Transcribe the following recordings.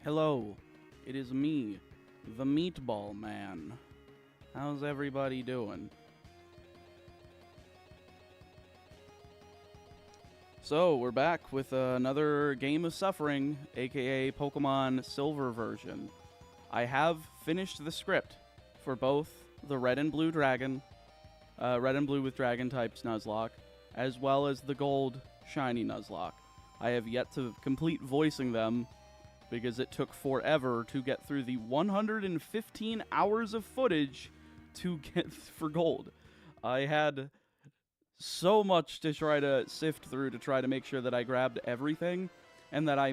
Hello, it is me, the Meatball Man. How's everybody doing? So, we're back with another Game of Suffering, aka Pokemon Silver version. I have finished the script for both the Red and Blue Dragon, Red and Blue with Dragon types Nuzlocke, as well as the Gold Shiny Nuzlocke. I have yet to complete voicing them, because it took forever to get through the 115 hours of footage to get for gold. I had so much to try to sift through to try to make sure that I grabbed everything, and that I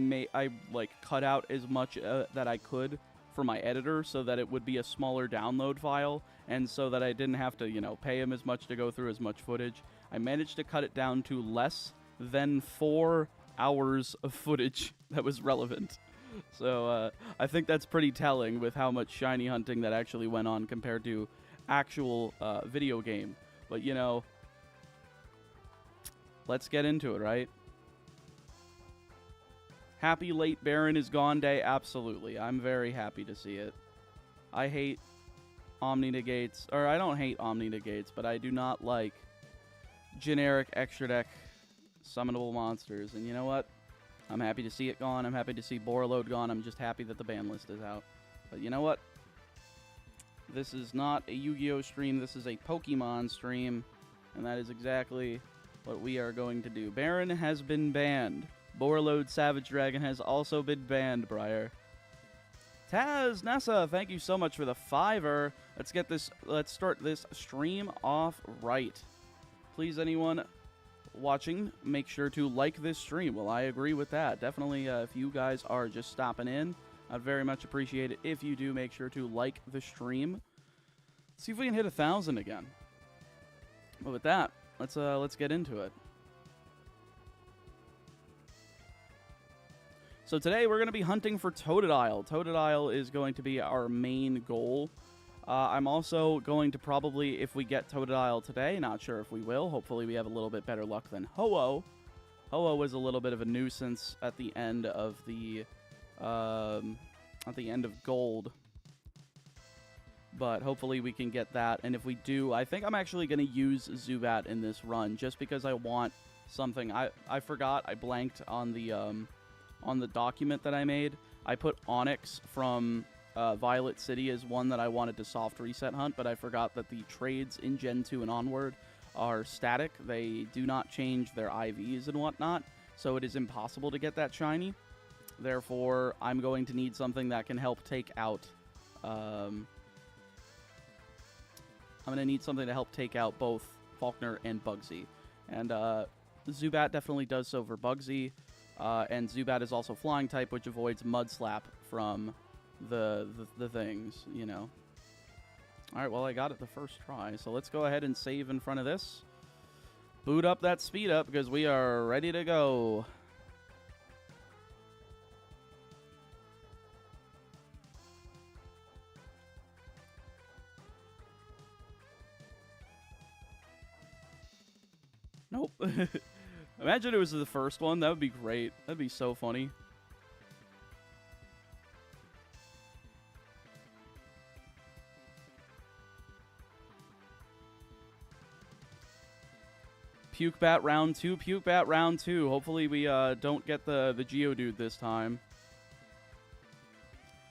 cut out as much that I could for my editor so that it would be a smaller download file, and so that I didn't have to, pay him as much to go through as much footage. I managed to cut it down to less than 4 hours of footage that was relevant. So, I think that's pretty telling with how much shiny hunting that actually went on compared to actual video game. But, let's get into it, right? Happy late Baron is gone day? Absolutely. I'm very happy to see it. I hate Omni-Negates, or I don't hate Omni-Negates, but I do not like generic extra deck summonable monsters. And you know what? I'm happy to see it gone. I'm happy to see Borreload gone. I'm just happy that the ban list is out. But you know what? This is not a Yu-Gi-Oh! Stream. This is a Pokemon stream. And that is exactly what we are going to do. Baron has been banned. Borreload Savage Dragon has also been banned, Briar. Taz Nessa, thank you so much for the $5. Let's start this stream off right. Please, anyone watching, make sure to like this stream. Well, I agree with that. Definitely, if you guys are just stopping in, I'd very much appreciate it if you do make sure to like the stream. Let's see if we can hit 1,000 again. But with that, let's get into it. So today we're going to be hunting for Totodile. Totodile is going to be our main goal. I'm also going to probably, if we get Totodile today, not sure if we will, hopefully we have a little bit better luck than Ho-Oh. Ho-Oh was a little bit of a nuisance at the end of the, Gold. But hopefully we can get that, and if we do, I think I'm actually going to use Zubat in this run, just because I want something. I forgot, I blanked on the document that I made. I put Onyx from Violet City is one that I wanted to soft reset hunt, but I forgot that the trades in Gen 2 and onward are static. They do not change their IVs and whatnot, so it is impossible to get that shiny. Therefore, I'm going to need something that can help take out... I'm going to need something to help take out both Faulkner and Bugsy. And Zubat definitely does so for Bugsy, and Zubat is also Flying type, which avoids Mud Slap from the things, Alright, well, I got it the first try, so let's go ahead and save in front of this. Boot up that speed up, because we are ready to go. Nope. Imagine it was the first one. That would be great. That'd be so funny. Puke Bat round 2. Puke Bat round 2. Hopefully we don't get the Geodude this time.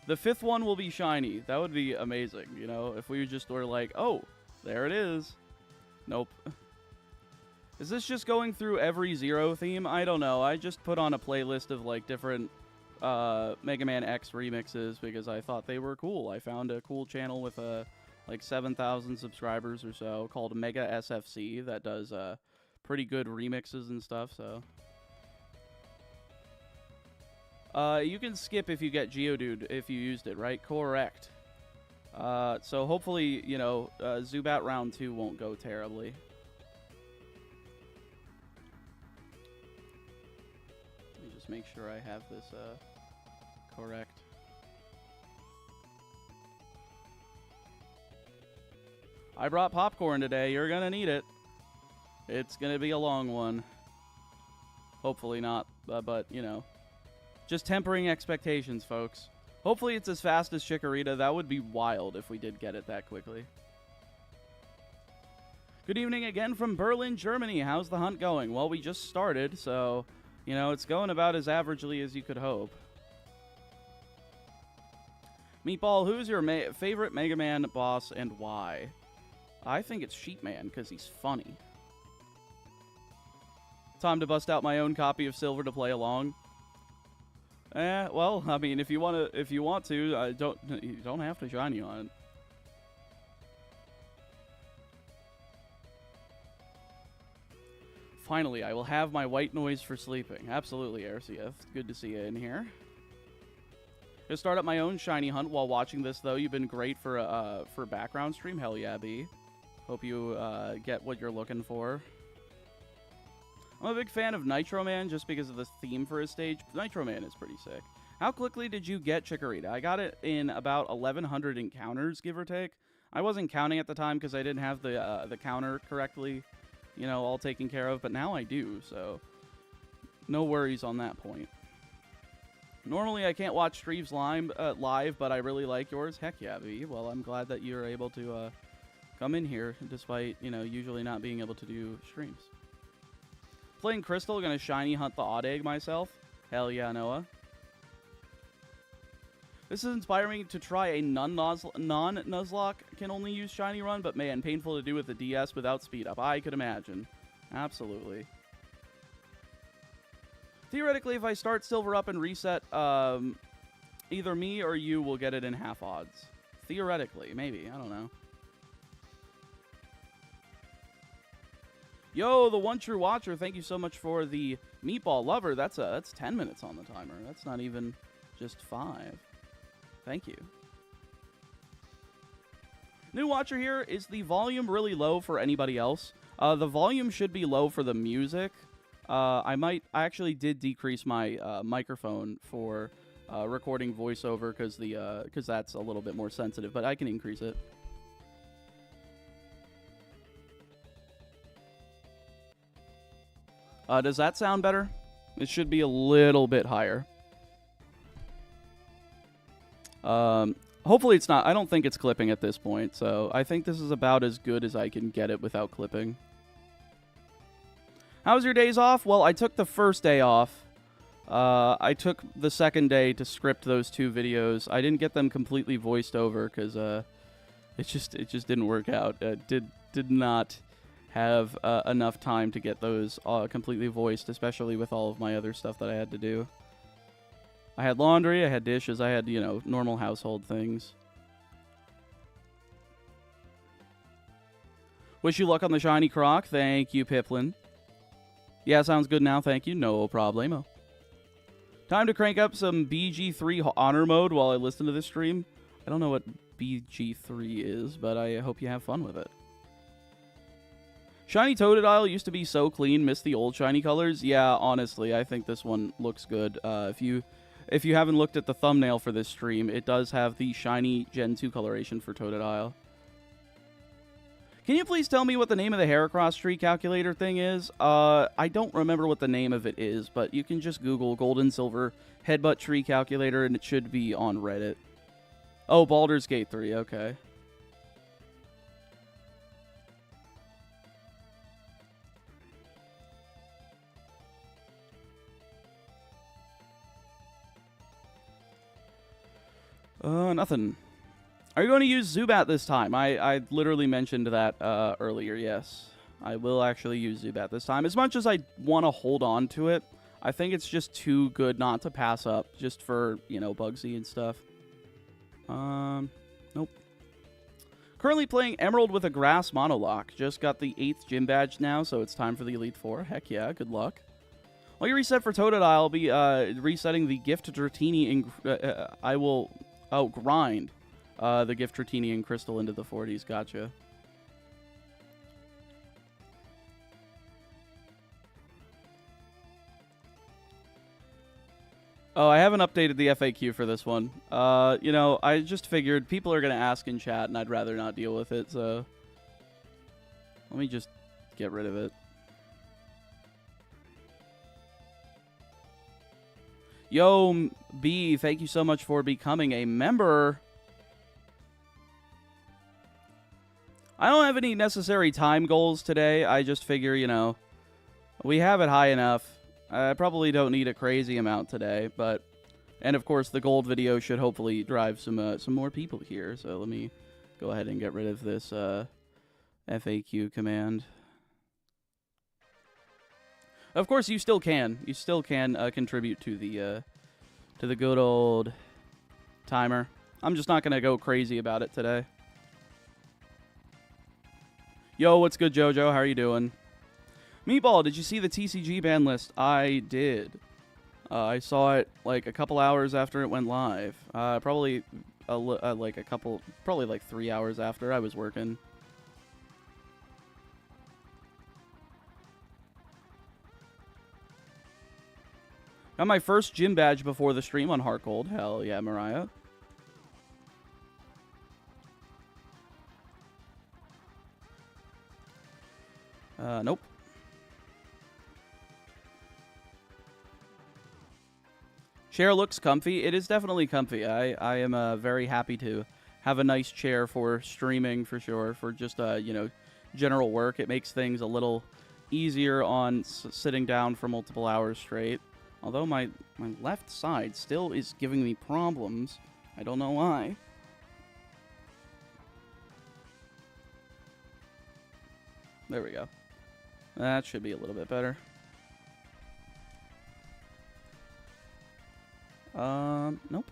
The 5th one will be shiny. That would be amazing, if we just were like, oh, there it is. Nope. Is this just going through every Zero theme? I don't know. I just put on a playlist of, different Mega Man X remixes because I thought they were cool. I found a cool channel with, 7,000 subscribers or so called Mega SFC that does, pretty good remixes and stuff, so... you can skip if you get Geodude if you used it, right? Correct. So hopefully, Zubat round 2 won't go terribly. Let me just make sure I have this, correct. I brought popcorn today. You're gonna need it. It's gonna be a long one. Hopefully not, but, just tempering expectations, folks. Hopefully it's as fast as Chikorita. That would be wild if we did get it that quickly. Good evening again from Berlin, Germany. How's the hunt going? Well, we just started, so, you know, it's going about as averagely as you could hope. Meatball, who's your favorite Mega Man boss and why? I think it's Sheepman, because he's funny. Time to bust out my own copy of Silver to play along. Well, I mean, if you want to, you don't have to shiny on it. Finally, I will have my white noise for sleeping. Absolutely, RCF. Good to see you in here. Gonna start up my own shiny hunt while watching this, though. You've been great for background stream. Hell yeah, B. Hope you get what you're looking for. I'm a big fan of Nitro Man just because of the theme for his stage. Nitro Man is pretty sick. How quickly did you get Chikorita? I got it in about 1,100 encounters, give or take. I wasn't counting at the time because I didn't have the counter correctly, you know, all taken care of. But now I do, so no worries on that point. Normally, I can't watch streams live, but I really like yours. Heck yeah, V. Well, I'm glad that you're able to come in here, despite, you know, usually not being able to do streams. Playing Crystal, gonna shiny hunt the odd egg myself. Hell yeah, Noah. This is inspiring me to try a non-Nuzlocke can only use shiny run, but man, painful to do with the DS without speed up. I could imagine. Absolutely. Theoretically, if I start Silver up and reset, either me or you will get it in half odds. Theoretically, maybe. I don't know. Yo, the one true watcher, thank you so much for the meatball lover. That's 10 minutes on the timer. That's not even just 5. Thank you. New watcher here. Is the volume really low for anybody else? The volume should be low for the music. I actually did decrease my microphone for recording voiceover because that's a little bit more sensitive, but I can increase it. Does that sound better? It should be a little bit higher. Hopefully it's not. I don't think it's clipping at this point, so I think this is about as good as I can get it without clipping. How was your days off? Well, I took the first day off. I took the second day to script those 2 videos. I didn't get them completely voiced over because it just didn't work out. Did not have enough time to get those completely voiced, especially with all of my other stuff that I had to do. I had laundry, I had dishes, I had, you know, normal household things. Wish you luck on the shiny croc. Thank you, Piplin. Yeah, sounds good now. Thank you. No problemo. Time to crank up some BG3 honor mode while I listen to this stream. I don't know what BG3 is, but I hope you have fun with it. Shiny Totodile used to be so clean. Miss the old shiny colors. Yeah, honestly, I think this one looks good. If you haven't looked at the thumbnail for this stream, it does have the shiny Gen 2 coloration for Totodile. Can you please tell me what the name of the Heracross tree calculator thing is? I don't remember what the name of it is, but you can just Google Gold and Silver Headbutt Tree Calculator, and it should be on Reddit. Oh, Baldur's Gate 3, okay. Nothing. Are you going to use Zubat this time? I literally mentioned that earlier, yes. I will actually use Zubat this time. As much as I want to hold on to it, I think it's just too good not to pass up, just for, you know, Bugsy and stuff. Nope. Currently playing Emerald with a Grass Monolock. Just got the 8th gym badge now, so it's time for the Elite Four. Heck yeah, good luck. While you reset for Totodile, I'll be resetting the Gift Dratini, and I will... Oh, grind the Gift Dratini and Crystal into the 40s. Gotcha. Oh, I haven't updated the FAQ for this one. You know, I just figured people are going to ask in chat, and I'd rather not deal with it, so... Let me just get rid of it. Yo, B, thank you so much for becoming a member. I don't have any necessary time goals today. I just figure, you know, we have it high enough. I probably don't need a crazy amount today, but... And, of course, the gold video should hopefully drive some more people here. So let me go ahead and get rid of this FAQ command. Of course, you still can. You still can contribute to the good old timer. I'm just not going to go crazy about it today. Yo, what's good, Jojo? How are you doing? Meatball, did you see the TCG ban list? I did. I saw it like a couple hours after it went live. Probably like 3 hours after I was working. Got my first gym badge before the stream on Heart Gold. Hell yeah, Mariah. Nope. Chair looks comfy. It is definitely comfy. I am very happy to have a nice chair for streaming for sure. For just you know, general work, it makes things a little easier on sitting down for multiple hours straight. Although my left side still is giving me problems. I don't know why. There we go. That should be a little bit better. Nope.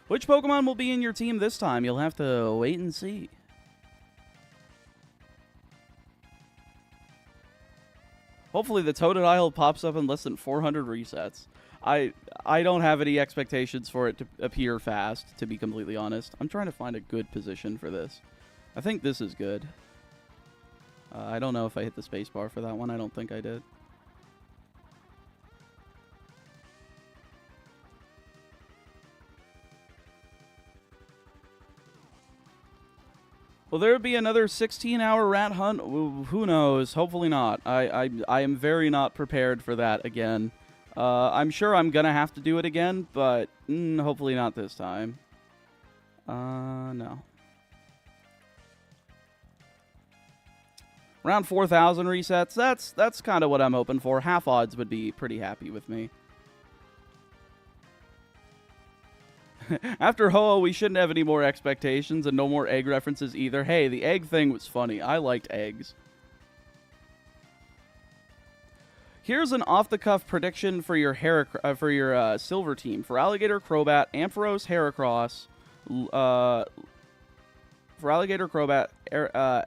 Which Pokemon will be in your team this time? You'll have to wait and see. Hopefully the Totodile pops up in less than 400 resets. I don't have any expectations for it to appear fast, to be completely honest. I'm trying to find a good position for this. I think this is good. I don't know if I hit the spacebar for that one. I don't think I did. Will there be another 16-hour rat hunt? Who knows? Hopefully not. I am very not prepared for that again. I'm sure I'm going to have to do it again, but hopefully not this time. No. Around 4,000 resets. That's kind of what I'm hoping for. Half odds would be pretty happy with me. After Ho-Oh, we shouldn't have any more expectations and no more egg references either. Hey, the egg thing was funny. I liked eggs. Here's an off-the-cuff prediction for your silver team. For Alligator, Crobat, Ampharos, Heracross,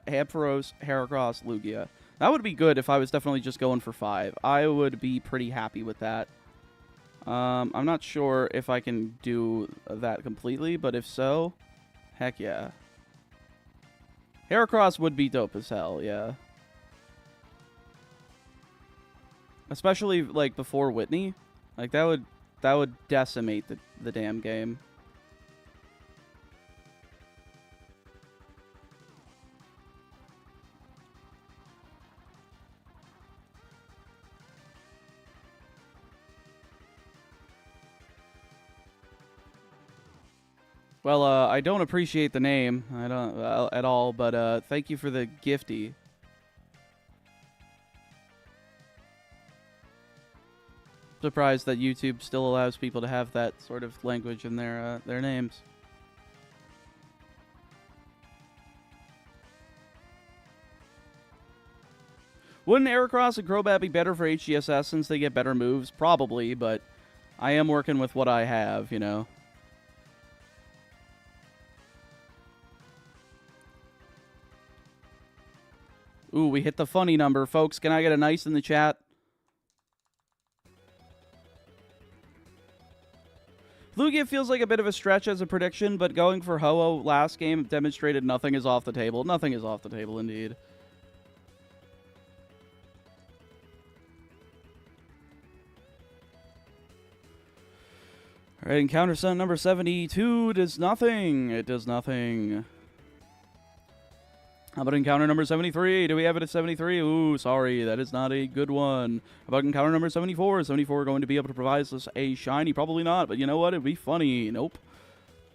Ampharos, Heracross, Lugia. That would be good if I was definitely just going for 5. I would be pretty happy with that. I'm not sure if I can do that completely, but if so, heck yeah. Heracross would be dope as hell, yeah. Especially, like, before Whitney. Like, that would decimate the damn game. Well, I don't appreciate the name. I don't at all, but thank you for the gifty. Surprised that YouTube still allows people to have that sort of language in their names. Wouldn't Heracross and Crobat be better for HGSS since they get better moves? Probably, but I am working with what I have, you know. Ooh, we hit the funny number, folks. Can I get a nice in the chat? Lugia feels like a bit of a stretch as a prediction, but going for Ho-Oh last game demonstrated nothing is off the table. Nothing is off the table, indeed. Alright, encounter sun number 72 does nothing. It does nothing. How about encounter number 73? Do we have it at 73? Ooh, sorry, that is not a good one. How about encounter number 74? Is 74 going to be able to provide us a shiny? Probably not, but you know what? It'd be funny. Nope.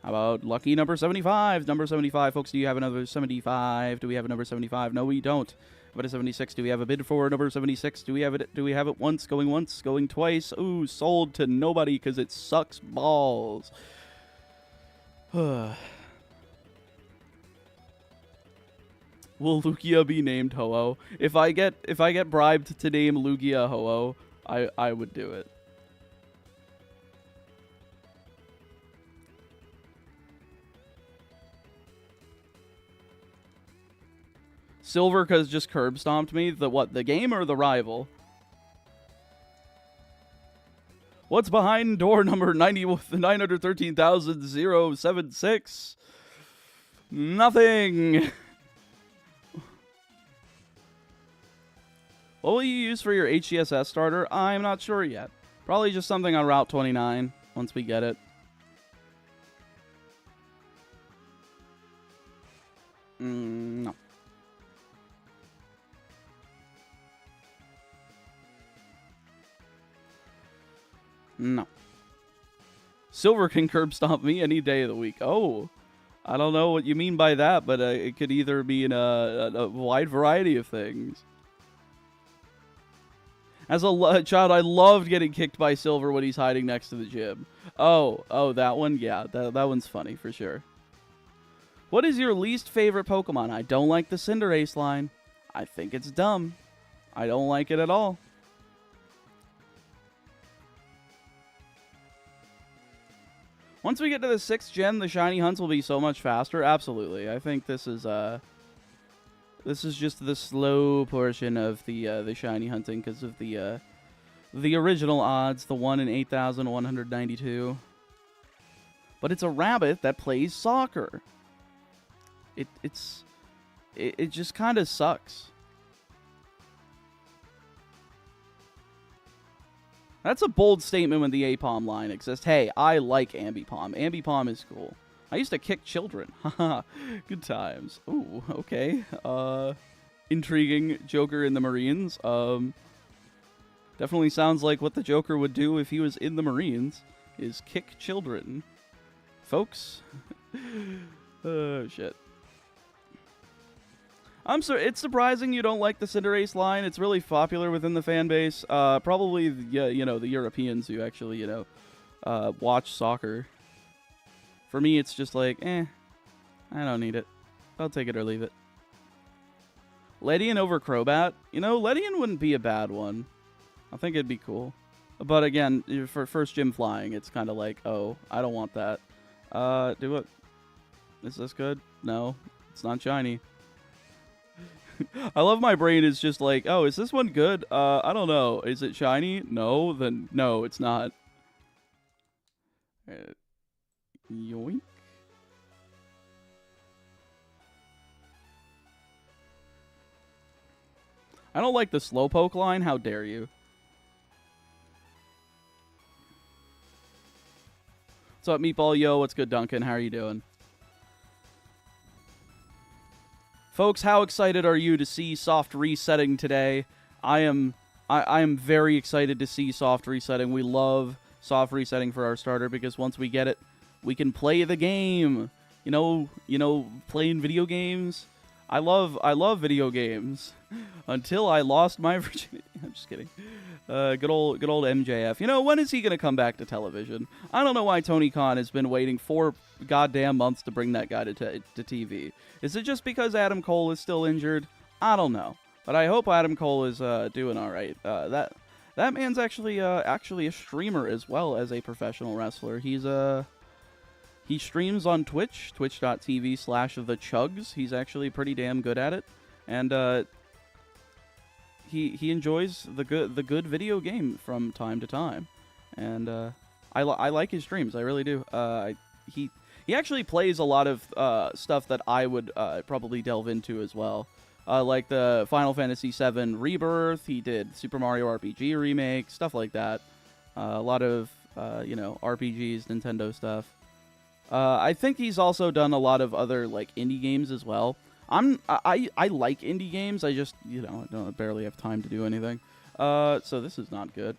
How about lucky number 75? Number 75, folks, do you have another 75? Do we have a number 75? No, we don't. How about a 76? Do we have a bid for number 76? Do we have it? Do we have it once, going twice? Ooh, sold to nobody because it sucks balls. Will Lugia be named Ho-Oh? If I get bribed to name Lugia Ho-Oh, I would do it. Silver cause just curb stomped me. The what? The game or the rival? What's behind door number 913,076? Nothing. What will you use for your HCSS starter? I'm not sure yet. Probably just something on Route 29 once we get it. No. No. Silver can curb stomp me any day of the week. Oh, I don't know what you mean by that, but it could either mean a wide variety of things. As a child, I loved getting kicked by Silver when he's hiding next to the gym. Oh, that one? Yeah, that one's funny for sure. What is your least favorite Pokemon? I don't like the Cinderace line. I think it's dumb. I don't like it at all. Once we get to the 6th gen, the shiny hunts will be so much faster. Absolutely. I think this is just the slow portion of the shiny hunting because of the original odds, the 1 in 8,192. But it's a rabbit that plays soccer. It just kind of sucks. That's a bold statement when the Apom line exists. Hey, I like Ambipom. Ambipom is cool. I used to kick children. Haha, good times. Ooh, okay. Intriguing Joker in the Marines. Definitely sounds like what the Joker would do if he was in the Marines, is kick children. Folks. Oh, shit. I'm sorry, it's surprising you don't like the Cinderace line. It's really popular within the fan base. Probably, you know, the Europeans who actually, you know, watch soccer. For me, it's just like, I don't need it. I'll take it or leave it. Ledian over Crobat? You know, Ledian wouldn't be a bad one. I think it'd be cool. But again, for first gym flying, it's kind of like, oh, I don't want that. Do it. Is this good? No, it's not shiny. I love my brain is just like, oh, is this one good? I don't know. Is it shiny? No, then no, it's not. Yoink. I don't like the Slowpoke line. How dare you? What's up, Meatball? Yo, what's good, Duncan? How are you doing? Folks, how excited are you to see soft resetting today? I am very excited to see soft resetting. We love soft resetting for our starter because once we get it, we can play the game. You know, playing video games. I love video games until I lost my virginity. I'm just kidding. Good old MJF. You know, when is he gonna come back to television? I don't know why Tony Khan has been waiting 4 goddamn months to bring that guy to TV. Is it just because Adam Cole is still injured? I don't know, but I hope Adam Cole is doing all right. That man's actually a streamer as well as a professional wrestler. He streams on Twitch, twitch.tv/thechugs. He's actually pretty damn good at it, and he enjoys the good video game from time to time, and I like his streams. I really do. He actually plays a lot of stuff that I would probably delve into as well, like the Final Fantasy VII Rebirth. He did Super Mario RPG remake, stuff like that. A lot of RPGs, Nintendo stuff. I think he's also done a lot of other like indie games as well. I like indie games. I just, you know, I barely have time to do anything. So this is not good.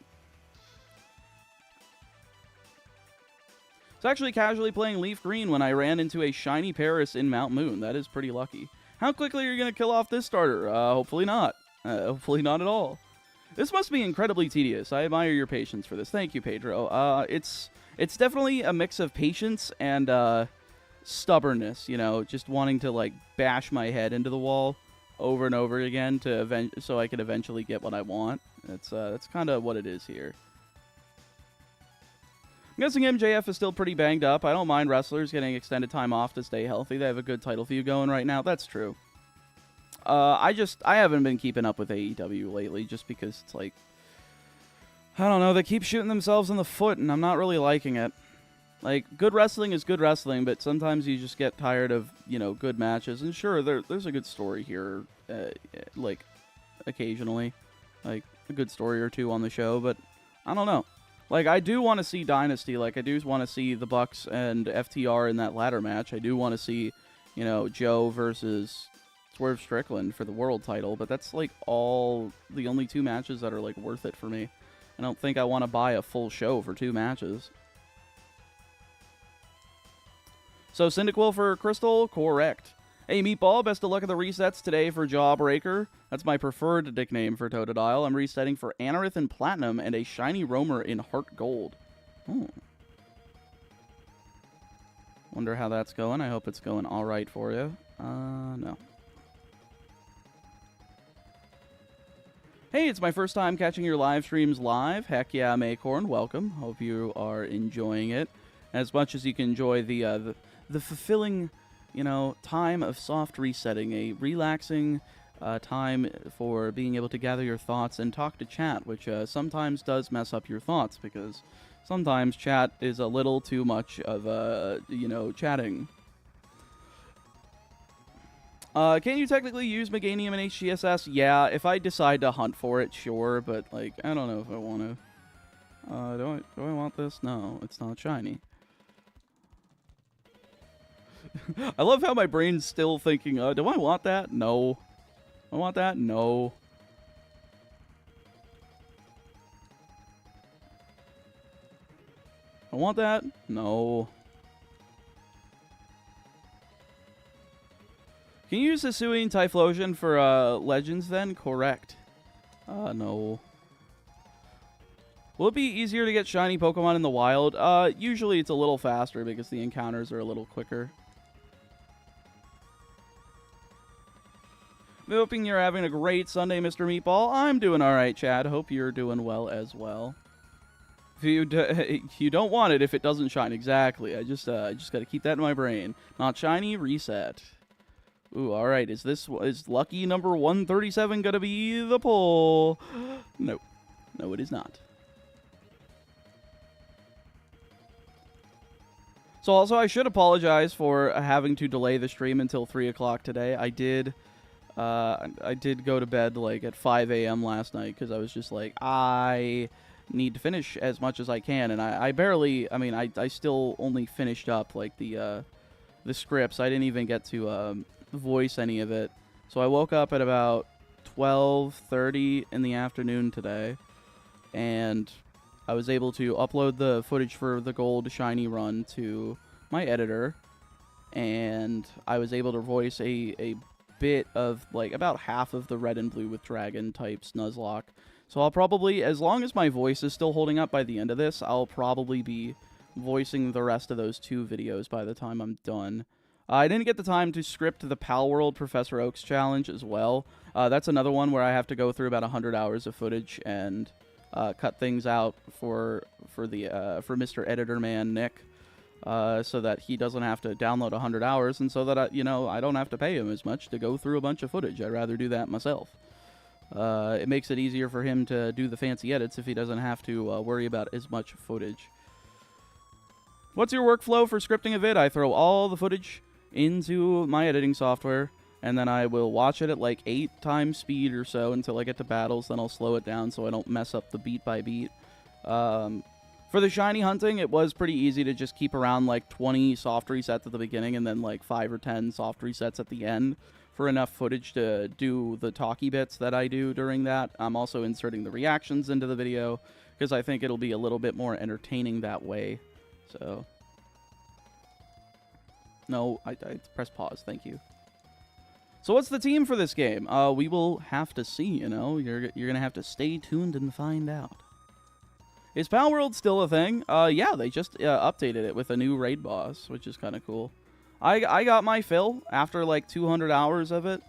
It's actually casually playing Leaf Green when I ran into a shiny Paris in Mount Moon. That is pretty lucky. How quickly are you going to kill off this starter? Hopefully not. Hopefully not at all. This must be incredibly tedious. I admire your patience for this. Thank you, Pedro. It's definitely a mix of patience and stubbornness, you know, just wanting to, like, bash my head into the wall over and over again so I can eventually get what I want. That's kind of what it is here. I'm guessing MJF is still pretty banged up. I don't mind wrestlers getting extended time off to stay healthy. They have a good title feud going right now. That's true. I haven't been keeping up with AEW lately just because it's like, I don't know, they keep shooting themselves in the foot and I'm not really liking it. Like, good wrestling is good wrestling, but sometimes you just get tired of, you know, good matches. And sure, there's a good story here, like, occasionally. Like, a good story or two on the show, but I don't know. Like, I do want to see Dynasty. Like, I do want to see the Bucks and FTR in that ladder match. I do want to see, you know, Joe versus Swerve Strickland for the world title. But that's, like, the only two matches that are, like, worth it for me. I don't think I want to buy a full show for 2 matches. So, Cyndaquil for Crystal? Correct. Hey, Meatball, best of luck at the resets today for Jawbreaker. That's my preferred nickname for Totodile. I'm resetting for Anorith in Platinum and a Shiny Roamer in Heart Gold. Oh. Wonder how that's going. I hope it's going alright for you. No. Hey, it's my first time catching your live streams live. Heck yeah, Maycorn, welcome. Hope you are enjoying it as much as you can enjoy the fulfilling, you know, time of soft resetting, a relaxing time for being able to gather your thoughts and talk to chat, which sometimes does mess up your thoughts because sometimes chat is a little too much of, you know, chatting. Can you technically use Meganium in HGSS? Yeah, if I decide to hunt for it, sure, but, like, I don't know if I want to. Do I want this? No, it's not shiny. I love how my brain's still thinking, do I want that? No. I want that? No. I want that? No. Can you use Hisuian Typhlosion for Legends then? Correct. No. Will it be easier to get shiny Pokemon in the wild? Usually it's a little faster because the encounters are a little quicker. I'm hoping you're having a great Sunday, Mr. Meatball. I'm doing alright, Chad. Hope you're doing well as well. If you don't want it if it doesn't shine. Exactly. I just got to keep that in my brain. Not shiny, reset. Ooh, alright. Is lucky number 137 going to be the pull? No. No, it is not. So also, I should apologize for having to delay the stream until 3 o'clock today. I did go to bed, like, at 5 a.m. last night because I was just like, I need to finish as much as I can. And I still only finished up, like, the scripts. I didn't even get to voice any of it. So I woke up at about 12:30 in the afternoon today, and I was able to upload the footage for the gold shiny run to my editor, and I was able to voice a bit of, like, about half of the red and blue with dragon types Nuzlocke. So I'll probably, as long as my voice is still holding up by the end of this, I'll probably be voicing the rest of those 2 videos by the time I'm done. I didn't get the time to script the Pal World Professor Oaks challenge as well. That's another one where I have to go through about 100 hours of footage and cut things out for Mr. Editor Man Nick, so that he doesn't have to download 100 hours, and so that I don't have to pay him as much to go through a bunch of footage. I'd rather do that myself. It makes it easier for him to do the fancy edits if he doesn't have to worry about as much footage. What's your workflow for scripting a vid? I throw all the footage into my editing software, and then I will watch it at like 8 times speed or so until I get to battles. Then I'll slow it down so I don't mess up the beat by beat. For the shiny hunting, it was pretty easy to just keep around like 20 soft resets at the beginning and then like 5 or 10 soft resets at the end. for enough footage to do the talky bits that I do during that. I'm also inserting the reactions into the video because I think it'll be a little bit more entertaining that way. So, no, I press pause. Thank you. So what's the team for this game? We will have to see, you know. You're going to have to stay tuned and find out. Is Pal World still a thing? Yeah, they just updated it with a new raid boss, which is kind of cool. I got my fill after like 200 hours of it.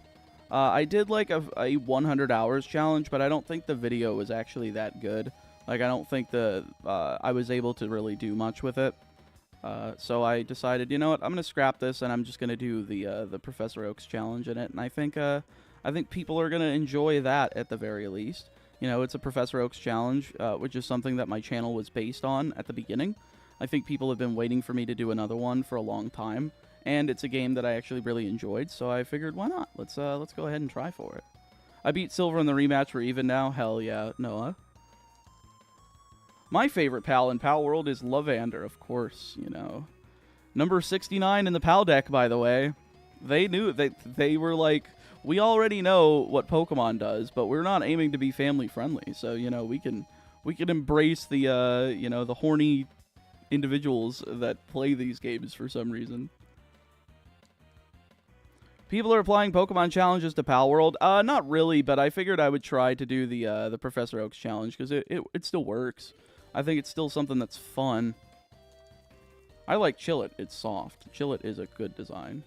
I did like a 100 hours challenge, but I don't think the video was actually that good. Like, I don't think I was able to really do much with it. So I decided, you know what, I'm going to scrap this, and I'm just going to do the Professor Oaks challenge in it. And I think people are going to enjoy that at the very least. You know, it's a Professor Oaks challenge, which is something that my channel was based on at the beginning. I think people have been waiting for me to do another one for a long time, and it's a game that I actually really enjoyed, so I figured, why not? Let's go ahead and try for it. I beat Silver in the rematch. We're even now. Hell yeah, Noah. My favorite pal in Pal World is Lavander, of course, you know. Number 69 in the Pal deck, by the way. They knew, they were like, we already know what Pokemon does, but we're not aiming to be family friendly. So, you know, we can embrace the, you know, the horny individuals that play these games for some reason. People are applying Pokemon challenges to Pal World. Not really, but I figured I would try to do the Professor Oaks challenge because it still works. I think it's still something that's fun. I like Chillet. It's soft. Chillet is a good design.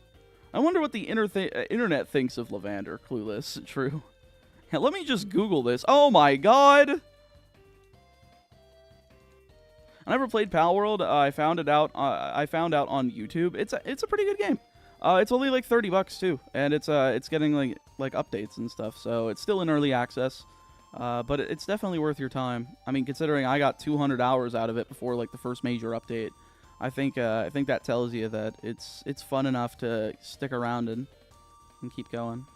I wonder what the internet thinks of Lavander. Clueless. True. Yeah, let me just Google this. Oh my god! I never played Pal World. I found out on YouTube. It's a pretty good game. It's only like $30 too, and it's getting like updates and stuff. So it's still in early access. But it's definitely worth your time. I mean, considering I got 200 hours out of it before like the first major update, I think that tells you that it's fun enough to stick around and keep going.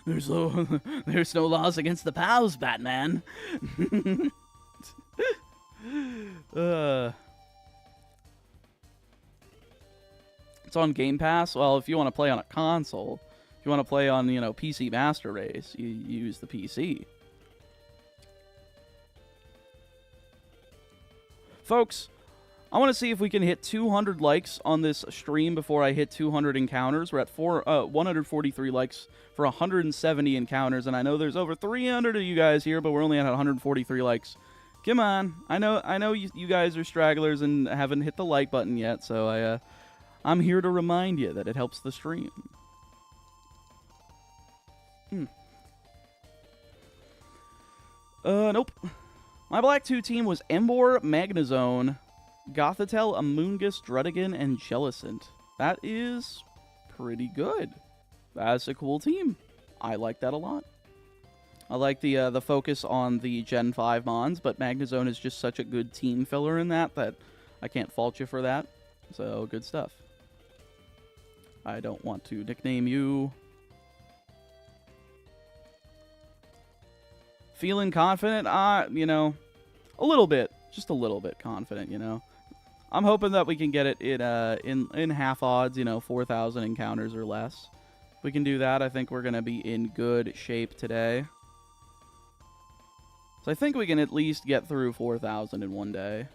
There's no laws against the pals, Batman. It's on Game Pass. Well, if you want to play on a console. If you want to play on, you know, PC Master Race, you use the PC. Folks, I want to see if we can hit 200 likes on this stream before I hit 200 encounters. We're at 143 likes for 170 encounters, and I know there's over 300 of you guys here, but we're only at 143 likes. Come on. I know you guys are stragglers and haven't hit the like button yet, so I'm here to remind you that it helps the stream. Nope. My Black 2 team was Emboar, Magnezone, Gothitelle, Amoonguss, Druddigon, and Jellicent. That is pretty good. That's a cool team. I like that a lot. I like the focus on the Gen 5 Mons, but Magnezone is just such a good team filler in that I can't fault you for that. So, good stuff. I don't want to nickname you. Feeling confident? You know, a little bit. Just a little bit confident, you know. I'm hoping that we can get it in half odds, you know, 4,000 encounters or less. If we can do that, I think we're going to be in good shape today. So I think we can at least get through 4,000 in one day.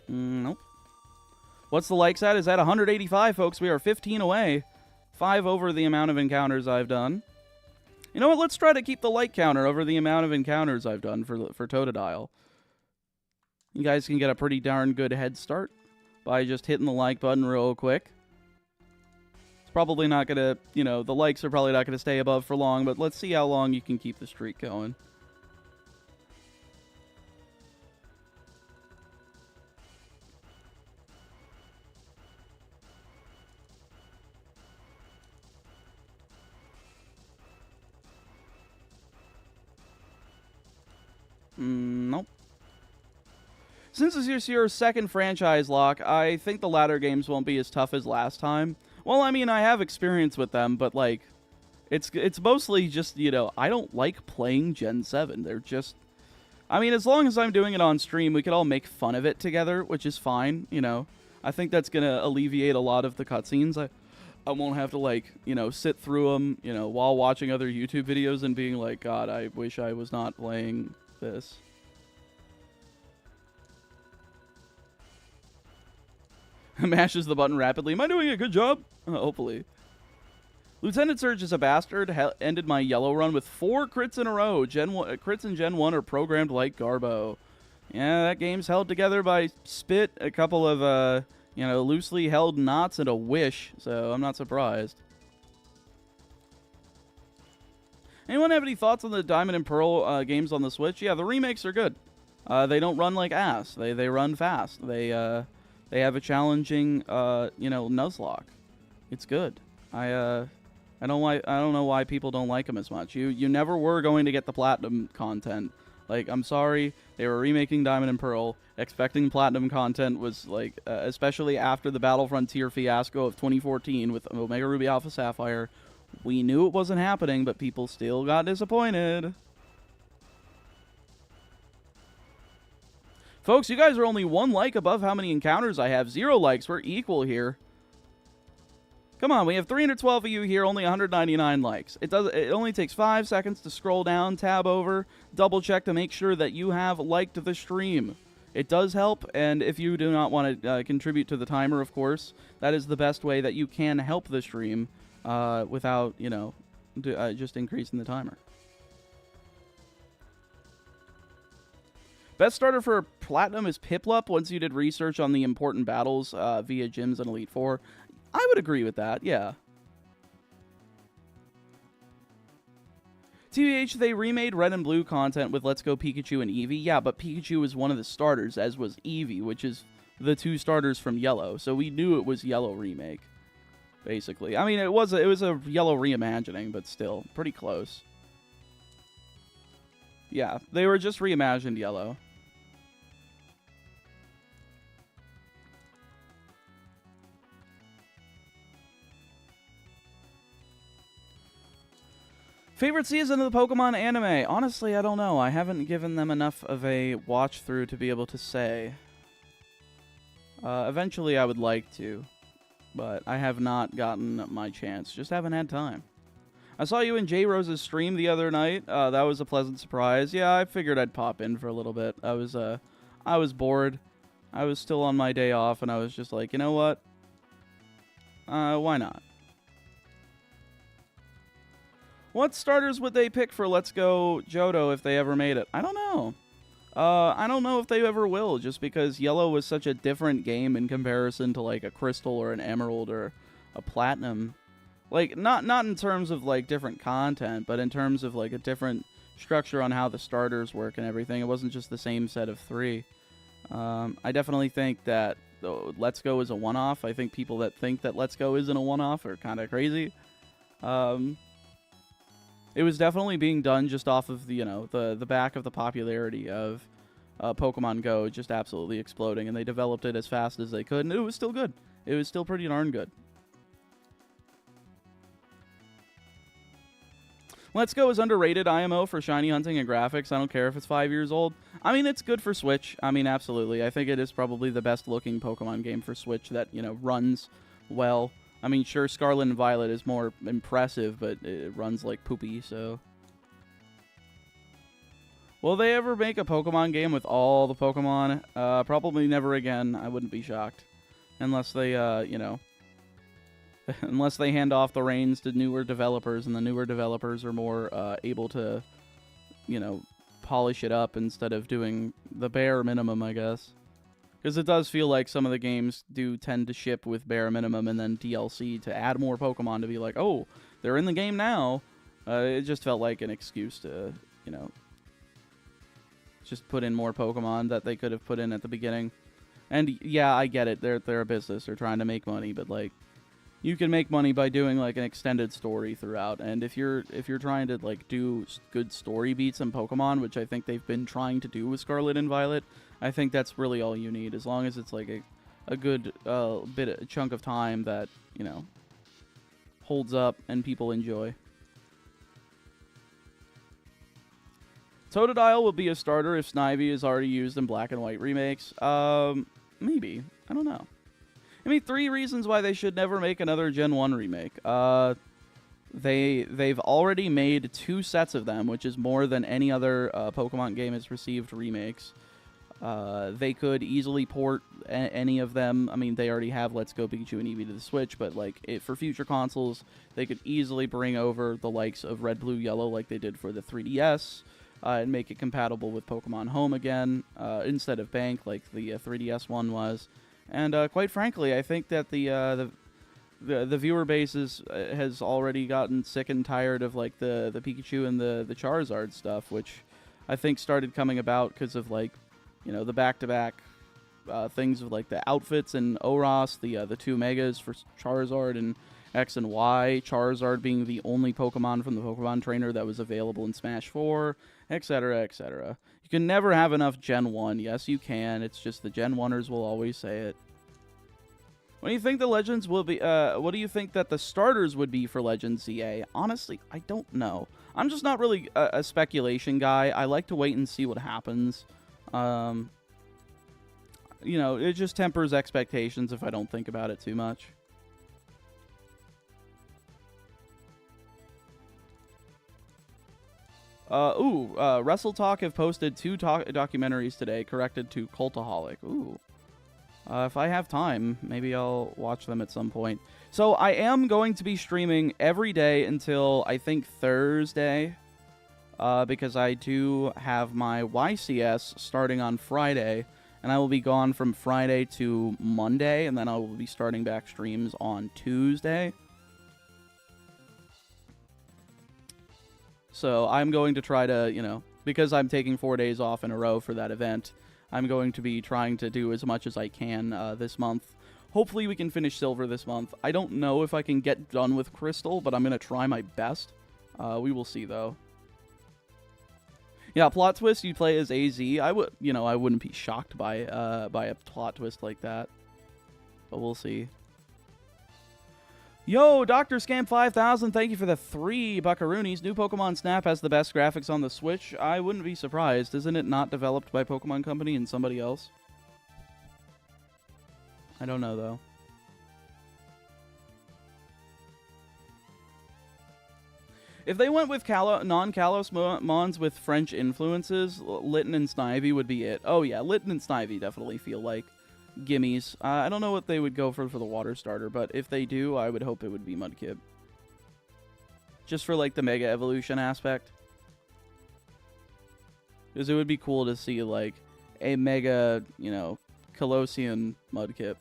Nope. What's the likes at? Is at 185, folks. We are 15 away. 5 over the amount of encounters I've done. You know what? Let's try to keep the like counter over the amount of encounters I've done for Totodile. You guys can get a pretty darn good head start by just hitting the like button real quick. It's probably not going to, you know, the likes are probably not going to stay above for long, but let's see how long you can keep the streak going. Nope. Since this is your second franchise lock, I think the latter games won't be as tough as last time. Well, I mean, I have experience with them, but, like, it's mostly just, you know, I don't like playing Gen 7. I mean, as long as I'm doing it on stream, we could all make fun of it together, which is fine, you know. I think that's going to alleviate a lot of the cutscenes. I won't have to, like, you know, sit through them, you know, while watching other YouTube videos and being like, God, I wish I was not playing this. Mashes the button rapidly. Am I doing a good job? Hopefully. Lieutenant Surge is a bastard. Ended my yellow run with 4 crits in a row. Crits in Gen 1 are programmed like Garbo. Yeah, that game's held together by spit, a couple of, you know, loosely held knots, and a wish, so I'm not surprised. Anyone have any thoughts on the Diamond and Pearl games on the Switch? Yeah, the remakes are good. They don't run like ass. They run fast. They have a challenging, you know, Nuzlocke. It's good. I don't know why people don't like them as much. You never were going to get the platinum content. Like, I'm sorry, they were remaking Diamond and Pearl. Expecting platinum content was like, especially after the Battle Frontier fiasco of 2014 with Omega Ruby Alpha Sapphire, we knew it wasn't happening, but people still got disappointed. Folks, you guys are only 1 like above how many encounters I have. 0 likes. We're equal here. Come on, we have 312 of you here, only 199 likes. It only takes 5 seconds to scroll down, tab over, double check to make sure that you have liked the stream. It does help, and if you do not want to contribute to the timer, of course, that is the best way that you can help the stream without, you know, just increasing the timer. Best starter for Platinum is Piplup once you did research on the important battles via gyms and Elite Four. I would agree with that, yeah. TBH, they remade Red and Blue content with Let's Go Pikachu and Eevee. Yeah, but Pikachu was one of the starters, as was Eevee, which is the 2 starters from Yellow. So we knew it was Yellow remake, basically. I mean, it was a Yellow reimagining, but still, pretty close. Yeah, they were just reimagined Yellow. Favorite season of the Pokemon anime? Honestly, I don't know. I haven't given them enough of a watch through to be able to say. Eventually I would like to, but I have not gotten my chance. Just haven't had time. I saw you in J Rose's stream the other night. That was a pleasant surprise. Yeah, I figured I'd pop in for a little bit. I was bored. I was still on my day off, and I was just like, you know what? Why not? What starters would they pick for Let's Go Johto if they ever made it? I don't know. I don't know if they ever will, just because Yellow was such a different game in comparison to, like, a Crystal or an Emerald or a Platinum. Like, not in terms of, like, different content, but in terms of, like, a different structure on how the starters work and everything. It wasn't just the same set of 3. I definitely think that Let's Go is a one-off. I think people that think that Let's Go isn't a one-off are kind of crazy. It was definitely being done just off of the, you know, the back of the popularity of Pokemon Go just absolutely exploding, and they developed it as fast as they could, and it was still good. It was still pretty darn good. Let's Go is underrated IMO for shiny hunting and graphics. I don't care if it's 5 years old. I mean, it's good for Switch. I mean, absolutely. I think it is probably the best looking Pokemon game for Switch that, you know, runs well. I mean, sure, Scarlet and Violet is more impressive, but it runs like poopy, so... Will they ever make a Pokemon game with all the Pokemon? Probably never again. I wouldn't be shocked. Unless they, you know... unless they hand off the reins to newer developers, and the newer developers are more able to, you know, polish it up instead of doing the bare minimum, I guess. Because it does feel like some of the games do tend to ship with bare minimum and then DLC to add more Pokemon to be like, oh, they're in the game now. It just felt like an excuse to, you know, just put in more Pokemon that they could have put in at the beginning. And yeah, I get it. They're a business. They're trying to make money, but like, you can make money by doing like an extended story throughout. And if you're trying to like do good story beats in Pokemon, which I think they've been trying to do with Scarlet and Violet, I think that's really all you need, as long as it's like a good chunk of time that, you know, holds up and people enjoy. Totodile will be a starter if Snivy is already used in Black and White remakes. Maybe. I don't know. I mean, 3 reasons why they should never make another Gen 1 remake. They've already made 2 sets of them, which is more than any other Pokemon game has received remakes. They could easily port any of them. I mean, they already have Let's Go Pikachu and Eevee to the Switch, but like for future consoles, they could easily bring over the likes of Red, Blue, Yellow like they did for the 3DS, and make it compatible with Pokemon Home again, instead of Bank like the 3DS one was. And quite frankly, I think that the viewer base has already gotten sick and tired of like the Pikachu and the Charizard stuff, which I think started coming about because of like, you know, the back-to-back things of like the outfits and Oros, the 2 Megas for Charizard and X and Y, Charizard being the only Pokemon from the Pokemon Trainer that was available in Smash 4, etc., etc. You can never have enough Gen 1. Yes, you can. It's just the Gen 1ers will always say it. What do you think the Legends will be? What do you think that the starters would be for Legends ZA? Honestly, I don't know. I'm just not really a speculation guy. I like to wait and see what happens. You know, it just tempers expectations if I don't think about it too much. Wrestle Talk have posted 2 documentaries today, corrected to Cultaholic. Ooh. If I have time, maybe I'll watch them at some point. So I am going to be streaming every day until, I think, Thursday. Because I do have my YCS starting on Friday. And I will be gone from Friday to Monday. And then I will be starting back streams on Tuesday. So I'm going to try to, you know, because I'm taking 4 days off in a row for that event, I'm going to be trying to do as much as I can this month. Hopefully we can finish Silver this month. I don't know if I can get done with Crystal, but I'm going to try my best. We will see, though. Yeah, plot twist, you play as AZ. I wouldn't be shocked by a plot twist like that. But we'll see. Yo, Dr. Scam 5000, thank you for the 3 buckaroonies. New Pokemon Snap has the best graphics on the Switch. I wouldn't be surprised. Isn't it not developed by Pokemon Company and somebody else? I don't know, though. If they went with non-Kalos Mons with French influences, Litten and Snivy would be it. Oh yeah, Litten and Snivy definitely feel like gimmies. I don't know what they would go for the water starter, but if they do, I would hope it would be Mudkip. Just for like the Mega Evolution aspect. Because it would be cool to see like a Mega, you know, Colosseum Mudkip.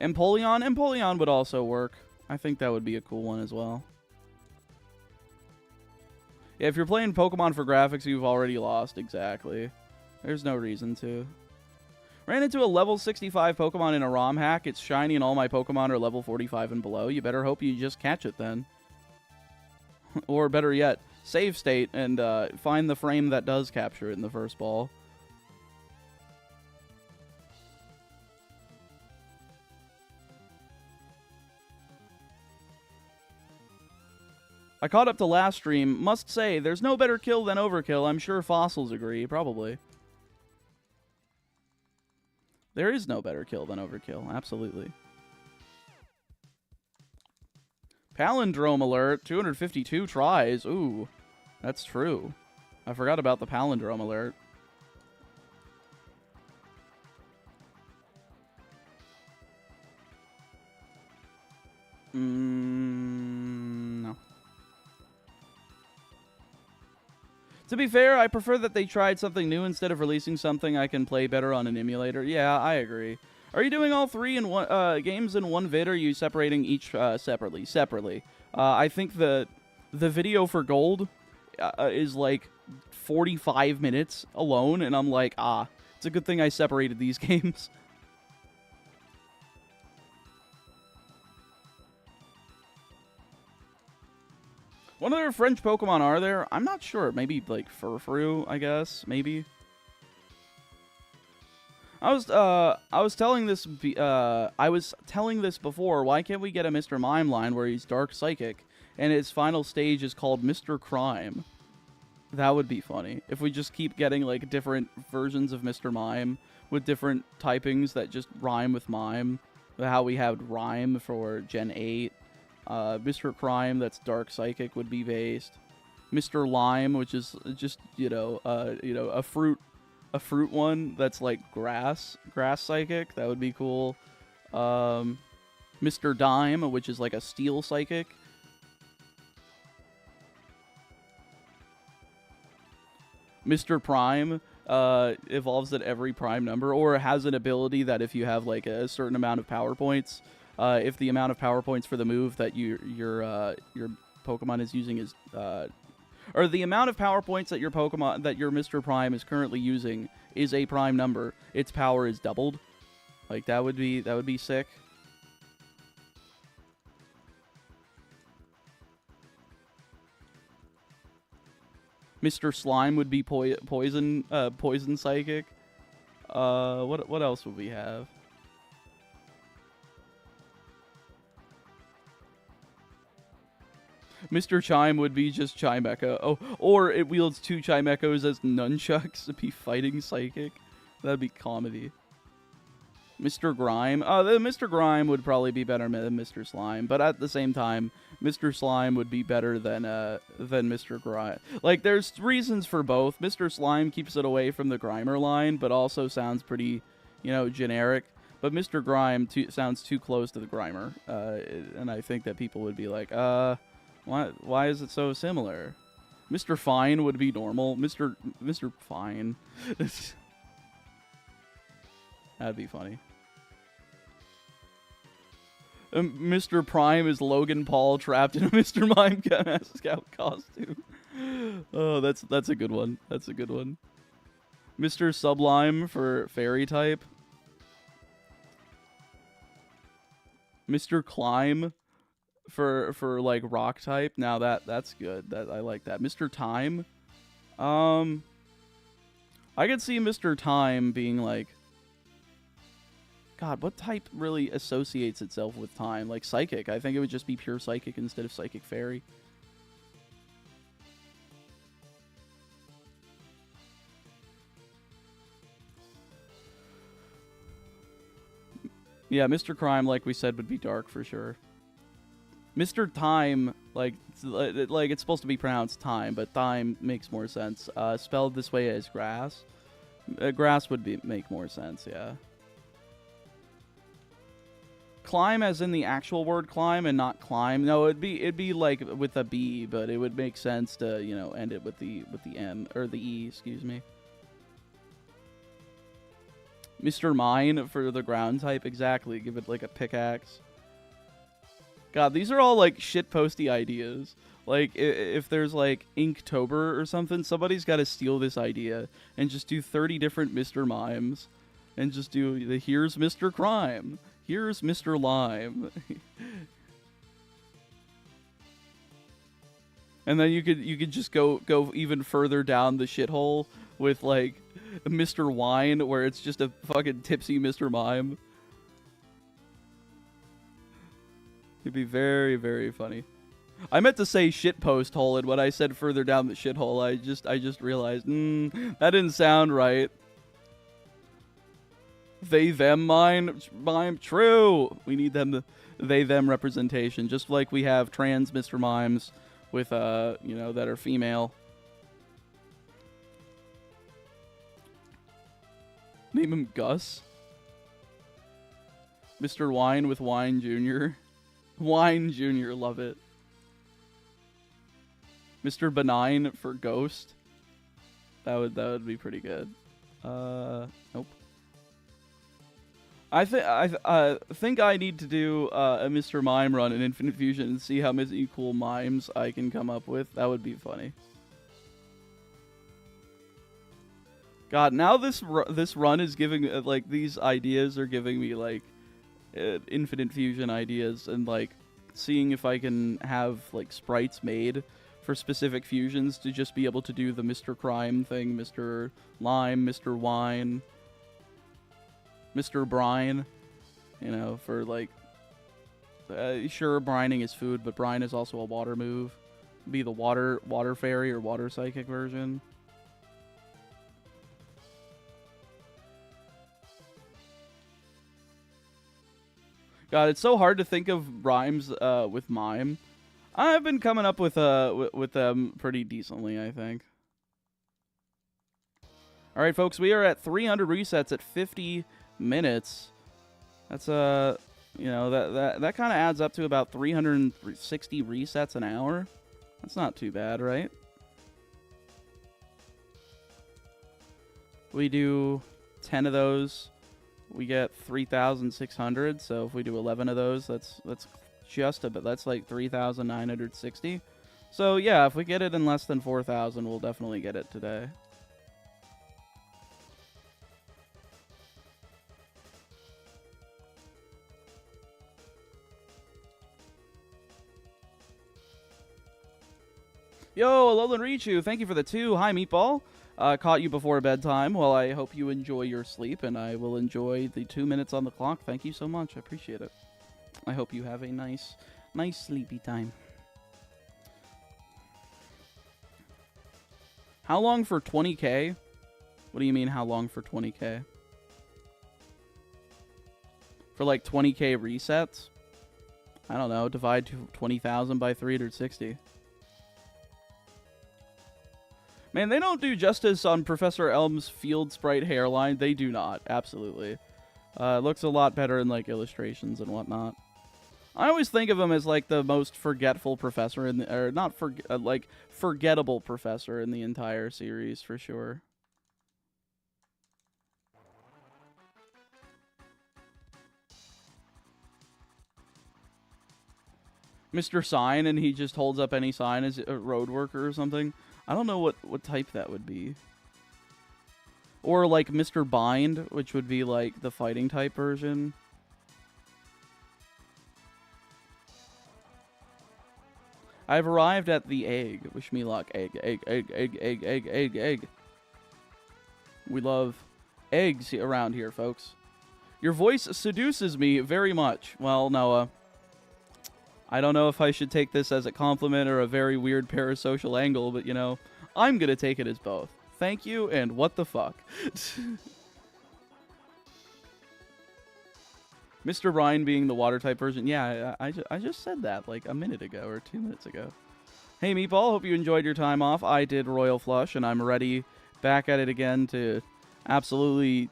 Empoleon would also work. I think that would be a cool one as well. Yeah, if you're playing Pokemon for graphics, you've already lost. Exactly. There's no reason to. Ran into a level 65 Pokemon in a ROM hack. It's shiny and all my Pokemon are level 45 and below. You better hope you just catch it then. Or better yet, save state and find the frame that does capture it in the first ball. I caught up to last stream. Must say, there's no better kill than overkill. I'm sure fossils agree. Probably. There is no better kill than overkill. Absolutely. Palindrome alert. 252 tries. Ooh. That's true. I forgot about the palindrome alert. No. To be fair, I prefer that they tried something new instead of releasing something I can play better on an emulator. Yeah, I agree. Are you doing all 3 in one games in one vid, or are you separating each separately? Separately. I think the video for Gold is like 45 minutes alone, and I'm like, it's a good thing I separated these games. What other French Pokemon are there? I'm not sure. Maybe like Furfrou, I guess. Maybe. I was telling this before. Why can't we get a Mr. Mime line where he's Dark Psychic and its final stage is called Mr. Crime. That would be funny. If we just keep getting, like, different versions of Mr. Mime with different typings that just rhyme with mime. How we had Rhyme for Gen 8. Mr. Crime, that's Dark Psychic, would be based. Mr. Lime, which is just, a fruit one that's like grass psychic. That would be cool. Mr. Dime, which is like a steel psychic. Mr. Prime evolves at every prime number, or has an ability that if you have like a certain amount of power points, if the amount of power points for the move that your Pokemon is using is or the amount of power points that your Pokemon that your Mr. Prime is currently using is a prime number, its power is doubled. Like that would be sick. Mr. Slime would be poison psychic. What else would we have? Mr. Chime would be just Chimecho. Oh, or it wields 2 Chimechos as nunchucks to be fighting psychic. That'd be comedy. Mr. Grime. The Mr. Grime would probably be better than Mr. Slime, but at the same time, Mr. Slime would be better than Mr. Grime. Like, there's reasons for both. Mr. Slime keeps it away from the Grimer line, but also sounds pretty, generic. But Mr. Grime sounds too close to the Grimer, and I think that people would be like, why is it so similar? Mr. Fine would be normal. Mr. Fine. That'd be funny. Mr. Prime is Logan Paul trapped in a Mr. Mime Scout costume. Oh, that's a good one. That's a good one. Mr. Sublime for fairy type. Mr. Climb for like rock type. Now that's good. I like that. Mr. Time. I could see Mr. Time being like, God, what type really associates itself with time? Like psychic. I think it would just be pure psychic instead of psychic fairy. Yeah, Mr. Crime, like we said, would be dark for sure. Mr. Time, like it's supposed to be pronounced time, but time makes more sense. Spelled this way as grass. Grass would make more sense, yeah. Climb as in the actual word climb and not climb. No, it'd be like with a B, but it would make sense to, end it with the M or the E, excuse me. Mr. Mine for the ground type, exactly. Give it like a pickaxe. God, these are all like shitposty ideas. Like if there's like Inktober or something, somebody's got to steal this idea and just do 30 different Mr. Mimes and just do the here's Mr. Crime. Here's Mr. Lime. And then you could just go even further down the shithole with like Mr. Wine, where it's just a fucking tipsy Mr. Mime. It'd be very, very funny. I meant to say shitpost hole, and when I said further down the shithole, I just realized, that didn't sound right. They them mime true. We need them they them representation, just like we have trans Mr. Mimes with that are female. Name him Gus. Mr. Wine with Wine Jr. Wine Jr. Love it. Mr. Benign for Ghost. That would be pretty good. Nope. I think I need to do a Mr. Mime run in Infinite Fusion and see how many cool mimes I can come up with. That would be funny. God, now this run is giving like these ideas are giving me like Infinite Fusion ideas, and like seeing if I can have like sprites made for specific fusions to just be able to do the Mr. Crime thing, Mr. Lime, Mr. Wine, Mr. Brine, for like Sure, brining is food, but brine is also a water move. Be the water fairy or water psychic version. God, it's so hard to think of rhymes with mime. I've been coming up with them pretty decently, I think. All right, folks, we are at 300 resets at 50 minutes. That's you know, that kind of adds up to about 360 resets an hour. That's not too bad, right? We do 10 of those, we get 3,600. So if we do 11 of those, that's just a bit. That's like 3,960. So yeah, if we get it in less than 4,000, we'll definitely get it today. Yo, Alolan Richu, thank you for the 2. Hi, Meatball. Caught you before bedtime. Well, I hope you enjoy your sleep, and I will enjoy the 2 minutes on the clock. Thank you so much. I appreciate it. I hope you have a nice sleepy time. How long for 20k? What do you mean, how long for 20k? For like 20k resets? I don't know. Divide 20,000 by 360. Man, they don't do justice on Professor Elm's field sprite hairline. They do not. Absolutely. It looks a lot better in, like, illustrations and whatnot. I always think of him as, like, the most forgetful professor in the... Or, not like, forgettable professor in the entire series, for sure. Mr. Sign, and he just holds up any sign as a road worker or something. I don't know what type that would be. Or like Mr. Bind, which would be like the fighting type version. I've arrived at the egg. Wish me luck. Egg, egg, egg, egg, egg, egg, egg, egg. We love eggs around here, folks. Your voice seduces me very much. Well, Noah, I don't know if I should take this as a compliment or a very weird parasocial angle, but, you know, I'm going to take it as both. Thank you, and what the fuck? Mr. Ryan being the water-type version. Yeah, I just said that, like, a minute ago or 2 minutes ago. Hey, Meatball, hope you enjoyed your time off. I did Royal Flush, and I'm ready back at it again to absolutely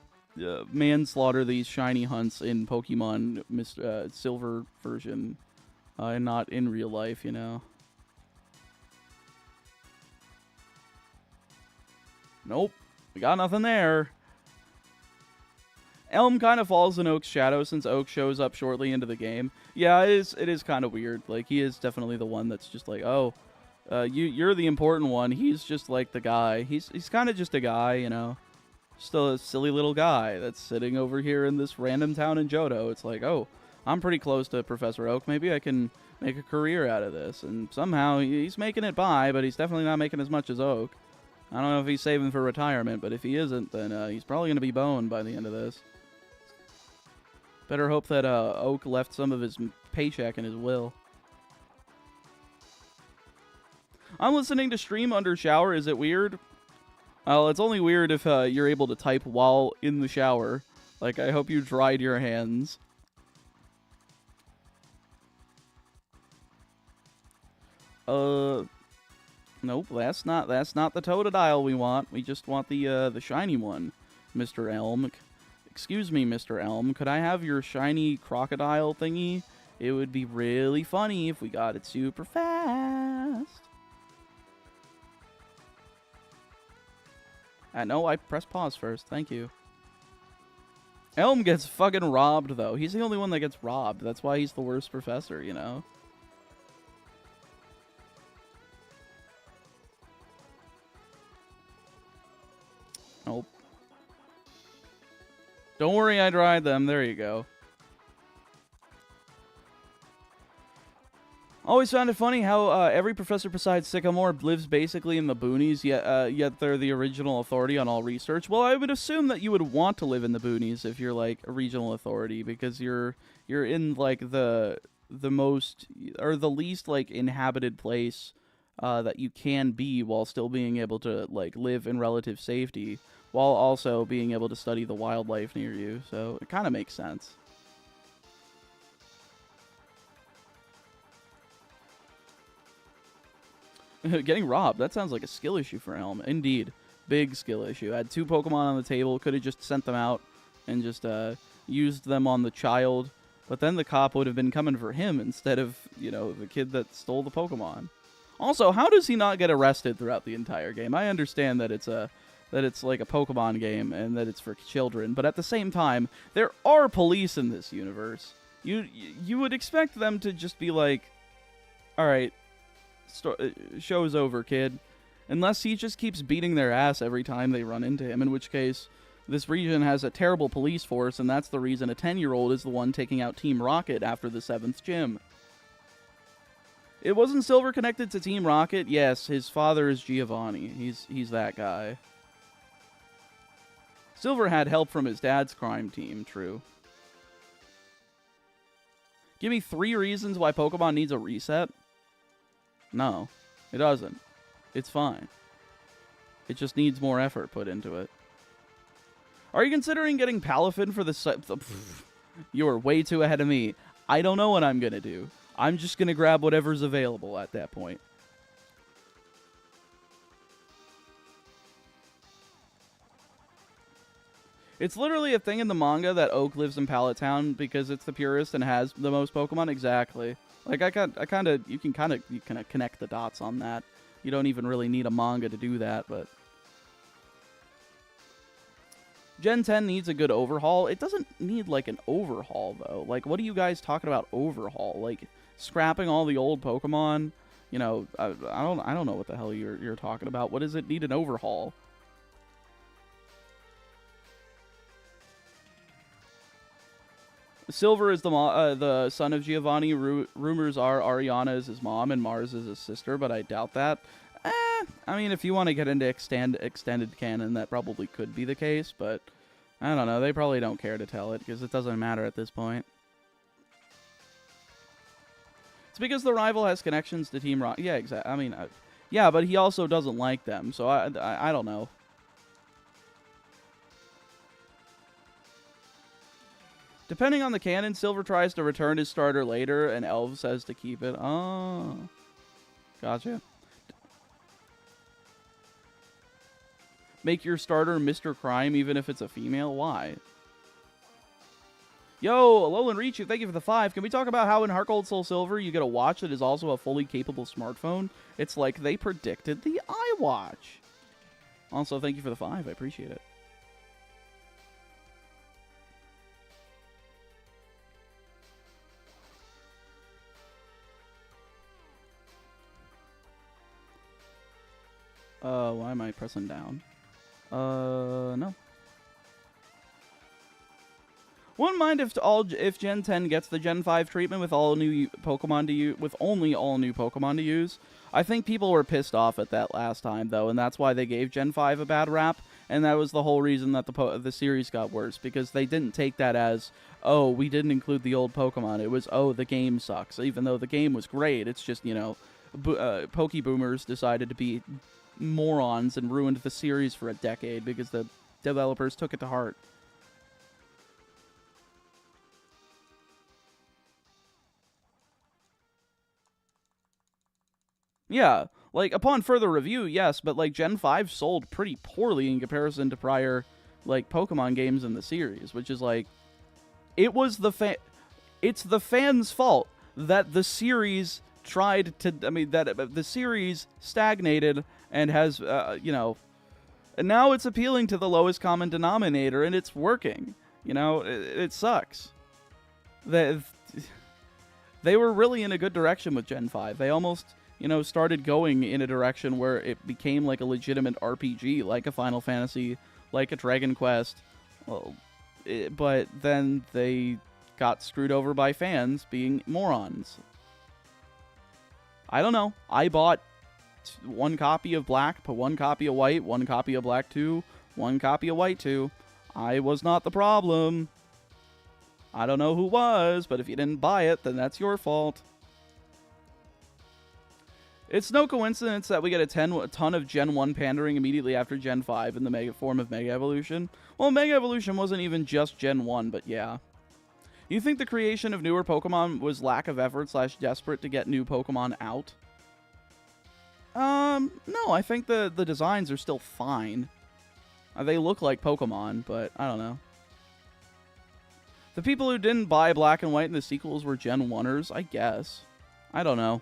manslaughter these shiny hunts in Pokemon Silver version. And not in real life, you know. Nope. We got nothing there. Elm kind of falls in Oak's shadow since Oak shows up shortly into the game. Yeah, it is kind of weird. Like, he is definitely the one that's just like, oh, you're the important one. He's just like the guy. He's kind of just a guy, you know. Just a silly little guy that's sitting over here in this random town in Johto. It's like, oh, I'm pretty close to Professor Oak. Maybe I can make a career out of this. And somehow he's making it by, but he's definitely not making as much as Oak. I don't know if he's saving for retirement, but if he isn't, then he's probably going to be boned by the end of this. Better hope that Oak left some of his paycheck in his will. I'm listening to stream under shower. Is it weird? Well, it's only weird if you're able to type while in the shower. Like, I hope you dried your hands. Nope, that's not the Totodile we want. We just want the shiny one, Mr. Elm. Excuse me, Mr. Elm. Could I have your shiny crocodile thingy? It would be really funny if we got it super fast. No, I pressed pause first. Thank you. Elm gets fucking robbed, though. He's the only one that gets robbed. That's why he's the worst professor, you know? Nope. Don't worry, I dried them. There you go. Always found it funny how every professor besides Sycamore lives basically in the boonies, yet they're the original authority on all research. Well, I would assume that you would want to live in the boonies if you're like a regional authority, because you're in like the the most or the least like inhabited place that you can be while still being able to like live in relative safety while also being able to study the wildlife near you. So it kind of makes sense. Getting robbed, that sounds like a skill issue for Helm. Indeed. Big skill issue. Had 2 Pokemon on the table, could have just sent them out and just used them on the child, but then the cop would have been coming for him instead of, you know, the kid that stole the Pokemon. Also, how does he not get arrested throughout the entire game? I understand that it's like a Pokemon game and that it's for children, but at the same time, there are police in this universe. You would expect them to just be like, all right, show's over, kid. Unless he just keeps beating their ass every time they run into him, in which case this region has a terrible police force, and that's the reason a 10-year-old is the one taking out Team Rocket after the 7th gym. It wasn't Silver connected to Team Rocket? Yes, his father is Giovanni. He's that guy. Silver had help from his dad's crime team, true. Give me 3 reasons why Pokemon needs a reset? No, it doesn't. It's fine. It just needs more effort put into it. Are you considering getting Palafin for the you are way too ahead of me. I don't know what I'm going to do. I'm just going to grab whatever's available at that point. It's literally a thing in the manga that Oak lives in Pallet Town because it's the purest and has the most Pokemon. Exactly. Like you can kind of connect the dots on that. You don't even really need a manga to do that, but Gen 10 needs a good overhaul. It doesn't need like an overhaul though. Like, what are you guys talking about overhaul? Like scrapping all the old Pokemon? You know, I don't know what the hell you're talking about. What does it need an overhaul? Silver is the son of Giovanni. Rumors are Ariana is his mom and Mars is his sister, but I doubt that. I mean, if you want to get into extended canon, that probably could be the case, but I don't know. They probably don't care to tell it because it doesn't matter at this point. It's because the rival has connections to Team Rocket. Yeah, exactly. I mean, yeah, but he also doesn't like them, so I don't know. Depending on the canon, Silver tries to return his starter later, and Elv says to keep it. Oh. Gotcha. Make your starter Mr. Crime even if it's a female? Why? Yo, Alolan Richu, thank you for the 5. Can we talk about how in Heart Gold Soul Silver you get a watch that is also a fully capable smartphone? It's like they predicted the iWatch. Also, thank you for the 5. I appreciate it. Why am I pressing down? No. Wouldn't mind if Gen 10 gets the Gen 5 treatment with all new Pokemon to use, with only all new Pokemon to use. I think people were pissed off at that last time though, and that's why they gave Gen 5 a bad rap, and that was the whole reason that the series got worse, because they didn't take that as, oh, we didn't include the old Pokemon. It was, oh, the game sucks. Even though the game was great, it's just, you know, Pokeboomers decided to be morons and ruined the series for a decade because the developers took it to heart. Yeah, like, upon further review, yes, but, like, Gen 5 sold pretty poorly in comparison to prior, like, Pokemon games in the series, which is, like, it was it's the fans' fault that the series tried to, I mean, that the series stagnated and has, you know, and now it's appealing to the lowest common denominator, and it's working. You know, it sucks. They were really in a good direction with Gen 5. They almost, you know, started going in a direction where it became like a legitimate RPG, like a Final Fantasy, like a Dragon Quest. Well, but then they got screwed over by fans being morons. I don't know. I bought 1 copy of Black, put 1 copy of White, 1 copy of Black 2, 1 copy of White 2. I was not the problem. I don't know who was, but if you didn't buy it, then that's your fault. It's no coincidence that we get a ton of Gen 1 pandering immediately after Gen 5 in the Mega form of Mega Evolution. Well, Mega Evolution wasn't even just Gen 1, but yeah. You think the creation of newer Pokemon was lack of effort / desperate to get new Pokemon out? No, I think the designs are still fine. They look like Pokemon, but I don't know. The people who didn't buy Black and White in the sequels were Gen 1ers, I guess. I don't know.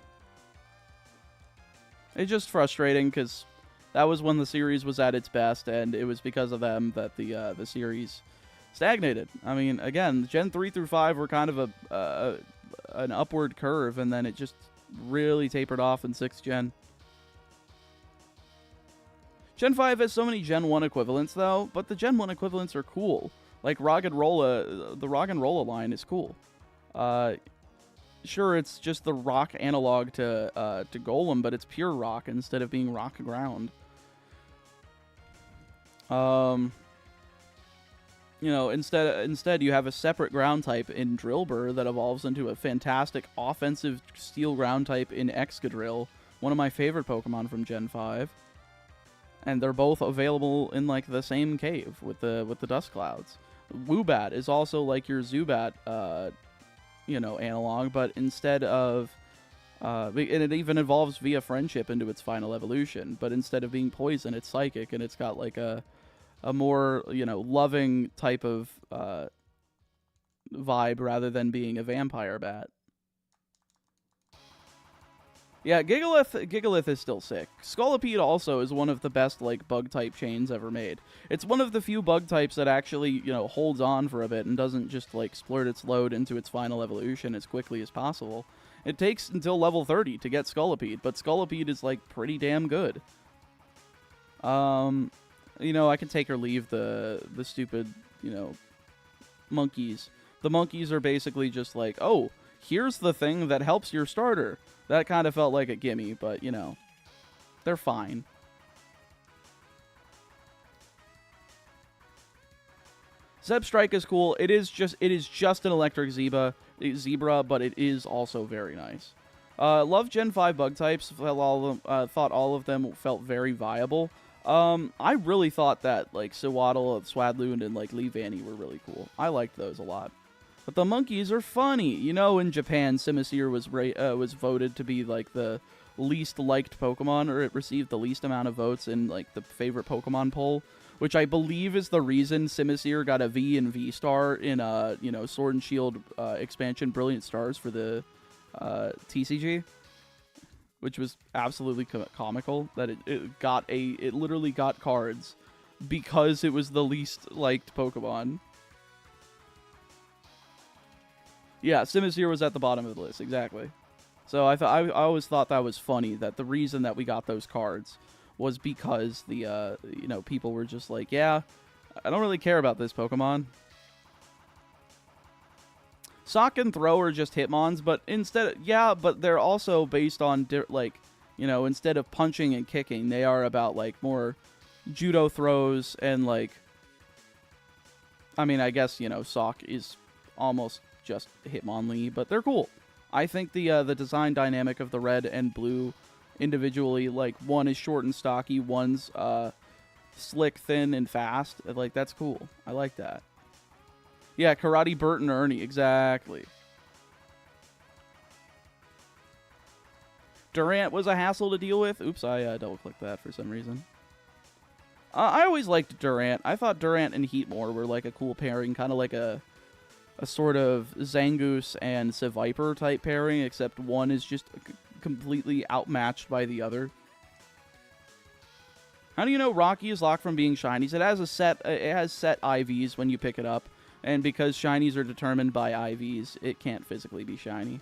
It's just frustrating because that was when the series was at its best, and it was because of them that the series stagnated. I mean, again, Gen 3 through 5 were kind of an upward curve, and then it just really tapered off in 6th Gen. Gen 5 has so many Gen 1 equivalents, though, but the Gen 1 equivalents are cool. Like, the Roggenrola line is cool. Sure, it's just the rock analog to Golem, but it's pure rock instead of being rock ground. You know, instead you have a separate ground type in Drillbur that evolves into a fantastic offensive steel ground type in Excadrill, one of my favorite Pokemon from Gen 5. And they're both available in, like, the same cave with the Dust Clouds. Woobat is also like your Zubat, you know, analog, but instead of... and it even evolves via friendship into its final evolution, but instead of being poison, it's psychic, and it's got, like, a more, you know, loving type of vibe rather than being a vampire bat. Yeah, Gigalith is still sick. Scolipede also is one of the best, like, bug-type chains ever made. It's one of the few bug types that actually, you know, holds on for a bit and doesn't just, like, splurt its load into its final evolution as quickly as possible. It takes until level 30 to get Scolipede, but Scolipede is, like, pretty damn good. You know, I can take or leave the stupid, you know, monkeys. The monkeys are basically just like, oh, here's the thing that helps your starter. That kind of felt like a gimme, but, you know, they're fine. Zebstrike is cool. It is just an electric zebra, but it is also very nice. Love Gen 5 bug types. Thought all of them felt very viable. I really thought that, like, Sewaddle, Swadloon, and, like, Leavanny were really cool. I liked those a lot. But the monkeys are funny. You know, in Japan, Simisear was voted to be, like, the least liked Pokemon, or it received the least amount of votes in, like, the favorite Pokemon poll, which I believe is the reason Simisear got a V and V star in, you know, Sword and Shield expansion Brilliant Stars for the TCG, which was absolutely comical that it literally got cards because it was the least liked Pokemon. Yeah, Simisear was at the bottom of the list, exactly. So I always thought that was funny, that the reason that we got those cards was because the you know, people were just like, yeah, I don't really care about this Pokemon. Sock and Throw are just Hitmons, but but they're also based on like, you know, instead of punching and kicking, they are about, like, more judo throws and, like, I mean, I guess, you know, Sock is almost just Hitmonlee, but they're cool. I think the design dynamic of the red and blue individually, like, one is short and stocky, one's slick, thin, and fast. Like, that's cool. I like that. Yeah, Karate Bert and Ernie, exactly. Durant was a hassle to deal with. Oops, I double-clicked that for some reason. I always liked Durant. I thought Durant and Heatmore were, like, a cool pairing, kind of like a sort of Zangoose and Seviper type pairing, except one is just completely outmatched by the other. How do you know Rocky is locked from being shinies? It has set IVs when you pick it up, and because shinies are determined by IVs, it can't physically be shiny.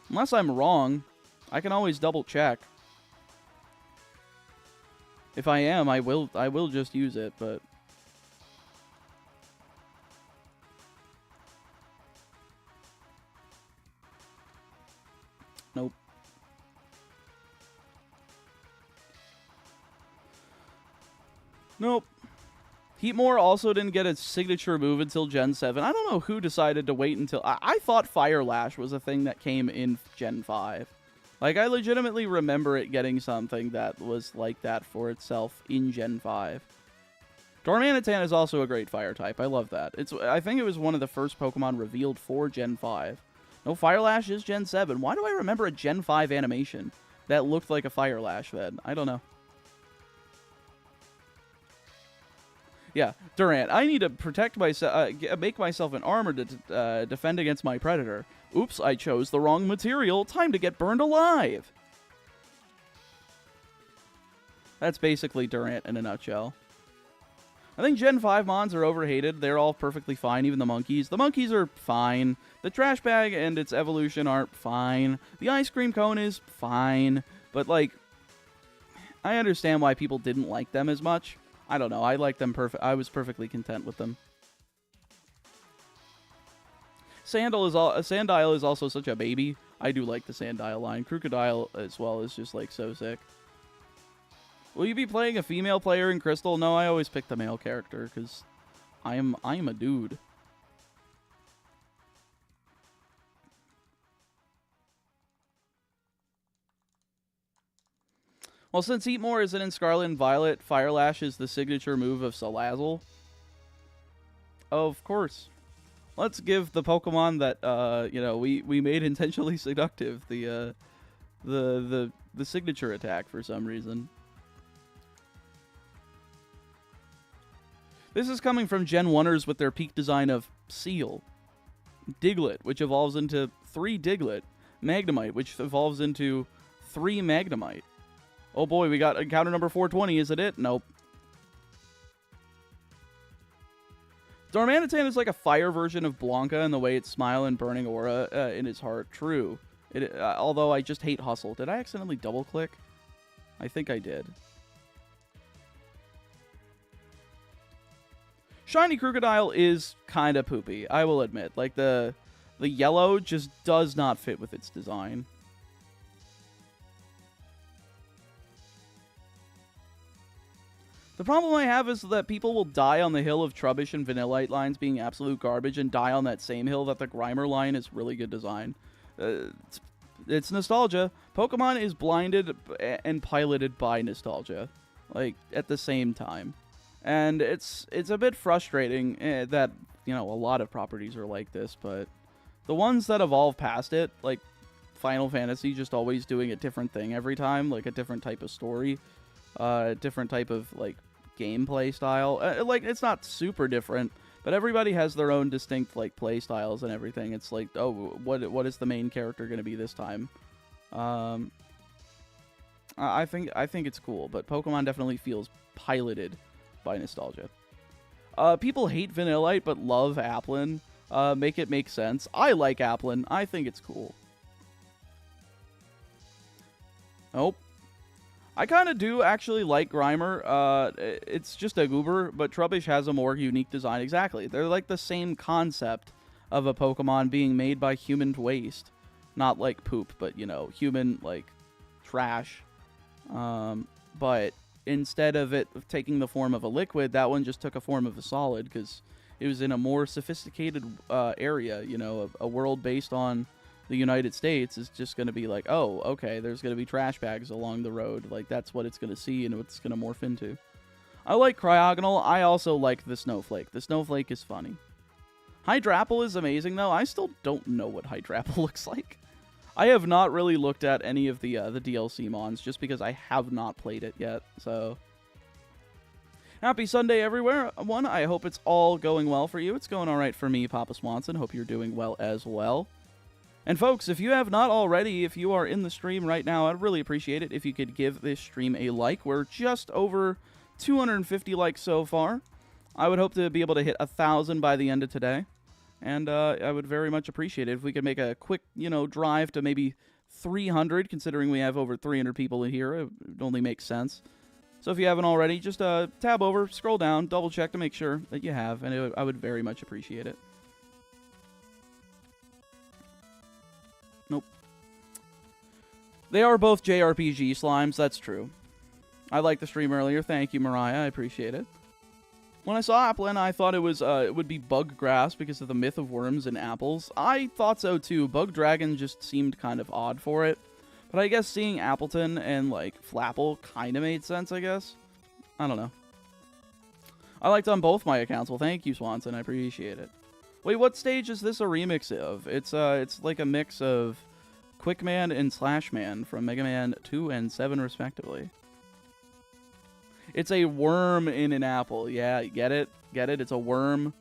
Unless I'm wrong, I can always double check. If I am, I will just use it, but nope. Nope. Heatmore also didn't get a signature move until Gen 7. I don't know who decided to wait until... I thought Fire Lash was a thing that came in Gen 5. Like, I legitimately remember it getting something that was like that for itself in Gen 5. Dormanitan is also a great fire type. I love that. I think it was one of the first Pokemon revealed for Gen 5. No, Fire Lash is Gen 7. Why do I remember a Gen 5 animation that looked like a Fire Lash then? I don't know. Yeah, Durant, I need to protect myself, make myself an armor to defend against my predator. Oops, I chose the wrong material. Time to get burned alive. That's basically Durant in a nutshell. I think Gen 5 mons are overhated. They're all perfectly fine, even the monkeys. The monkeys are fine. The trash bag and its evolution aren't fine. The ice cream cone is fine. But, like, I understand why people didn't like them as much. I don't know. I like them I was perfectly content with them. Sandile is also such a baby. I do like the Sandile line. Crocodile as well is just like so sick. Will you be playing a female player in Crystal? No, I always pick the male character because I am a dude. Well, since Eatmore isn't in Scarlet and Violet, Fire Lash is the signature move of Salazzle. Of course. Let's give the Pokemon that you know, we made intentionally seductive the signature attack for some reason. This is coming from Gen 1ers with their peak design of Seal, Diglett, which evolves into 3 Diglett, Magnemite, which evolves into 3 Magnemite. Oh boy, we got encounter number 420. Is it? Nope. Dormanitan is like a fire version of Blanca in the way its smile and burning aura in its heart. True. Although I just hate Hustle. Did I accidentally double click? I think I did. Shiny Crocodile is kind of poopy, I will admit. Like, the yellow just does not fit with its design. The problem I have is that people will die on the hill of Trubbish and Vanillite lines being absolute garbage and die on that same hill that the Grimer line is really good design. It's nostalgia. Pokemon is blinded and piloted by nostalgia, like, at the same time. And it's a bit frustrating that, you know, a lot of properties are like this, but the ones that evolve past it, like Final Fantasy just always doing a different thing every time, like a different type of story, a different type of, like, gameplay style. Like, it's not super different, but everybody has their own distinct, like, play styles and everything. It's like, oh, what is the main character going to be this time? I think it's cool, but Pokemon definitely feels piloted by nostalgia. People hate Vanillite but love Applin. Make it make sense. I like Applin. I think it's cool. Nope. I kind of do actually like Grimer. It's just a goober, but Trubbish has a more unique design. Exactly. They're like the same concept of a Pokemon being made by human waste. Not like poop, but, you know, human, like, trash. But instead of it taking the form of a liquid, that one just took a form of a solid because it was in a more sophisticated area. You know, a world based on the United States is just going to be like, oh, okay, there's going to be trash bags along the road. Like, that's what it's going to see and what it's going to morph into. I like Cryogonal. I also like the Snowflake. The Snowflake is funny. Hydrapple is amazing, though. I still don't know what Hydrapple looks like. I have not really looked at any of the DLC mons just because I have not played it yet. So, happy Sunday, everyone. I hope it's all going well for you. It's going all right for me, Papa Swanson. Hope you're doing well as well. And folks, if you have not already, if you are in the stream right now, I'd really appreciate it if you could give this stream a like. We're just over 250 likes so far. I would hope to be able to hit 1,000 by the end of today. And I would very much appreciate it if we could make a quick, you know, drive to maybe 300, considering we have over 300 people in here. It only makes sense. So if you haven't already, just tab over, scroll down, double check to make sure that you have, and I would very much appreciate it. Nope. They are both JRPG slimes, that's true. I liked the stream earlier. Thank you, Mariah. I appreciate it. When I saw Applin, I thought it would be bug grass because of the myth of worms and apples. I thought so too. Bug dragon just seemed kind of odd for it. But I guess seeing Appleton and, like, Flapple kind of made sense, I guess. I don't know. I liked on both my accounts. Well, thank you, Swanson. I appreciate it. Wait, what stage is this a remix of? It's like a mix of Quickman and Slashman from Mega Man 2 and 7, respectively. It's a worm in an apple. Yeah, get it? Get it? It's a worm.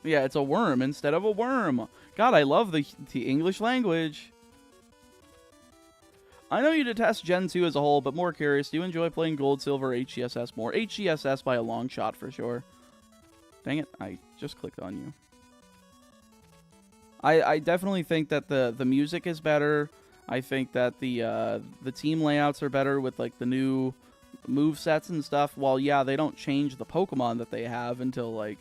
Yeah, it's a worm instead of a worm. God, I love the English language. I know you detest Gen 2 as a whole, but more curious, do you enjoy playing Gold, Silver, HGSS more? HGSS by a long shot for sure. Dang it, I just clicked on you. I definitely think that the music is better. I think that the team layouts are better with, like, the new move sets and stuff. While, yeah, they don't change the Pokemon that they have until, like,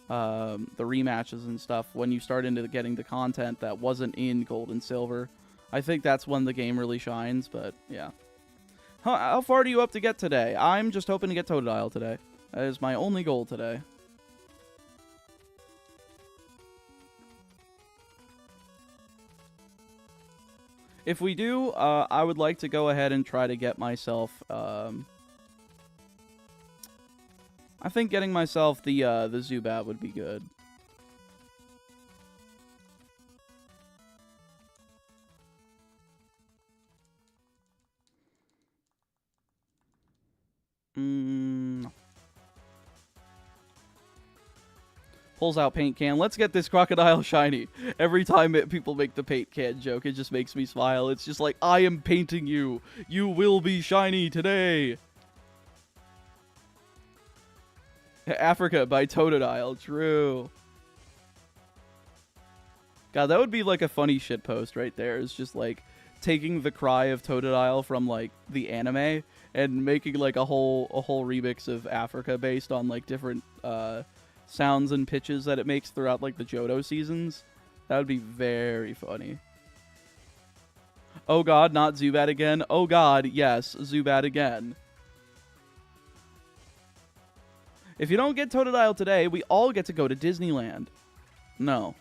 the rematches and stuff when you start into getting the content that wasn't in Gold and Silver. I think that's when the game really shines, but yeah. How far do you up to get today? I'm just hoping to get Totodile today. That is my only goal today. If we do, I would like to go ahead and try to get myself, I think getting myself the Zubat would be good. Pulls out paint can. Let's get this crocodile shiny. Every time people make the paint can joke, it just makes me smile. It's just like, I am painting you. You will be shiny today. Africa by Totodile. True. God, that would be like a funny shit post right there. It's just like taking the cry of Totodile from like the anime and making like a whole remix of Africa based on like different sounds and pitches that it makes throughout like the Johto seasons. That would be very funny. Oh god, not Zubat again. Oh god, yes, Zubat again. If you don't get Totodile today, we all get to go to Disneyland. No.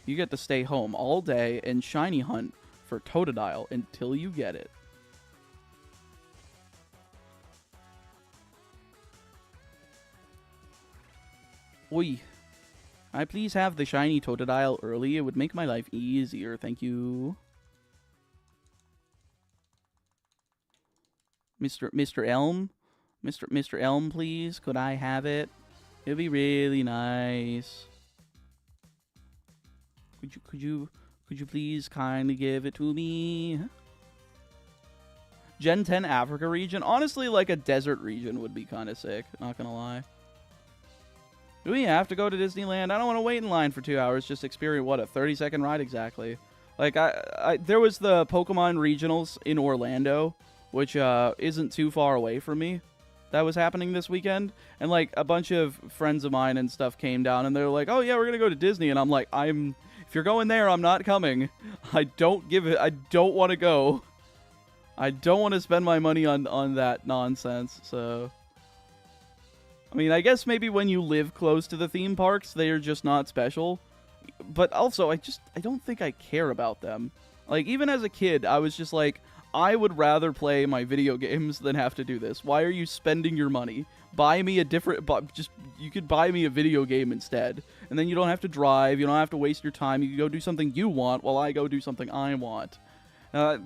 You get to stay home all day and shiny hunt for Totodile until you get it. Oi. I please have the shiny Totodile early? It would make my life easier, thank you. Mr. Elm? Mr. Elm, please? Could I have it? It'd be really nice. Could you please kindly give it to me? Gen 10 Africa region? Honestly, like a desert region would be kind of sick, not gonna lie. Do we have to go to Disneyland? I don't want to wait in line for 2 hours. Just experience, what, a 30-second ride exactly. Like, there was the Pokemon Regionals in Orlando, which isn't too far away from me. That was happening this weekend. And, like, a bunch of friends of mine and stuff came down, and they were like, oh, yeah, we're going to go to Disney. And I'm like, if you're going there, I'm not coming. I don't want to go. I don't want to spend my money on that nonsense, so... I mean, I guess maybe when you live close to the theme parks, they are just not special. But also, I don't think I care about them. Like, even as a kid, I was just like, I would rather play my video games than have to do this. Why are you spending your money? Buy me a different... you could buy me a video game instead. And then you don't have to drive. You don't have to waste your time. You can go do something you want while I go do something I want. I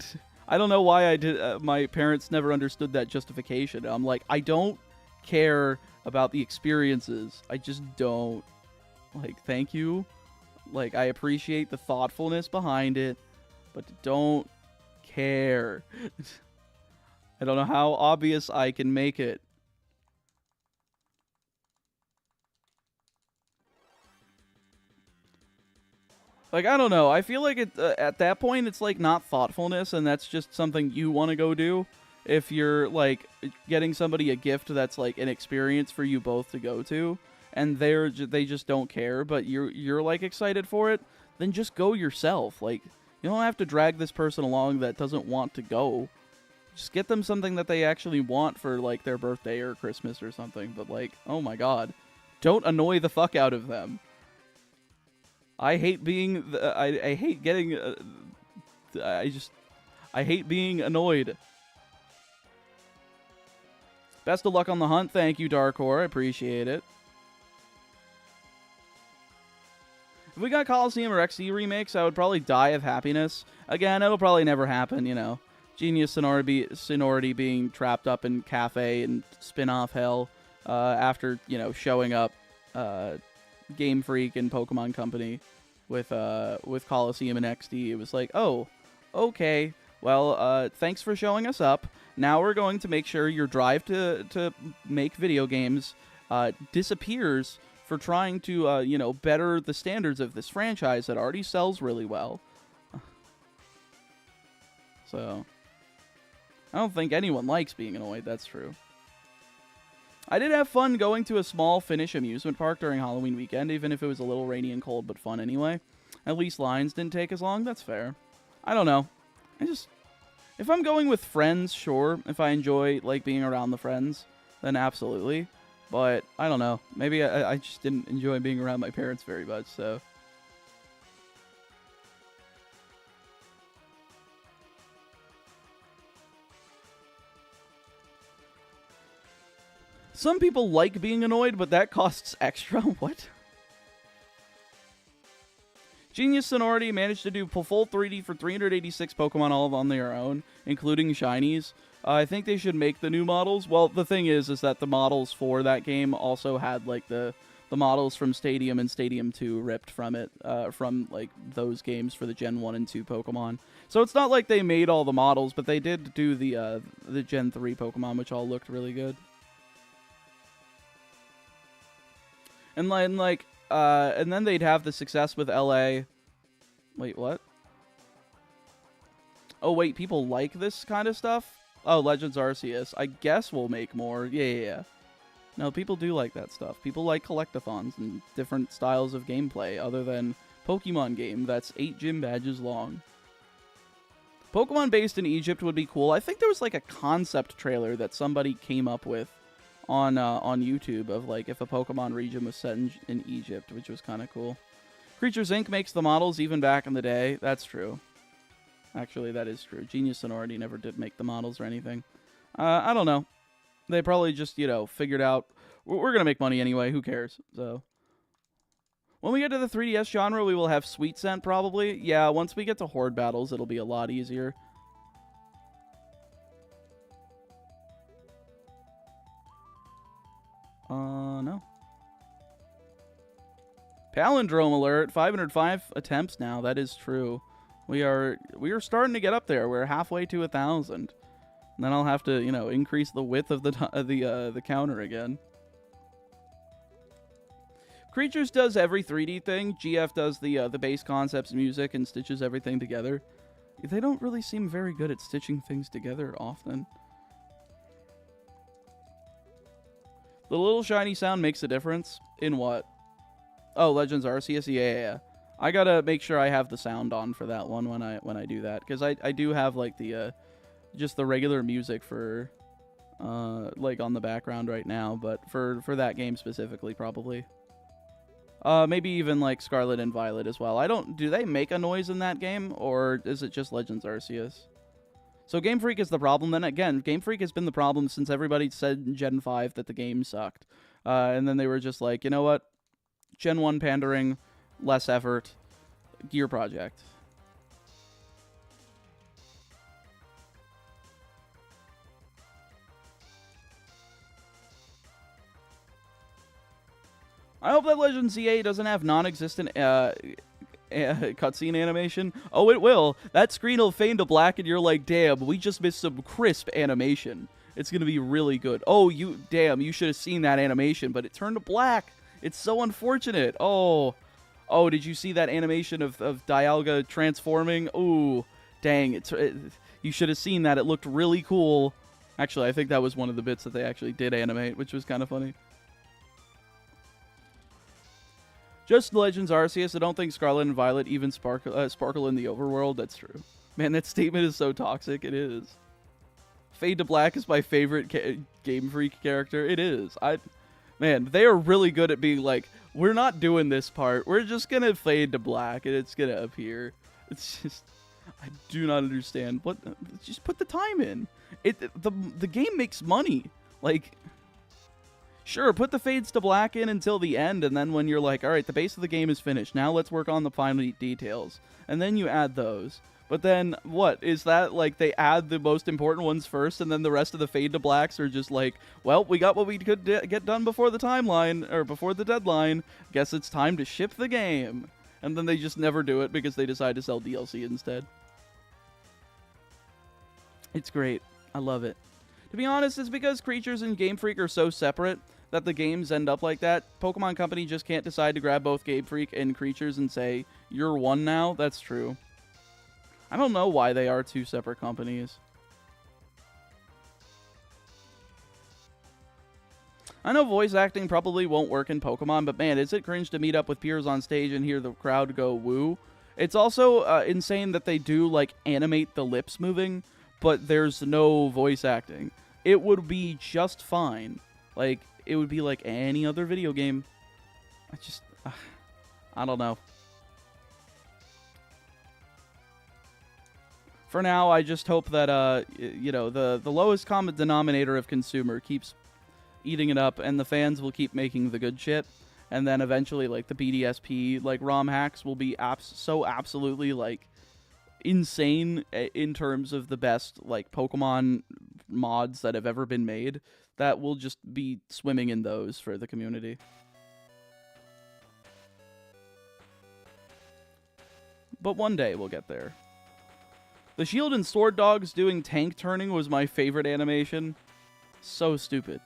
don't know why I did... my parents never understood that justification. I'm like, I don't care about the experiences. I just don't. Like, thank you. Like, I appreciate the thoughtfulness behind it, but don't care. I don't know how obvious I can make it. Like, I don't know. I feel like at that point, it's, like, not thoughtfulness, and that's just something you want to go do. If you're, like, getting somebody a gift that's, like, an experience for you both to go to, and they just don't care, but you're like, excited for it, then just go yourself. Like, you don't have to drag this person along that doesn't want to go. Just get them something that they actually want for, like, their birthday or Christmas or something. But, like, oh my god. Don't annoy the fuck out of them. I hate being... I hate getting... I hate being annoyed. Best of luck on the hunt. Thank you, Darkor. I appreciate it. If we got Coliseum or XE remakes, I would probably die of happiness. Again, it'll probably never happen, you know. Genius Sonority being trapped up in cafe and spin-off hell after, you know, showing up Game Freak and Pokemon Company with Coliseum and XD. It was like, oh, okay, well, thanks for showing us up. Now we're going to make sure your drive to make video games disappears for trying to, you know, better the standards of this franchise that already sells really well. So, I don't think anyone likes being annoyed, that's true. I did have fun going to a small Finnish amusement park during Halloween weekend, even if it was a little rainy and cold, but fun anyway. At least lines didn't take as long, that's fair. I don't know. If I'm going with friends, sure. If I enjoy, like, being around the friends, then absolutely. But, I don't know. Maybe I just didn't enjoy being around my parents very much, so... Some people like being annoyed, but that costs extra. What? Genius Sonority managed to do full 3D for 386 Pokemon all on their own, including shinies. I think they should make the new models. Well, the thing is that the models for that game also had, like, the models from Stadium and Stadium 2 ripped from it, from, like, those games for the Gen 1 and 2 Pokemon. So it's not like they made all the models, but they did do the Gen 3 Pokemon, which all looked really good. And then they'd have the success with LA. Wait, what? Oh, wait, people like this kind of stuff? Oh, Legends Arceus. I guess we'll make more. Yeah. No, people do like that stuff. People like collectathons and different styles of gameplay other than Pokemon game that's 8 gym badges long. Pokemon based in Egypt would be cool. I think there was like a concept trailer that somebody came up with on YouTube of like if a Pokemon region was set in Egypt, which was kind of cool. Creatures Inc. makes the models even back in the day. That's true. Actually, that is true. Genius Sonority never did make the models or anything. I don't know. They probably just, you know, figured out, we're going to make money anyway. Who cares? So, when we get to the 3DS genre, we will have Sweet Scent probably. Yeah, once we get to Horde battles, it'll be a lot easier. No. Palindrome alert. 505 attempts now. That is true. We are starting to get up there. We're halfway to 1,000. And then I'll have to, you know, increase the width of the counter again. Creatures does every 3D thing. GF does the base concepts, music, and stitches everything together. They don't really seem very good at stitching things together often. The little shiny sound makes a difference. In what? Oh, Legends Arceus? Yeah. I gotta make sure I have the sound on for that one when I do that, because I do have like the just the regular music for like on the background right now, but for that game specifically probably. Maybe even like Scarlet and Violet as well. Do they make a noise in that game, or is it just Legends Arceus? So Game Freak is the problem. Then again, Game Freak has been the problem since everybody said in Gen 5 that the game sucked. And then they were just like, you know what? Gen 1 pandering, less effort, Gear Project. I hope that Legends ZA doesn't have non-existent cutscene animation. Oh, it will. That screen will fade to black and you're like, damn, we just missed some crisp animation. It's going to be really good. Oh, damn, you should have seen that animation, but it turned to black. It's so unfortunate. Oh, did you see that animation of Dialga transforming? Ooh, dang, you should have seen that. It looked really cool. Actually, I think that was one of the bits that they actually did animate, which was kind of funny. Just Legends Arceus. I don't think Scarlet and Violet even sparkle in the overworld. That's true. Man, that statement is so toxic. It is. Fade to Black is my favorite Game Freak character. It is. Man, they are really good at being like, we're not doing this part. We're just gonna fade to black and it's gonna appear. It's just, I do not understand. What? Just put the time in. The game makes money. Like, sure, put the fades to black in until the end, and then when you're like, all right, the base of the game is finished. Now let's work on the final details, and then you add those. But then, what? Is that, like, they add the most important ones first, and then the rest of the fade to blacks are just like, well, we got what we could get done before the timeline, or before the deadline. Guess it's time to ship the game. And then they just never do it because they decide to sell DLC instead. It's great. I love it. To be honest, it's because Creatures and Game Freak are so separate that the games end up like that. Pokemon Company just can't decide to grab both Game Freak and Creatures and say, you're one now. That's true. I don't know why they are two separate companies. I know voice acting probably won't work in Pokemon, but man, is it cringe to meet up with peers on stage and hear the crowd go woo. It's also insane that they do, like, animate the lips moving, but there's no voice acting. It would be just fine. Like, it would be like any other video game. I don't know. For now, I just hope that, you know, the lowest common denominator of consumer keeps eating it up, and the fans will keep making the good shit. And then eventually, like, the BDSP, like, ROM hacks will be so absolutely, like, insane in terms of the best, like, Pokemon mods that have ever been made, that we'll just be swimming in those for the community. But one day we'll get there. The Shield and Sword Dogs doing tank turning was my favorite animation. So stupid.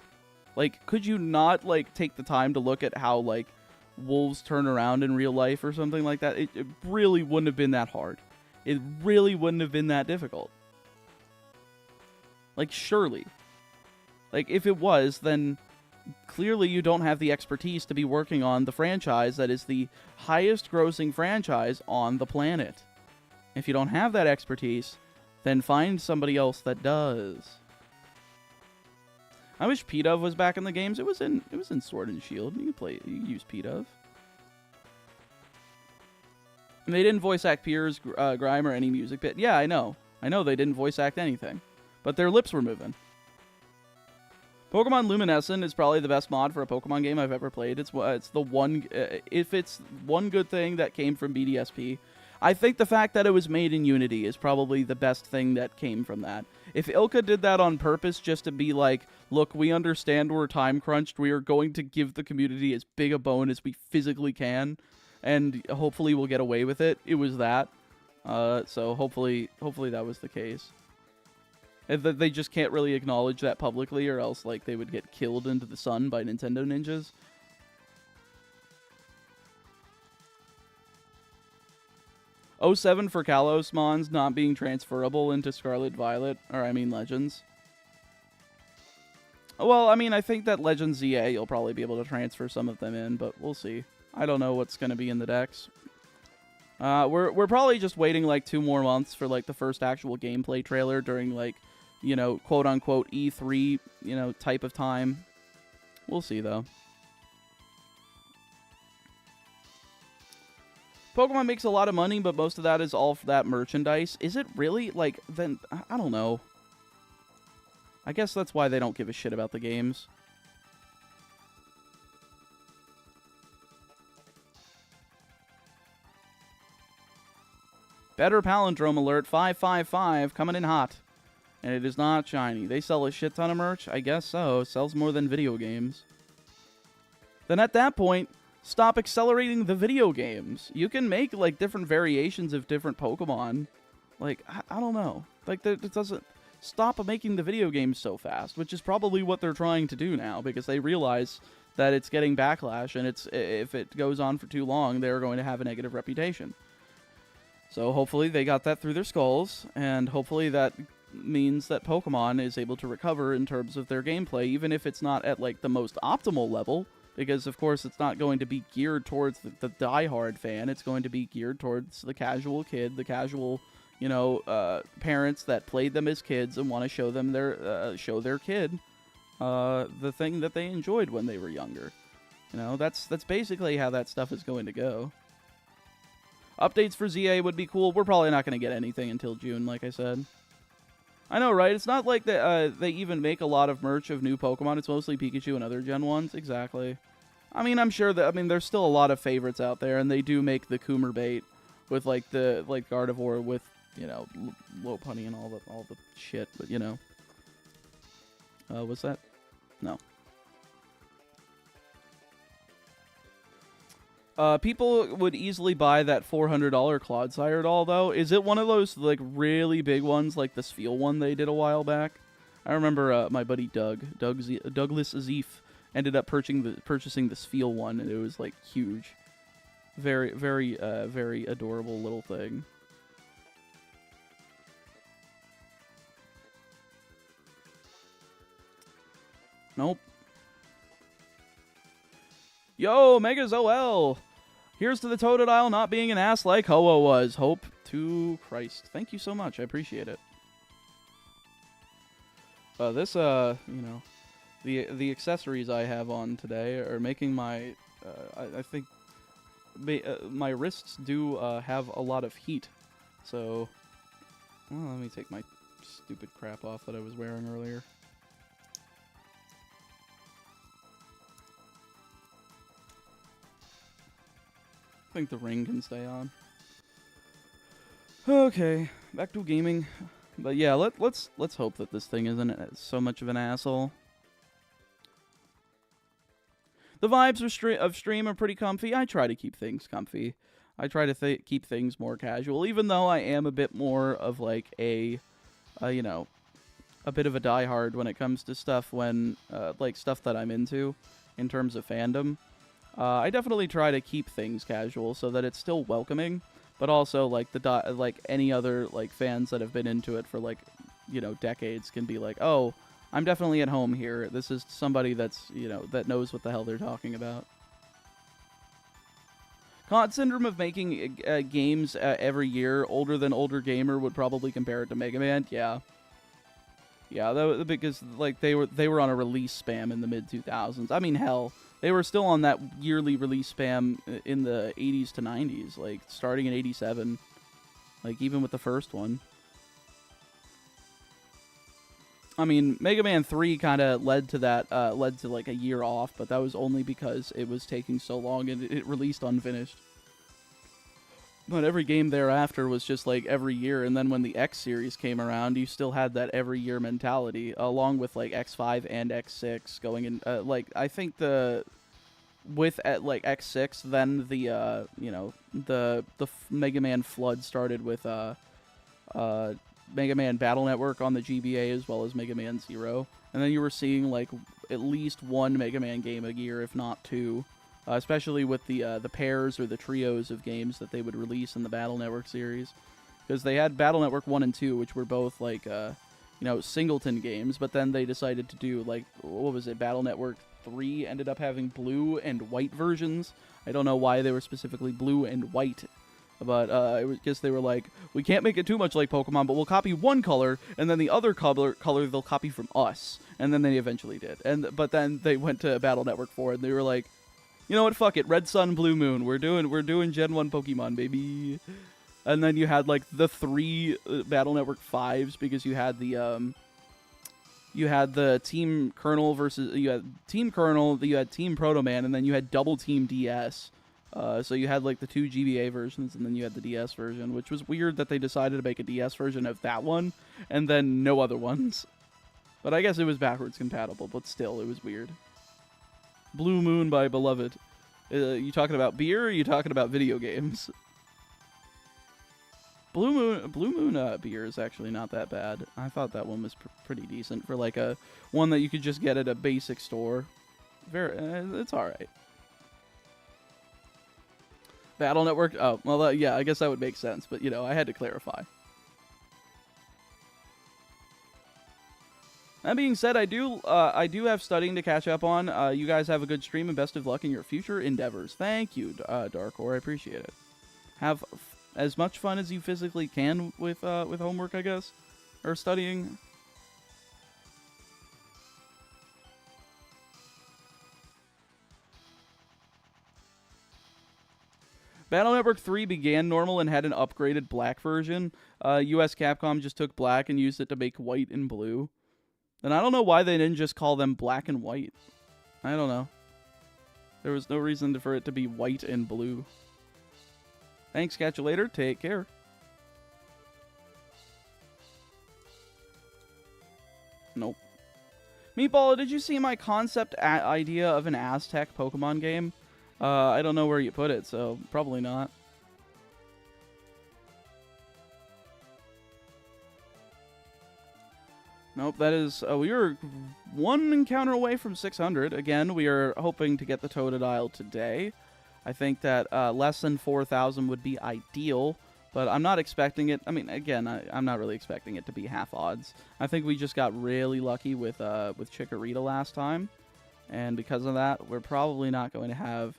Like, could you not, like, take the time to look at how, like, wolves turn around in real life or something like that? It really wouldn't have been that hard. It really wouldn't have been that difficult. Like, surely. Like, if it was, then clearly you don't have the expertise to be working on the franchise that is the highest grossing franchise on the planet. If you don't have that expertise, then find somebody else that does. I wish P-Dove was back in the games. It was in Sword and Shield. You could use P-Dove. And they didn't voice act Piers, Grime, or any music bit. Yeah, I know. I know they didn't voice act anything. But their lips were moving. Pokemon Luminescent is probably the best mod for a Pokemon game I've ever played. It's the one, if it's one good thing that came from BDSP. I think the fact that it was made in Unity is probably the best thing that came from that. If Ilka did that on purpose just to be like, look, we understand we're time crunched, we are going to give the community as big a bone as we physically can, and hopefully we'll get away with it, it was that. So hopefully that was the case. And they just can't really acknowledge that publicly, or else like they would get killed into the sun by Nintendo ninjas. '07 for Kalos Mons not being transferable into Scarlet Violet, or I mean Legends. Well, I mean, I think that Legends ZA you'll probably be able to transfer some of them in, but we'll see. I don't know what's going to be in the decks. We're probably just waiting like 2 more months for like the first actual gameplay trailer during like, you know, quote unquote E3, you know, type of time. We'll see though. Pokemon makes a lot of money, but most of that is all for that merchandise. Is it really? Like, then, I don't know. I guess that's why they don't give a shit about the games. Better palindrome alert, 555, coming in hot. And it is not shiny. They sell a shit ton of merch? I guess so. It sells more than video games. Then at that point, stop accelerating the video games. You can make, like, different variations of different Pokemon. Like, I don't know. Like, it doesn't... Stop making the video games so fast, which is probably what they're trying to do now, because they realize that it's getting backlash, and if it goes on for too long, they're going to have a negative reputation. So hopefully they got that through their skulls, and hopefully that means that Pokemon is able to recover in terms of their gameplay, even if it's not at, like, the most optimal level. Because, of course, it's not going to be geared towards the diehard fan. It's going to be geared towards the casual kid, the casual, parents that played them as kids and want to show them show their kid the thing that they enjoyed when they were younger. That's basically how that stuff is going to go. Updates for ZA would be cool. We're probably not going to get anything until June, like I said. I know, right? It's not like they even make a lot of merch of new Pokemon. It's mostly Pikachu and other Gen 1s. Exactly. I mean, I'm sure that, there's still a lot of favorites out there, and they do make the Coomer bait with, Gardevoir with, Lopunny and all the shit, but, what's that? No. People would easily buy that $400 Clodsire doll, though. Is it one of those, really big ones, like the Spheal one they did a while back? I remember my buddy Douglas Zeef, ended up purchasing the Spheal one, and it was, huge. Very, very, very adorable little thing. Nope. Yo, Megas OL! Here's to the Totodile not being an ass like Hoa was. Hope to Christ. Thank you so much. I appreciate it. The accessories I have on today are making my, I think, my wrists do have a lot of heat. So, well, let me take my stupid crap off that I was wearing earlier. I think the ring can stay on. Okay, back to gaming. But yeah, let's hope that this thing isn't so much of an asshole. The vibes of stream are pretty comfy. I try to keep things comfy. I try to keep things more casual, even though I am a bit more of a bit of a diehard when it comes to stuff stuff that I'm into in terms of fandom. I definitely try to keep things casual so that it's still welcoming, but also any other fans that have been into it for decades can be like, oh, I'm definitely at home here. This is somebody that's that knows what the hell they're talking about. COD syndrome of making games every year. Older than older gamer would probably compare it to Mega Man. Yeah. Yeah, because they were on a release spam in the mid 2000s. I mean, hell. They were still on that yearly release spam in the 80s to 90s, starting in 87, even with the first one. I mean, Mega Man 3 kind of led to that, a year off, but that was only because it was taking so long and it released unfinished. But every game thereafter was just every year, and then when the X series came around, you still had that every year mentality, along with X5 and X6 going in. I think with X6, then the Mega Man flood started with Mega Man Battle Network on the GBA as well as Mega Man Zero, and then you were seeing at least one Mega Man game a year, if not two. Especially with the pairs or the trios of games that they would release in the Battle Network series. Because they had Battle Network 1 and 2, which were both, singleton games, but then they decided to do, what was it, Battle Network 3 ended up having blue and white versions. I don't know why they were specifically blue and white, but it was because they were like, we can't make it too much like Pokemon, but we'll copy one color, and then the other color they'll copy from us. And then they eventually did. But then they went to Battle Network 4, and they were like, you know what? Fuck it. Red Sun, Blue Moon. We're doing Gen 1 Pokemon, baby. And then you had the 3 Battle Network 5s because you had the Team Colonel versus you had Team Proto Man, and then you had Double Team DS. So you had the 2 GBA versions, and then you had the DS version, which was weird that they decided to make a DS version of that one and then no other ones. But I guess it was backwards compatible, but still, it was weird. Blue Moon by Beloved. You talking about beer or are you talking about video games? Blue Moon beer is actually not that bad. I thought that one was pretty decent for a one that you could just get at a basic store. It's all right. Battle Network. Oh, well, yeah, I guess that would make sense, but I had to clarify. That being said, I do have studying to catch up on. You guys have a good stream and best of luck in your future endeavors. Thank you, Darkor. I appreciate it. Have as much fun as you physically can with homework, I guess, or studying. Battle Network 3 began normal and had an upgraded black version. US Capcom just took black and used it to make white and blue. And I don't know why they didn't just call them black and white. I don't know. There was no reason for it to be white and blue. Thanks, catch you later. Take care. Nope. Meatball, did you see my concept idea of an Aztec Pokemon game? I don't know where you put it, so probably not. Nope, that is... we are one encounter away from 600. Again, we are hoping to get the Totodile today. I think that less than 4,000 would be ideal, but I'm not expecting it. I mean, again, I'm not really expecting it to be half odds. I think we just got really lucky with Chikorita last time, and because of that, we're probably not going to have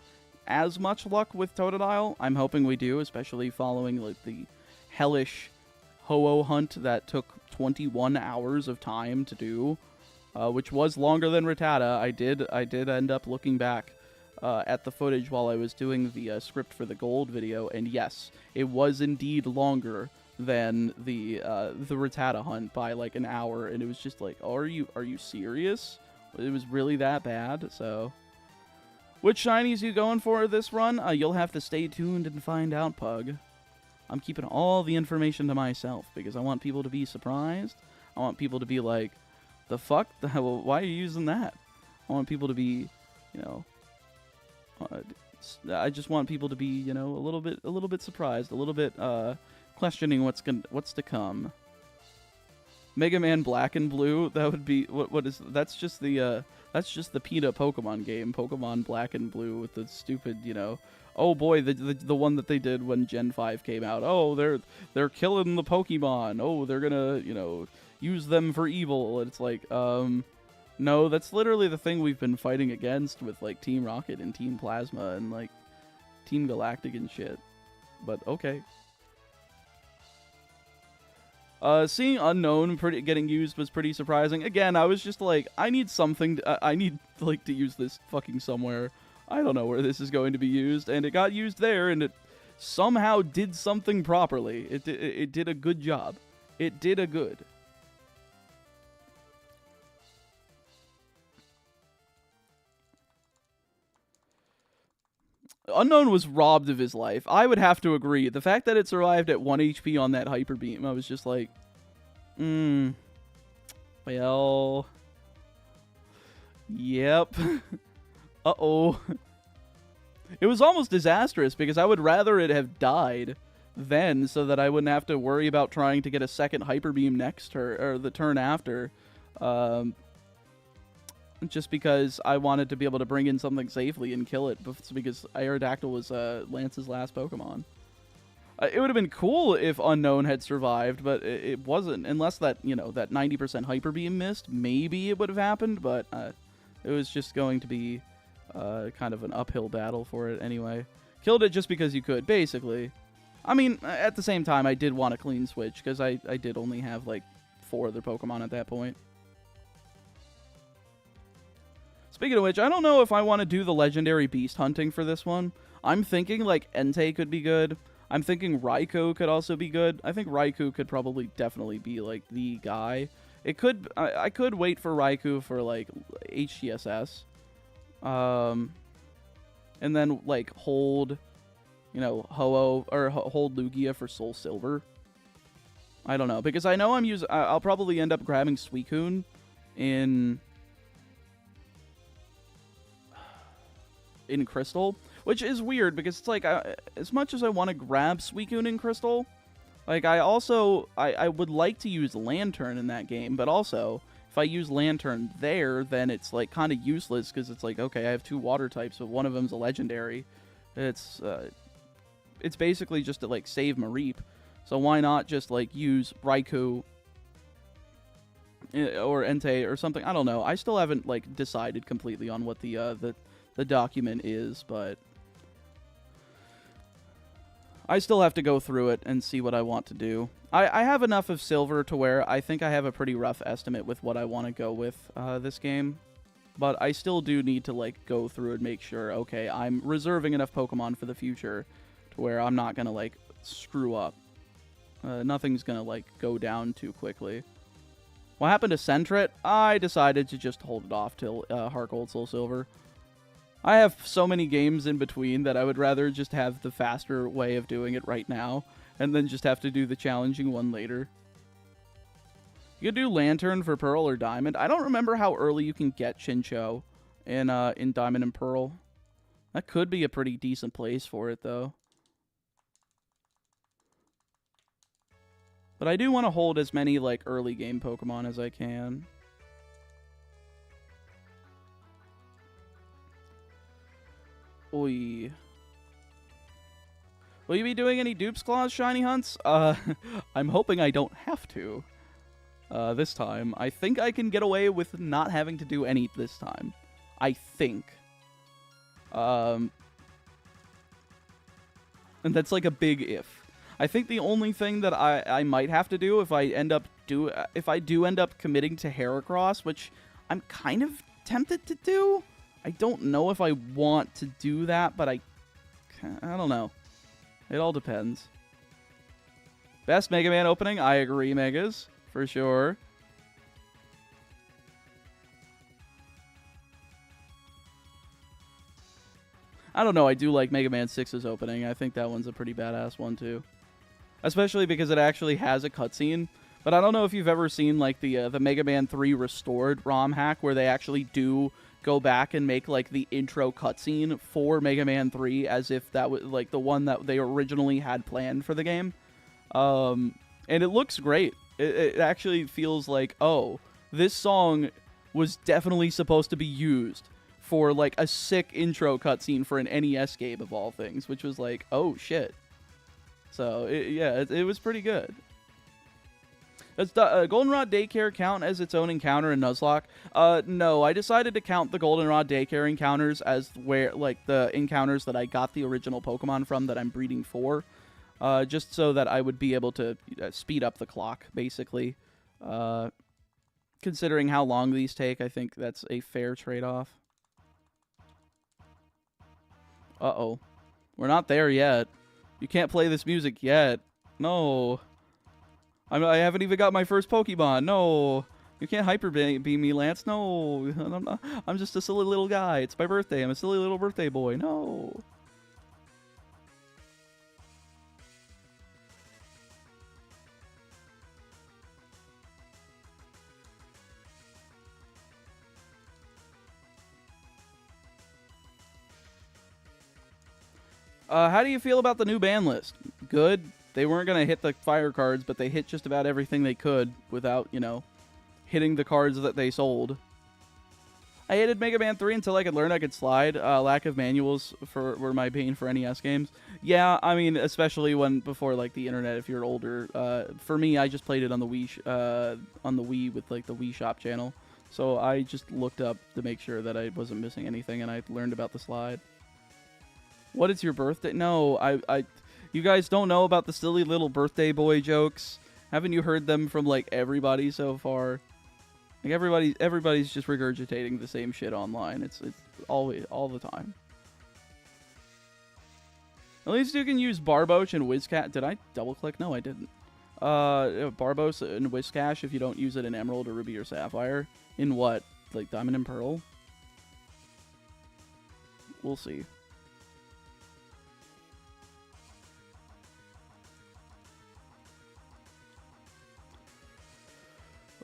as much luck with Totodile. I'm hoping we do, especially following like the hellish Ho-Oh hunt that took 21 hours of time to do, which was longer than Rattata. I did end up looking back at the footage while I was doing the script for the gold video, and yes, it was indeed longer than the Rattata hunt by like an hour, and it was just like, are you serious? It was really that bad. So, which shinies you going for this run? You'll have to stay tuned and find out, Pug. I'm keeping all the information to myself because I want people to be surprised. I want people to be like, the fuck? Why are you using that? I want people to be, you know, I just want people to be, you know, a little bit surprised, a little bit questioning what's to come. Mega Man Black and Blue, that would be that's just the PETA Pokemon game, Pokemon Black and Blue, with the stupid, you know, oh boy, the one that they did when Gen 5 came out. Oh, they're killing the Pokemon. Oh, they're gonna, you know, use them for evil. And it's like, no, that's literally the thing we've been fighting against with like Team Rocket and Team Plasma and like Team Galactic and shit. But okay. Seeing Unknown getting used was pretty surprising. Again, I was just like, I need something. I need like to use this fucking somewhere. I don't know where this is going to be used, and it got used there, and it somehow did something properly. It did a good job. It did a good. Unknown was robbed of his life. I would have to agree. The fact that it survived at 1 HP on that Hyper Beam, I was just like, well, yep. Uh-oh. It was almost disastrous because I would rather it have died then so that I wouldn't have to worry about trying to get a second Hyper Beam next turn, or the turn after. Just because I wanted to be able to bring in something safely and kill it, because Aerodactyl was Lance's last Pokemon. It would have been cool if Unknown had survived, but it wasn't. Unless that, you know, that 90% Hyper Beam missed, maybe it would have happened, but it was just going to be kind of an uphill battle for it anyway. Killed it just because you could, basically. I mean, at the same time, I did want a clean switch, because I did only have, like, 4 other Pokemon at that point. Speaking of which, I don't know if I want to do the legendary beast hunting for this one. I'm thinking, like, Entei could be good. I'm thinking Raikou could also be good. I think Raikou could probably definitely be, like, the guy. It could... I could wait for Raikou for, like, HCSS. And then, like, hold, you know, Ho-Oh... Or hold Lugia for Soul Silver. I don't know. Because I know I'll probably end up grabbing Suicune in Crystal, which is weird because it's like, as much as I want to grab Suicune in Crystal, like, I would like to use Lantern in that game, but also, if I use Lantern there, then it's, like, kind of useless, because it's like, okay, I have 2 water types, but one of them's a legendary. It's basically just to, like, save Mareep, so why not just, like, use Raikou or Entei or something. I don't know. I still haven't like decided completely on what the document is, but I still have to go through it and see what I want to do. I have enough of silver to where I think I have a pretty rough estimate with what I want to go with this game. But I still do need to like go through and make sure, okay, I'm reserving enough Pokemon for the future to where I'm not going to like screw up. Nothing's going to like go down too quickly. What happened to Sentret? I decided to just hold it off till Heart Gold, Soul Silver. I have so many games in between that I would rather just have the faster way of doing it right now, and then just have to do the challenging one later. You could do Lantern for Pearl or Diamond. I don't remember how early you can get Chinchou in Diamond and Pearl. That could be a pretty decent place for it, though. But I do want to hold as many like early game Pokemon as I can. Oi. Will you be doing any Dupes Claws shiny hunts? I'm hoping I don't have to. This time. I think I can get away with not having to do any this time. I think. And that's like a big if. I think the only thing that I might have to do if I do end up committing to Heracross, which I'm kind of tempted to do. I don't know if I want to do that, but I don't know. It all depends. Best Mega Man opening? I agree, Megas. For sure. I don't know. I do like Mega Man 6's opening. I think that one's a pretty badass one, too. Especially because it actually has a cutscene. But I don't know if you've ever seen like the Mega Man 3 Restored ROM hack where they actually do go back and make like the intro cutscene for Mega Man 3 as if that was like the one that they originally had planned for the game. And it looks great. It actually feels like, oh, this song was definitely supposed to be used for like a sick intro cutscene for an NES game of all things, which was like, oh shit. So it was pretty good. Does Goldenrod Daycare count as its own encounter in Nuzlocke? No, I decided to count the Goldenrod Daycare encounters as where like the encounters that I got the original Pokemon from that I'm breeding for, just so that I would be able to speed up the clock, basically. Considering how long these take, I think that's a fair trade-off. Uh-oh. We're not there yet. You can't play this music yet. No. I haven't even got my first Pokemon. No. You can't Hyper Beam me, Lance. No. I'm just a silly little guy. It's my birthday. I'm a silly little birthday boy. No. How do you feel about the new ban list? Good. They weren't going to hit the fire cards, but they hit just about everything they could without, you know, hitting the cards that they sold. I hated Mega Man 3 until I could learn I could slide. Lack of manuals were my bane for NES games. Yeah, I mean, especially before like the internet. If you're older, for me, I just played it on the Wii with like the Wii Shop channel. So I just looked up to make sure that I wasn't missing anything, and I learned about the slide. What is your birthday? No, you guys don't know about the silly little birthday boy jokes. Haven't you heard them from like everybody so far? Like everybody's just regurgitating the same shit online. It's always all the time. At least you can use Barboach and Whiscash. Did I double click? No, I didn't. Barboach and Whiscash if you don't use it in Emerald or Ruby or Sapphire. In what? Like Diamond and Pearl? We'll see.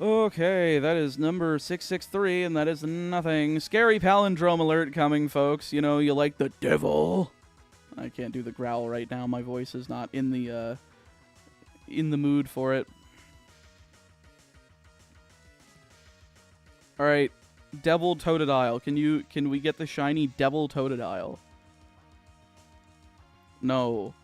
Okay, that is number 663, and that is nothing. Scary palindrome alert coming, folks. You know, you like the devil. I can't do the growl right now. My voice is not in the mood for it. All right, Devil Totodile. Can we get the shiny Devil Totodile? No.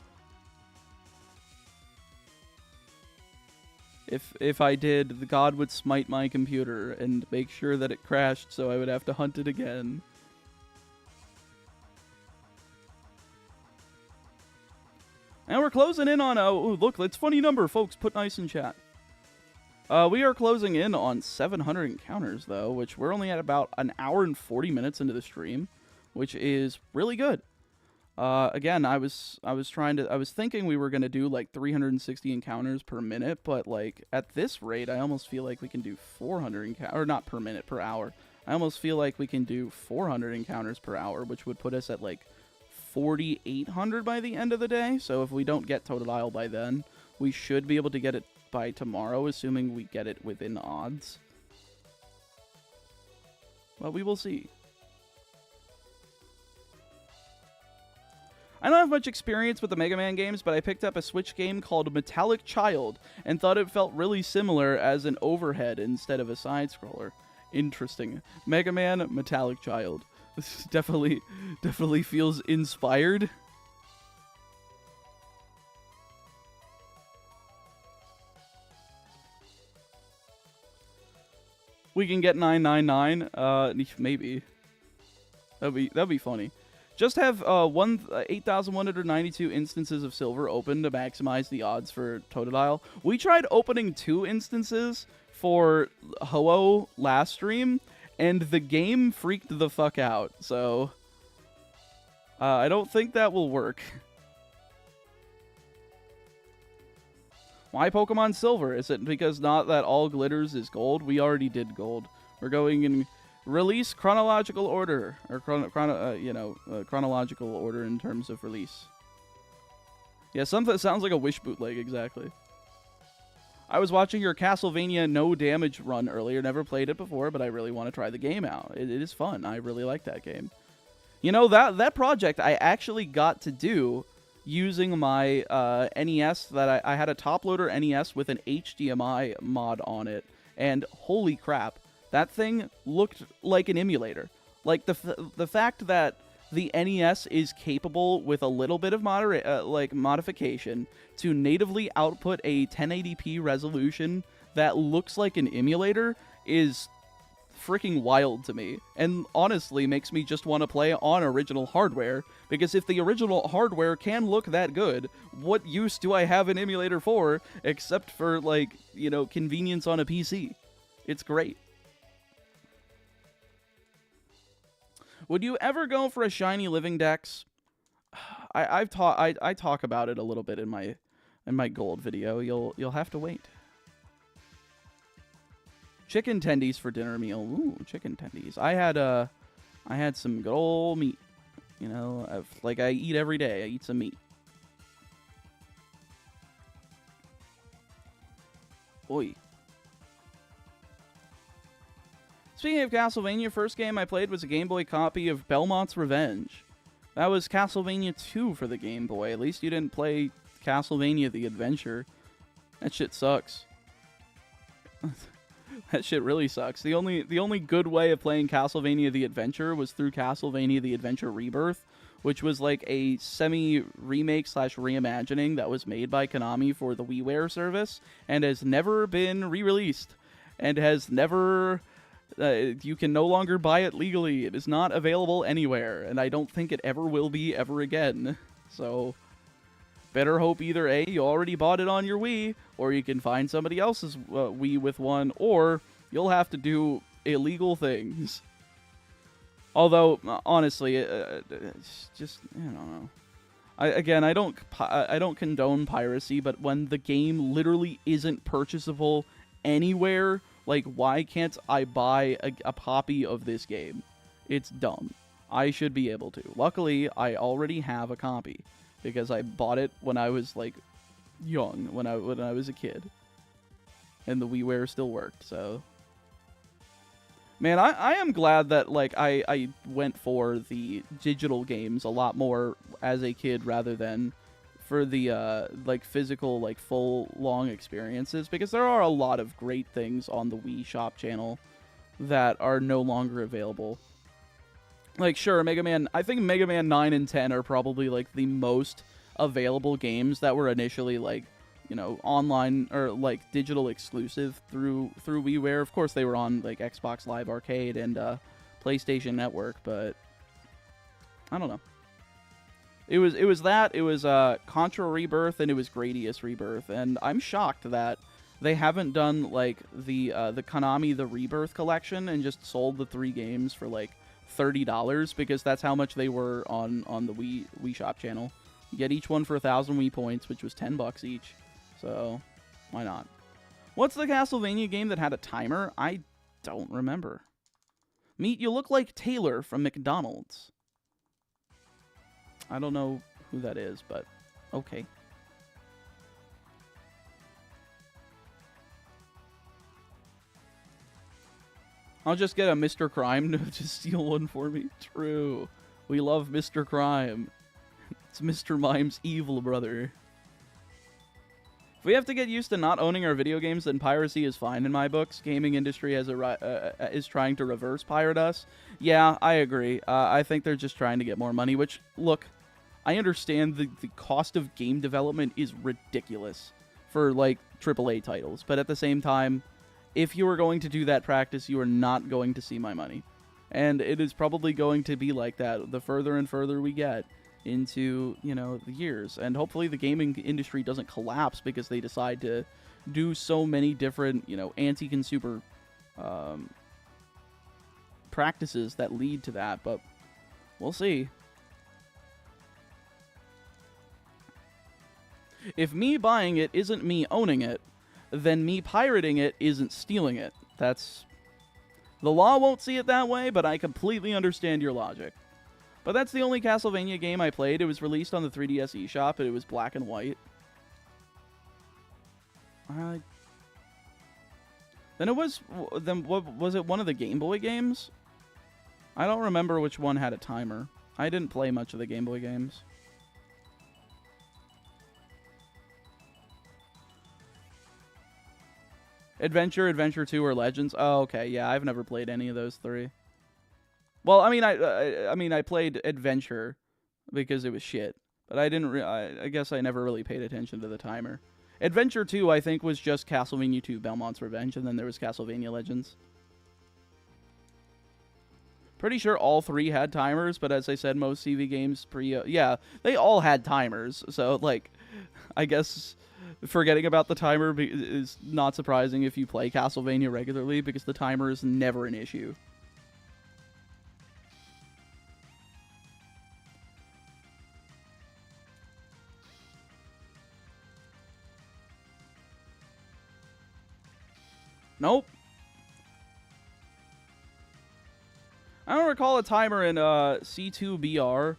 If I did, the God would smite my computer and make sure that it crashed, so I would have to hunt it again. And we're closing in on, oh, look, it's funny number, folks. Put nice in chat. We are closing in on 700 encounters, though, which we're only at about an hour and 40 minutes into the stream, which is really good. Again, I was thinking we were gonna do like 360 encounters per minute, but like at this rate, I almost feel like we can do 400 encounters, or not per minute, per hour. I almost feel like we can do 400 encounters per hour, which would put us at like 4,800 by the end of the day. So if we don't get Totodile by then, we should be able to get it by tomorrow, assuming we get it within odds. Well, we will see. I don't have much experience with the Mega Man games, but I picked up a Switch game called Metallic Child and thought it felt really similar as an overhead instead of a side-scroller. Interesting. Mega Man, Metallic Child. This definitely feels inspired. We can get 999. Maybe. That'd be funny. Just have 8,192 instances of silver open to maximize the odds for Totodile. We tried opening 2 instances for Ho-Oh last stream, and the game freaked the fuck out. So I don't think that will work. Why Pokemon Silver? Is it because not that all glitters is gold? We already did gold. We're going in release chronological order, or chronological order in terms of release. Yeah, something sounds like a Wish bootleg, exactly. I was watching your Castlevania No Damage run earlier. Never played it before, but I really want to try the game out. It is fun. I really like that game. You know, that project I actually got to do using my NES. That I had a top-loader NES with an HDMI mod on it, and holy crap, that thing looked like an emulator. Like, the fact that the NES is capable with a little bit of modification to natively output a 1080p resolution that looks like an emulator is freaking wild to me, and honestly makes me just want to play on original hardware, because if the original hardware can look that good, what use do I have an emulator for except for, like, you know, convenience on a PC? It's great. Would you ever go for a shiny living dex? I talk about it a little bit in my gold video. You'll have to wait. Chicken tendies for dinner meal. Ooh, chicken tendies. I had some good old meat. You know, like I eat every day. I eat some meat. Oi. Speaking of Castlevania, first game I played was a Game Boy copy of Belmont's Revenge. That was Castlevania 2 for the Game Boy. At least you didn't play Castlevania the Adventure. That shit sucks. That shit really sucks. The only good way of playing Castlevania the Adventure was through Castlevania the Adventure Rebirth, which was like a semi-remake / reimagining that was made by Konami for the WiiWare service, and has never been re-released, and has never... you can no longer buy it legally. It is not available anywhere, and I don't think it ever will be ever again. So, better hope either A, you already bought it on your Wii, or you can find somebody else's Wii with one, or you'll have to do illegal things. Although, honestly, it's just, I don't know. I don't condone piracy, but when the game literally isn't purchasable anywhere, like, why can't I buy a copy of this game? It's dumb. I should be able to. Luckily, I already have a copy, because I bought it when I was, like, young, when I was a kid. And the WiiWare still worked, so... Man, I am glad that, like, I went for the digital games a lot more as a kid rather than for the, like, physical, like, full, long experiences, because there are a lot of great things on the Wii Shop channel that are no longer available. Like, sure, I think Mega Man 9 and 10 are probably, like, the most available games that were initially, like, you know, online or like digital exclusive through WiiWare. Of course, they were on like Xbox Live Arcade and PlayStation Network, but I don't know. It was Contra Rebirth and it was Gradius Rebirth, and I'm shocked that they haven't done like the Konami the Rebirth collection and just sold the 3 games for like $30, because that's how much they were on the Wii Shop channel. You get each one for 1,000 Wii points, which was $10 each. So why not? What's the Castlevania game that had a timer? I don't remember. Meat, you look like Taylor from McDonald's. I don't know who that is, but okay. I'll just get a Mr. Crime to steal one for me. True. We love Mr. Crime. It's Mr. Mime's evil brother. If we have to get used to not owning our video games, then piracy is fine in my books. Gaming industry is trying to reverse pirate us. Yeah, I agree. I think they're just trying to get more money, which, look, I understand the cost of game development is ridiculous for, like, AAA titles. But at the same time, if you are going to do that practice, you are not going to see my money. And it is probably going to be like that the further and further we get into, you know, the years. And hopefully the gaming industry doesn't collapse because they decide to do so many different, you know, anti-consumer practices that lead to that. But we'll see. If me buying it isn't me owning it, then me pirating it isn't stealing it. That's... The law won't see it that way, but I completely understand your logic. But that's the only Castlevania game I played. It was released on the 3DS eShop, and it was black and white. Then it was... Then what was it? One of the Game Boy games? I don't remember which one had a timer. I didn't play much of the Game Boy games. Adventure, Adventure 2, or Legends? Oh, okay. Yeah, I've never played any of those 3. Well, I mean, I played Adventure because it was shit, but I didn't. I guess I never really paid attention to the timer. Adventure 2, I think, was just Castlevania 2: Belmont's Revenge, and then there was Castlevania Legends. Pretty sure all 3 had timers, but as I said, most CV games yeah, they all had timers. So, like, I guess forgetting about the timer is not surprising if you play Castlevania regularly, because the timer is never an issue. Nope. I don't recall a timer in C2BR,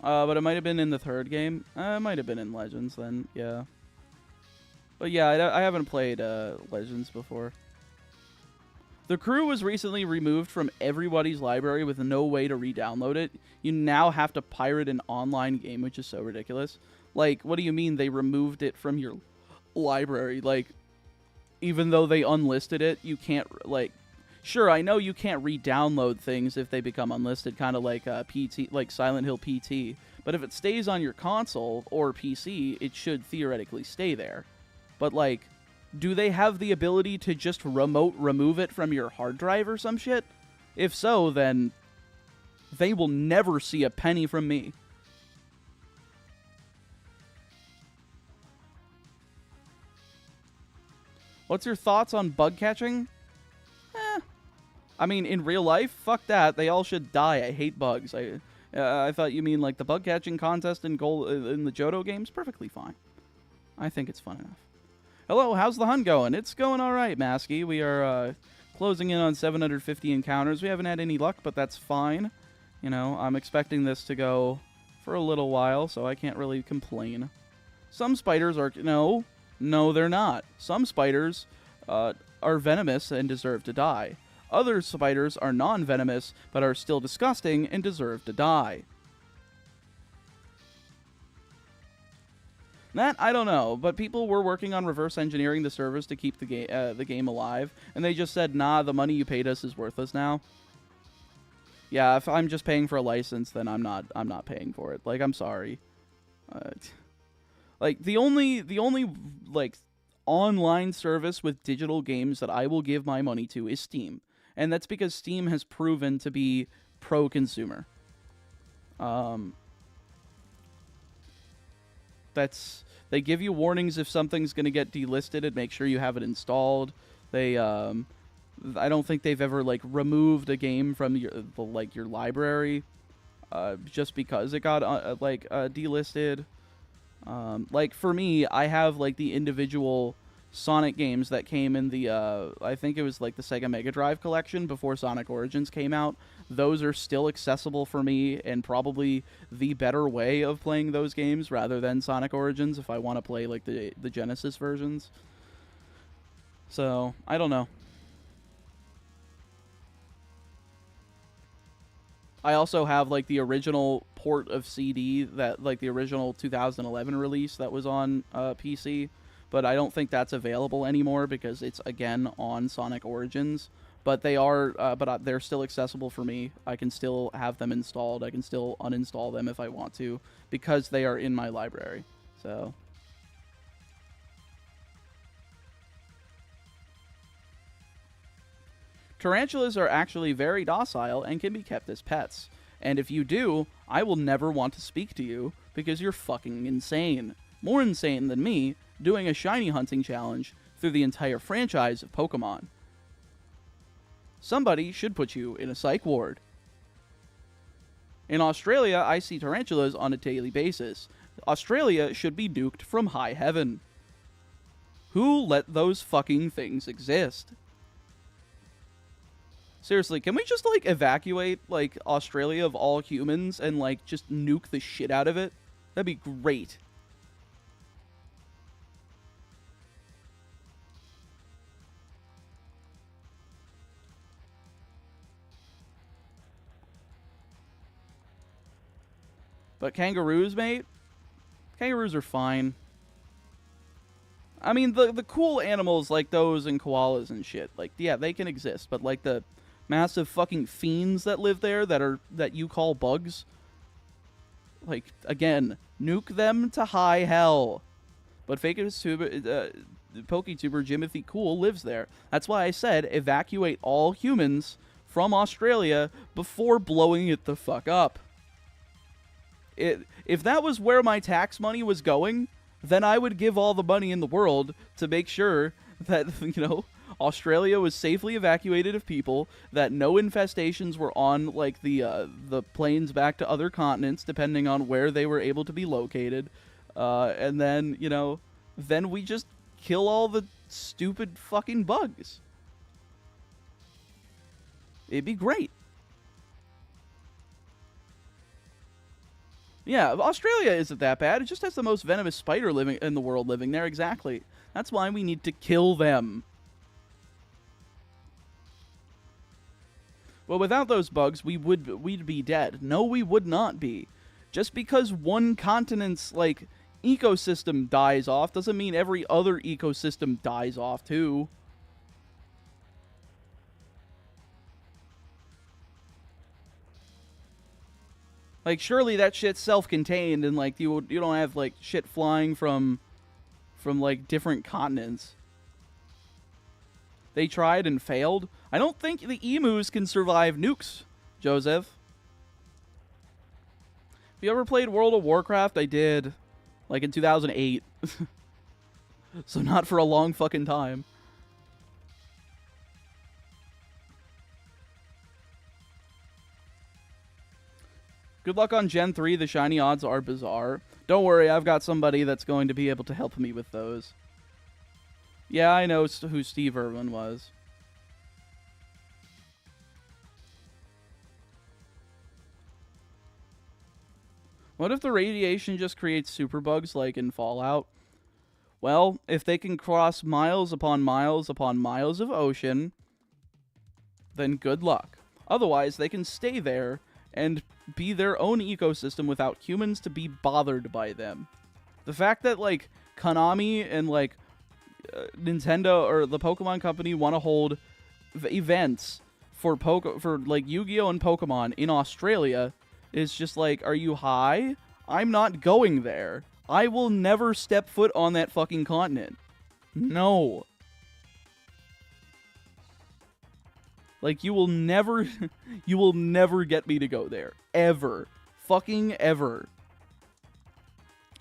but it might have been in the 3rd game. It might have been in Legends then, yeah. But yeah, I haven't played Legends before. The Crew was recently removed from everybody's library with no way to re-download it. You now have to pirate an online game, which is so ridiculous. Like, what do you mean they removed it from your library? Like, even though they unlisted it, you can't, like... Sure, I know you can't re-download things if they become unlisted, kind of like PT, like Silent Hill PT. But if it stays on your console or PC, it should theoretically stay there. But, like, do they have the ability to just remote remove it from your hard drive or some shit? If so, then they will never see a penny from me. What's your thoughts on bug catching? I mean, in real life, fuck that. They all should die. I hate bugs. I thought you mean like the bug catching contest in the Johto games. Perfectly fine. I think it's fun enough. Hello, how's the hunt going? It's going all right, Masky. We are closing in on 750 encounters. We haven't had any luck, but that's fine. You know, I'm expecting this to go for a little while, so I can't really complain. Some spiders are... No, they're not. Some spiders are venomous and deserve to die. Other spiders are non-venomous, but are still disgusting and deserve to die. That, I don't know, but people were working on reverse engineering the servers to keep the game alive, and they just said, nah, the money you paid us is worthless now. Yeah, if I'm just paying for a license, then I'm not paying for it. Like, I'm sorry. Like the only like online service with digital games that I will give my money to is Steam. And that's because Steam has proven to be pro-consumer. They give you warnings if something's going to get delisted and make sure you have it installed. They I don't think they've ever like removed a game from your library just because it got delisted. Like for me, I have like the individual Sonic games that came in the I think it was like the Sega Mega Drive collection before Sonic Origins came out. Those are still accessible for me and probably the better way of playing those games rather than Sonic Origins if I want to play like the Genesis versions. So, I don't know. I also have like the original port of CD that like the original 2011 release that was on PC, but I don't think that's available anymore because it's again on Sonic Origins. But they are, they're still accessible for me. I can still have them installed. I can still uninstall them if I want to because they are in my library. So. Tarantulas are actually very docile and can be kept as pets. And if you do, I will never want to speak to you because you're fucking insane. More insane than me doing a shiny hunting challenge through the entire franchise of Pokémon. Somebody should put you in a psych ward. In Australia, I see tarantulas on a daily basis. Australia should be nuked from high heaven. Who let those fucking things exist? Seriously, can we just, like, evacuate, like, Australia of all humans and, like, just nuke the shit out of it? That'd be great. But kangaroos, mate? Kangaroos are fine. I mean, the cool animals like those and koalas and shit, like, yeah, they can exist. But, like, the massive fucking fiends that live there that you call bugs, like, again, nuke them to high hell. But PokeTuber Jimothy Cool lives there. That's why I said evacuate all humans from Australia before blowing it the fuck up. If that was where my tax money was going, then I would give all the money in the world to make sure that, you know, Australia was safely evacuated of people, that no infestations were on, like, the planes back to other continents, depending on where they were able to be located. And then, you know, then we just kill all the stupid fucking bugs. It'd be great. Yeah, Australia isn't that bad. It just has the most venomous spider living in the world living there. Exactly. That's why we need to kill them. Well, without those bugs, we'd be dead. No, we would not be. Just because one continent's, like, ecosystem dies off doesn't mean every other ecosystem dies off too. Like, surely that shit's self-contained and, like, you don't have, like, shit flying from like, different continents. They tried and failed. I don't think the emus can survive nukes, Joseph. Have you ever played World of Warcraft? I did. Like, in 2008. So not for a long fucking time. Good luck on Gen 3. The shiny odds are bizarre. Don't worry, I've got somebody that's going to be able to help me with those. Yeah, I know who Steve Irwin was. What if the radiation just creates superbugs like in Fallout? Well, if they can cross miles upon miles upon miles of ocean, then good luck. Otherwise, they can stay there and be their own ecosystem without humans to be bothered by them. The fact that, like, Konami and, like, Nintendo or the Pokemon Company want to hold events for like Yu-Gi-Oh and Pokemon in Australia is just like, are you high? I'm not going there. I will never step foot on that fucking continent. No. Like, you will never get me to go there. Ever. Fucking ever.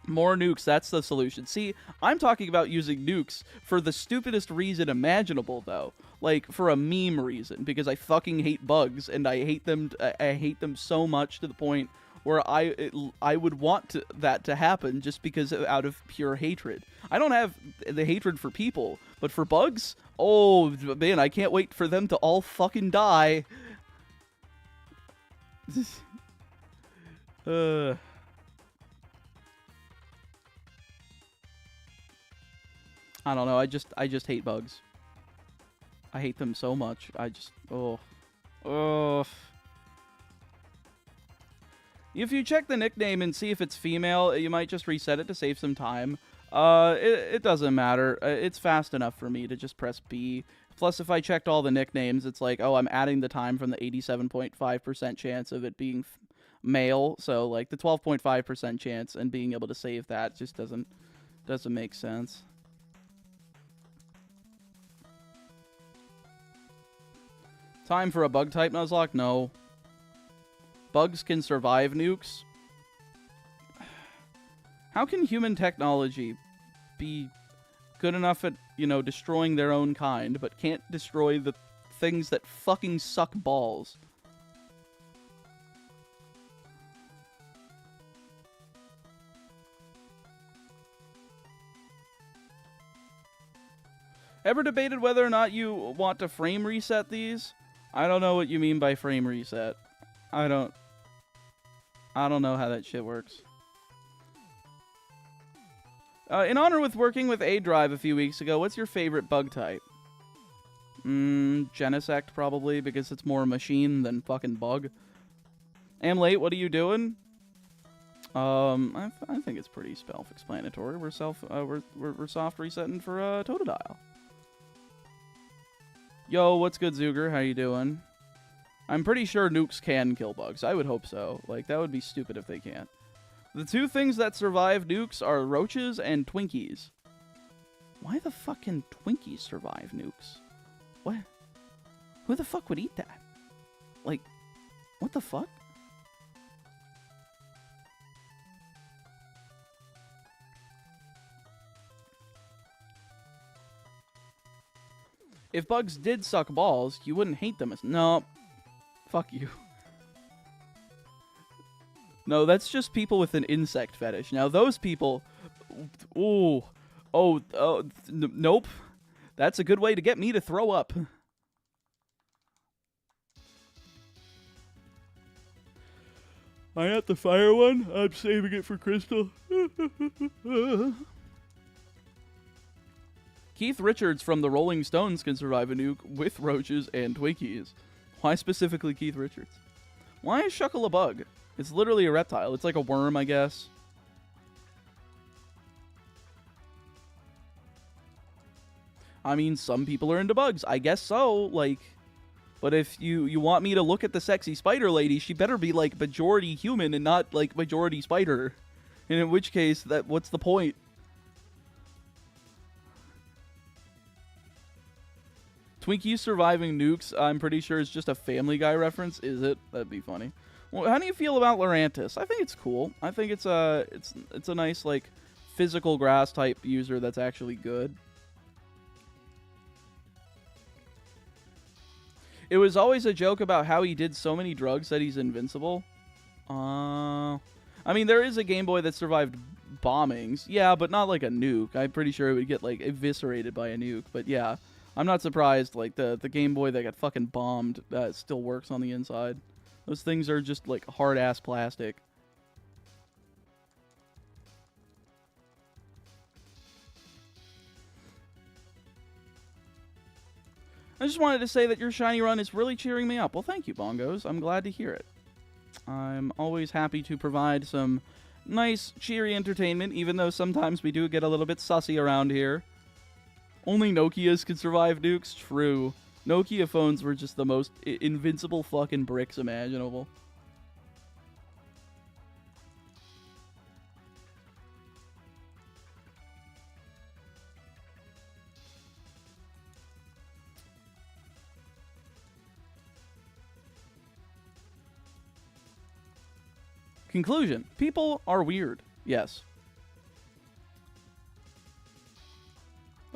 More nukes, that's the solution. See, I'm talking about using nukes for the stupidest reason imaginable, though. Like, for a meme reason, because I fucking hate bugs, and I hate them so much to the point where I would want that to happen just because out of pure hatred. I don't have the hatred for people, but for bugs, oh man, I can't wait for them to all fucking die. I don't know. I just hate bugs. I hate them so much. Oh. If you check the nickname and see if it's female, you might just reset it to save some time. It doesn't matter. It's fast enough for me to just press B. Plus, if I checked all the nicknames, it's like, oh, I'm adding the time from the 87.5% chance of it being male. So, like, the 12.5% chance and being able to save that just doesn't make sense. Time for a bug type Nuzlocke? No. Bugs can survive nukes? How can human technology be good enough at, destroying their own kind, but can't destroy the things that fucking suck balls? Ever debated whether or not you want to frame reset these? I don't know what you mean by frame reset. I don't know how that shit works. In honor with working with A-Drive a few weeks ago, what's your favorite bug type? Genesect, probably, because it's more machine than fucking bug. Am late, what are you doing? I think it's pretty self-explanatory. We're soft resetting for Totodile. Yo, what's good, Zuger? How you doing? I'm pretty sure nukes can kill bugs. I would hope so. Like, that would be stupid if they can't. The two things that survive nukes are roaches and Twinkies. Why the fuck can Twinkies survive nukes? What? Who the fuck would eat that? Like, what the fuck? If bugs did suck balls, you wouldn't hate them as... No. Fuck you. No, that's just people with an insect fetish. Now, those people... Ooh. Nope. That's a good way to get me to throw up. I have to fire one? I'm saving it for Crystal. Keith Richards from the Rolling Stones can survive a nuke with roaches and Twinkies. Why specifically Keith Richards? Why is Shuckle a bug? It's literally a reptile. It's like a worm, I guess. I mean, some people are into bugs. I guess so, like... But if you want me to look at the sexy spider lady, she better be, like, majority human and not, like, majority spider. And in which case, what's the point? Twinkies surviving nukes, I'm pretty sure is just a Family Guy reference. Is it? That'd be funny. Well, how do you feel about Lurantis? I think it's cool. I think it's a nice, like, physical grass type user that's actually good. It was always a joke about how he did so many drugs that he's invincible. I mean, there is a Game Boy that survived bombings. Yeah, but not like a nuke. I'm pretty sure it would get, like, eviscerated by a nuke. But yeah, I'm not surprised. Like, the Game Boy that got fucking bombed still works on the inside. Those things are just, like, hard-ass plastic. I just wanted to say that your shiny run is really cheering me up. Well, thank you, Bongos. I'm glad to hear it. I'm always happy to provide some nice, cheery entertainment, even though sometimes we do get a little bit sussy around here. Only Nokias can survive nukes? True. Nokia phones were just the most invincible fucking bricks imaginable. Conclusion. People are weird. Yes.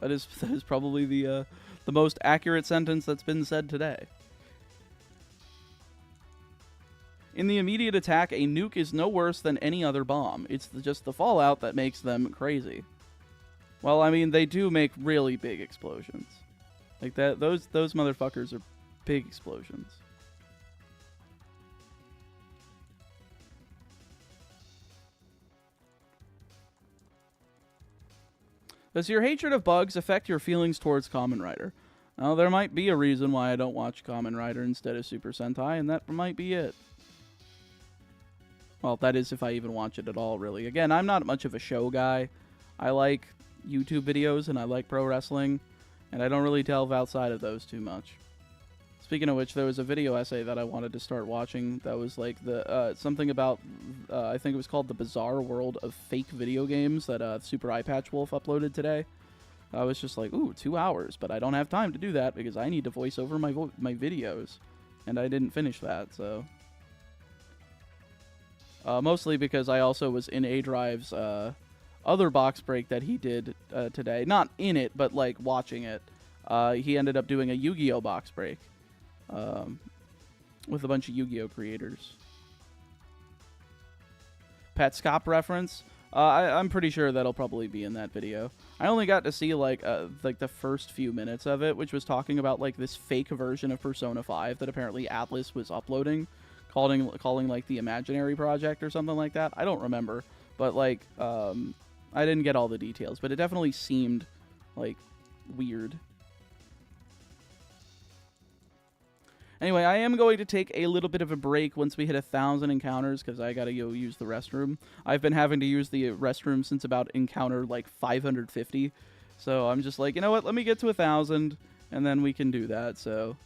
That is probably the most accurate sentence that's been said today. In the immediate attack, a nuke is no worse than any other bomb. It's just the fallout that makes them crazy. Well, I mean, they do make really big explosions. Like that, those motherfuckers are big explosions. Does your hatred of bugs affect your feelings towards Kamen Rider? Well, there might be a reason why I don't watch Kamen Rider instead of Super Sentai, and that might be it. Well, that is if I even watch it at all, really. Again, I'm not much of a show guy. I like YouTube videos, and I like pro wrestling, and I don't really delve outside of those too much. Speaking of which, there was a video essay that I wanted to start watching that was like the something about, I think it was called The Bizarre World of Fake Video Games that Super Eye Patch Wolf uploaded today. I was just like, ooh, 2 hours, but I don't have time to do that because I need to voice over my videos, and I didn't finish that, so... mostly because I also was in A-Drive's other box break that he did today. Not in it, but like watching it. He ended up doing a Yu-Gi-Oh! Box break. With a bunch of Yu-Gi-Oh! Creators. Pat Scop reference. I'm pretty sure that'll probably be in that video. I only got to see like the first few minutes of it, which was talking about like this fake version of Persona 5 that apparently Atlas was uploading, calling like the Imaginary Project or something like that. I don't remember, but like I didn't get all the details, but it definitely seemed like weird. Anyway, I am going to take a little bit of a break once we hit 1,000 encounters because I gotta go use the restroom. I've been having to use the restroom since about encounter like 550. So I'm just like, you know what? Let me get to 1,000 and then we can do that. So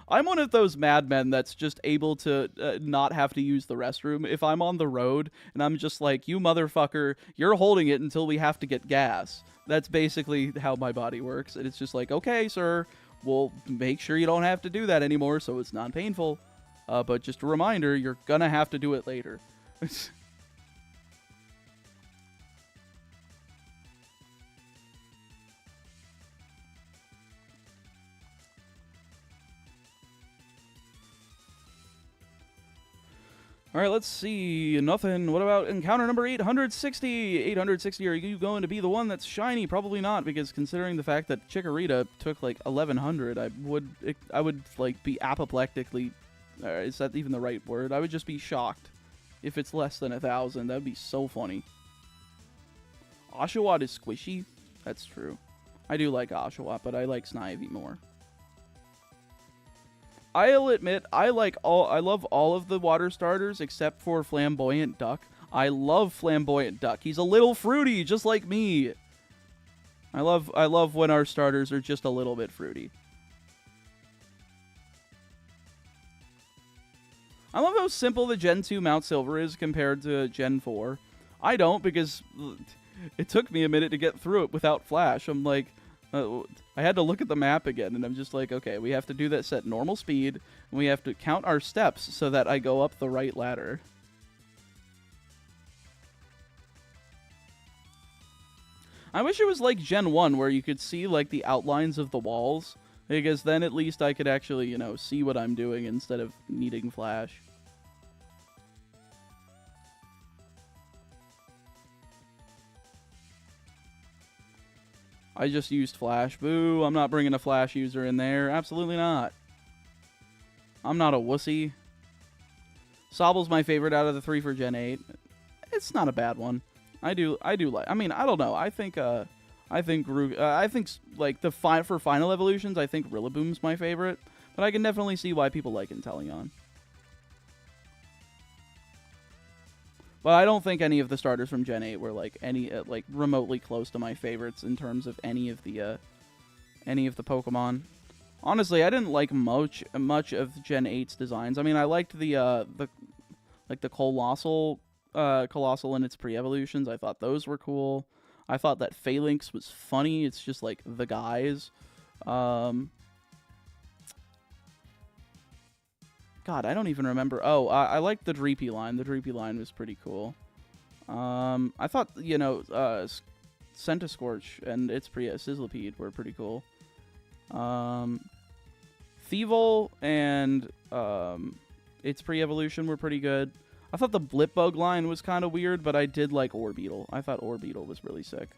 I'm one of those madmen that's just able to not have to use the restroom. If I'm on the road and I'm just like, you motherfucker, you're holding it until we have to get gas. That's basically how my body works. And it's just like, okay, sir. We'll make sure you don't have to do that anymore so it's not painful. But just a reminder, you're gonna have to do it later. Alright, let's see. Nothing. What about encounter number 860? 860, are you going to be the one that's shiny? Probably not, because considering the fact that Chikorita took like 1,100, I would like be apoplectically... is that even the right word? I would just be shocked if it's less than 1,000. That would be so funny. Oshawott is squishy? That's true. I do like Oshawott, but I like Snivy more. I'll admit, I love all of the water starters except for Flamboyant Duck. I love Flamboyant Duck. He's a little fruity, just like me. I love when our starters are just a little bit fruity. I love how simple the Gen 2 Mount Silver is compared to Gen 4. I don't, because it took me a minute to get through it without Flash. I'm like... I had to look at the map again, and I'm just like, okay, we have to do this at normal speed, and we have to count our steps so that I go up the right ladder. I wish it was like Gen 1, where you could see, like, the outlines of the walls, because then at least I could actually, you know, see what I'm doing instead of needing Flash. I just used Flash. Boo, I'm not bringing a Flash user in there. Absolutely not. I'm not a wussy. Sobble's my favorite out of the 3 for Gen 8. It's not a bad one. I do like... I mean, I don't know. I think like, for final evolutions, I think Rillaboom's my favorite. But I can definitely see why people like Inteleon. But I don't think any of the starters from Gen 8 were like like remotely close to my favorites in terms of any of the Pokemon. Honestly, I didn't like much of Gen 8's designs. I mean, I liked the Colossal in its pre-evolutions. I thought those were cool. I thought that Phalanx was funny. It's just like the guys. God, I don't even remember. Oh, I liked the Dreepy line. The Dreepy line was pretty cool. I thought, you know, Centiscorch and its Sizzlipede were pretty cool. Thievul and its pre-evolution were pretty good. I thought the Blipbug line was kind of weird, but I did like Orbeetle. I thought Orbeetle was really sick.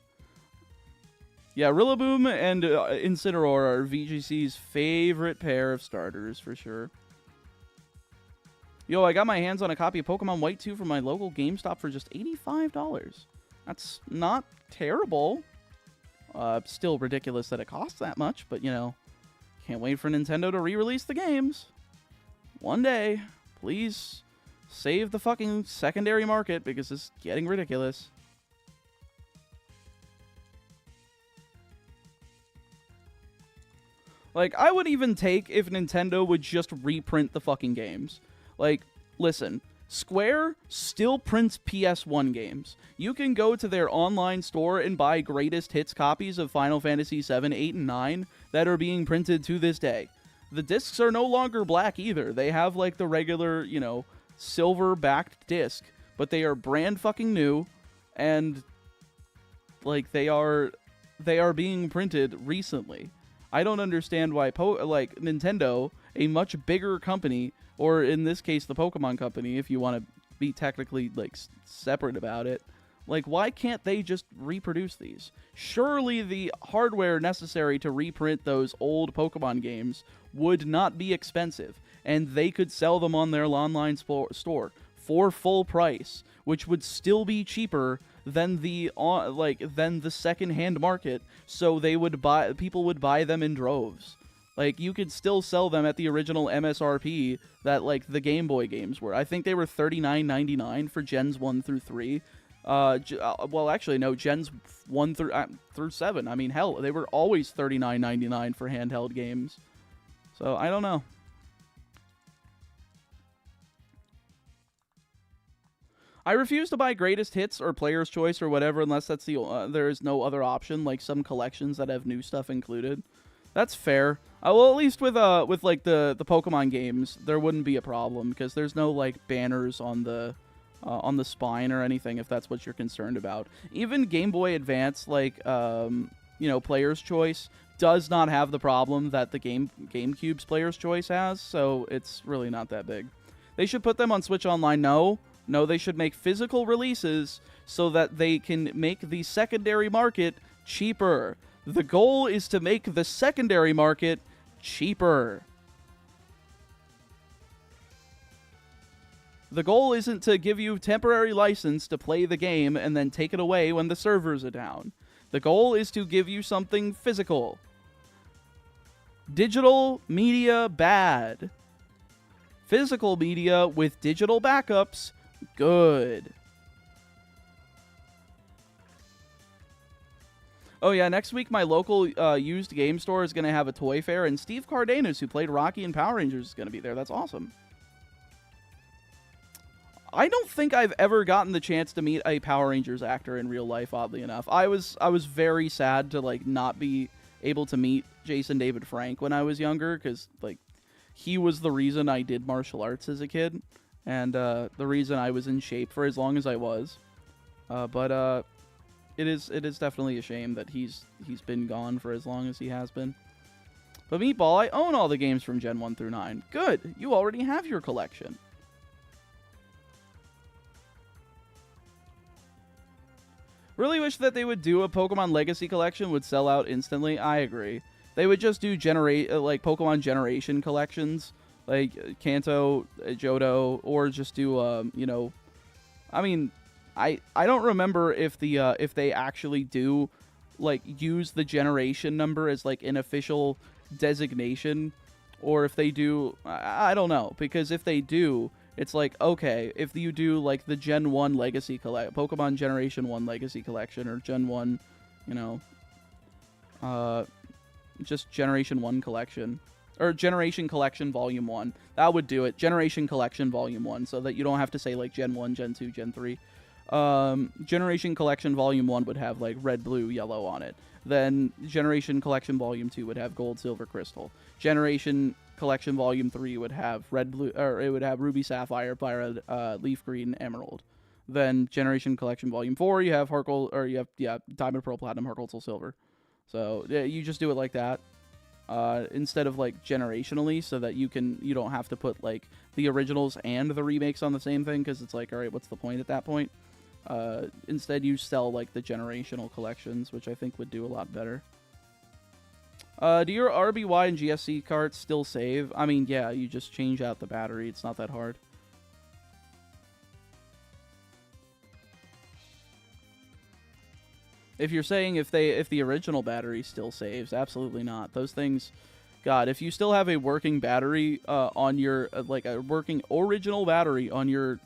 Yeah, Rillaboom and Incineroar are VGC's favorite pair of starters, for sure. Yo, I got my hands on a copy of Pokemon White 2 from my local GameStop for just $85. That's not terrible. Still ridiculous that it costs that much, but, you know, can't wait for Nintendo to re-release the games. One day, please save the fucking secondary market because it's getting ridiculous. Like, I would even take if Nintendo would just reprint the fucking games. Like, listen, Square still prints PS1 games. You can go to their online store and buy greatest hits copies of Final Fantasy 7, 8, and 9 that are being printed to this day. The discs are no longer black either. They have, like, the regular, you know, silver-backed disc, but they are brand fucking new, and, like, they are being printed recently. I don't understand why, Nintendo, a much bigger company, or in this case, the Pokemon Company, if you want to be technically, like, separate about it, like, why can't they just reproduce these? Surely the hardware necessary to reprint those old Pokemon games would not be expensive, and they could sell them on their online store for full price, which would still be cheaper than the second-hand market, so people would buy them in droves. Like, you could still sell them at the original MSRP that, like, the Game Boy games were. I think they were $39.99 for Gens 1 through 3. Well, actually, no, Gens 1 through 7. I mean, hell, they were always $39.99 for handheld games. So, I don't know. I refuse to buy Greatest Hits or Player's Choice or whatever unless that's there is no other option, like some collections that have new stuff included. That's fair. Well, at least with like the Pokemon games, there wouldn't be a problem because there's no like banners on the spine or anything if that's what you're concerned about. Even Game Boy Advance, like you know, Player's Choice does not have the problem that the GameCube's Player's Choice has, so it's really not that big. They should put them on Switch Online. No, they should make physical releases so that they can make the secondary market cheaper. The goal is to make the secondary market cheaper. The goal isn't to give you temporary license to play the game and then take it away when the servers are down. The goal is to give you something physical. Digital media, bad. Physical media with digital backups, good. Oh yeah, next week my local used game store is going to have a toy fair, and Steve Cardenas, who played Rocky in Power Rangers, is going to be there. That's awesome. I don't think I've ever gotten the chance to meet a Power Rangers actor in real life, oddly enough. I was very sad to like not be able to meet Jason David Frank when I was younger, because like he was the reason I did martial arts as a kid, and the reason I was in shape for as long as I was. But it is definitely a shame that he's been gone for as long as he has been. But Meatball, I own all the games from Gen 1 through 9. Good, you already have your collection. Really wish that they would do a Pokemon Legacy collection, would sell out instantly. I agree. They would just do like Pokemon Generation collections, like Kanto, Johto, or just do you know, I mean, I don't remember if they actually do like use the generation number as like an official designation, or if they do, I don't know, because if they do, it's like, okay, if you do like the Gen 1 Legacy Pokemon Generation 1 Legacy Collection, or Gen 1, you know, just Generation 1 Collection, or Generation Collection Volume 1, that would do it. Generation Collection Volume 1, so that you don't have to say like Gen 1, Gen 2, Gen 3. Generation Collection Volume 1 would have like red, blue, yellow on it. Then Generation Collection Volume 2 would have gold, silver, crystal. Generation Collection Volume 3 would have red, blue, or it would have ruby, sapphire, violet, leaf green, emerald. Then Generation Collection Volume 4, you have heart gold, or you have diamond, pearl, platinum, heart gold, soul, silver. So yeah, you just do it like that. Instead of like generationally, so that you don't have to put like the originals and the remakes on the same thing, because it's like, all right, what's the point at that point? Instead you sell like the generational collections, which I think would do a lot better. Do your RBY and GSC carts still save? I mean, yeah, you just change out the battery. It's not that hard. If you're saying if the original battery still saves, absolutely not. Those things, God, if you still have a working battery on your like a working original battery on your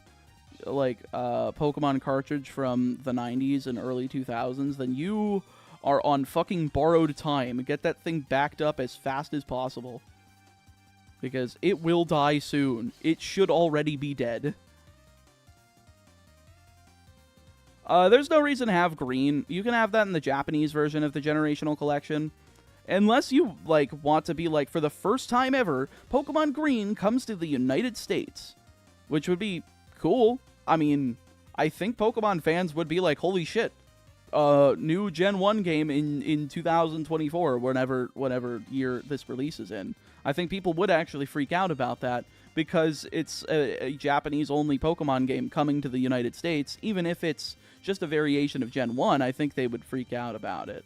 like Pokemon cartridge from the 90s and early 2000s, then you are on fucking borrowed time. Get that thing backed up as fast as possible, because it will die soon. It should already be dead. There's no reason to have green. You can have that in the Japanese version of the Generational Collection. Unless you, like, want to be like, for the first time ever, Pokemon Green comes to the United States. Which would be cool. I mean, I think Pokemon fans would be like, holy shit. New Gen 1 game in 2024, whenever year this releases in. I think people would actually freak out about that, because it's a Japanese-only Pokemon game coming to the United States. Even if it's just a variation of Gen 1, I think they would freak out about it.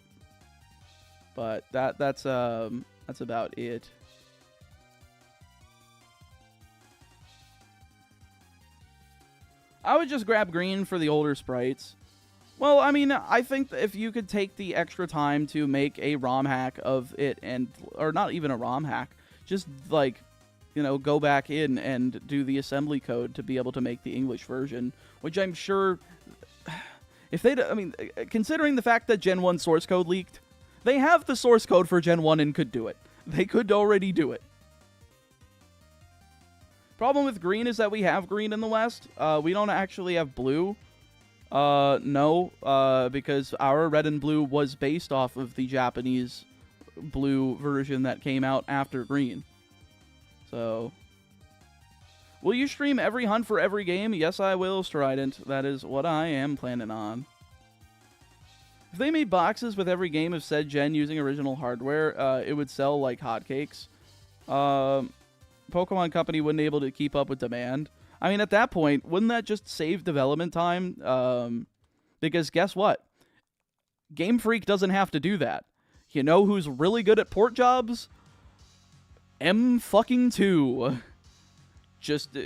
But that's about it. I would just grab green for the older sprites. Well, I mean, I think if you could take the extra time to make a ROM hack of it, or not even a ROM hack, just like, you know, go back in and do the assembly code to be able to make the English version, which I'm sure, if they, I mean, considering the fact that Gen 1 source code leaked, they have the source code for Gen 1 and could do it. They could already do it. Problem with green is that we have green in the West. We don't actually have blue. No, because our red and blue was based off of the Japanese blue version that came out after green. So, will you stream every hunt for every game? Yes, I will, Strident. That is what I am planning on. If they made boxes with every game of said gen using original hardware, it would sell like hotcakes. Pokemon Company wouldn't be able to keep up with demand. I mean, at that point, wouldn't that just save development time? Because guess what? Game Freak doesn't have to do that. You know who's really good at port jobs? M2. Just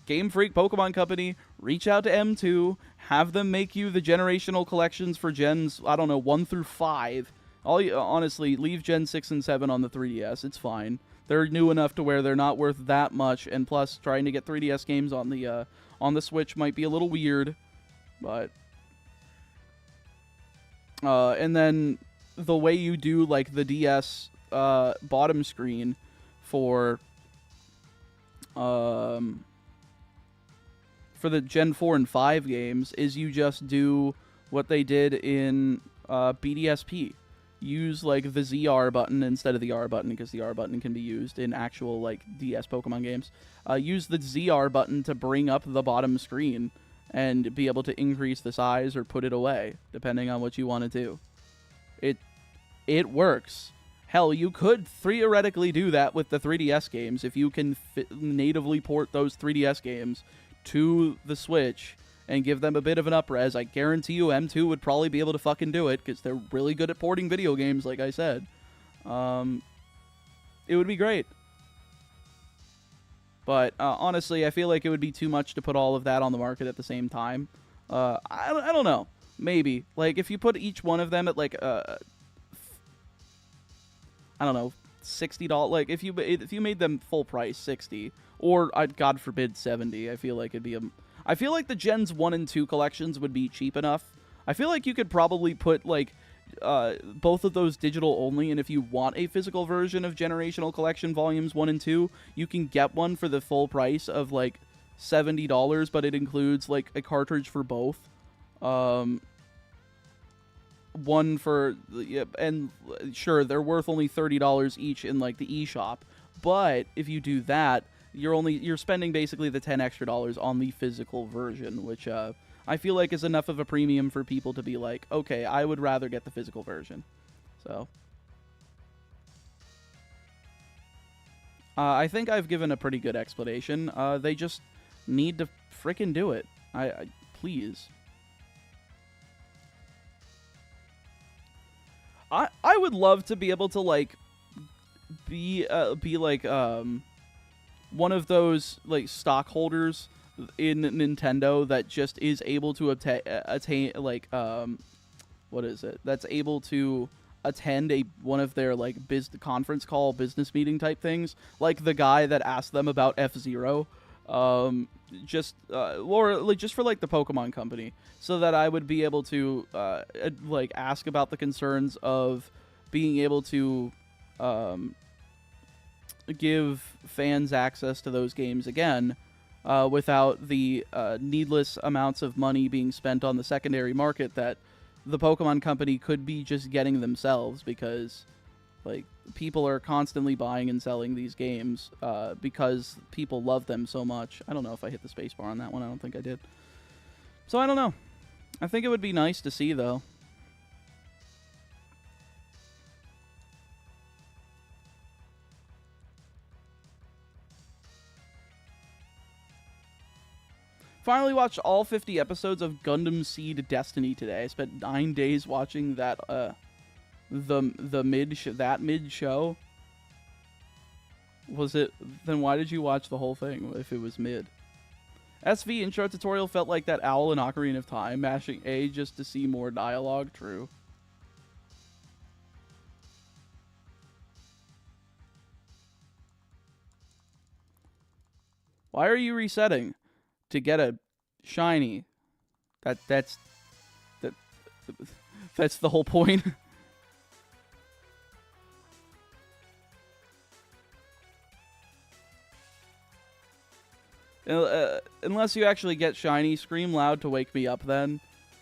Game Freak, Pokemon Company, reach out to M2, have them make you the generational collections for gens, I don't know, 1 through 5. Honestly, leave Gen 6 and 7 on the 3DS. It's fine. They're new enough to where they're not worth that much, and plus, trying to get 3DS games on the Switch might be a little weird, but and then the way you do like the DS bottom screen for the Gen 4 and 5 games is you just do what they did in BDSP. Use like the ZR button instead of the R button, because the R button can be used in actual like DS Pokemon games. Use the ZR button to bring up the bottom screen and be able to increase the size or put it away, depending on what you want to do. It works. Hell, you could theoretically do that with the 3DS games if you can natively port those 3DS games to the Switch and give them a bit of an up-res. I guarantee you M2 would probably be able to fucking do it, because they're really good at porting video games, like I said. It would be great. But honestly, I feel like it would be too much to put all of that on the market at the same time. I don't know. Maybe. Like, if you put each one of them at, like, I don't know, $60. Like, if you made them full price, 60, or, God forbid, 70, I feel like it'd be I feel like the Gens 1 and 2 collections would be cheap enough. I feel like you could probably put, like, both of those digital only, and if you want a physical version of Generational Collection Volumes 1 and 2, you can get one for the full price of, like, $70, but it includes, like, a cartridge for both. One for, and sure, they're worth only $30 each in, like, the eShop, But if you do that, you're spending basically the $10 extra on the physical version, which I feel like is enough of a premium for people to be like, okay, I would rather get the physical version. So I think I've given a pretty good explanation. They just need to frickin' do it. Please. I would love to be able to like be like one of those like stockholders in Nintendo that just is able to attain like what is it? That's able to attend one of their like conference call business meeting type things, like the guy that asked them about F-Zero, just or like just for like the Pokemon company, so that I would be able to like ask about the concerns of being able to give fans access to those games again without the needless amounts of money being spent on the secondary market that the Pokemon company could be just getting themselves, because like people are constantly buying and selling these games because people love them so much. I don't know if I hit the spacebar on that one. I don't think I did. So I don't know. I think it would be nice to see, though. Finally watched all 50 episodes of Gundam Seed Destiny today. I spent 9 days watching that the mid show. Was it? Then why did you watch the whole thing if it was mid? SV intro tutorial felt like that owl in Ocarina of Time, mashing A just to see more dialogue. True. Why are you resetting? To get a shiny. That's the whole point. Unless you actually get shiny, scream loud to wake me up then.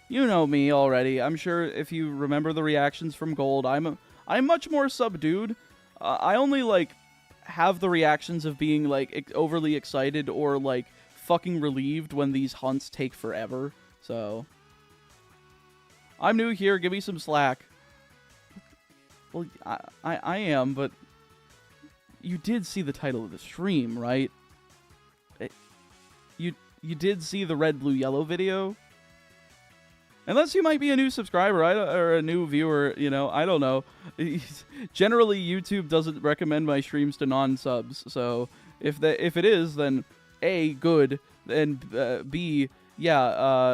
You know me already. I'm sure if you remember the reactions from Gold, I'm much more subdued. I only like have the reactions of being like overly excited or like fucking relieved when these hunts take forever. So I'm new here, give me some slack. Well, I am, but you did see the title of the stream, right? You did see the red, blue, yellow video? Unless you might be a new subscriber or a new viewer, you know, I don't know. Generally, YouTube doesn't recommend my streams to non-subs, so if it is, then A, good, and B, yeah,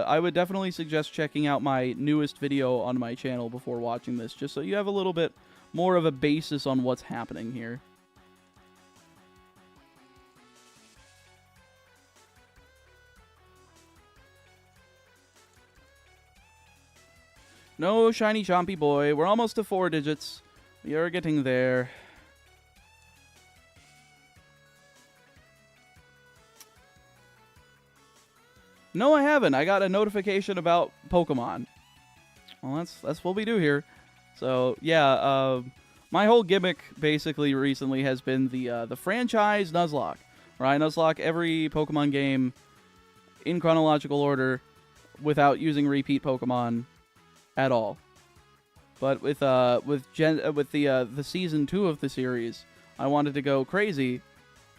I would definitely suggest checking out my newest video on my channel before watching this, just so you have a little bit more of a basis on what's happening here. No shiny chompy boy. We're almost to 4 digits. We are getting there. No, I haven't. I got a notification about Pokemon. Well, that's what we do here. So, yeah, my whole gimmick basically recently has been the franchise Nuzlocke, where I Nuzlocke every Pokemon game in chronological order without using repeat Pokemon at all. But with the season 2 of the series, I wanted to go crazy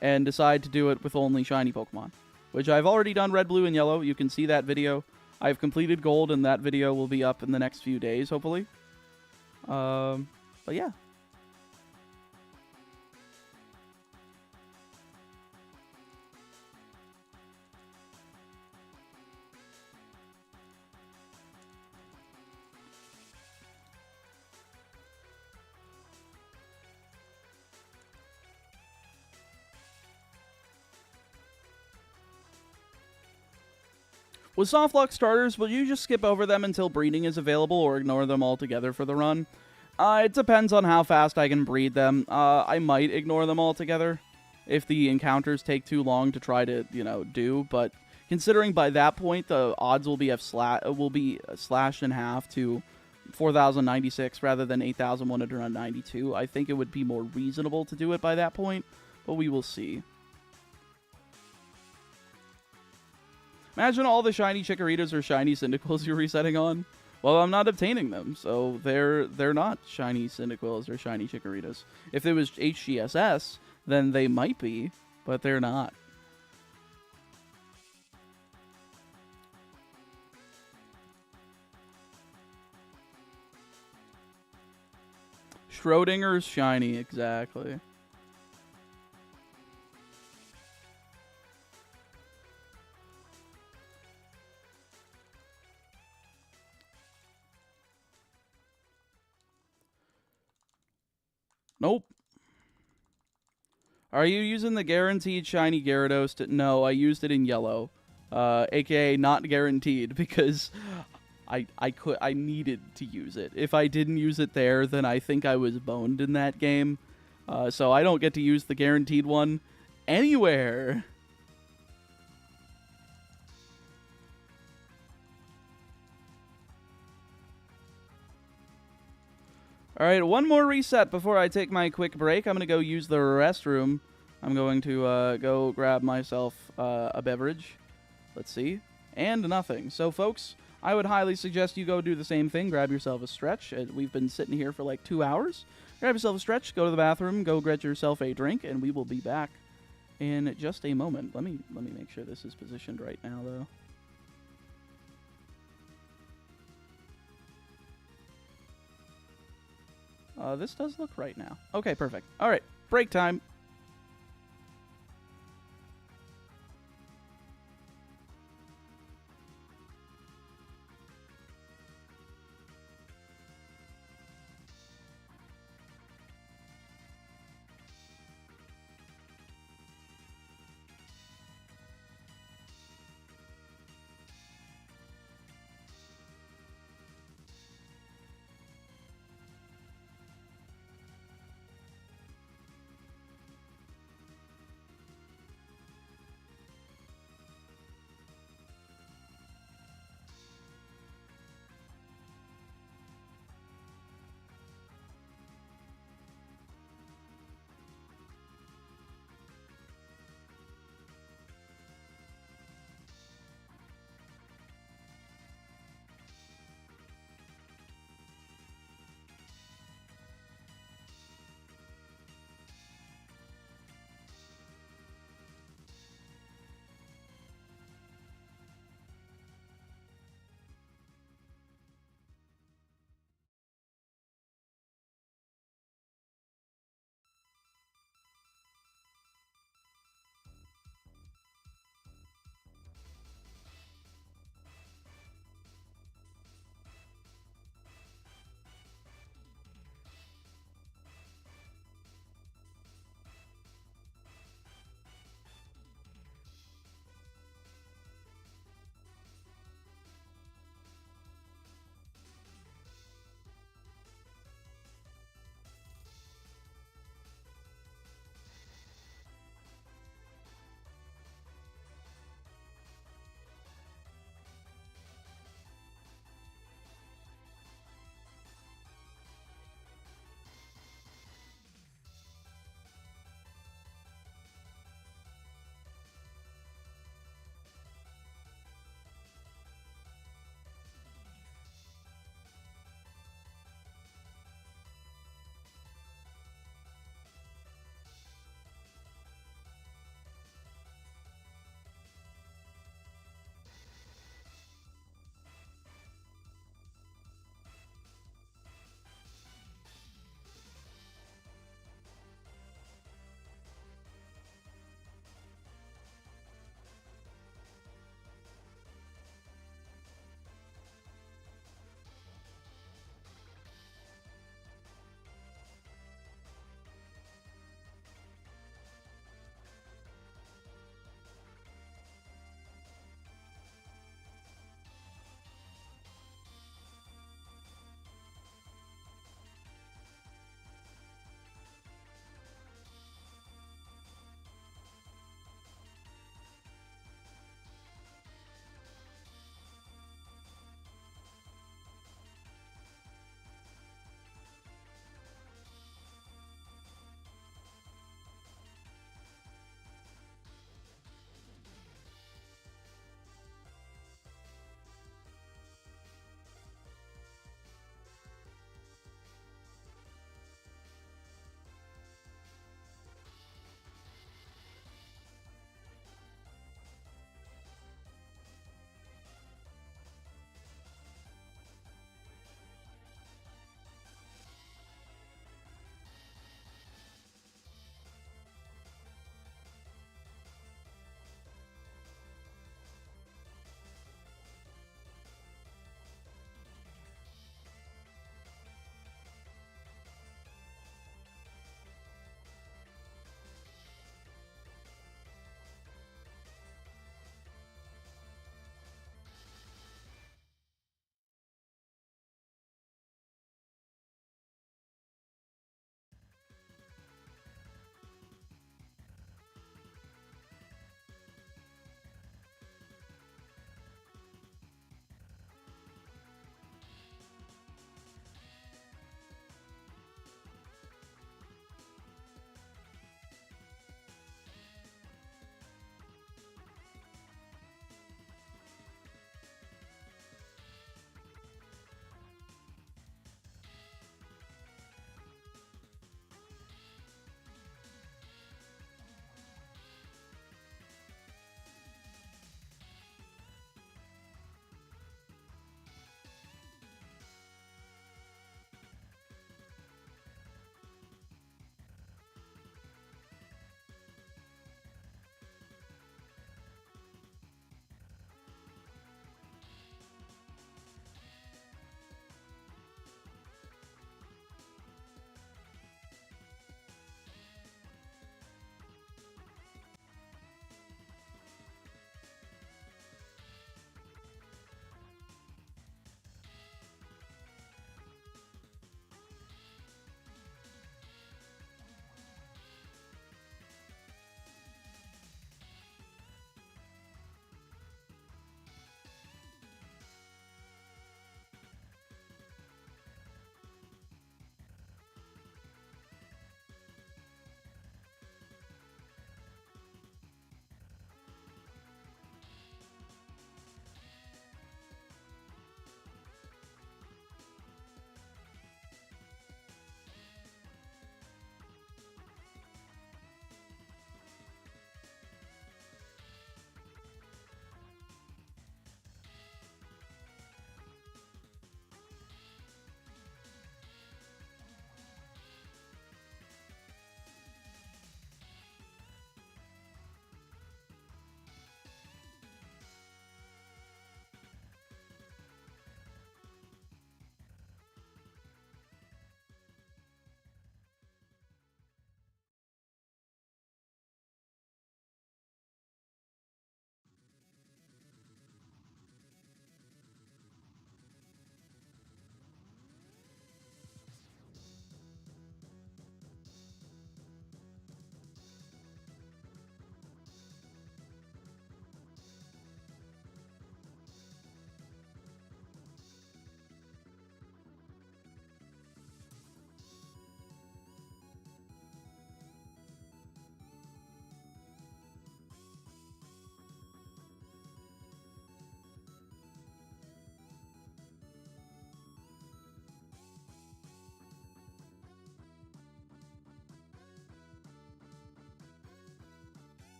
and decide to do it with only shiny Pokemon, which I've already done red, blue, and yellow. You can see that video. I've completed gold, and that video will be up in the next few days, hopefully. But yeah. With softlock starters, will you just skip over them until breeding is available or ignore them altogether for the run? It depends on how fast I can breed them. I might ignore them altogether if the encounters take too long to try to, do, but considering by that point the odds will be slashed in half to 4,096 rather than 8,192, I think it would be more reasonable to do it by that point. but we will see. Imagine all the shiny Chikoritas or shiny Cyndaquils you're resetting on. Well, I'm not obtaining them, so they're not shiny Cyndaquils or shiny Chikoritas. If it was HGSS, then they might be, but they're not. Schrodinger's shiny, exactly. Nope. Are you using the guaranteed shiny Gyarados? No, I used it in yellow. AKA not guaranteed, because I needed to use it. If I didn't use it there, then I think I was boned in that game. So I don't get to use the guaranteed one anywhere. Alright, one more reset before I take my quick break. I'm going to go use the restroom. I'm going to go grab myself a beverage. Let's see. And nothing. So, folks, I would highly suggest you go do the same thing. Grab yourself a stretch. We've been sitting here for like 2 hours. Grab yourself a stretch, go to the bathroom, go get yourself a drink, and we will be back in just a moment. Let me make sure this is positioned right now, though. This does look right now. Okay, perfect. All right, break time.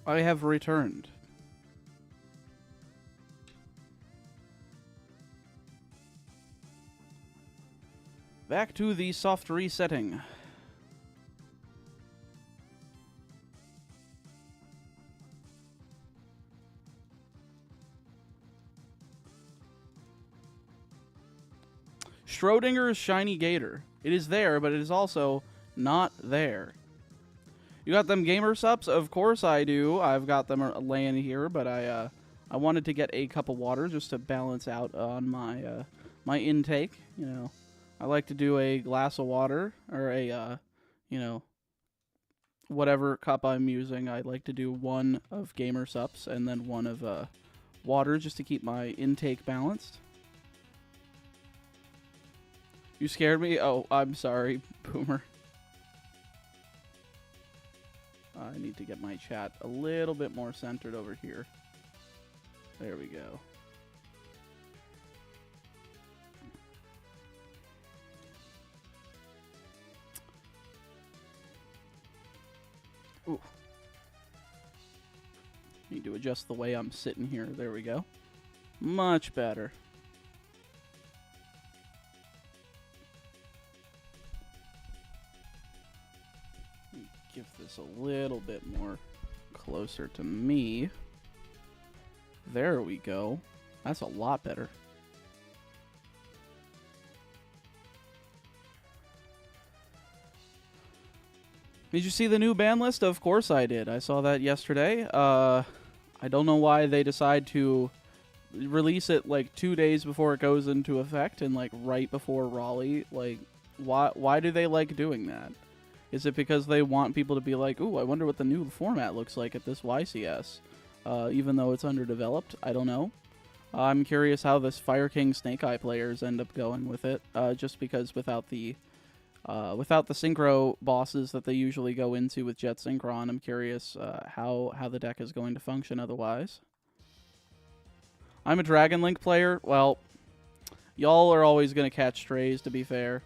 I have returned. Back to the soft resetting. Schrodinger's Shiny Gator. It is there, but it is also not there. You got them gamer subs? Of course I do. I've got them laying here, but I wanted to get a cup of water just to balance out on my my intake. You know, I like to do a glass of water or a you know, whatever cup I'm using. I like to do one of gamer subs and then one of water just to keep my intake balanced. You scared me? Oh, I'm sorry, Boomer. I need to get my chat a little bit more centered over here. There we go. Ooh. Need to adjust the way I'm sitting here. There we go. Much better. Give this a little bit more closer to me. There we go. That's a lot better. Did you see the new ban list? Of course I did. I saw that yesterday. I don't know why they decide to release it like 2 days before it goes into effect and like right before Raleigh. Like, why do they like doing that? Is it because they want people to be like, ooh, I wonder what the new format looks like at this YCS? Even though it's underdeveloped, I don't know. I'm curious how this Fire King Snake Eye players end up going with it. Just because without the synchro bosses that they usually go into with Jet Synchron, I'm curious how the deck is going to function otherwise. I'm a Dragon Link player. Well, y'all are always going to catch strays, to be fair.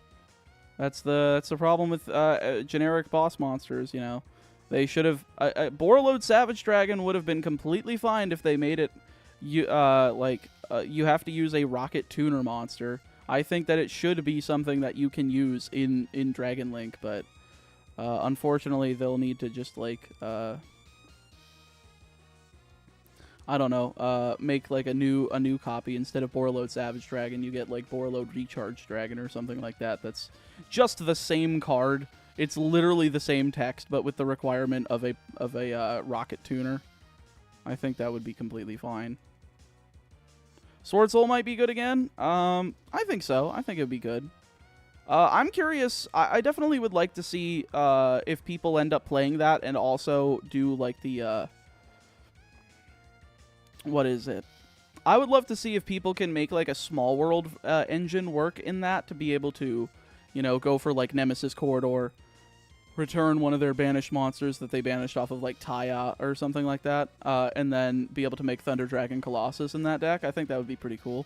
That's the problem with generic boss monsters, you know. They should have... Borreload Savage Dragon would have been completely fine if they made it... you have to use a Rocket Tuner monster. I think that it should be something that you can use in Dragon Link, but unfortunately they'll need to just, like... I don't know, make like a new copy. Instead of Borreload Savage Dragon, you get like Borreload Recharge Dragon or something like that. That's just the same card. It's literally the same text, but with the requirement of a Rocket Tuner. I think that would be completely fine. Sword Soul might be good again. I think so. I think it would be good. I'm curious. I definitely would like to see if people end up playing that and also do like the what is it? I would love to see if people can make like a small world engine work in that to be able to, you know, go for like Nemesis Corridor, return one of their banished monsters that they banished off of like Taya or something like that, and then be able to make Thunder Dragon Colossus in that deck. I think that would be pretty cool.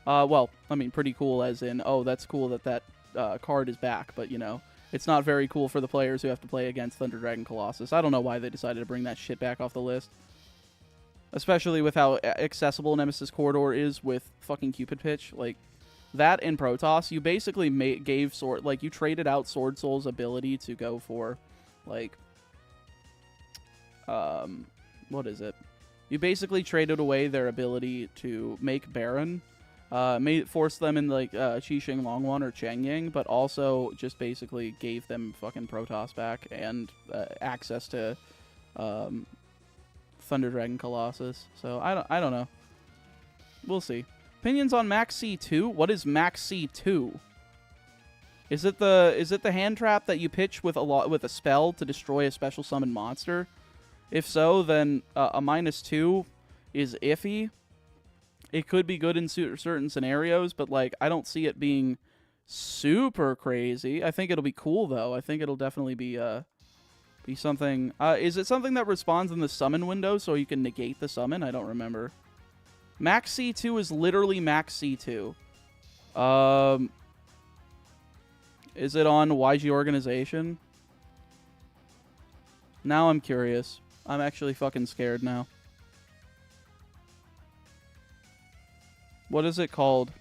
Well, I mean, pretty cool as in, oh, that's cool that card is back, but, you know, it's not very cool for the players who have to play against Thunder Dragon Colossus. I don't know why they decided to bring that shit back off the list. Especially with how accessible Nemesis Corridor is with fucking Cupid Pitch. Like, that in Protoss, you basically gave Sword... Like, you traded out Sword Soul's ability to go for, like... what is it? You basically traded away their ability to make Baron. Force them in, like, Qixing Longwan or Changying, but also just basically gave them fucking Protoss back and access to... Thunder Dragon Colossus. So I don't know. We'll see. Opinions on Max C2? What is Max C2? Is it the hand trap that you pitch with a spell to destroy a special summon monster? If so, then a -2 is iffy. It could be good in certain scenarios, but like I don't see it being super crazy. I think it'll be cool though. I think it'll definitely be something. Is it something that responds in the summon window so you can negate the summon? I don't remember. Max C2 is literally Max C2. Is it on YG Organization? Now I'm curious. I'm actually fucking scared now. What is it called?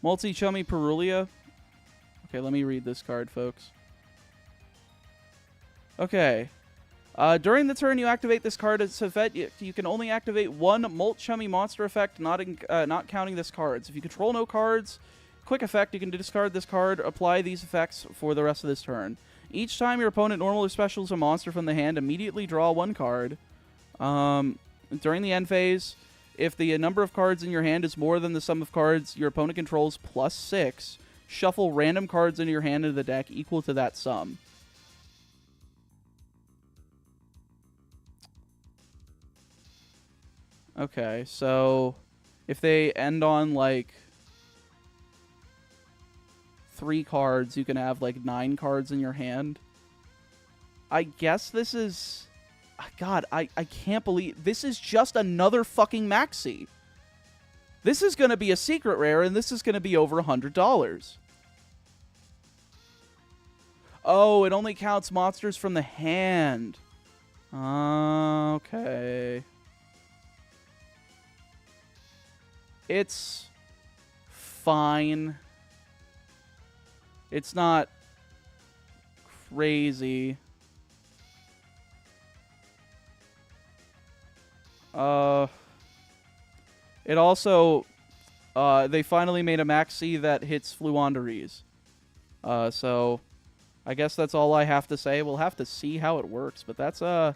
Multi-Chummy Perulia. Okay, let me read this card, folks. Okay. During the turn you activate this card as effect, you can only activate one Molt Chummy monster effect, not counting this card. So if you control no cards, quick effect, you can discard this card, apply these effects for the rest of this turn. Each time your opponent normal or specials a monster from the hand, immediately draw one card. During the end phase, if the number of cards in your hand is more than the sum of cards your opponent controls plus 6, shuffle random cards into your hand into the deck equal to that sum. Okay, so if they end on, like, 3 cards, you can have, like, 9 cards in your hand. I guess this is... God, I can't believe... This is just another fucking maxi. This is going to be a secret rare, and this is going to be over $100. Oh, it only counts monsters from the hand. Okay. It's fine. It's not crazy. It also, they finally made a maxi that hits Fluonderies. So I guess that's all I have to say. We'll have to see how it works, but that's a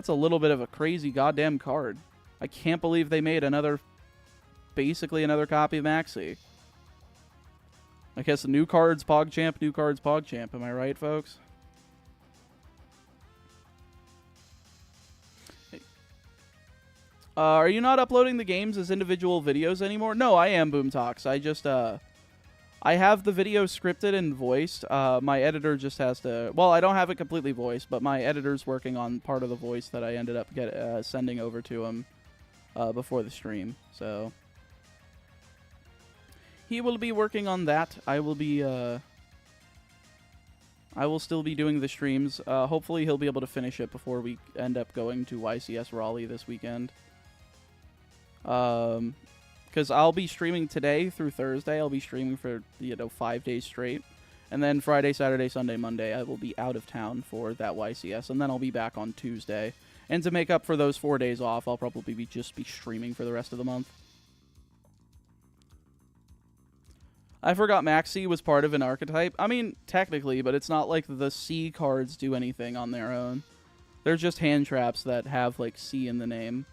little bit of a crazy goddamn card. I can't believe they made basically another copy of Maxi. I guess new cards, PogChamp, new cards, PogChamp. Am I right, folks? Are you not uploading the games as individual videos anymore? No, I am, Boomtox. I just, I have the video scripted and voiced. My editor just has to... Well, I don't have it completely voiced, but my editor's working on part of the voice that I ended up sending over to him before the stream. So he will be working on that. I will still be doing the streams. Hopefully he'll be able to finish it before we end up going to YCS Raleigh this weekend. Because I'll be streaming today through Thursday. I'll be streaming for, 5 days straight. And then Friday, Saturday, Sunday, Monday, I will be out of town for that YCS. And then I'll be back on Tuesday. And to make up for those 4 days off, I'll probably just be streaming for the rest of the month. I forgot Maxi was part of an archetype. I mean, technically, but it's not like the C cards do anything on their own. They're just hand traps that have, like, C in the name.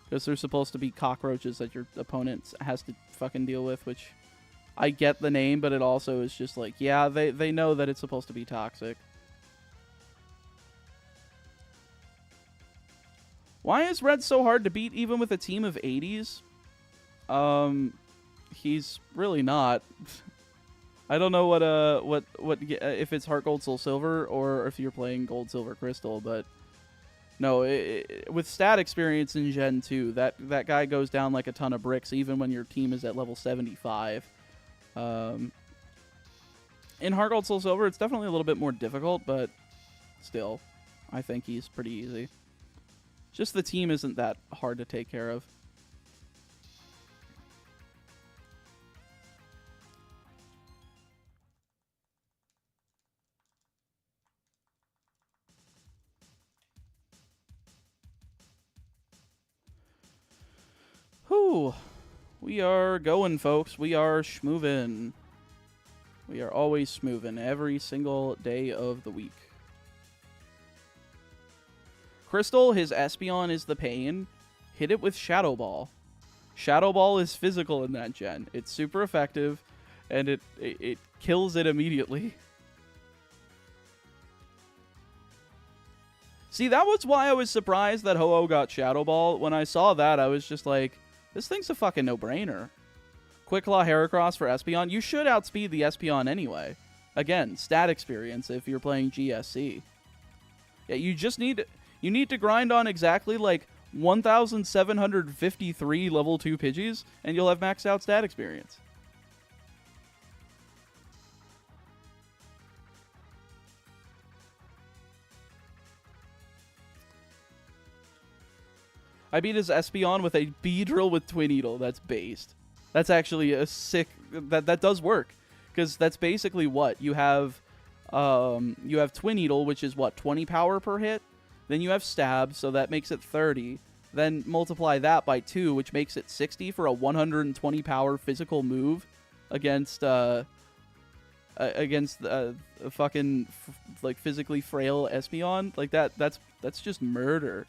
Because they're supposed to be cockroaches that your opponent has to fucking deal with, which I get the name, but it also is just like, yeah, they know that it's supposed to be toxic. Why is Red so hard to beat even with a team of 80s? He's really not. I don't know what if it's Heart Gold Soul Silver or if you're playing Gold Silver Crystal, but no, with stat experience in Gen 2, that guy goes down like a ton of bricks even when your team is at level 75. In Heart Gold Soul Silver, it's definitely a little bit more difficult, but still, I think he's pretty easy. Just the team isn't that hard to take care of. Whew. We are going, folks. We are schmoovin'. We are always schmoovin' every single day of the week. Crystal, his Espeon is the pain. Hit it with Shadow Ball. Shadow Ball is physical in that gen. It's super effective, and it kills it immediately. See, that was why I was surprised that Ho-Oh got Shadow Ball. When I saw that, I was just like, this thing's a fucking no-brainer. Quick Claw Heracross for Espeon. You should outspeed the Espeon anyway. Again, stat experience if you're playing GSC. Yeah, you just need to grind on exactly like 1,753 level 2 Pidgeys, and you'll have maxed out stat experience. I beat his Espeon with a Beedrill with Twin Needle. That's based. That's actually a sick... That does work. Because that's basically what? You have Twin Needle, which is what? 20 power per hit? Then you have Stab, so that makes it 30. Then multiply that by 2, which makes it 60 for a 120 power physical move against a fucking like physically frail Espeon. Like that's just murder.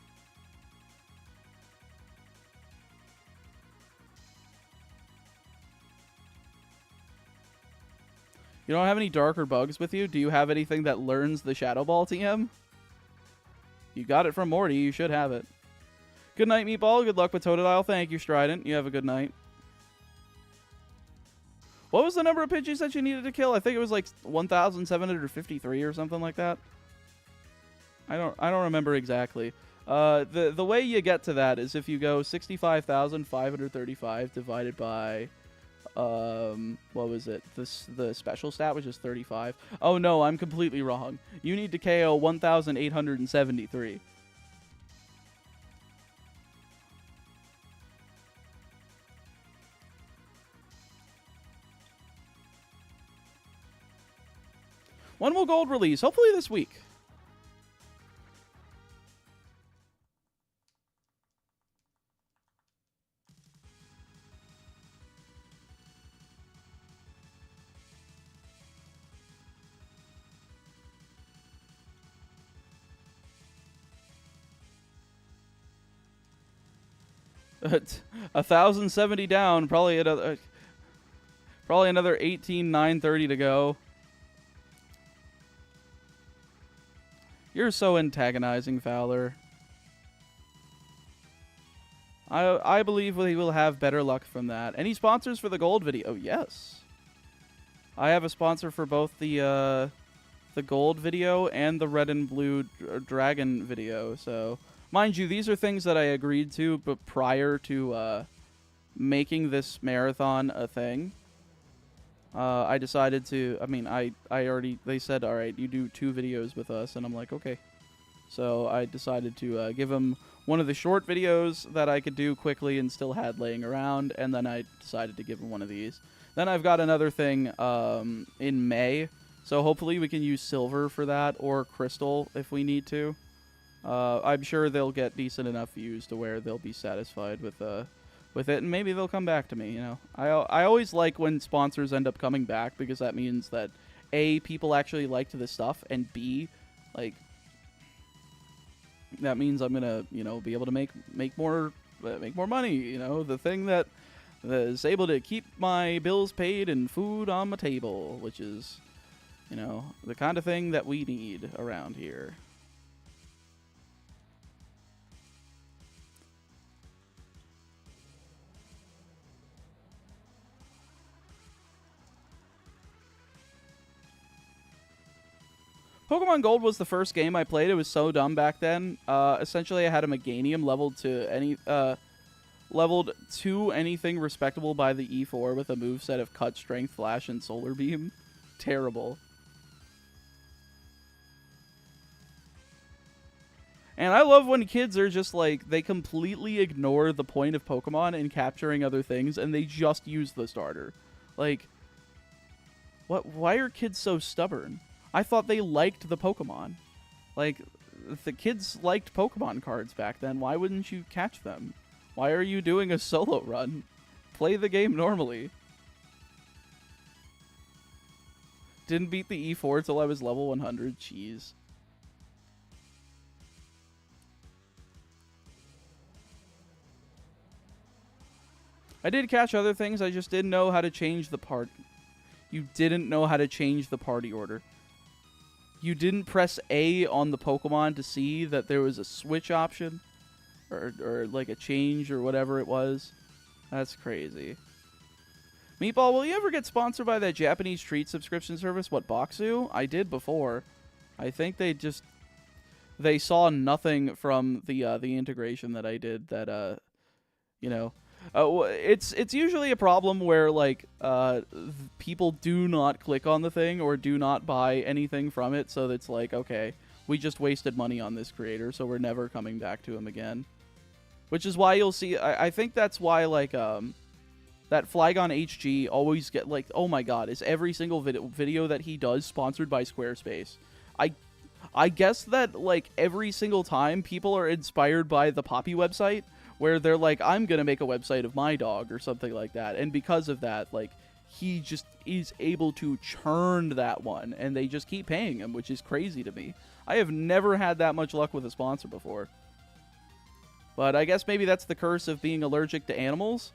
You don't have any darker bugs with you? Do you have anything that learns the Shadow Ball TM? You got it from Morty. You should have it. Good night, Meatball. Good luck with Totodile. Thank you, Strident. You have a good night. What was the number of Pidgeys that you needed to kill? I think it was like 1,753 or something like that. I don't remember exactly. The way you get to that is if you go 65,535 divided by what was it? The special stat, which is 35. Oh no, I'm completely wrong. You need to KO 1,873. One will gold release, hopefully this week. At 1,070 down, probably another 18,930 to go. You're so antagonizing, Fowler. I believe we will have better luck from that. Any sponsors for the gold video? Yes. I have a sponsor for both the gold video and the red and blue dragon video. So, mind you, these are things that I agreed to, but prior to making this marathon a thing. I decided to, they said, all right, you do 2 videos with us, and I'm like, okay. So I decided to give him one of the short videos that I could do quickly and still had laying around, and then I decided to give him one of these. Then I've got another thing in May, so hopefully we can use silver for that, or crystal if we need to. I'm sure they'll get decent enough views to where they'll be satisfied with it, and maybe they'll come back to me, you know. I always like when sponsors end up coming back, because that means that A, people actually liked the stuff, and B, like, that means I'm gonna, you know, be able to make more money, you know, the thing that is able to keep my bills paid and food on my table, which is, you know, the kind of thing that we need around here. Pokemon Gold was the first game I played. It was so dumb back then. Essentially, I had a Meganium leveled to anything respectable by the E4 with a moveset of Cut, Strength, Flash, and Solar Beam. Terrible. And I love when kids are just like, they completely ignore the point of Pokemon and capturing other things, and they just use the starter. Like, what? Why are kids so stubborn? I thought they liked the Pokemon. Like, if the kids liked Pokemon cards back then, why wouldn't you catch them? Why are you doing a solo run? Play the game normally. Didn't beat the E4 till I was level 100. Jeez. I did catch other things, I just didn't know how to change the part. You didn't know how to change the party order. You didn't press A on the Pokemon to see that there was a switch option? Or like a change or whatever it was? That's crazy. Meatball, will you ever get sponsored by that Japanese treat subscription service? What, Boxu? I did before. I think they saw nothing from the integration that I did that, you know... it's usually a problem where, like, people do not click on the thing or do not buy anything from it, so it's like, okay, we just wasted money on this creator, so we're never coming back to him again. Which is why you'll see, I think that's why, like, that Flygon HG always get, like, oh my god, is every single video that he does sponsored by Squarespace. I guess that, like, every single time people are inspired by the Poppy website, where they're like, I'm gonna make a website of my dog, or something like that, and because of that, like, he just is able to churn that one, and they just keep paying him, which is crazy to me. I have never had that much luck with a sponsor before. But I guess maybe that's the curse of being allergic to animals.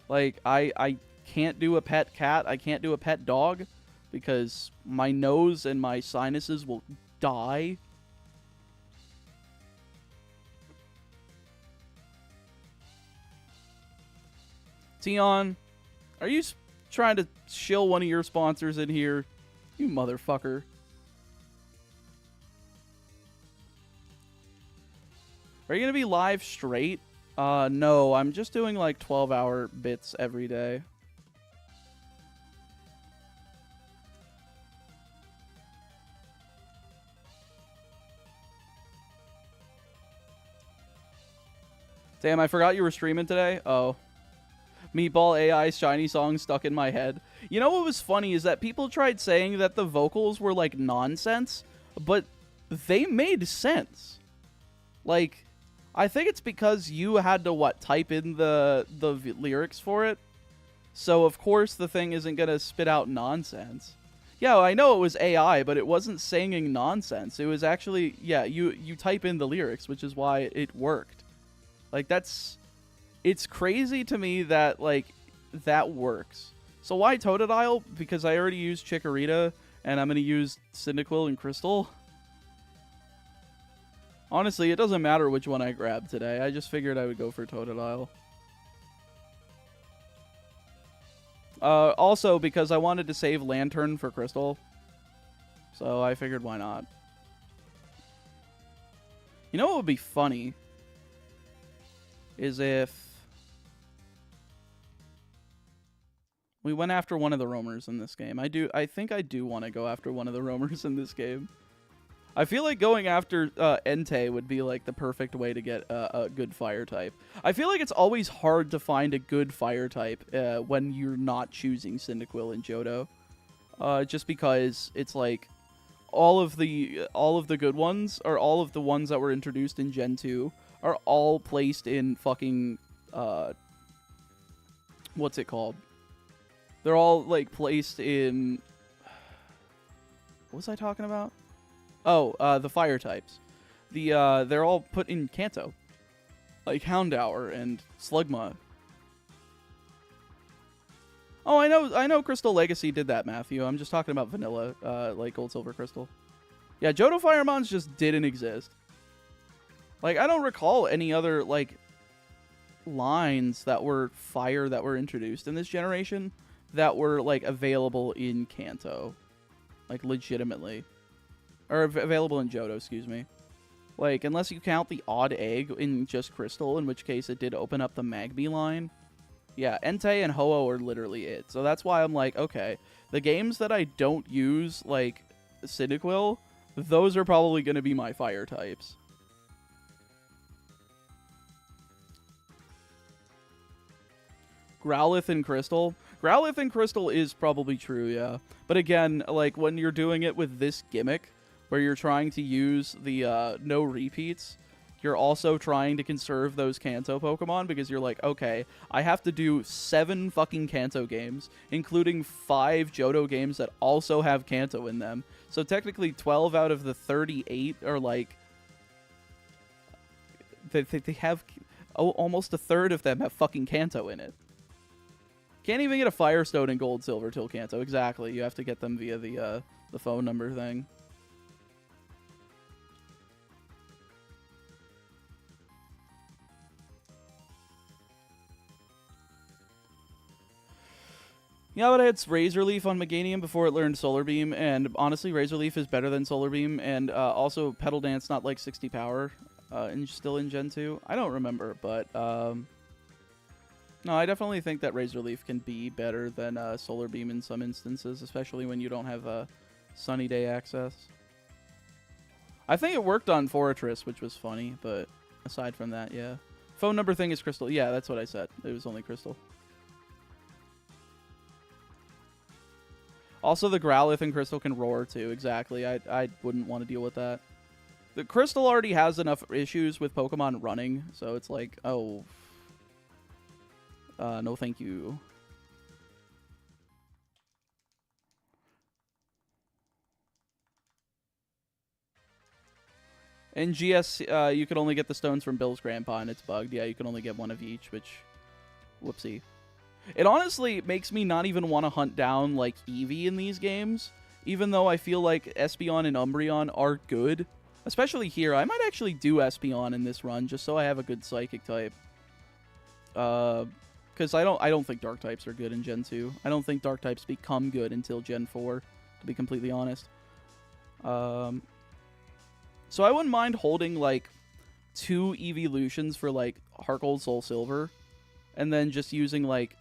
Like, I can't do a pet cat, I can't do a pet dog, because my nose and my sinuses will die. Tion, are you trying to shill one of your sponsors in here? You motherfucker. Are you going to be live straight? No, I'm just doing like 12-hour bits every day. Damn, I forgot you were streaming today. Oh. Meatball AI shiny song stuck in my head. You know what was funny is that people tried saying that the vocals were like nonsense, but they made sense. Like, I think it's because you had to, what, type in the lyrics for it? So, of course, the thing isn't going to spit out nonsense. Yeah, I know it was AI, but it wasn't singing nonsense. It was actually, yeah, you type in the lyrics, which is why it worked. Like, that's... It's crazy to me that, like, that works. So why Totodile? Because I already used Chikorita, and I'm going to use Cyndaquil and Crystal. Honestly, it doesn't matter which one I grab today. I just figured I would go for Totodile. Also, because I wanted to save Lantern for Crystal. So I figured, why not? You know what would be funny? Is if we went after one of the roamers in this game. I think I do want to go after one of the roamers in this game. I feel like going after Entei would be like the perfect way to get a good fire type. I feel like it's always hard to find a good fire type when you're not choosing Cyndaquil and Johto. Just because it's like all of the good ones, or all of the ones that were introduced in Gen 2 are all placed in fucking what's it called? They're all, like, placed in... What was I talking about? Oh, the fire types. They're all put in Kanto. Like Houndour and Slugma. Oh, I know Crystal Legacy did that, Matthew. I'm just talking about vanilla, like Gold, Silver, Crystal. Yeah, Johto Firemons just didn't exist. Like, I don't recall any other, like, lines that were fire that were introduced in this generation that were, like, available in Kanto. Like, legitimately. Or available in Johto, excuse me. Like, unless you count the odd egg in just Crystal, in which case it did open up the Magby line. Yeah, Entei and Ho-Oh are literally it. So that's why I'm like, okay, the games that I don't use, like, Cyndaquil, those are probably going to be my fire types. Growlithe and Crystal. Growlithe and Crystal is probably true, yeah. But again, like, when you're doing it with this gimmick, where you're trying to use the no repeats, you're also trying to conserve those Kanto Pokemon, because you're like, okay, I have to do 7 fucking Kanto games, including 5 Johto games that also have Kanto in them. So technically 12 out of the 38 are like... They have... Oh, almost a third of them have fucking Kanto in it. Can't even get a Firestone in Gold, Silver till Kanto. Exactly. You have to get them via the phone number thing. Yeah, but I had Razor Leaf on Meganium before it learned Solar Beam, and honestly, Razor Leaf is better than Solar Beam, and also Petal Dance not like 60 power, and still in Gen 2. I don't remember, but no, I definitely think that Razor Leaf can be better than Solar Beam in some instances, especially when you don't have Sunny Day access. I think it worked on Fortress, which was funny, but aside from that, yeah. Phone number thing is Crystal. Yeah, that's what I said. It was only Crystal. Also, the Growlithe and Crystal can roar, too. Exactly. I wouldn't want to deal with that. The Crystal already has enough issues with Pokemon running, so it's like, oh. No thank you. In GS, you could only get the stones from Bill's grandpa, and it's bugged. Yeah, you can only get one of each, which... Whoopsie. It honestly makes me not even want to hunt down, like, Eevee in these games, even though I feel like Espeon and Umbreon are good. Especially here. I might actually do Espeon in this run, just so I have a good Psychic type. Because I don't think Dark types are good in Gen 2. I don't think Dark types become good until Gen 4, to be completely honest. So I wouldn't mind holding, like, 2 evolutions for, like, Heart Gold, Soul Silver, and then just using, like,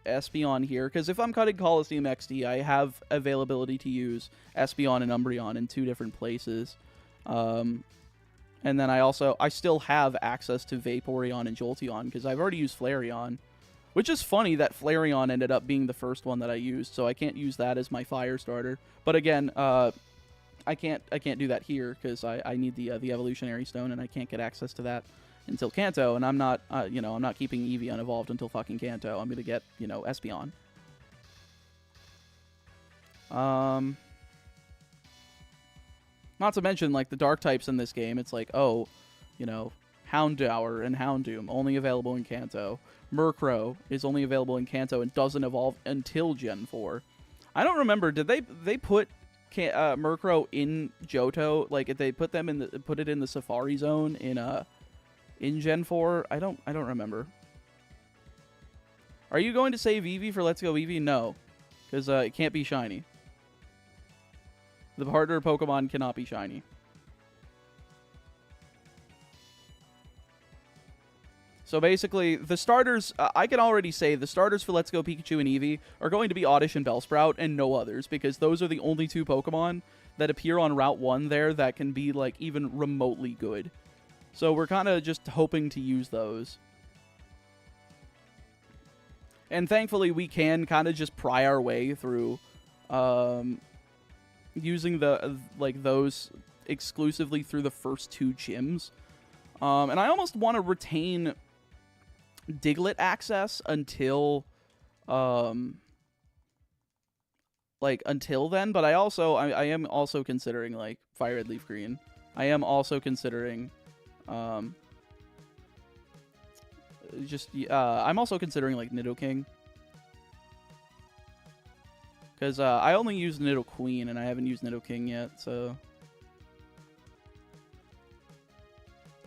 Espeon here. Because if I'm cutting Coliseum XD, I have availability to use Espeon and Umbreon in 2 different places. And then I still have access to Vaporeon and Jolteon, because I've already used Flareon. Which is funny that Flareon ended up being the first one that I used, so I can't use that as my fire starter. But again, I can't do that here because I need the evolutionary stone, and I can't get access to that until Kanto, and I'm not I'm not keeping Eevee unevolved until fucking Kanto. I'm gonna get Espeon. Not to mention, like, the Dark types in this game. It's like, oh, Houndour and Houndoom only available in Kanto. Murkrow is only available in Kanto and doesn't evolve until Gen 4. I don't remember. Did they put Murkrow in Johto? Like, if they put it in the Safari Zone in Gen 4? I don't remember. Are you going to save Eevee for Let's Go Eevee? No, because it can't be shiny. The partner Pokemon cannot be shiny. So basically, the starters, I can already say the starters for Let's Go Pikachu and Eevee are going to be Oddish and Bellsprout and no others, because those are the only 2 Pokemon that appear on Route 1 there that can be, like, even remotely good. So we're kind of just hoping to use those. And thankfully, we can kind of just pry our way through using those exclusively through the first 2 gyms. And I almost want to retain Diglett access until until then, but I am also considering, like, Fire Red, Leaf Green. I am also considering I'm also considering, like, Nidoking, because I only used Nidoqueen and I haven't used Nidoking yet, so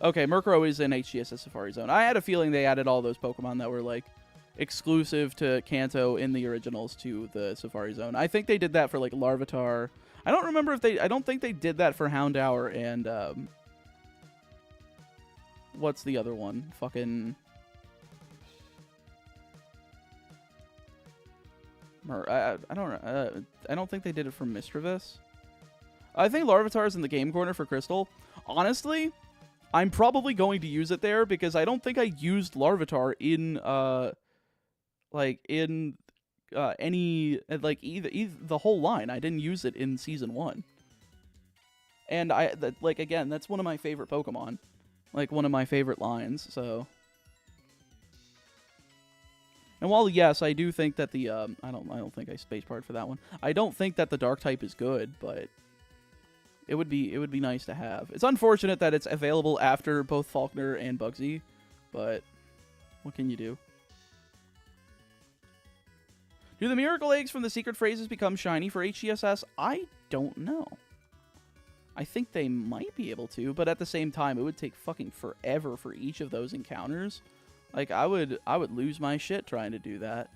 okay, Murkrow is in HGSS Safari Zone. I had a feeling they added all those Pokemon that were, like, exclusive to Kanto in the originals to the Safari Zone. I think they did that for, like, Larvitar. I don't remember if I don't think they did that for Houndour and, what's the other one? Fucking... I don't think they did it for Mischievous. I think Larvitar is in the game corner for Crystal. Honestly, I'm probably going to use it there because I don't think I used Larvitar in any either the whole line. I didn't use it in Season 1. And again, that's one of my favorite Pokemon. Like, one of my favorite lines, so. And while, yes, I do think that the I don't think I spacebarred for that one. I don't think that the Dark type is good, but it would be nice to have. It's unfortunate that it's available after both Faulkner and Bugsy, but what can you do? Do the Miracle Eggs from the Secret Phrases become shiny for HCSS? I don't know. I think they might be able to, but at the same time, it would take fucking forever for each of those encounters. Like, I would lose my shit trying to do that.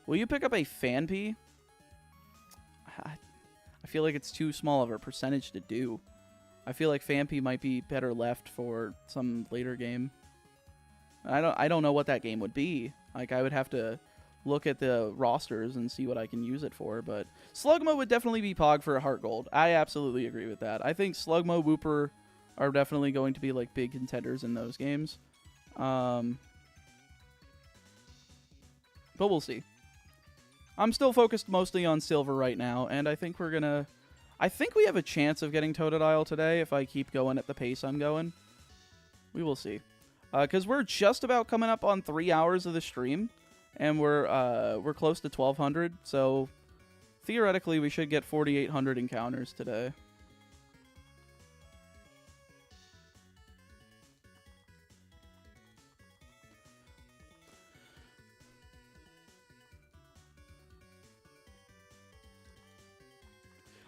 Will you pick up a Phanpy? I feel like it's too small of a percentage to do. I feel like Phanpy might be better left for some later game. I don't know what that game would be. Like, I would have to look at the rosters and see what I can use it for, but Slugma would definitely be Pog for a Heart Gold. I absolutely agree with that. I think Slugma, Wooper are definitely going to be, like, big contenders in those games. But we'll see. I'm still focused mostly on silver right now, and I think we're gonna... I think we have a chance of getting Totodile today if I keep going at the pace I'm going. We will see. Because we're just about coming up on 3 hours of the stream, and we're close to 1,200, so theoretically we should get 4,800 encounters today.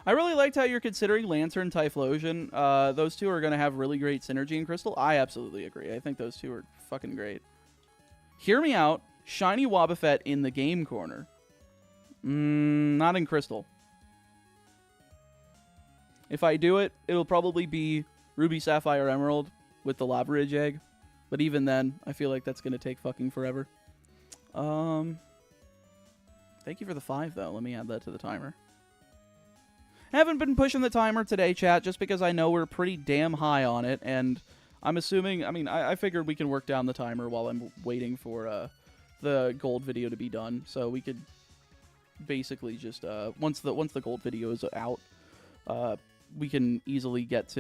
I really liked how you're considering Lantern Typhlosion. Those two are going to have really great synergy in Crystal. I absolutely agree. I think those two are fucking great. Hear me out. Shiny Wobbuffet in the game corner. Not in Crystal. If I do it, it'll probably be Ruby, Sapphire, Emerald with the Lava Ridge egg. But even then, I feel like that's going to take fucking forever. Thank you for the 5, though. Let me add that to the timer. Haven't been pushing the timer today, chat, just because I know we're pretty damn high on it, and I'm assuming, I mean, I figured we can work down the timer while I'm waiting for the gold video to be done, so we could basically just, once the gold video is out, we can easily get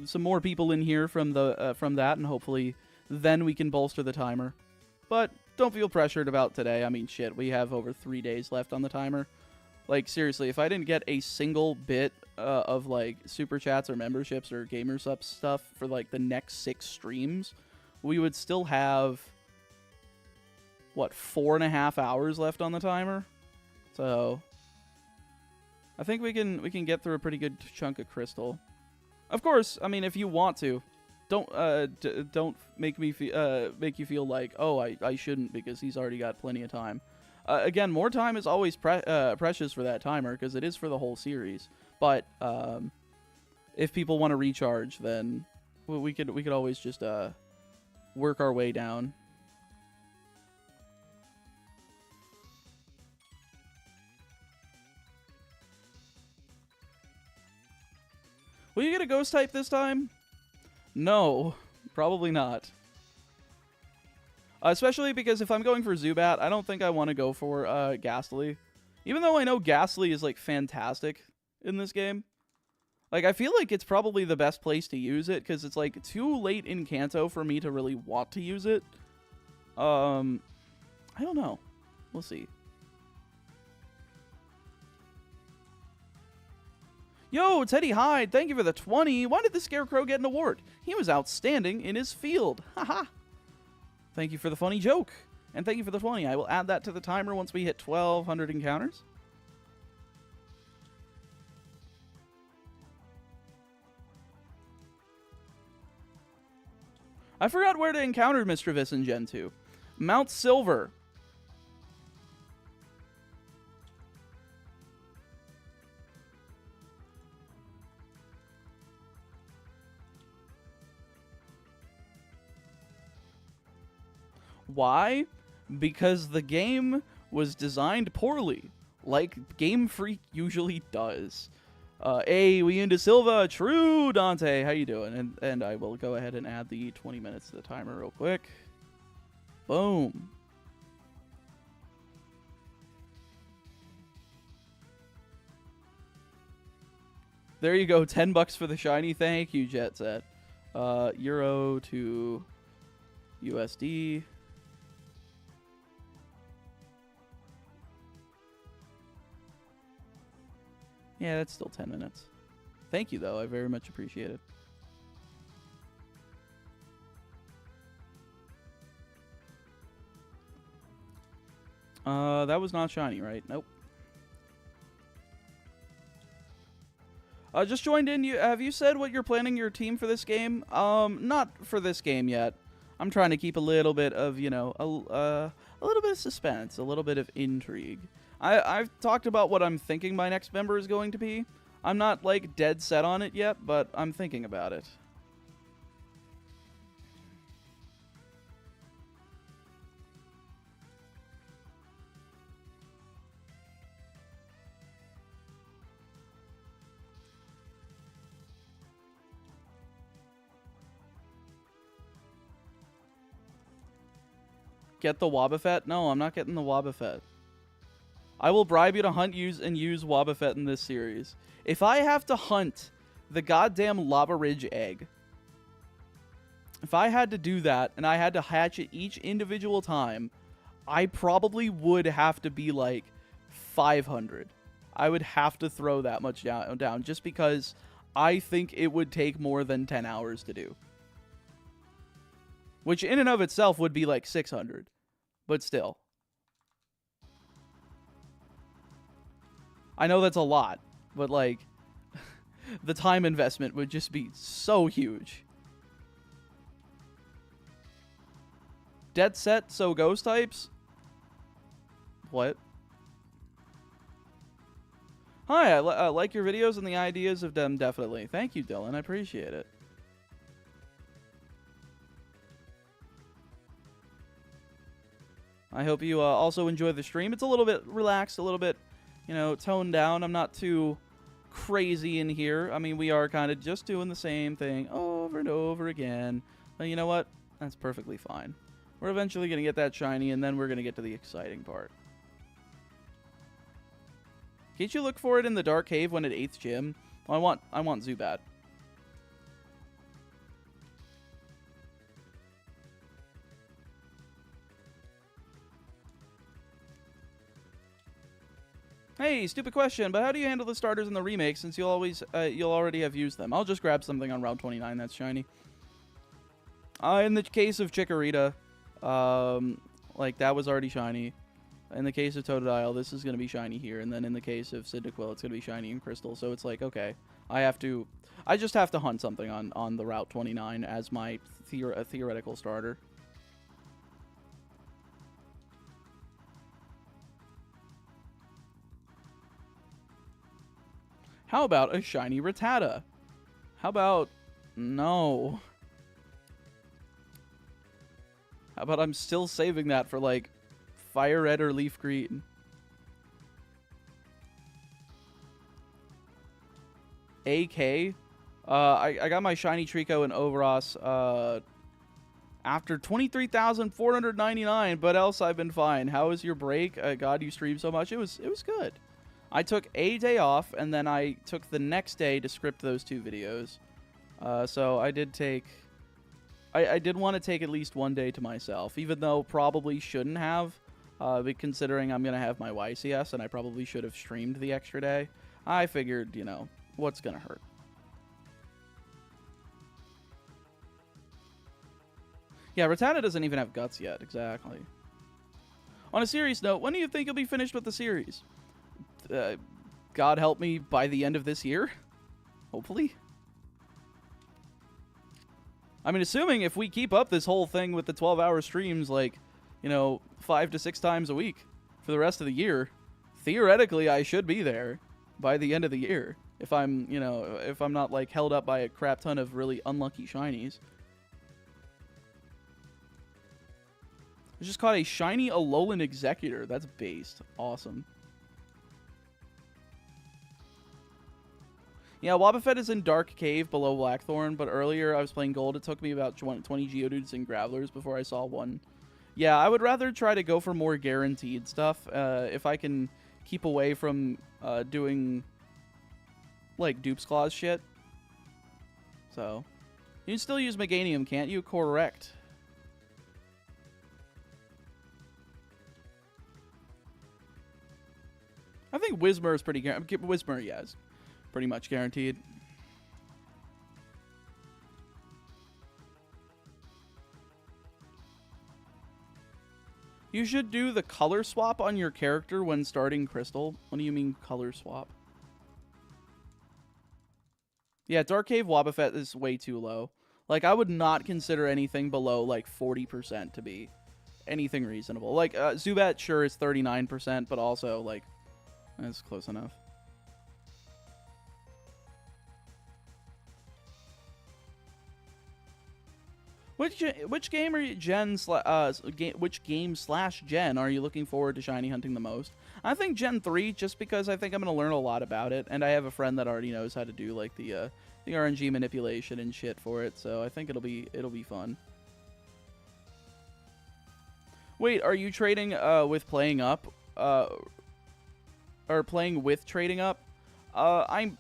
some more people in here from that, and hopefully then we can bolster the timer. But don't feel pressured about today. I mean, shit, we have over 3 days left on the timer. Like, seriously, if I didn't get a single bit of, like, super chats or memberships or gamers up stuff for, like, the next 6 streams, we would still have, what, 4.5 hours left on the timer? So, I think we can get through a pretty good chunk of Crystal. Of course, I mean, if you want to, don't make me make you feel like, oh, I shouldn't because he's already got plenty of time. Again, more time is always precious for that timer, because it is for the whole series. But if people want to recharge, then we could always just work our way down. Will you get a ghost type this time? No, probably not. Especially because if I'm going for Zubat, I don't think I want to go for Ghastly. Even though I know Ghastly is, like, fantastic in this game. Like, I feel like it's probably the best place to use it, because it's, like, too late in Kanto for me to really want to use it. I don't know. We'll see. Yo, Teddy Hyde, thank you for the 20. Why did the Scarecrow get an award? He was outstanding in his field. Haha. Thank you for the funny joke. And thank you for the 20. I will add that to the timer once we hit 1,200 encounters. I forgot where to encounter Mr. Viss in Gen 2. Mount Silver. Why? Because the game was designed poorly, like Game Freak usually does. Hey, we into Silva. True, Dante. How you doing? And I will go ahead and add the 20 minutes to the timer real quick. Boom. There you go. $10 for the shiny. Thank you, Jet Set. Euro to USD. Yeah, that's still 10 minutes. Thank you, though. I very much appreciate it. That was not shiny, right? Nope. Just joined in. Have you said what you're planning your team for this game? Not for this game yet. I'm trying to keep a little bit of, you know, a little bit of suspense, a little bit of intrigue. I've talked about what I'm thinking my next member is going to be. I'm not, like, dead set on it yet, but I'm thinking about it. Get the Wobbuffet? No, I'm not getting the Wobbuffet. I will bribe you to hunt, use Wobbuffet in this series. If I have to hunt the goddamn Lava Ridge egg, if I had to do that and I had to hatch it each individual time, I probably would have to be like 500. I would have to throw that much down just because I think it would take more than 10 hours to do. Which in and of itself would be like 600. But still. I know that's a lot, but like the time investment would just be so huge. Dead set, so ghost types? What? Hi, I like your videos and the ideas of them, definitely. Thank you, Dylan. I appreciate it. I hope you also enjoy the stream. It's a little bit relaxed, a little bit, you know, toned down. I'm not too crazy in here. I mean, we are kind of just doing the same thing over and over again. But you know what? That's perfectly fine. We're eventually going to get that shiny, and then we're going to get to the exciting part. Can't you look for it in the dark cave when at 8th gym? Well, I want Zubat. Hey, stupid question, but how do you handle the starters in the remake since you'll already have used them? I'll just grab something on Route 29 that's shiny. In the case of Chikorita, like that was already shiny. In the case of Totodile, this is going to be shiny here. And then in the case of Cyndaquil, it's going to be shiny in Crystal. So it's like, okay, I just have to hunt something on the Route 29 as my theoretical starter. How about a shiny Rattata? How about... No. How about I'm still saving that for, like, Fire Red or Leaf Green? AK? I got my shiny Trico and Overos after 23,499, but else I've been fine. How was your break? God, you streamed so much. It was good. I took a day off, and then I took the next day to script those 2 videos. So I did take... I did want to take at least one day to myself, even though probably shouldn't have, but considering I'm going to have my YCS, and I probably should have streamed the extra day. I figured, you know, what's going to hurt? Yeah, Rattata doesn't even have guts yet, exactly. On a serious note, when do you think you'll be finished with the series? God help me, by the end of this year? Hopefully. I mean, assuming if we keep up this whole thing with the 12-hour streams, like, you know, 5 to 6 times a week for the rest of the year, theoretically I should be there by the end of the year. If I'm, you know, if I'm not, like, held up by a crap ton of really unlucky shinies. I just caught a shiny Alolan Executor. That's based. Awesome. Yeah, Wobbuffet is in Dark Cave below Blackthorn, but earlier I was playing Gold. It took me about 20 Geodudes and Gravelers before I saw one. Yeah, I would rather try to go for more guaranteed stuff. If I can keep away from doing, like, Dupe's Claws shit. So, you can still use Meganium, can't you? Correct. I think Whismur is pretty guaranteed. Whismur, yes. Pretty much guaranteed. You should do the color swap on your character when starting Crystal. What do you mean color swap? Yeah, Dark Cave Wobbuffet is way too low. Like, I would not consider anything below, like, 40% to be anything reasonable. Like, Zubat, sure, is 39%, but also, like, that's close enough. Which game are you which game / Gen are you looking forward to shiny hunting the most? I think Gen 3, just because I think I'm gonna learn a lot about it, and I have a friend that already knows how to do like the RNG manipulation and shit for it, so I think it'll be fun. Wait, are you trading with playing up? Or playing with trading up? I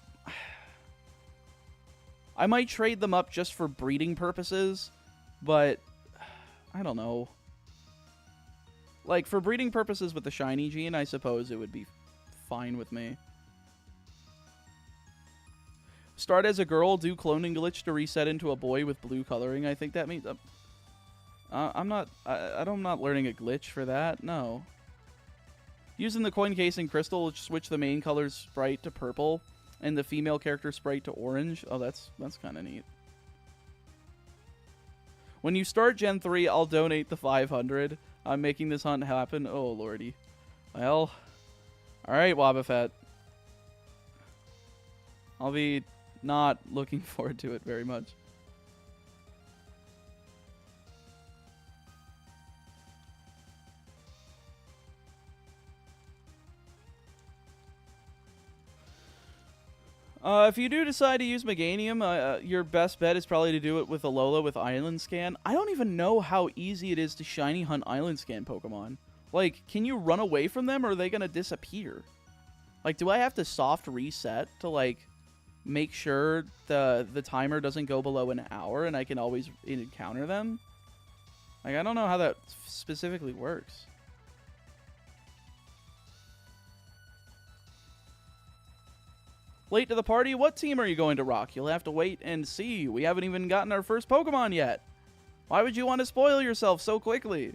might trade them up just for breeding purposes, but I don't know. Like, for breeding purposes with the shiny gene, I suppose it would be fine with me. Start as a girl, do cloning glitch to reset into a boy with blue coloring. I think that means... I'm not learning a glitch for that. No. Using the coin case and crystal, switch the main color's sprite to purple and the female character sprite to orange. Oh, that's kind of neat. When you start Gen 3, I'll donate the 500. I'm making this hunt happen. Oh, lordy. Well, all right, Wobbuffet. I'll be not looking forward to it very much. If you do decide to use Meganium, your best bet is probably to do it with Alola with Island Scan. I don't even know how easy it is to shiny hunt Island Scan Pokemon. Like, can you run away from them, or are they going to disappear? Like, do I have to soft reset to, like, make sure the timer doesn't go below an hour and I can always encounter them? Like, I don't know how that specifically works. Late to the party? What team are you going to rock? You'll have to wait and see. We haven't even gotten our first Pokemon yet. Why would you want to spoil yourself so quickly?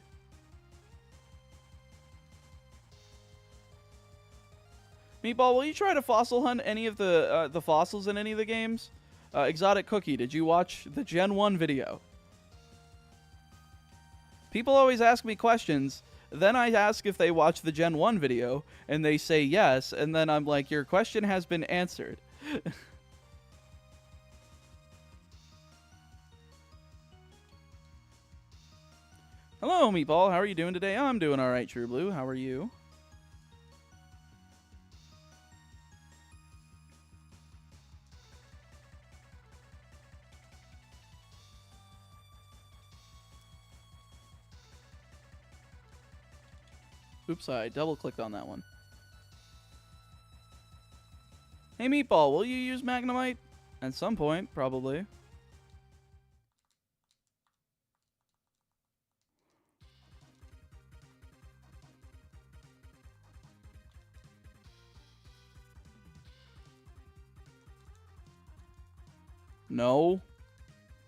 Meatball, will you try to fossil hunt any of the fossils in any of the games? Exotic Cookie, did you watch the Gen 1 video? People always ask me questions. Then I ask if they watch the Gen 1 video, and they say yes, and then I'm like, your question has been answered. Hello, Meatball. How are you doing today? I'm doing all right, True Blue. How are you? Oops, I double-clicked on that one. Hey, Meatball, will you use Magnemite? At some point, probably. No.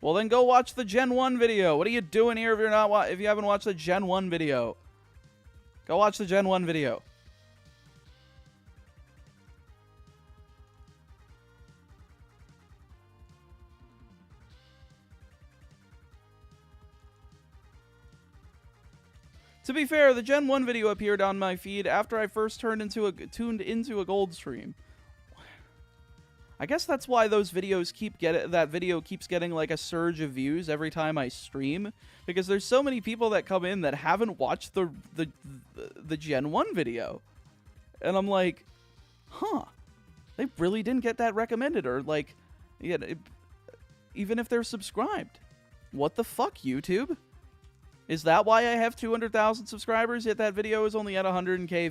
Well, then go watch the Gen 1 video. What are you doing here if you're not if you haven't watched the Gen 1 video? Go watch the Gen 1 video. To be fair, the Gen 1 video appeared on my feed after I first tuned into a gold stream. I guess that's why those videos that video keeps getting like a surge of views every time I stream, because there's so many people that come in that haven't watched the Gen 1 video. And I'm like, huh, they really didn't get that recommended, or like, yeah, even if they're subscribed. What the fuck, YouTube? Is that why I have 200,000 subscribers, yet that video is only at 100K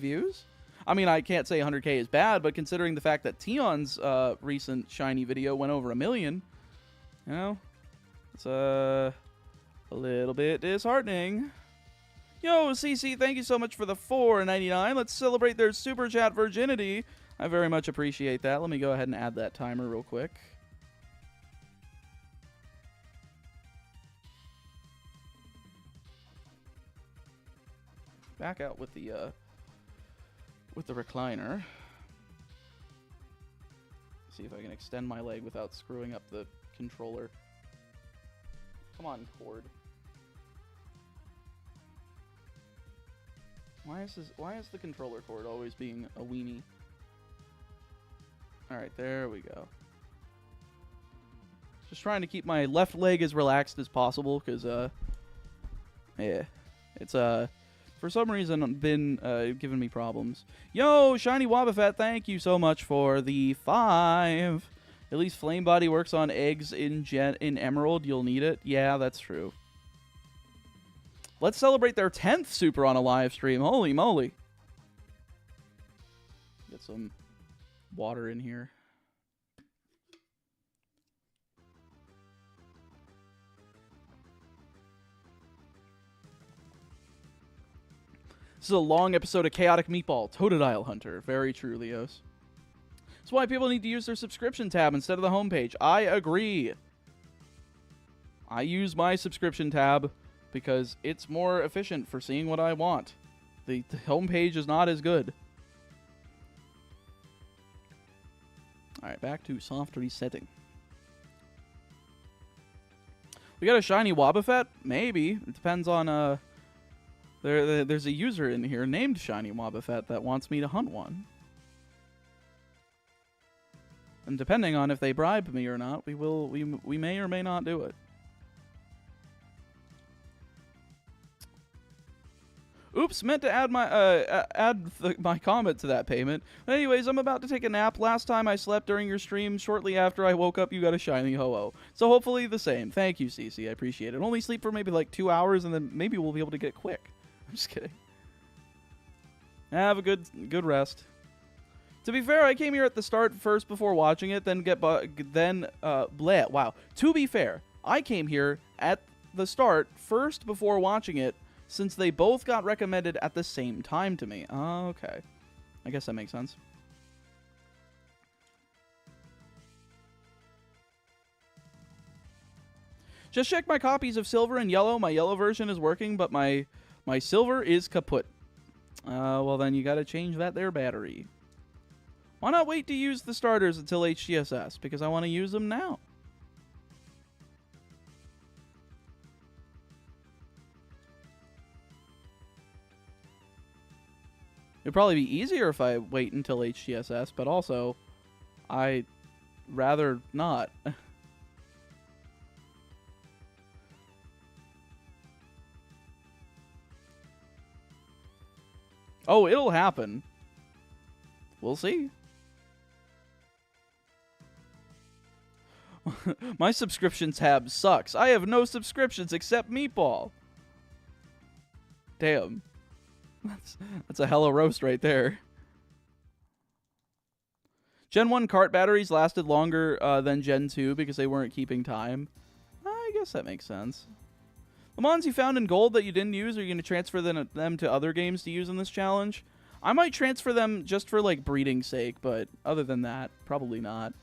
views? I mean, I can't say 100K is bad, but considering the fact that Tion's recent shiny video went over 1 million, you know, it's a little bit disheartening. Yo, CC, thank you so much for the $4.99. Let's celebrate their super chat virginity. I very much appreciate that. Let me go ahead and add that timer real quick. Back out with the recliner. See if I can extend my leg without screwing up the controller. Come on, cord. Why is the controller cord always being a weenie? Alright, there we go. Just trying to keep my left leg as relaxed as possible, because, yeah. It's, for some reason, been giving me problems. Yo, Shiny Wobbuffet, thank you so much for the 5. At least Flame Body works on eggs in Emerald. You'll need it. Yeah, that's true. Let's celebrate their 10th super on a live stream. Holy moly. Get some water in here. This is a long episode of Chaotic Meatball, Totodile Hunter. Very true, Leos. That's why people need to use their subscription tab instead of the homepage. I agree. I use my subscription tab because it's more efficient for seeing what I want. The homepage is not as good. Alright, back to soft resetting. We got a shiny Wobbuffet? Maybe. It depends on, there's a user in here named Shiny Wobbuffet that wants me to hunt one. And depending on if they bribe me or not, we may or may not do it. Oops, meant to add my comment to that payment. But anyways, I'm about to take a nap. Last time I slept during your stream, shortly after I woke up, you got a shiny Ho-Oh. So hopefully the same. Thank you, Cece. I appreciate it. Only sleep for maybe like 2 hours, and then maybe we'll be able to get quick. I'm just kidding. Have a good rest. To be fair, I came here at the start first before watching it, then bleh. Wow. To be fair, I came here at the start first before watching it, since they both got recommended at the same time to me. Oh, okay. I guess that makes sense. Just check my copies of Silver and Yellow. My Yellow version is working, but my Silver is kaput. Well, then you gotta change that there battery. Why not wait to use the starters until HTSS? Because I want to use them now. It'd probably be easier if I wait until HTSS, but also, I'd rather not. Oh, it'll happen. We'll see. My subscription tab sucks. I have no subscriptions except Meatball. Damn. That's a hella roast right there. Gen 1 cart batteries lasted longer than Gen 2 because they weren't keeping time. I guess that makes sense. The mons you found in gold that you didn't use, are you going to transfer them to other games to use in this challenge? I might transfer them just for, like, breeding's sake, but other than that, probably not.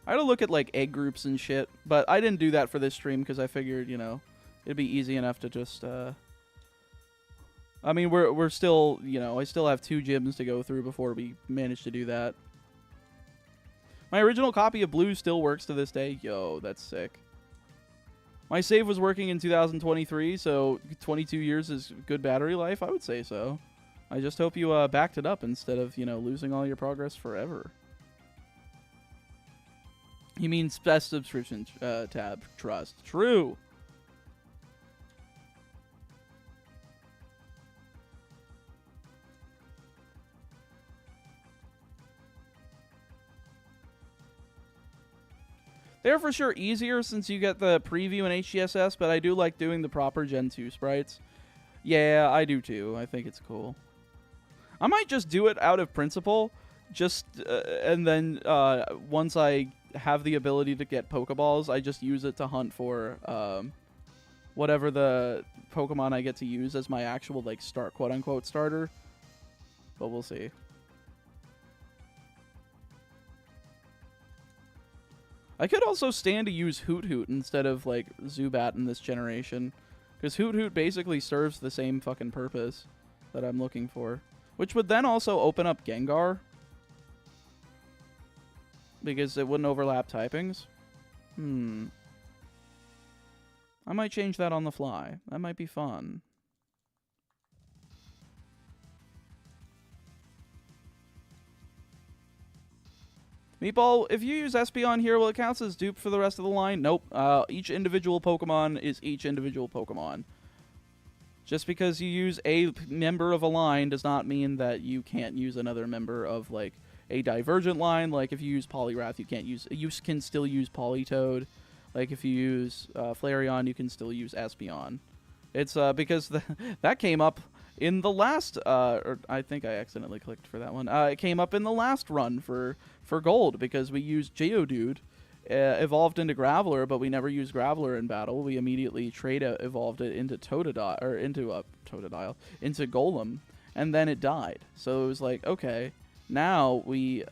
I had to look at, like, egg groups and shit, but I didn't do that for this stream because I figured, you know, it'd be easy enough to just, I mean, we're still, you know, I still have 2 gyms to go through before we manage to do that. My original copy of Blue still works to this day. Yo, that's sick. My save was working in 2023, so 22 years is good battery life? I would say so. I just hope you backed it up instead of, you know, losing all your progress forever. He means best subscription tab. Trust. True. They're for sure easier since you get the preview in HGSS, but I do like doing the proper Gen 2 sprites. Yeah, I do too. I think it's cool. I might just do it out of principle, just and then once I have the ability to get Pokeballs, I just use it to hunt for whatever the Pokemon I get to use as my actual, like, quote-unquote starter. But we'll see. I could also stand to use Hoot Hoot instead of, like, Zubat in this generation. Because Hoot Hoot basically serves the same fucking purpose that I'm looking for. Which would then also open up Gengar. Because it wouldn't overlap typings. I might change that on the fly. That might be fun. Meatball, if you use Espeon here, will it count as dupe for the rest of the line? Nope. Each individual Pokemon is each individual Pokemon. Just because you use a member of a line does not mean that you can't use another member of, like, a divergent line. Like, if you use Poliwrath, you can still use Politoed. Like if you use Flareon, you can still use Espeon. It's because that came up in the last, or I think I accidentally clicked for that one. It came up in the last run for Gold because we used Geodude, evolved into Graveler, but we never used Graveler in battle. We immediately evolved it into Totodile, or into Totodile, into Golem, and then it died. So it was like, okay, now we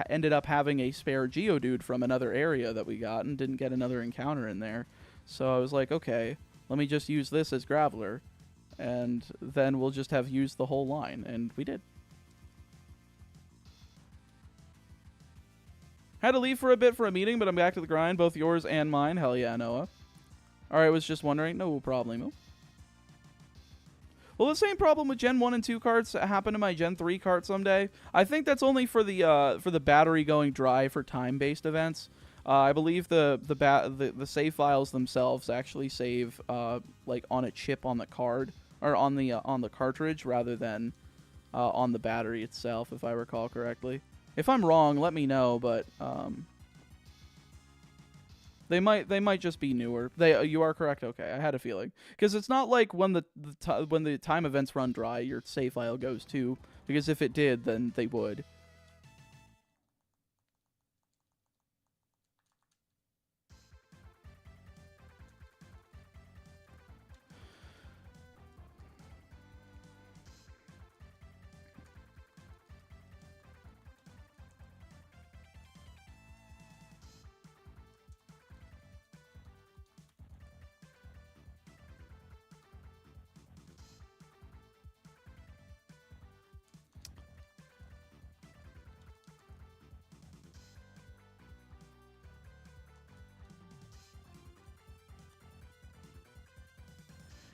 ended up having a spare Geodude from another area that we got and didn't get another encounter in there. So I was like, okay, let me just use this as Graveler, and then we'll just have used the whole line, and we did. Had to leave for a bit for a meeting, but I'm back to the grind, both yours and mine. Hell yeah, Noah. Alright, was just wondering. No problemo. Will the same problem with Gen 1 and 2 carts happen to my Gen 3 cart someday? I think that's only for the battery going dry for time-based events. I believe the save files themselves actually save like on a chip on the card, or on the cartridge, rather than on the battery itself, if I recall correctly. If I'm wrong, let me know, but they might just be newer. You are correct. Okay, I had a feeling, because it's not like when the time events run dry, your save file goes too. Because if it did, then they would.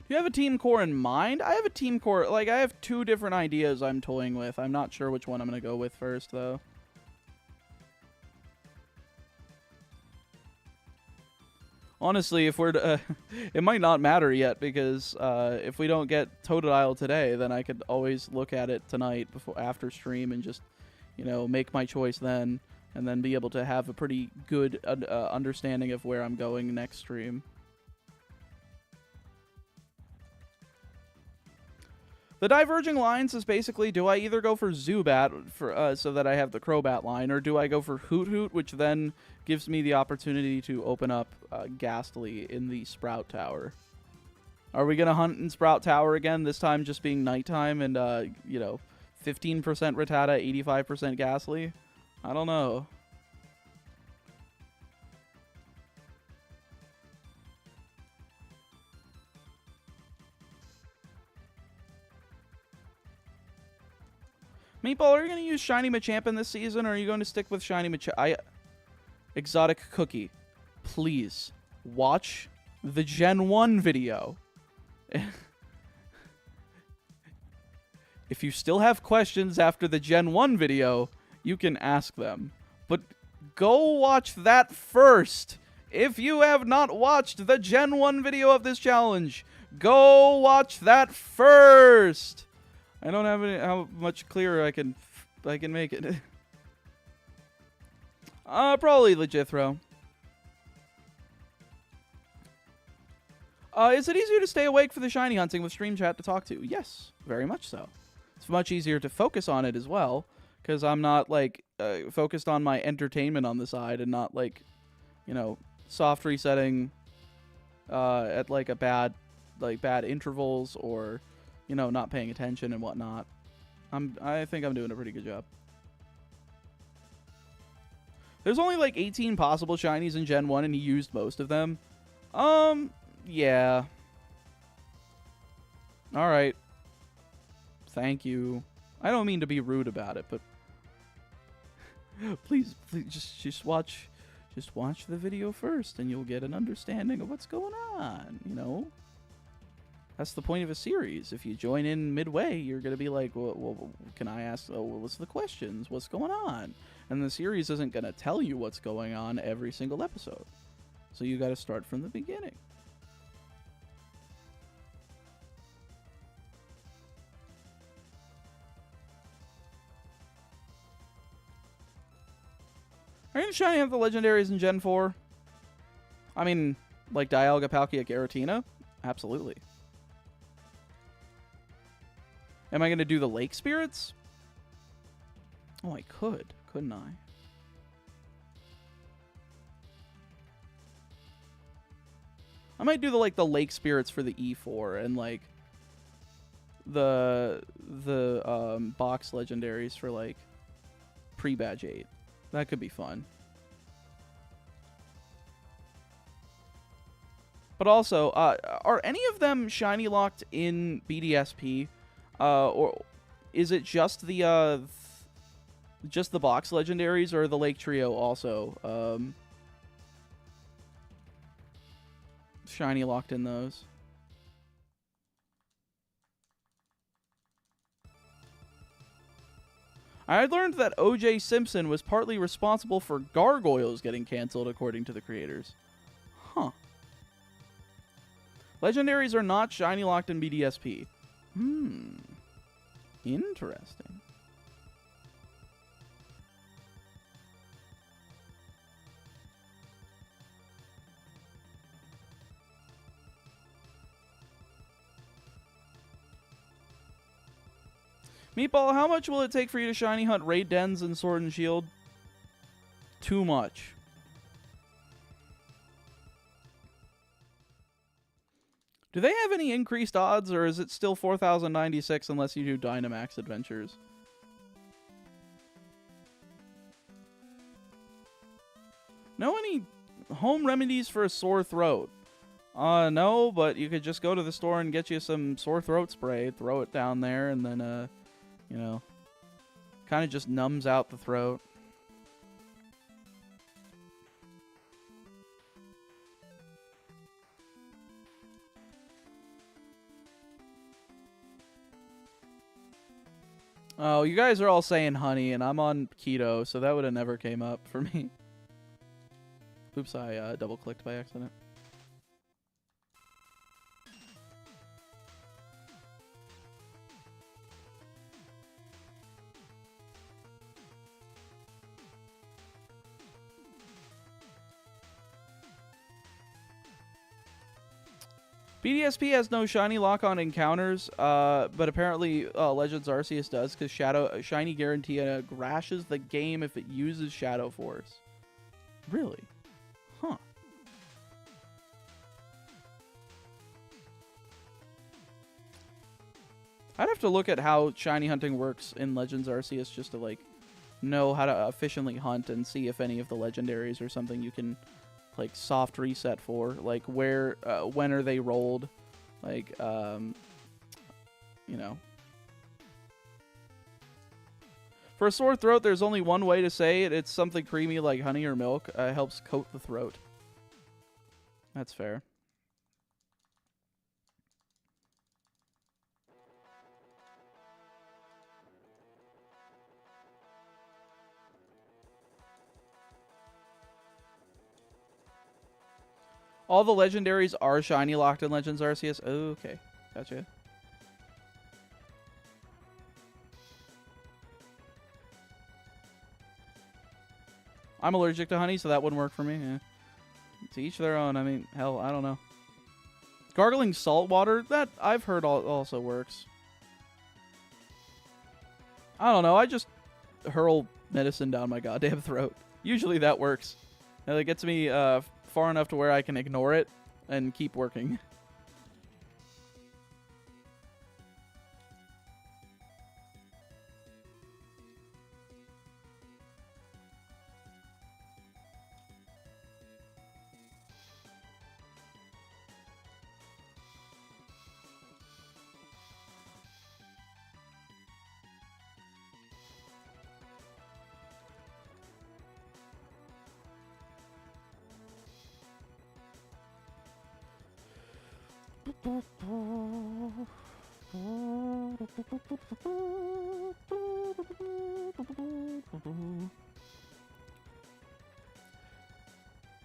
Do you have a team core in mind? I have a team core. Like, I have 2 different ideas I'm toying with. I'm not sure which one I'm going to go with first, though. Honestly, if we're to, it might not matter yet, because if we don't get Totodile today, then I could always look at it tonight after stream and just, you know, make my choice then, and then be able to have a pretty good understanding of where I'm going next stream. The diverging lines is basically, do I either go for Zubat so that I have the Crobat line, or do I go for Hoot Hoot, which then gives me the opportunity to open up Ghastly in the Sprout Tower? Are we going to hunt in Sprout Tower again, this time just being nighttime and, you know, 15% Rattata, 85% Ghastly? I don't know. Meatball, are you going to use Shiny Machamp this season, or are you going to stick with Shiny Machamp? Exotic Cookie, please watch the Gen 1 video. If you still have questions after the Gen 1 video, you can ask them. But go watch that first. If you have not watched the Gen 1 video of this challenge, go watch that first. I don't have how much clearer I can make it. Probably Legithro. Is it easier to stay awake for the shiny hunting with stream chat to talk to? Yes, very much so. It's much easier to focus on it as well, because I'm not, like, focused on my entertainment on the side and not, like, you know, soft resetting at, like, bad intervals, or, you know, not paying attention and whatnot. I think I'm doing a pretty good job. There's only like 18 possible shinies in Gen 1, and he used most of them. Yeah. Alright. Thank you. I don't mean to be rude about it, but please just watch the video first, and you'll get an understanding of what's going on, you know? That's the point of a series. If you join in midway, you're going to be like, well, can I ask, what's the questions? What's going on? And the series isn't going to tell you what's going on every single episode. So you got to start from the beginning. Are you going to shiny up the legendaries in Gen 4? I mean, like Dialga, Palkia, Giratina? Absolutely. Am I going to do the Lake Spirits? Oh, I could. Couldn't I? I might do the Lake Spirits for the E4 and like the box legendaries for like pre-badge 8. That could be fun. But also, are any of them shiny locked in BDSP, or is it just the box legendaries, or the Lake Trio also shiny locked in those? I had learned that O.J. Simpson was partly responsible for Gargoyles getting canceled, according to the creators. Huh. Legendaries are not shiny locked in BDSP. Interesting. Meatball, how much will it take for you to shiny hunt raid dens in Sword and Shield? Too much. Do they have any increased odds, or is it still 4,096 unless you do Dynamax adventures? Know any home remedies for a sore throat? No, but you could just go to the store and get you some sore throat spray, throw it down there, and then, you know, kind of just numbs out the throat. Oh, you guys are all saying honey, and I'm on keto, so that would have never came up for me. Oops, I double-clicked by accident. BDSP has no shiny lock-on encounters, but apparently Legends Arceus does, because Shiny Guarantee crashes the game if it uses Shadow Force. Really? Huh. I'd have to look at how shiny hunting works in Legends Arceus just to, like, know how to efficiently hunt and see if any of the legendaries are something you can, like, soft reset for, like where when are they rolled, like you know. For a sore throat, there's only one way to say it. It's something creamy like honey or milk. Helps coat the throat. That's fair. All the legendaries are shiny locked in Legends Arceus. Oh, okay. Gotcha. I'm allergic to honey, so that wouldn't work for me. Yeah. To each their own. I mean, hell, I don't know. Gargling salt water, that I've heard also works. I don't know. I just hurl medicine down my goddamn throat. Usually that works. And it gets me far enough to where I can ignore it and keep working.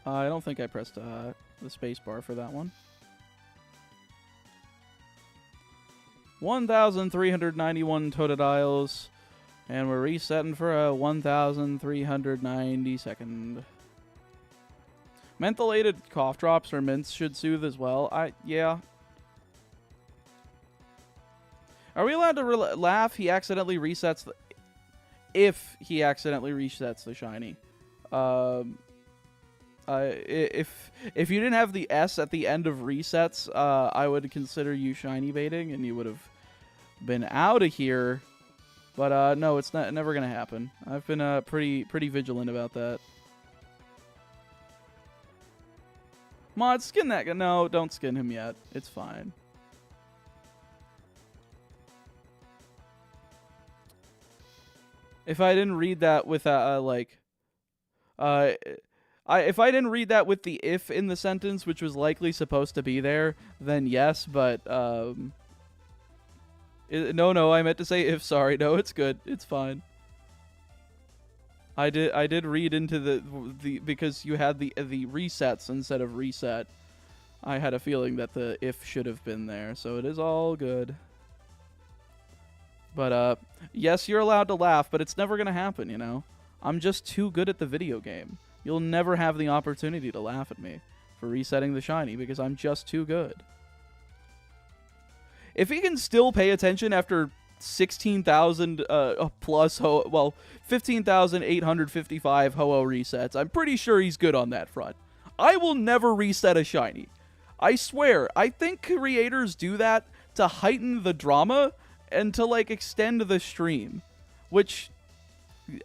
I don't think I pressed the space bar for that one. 1,391 Totodiles, and we're resetting for a 1,392nd. Mentholated cough drops or mints should soothe as well. Yeah. Are we allowed to laugh? He accidentally resets the... If he accidentally resets the shiny. If you didn't have the S at the end of resets, I would consider you shiny baiting, and you would have been out of here. But no, it's never gonna happen. I've been pretty vigilant about that. Mod, skin that guy. No, don't skin him yet. It's fine. If I didn't read that with if I didn't read that with the if in the sentence, which was likely supposed to be there, then yes, but no, I meant to say if. Sorry, no, it's good, it's fine. I did read into the because you had the resets instead of reset. I had a feeling that the if should have been there, so it is all good. But yes, you're allowed to laugh, but it's never gonna happen, you know. I'm just too good at the video game. You'll never have the opportunity to laugh at me for resetting the shiny because I'm just too good. If he can still pay attention after 16,000 plus 15,855 Ho-Oh resets, I'm pretty sure he's good on that front. I will never reset a shiny. I swear, I think creators do that to heighten the drama and to, like, extend the stream. Which,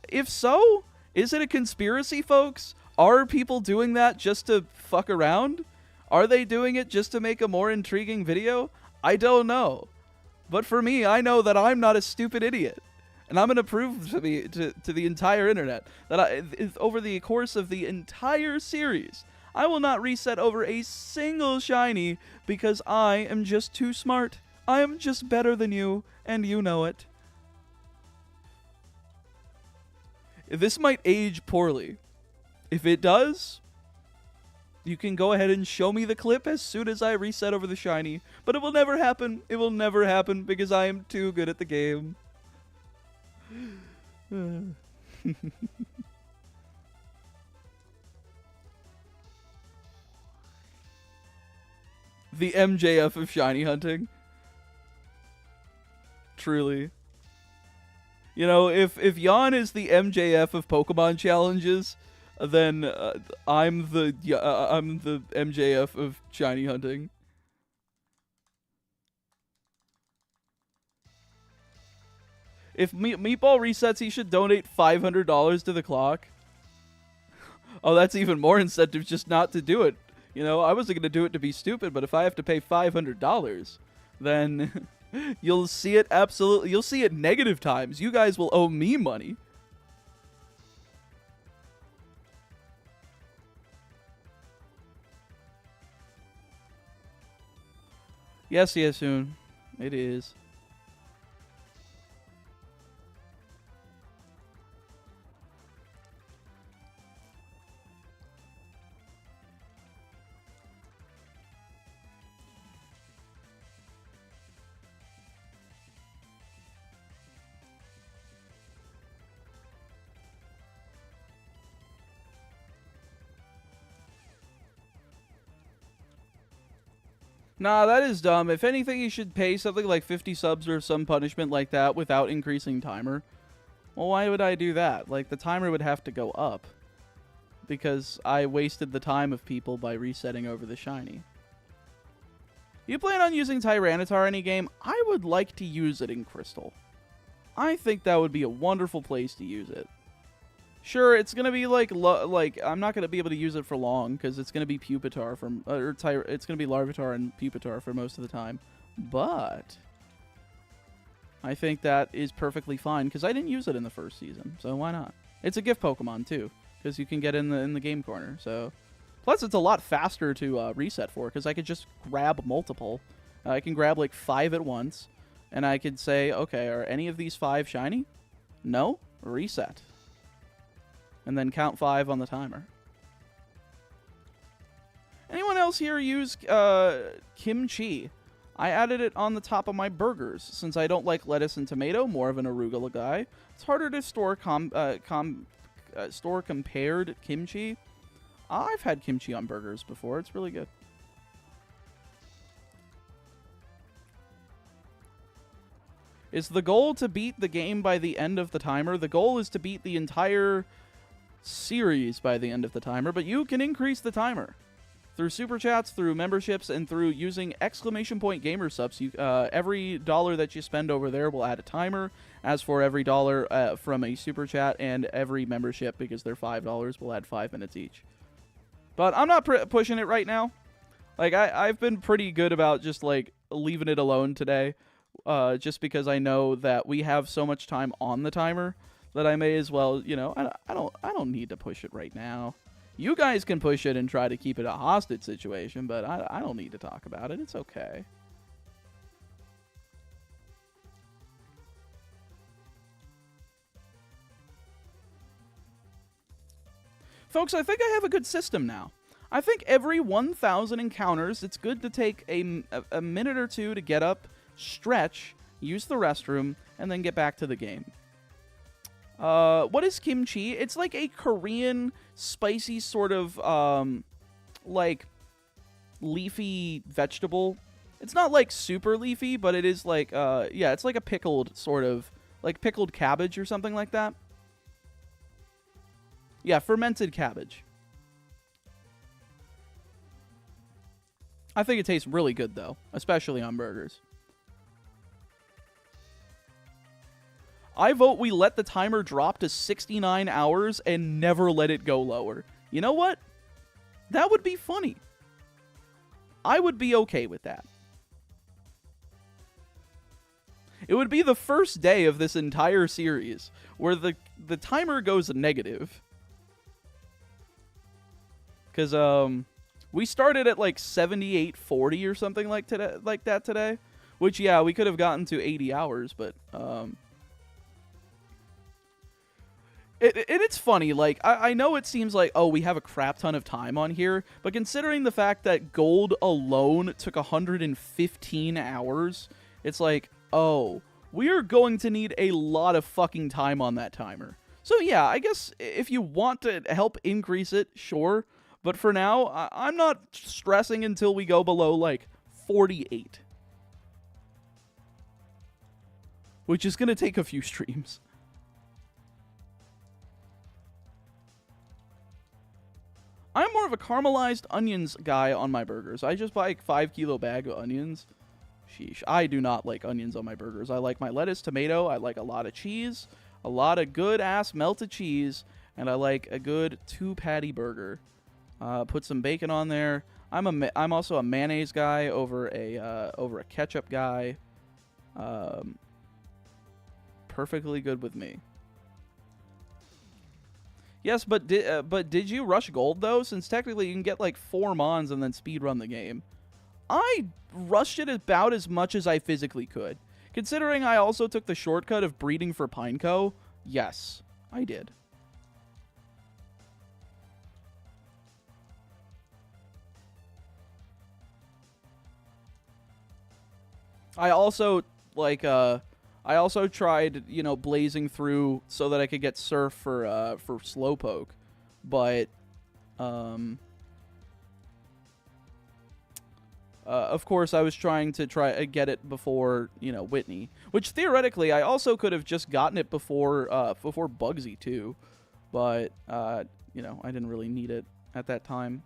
if so, is it a conspiracy, folks? Are people doing that just to fuck around? Are they doing it just to make a more intriguing video? I don't know. But for me, I know that I'm not a stupid idiot. And I'm going to prove to the entire internet that over the course of the entire series, I will not reset over a single shiny because I am just too smart. I am just better than you, and you know it. This might age poorly. If it does, you can go ahead and show me the clip as soon as I reset over the shiny. But it will never happen. It will never happen because I am too good at the game. The MJF of shiny hunting. Truly. You know, if Jan is the MJF of Pokemon challenges, then I'm the MJF of shiny hunting. If Meatball resets, he should donate $500 to the clock. Oh, that's even more incentive just not to do it. You know, I wasn't going to do it to be stupid, but if I have to pay $500, then you'll see it absolutely. You'll see it negative times. You guys will owe me money. Yes, soon. It is. Nah, that is dumb. If anything, you should pay something like 50 subs or some punishment like that without increasing timer. Well, why would I do that? Like, the timer would have to go up. Because I wasted the time of people by resetting over the shiny. You plan on using Tyranitar any game? I would like to use it in Crystal. I think that would be a wonderful place to use it. Sure, it's gonna be like I'm not gonna be able to use it for long because it's gonna be Pupitar it's gonna be Larvitar and Pupitar for most of the time. But I think that is perfectly fine because I didn't use it in the first season, so why not? It's a gift Pokemon too because you can get in the game corner. So plus it's a lot faster to reset for because I could just grab multiple. I can grab like 5 at once, and I could say, okay, are any of these 5 shiny? No, reset. And then count 5 on the timer. Anyone else here use kimchi? I added it on the top of my burgers. Since I don't like lettuce and tomato, more of an arugula guy. It's harder to store store compared kimchi. I've had kimchi on burgers before. It's really good. Is the goal to beat the game by the end of the timer? The goal is to beat the entire series by the end of the timer, but you can increase the timer through super chats, through memberships, and through using !gamer subs. Every dollar that you spend over there will add a timer. As for every dollar from a super chat and every membership, because they're $5, will add 5 minutes each. But I'm not pushing it right now. Like, I've been pretty good about just, like, leaving it alone today. Just because I know that we have so much time on the timer that I may as well, you know, I don't need to push it right now. You guys can push it and try to keep it a hostage situation, but I don't need to talk about it. It's okay. Folks, I think I have a good system now. I think every 1,000 encounters, it's good to take a minute or two to get up, stretch, use the restroom, and then get back to the game. What is kimchi? It's like a Korean spicy sort of like leafy vegetable. It's not like super leafy, but it is like yeah, it's like a pickled sort of, like pickled cabbage or something like that. Yeah, fermented cabbage. I think it tastes really good though, especially on burgers. I vote we let the timer drop to 69 hours and never let it go lower. You know what? That would be funny. I would be okay with that. It would be the first day of this entire series where the timer goes negative. Because we started at like 78:40 or something like that today. Which, yeah, we could have gotten to 80 hours, but it's funny, like, I know it seems like, oh, we have a crap ton of time on here, but considering the fact that gold alone took 115 hours, it's like, oh, we are going to need a lot of fucking time on that timer. So yeah, I guess if you want to help increase it, sure, but for now, I'm not stressing until we go below, like, 48. Which is going to take a few streams. I'm more of a caramelized onions guy on my burgers. I just buy a 5-kilo bag of onions. Sheesh. I do not like onions on my burgers. I like my lettuce, tomato. I like a lot of cheese. A lot of good-ass melted cheese. And I like a good 2-patty burger. Put some bacon on there. I'm also a mayonnaise guy over a ketchup guy. Perfectly good with me. Yes, but did you rush gold, though? Since technically you can get, like, 4 mons and then speedrun the game. I rushed it about as much as I physically could. Considering I also took the shortcut of breeding for Pineco, yes, I did. I also, like, I also tried, you know, blazing through so that I could get Surf for Slowpoke, but, of course, I was trying to get it before, you know, Whitney, which theoretically I also could have just gotten it before Bugsy too, but, you know, I didn't really need it at that time.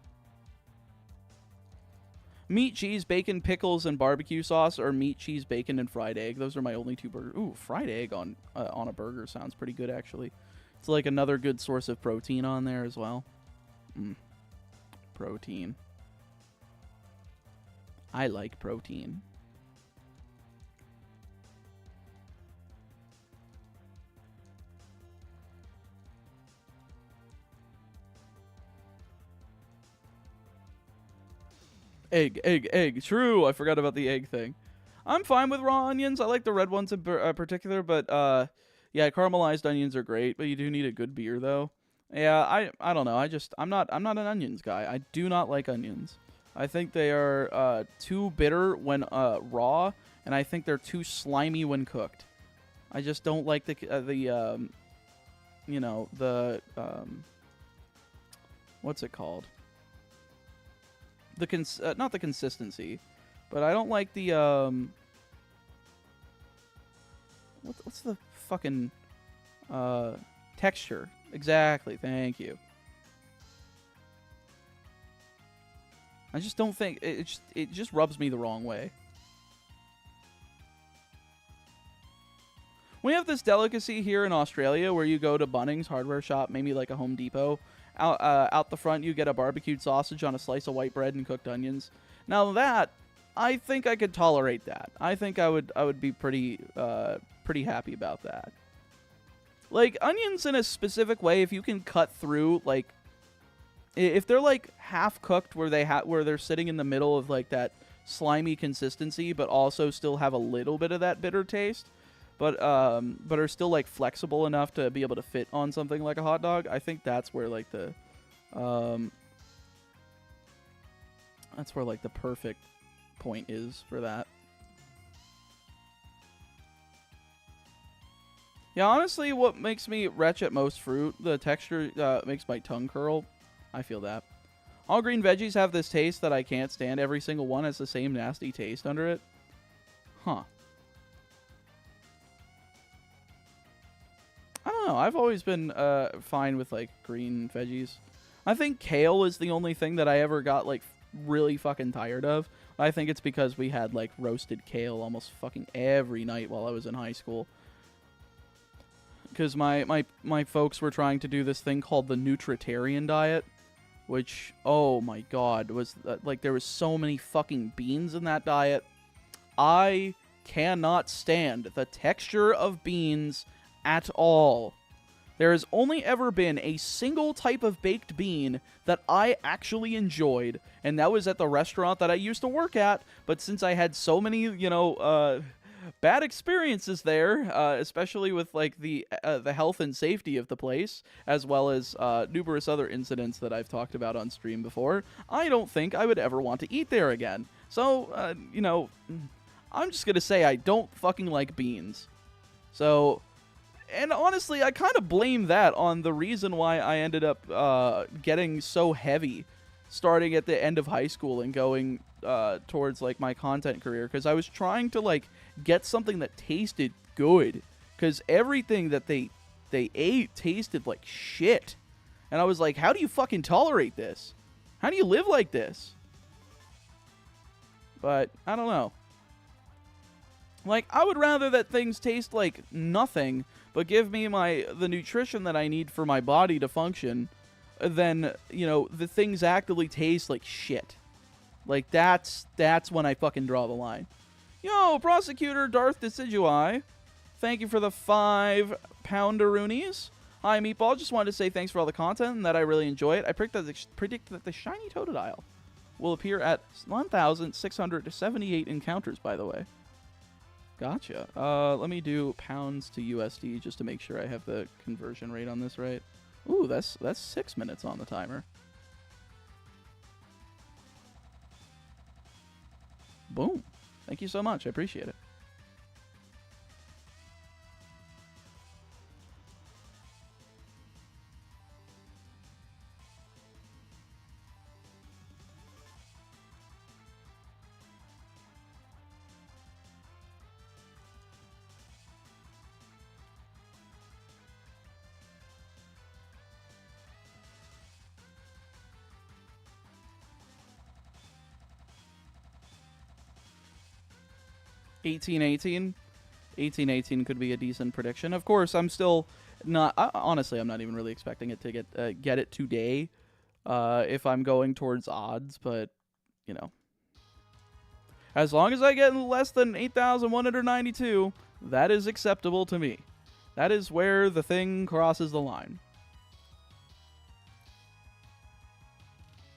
Meat, cheese, bacon, pickles, and barbecue sauce, or meat, cheese, bacon, and fried egg. Those are my only 2 burgers. Ooh, fried egg on a burger sounds pretty good, actually. It's like another good source of protein on there as well. Protein. I like protein. Egg. True, I forgot about the egg thing. I'm fine with raw onions. I like the red ones in particular, but yeah, caramelized onions are great, but you do need a good beer though. Yeah, I don't know. I'm not an onions guy. I do not like onions. I think they are too bitter when raw, and I think they're too slimy when cooked. I just don't like the what's it called? Not the consistency, but I don't like the what's the fucking texture? Exactly. Thank you. I just don't think it just rubs me the wrong way. We have this delicacy here in Australia where you go to Bunnings hardware shop, maybe like a Home Depot. Out the front, you get a barbecued sausage on a slice of white bread and cooked onions. Now that, I think I could tolerate that. I think I would be pretty happy about that. Like onions in a specific way, if you can cut through, like, if they're like half cooked where they're sitting in the middle of like that slimy consistency, but also still have a little bit of that bitter taste, but are still like flexible enough to be able to fit on something like a hot dog. I think that's where like the perfect point is for that. Yeah, honestly, what makes me retch at most fruit, the texture makes my tongue curl. I feel that. All green veggies have this taste that I can't stand. Every single one has the same nasty taste under it. Huh. I don't know. I've always been fine with, like, green veggies. I think kale is the only thing that I ever got, like, really fucking tired of. I think it's because we had, like, roasted kale almost fucking every night while I was in high school. Because my folks were trying to do this thing called the nutritarian diet, which, oh my god, was like there was so many fucking beans in that diet. I cannot stand the texture of beans at all. There has only ever been a single type of baked bean that I actually enjoyed, and that was at the restaurant that I used to work at. But since I had so many, bad experiences there, especially with like the health and safety of the place, as well as numerous other incidents that I've talked about on stream before, I don't think I would ever want to eat there again. So, I'm just gonna say I don't fucking like beans. So, and honestly, I kind of blame that on the reason why I ended up getting so heavy starting at the end of high school and going towards like my content career, because I was trying to like get something that tasted good, because everything that they ate tasted like shit, and I was like, how do you fucking tolerate this? How do you live like this? But I don't know. Like, I would rather that things taste like nothing but give me the nutrition that I need for my body to function than, the things actively taste like shit. Like, that's when I fucking draw the line. Yo, Prosecutor Darth Decidui, thank you for the 5 pounderoonies. Hi, Meatball. Just wanted to say thanks for all the content and that I really enjoy it. I predict that the shiny Totodile will appear at 1,678 encounters, by the way. Gotcha. Let me do pounds to USD just to make sure I have the conversion rate on this right. Ooh, that's 6 minutes on the timer. Boom. Thank you so much. I appreciate it. $18.18 could be a decent prediction. Of course, I'm still not. Honestly, I'm not even really expecting it to get it today. If I'm going towards odds, but as long as I get less than 8,192, that is acceptable to me. That is where the thing crosses the line.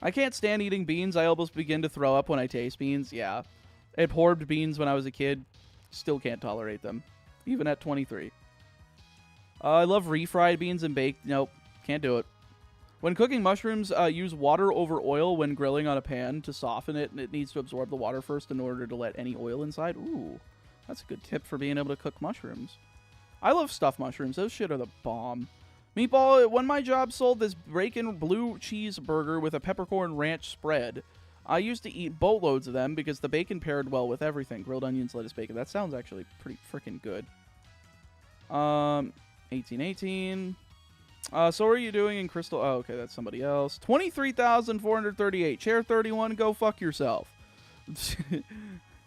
I can't stand eating beans. I almost begin to throw up when I taste beans. Yeah. Abhorred beans when I was a kid. Still can't tolerate them. Even at 23. I love refried beans and baked. Nope. Can't do it. When cooking mushrooms, use water over oil when grilling on a pan to soften it, and it needs to absorb the water first in order to let any oil inside. Ooh. That's a good tip for being able to cook mushrooms. I love stuffed mushrooms. Those shit are the bomb. Meatball, when my job sold this bacon blue cheeseburger with a peppercorn ranch spread, I used to eat boatloads of them because the bacon paired well with everything. Grilled onions, lettuce, bacon. That sounds actually pretty freaking good. 1818. So what are you doing in Crystal? Oh, okay, that's somebody else. 23,438. Chair 31, go fuck yourself.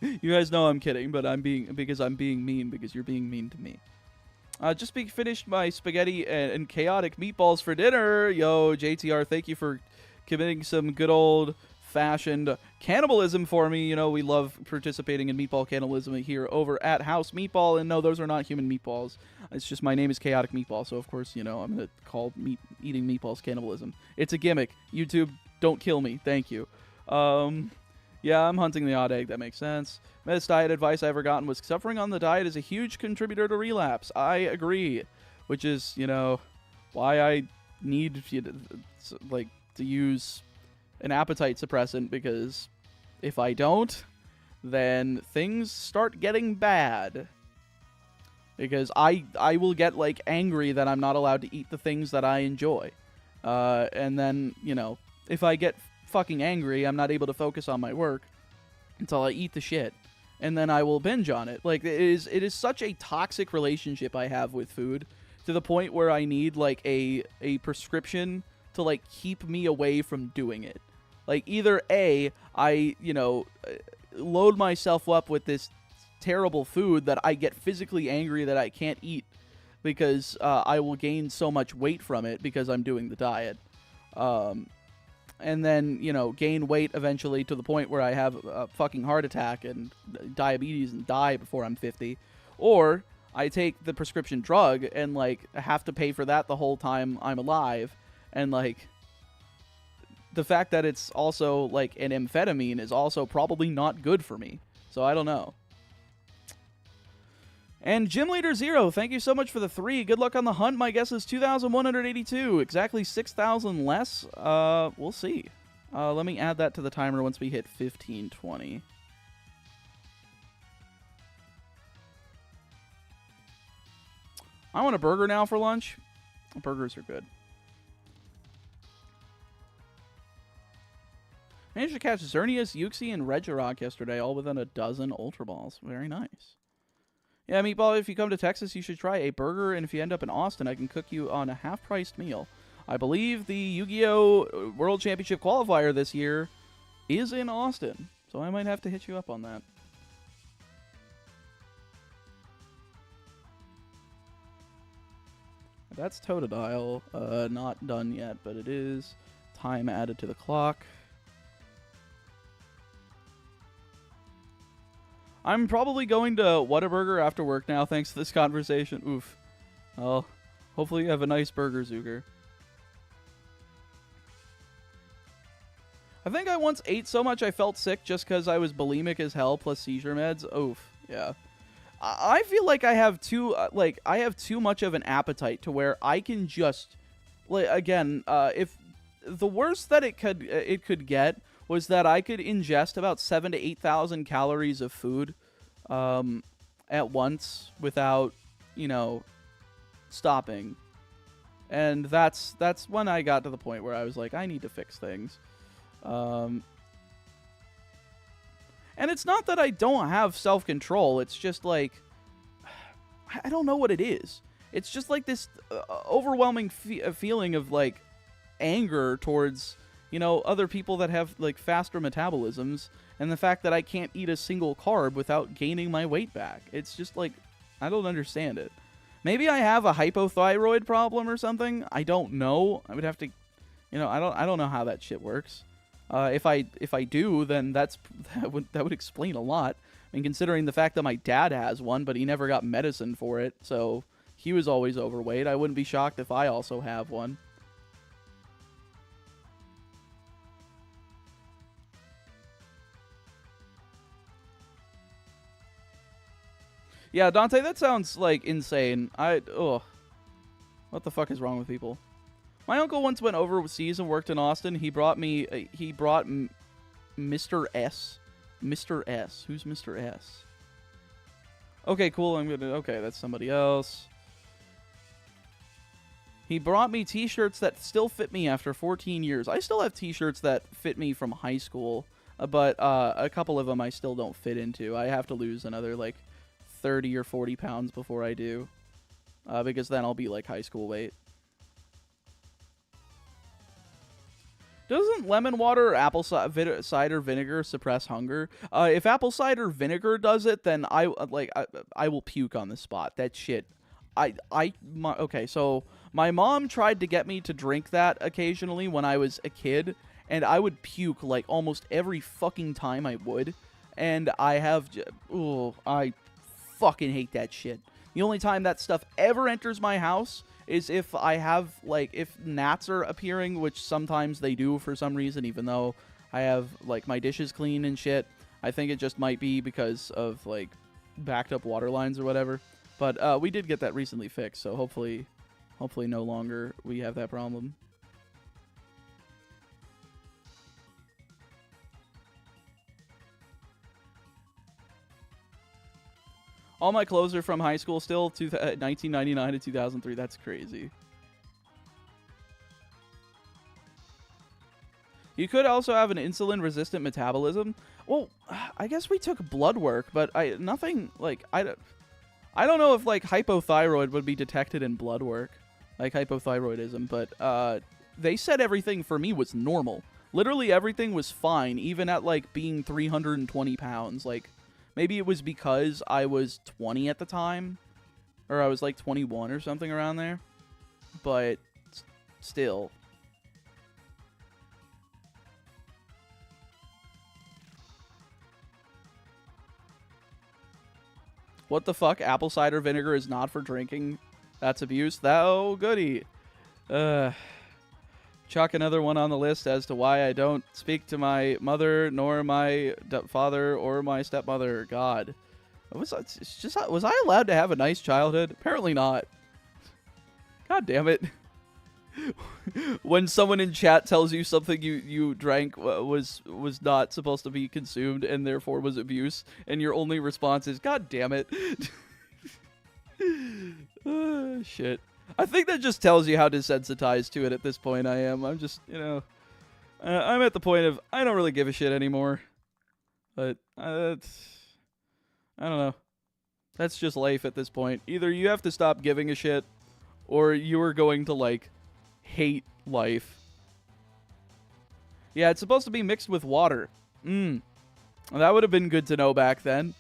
You guys know I'm kidding, but I'm being mean because you're being mean to me. Just finished my spaghetti and chaotic meatballs for dinner. Yo, JTR, thank you for committing some good old-fashioned cannibalism for me. You know, we love participating in meatball cannibalism here over at House Meatball. And no, those are not human meatballs. It's just my name is Chaotic Meatball, so of course, you know, I'm going to call eating meatballs cannibalism. It's a gimmick. YouTube, don't kill me. Thank you. Yeah, I'm hunting the odd egg. That makes sense. Best diet advice I ever gotten was suffering on the diet is a huge contributor to relapse. I agree, which is, you know, why I need to use an appetite suppressant, because if I don't, then things start getting bad. Because I will get like angry that I'm not allowed to eat the things that I enjoy, and then, you know, if I get fucking angry, I'm not able to focus on my work until I eat the shit, and then I will binge on it. Like, it is such a toxic relationship I have with food, to the point where I need like a prescription to like keep me away from doing it. Like, either A, I, you know, load myself up with this terrible food that I get physically angry that I can't eat because I will gain so much weight from it because I'm doing the diet. And then, you know, gain weight eventually to the point where I have a fucking heart attack and diabetes and die before I'm 50. Or I take the prescription drug and, like, have to pay for that the whole time I'm alive. And, like, the fact that it's also, like, an amphetamine is also probably not good for me. So I don't know. And Gym Leader Zero, thank you so much for the 3. Good luck on the hunt. My guess is 2,182. Exactly 6,000 less. We'll see. Let me add that to the timer once we hit 1520. I want a burger now for lunch. Burgers are good. Managed to catch Xerneas, Yuxi, and Regirock yesterday, all within a dozen Ultra Balls. Very nice. Yeah, Meatball, if you come to Texas, you should try a burger, and if you end up in Austin, I can cook you on a half-priced meal. I believe the Yu-Gi-Oh! World Championship qualifier this year is in Austin, so I might have to hit you up on that. That's Totodile. Not done yet, but it is. Time added to the clock. I'm probably going to Whataburger after work now, thanks to this conversation. Oof. Well, hopefully you have a nice burger, Zuger. I think I once ate so much I felt sick just because I was bulimic as hell plus seizure meds. Oof. Yeah. I feel like I have too much of an appetite to where I can just, like, again, if the worst that it could get was that I could ingest about 7,000 to 8,000 calories of food at once without, you know, stopping. And that's when I got to the point where I was like, I need to fix things. And it's not that I don't have self-control. It's just like, I don't know what it is. It's just like this overwhelming feeling of, like, anger towards, you know, other people that have, like, faster metabolisms, and the fact that I can't eat a single carb without gaining my weight back. It's just like, I don't understand it. Maybe I have a hypothyroid problem or something. I don't know. I would have to, you know, I don't know how that shit works. If I do, then that would explain a lot. I mean, considering the fact that my dad has one, but he never got medicine for it, so he was always overweight. I wouldn't be shocked if I also have one. Yeah, Dante, that sounds, like, insane. Ugh. What the fuck is wrong with people? My uncle once went overseas and worked in Austin. He brought Mr. S. Mr. S. Who's Mr. S? Okay, cool. Okay, that's somebody else. He brought me t-shirts that still fit me after 14 years. I still have t-shirts that fit me from high school, but a couple of them I still don't fit into. I have to lose another, like, 30 or 40 pounds before I do, because then I'll be, like, high school weight. Doesn't lemon water or apple cider vinegar suppress hunger? If apple cider vinegar does it, then I will puke on the spot. That shit. Okay, so my mom tried to get me to drink that occasionally when I was a kid, and I would puke like almost every fucking time I would. And I fucking hate that shit. The only time that stuff ever enters my house is if I have, like, if gnats are appearing, which sometimes they do for some reason, even though I have, like, my dishes clean and shit. I think it just might be because of, like, backed up water lines or whatever. But we did get that recently fixed, so hopefully no longer we have that problem. All my clothes are from high school still, 1999 to 2003. That's crazy. You could also have an insulin-resistant metabolism. Well, I guess we took blood work, but nothing, like, I don't know if, like, hypothyroid would be detected in blood work, like hypothyroidism, but they said everything for me was normal. Literally everything was fine, even at, like, being 320 pounds, like... Maybe it was because I was 20 at the time, or I was like 21 or something around there, but still. What the fuck? Apple cider vinegar is not for drinking. That's abuse. Oh, goody. Chuck another one on the list as to why I don't speak to my mother, nor my father, or my stepmother. God. Was I allowed to have a nice childhood? Apparently not. God damn it. When someone in chat tells you something you drank was not supposed to be consumed and therefore was abuse, and your only response is, God damn it. Shit. I think that just tells you how desensitized to it at this point I am. I'm just, I'm at the point of, I don't really give a shit anymore. But, I don't know. That's just life at this point. Either you have to stop giving a shit, or you are going to, like, hate life. Yeah, it's supposed to be mixed with water. That would have been good to know back then.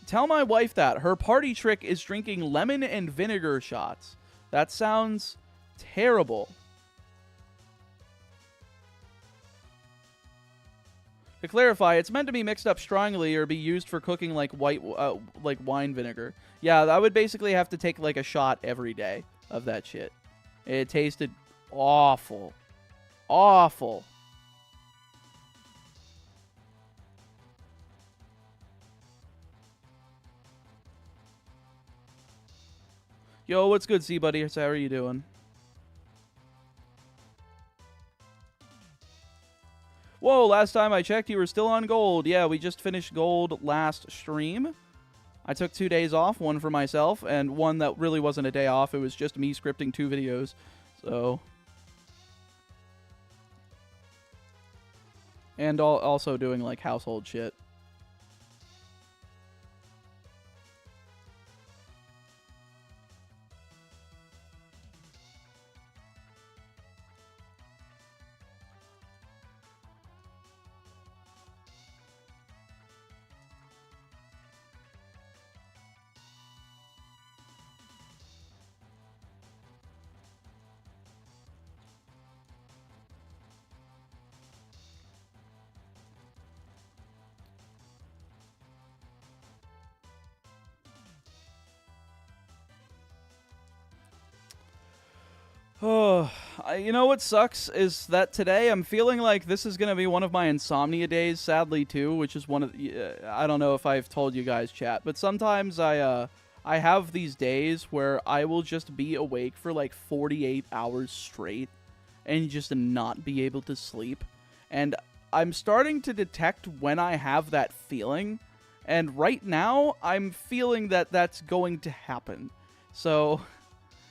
Tell my wife that. Her party trick is drinking lemon and vinegar shots. That sounds terrible. To clarify, it's meant to be mixed up strongly or be used for cooking like like wine vinegar. Yeah, I would basically have to take like a shot every day of that shit. It tasted awful. Awful. Yo, what's good, C-Buddy? How are you doing? Whoa, last time I checked, you were still on gold. Yeah, we just finished gold last stream. I took 2 days off, one for myself, and one that really wasn't a day off. It was just me scripting 2 videos. So... And also doing, like, household shit. Oh, you know what sucks is that today I'm feeling like this is going to be one of my insomnia days, sadly, too, which is one of the, I don't know if I've told you guys, chat, but sometimes I have these days where I will just be awake for like 48 hours straight, and just not be able to sleep. And I'm starting to detect when I have that feeling. And right now, I'm feeling that that's going to happen. So,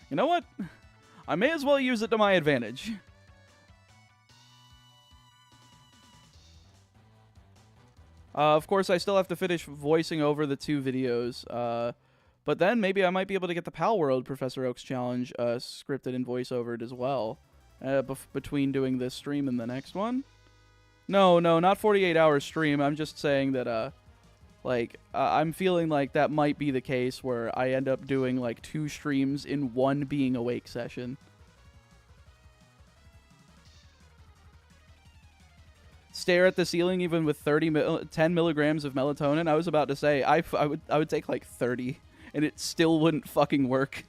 you know what? I may as well use it to my advantage. Of course, I still have to finish voicing over the 2 videos. But then maybe I might be able to get the Pal World Professor Oak's Challenge scripted and voiceovered as well. Between doing this stream and the next one. No, not 48 hours stream. I'm just saying that, I'm feeling like that might be the case where I end up doing, like, 2 streams in one being awake session. Stare at the ceiling even with 10 milligrams of melatonin. I was about to say, I would take, like, 30, and it still wouldn't fucking work.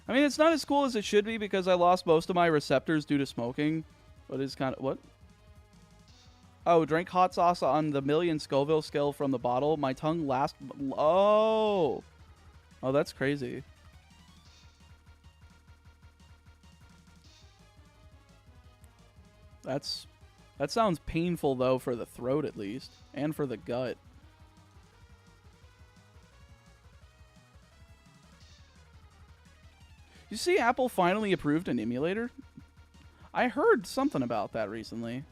I mean, it's not as cool as it should be because I lost most of my receptors due to smoking. But it's kind of... What? Oh, drink hot sauce on the million Scoville scale from the bottle. My tongue last... Oh! Oh, that's crazy. That sounds painful, though, for the throat, at least. And for the gut. You see Apple finally approved an emulator? I heard something about that recently.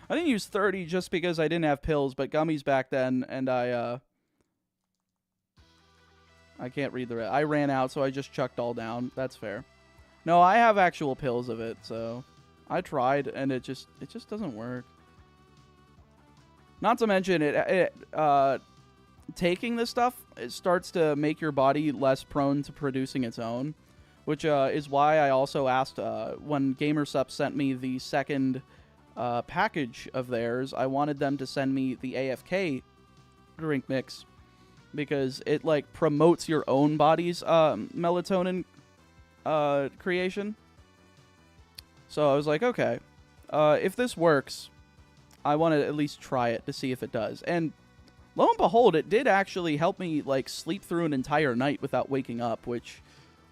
I didn't use 30 just because I didn't have pills, but gummies back then, and I can't read the rest. I ran out, so I just chucked all down. That's fair. No, I have actual pills of it, so I tried, and it just doesn't work. Not to mention, taking this stuff, it starts to make your body less prone to producing its own, which is why I also asked when GamerSup sent me the second package of theirs, I wanted them to send me the AFK drink mix because it like promotes your own body's melatonin creation. So I was like, okay, if this works, I want to at least try it to see if it does. And lo and behold, it did actually help me like sleep through an entire night without waking up, which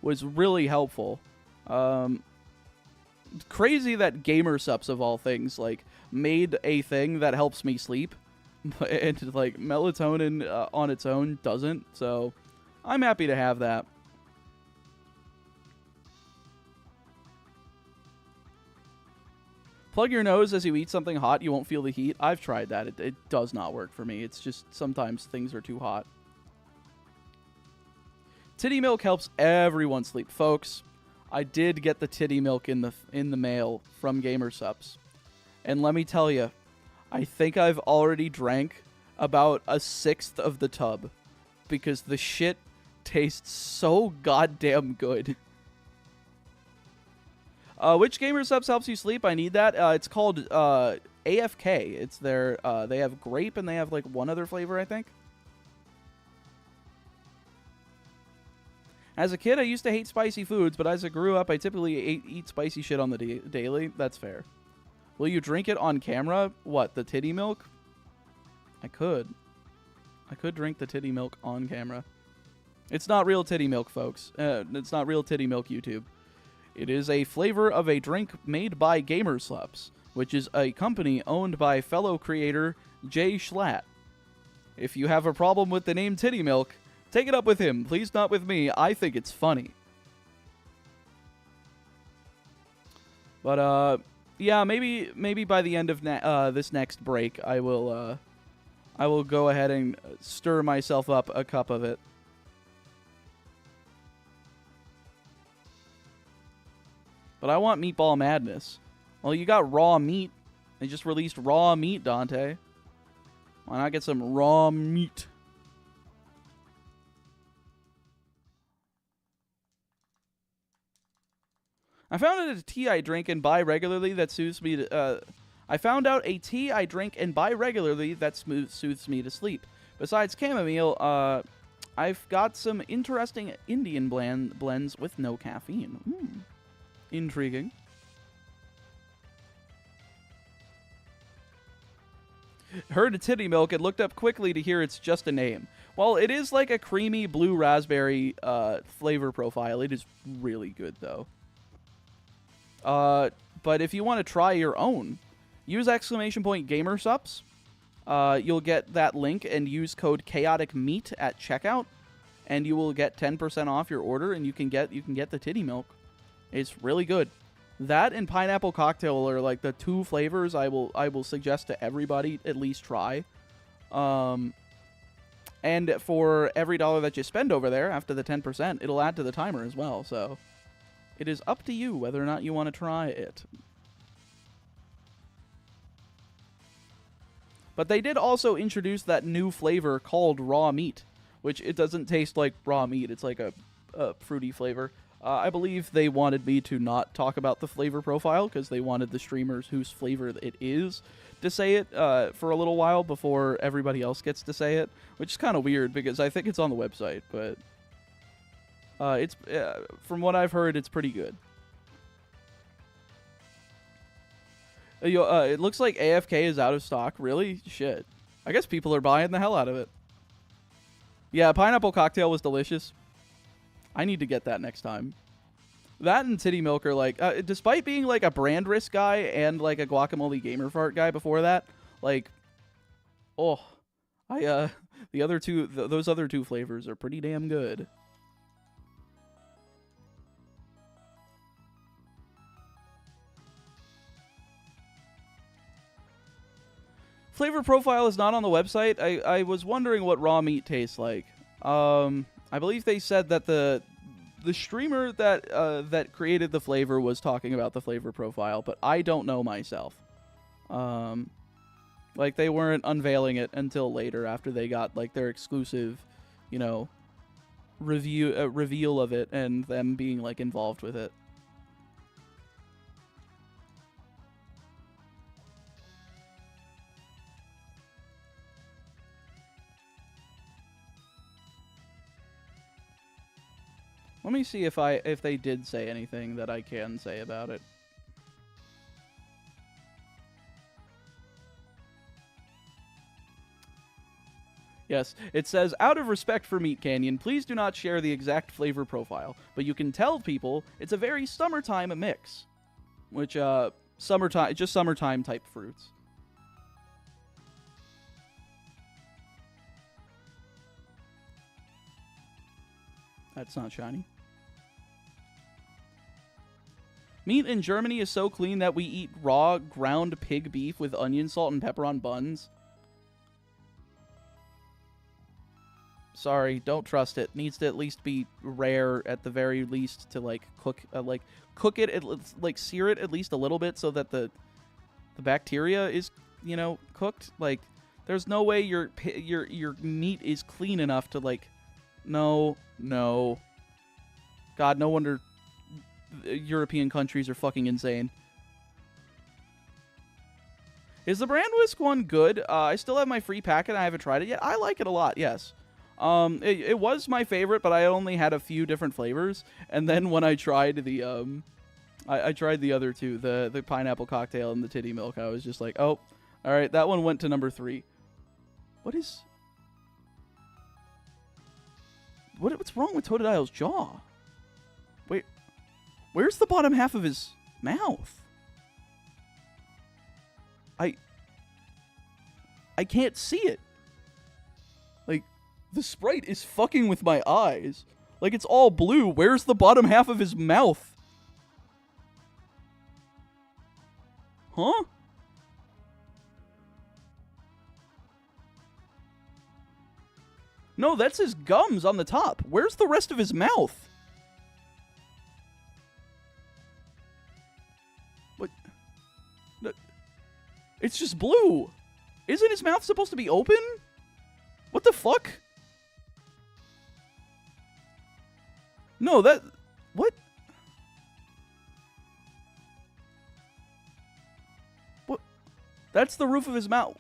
was really helpful. Crazy that GamerSups of all things like made a thing that helps me sleep, and like melatonin on its own doesn't. So I'm happy to have that. Plug your nose as you eat something hot, you won't feel the heat. I've tried that. It does not work for me. It's just sometimes things are too hot. Titty milk helps everyone sleep. Folks, I did get the titty milk in the mail from GamerSups. And let me tell you, I think I've already drank about a sixth of the tub because the shit tastes so goddamn good. Which GamerSups helps you sleep? I need that. It's called AFK. It's their they have grape and they have like one other flavor, I think. As a kid, I used to hate spicy foods, but as I grew up, I typically eat spicy shit on the daily. That's fair. Will you drink it on camera? What, the titty milk? I could. I could drink the titty milk on camera. It's not real titty milk, folks. It's not real titty milk, YouTube. It is a flavor of a drink made by GamerSups, which is a company owned by fellow creator Jay Schlatt. If you have a problem with the name titty milk, take it up with him. Please not with me. I think it's funny. But, yeah, maybe by the end of this next break, I will go ahead and stir myself up a cup of it. But I want Meatball Madness. Well, you got raw meat. They just released raw meat, Dante. Why not get some raw meat? I found out a tea I drink and buy regularly that soothes me to, soothes me to sleep. Besides chamomile, I've got some interesting Indian blends with no caffeine. Intriguing. heard titty milk and looked up quickly to hear it's just a name. Well, it is like a creamy blue raspberry flavor profile. It is really good, though. But if you want to try your own, use !GamerSups. You'll get that link and use code ChaoticMeat at checkout, and you will get 10% off your order, and you can get the titty milk. It's really good. That and pineapple cocktail are like the two flavors I will suggest to everybody at least try. And for every $1 that you spend over there, after the 10%, it'll add to the timer as well. So it is up to you whether or not you want to try it. But they did also introduce that new flavor called raw meat, which it doesn't taste like raw meat. It's like a fruity flavor. I believe they wanted me to not talk about the flavor profile because they wanted the streamers whose flavor it is to say it for a little while before everybody else gets to say it, which is kind of weird because I think it's on the website, but it's from what I've heard, it's pretty good. It looks like AFK is out of stock. Really? Shit. I guess people are buying the hell out of it. Yeah, pineapple cocktail was delicious. I need to get that next time. That and titty milk are like, despite being like a brand risk guy and like a guacamole gamer fart guy before that, like, oh, the other two, those other two flavors are pretty damn good. Flavor profile is not on the website. I was wondering what raw meat tastes like. I believe they said that the streamer that created the flavor was talking about the flavor profile, but I don't know myself. Like they weren't unveiling it until later after they got like their exclusive, you know, reveal of it and them being like involved with it. Let me see if they did say anything that I can say about it. Yes, it says, out of respect for Meat Canyon, please do not share the exact flavor profile, but you can tell people it's a very summertime mix. Which, summertime, just summertime type fruits. That's not shiny. Meat in Germany is so clean that we eat raw, ground pig beef with onion, salt, and pepper on buns. Sorry, don't trust it. Needs to at least be rare at the very least to like cook it, like sear it at least a little bit so that the bacteria is, you know, cooked. Like, there's no way your meat is clean enough to like. No. God, no wonder European countries are fucking insane. Is the Brand Whisk one good? I still have my free packet. I haven't tried it yet. I like it a lot, yes. It was my favorite, but I only had a few different flavors. And then when I tried the, I tried the other two, the pineapple cocktail and the titty milk, I was just like, oh, all right, that one went to number 3. What's wrong with Totodile's jaw? Wait, where's the bottom half of his mouth? I can't see it. Like, the sprite is fucking with my eyes. Like, it's all blue. Where's the bottom half of his mouth? Huh? No, that's his gums on the top. Where's the rest of his mouth? What? No, it's just blue. Isn't his mouth supposed to be open? What the fuck? No, that... What? What? That's the roof of his mouth.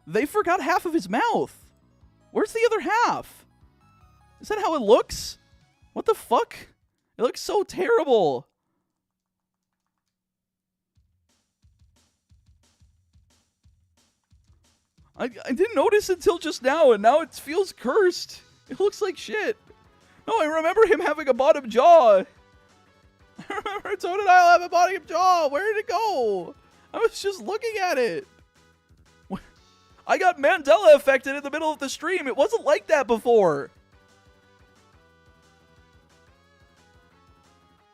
They forgot half of his mouth. Where's the other half? Is that how it looks? What the fuck? It looks so terrible. I didn't notice until just now, and now it feels cursed. It looks like shit. No, I remember him having a bottom jaw. I remember Totodile having a bottom jaw. Where did it go? I was just looking at it. I got Mandela affected in the middle of the stream. It wasn't like that before.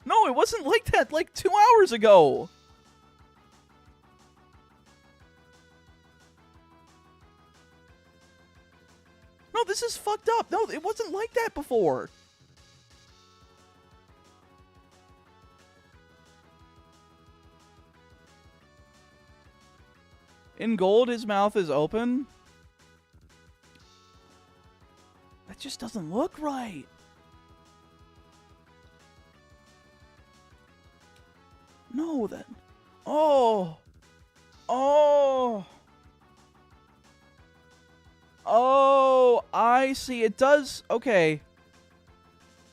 No, it wasn't like that like 2 hours ago. No, this is fucked up. No, it wasn't like that before. In gold, his mouth is open. That just doesn't look right. No, that... Oh. Oh. Oh, I see. It does... Okay.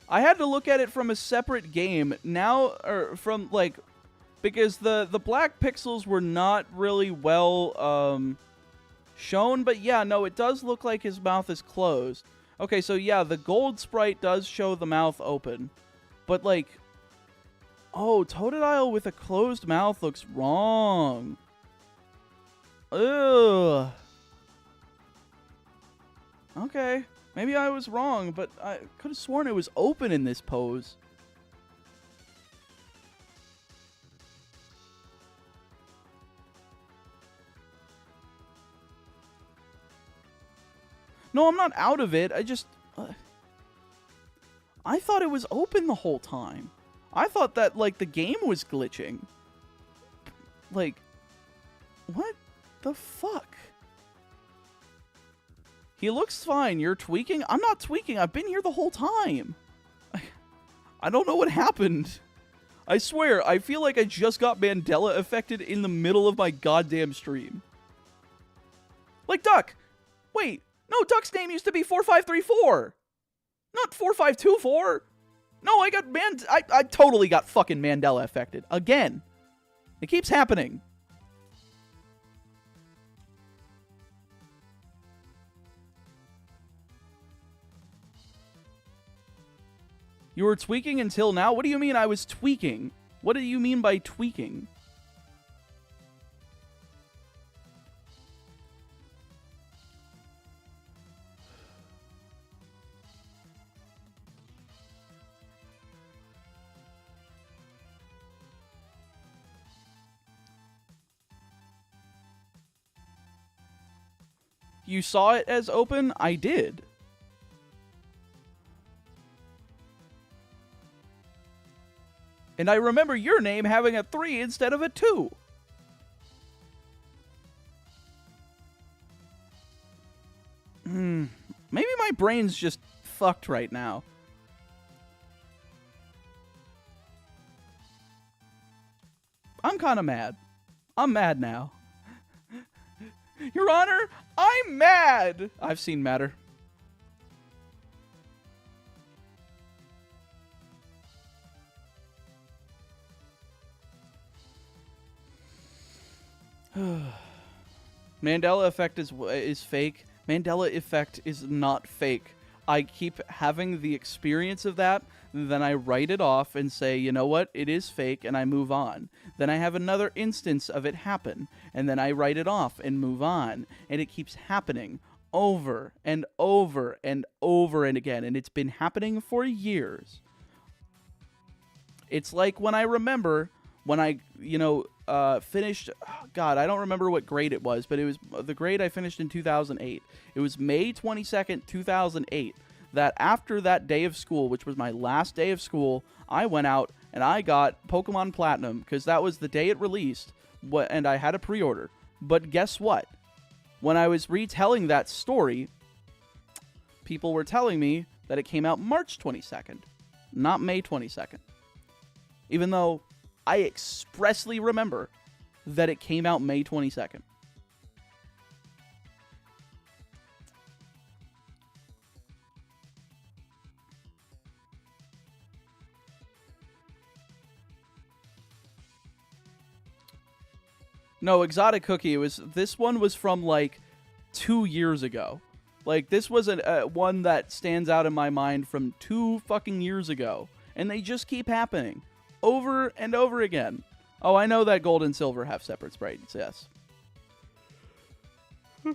I had to look at it from a separate game. Now, or from, like... Because the black pixels were not really well shown. But yeah, no, it does look like his mouth is closed. Okay, so yeah, the gold sprite does show the mouth open. But, like... Oh, Totodile with a closed mouth looks wrong. Ugh. Okay. Maybe I was wrong, but I could have sworn it was open in this pose. No, I'm not out of it. I just... I thought it was open the whole time. I thought that, like, the game was glitching. Like, what the fuck? He looks fine. You're tweaking? I'm not tweaking. I've been here the whole time. I don't know what happened. I swear, I feel like I just got Mandela affected in the middle of my goddamn stream. Like Duck. Wait. No, Duck's name used to be 4534. Not 4524. No, I totally got fucking Mandela affected. Again. It keeps happening. You were tweaking until now? What do you mean I was tweaking? What do you mean by tweaking? You saw it as open? I did. And I remember your name having a 3 instead of a 2. Maybe my brain's just fucked right now. I'm kind of mad. I'm mad now. Your Honor, I'm mad! I've seen madder. Mandela effect is fake. Mandela effect is not fake. I keep having the experience of that, then I write it off and say, you know what, it is fake, and I move on. Then I have another instance of it happen, and then I write it off and move on. And it keeps happening over and over and over and again, and it's been happening for years. It's like when I remember when I, finished, God, I don't remember what grade it was, but it was the grade I finished in 2008. It was May 22nd, 2008, that after that day of school, which was my last day of school, I went out and I got Pokemon Platinum, because that was the day it released, and I had a pre-order. But guess what? When I was retelling that story, people were telling me that it came out March 22nd, not May 22nd. Even though I expressly remember that it came out May 22nd. No, Exotic Cookie. This one was from like 2 years ago. Like, this was one that stands out in my mind from 2 fucking years ago. And they just keep happening. Over and over again. Oh, I know that gold and silver have separate sprites, yes. The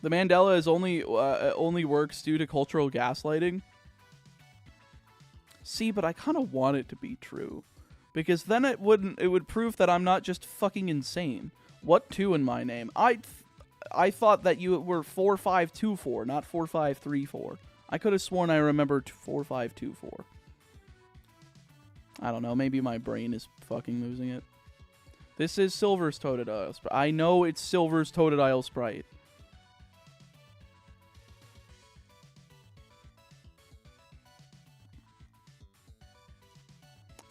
Mandela is only works due to cultural gaslighting. See, but I kind of want it to be true. Because then it would prove that I'm not just fucking insane. What 2 in my name? I thought that you were 4524, not 4534. I could have sworn I remembered 4524. I don't know, maybe my brain is fucking losing it. This is Silver's Totodile Sprite. I know it's Silver's Totodile Sprite.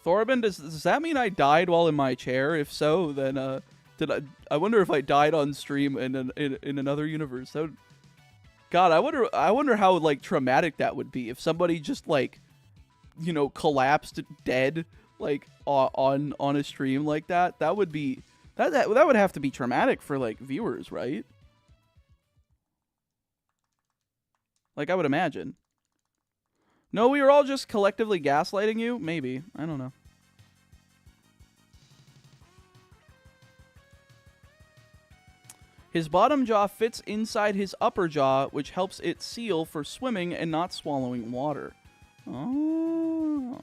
Thorabin, does that mean I died while in my chair? If so, then I wonder if I died on stream in another universe. That would, God, I wonder how like traumatic that would be if somebody just like, you know, collapsed dead like on a stream like that. That would be that would have to be traumatic for like viewers, right? Like, I would imagine. No, we were all just collectively gaslighting you? Maybe. I don't know. His bottom jaw fits inside his upper jaw, which helps it seal for swimming and not swallowing water. Oh.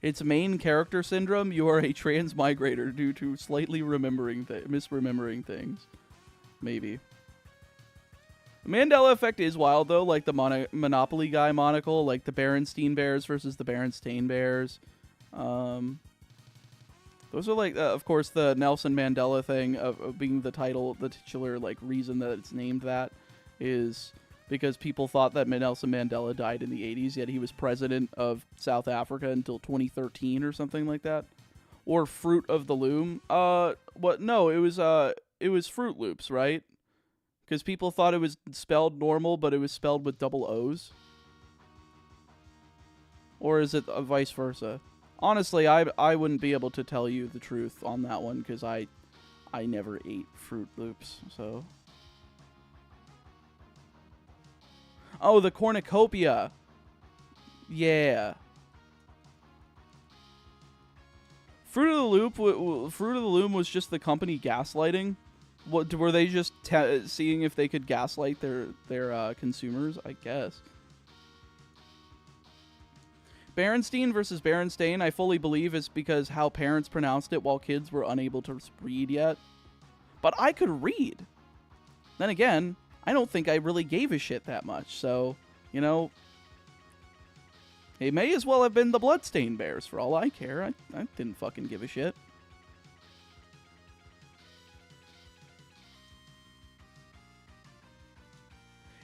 Its main character syndrome, you are a transmigrator due to slightly misremembering things. Maybe. The Mandela effect is wild, though, like the Monopoly guy monocle, like the Berenstein Bears versus the Berenstain Bears. Those are like, of course, the Nelson Mandela thing of being the titular, like, reason that it's named that is because people thought that Nelson Mandela died in the 80s, yet he was president of South Africa until 2013 or something like that. Or Fruit of the Loom. What? No, it was Fruit Loops, right? Because people thought it was spelled normal, but it was spelled with double O's. Or is it vice versa? Honestly, I wouldn't be able to tell you the truth on that one, because I never ate Fruit Loops, so... Oh, the cornucopia! Yeah. Fruit of the Loom was just the company gaslighting? What, were they just seeing if they could gaslight their consumers? I guess. Berenstein versus Berenstain, I fully believe is because how parents pronounced it while kids were unable to read yet. But I could read. Then again, I don't think I really gave a shit that much, so, you know, it may as well have been the Bloodstained Bears for all I care. I didn't fucking give a shit.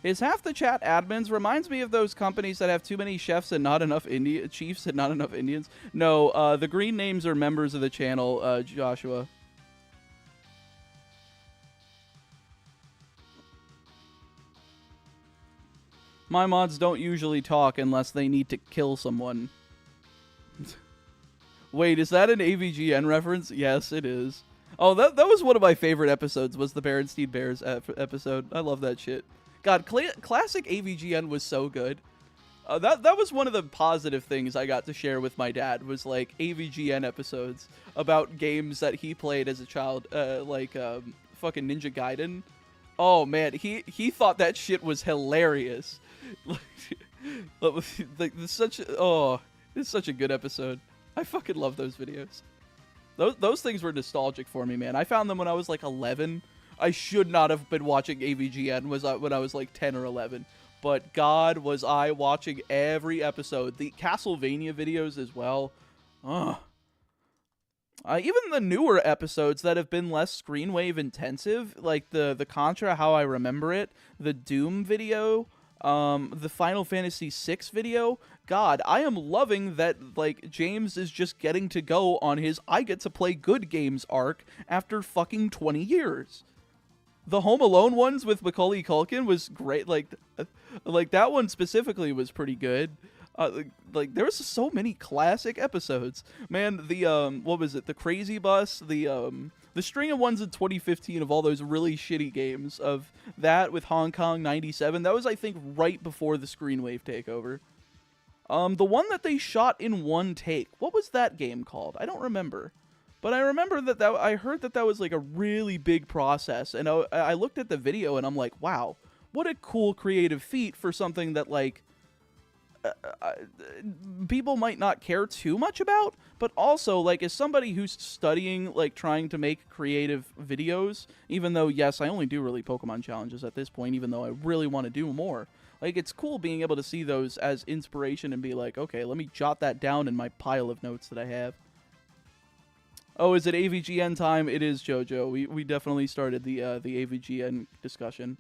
Is half the chat admins? Reminds me of those companies that have too many chefs and not enough chiefs and not enough Indians. No, the green names are members of the channel, Joshua. My mods don't usually talk unless they need to kill someone. Wait, is that an AVGN reference? Yes, it is. Oh, that was one of my favorite episodes, was the Berenstein Bears episode. I love that shit. God, classic AVGN was so good. That was one of the positive things I got to share with my dad, was like AVGN episodes about games that he played as a child, like fucking Ninja Gaiden. Oh man, he thought that shit was hilarious. It's such a good episode. I fucking love those videos. Those things were nostalgic for me, man. I found them when I was like 11. I should not have been watching AVGN when I was like 10 or 11. But God, was I watching every episode. The Castlevania videos as well. Ugh. Even the newer episodes that have been less screenwave intensive, like the Contra How I Remember It, the Doom video, the Final Fantasy VI video. God, I am loving that, like, James is just getting to go on his I get to play good games arc after fucking 20 years. The Home Alone ones with Macaulay Culkin was great. Like that one specifically was pretty good. There was so many classic episodes. Man, the what was it? The Crazy Bus, the string of ones in 2015 of all those really shitty games of that with Hong Kong 97. That was, I think, right before the Screenwave takeover. The one that they shot in one take. What was that game called? I don't remember. But I remember that I heard that was like a really big process, and I looked at the video and I'm like, wow, what a cool creative feat for something that like people might not care too much about, but also like as somebody who's studying like trying to make creative videos, even though yes, I only do really Pokemon challenges at this point, even though I really want to do more. Like it's cool being able to see those as inspiration and be like, okay, let me jot that down in my pile of notes that I have. Oh, is it AVGN time? It is, JoJo. We definitely started the AVGN discussion.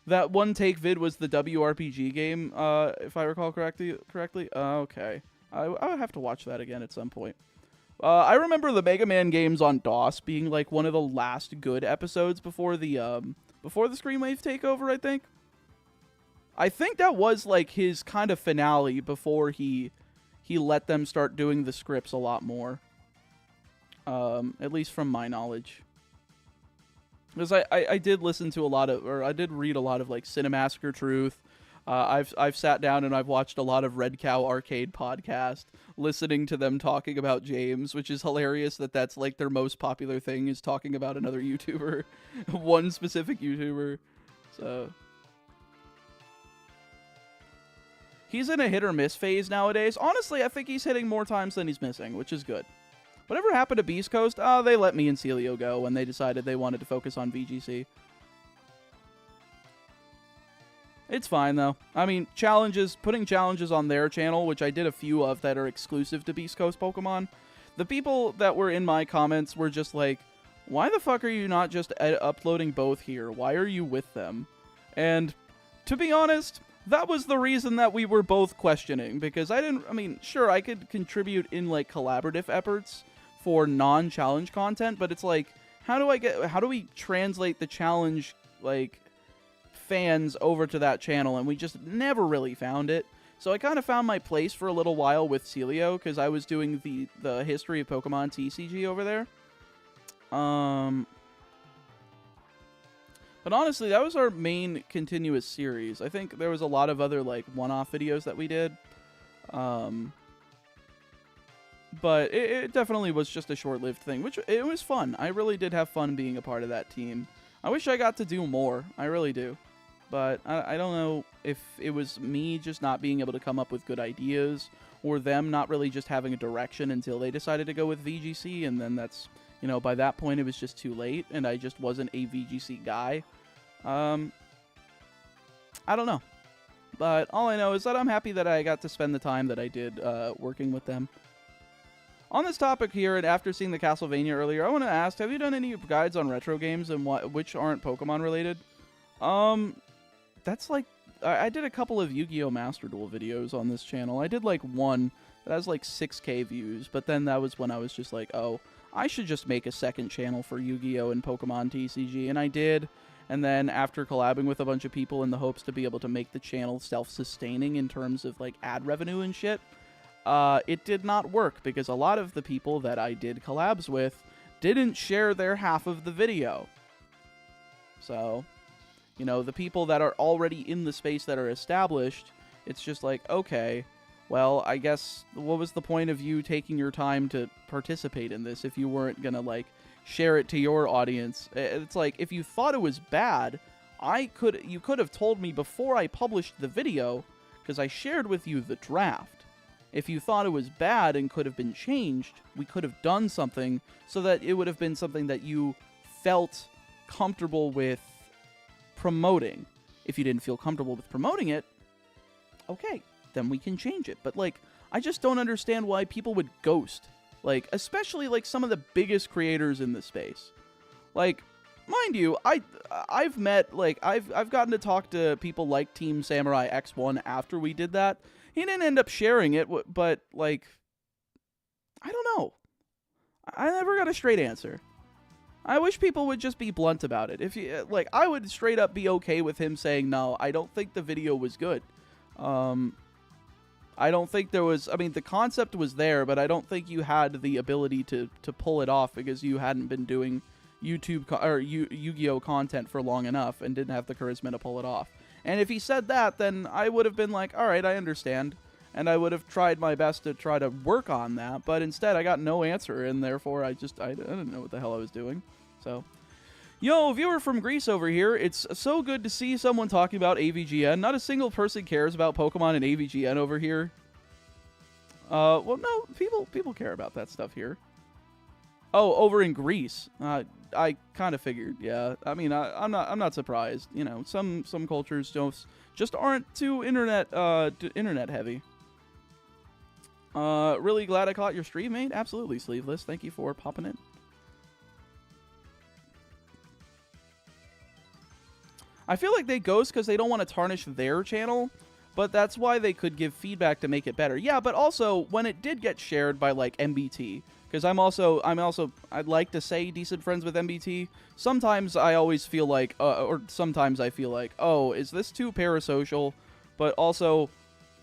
That one take vid was the WRPG game, if I recall correctly. Okay. I would have to watch that again at some point. I remember the Mega Man games on DOS being like one of the last good episodes before the Screenwave takeover, I think. I think that was like his kind of finale before he let them start doing the scripts a lot more. At least from my knowledge. Because I did listen to a lot of, or I did read a lot of like Cinemassacre Truth. I've sat down and I've watched a lot of Red Cow Arcade podcast, listening to them talking about James, which is hilarious that that's like their most popular thing is talking about another YouTuber, one specific YouTuber. So he's in a hit or miss phase nowadays. Honestly, I think he's hitting more times than he's missing, which is good. Whatever happened to Beast Coast? Oh, they let me and Celio go when they decided they wanted to focus on VGC. It's fine, though. I mean, putting challenges on their channel, which I did a few of that are exclusive to Beast Coast Pokemon, the people that were in my comments were just like, why the fuck are you not just uploading both here? Why are you with them? And to be honest, that was the reason that we were both questioning, because sure, I could contribute in, like, collaborative efforts for non-challenge content, but it's like, how do we translate the challenge, like, fans over to that channel? And we just never really found it. So I kind of found my place for a little while with Celio, because I was doing the history of Pokemon TCG over there. But honestly, that was our main continuous series. I think there was a lot of other, like, one-off videos that we did. But it definitely was just a short-lived thing, which it was fun. I really did have fun being a part of that team. I wish I got to do more. I really do. But I don't know if it was me just not being able to come up with good ideas, or them not really just having a direction until they decided to go with VGC, and then that's, you know, by that point it was just too late, and I just wasn't a VGC guy. I don't know. But all I know is that I'm happy that I got to spend the time that I did working with them. On this topic here, and after seeing the Castlevania earlier, I want to ask, have you done any guides on retro games and which aren't Pokemon related? That's like, I did a couple of Yu-Gi-Oh! Master Duel videos on this channel. I did like one that has like 6K views, but then that was when I was just like, oh, I should just make a second channel for Yu-Gi-Oh! And Pokemon TCG, and I did. And then after collabing with a bunch of people in the hopes to be able to make the channel self-sustaining in terms of like ad revenue and shit, it did not work because a lot of the people that I did collabs with didn't share their half of the video. So, you know, the people that are already in the space that are established, it's just like, okay, well, I guess what was the point of you taking your time to participate in this if you weren't gonna, like, share it to your audience? It's like, if you thought it was bad, you could have told me before I published the video, because I shared with you the draft. If you thought it was bad and could have been changed, we could have done something so that it would have been something that you felt comfortable with promoting. If you didn't feel comfortable with promoting it, okay, then we can change it. But, like, I just don't understand why people would ghost. Like, especially, like, some of the biggest creators in the space. Like, mind you, I've met, like, I've gotten to talk to people like Team Samurai X1 after we did that. He didn't end up sharing it, but, like, I don't know. I never got a straight answer. I wish people would just be blunt about it. If you, like, I would straight up be okay with him saying, no, I don't think the video was good. I I don't think there was, I mean, the concept was there, but I don't think you had the ability to pull it off because you hadn't been doing Yu-Gi-Oh content for long enough and didn't have the charisma to pull it off. And if he said that, then I would have been like, all right, I understand. And I would have tried my best to try to work on that. But instead, I got no answer, and therefore I didn't know what the hell I was doing. So, yo, viewer from Greece over here. It's so good to see someone talking about AVGN. Not a single person cares about Pokemon and AVGN over here. Well, no, people care about that stuff here. Oh, over in Greece. I kind of figured. Yeah, I mean, I'm not surprised. You know, some cultures just aren't too internet heavy. Really glad I caught your stream, mate. Absolutely, Sleeveless. Thank you for popping in. I feel like they ghost because they don't want to tarnish their channel, but that's why they could give feedback to make it better. Yeah, but also when it did get shared by like MBT, because I'd like to say decent friends with MBT. Sometimes I always feel like, or sometimes I feel like, oh, is this too parasocial? But also,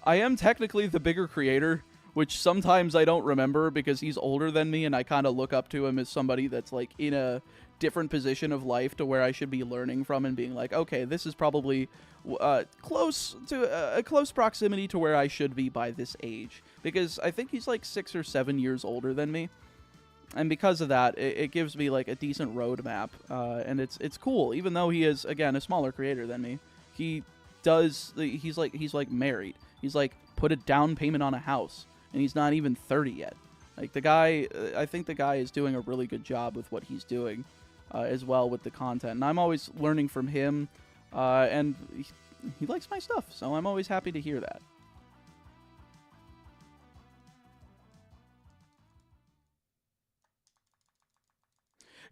I am technically the bigger creator, which sometimes I don't remember because he's older than me and I kind of look up to him as somebody that's like in a different position of life to where I should be learning from and being like, okay, this is probably close to a close proximity to where I should be by this age, because I think he's like 6 or 7 years older than me, and because of that, it gives me like a decent roadmap, and it's cool, even though he is again a smaller creator than me. He's like married. He's like put a down payment on a house, and he's not even 30 yet. Like the guy, I think the guy is doing a really good job with what he's doing. As well with the content, and I'm always learning from him, and he likes my stuff, so I'm always happy to hear that.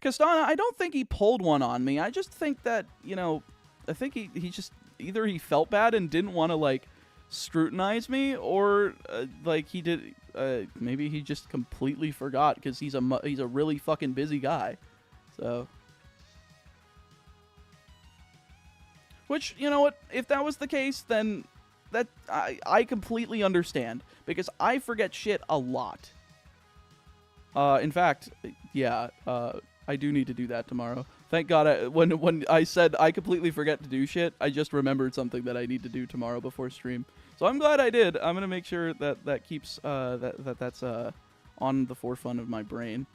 Castana, I don't think he pulled one on me. I just think that, you know, I think he just either he felt bad and didn't want to like scrutinize me, or like he did. Maybe he just completely forgot because he's a really fucking busy guy. So, which, you know what, if that was the case, then that I completely understand, because I forget shit a lot. In fact, yeah, I do need to do that tomorrow. Thank God, when I said I completely forget to do shit, I just remembered something that I need to do tomorrow before stream. So I'm glad I did. I'm gonna make sure that keeps that's on the forefront of my brain.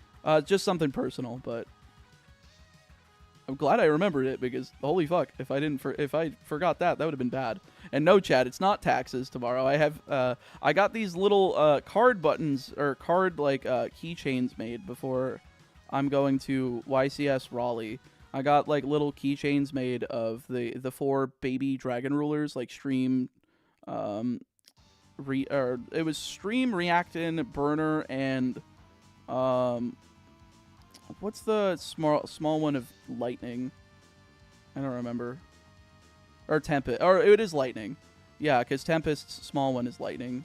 Just something personal, but I'm glad I remembered it, because holy fuck, if I forgot that would have been bad. And no, chat, it's not taxes tomorrow. I got these little card buttons, or card like keychains made before I'm going to YCS Raleigh. I got like little keychains made of the 4 baby dragon rulers, like Stream, it was Stream, Reactin, Burner, and what's the small one of Lightning? I don't remember. Or Tempest. Or it is Lightning. Yeah, because Tempest's small one is Lightning.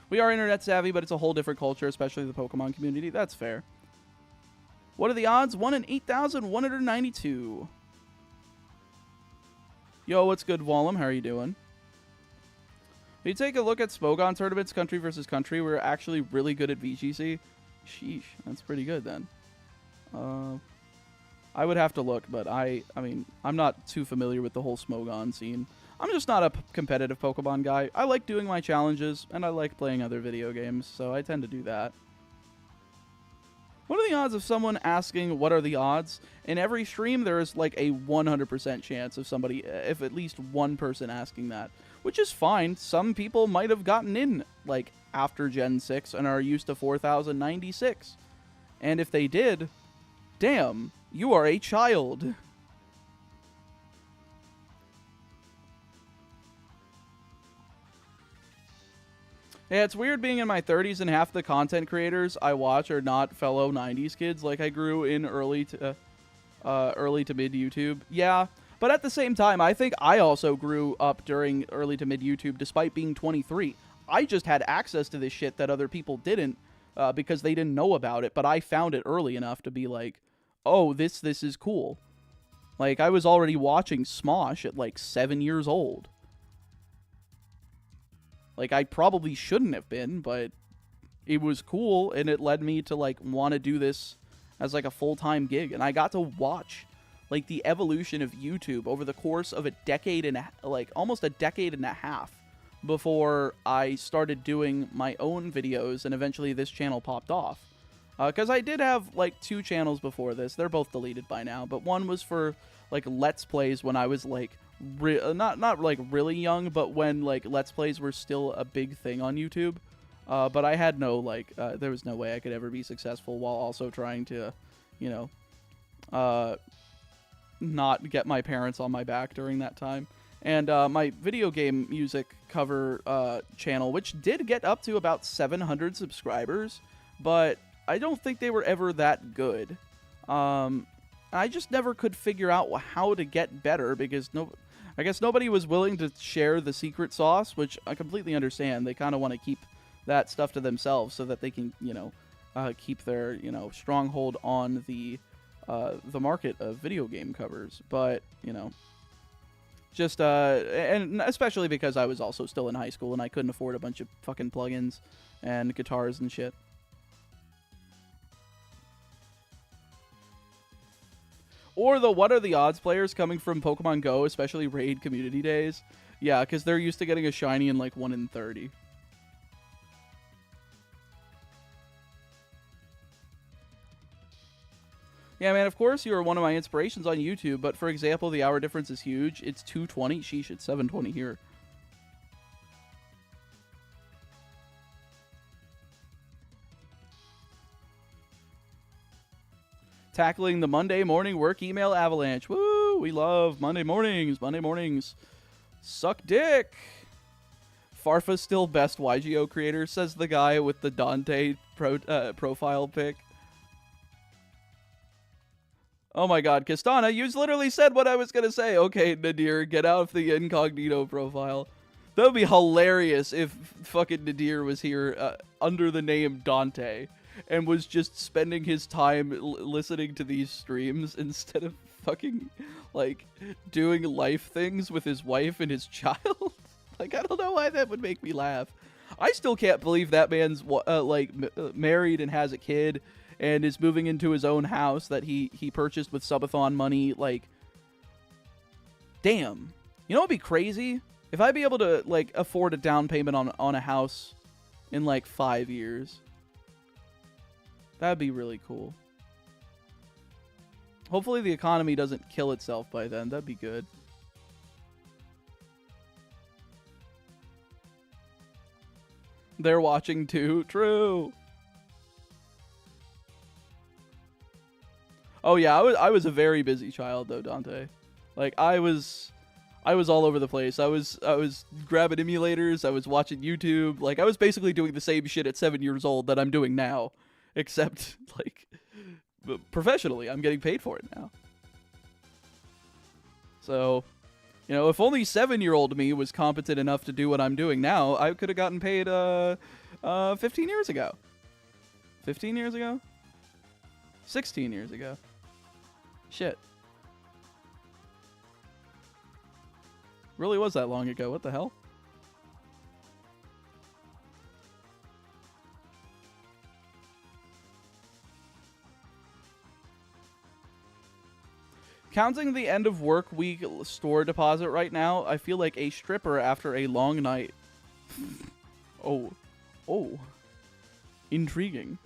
We are internet savvy, but it's a whole different culture, especially the Pokemon community. That's fair. What are the odds? 1 in 8,192. Yo, what's good, Wallum? How are you doing? If you take a look at Smogon tournaments, country versus country, we're actually really good at VGC. Sheesh, that's pretty good then. I would have to look, but I mean, I'm not too familiar with the whole Smogon scene. I'm just not a competitive Pokemon guy. I like doing my challenges, and I like playing other video games, so I tend to do that. What are the odds of someone asking what are the odds? In every stream, there is like a 100% chance of somebody, if at least one person asking that. Which is fine. Some people might have gotten in, like, after Gen 6 and are used to 4096. And if they did, damn, you are a child. Yeah, it's weird being in my 30s and half the content creators I watch are not fellow 90s kids. Like, I grew in early to mid YouTube. Yeah. But at the same time, I think I also grew up during early to mid YouTube despite being 23. I just had access to this shit that other people didn't because they didn't know about it. But I found it early enough to be like, oh, this is cool. Like, I was already watching Smosh at, like, 7 years old. Like, I probably shouldn't have been, but it was cool, and it led me to, like, want to do this as, like, a full-time gig. And I got to watch, like, the evolution of YouTube over the course of a decade and, like, almost a decade and a half before I started doing my own videos, and eventually this channel popped off. Because I did have, like, 2 channels before this. They're both deleted by now, but one was for, like, Let's Plays when I was, like, not like, really young, but when, like, Let's Plays were still a big thing on YouTube. But I had no, like, there was no way I could ever be successful while also trying to, you know, not get my parents on my back during that time. And my video game music cover channel, which did get up to about 700 subscribers, but I don't think they were ever that good. I just never could figure out how to get better because I guess nobody was willing to share the secret sauce, which I completely understand. They kind of want to keep that stuff to themselves so that they can, you know, keep their, you know, stronghold on the market of video game covers. But, you know, just, and especially because I was also still in high school and I couldn't afford a bunch of fucking plugins and guitars and shit. Or the what are the odds players coming from Pokemon Go, especially raid community days. Yeah, because they're used to getting a shiny in like 1 in 30. Yeah, man, of course you are one of my inspirations on YouTube, but for example, the hour difference is huge. It's 2:20. Sheesh, it's 7:20 here. Tackling the Monday morning work email avalanche. Woo! We love Monday mornings. Monday mornings. Suck dick. Farfa's still best YGO creator, says the guy with the Dante profile pic. Oh my god, Kastana, you literally said what I was going to say. Okay, Nadir, get out of the incognito profile. That would be hilarious if fucking Nadir was here under the name Dante and was just spending his time listening to these streams instead of fucking, like, doing life things with his wife and his child. Like, I don't know why that would make me laugh. I still can't believe that man's, married and has a kid and is moving into his own house that he purchased with subathon money. Like, damn. You know what would be crazy? If I'd be able to, like, afford a down payment on a house in, like, 5 years. That'd be really cool. Hopefully the economy doesn't kill itself by then. That'd be good. They're watching too. True. Oh yeah, I was a very busy child though, Dante. Like I was all over the place. I was grabbing emulators, I was watching YouTube. Like I was basically doing the same shit at 7 years old that I'm doing now, except like professionally. I'm getting paid for it now. So, you know, if only 7-year-old me was competent enough to do what I'm doing now, I could have gotten paid 15 years ago. 15 years ago? 16 years ago. Shit. Really was that long ago. What the hell? Counting the end of work week store deposit right now, I feel like a stripper after a long night. Oh. Intriguing.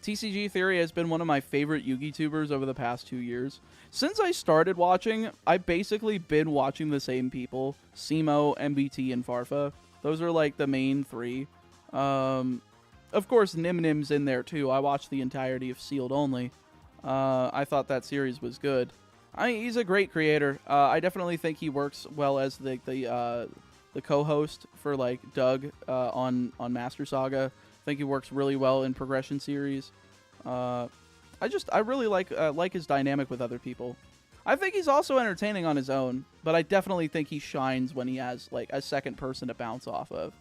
TCG Theory has been one of my favorite Yugi tubers over the past 2 years. Since I started watching, I've basically been watching the same people. Simo, MBT, and Farfa. Those are like the main 3. Of course, Nim Nim's in there too. I watched the entirety of Sealed Only. I thought that series was good. He's a great creator. I definitely think he works well as the co-host for like Doug on Master Saga. I think he works really well in Progression series. I really like his dynamic with other people. I think he's also entertaining on his own, but I definitely think he shines when he has like a second person to bounce off of.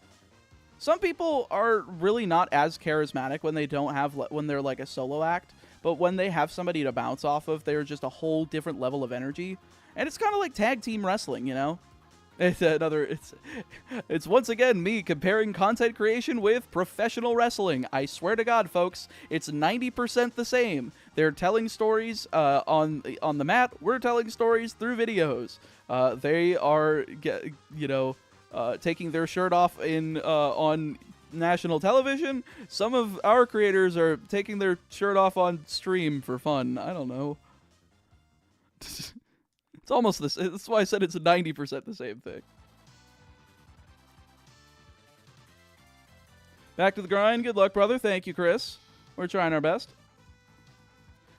Some people are really not as charismatic when they're like a solo act, but when they have somebody to bounce off of, they're just a whole different level of energy. And it's kind of like tag team wrestling, you know? It's once again me comparing content creation with professional wrestling. I swear to God, folks, it's 90% the same. They're telling stories on the mat. We're telling stories through videos. They are, taking their shirt off on national television. Some of our creators are taking their shirt off on stream for fun. I don't know. It's almost this. That's why I said it's 90% the same thing. Back to the grind. Good luck, brother. Thank you, Chris. We're trying our best.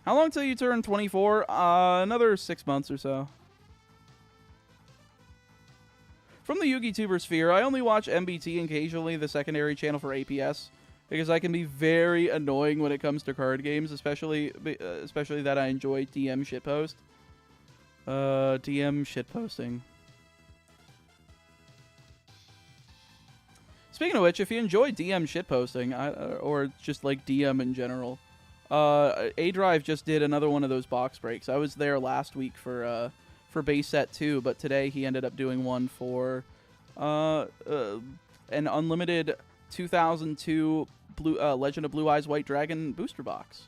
How long till you turn 24? Another 6 months or so. From the YugiTuber sphere, I only watch MBT and occasionally the secondary channel for APS because I can be very annoying when it comes to card games, especially that I enjoy DM shitpost. DM shitposting. Speaking of which, if you enjoy DM shitposting, or just like DM in general, A-Drive just did another one of those box breaks. I was there last week for base set 2, but today he ended up doing one for an unlimited 2002 Legend of Blue Eyes White Dragon booster box,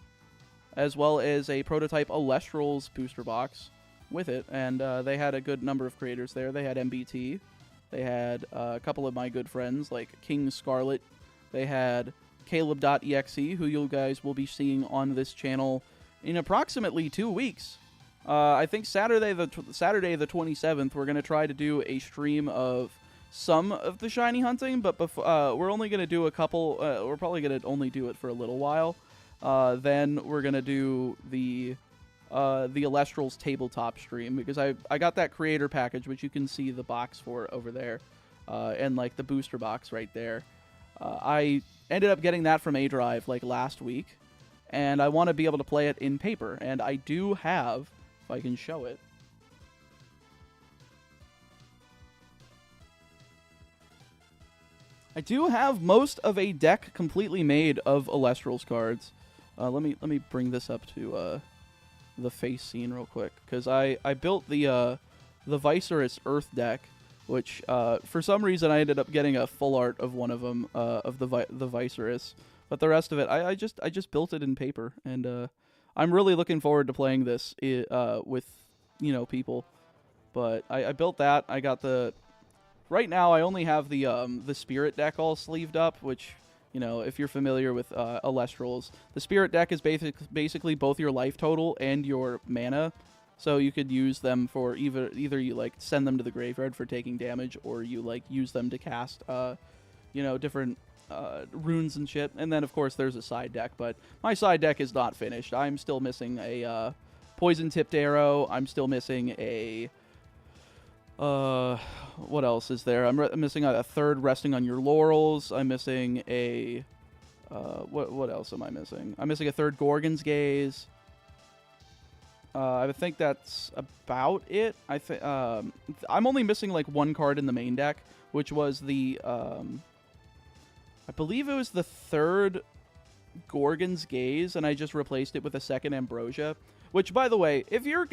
as well as a prototype Alestrals booster box with it, and they had a good number of creators there. They had MBT, they had a couple of my good friends like King Scarlet, they had Caleb.exe, who you guys will be seeing on this channel in approximately 2 weeks. I think Saturday the 27th, we're going to try to do a stream of some of the shiny hunting, but we're only going to do a couple. We're probably going to only do it for a little while. Then we're going to do the Alestrals tabletop stream, because I got that creator package, which you can see the box for over there, and like the booster box right there. I ended up getting that from A-Drive like last week, and I want to be able to play it in paper, and I do have, if I can show it, I do have most of a deck completely made of Alestrals cards. Let me bring this up to the face scene real quick, because I built the Viserys Earth deck, which for some reason I ended up getting a full art of one of them, of the Viserys, but the rest of it I just built it in paper, and I'm really looking forward to playing this with people. But I built that. I got the right now I only have the Spirit deck all sleeved up, which, if you're familiar with Alestrals, the Spirit deck is basically both your life total and your mana. So you could use them for either you like send them to the graveyard for taking damage, or you like use them to cast different runes and shit. And then of course there's a side deck, but my side deck is not finished. I'm still missing a poison tipped arrow. I'm still missing a what else is there? I'm missing a third resting on your laurels. I'm missing a what else am I missing? I'm missing a third Gorgon's Gaze. I think that's about it. I'm only missing like one card in the main deck, which was the I believe it was the third Gorgon's Gaze, and I just replaced it with a second Ambrosia. Which, by the way, if your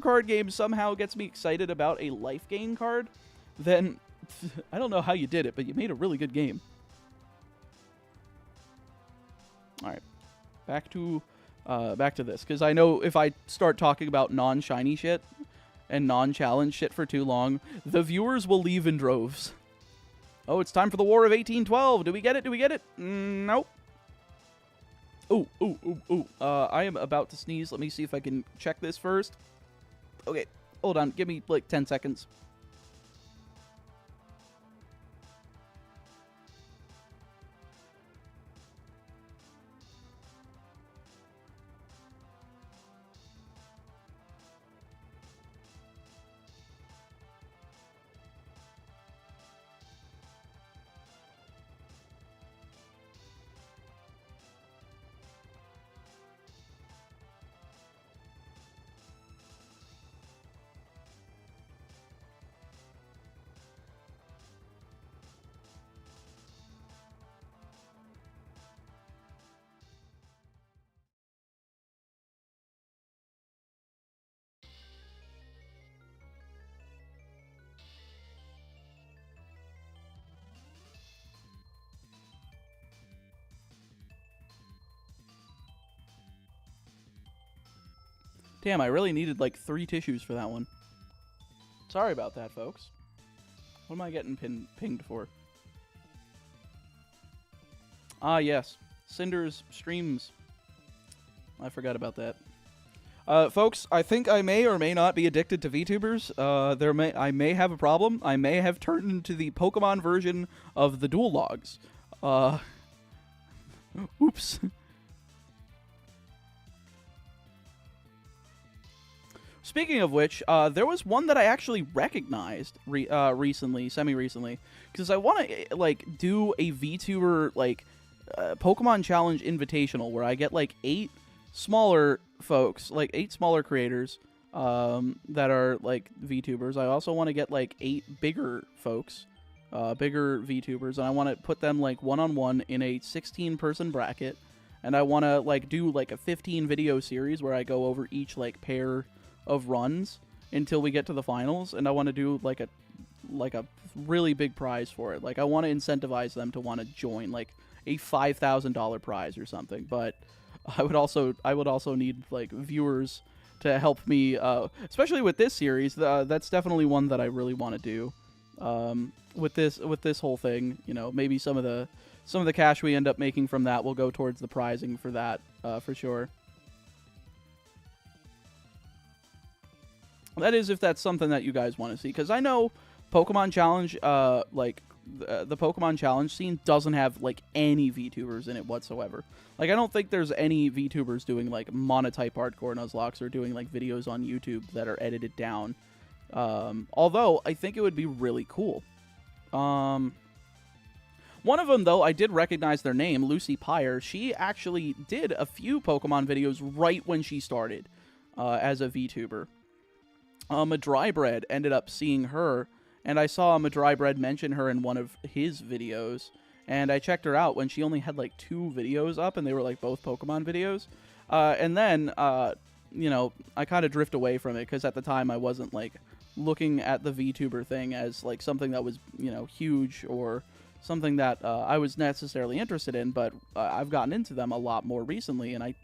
card game somehow gets me excited about a life gain card, then I don't know how you did it, but you made a really good game. All right, back to this, because I know if I start talking about non-shiny shit and non-challenge shit for too long, the viewers will leave in droves. Oh, it's time for the War of 1812. Do we get it? Do we get it? Nope. Ooh. I am about to sneeze. Let me see if I can check this first. Okay, hold on. Give me like 10 seconds. Damn, I really needed like 3 tissues for that one. Sorry about that, folks. What am I getting pinged for? Ah, yes. Cinder's streams. I forgot about that. Folks, I think I may or may not be addicted to VTubers. I may have a problem. I may have turned into the Pokemon version of the dual logs. Oops. Speaking of which, there was one that I actually recognized recently, semi-recently, because I want to like do a VTuber like Pokemon Challenge Invitational where I get like 8 smaller folks, like 8 smaller creators that are like VTubers. I also want to get like 8 bigger folks, bigger VTubers, and I want to put them like one-on-one in a 16-person bracket, and I want to like do like a 15 video series where I go over each like pair of runs until we get to the finals, and I want to do like a really big prize for it. Like I want to incentivize them to want to join, like a $5,000 prize or something. But I would also need like viewers to help me, especially with this series. That's definitely one that I really want to do. With this whole thing, you know, maybe some of the cash we end up making from that will go towards the prizing for that, for sure. That is, if that's something that you guys want to see, because I know Pokemon Challenge, like the Pokemon Challenge scene doesn't have like any VTubers in it whatsoever. Like I don't think there's any VTubers doing like monotype hardcore Nuzlocks or doing like videos on YouTube that are edited down. Although I think it would be really cool. One of them, though, I did recognize their name, Lucy Pyre. She actually did a few Pokemon videos right when she started as a VTuber. Madrybread ended up seeing her, and I saw Madrybread mention her in one of his videos, and I checked her out when she only had like 2 videos up, and they were like both Pokemon videos. And then, you know, I kind of drift away from it, because at the time I wasn't like looking at the VTuber thing as like something that was, you know, huge or something that I was necessarily interested in, but I've gotten into them a lot more recently, and I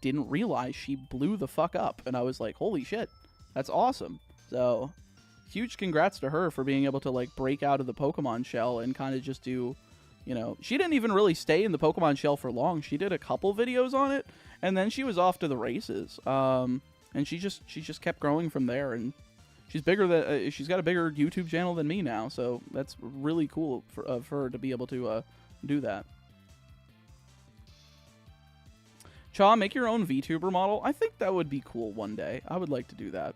didn't realize she blew the fuck up, and I was like, holy shit. That's awesome. So, huge congrats to her for being able to, like, break out of the Pokemon shell and kind of just do, you know... She didn't even really stay in the Pokemon shell for long. She did a couple videos on it, and then she was off to the races. And she just kept growing from there, and she's bigger than... she's got a bigger YouTube channel than me now, so that's really cool of her to be able to do that. Cha, make your own VTuber model? I think that would be cool one day. I would like to do that.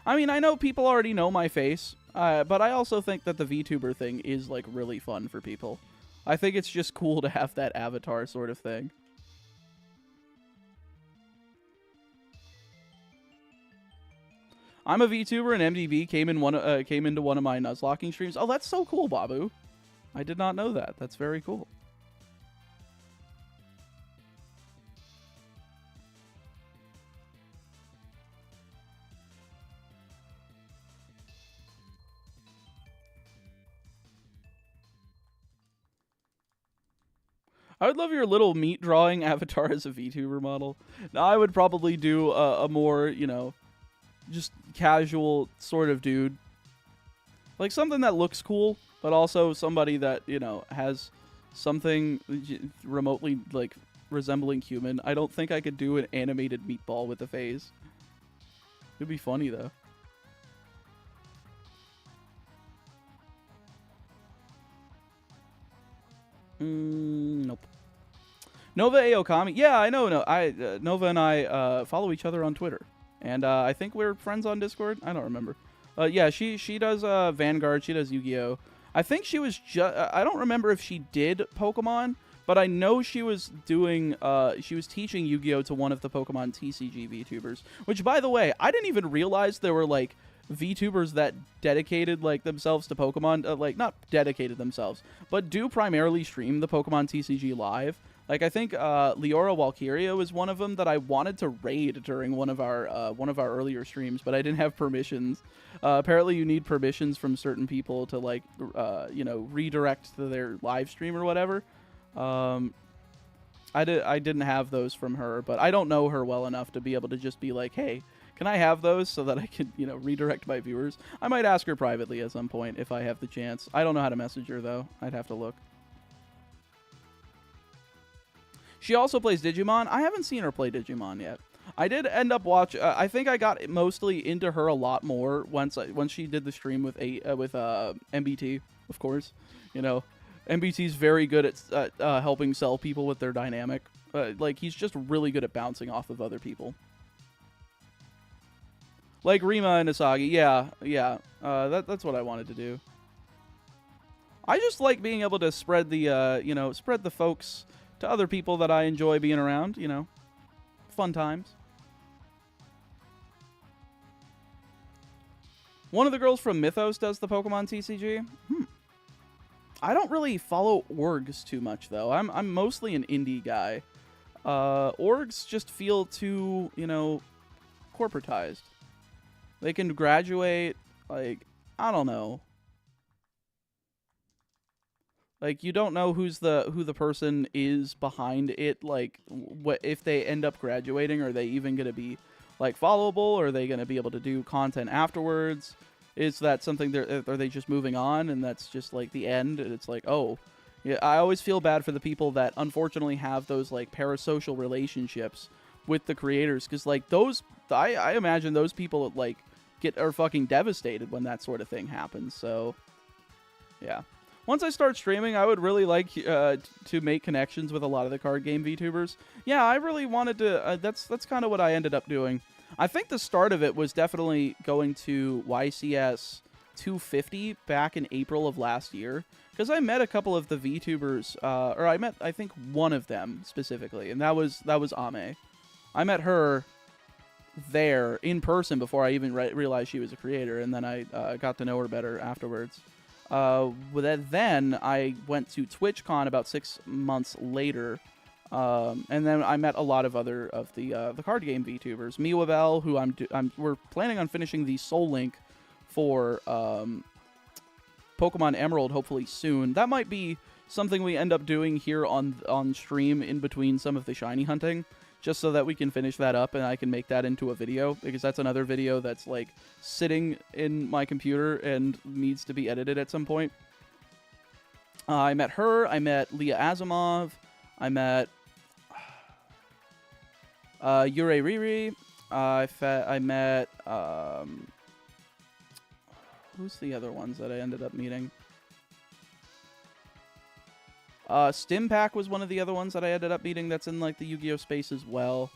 I mean, I know people already know my face, but I also think that the VTuber thing is, like, really fun for people. I think it's just cool to have that avatar sort of thing. I'm a VTuber, and MDB came into one of my Nuzlocking streams. Oh, that's so cool, Babu. I did not know that. That's very cool. I would love your little meat drawing avatar as a VTuber model. Now, I would probably do a more, you know, just casual sort of dude. Like something that looks cool, but also somebody that, you know, has something remotely, like, resembling human. I don't think I could do an animated meatball with a face. It'd be funny, though. Nope. Nova Aokami. Yeah, I know. No, Nova and I follow each other on Twitter, and I think we're friends on Discord. I don't remember. Yeah, she does Vanguard. She does Yu-Gi-Oh. I think she was I don't remember if she did Pokemon, but I know she was doing. She was teaching Yu-Gi-Oh to one of the Pokemon TCG VTubers. Which, by the way, I didn't even realize there were like VTubers that dedicated like themselves to Pokemon, like not dedicated themselves, but do primarily stream the Pokemon TCG live. Like, I think Leora Walkyria was one of them that I wanted to raid during one of our earlier streams, but I didn't have permissions. Apparently, you need permissions from certain people to, like, you know, redirect to their live stream or whatever. I didn't have those from her, but I don't know her well enough to be able to just be like, hey, can I have those so that I can, you know, redirect my viewers? I might ask her privately at some point if I have the chance. I don't know how to message her, though. I'd have to look. She also plays Digimon. I haven't seen her play Digimon yet. I did end up watching. I think I got mostly into her a lot more once she did the stream with MBT. Of course, you know, MBT's very good at helping sell people with their dynamic. Like, he's just really good at bouncing off of other people. Like Rima and Asagi. Yeah. That's what I wanted to do. I just like being able to spread the you know, spread the folks to other people that I enjoy being around, you know. Fun times. One of the girls from Mythos does the Pokemon TCG. I don't really follow orgs too much, though. I'm mostly an indie guy. Orgs just feel too, you know, corporatized. They can graduate, like, I don't know. Like, you don't know who the person is behind it. Like, what if they end up graduating? Are they even going to be, like, followable? Or are they going to be able to do content afterwards? Is that something? Are they just moving on, and that's just like the end? And it's like, oh, yeah. I always feel bad for the people that unfortunately have those, like, parasocial relationships with the creators, because, like, those, I imagine those people, like, are fucking devastated when that sort of thing happens. So, yeah. Once I start streaming, I would really like to make connections with a lot of the card game VTubers. Yeah, I really wanted to. That's kind of what I ended up doing. I think the start of it was definitely going to YCS 250 back in April of last year, because I met a couple of the VTubers, or I met, I think, one of them specifically, and that was Ame. I met her there in person before I even realized she was a creator, and then I got to know her better afterwards. Then I went to TwitchCon about 6 months later, and then I met a lot of other of the card game VTubers. Miwabel, who we're planning on finishing the Soul Link for Pokemon Emerald hopefully soon. That might be something we end up doing here on stream in between some of the shiny hunting, just so that we can finish that up and I can make that into a video, because that's another video that's, like, sitting in my computer and needs to be edited at some point. I met her. I met Leah Asimov. I met Yurei Riri. I met who's the other ones that I ended up meeting? Stimpack was one of the other ones that I ended up meeting that's in, like, the Yu-Gi-Oh! Space as well.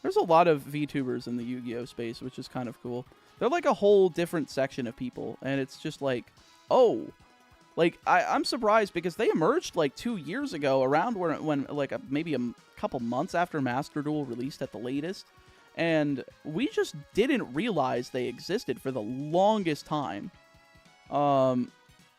There's a lot of VTubers in the Yu-Gi-Oh! Space, which is kind of cool. They're, like, a whole different section of people, and it's just like, oh. Like, I'm surprised, because they emerged, like, 2 years ago, around when like, maybe a couple months after Master Duel released at the latest, and we just didn't realize they existed for the longest time.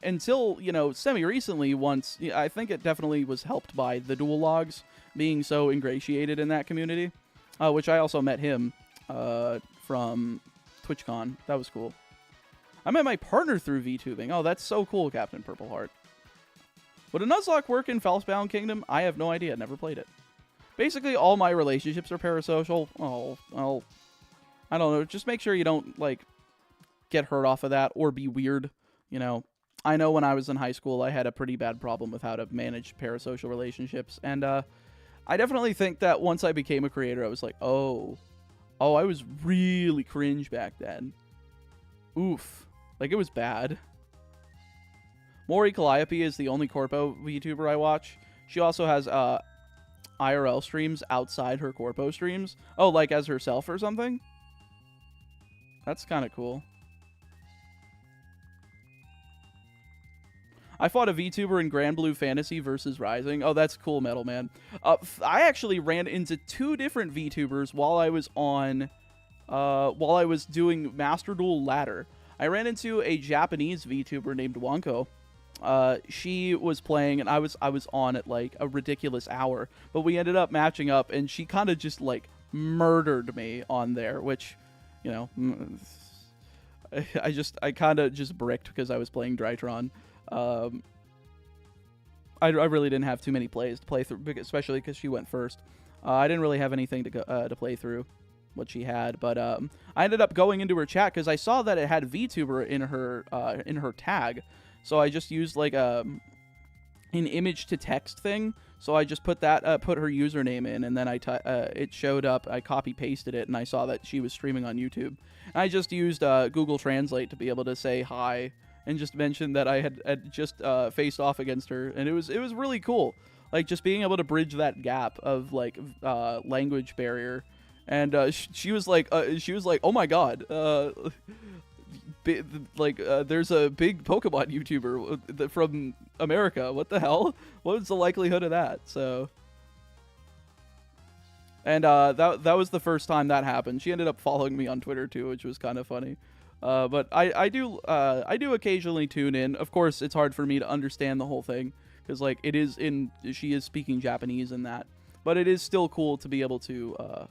Until, you know, semi-recently, once, I think it definitely was helped by the dual logs being so ingratiated in that community, which I also met him from TwitchCon. That was cool. I met my partner through VTubing. Oh, that's so cool, Captain Purple Heart. Would a Nuzlocke work in Falsebound Kingdom? I have no idea. Never played it. Basically, all my relationships are parasocial. Oh, well, I don't know. Just make sure you don't, like, get hurt off of that or be weird, you know. I know when I was in high school, I had a pretty bad problem with how to manage parasocial relationships. And I definitely think that once I became a creator, I was like, oh, I was really cringe back then. Oof. Like, it was bad. Mori Calliope is the only Corpo VTuber I watch. She also has IRL streams outside her Corpo streams. Oh, like as herself or something? That's kind of cool. I fought a VTuber in Grand Blue Fantasy versus Rising. Oh, that's cool, Metal Man. I actually ran into 2 different VTubers while I was doing Master Duel Ladder. I ran into a Japanese VTuber named Wanko, she was playing and I was on at like a ridiculous hour, but we ended up matching up and she kind of just like murdered me on there, which, you know, I kind of just bricked because I was playing Drytron. I really didn't have too many plays to play through, especially because she went first. I didn't really have anything to go, to play through what she had, but I ended up going into her chat because I saw that it had VTuber in her tag, so I just used like an image to text thing. So I just put that put her username in, and then it showed up. I copy pasted it, and I saw that she was streaming on YouTube. And I just used Google Translate to be able to say hi and just mention that I had just faced off against her, and it was really cool. Like just being able to bridge that gap of like language barrier. And she was like, oh my god, there's a big Pokemon YouTuber from America. What the hell? What was the likelihood of that? So, and that was the first time that happened. She ended up following me on Twitter too, which was kind of funny. But I do occasionally tune in. Of course, it's hard for me to understand the whole thing because like she is speaking Japanese in that, but it is still cool to be able to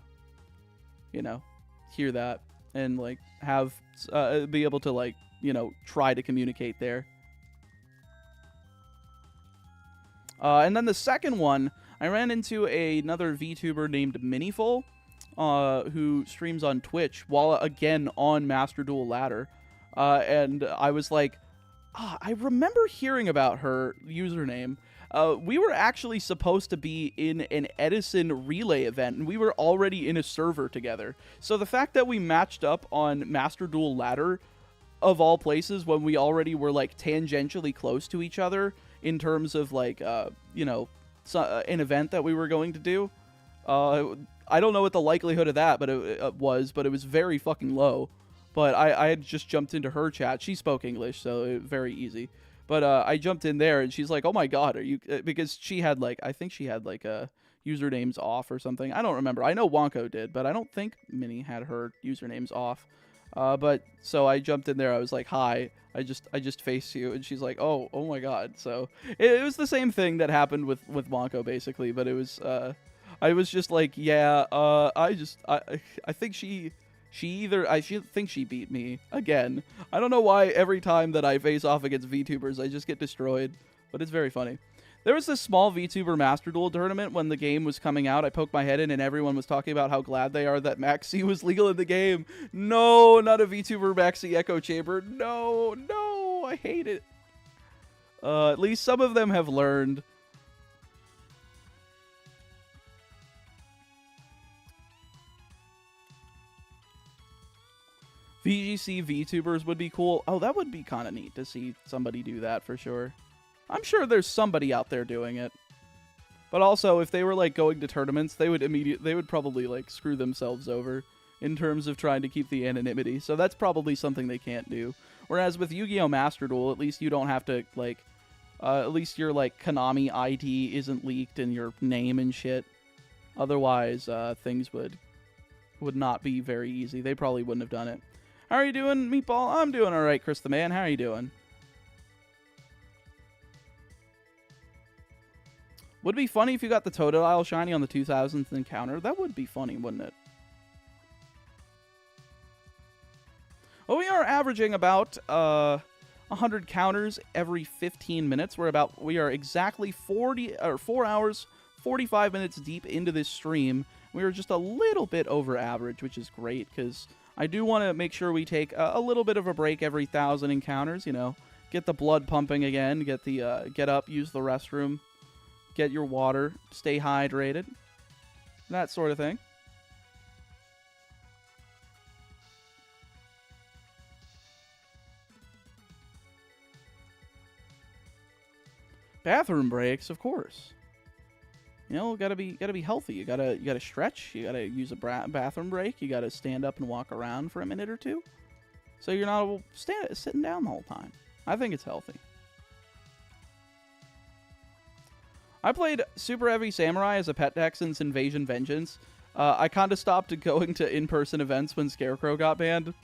you know, hear that and like have be able to like, you know, try to communicate there. And then the second one, I ran into another VTuber named Miniful, who streams on Twitch while again on Master Duel Ladder. And I was like, I remember hearing about her username. We were actually supposed to be in an Edison relay event, and we were already in a server together. So the fact that we matched up on Master Duel Ladder, of all places, when we already were like tangentially close to each other in terms of like, you know, an event that we were going to do. I don't know what the likelihood of that, but it was very fucking low. But I had just jumped into her chat. She spoke English, so it was very easy. But I jumped in there, and she's like, "Oh my god, are you?" Because she had like, I think she had like usernames off or something. I don't remember. I know Wonko did, but I don't think Minnie had her usernames off. But so I jumped in there. I was like, "Hi, I just faced you," and she's like, "Oh my god." So it was the same thing that happened with Wonko basically, but it was I was just like, "Yeah, I think she thinks she beat me again. I don't know why every time that I face off against VTubers, I just get destroyed, but it's very funny. There was this small VTuber Master Duel tournament when the game was coming out. I poked my head in, and everyone was talking about how glad they are that Maxi was legal in the game. No, not a VTuber Maxi Echo Chamber. No, I hate it. At least some of them have learned. VGC VTubers would be cool. Oh, that would be kind of neat to see somebody do that for sure. I'm sure there's somebody out there doing it. But also, if they were like going to tournaments, they would probably like screw themselves over in terms of trying to keep the anonymity. So that's probably something they can't do. Whereas with Yu-Gi-Oh! Master Duel, at least you don't have to like, at least your like Konami ID isn't leaked and your name and shit. Otherwise, things would not be very easy. They probably wouldn't have done it. How are you doing, Meatball? I'm doing alright, Chris the Man. How are you doing? Would it be funny if you got the Totodile shiny on the 2000th encounter? That would be funny, wouldn't it? Well, we are averaging about 100 counters every 15 minutes. We are exactly 4 hours, 45 minutes deep into this stream. We are just a little bit over average, which is great because I do want to make sure we take a little bit of a break every 1,000 encounters, you know, get the blood pumping again, get up, use the restroom, get your water, stay hydrated, that sort of thing. Bathroom breaks, of course. You know, gotta be healthy. You gotta stretch. You gotta use a bathroom break. You gotta stand up and walk around for a minute or two, so you're not sitting down the whole time. I think it's healthy. I played Super Heavy Samurai as a pet deck since Invasion Vengeance. I kind of stopped going to in-person events when Scarecrow got banned.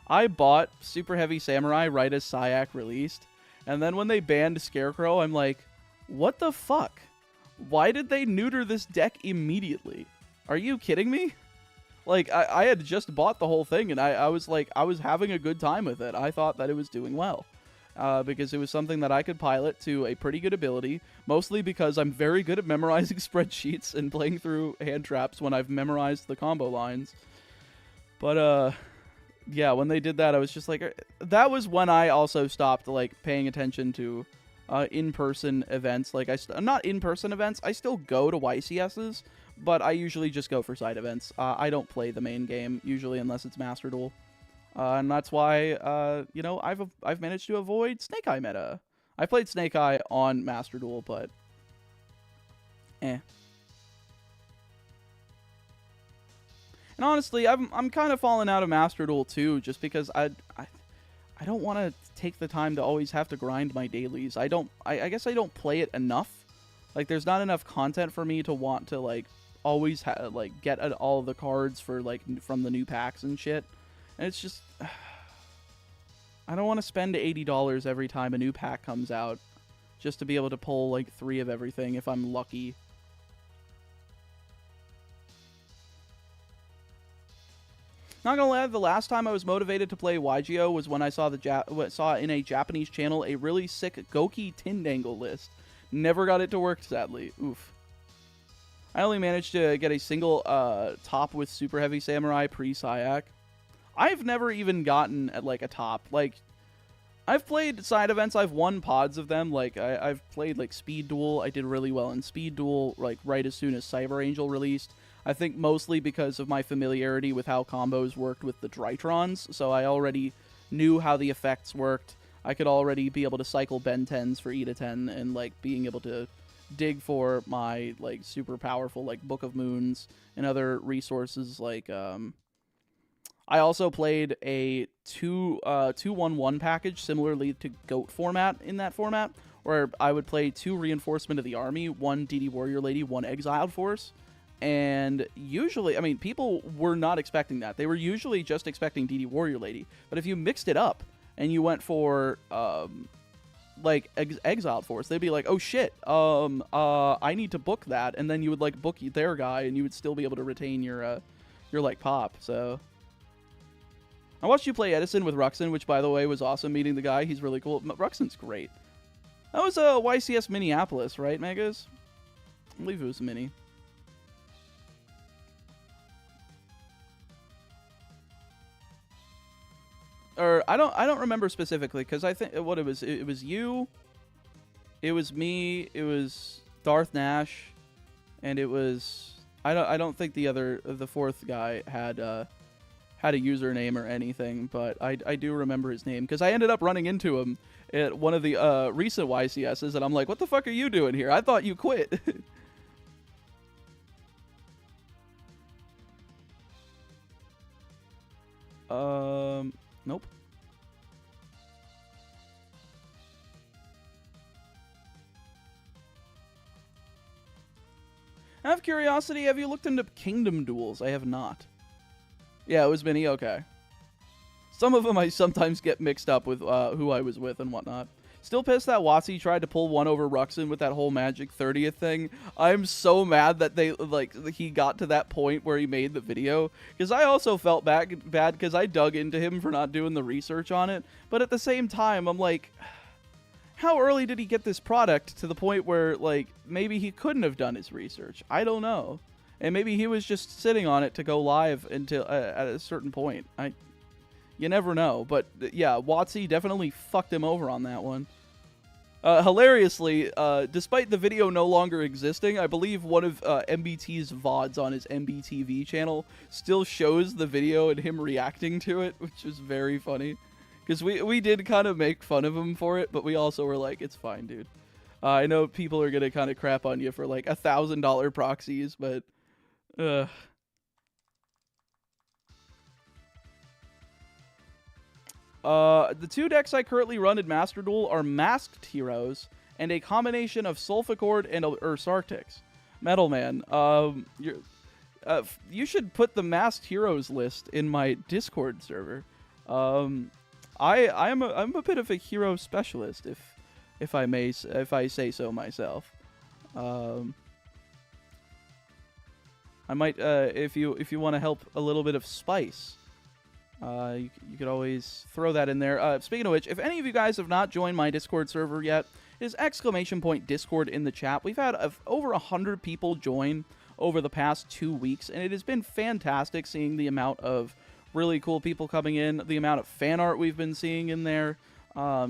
I bought Super Heavy Samurai right as Syac released, And then when they banned Scarecrow, I'm like, what the fuck? Why did they neuter this deck immediately? Are you kidding me? Like, I had just bought the whole thing, and I was like, I was having a good time with it. I thought that it was doing well. Because it was something that I could pilot to a pretty good ability, mostly because I'm very good at memorizing spreadsheets and playing through hand traps when I've memorized the combo lines. But, yeah, when they did that, I was just like, that was when I also stopped, like, paying attention to in-person events. Like, not in-person events, I still go to YCSs, but I usually just go for side events. I don't play the main game, usually, unless it's Master Duel. And that's why, you know, I've managed to avoid Snake Eye meta. I played Snake Eye on Master Duel, but eh. And honestly, I'm kind of falling out of Master Duel too, just because I don't want to take the time to always have to grind my dailies. I guess I don't play it enough. Like, there's not enough content for me to want to like always like get all the cards for like from the new packs and shit. And it's just, I don't want to spend $80 every time a new pack comes out just to be able to pull like 3 of everything if I'm lucky. Not gonna lie, the last time I was motivated to play YGO was when I saw saw in a Japanese channel a really sick Goki Tindangle list. Never got it to work, sadly. Oof. I only managed to get a single top with Super Heavy Samurai pre-Syac. I've never even gotten at like a top. Like, I've played side events. I've won pods of them. Like, I've played like Speed Duel. I did really well in Speed Duel, like right as soon as Cyber Angel released. I think mostly because of my familiarity with how combos worked with the Drytrons. So I already knew how the effects worked. I could already be able to cycle Ben 10s for E to 10 and like being able to dig for my like super powerful like Book of Moons and other resources like I also played a 2-1-1 package similarly to GOAT format in that format, where I would play 2 Reinforcement of the Army, 1 DD Warrior Lady, 1 Exiled Force. And usually, I mean, people were not expecting that. They were usually just expecting DD Warrior Lady. But if you mixed it up and you went for like Exiled Force, they'd be like, oh shit, I need to book that. And then you would like book their guy and you would still be able to retain your like pop. So I watched you play Edison with Ruxin, which, by the way, was awesome meeting the guy. He's really cool. Ruxin's great. That was YCS Minneapolis, right, Megas? I believe it was a mini. Or I don't remember specifically, because I think what it was you, it was me, it was Darth Nash, and it was I don't think the fourth guy had a username or anything, but I do remember his name because I ended up running into him at one of the recent YCSs, and I'm like, what the fuck are you doing here? I thought you quit. Nope. Out of curiosity, have you looked into Kingdom Duels? I have not. Yeah, it was Mini? Okay. Some of them I sometimes get mixed up with who I was with and whatnot. Still pissed that Watsy tried to pull one over Ruxin with that whole Magic 30th thing. I'm so mad that he got to that point where he made the video. Because I also felt bad because I dug into him for not doing the research on it. But at the same time, I'm like, how early did he get this product to the point where, like, maybe he couldn't have done his research? I don't know. And maybe he was just sitting on it to go live until at a certain point. You never know. But, yeah, Watsy definitely fucked him over on that one. Hilariously, despite the video no longer existing, I believe one of MBT's VODs on his MBTV channel still shows the video and him reacting to it, which is very funny. Because we did kind of make fun of him for it, but we also were like, it's fine, dude. I know people are going to kind of crap on you for like $1,000 proxies, but... The 2 decks I currently run in Master Duel are Masked Heroes and a combination of Sulfachord and Sarctics. Metal Man, you should put the Masked Heroes list in my Discord server. I'm a bit of a hero specialist. if I say so myself. I might, if you want to help a little bit of spice, you could always throw that in there. Speaking of which, if any of you guys have not joined my Discord server yet, it is !Discord in the chat. We've had over 100 people join over the past 2 weeks, and it has been fantastic seeing the amount of really cool people coming in, the amount of fan art we've been seeing in there,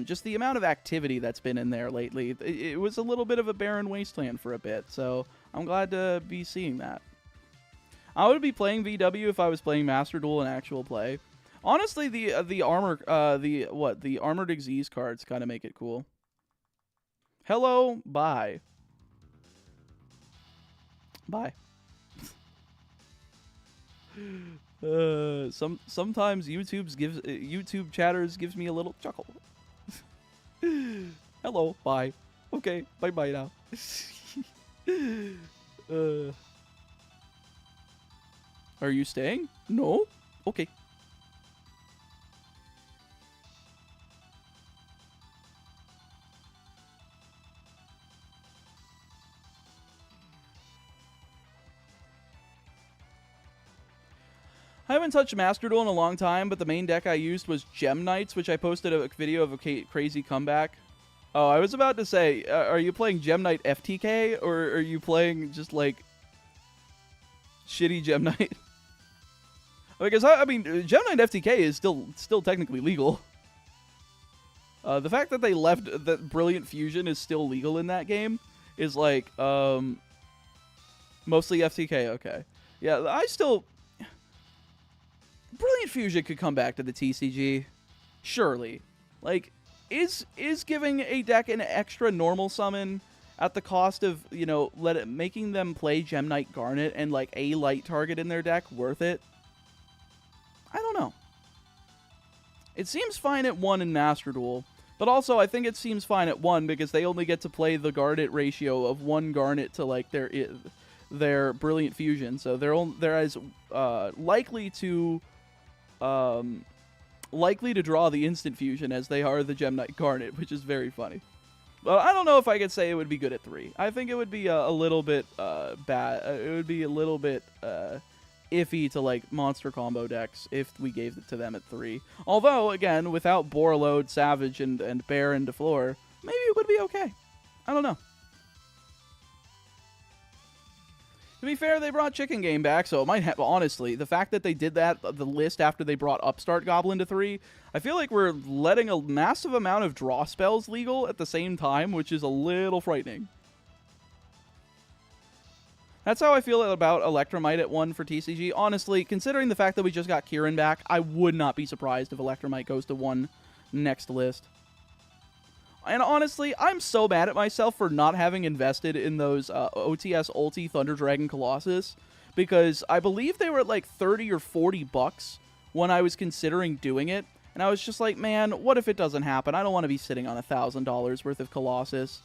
just the amount of activity that's been in there lately. It was a little bit of a barren wasteland for a bit, so I'm glad to be seeing that. I would be playing VW if I was playing Master Duel in actual play. Honestly, the Armored Xyz cards kind of make it cool. Hello, bye. Bye. Sometimes YouTube chatters gives me a little chuckle. Hello, bye. Okay, bye now. Are you staying? No? Okay. I haven't touched Master Duel in a long time, but the main deck I used was Gem Knights, which I posted a video of a crazy comeback. Oh, I was about to say, are you playing Gem Knight FTK, or are you playing just, like, shitty Gem Knight? Because, I mean, Gem Knight FTK is still technically legal. The fact that they left that Brilliant Fusion is still legal in that game is, like, mostly FTK, okay. Yeah, Brilliant Fusion could come back to the TCG. Surely. Like, is giving a deck an extra normal summon at the cost of, you know, making them play Gem Knight Garnet and, like, a light target in their deck worth it? I don't know. It seems fine at 1 in Master Duel, but also I think it seems fine at 1 because they only get to play the Garnet ratio of 1 Garnet to, like, their Brilliant Fusion, so they're as likely to draw the instant fusion as they are the Gem Knight Garnet, which is very funny. But I don't know if I could say it would be good at 3. I think it would be a little bit bad. It would be a little bit iffy to, like, monster combo decks if we gave it to them at 3. Although, again, without Borreload, Savage, and Bear and DeFleur, maybe it would be okay. I don't know. To be fair, they brought Chicken Game back, so it might have, honestly, the fact that they did that, the list after they brought Upstart Goblin to 3, I feel like we're letting a massive amount of draw spells legal at the same time, which is a little frightening. That's how I feel about Electromite at 1 for TCG. Honestly, considering the fact that we just got Kieran back, I would not be surprised if Electromite goes to 1 next list. And honestly, I'm so mad at myself for not having invested in those OTS Ulti Thunder Dragon Colossus, because I believe they were at like 30 or 40 bucks when I was considering doing it, and I was just like, man, what if it doesn't happen? I don't want to be sitting on $1,000 worth of Colossus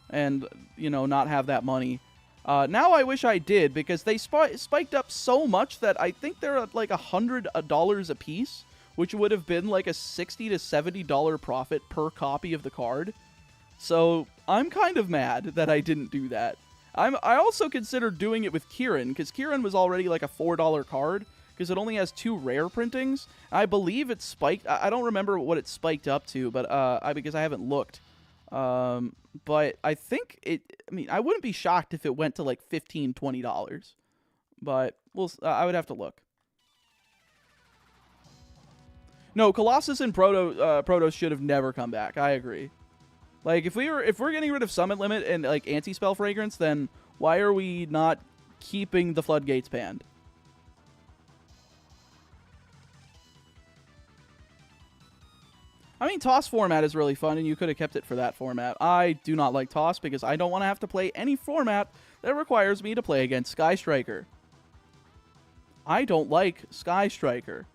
and, you know, not have that money. Now I wish I did, because they spiked up so much that I think they're at like $100 a piece, which would have been like a $60 to $70 profit per copy of the card. So I'm kind of mad that I didn't do that. I also considered doing it with Kieran, because Kieran was already like a $4 card, because it only has 2 rare printings. I believe it spiked. I don't remember what it spiked up to, but because I haven't looked. But I think I mean, I wouldn't be shocked if it went to like $15, $20. But I would have to look. No, Colossus and Protos should have never come back. I agree. Like, if we're getting rid of Summit Limit and like Anti-Spell Fragrance, then why are we not keeping the Floodgates banned? I mean, Toss format is really fun, and you could have kept it for that format. I do not like Toss because I don't want to have to play any format that requires me to play against Sky Striker. I don't like Sky Striker.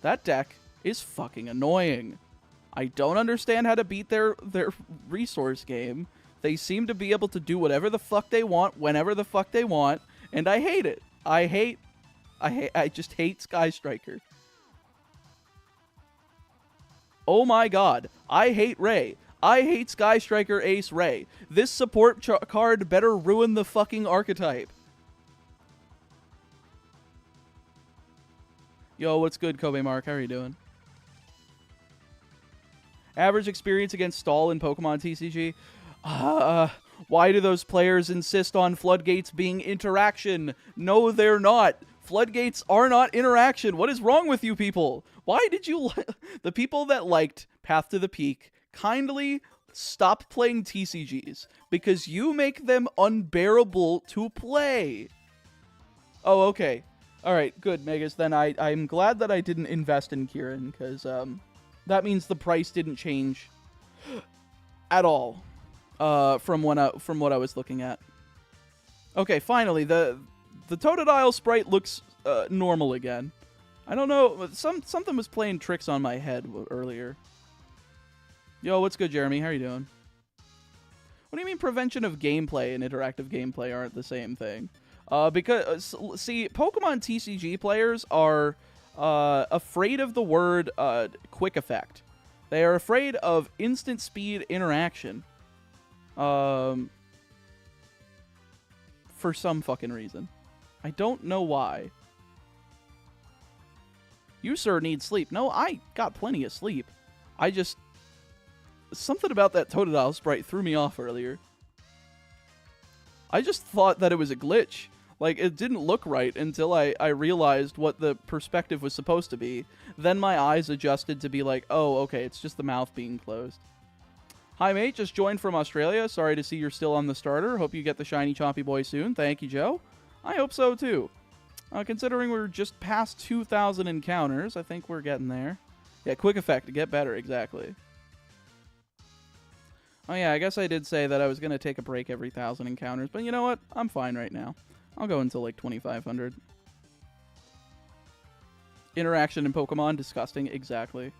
That deck is fucking annoying. I don't understand how to beat their resource game. They seem to be able to do whatever the fuck they want, whenever the fuck they want, and I hate it. I just hate Sky Striker. Oh my god, I hate Ray. I hate Sky Striker Ace Ray. This support card better ruin the fucking archetype. Yo, what's good, Kobe Mark? How are you doing? Average experience against stall in Pokemon TCG? Why do those players insist on floodgates being interaction? No, they're not. Floodgates are not interaction. What is wrong with you people? Why did you... The people that liked Path to the Peak kindly stop playing TCGs because you make them unbearable to play. Oh, okay. All right, good, Megas. Then I'm glad that I didn't invest in Kieran, because that means the price didn't change at all from what I was looking at. Okay, finally, the Totodile sprite looks normal again. I don't know, something was playing tricks on my head earlier. Yo, what's good, Jeremy? How are you doing? What do you mean prevention of gameplay and interactive gameplay aren't the same thing? Because, see, Pokemon TCG players are afraid of the word quick effect. They are afraid of instant speed interaction. For some fucking reason. I don't know why. You, sir, need sleep. No, I got plenty of sleep. I just... Something about that Totodile sprite threw me off earlier. I just thought that it was a glitch. Like, it didn't look right until I realized what the perspective was supposed to be. Then my eyes adjusted to be like, oh, okay, it's just the mouth being closed. Hi, mate. Just joined from Australia. Sorry to see you're still on the starter. Hope you get the shiny chompy boy soon. Thank you, Joe. I hope so, too. Considering we're just past 2,000 encounters, I think we're getting there. Yeah, quick effect to get better, exactly. Oh, yeah, I guess I did say that I was going to take a break every 1,000 encounters, but you know what? I'm fine right now. I'll go until, like, 2,500. Interaction in Pokemon, disgusting, exactly.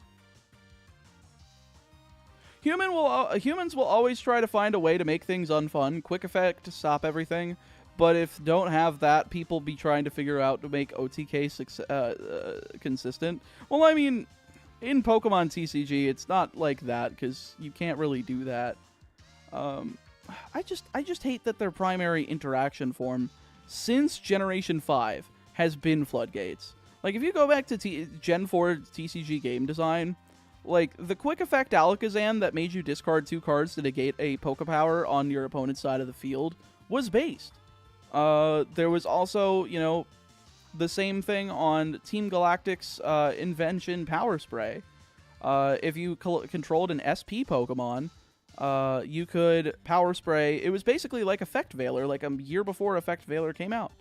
Humans will always try to find a way to make things unfun. Quick effect to stop everything. But if don't have that, people be trying to figure out to make OTK consistent. Well, I mean... In Pokemon TCG, it's not like that, because you can't really do that. I just hate that their primary interaction form, since Generation 5, has been Floodgates. Like, if you go back to Gen 4 TCG game design, like, the Quick Effect Alakazam that made you discard 2 cards to negate a Pokepower on your opponent's side of the field was based. There was also, you know... The same thing on Team Galactic's invention Power Spray. If you controlled an SP Pokemon, you could Power Spray. It was basically like Effect Veiler, like a year before Effect Veiler came out.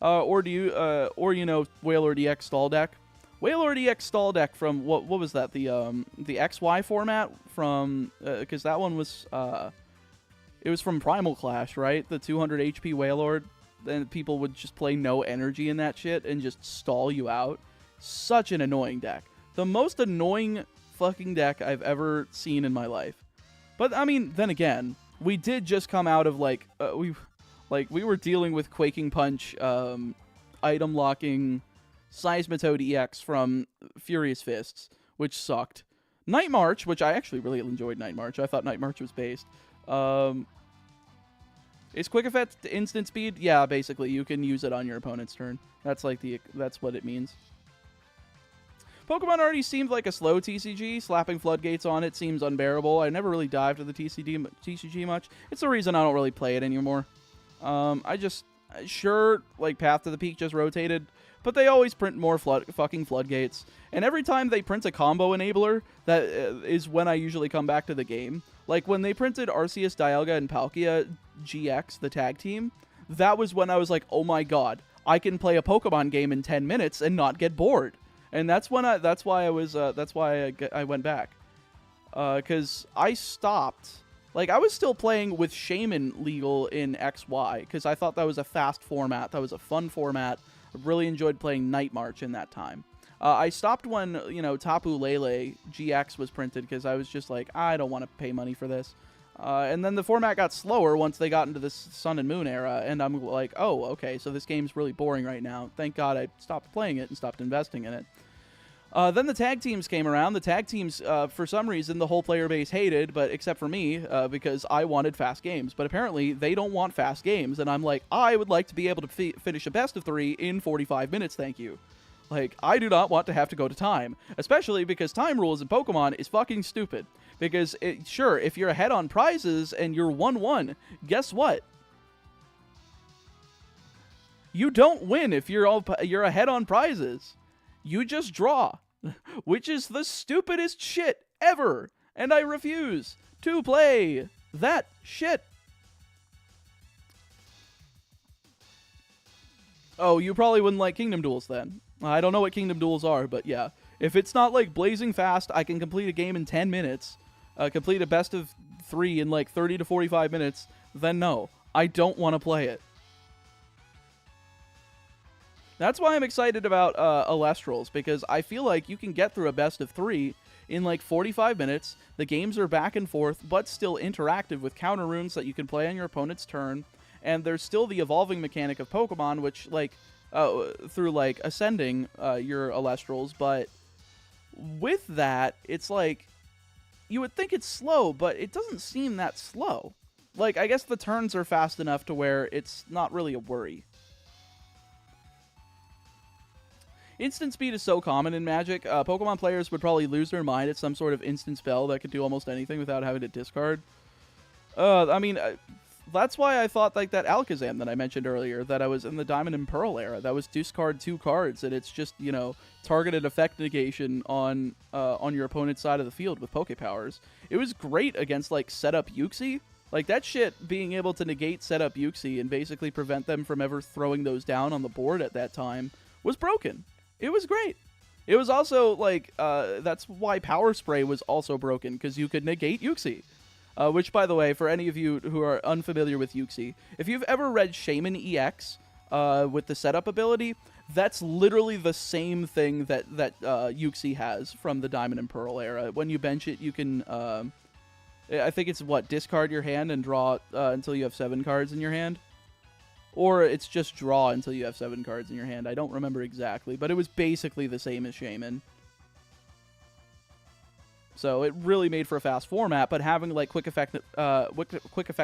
Or you know, Wailord EX Stall Deck. Wailord EX Stall Deck from what was that? The XY format from because that one was it was from Primal Clash, right? The 200 HP Wailord. Then people would just play no energy in that shit and just stall you out. Such an annoying deck. The most annoying fucking deck I've ever seen in my life. But, I mean, then again, we did just come out of, like, we were dealing with Quaking Punch, item locking Seismitoad EX from Furious Fists, which sucked. Night March, which I actually really enjoyed Night March. I thought Night March was based. Is Quick Effect instant speed? Yeah, basically. You can use it on your opponent's turn. That's like that's what it means. Pokemon already seemed like a slow TCG. Slapping Floodgates on it seems unbearable. I never really dived to the TCG much. It's the reason I don't really play it anymore. Sure, like Path to the Peak just rotated, but they always print more fucking Floodgates. And every time they print a combo enabler, that is when I usually come back to the game. Like, when they printed Arceus, Dialga, and Palkia GX, the tag team, that was when I was like, oh my god, I can play a Pokemon game in 10 minutes and not get bored. And that's why I went back. Because I stopped. Like, I was still playing with Shaman legal in XY, because I thought that was a fast format. That was a fun format. I really enjoyed playing Night March in that time. I stopped when, you know, Tapu Lele GX was printed, because I was just like, I don't want to pay money for this. And then the format got slower once they got into this Sun and Moon era, and I'm like, oh, okay, so this game's really boring right now. Thank God I stopped playing it and stopped investing in it. Then the tag teams came around. The tag teams, for some reason, the whole player base hated, but except for me, because I wanted fast games. But apparently, they don't want fast games, and I'm like, I would like to be able to finish a best of 3 in 45 minutes, thank you. Like, I do not want to have to go to time, especially because time rules in Pokemon is fucking stupid. Because, sure, if you're ahead on prizes and you're 1-1, guess what? You don't win if you're ahead on prizes. You just draw, which is the stupidest shit ever, and I refuse to play that shit. Oh, you probably wouldn't like Kingdom Duels then. I don't know what Kingdom Duels are, but yeah. If it's not like blazing fast, I can complete a game in 10 minutes, complete a best of 3 in like 30 to 45 minutes, then no, I don't want to play it. That's why I'm excited about Alestrals, because I feel like you can get through a best of 3 in like 45 minutes. The games are back and forth, but still interactive with counter runes that you can play on your opponent's turn. And there's still the evolving mechanic of Pokemon, which, like, through, like, ascending your Alestrals. But with that, it's like, you would think it's slow, but it doesn't seem that slow. Like, I guess the turns are fast enough to where it's not really a worry. Instant speed is so common in Magic. Pokemon players would probably lose their mind at some sort of instant spell that could do almost anything without having to discard. I mean, that's why I thought like that Alakazam that I mentioned earlier, that I was in the Diamond and Pearl era. That was discard 2 cards, and it's just, you know, targeted effect negation on your opponent's side of the field with Poke Powers. It was great against like setup Uxie. Like that shit, being able to negate setup Uxie and basically prevent them from ever throwing those down on the board at that time was broken. It was great. It was also, like, that's why Power Spray was also broken, because you could negate Uxie. Which, by the way, for any of you who are unfamiliar with Uxie, if you've ever read Shaman EX with the setup ability, that's literally the same thing that Uxie has from the Diamond and Pearl era. When you bench it, you can, I think it's, discard your hand and draw until you have 7 cards in your hand? Or it's just draw until you have 7 cards in your hand. I don't remember exactly, but it was basically the same as Shaman. So it really made for a fast format, but having like quick effect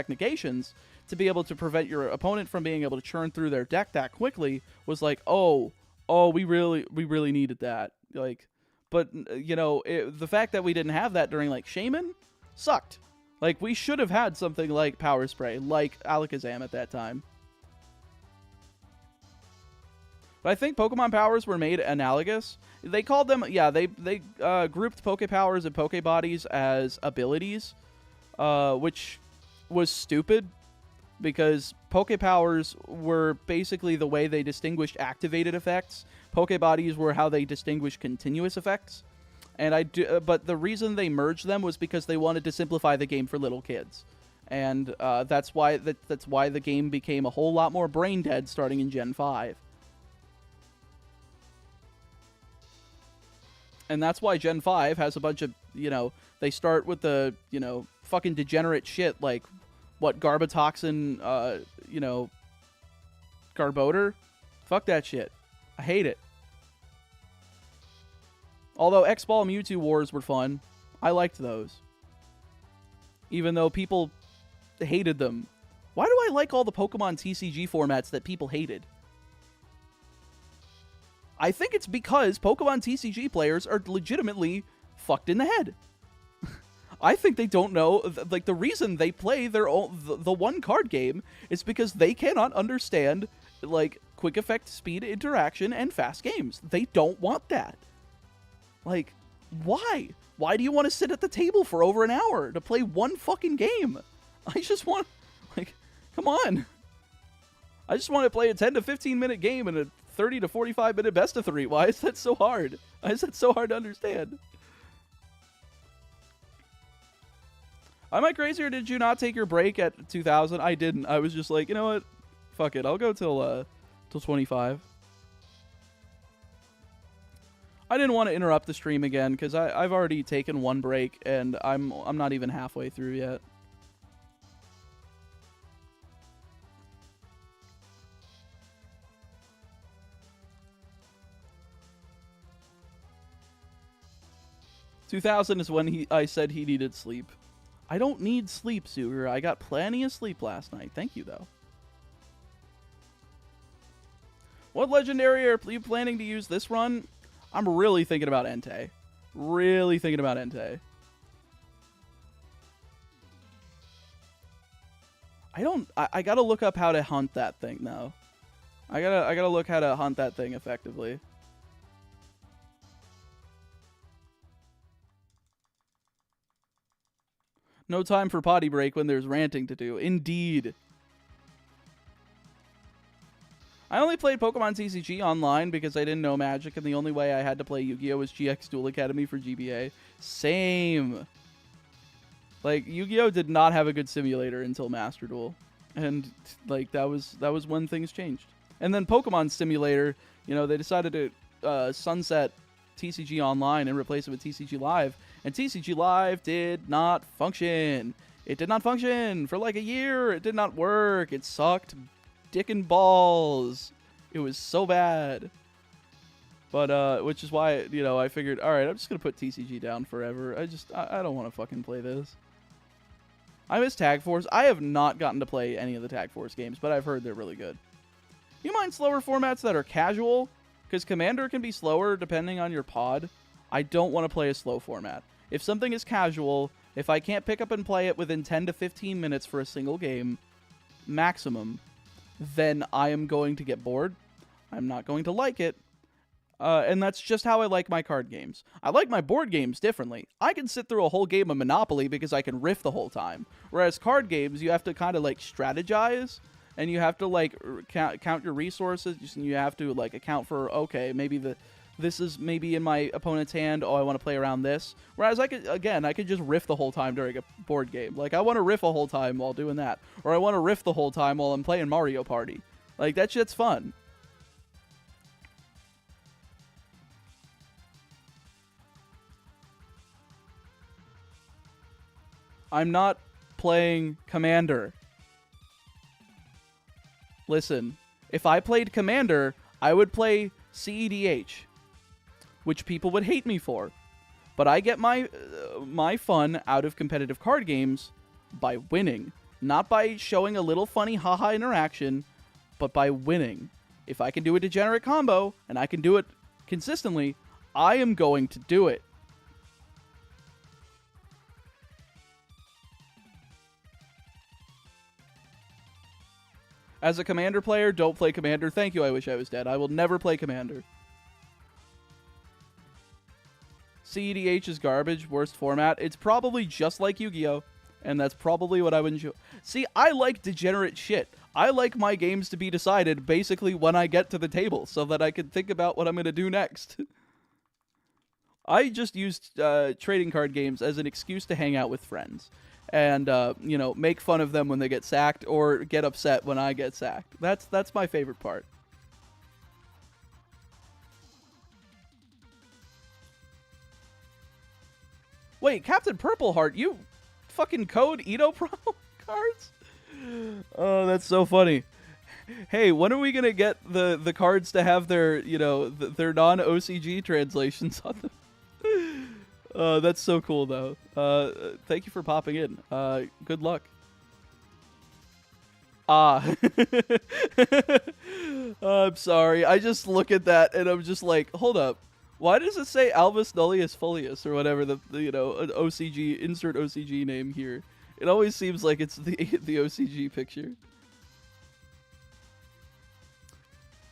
negations to be able to prevent your opponent from being able to churn through their deck that quickly was like, oh, we really needed that. Like, but you know, the fact that we didn't have that during like Shaman sucked. Like we should have had something like Power Spray, like Alakazam at that time. But I think Pokemon powers were made analogous. They called them, yeah, they grouped Poke Powers and Poke Bodies as abilities, which was stupid because Poke Powers were basically the way they distinguished activated effects. Poke Bodies were how they distinguished continuous effects. And but the reason they merged them was because they wanted to simplify the game for little kids. And that's why the game became a whole lot more brain dead starting in Gen 5. And that's why Gen 5 has a bunch of, you know, they start with the, you know, fucking degenerate shit like, what, Garbatoxin, you know, Garbodor? Fuck that shit. I hate it. Although X-Ball Mewtwo Wars were fun. I liked those. Even though people hated them. Why do I like all the Pokemon TCG formats that people hated? I think it's because Pokemon TCG players are legitimately fucked in the head. I think they don't know, like, the reason they play their own, the one card game is because they cannot understand, like, quick effect speed interaction and fast games. They don't want that. Like, why? Why do you want to sit at the table for over an hour to play one fucking game? I just want, like, come on. I just want to play a 10 to 15 minute game in a 30 to 45 minute best of 3. Why is that so hard? Why is that so hard to understand? Am I crazy, or did you not take your break at 2000? I didn't. I was just like, you know what? Fuck it. I'll go till 25. I didn't want to interrupt the stream again because I've already taken one break and I'm not even halfway through yet. 2000 is when I said he needed sleep. I don't need sleep, Suger. I got plenty of sleep last night. Thank you, though. What legendary are you planning to use this run? I'm really thinking about Entei. Really thinking about Entei. I gotta look up how to hunt that thing, though. I gotta look how to hunt that thing effectively. No time for potty break when there's ranting to do. Indeed. I only played Pokemon TCG online because I didn't know Magic, and the only way I had to play Yu-Gi-Oh! Was GX Duel Academy for GBA. Same. Like, Yu-Gi-Oh! Did not have a good simulator until Master Duel. And, like, that was when things changed. And then Pokemon Simulator, you know, they decided to sunset TCG Online and replace it with TCG Live. And TCG Live did not function. It did not function for like a year. It did not work. It sucked dick and balls. It was so bad. But, which is why, you know, I figured, all right, I'm just going to put TCG down forever. I don't want to fucking play this. I miss Tag Force. I have not gotten to play any of the Tag Force games, but I've heard they're really good. You mind slower formats that are casual? Because Commander can be slower depending on your pod. I don't want to play a slow format. If something is casual, if I can't pick up and play it within 10 to 15 minutes for a single game, maximum, then I am going to get bored. I'm not going to like it. And that's just how I like my card games. I like my board games differently. I can sit through a whole game of Monopoly because I can riff the whole time. Whereas card games, you have to kind of like strategize. And you have to like count your resources. You have to like account for, okay, maybe this is maybe in my opponent's hand. Oh, I want to play around this. Whereas I could just riff the whole time during a board game. Like I want to riff a whole time while doing that. Or I want to riff the whole time while I'm playing Mario Party. Like that shit's fun. I'm not playing Commander. Listen, if I played Commander, I would play CEDH, which people would hate me for. But I get my fun out of competitive card games by winning. Not by showing a little funny haha interaction, but by winning. If I can do a degenerate combo, and I can do it consistently, I am going to do it. As a Commander player, don't play Commander. Thank you, I wish I was dead. I will never play Commander. CEDH is garbage, worst format. It's probably just like Yu-Gi-Oh! And that's probably what I would enjoy. See, I like degenerate shit. I like my games to be decided basically when I get to the table so that I can think about what I'm going to do next. I just used trading card games as an excuse to hang out with friends. And, you know, make fun of them when they get sacked or get upset when I get sacked. That's my favorite part. Wait, Captain Purple Heart, you fucking code Edo Pro cards? Oh, that's so funny. Hey, when are we going to get the cards to have their, you know, their non-OCG translations on them? That's so cool, though. Thank you for popping in. Good luck. I'm sorry. I just look at that and I'm just like, hold up. Why does it say Albus Nullius Folius or whatever the you know, an OCG, insert OCG name here? It always seems like it's the OCG picture.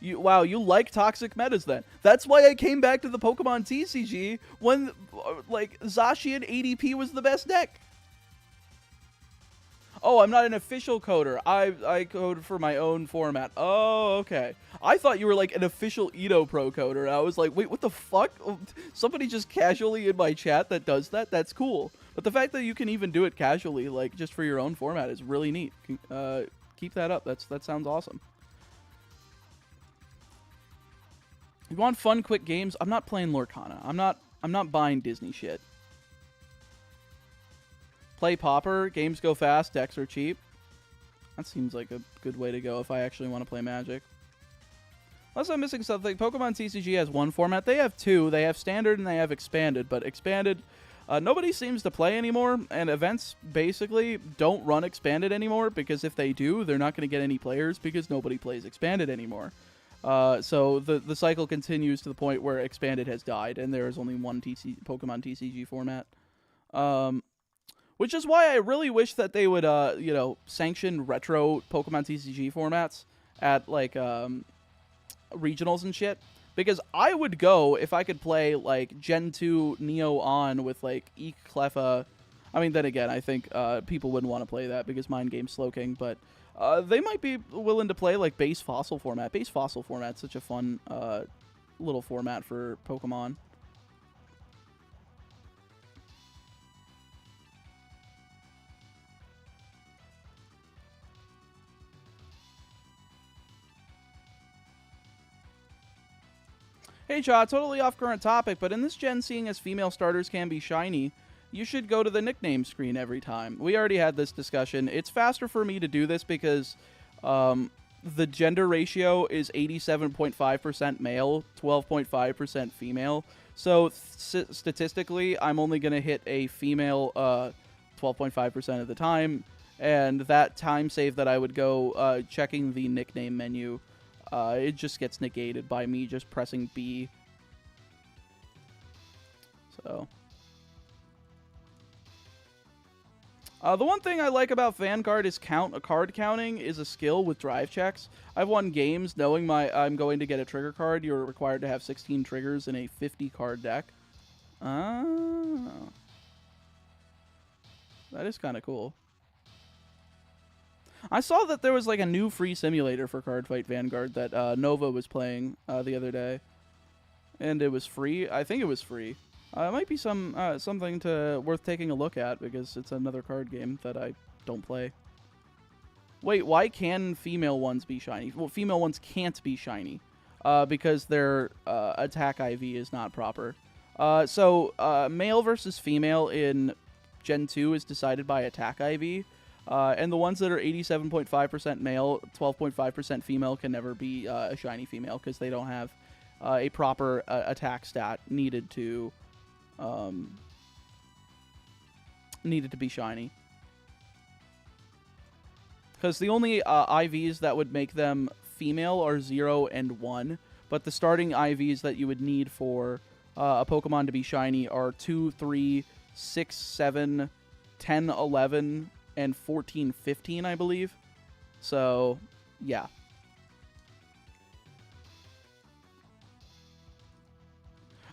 Wow, you like toxic metas then. That's why I came back to the Pokemon TCG when, like, Zacian ADP was the best deck. Oh, I'm not an official coder. I code for my own format. Oh, okay. I thought you were, like, an official Edo Pro coder. I was like, wait, what the fuck? Somebody just casually in my chat that does that? That's cool. But the fact that you can even do it casually, like, just for your own format is really neat. Keep that up. That sounds awesome. You want fun, quick games? I'm not playing Lorcana. I'm not buying Disney shit. Play Pauper. Games go fast. Decks are cheap. That seems like a good way to go if I actually want to play Magic. Unless I'm missing something. Pokemon TCG has one format. They have two. They have Standard and they have Expanded. But Expanded, Nobody seems to play anymore, and events basically don't run Expanded anymore, because if they do, they're not going to get any players because nobody plays Expanded anymore. So the cycle continues to the point where Expanded has died, and there is only one Pokemon TCG format. Which is why I really wish that they would, sanction retro Pokemon TCG formats at, like, regionals and shit. Because I would go if I could play, like, Gen 2 Neo On with, like, Eek Cleffa. I mean, then again, I think people wouldn't want to play that because Mind Game's Slowking, but they might be willing to play, like, Base Fossil format. Base Fossil format's such a fun little format for Pokemon. Hey, Cha, totally off current topic, but in this gen, seeing as female starters can be shiny, you should go to the nickname screen every time. We already had this discussion. It's faster for me to do this because the gender ratio is 87.5% male, 12.5% female. So statistically, I'm only going to hit a female 12.5% of the time, and that time save that I would go checking the nickname menu, it just gets negated by me just pressing B. So, the one thing I like about Vanguard is card counting is a skill with drive checks. I've won games knowing I'm going to get a trigger card. You're required to have 16 triggers in a 50 card deck. Oh. That is kind of cool. I saw that there was like a new free simulator for Cardfight Vanguard that Nova was playing the other day, and it was free. I think it was free. It might be something worth taking a look at because it's another card game that I don't play. Wait, why can female ones be shiny? Well, female ones can't be shiny because their attack IV is not proper. So male versus female in Gen 2 is decided by attack IV. And the ones that are 87.5% male, 12.5% female can never be a shiny female because they don't have a proper attack stat needed to be shiny. Because the only IVs that would make them female are 0 and 1, but the starting IVs that you would need for a Pokemon to be shiny are 2, 3, 6, 7, 10, 11... and 14, 15, I believe. So, yeah.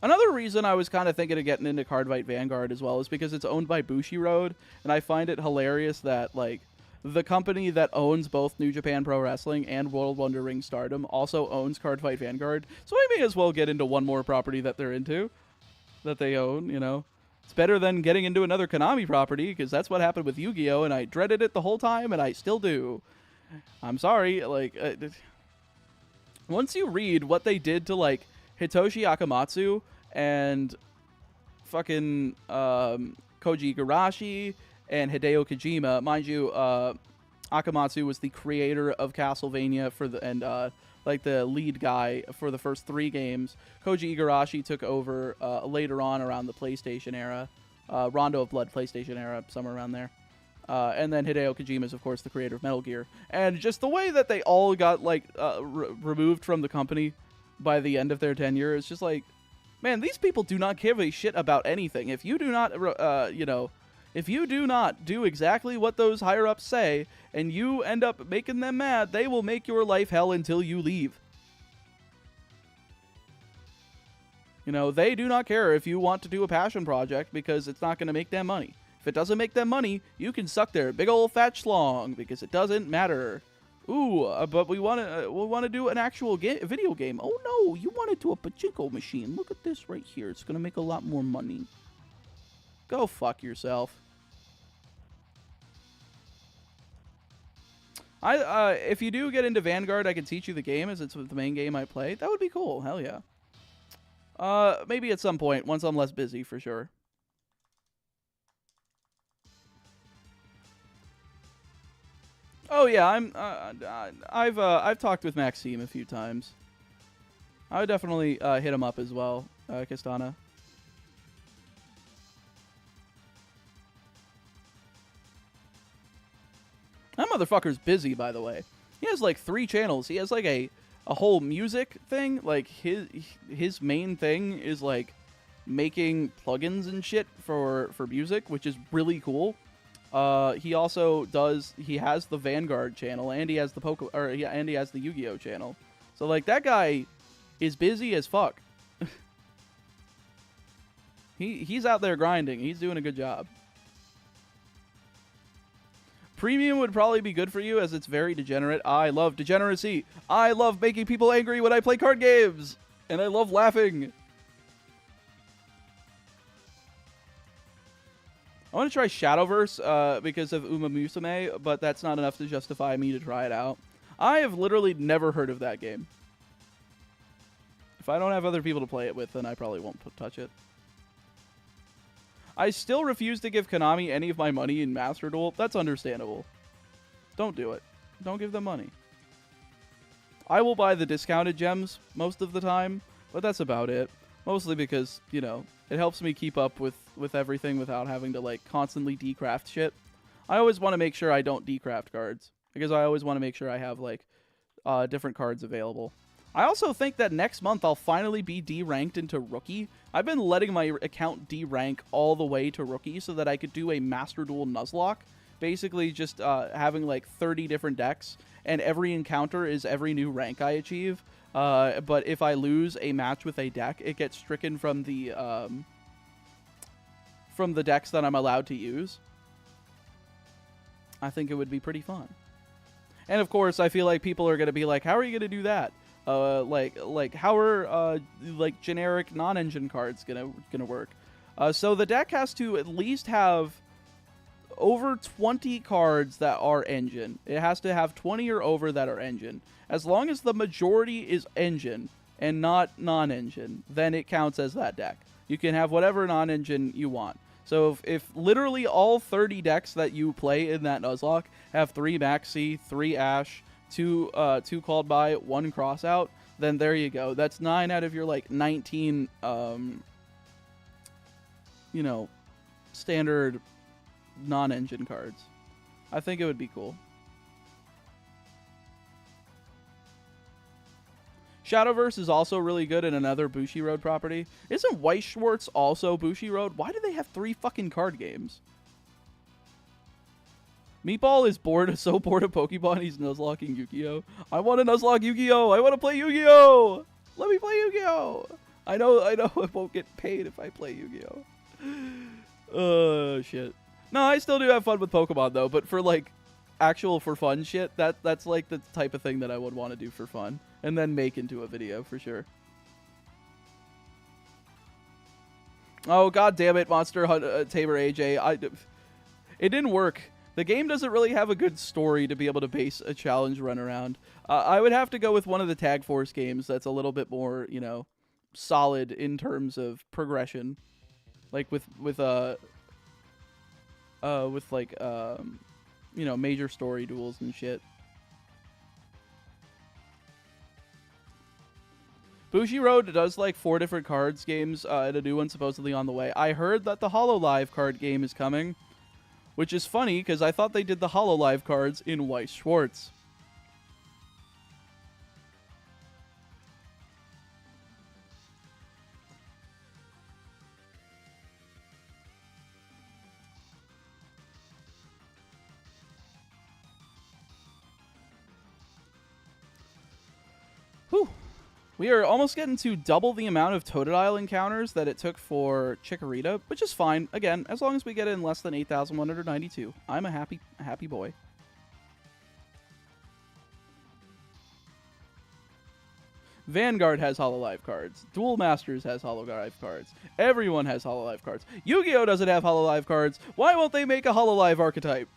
Another reason I was kind of thinking of getting into Cardfight Vanguard as well is because it's owned by Bushiroad, and I find it hilarious that, like, the company that owns both New Japan Pro Wrestling and World Wonder Ring Stardom also owns Cardfight Vanguard, so I may as well get into one more property that they're into, that they own, you know. It's better than getting into another Konami property, because that's what happened with Yu-Gi-Oh! And I dreaded it the whole time, and I still do. I'm sorry, like, once you read what they did to, like, Hitoshi Akamatsu and fucking Koji Igarashi and Hideo Kojima, mind you, Akamatsu was the creator of Castlevania like the lead guy for the first 3 games. Koji Igarashi took over later on around the PlayStation era, Rondo of Blood PlayStation era, somewhere around there. And then Hideo Kojima is, of course, the creator of Metal Gear. And just the way that they all got, like, removed from the company by the end of their tenure is just like, man, these people do not give a shit about anything. If you do not, if you do not do exactly what those higher-ups say, and you end up making them mad, they will make your life hell until you leave. You know, they do not care if you want to do a passion project because it's not going to make them money. If it doesn't make them money, you can suck their big old fat schlong because it doesn't matter. Ooh, but we want to do an actual video game. Oh no, you want to do a pachinko machine. Look at this right here. It's going to make a lot more money. Go fuck yourself. If you do get into Vanguard, I can teach you the game as it's the main game I play. That would be cool. Hell yeah. Maybe at some point once I'm less busy for sure. Oh yeah, I've talked with Maxime a few times. I would definitely hit him up as well, Kistana. motherfucker's busy, by the way. He has like 3 channels. He has like a whole music thing. Like his main thing is like making plugins and shit for music, which is really cool. He also he has the Vanguard channel, and he has the and he has the Yu-Gi-Oh channel. So like that guy is busy as fuck. He's out there grinding. He's doing a good job. Premium would probably be good for you as it's very degenerate. I love degeneracy. I love making people angry when I play card games. And I love laughing. I want to try Shadowverse because of Uma Musume, but that's not enough to justify me to try it out. I have literally never heard of that game. If I don't have other people to play it with, then I probably won't touch it. I still refuse to give Konami any of my money in Master Duel. That's understandable. Don't do it. Don't give them money. I will buy the discounted gems most of the time, but that's about it. Mostly because, you know, it helps me keep up with everything without having to, like, constantly decraft shit. I always want to make sure I don't decraft cards, because I always want to make sure I have, like, different cards available. I also think that next month I'll finally be D-ranked into Rookie. I've been letting my account D-rank all the way to Rookie so that I could do a Master Duel Nuzlocke. Basically just having like 30 different decks, and every encounter is every new rank I achieve. But if I lose a match with a deck, it gets stricken from the decks that I'm allowed to use. I think it would be pretty fun. And of course, I feel like people are going to be like, how are you going to do that? Like how are like generic non-engine cards gonna work? So the deck has to at least have over 20 cards that are engine. It has to have 20 or over that are engine. As long as the majority is engine and not non-engine, then it counts as that deck. You can have whatever non-engine you want. So if literally all 30 decks that you play in that Nuzlocke have 3 Maxi, 3 Ash, 2 called by, 1 cross out, then there you go. That's 9 out of your like 19 you know, standard non-engine cards. I think it would be cool. Shadowverse is also really good in another Bushiroad property. Isn't Weiss Schwartz also Bushiroad? Why do they have 3 fucking card games? Meatball is so bored of Pokemon, he's Nuzlocking Yu-Gi-Oh! I want to Nuzlocke Yu-Gi-Oh! I want to play Yu-Gi-Oh! Let me play Yu-Gi-Oh! I know I won't get paid if I play Yu-Gi-Oh! Oh, shit. No, I still do have fun with Pokemon, though, but for, like, actual for fun shit, that's, like, the type of thing that I would want to do for fun. And then make into a video, for sure. Oh, god damn it, Monster Tamer AJ. It didn't work. The game doesn't really have a good story to be able to base a challenge run around. I would have to go with one of the Tag Force games that's a little bit more, you know, solid in terms of progression. Like with like, you know, major story duels and shit. Bushiroad does like 4 different cards games, and a new one supposedly on the way. I heard that the Hololive card game is coming. Which is funny, because I thought they did the Hololive cards in Weiss Schwartz. Whew. We are almost getting to double the amount of Totodile encounters that it took for Chikorita, which is fine. Again, as long as we get in less than 8,192, I'm a happy boy. Vanguard has Hololive cards. Duel Masters has Hololive cards. Everyone has Hololive cards. Yu-Gi-Oh! Doesn't have Hololive cards. Why won't they make a Hololive archetype?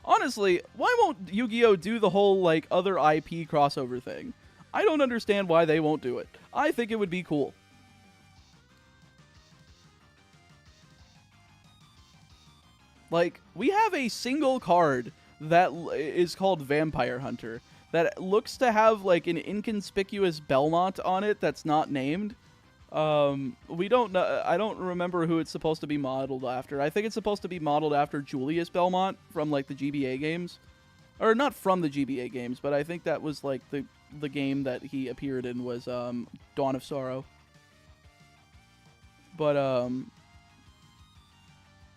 Honestly, why won't Yu-Gi-Oh! Do the whole, like, other IP crossover thing? I don't understand why they won't do it. I think it would be cool. Like, we have a single card that is called Vampire Hunter that looks to have, like, an inconspicuous Belmont on it that's not named. We don't know. I don't remember who it's supposed to be modeled after. I think it's supposed to be modeled after Julius Belmont from like the GBA games, or not from the GBA games, but I think that was like the game that he appeared in was Dawn of Sorrow. But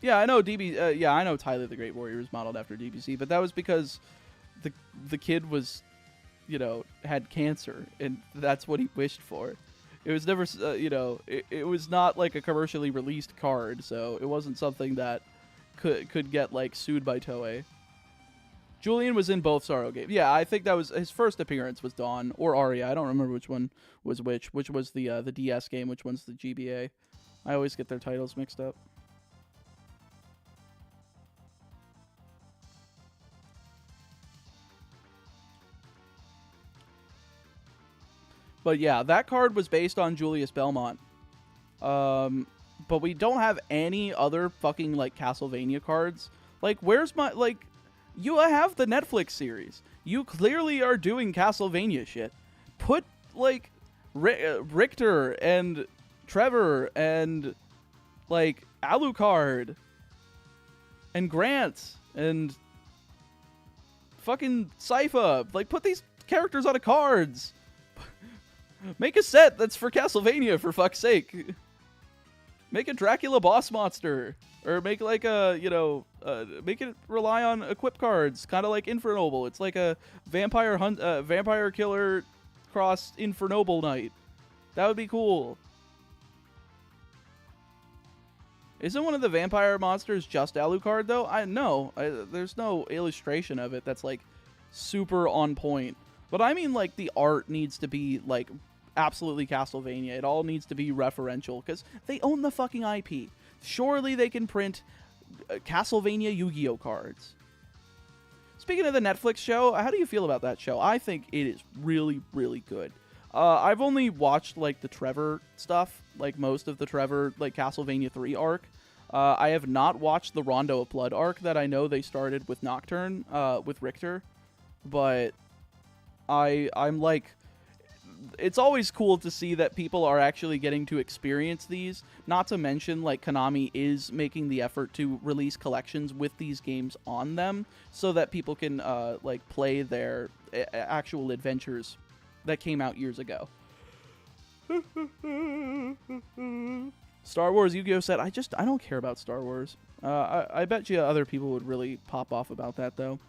yeah, I know yeah, I know Tyler the Great Warrior is modeled after DBC, but that was because the kid was, you know, had cancer, and that's what he wished for. It was never, you know, it was not like a commercially released card, so it wasn't something that could get like sued by Toei. Julian was in both Sorrow games. Yeah, I think that was his first appearance was Dawn or Aria. I don't remember which one was which. Which was the DS game, which one's the GBA. I always get their titles mixed up. But yeah, that card was based on Julius Belmont. But we don't have any other fucking like Castlevania cards. Like, where's my like? You have the Netflix series. You clearly are doing Castlevania shit. Put like Richter and Trevor and like Alucard and Grant and fucking Sypha. Like, put these characters on the cards. Make a set that's for Castlevania, for fuck's sake. Make a Dracula boss monster. Or make like a, you know, make it rely on equip cards, kind of like Infernoble. It's like a vampire killer cross Infernoble knight. That would be cool. Isn't one of the vampire monsters just Alucard though? There's no illustration of it that's like super on point. But I mean, like, the art needs to be like absolutely Castlevania. It all needs to be referential because they own the fucking IP. Surely they can print Castlevania Yu-Gi-Oh cards. Speaking of the Netflix show, how do you feel about that show? I think it is really, really good. I've only watched like the Trevor stuff, like most of the Trevor like Castlevania 3 arc. I have not watched the Rondo of Blood arc that I know they started with Nocturne, with Richter, but I'm like, it's always cool to see that people are actually getting to experience these. Not to mention, like, Konami is making the effort to release collections with these games on them so that people can, like, play their actual adventures that came out years ago. Star Wars Yu-Gi-Oh set. I don't care about Star Wars. I bet you other people would really pop off about that, though.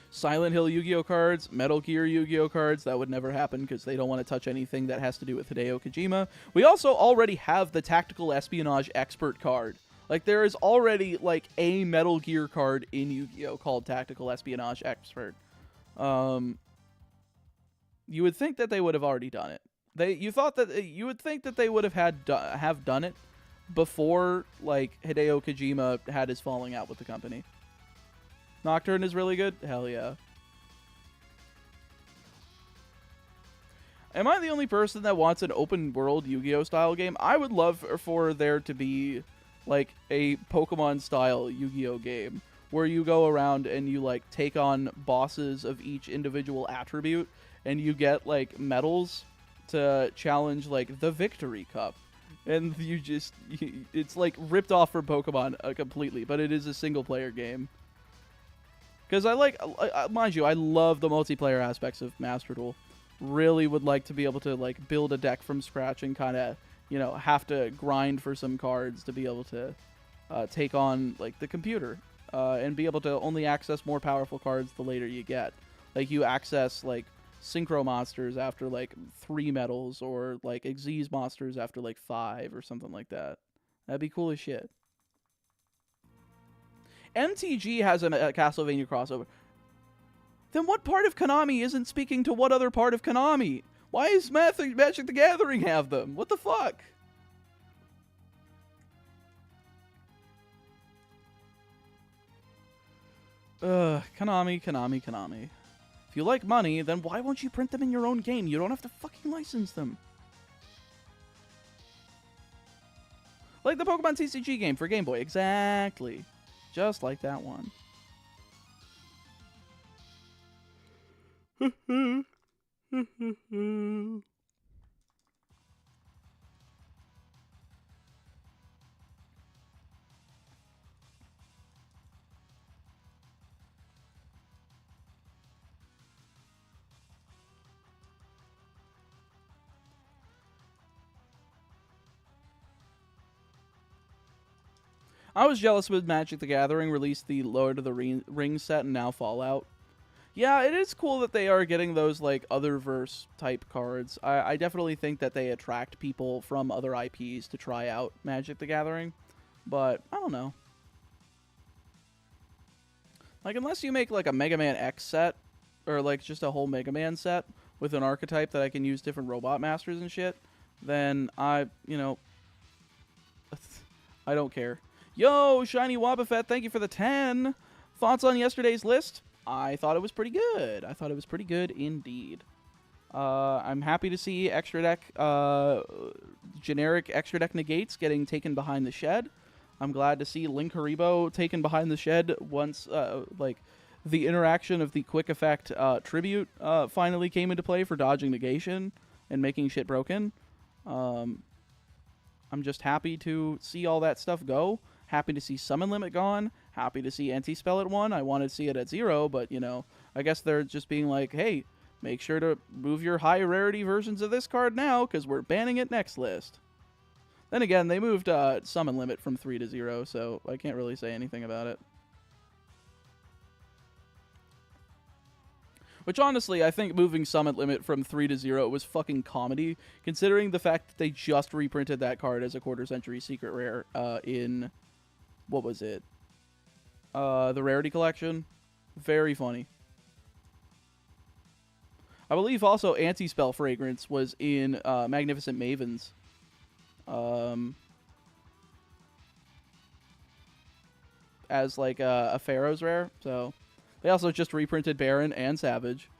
Silent Hill Yu-Gi-Oh cards, Metal Gear Yu-Gi-Oh cards, that would never happen because they don't want to touch anything that has to do with Hideo Kojima. We also already have the Tactical Espionage Expert card. Like, there is already, like, a Metal Gear card in Yu-Gi-Oh called Tactical Espionage Expert. You would think that they would have already done it. You would think that they would have done it before, like, Hideo Kojima had his falling out with the company. Nocturne is really good? Hell yeah. Am I the only person that wants an open world Yu-Gi-Oh style game? I would love for there to be like a Pokemon style Yu-Gi-Oh game where you go around and you like take on bosses of each individual attribute and you get like medals to challenge like the Victory Cup. And it's like ripped off from Pokemon completely, but it is a single player game. Because mind you, I love the multiplayer aspects of Master Duel. Really would like to be able to like build a deck from scratch and kind of, you know, have to grind for some cards to be able to take on like the computer and be able to only access more powerful cards the later you get. Like you access like Synchro monsters after like 3 medals or like Xyz monsters after like 5 or something like that. That'd be cool as shit. MTG has a Castlevania crossover. Then what part of Konami isn't speaking to what other part of Konami? Why is Magic the Gathering have them? What the fuck? Konami. If you like money, then why won't you print them in your own game? You don't have to fucking license them. Like the Pokemon TCG game for Game Boy. Exactly. Just like that one. I was jealous when Magic the Gathering released the Lord of the Rings set and now Fallout. Yeah, it is cool that they are getting those like other verse type cards. I definitely think that they attract people from other IPs to try out Magic the Gathering, but I don't know. Like unless you make like a Mega Man X set or like just a whole Mega Man set with an archetype that I can use different robot masters and shit, then I don't care. Yo, Shiny Wobbuffet, thank you for the 10. Thoughts on yesterday's list? I thought it was pretty good. I thought it was pretty good indeed. I'm happy to see extra deck, generic extra deck negates getting taken behind the shed. I'm glad to see Link Haribo taken behind the shed once, like, the interaction of the quick effect tribute finally came into play for dodging negation and making shit broken. I'm just happy to see all that stuff go. Happy to see Summon Limit gone. Happy to see Anti-Spell at 1. I wanted to see it at 0, but, I guess they're just being like, hey, make sure to move your high rarity versions of this card now, because we're banning it next list. Then again, they moved Summon Limit from 3 to 0, so I can't really say anything about it. Which, honestly, I think moving Summon Limit from 3 to 0 was fucking comedy, considering the fact that they just reprinted that card as a quarter-century secret rare in... What was it? The Rarity Collection. Very funny. I believe also Anti-Spell Fragrance was in Magnificent Mavens. As like a Pharaoh's rare. So they also just reprinted Baron and Savage.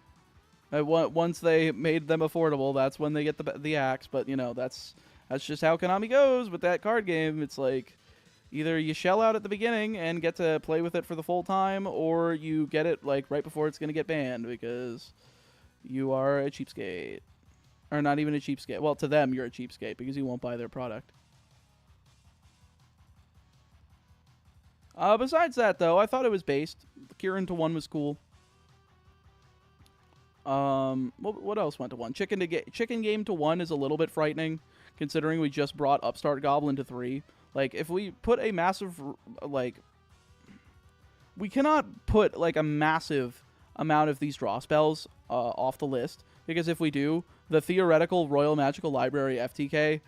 Once they made them affordable, that's when they get the axe. But that's just how Konami goes with that card game. It's like either you shell out at the beginning and get to play with it for the full time, or you get it like right before it's gonna get banned because you are a cheapskate. Or not even a cheapskate. Well, to them, you're a cheapskate because you won't buy their product. Besides that, though, I thought it was based. Kieran to 1 was cool. What else went to 1? Chicken Game to 1 is a little bit frightening, considering we just brought Upstart Goblin to 3. Like, if we put a massive, like... We cannot put, like, a massive amount of these draw spells off the list, because if we do, the theoretical Royal Magical Library FTK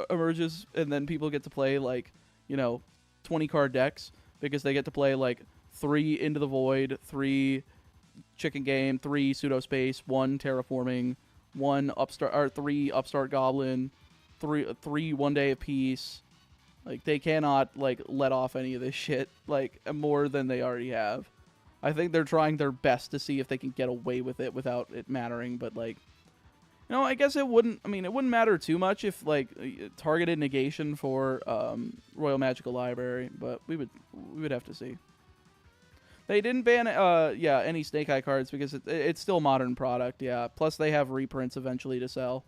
emerges, and then people get to play, like, 20-card decks, because they get to play, like, 3 Into the Void, 3 Chicken Game, 3 Pseudospace, 1 Terraforming, 3 Upstart Goblin, 3 One Day of Peace. Like, they cannot, like, let off any of this shit, like, more than they already have. I think they're trying their best to see if they can get away with it without it mattering, but, like, I guess it wouldn't matter too much if, like, targeted negation for Royal Magical Library, but we would have to see. They didn't ban, any Snake Eye cards because it's still a modern product, yeah. Plus, they have reprints eventually to sell.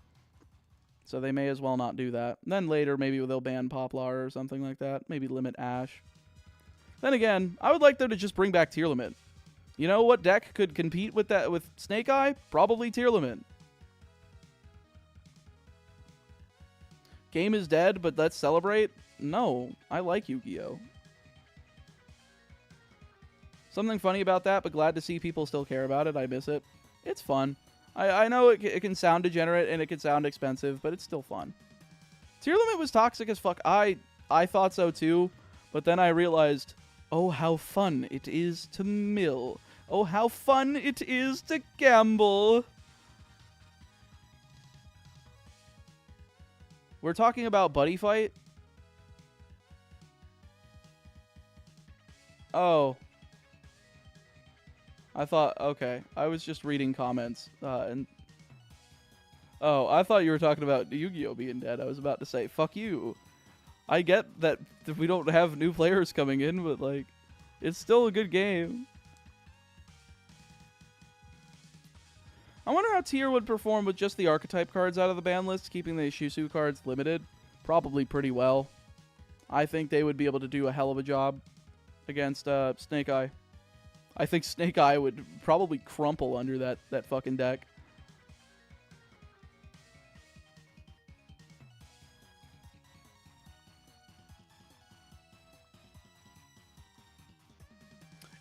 So they may as well not do that. And then later, maybe they'll ban Poplar or something like that. Maybe limit Ash. Then again, I would like them to just bring back Tier Limit. You know what deck could compete with that with Snake Eye? Probably Tier Limit. Game is dead, but let's celebrate? No, I like Yu-Gi-Oh! Something funny about that, but glad to see people still care about it. I miss it. It's fun. I know it can sound degenerate and it can sound expensive, but it's still fun. Tier Limit was toxic as fuck. I thought so too, but then I realized, oh, how fun it is to mill. Oh, how fun it is to gamble. We're talking about Buddy Fight? Oh. I thought, okay. I was just reading comments. Oh, I thought you were talking about Yu-Gi-Oh! Being dead. I was about to say, fuck you. I get that we don't have new players coming in, but, like, it's still a good game. I wonder how Tier would perform with just the archetype cards out of the ban list, keeping the Shusu cards limited. Probably pretty well. I think they would be able to do a hell of a job against Snake Eye. I think Snake Eye would probably crumple under that fucking deck.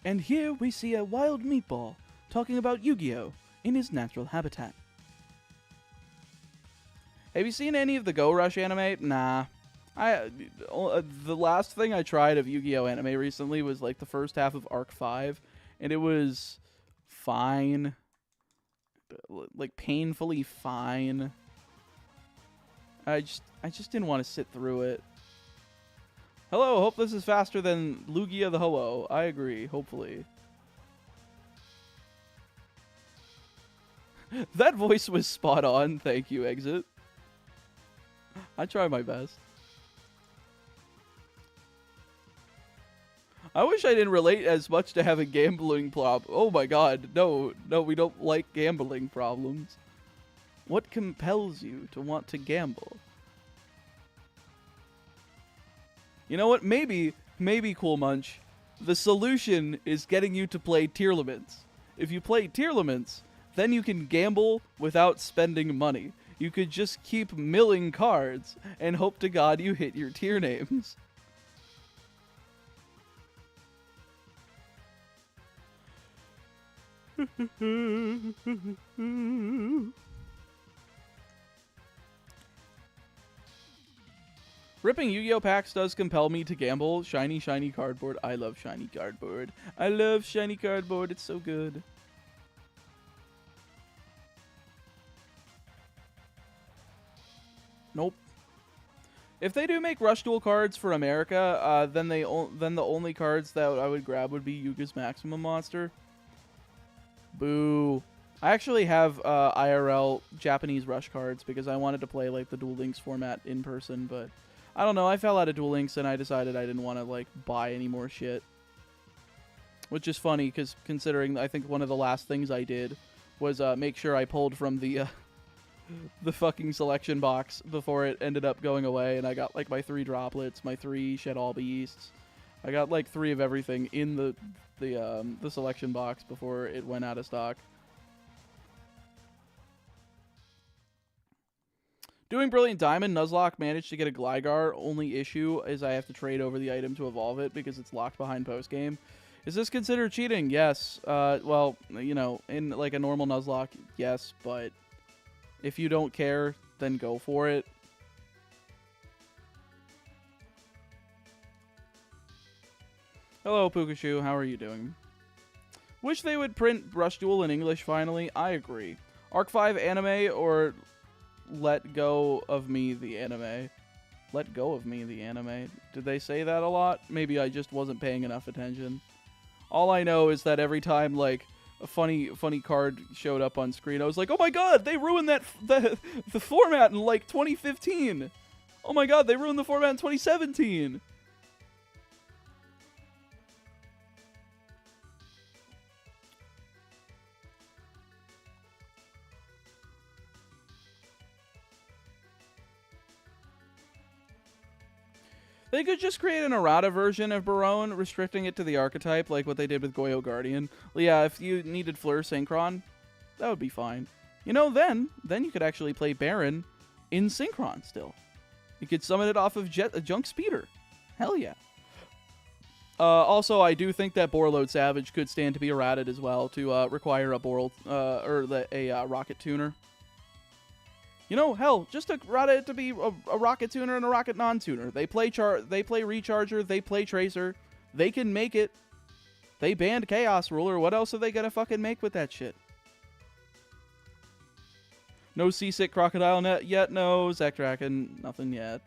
And here we see a wild meatball talking about Yu-Gi-Oh! In his natural habitat. Have you seen any of the Go Rush anime? Nah. The last thing I tried of Yu-Gi-Oh! Anime recently was like the first half of Arc 5, and it was fine. Like painfully fine. I just didn't want to sit through it. Hello, hope this is faster than Lugia the Ho-Oh. I agree, hopefully. That voice was spot on. Thank you, Exit. I try my best. I wish I didn't relate as much to having gambling problems. Oh my god, no, we don't like gambling problems. What compels you to want to gamble? You know what? Maybe, Cool Munch, the solution is getting you to play tier limits. If you play tier limits, then you can gamble without spending money. You could just keep milling cards and hope to God you hit your tier names. Ripping Yu-Gi-Oh! Packs does compel me to gamble. Shiny cardboard. I love shiny cardboard. I love shiny cardboard. It's so good. Nope. If they do make Rush Duel cards for America, then the only cards that I would grab would be Yuga's Maximum Monster. Boo. I actually have IRL Japanese Rush cards because I wanted to play like the Duel Links format in person, but I don't know. I fell out of Duel Links and I decided I didn't want to like buy any more shit. Which is funny because considering I think one of the last things I did was make sure I pulled from the fucking selection box before it ended up going away, and I got like my 3 droplets, my 3 Shed All Beasts. I got like 3 of everything in the selection box before it went out of stock. Doing Brilliant Diamond, Nuzlocke managed to get a Gligar. Only issue is I have to trade over the item to evolve it because it's locked behind postgame. Is this considered cheating? Yes. Well, you know, in like a normal Nuzlocke, yes, but if you don't care, then go for it. Hello, Pukashu. How are you doing? Wish they would print Rush Duel in English finally. I agree. Arc 5 anime or Let Go of Me the anime? Let Go of Me the anime. Did they say that a lot? Maybe I just wasn't paying enough attention. All I know is that every time like a funny card showed up on screen, I was like, "Oh my god, they ruined the format in like 2015. Oh my god, they ruined the format in 2017." They could just create an errata version of Barone, restricting it to the archetype, like what they did with Goyo Guardian. Well, yeah, if you needed Fleur Synchron, that would be fine. You know, then you could actually play Baron in Synchron still. You could summon it off of Junk Speeder. Hell yeah. Also, I do think that Borload Savage could stand to be errated as well to require a Rocket Tuner. You know, hell, just to errata it to be a Rocket Tuner and a Rocket Non-Tuner. They play Recharger, they play Tracer. They can make it. They banned Chaos Ruler. What else are they gonna fucking make with that shit? No Seasick Crocodile net yet? No. Zekdraken, nothing yet.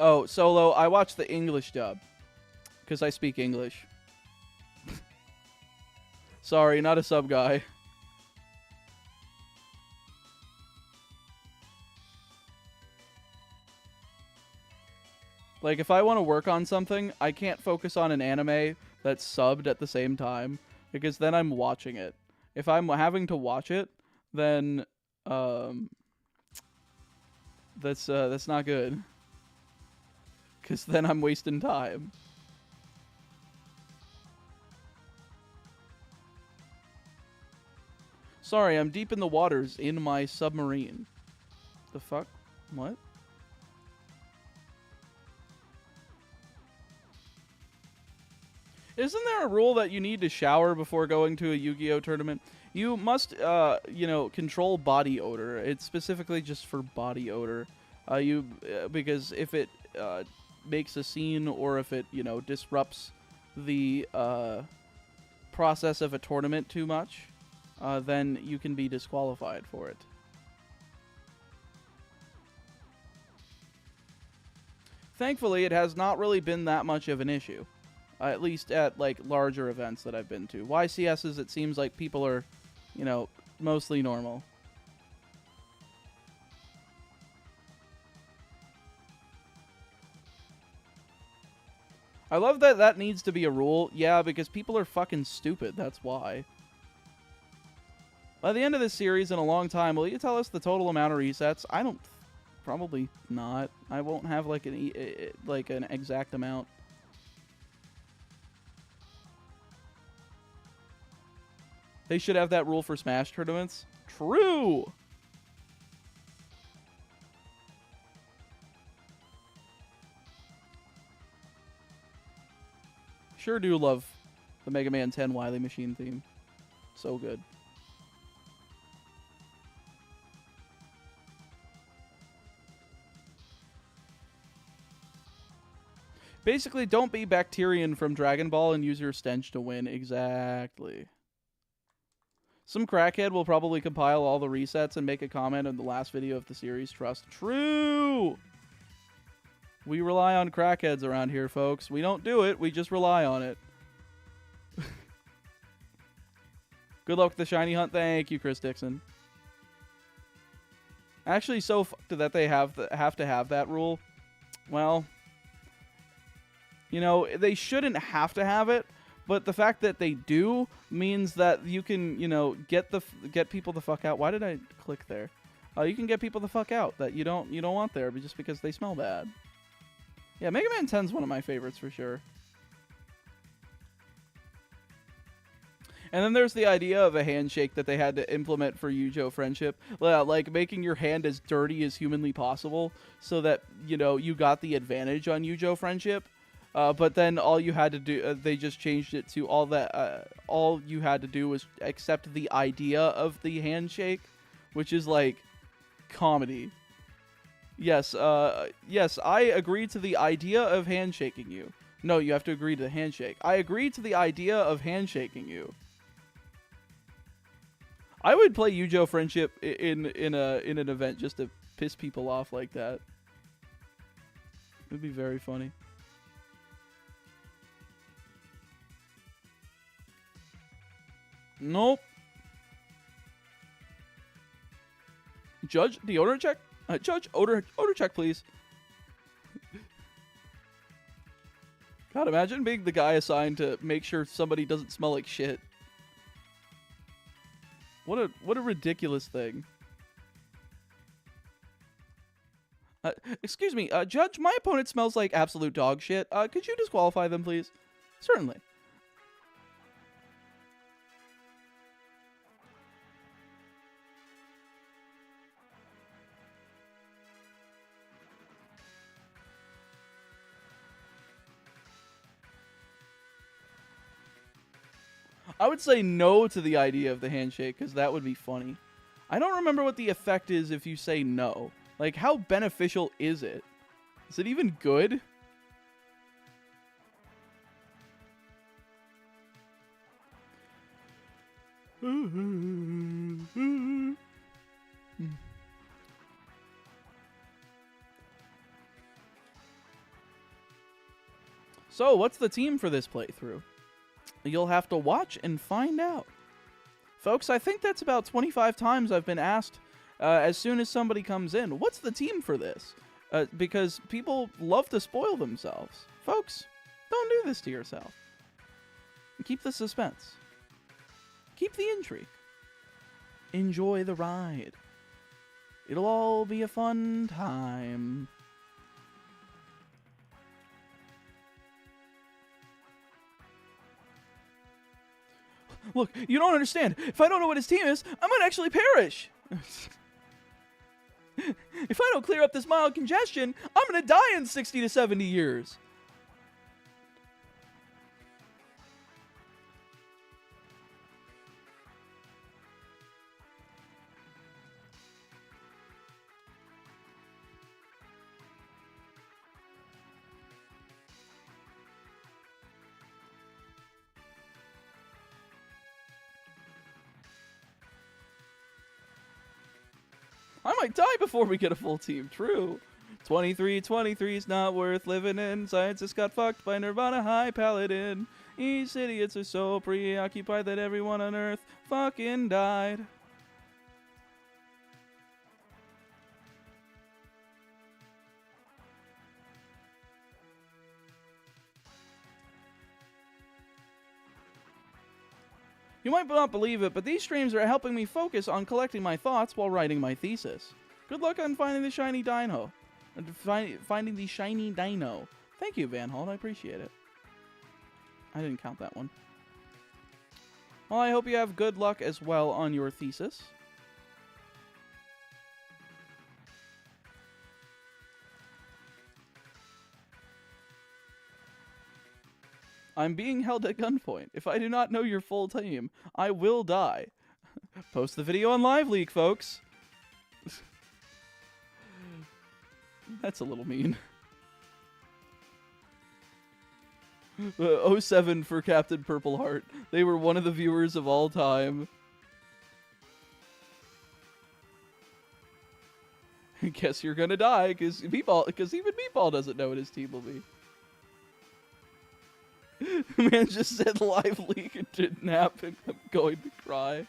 Oh, Solo, I watched the English dub. Because I speak English. Sorry, not a sub guy. Like, if I want to work on something, I can't focus on an anime that's subbed at the same time, because then I'm watching it. If I'm having to watch it, then that's not good. Because then I'm wasting time. Sorry, I'm deep in the waters in my submarine. The fuck? What? Isn't there a rule that you need to shower before going to a Yu-Gi-Oh tournament? You must, you know, control body odor. It's specifically just for body odor. Because if it makes a scene or if it, you know, disrupts the process of a tournament too much, then you can be disqualified for it. Thankfully, it has not really been that much of an issue. At least at, like, larger events that I've been to. YCSs, it seems like people are, you know, mostly normal. I love that that needs to be a rule. Yeah, because people are fucking stupid. That's why. By the end of this series in a long time, will you tell us the total amount of resets? I don't... Probably not. I won't have, like, an exact amount. They should have that rule for Smash tournaments. True! Sure do love the Mega Man 10 Wily Machine theme. So good. Basically, don't be Bacterian from Dragon Ball and use your stench to win. Exactly. Some crackhead will probably compile all the resets and make a comment on the last video of the series. Trust. True! We rely on crackheads around here, folks. We don't do it. We just rely on it. Good luck with the shiny hunt. Thank you, Chris Dixon. Actually, so fucked that they have to have that rule. Well, you know, they shouldn't have to have it. But the fact that they do means that you can, you know, get people the fuck out. Why did I click there? You can get people the fuck out that you don't want there, but just because they smell bad. Yeah, Mega Man 10 is one of my favorites for sure. And then there's the idea of a handshake that they had to implement for Yu-Gi-Oh! Friendship. Like, making your hand as dirty as humanly possible so that, you know, you got the advantage on Yu-Gi-Oh! Friendship. But then all you had to do, they just changed it to all you had to do was accept the idea of the handshake, which is like comedy. Yes, yes, I agree to the idea of handshaking you. No, you have to agree to the handshake. I agree to the idea of handshaking you. I would play Yu-Gi-Oh! Friendship in an event just to piss people off like that. It would be very funny. Nope. Judge, the odor check? Judge, odor check, please. God, imagine being the guy assigned to make sure somebody doesn't smell like shit. What a ridiculous thing. Excuse me, Judge, my opponent smells like absolute dog shit. Could you disqualify them, please? Certainly. I would say no to the idea of the handshake, because that would be funny. I don't remember what the effect is if you say no. Like, how beneficial is it? Is it even good? So, what's the team for this playthrough? You'll have to watch and find out. Folks, I think that's about 25 times I've been asked as soon as somebody comes in, what's the team for this? because people love to spoil themselves. Folks, don't do this to yourself. Keep the suspense. Keep the intrigue. Enjoy the ride. It'll all be a fun time. Look, you don't understand. If I don't know what his team is, I might actually perish. If I don't clear up this mild congestion, I'm gonna die in 60 to 70 years. I might die before we get a full team. True. 23 is not worth living in. Scientists got fucked by Nirvana High Paladin. These idiots are so preoccupied that everyone on Earth fucking died. You might not believe it, but these streams are helping me focus on collecting my thoughts while writing my thesis. Good luck on finding the shiny dino. Finding the shiny dino. Thank you, Van Holt. I appreciate it. I didn't count that one. Well, I hope you have good luck as well on your thesis. I'm being held at gunpoint. If I do not know your full team, I will die. Post the video on LiveLeak, folks. That's a little mean. 07 for Captain Purple Heart. They were one of the viewers of all time. Guess you're gonna die, because even Meatball doesn't know what his team will be. Man just said live leak. It didn't happen. I'm going to cry.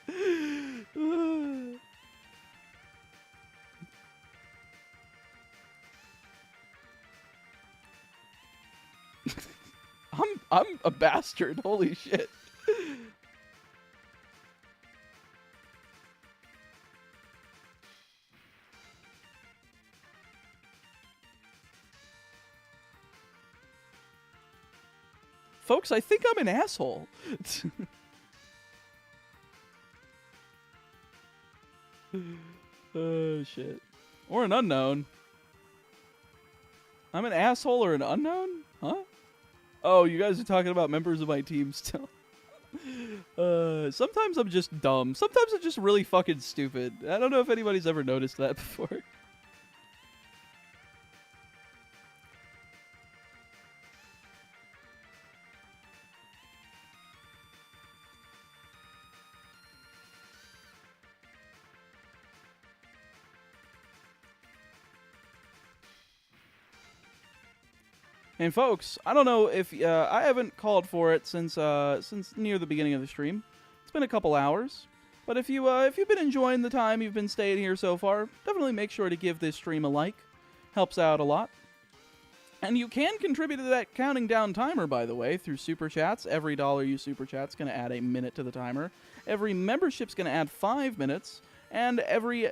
I'm a bastard. Holy shit. Folks, I think I'm an asshole. Oh, shit. Or an unknown. I'm an asshole or an unknown? Huh? Oh, you guys are talking about members of my team still. Sometimes I'm just dumb. Sometimes I'm just really fucking stupid. I don't know if anybody's ever noticed that before. And folks, I don't know if I haven't called for it since near the beginning of the stream. It's been a couple hours, but if you've been enjoying the time you've been staying here so far, definitely make sure to give this stream a like. Helps out a lot. And you can contribute to that counting down timer, by the way, through super chats. Every dollar you super chat's going to add a minute to the timer. Every membership's going to add 5 minutes. And every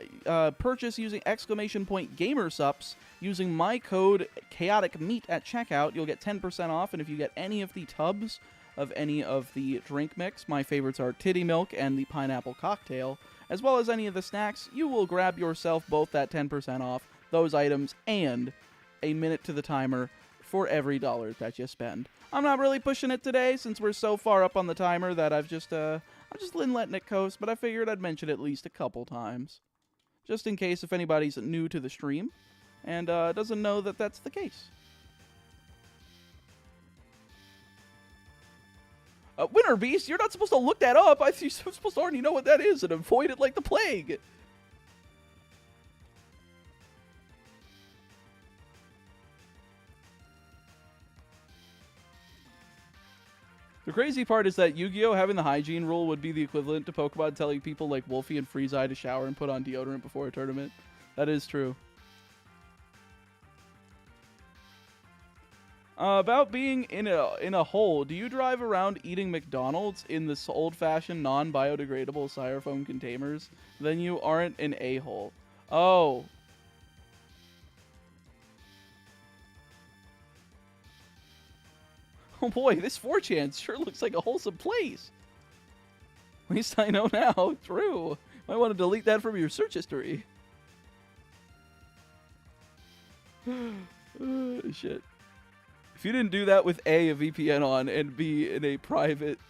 purchase using !gamersups using my code chaoticmeat at checkout, you'll get 10% off. And if you get any of the tubs of any of the drink mix, my favorites are Titty Milk and the Pineapple Cocktail, as well as any of the snacks, you will grab yourself both that 10% off, those items, and a minute to the timer for every dollar that you spend. I'm not really pushing it today since we're so far up on the timer that I've just been letting it coast, but I figured I'd mention it at least a couple times. Just in case if anybody's new to the stream and doesn't know that that's the case. Winter Beast, you're not supposed to look that up. You're supposed to already know what that is and avoid it like the plague. The crazy part is that Yu-Gi-Oh! Having the hygiene rule would be the equivalent to Pokemon telling people like Wolfie and Freeze-Eye to shower and put on deodorant before a tournament. That is true. About being in a hole. Do you drive around eating McDonald's in this old-fashioned non-biodegradable styrofoam containers? Then you aren't an a-hole. Oh. Oh boy, this 4chan sure looks like a wholesome place. At least I know now. True. Might want to delete that from your search history. Shit. If you didn't do that with A, a VPN on, and B, in a private,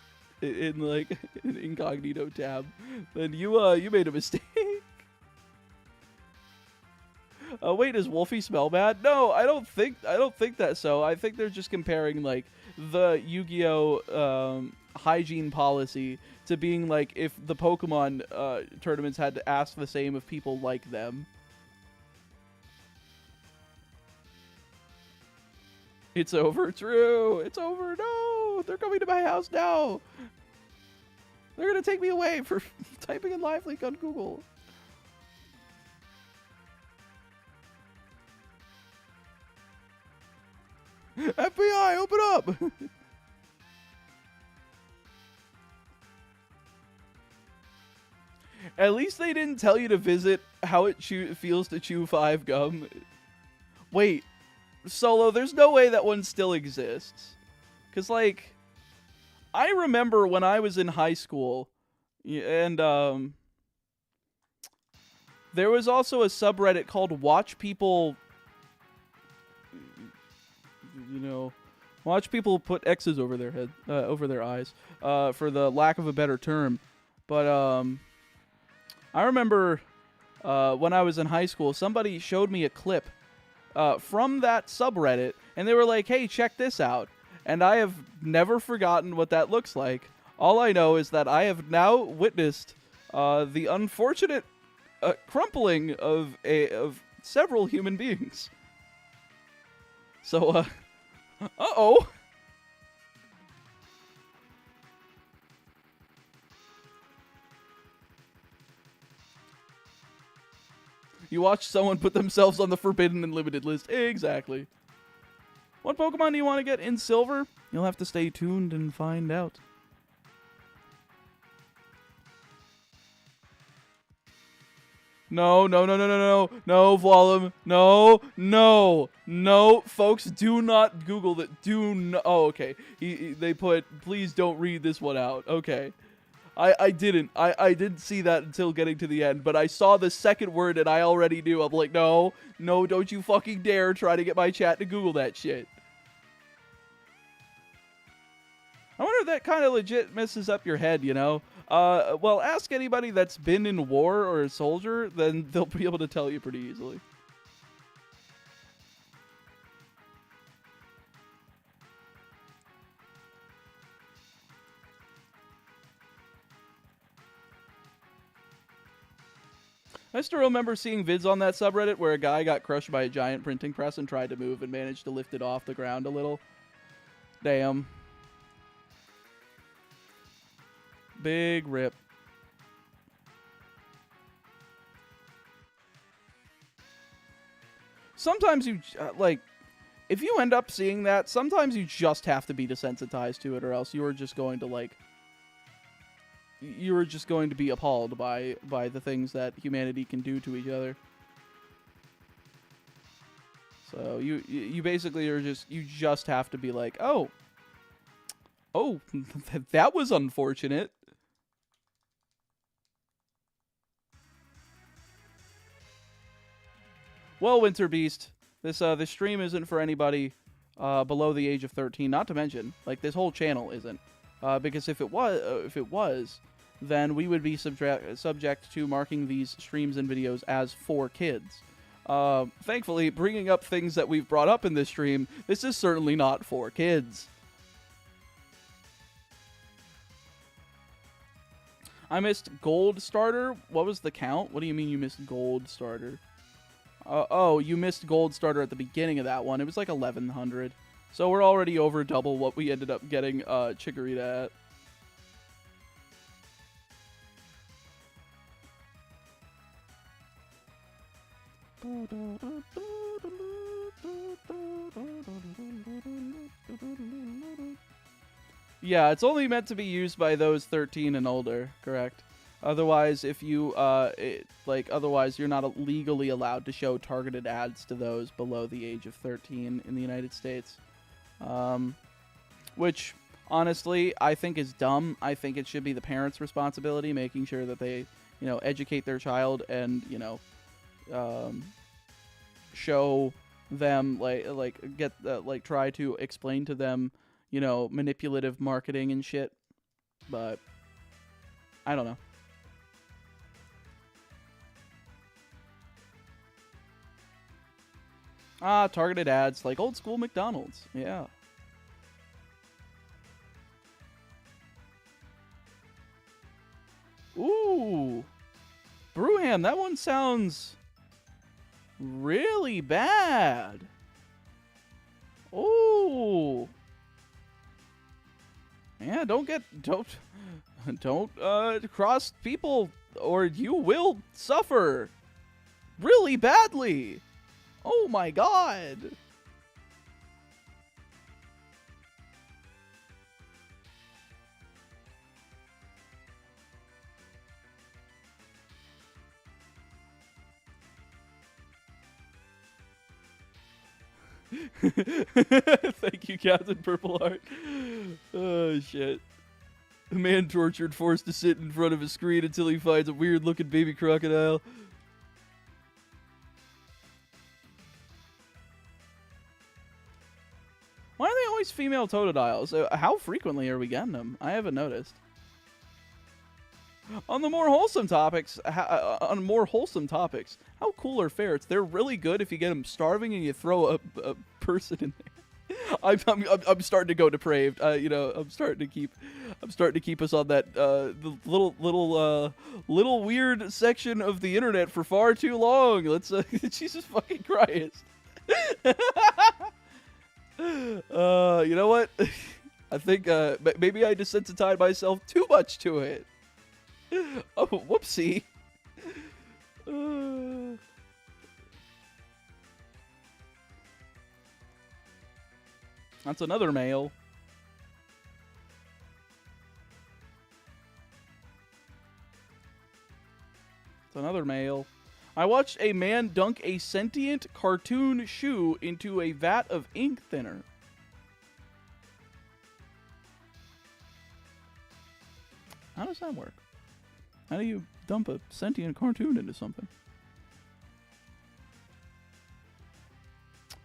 in like an incognito tab, then you made a mistake. Wait, does Wolfie smell bad? No, I don't think that. So I think they're just comparing like the Yu-Gi-Oh hygiene policy to being like if the Pokemon tournaments had to ask the same of people like them. It's over. True. It's over. No, they're coming to my house now. They're gonna take me away for typing in live leak on Google. FBI, open up! At least they didn't tell you to visit how it feels to chew 5 gum. Wait, Solo, there's no way that one still exists. Because, like, I remember when I was in high school, and, there was also a subreddit called Watch People... You know, watch people put X's over their head, over their eyes, for the lack of a better term. But I remember when I was in high school, somebody showed me a clip from that subreddit, and they were like, "Hey, check this out." And I have never forgotten what that looks like. All I know is that I have now witnessed the unfortunate crumpling of several human beings. So, uh-oh. You watch someone put themselves on the forbidden and limited list. Exactly. What Pokemon do you want to get in Silver? You'll have to stay tuned and find out. No, Vlalum. No, folks, do not Google that. Oh, okay. They put, please don't read this one out. Okay. I didn't see that until getting to the end, but I saw the second word and I already knew. I'm like, no, don't you fucking dare try to get my chat to Google that shit. I wonder if that kind of legit messes up your head, you know? Well, ask anybody that's been in war or a soldier, then they'll be able to tell you pretty easily. I still remember seeing vids on that subreddit where a guy got crushed by a giant printing press and tried to move and managed to lift it off the ground a little. Damn. Big rip. Sometimes you, like, if you end up seeing that, sometimes you just have to be desensitized to it, or else you are just going to, like, you're just going to be appalled by the things that humanity can do to each other. So you basically are you just have to be like, oh, that was unfortunate. Well, Winter Beast, this stream isn't for anybody below the age of 13. Not to mention, like, this whole channel isn't, because if it was, then we would be subject to marking these streams and videos as for kids. Thankfully, bringing up things that we've brought up in this stream, this is certainly not for kids. I missed Gold Starter. What was the count? What do you mean you missed Gold Starter? Oh, you missed Gold Starter at the beginning of that one. It was like 1100. So we're already over double what we ended up getting Chikorita at. Yeah, it's only meant to be used by those 13 and older, correct? Otherwise, if you, otherwise you're not legally allowed to show targeted ads to those below the age of 13 in the United States. Which, honestly, I think is dumb. I think it should be the parents' responsibility, making sure that they, educate their child and, show them, try to explain to them, manipulative marketing and shit. But, I don't know. Targeted ads, like old school McDonald's. Yeah. Ooh. Brewham, that one sounds really bad. Ooh. Yeah, don't cross people or you will suffer really badly. Oh my god. Thank you, Captain Purple Heart. Oh, shit. A man tortured, forced to sit in front of a screen until he finds a weird-looking baby crocodile. Why are they always female Totodiles? How frequently are we getting them? I haven't noticed. On the more wholesome topics, how cool are ferrets? They're really good if you get them starving and you throw a person in there. I'm starting to go depraved. I'm starting to keep us on that the little weird section of the internet for far too long. Let's Jesus fucking Christ. You know what? I think maybe I desensitized myself too much to it. Oh, whoopsie. That's another male. It's another male. I watched a man dunk a sentient cartoon shoe into a vat of ink thinner. How does that work? How do you dump a sentient cartoon into something?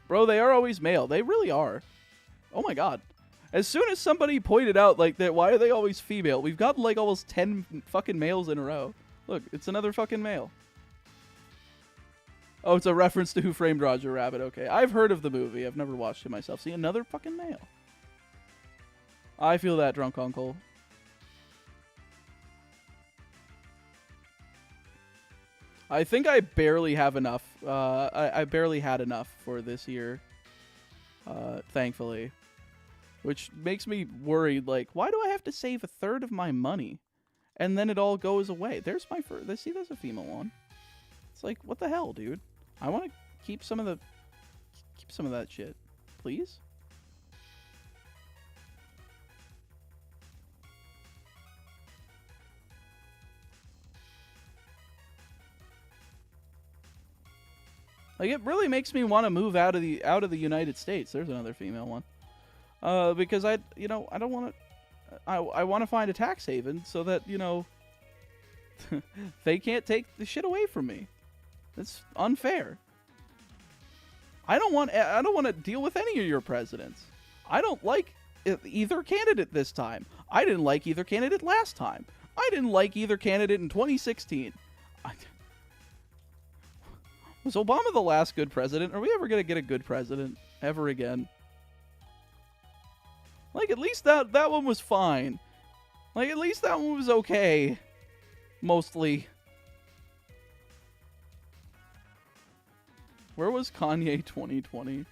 Bro, they are always male. They really are. Oh my god. As soon as somebody pointed out, like, that, why are they always female? We've got, like, almost 10 fucking males in a row. Look, it's another fucking male. Oh, it's a reference to Who Framed Roger Rabbit. Okay, I've heard of the movie. I've never watched it myself. See, another fucking male. I feel that, drunk uncle. I think I barely have enough. I barely had enough for this year. Thankfully. Which makes me worried, like, why do I have to save a third of my money? And then it all goes away. There's my first. See, there's a female one. It's like, what the hell, dude? I want to keep some of that shit. Please? Like, it really makes me want to move out of the United States. There's another female one. Because I don't want to. I want to find a tax haven so that, they can't take the shit away from me. That's unfair. I don't want to deal with any of your presidents. I don't like either candidate this time. I didn't like either candidate last time. I didn't like either candidate in 2016. Was Obama the last good president? Are we ever going to get a good president ever again? Like, at least that one was fine. Like, at least that one was okay. Mostly. Where was Kanye 2020?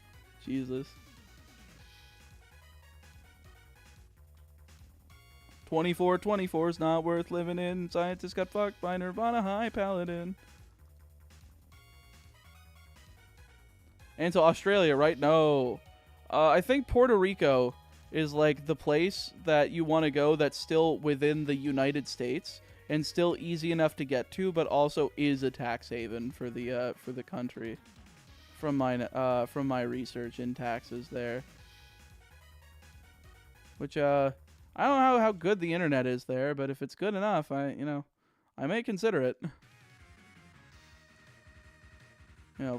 Jesus. 24 is not worth living in. Scientists got fucked by Nirvana High Paladin. And to Australia, right? No. I think Puerto Rico is like the place that you want to go that's still within the United States and still easy enough to get to, but also is a tax haven for the country. From my research in taxes there, which I don't know how good the internet is there, but if it's good enough, I may consider it.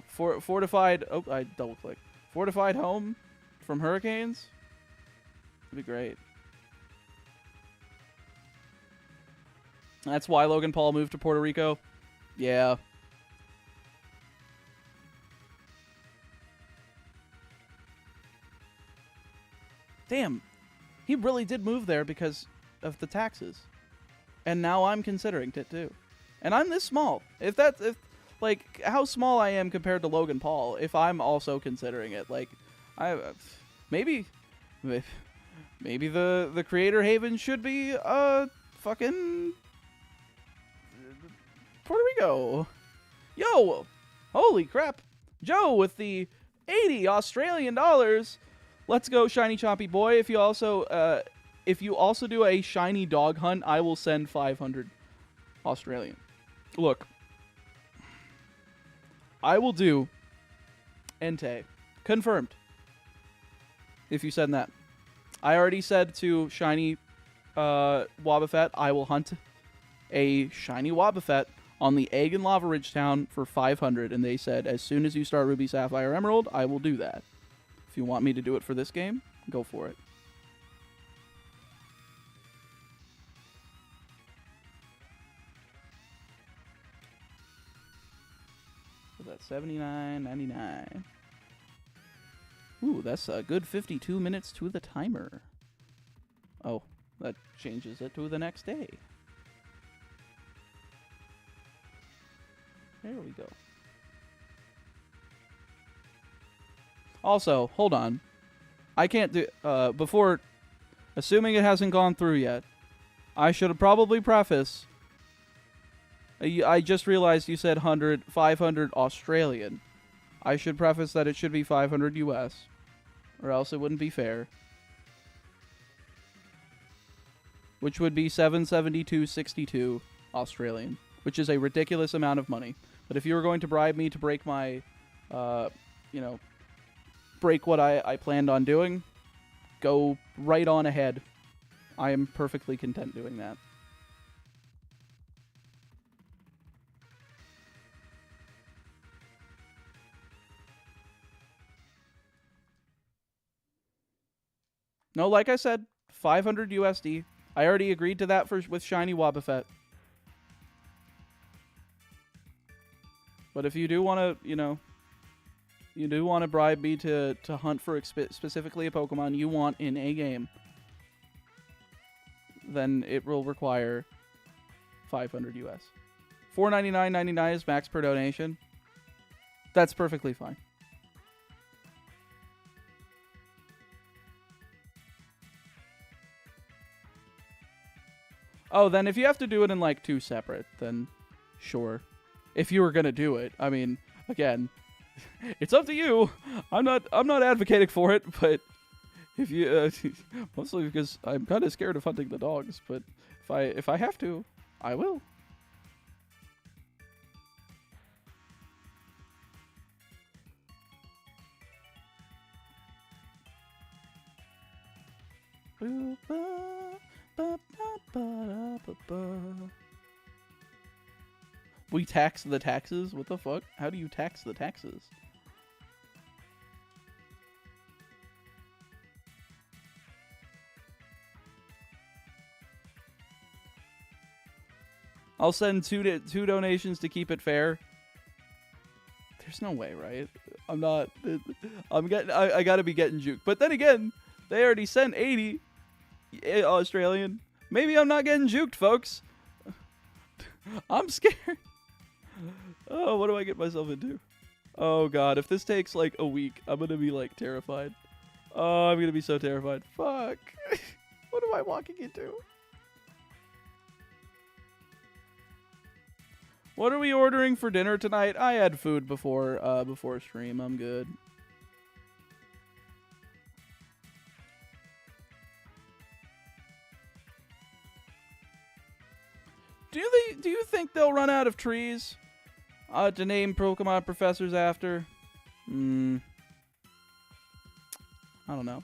Fortified. Oh, I double clicked. Fortified home from hurricanes. It'd be great. That's why Logan Paul moved to Puerto Rico. Yeah. Damn. He really did move there because of the taxes. And now I'm considering it too. And I'm this small. If like how small I am compared to Logan Paul, if I'm also considering it, like maybe the creator haven should be fucking Puerto Rico. Yo, holy crap. Joe with the 80 Australian dollars. Let's go, shiny chompy boy. If you also do a shiny dog hunt, I will send 500 Australian. Look, I will do Entei. Confirmed. If you send that. I already said to shiny Wobbuffet, I will hunt a shiny Wobbuffet on the Egg and Lava Ridge Town for 500, and they said, as soon as you start Ruby, Sapphire, Emerald, I will do that. If you want me to do it for this game, go for it. So that's $79.99. Ooh, that's a good 52 minutes to the timer. Oh, that changes it to the next day. There we go. Also, hold on. I can't do... before... Assuming it hasn't gone through yet, I should have probably preface... I just realized you said 500 Australian. I should preface that it should be 500 US. Or else it wouldn't be fair. Which would be 772.62 Australian. Which is a ridiculous amount of money. But if you were going to bribe me to break my... break what I planned on doing, go right on ahead. I am perfectly content doing that. No, like I said, 500 USD. I already agreed to that with shiny Wobbuffet. But if you do want to, you do want to bribe me to hunt for specifically a Pokemon you want in a game, then it will require 500 US. $4.99.99 is max per donation. That's perfectly fine. Oh, then if you have to do it in like 2 separate, then sure. If you were gonna do it, I mean, again, it's up to you. I'm not advocating for it, but if you mostly because I'm kind of scared of hunting the dogs. But if I have to, I will. We tax the taxes? What the fuck? How do you tax the taxes? I'll send two donations to keep it fair. There's no way, right? I gotta be getting juked. But then again, they already sent 80 Australian. Maybe I'm not getting juked, folks. I'm scared. Oh, what do I get myself into? Oh god, if this takes like a week, I'm gonna be like terrified. Oh, I'm gonna be so terrified. Fuck. What am I walking into? What are we ordering for dinner tonight? I had food before stream. I'm good. Do you think they'll run out of trees to name Pokemon professors after? I don't know.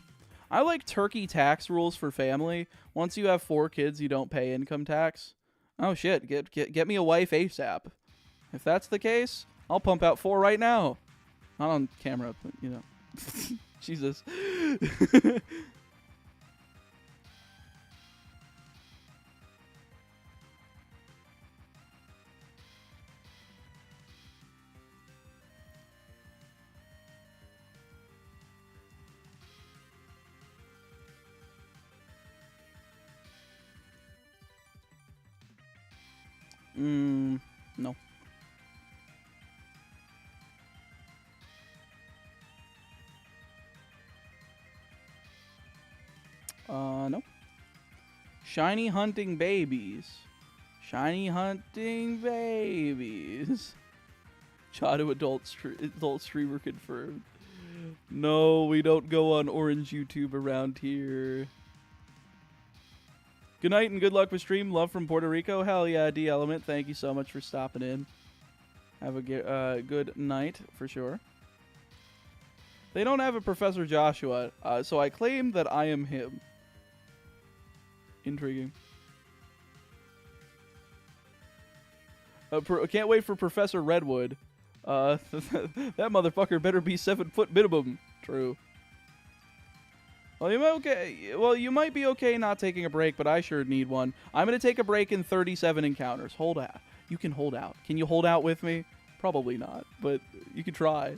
I like turkey tax rules for family. Once you have 4 kids, you don't pay income tax. Oh shit, get me a wife ASAP. If that's the case, I'll pump out 4 right now. Not on camera, but you know. Jesus. No. No. Shiny hunting babies. Shiny hunting babies. Chado adult streamer confirmed. No, we don't go on Orange YouTube around here. Good night and good luck with stream. Love from Puerto Rico. Hell yeah, D Element. Thank you so much for stopping in. Have a good night for sure. They don't have a Professor Joshua, so I claim that I am him. Intriguing. Can't wait for Professor Redwood. That motherfucker better be 7 foot minimum. True. Well, you might be okay not taking a break, but I sure need one. I'm gonna take a break in 37 encounters. Hold out. You can hold out. Can you hold out with me? Probably not, but you can try.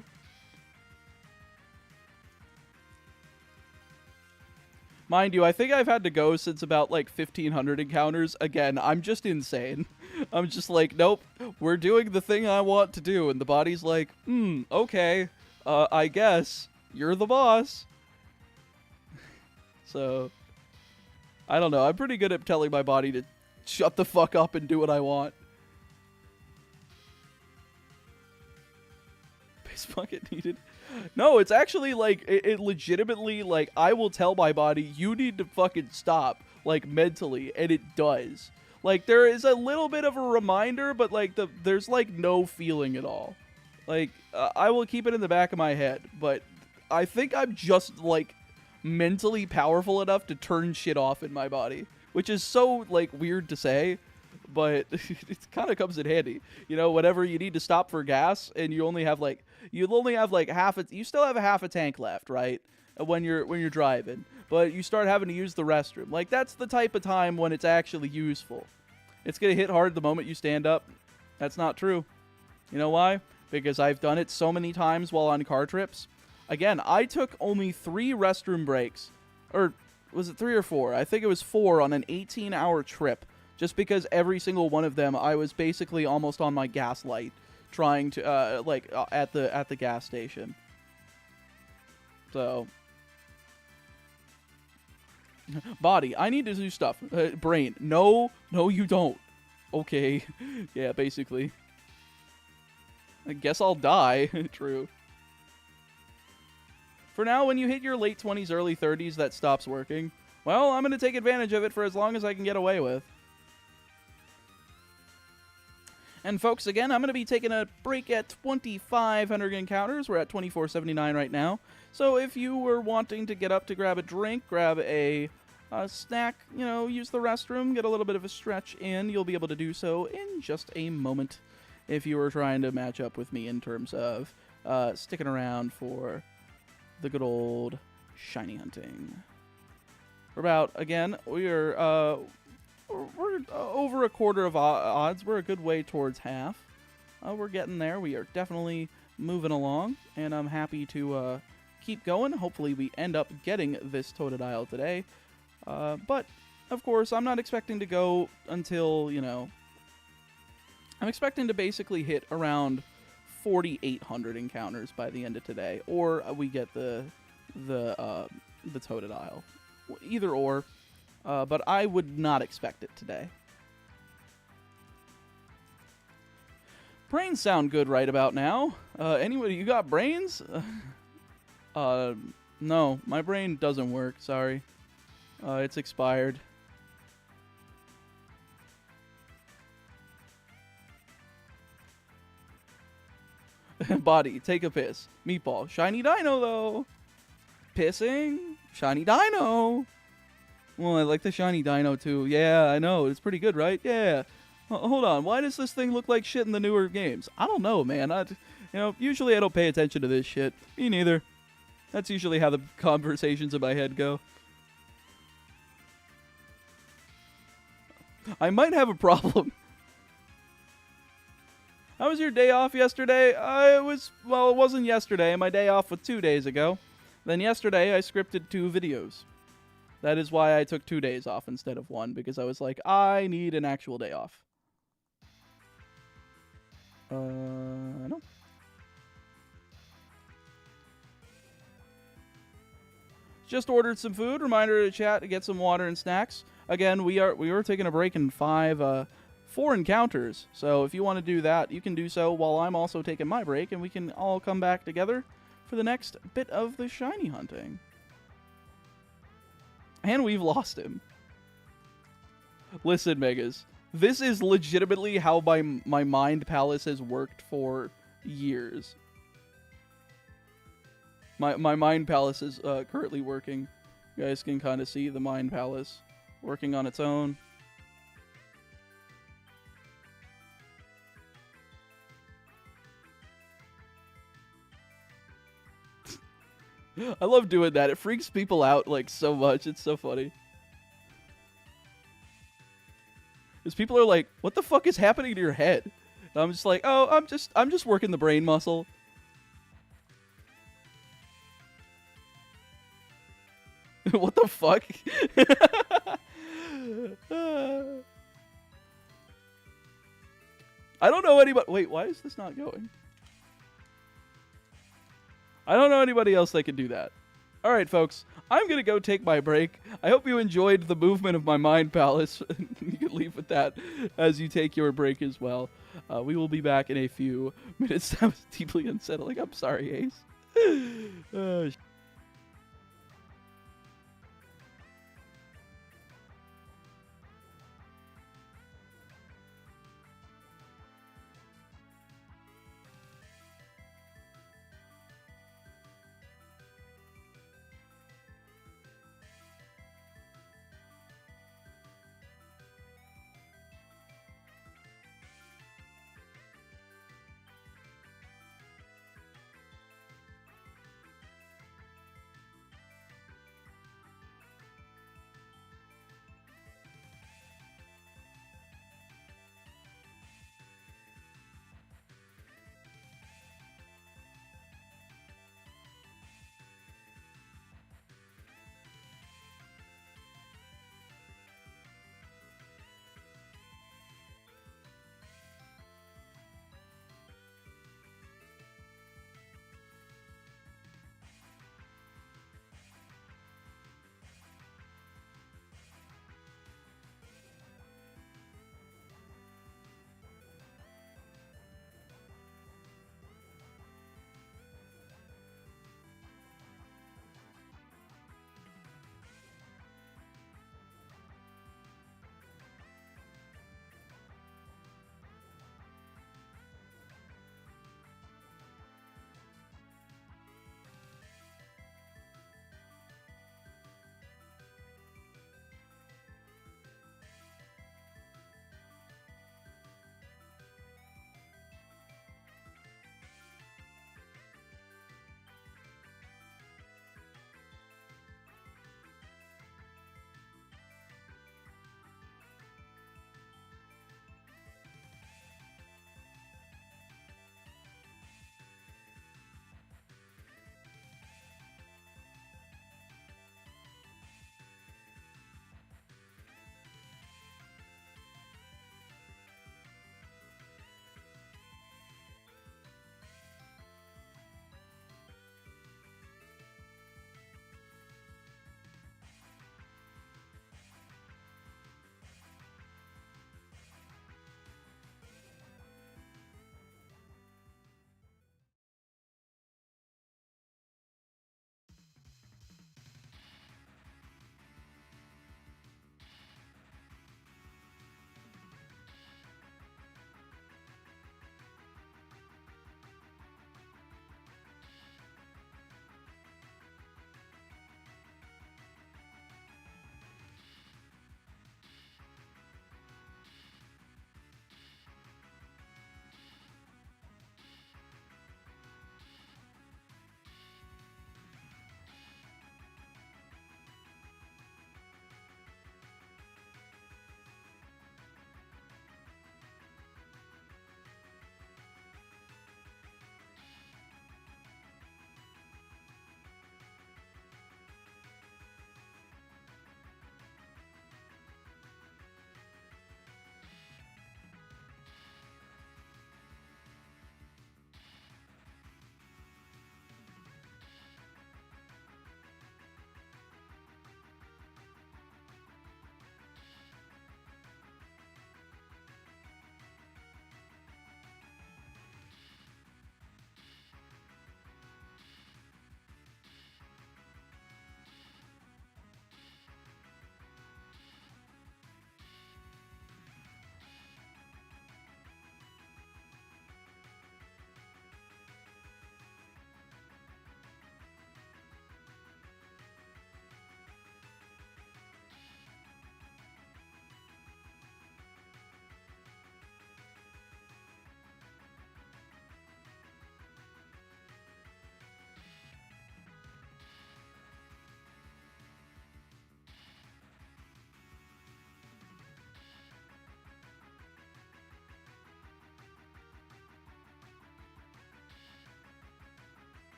Mind you, I think I've had to go since about like 1,500 encounters. Again, I'm just insane. I'm just like, nope, we're doing the thing I want to do, and the body's like, okay, I guess you're the boss. So, I don't know. I'm pretty good at telling my body to shut the fuck up and do what I want. Base bucket needed. No, it's actually like, it legitimately, like, I will tell my body, you need to fucking stop, like, mentally, and it does. Like, there is a little bit of a reminder, but, like, there's, like, no feeling at all. Like, I will keep it in the back of my head, but I think I'm just, like, mentally powerful enough to turn shit off in my body, which is so, like, weird to say, but it kind of comes in handy. You know, whenever you need to stop for gas and you only have like you still have a half a tank left, right? When you're driving, but you start having to use the restroom. Like, that's the type of time when it's actually useful. It's going to hit hard the moment you stand up. That's not true. You know why? Because I've done it so many times while on car trips. Again, I took only 3 restroom breaks, or was it 3 or 4? I think it was 4 on an 18-hour trip. Just because every single one of them, I was basically almost on my gas light, trying to at the gas station. So, body, I need to do stuff. Brain, no, you don't. Okay, yeah, basically. I guess I'll die. True. For now, when you hit your late 20s, early 30s, that stops working. Well, I'm gonna take advantage of it for as long as I can get away with. And folks, again, I'm going to be taking a break at 2,500 encounters. We're at 2479 right now. So if you were wanting to get up to grab a drink, grab a snack, you know, use the restroom, get a little bit of a stretch in, you'll be able to do so in just a moment if you were trying to match up with me in terms of sticking around for the good old shiny hunting. We're about, again, we're over a quarter of odds. We're a good way towards half. We're getting there. We are definitely moving along, and I'm happy to keep going. Hopefully we end up getting this Totodile today. But, of course, I'm not expecting to go until, you know, I'm expecting to basically hit around 4,800 encounters by the end of today, or we get the Totodile. Either or. But I would not expect it today. Brains sound good right about now. Anybody, you got brains? No, my brain doesn't work, sorry. It's expired. Body, take a piss. Meatball. Shiny dino, though. Pissing. Shiny dino. Well, I like the shiny dino, too. Yeah, I know. It's pretty good, right? Yeah. Hold on. Why does this thing look like shit in the newer games? I don't know, man. Usually I don't pay attention to this shit. Me neither. That's usually how the conversations in my head go. I might have a problem. How was your day off yesterday? It wasn't yesterday. My day off was 2 days ago. Then yesterday, I scripted 2 videos. That is why I took 2 days off instead of 1, because I was like, I need an actual day off. No. Just ordered some food. Reminder to chat to get some water and snacks. Again, we were taking a break in 4 encounters. So if you want to do that, you can do so while I'm also taking my break, and we can all come back together for the next bit of the shiny hunting. And we've lost him. Listen, Megas. This is legitimately how my mind palace has worked for years. My mind palace is currently working. You guys can kind of see the mind palace working on its own. I love doing that. It freaks people out like so much. It's so funny. Because people are like, "What the fuck is happening to your head?" And I'm just like, "Oh, I'm just working the brain muscle." What the fuck? I don't know anybody. Wait, why is this not going? I don't know anybody else that can do that. All right, folks. I'm going to go take my break. I hope you enjoyed the movement of my mind palace. You can leave with that as you take your break as well. We will be back in a few minutes. That was deeply unsettling. I'm sorry, Ace.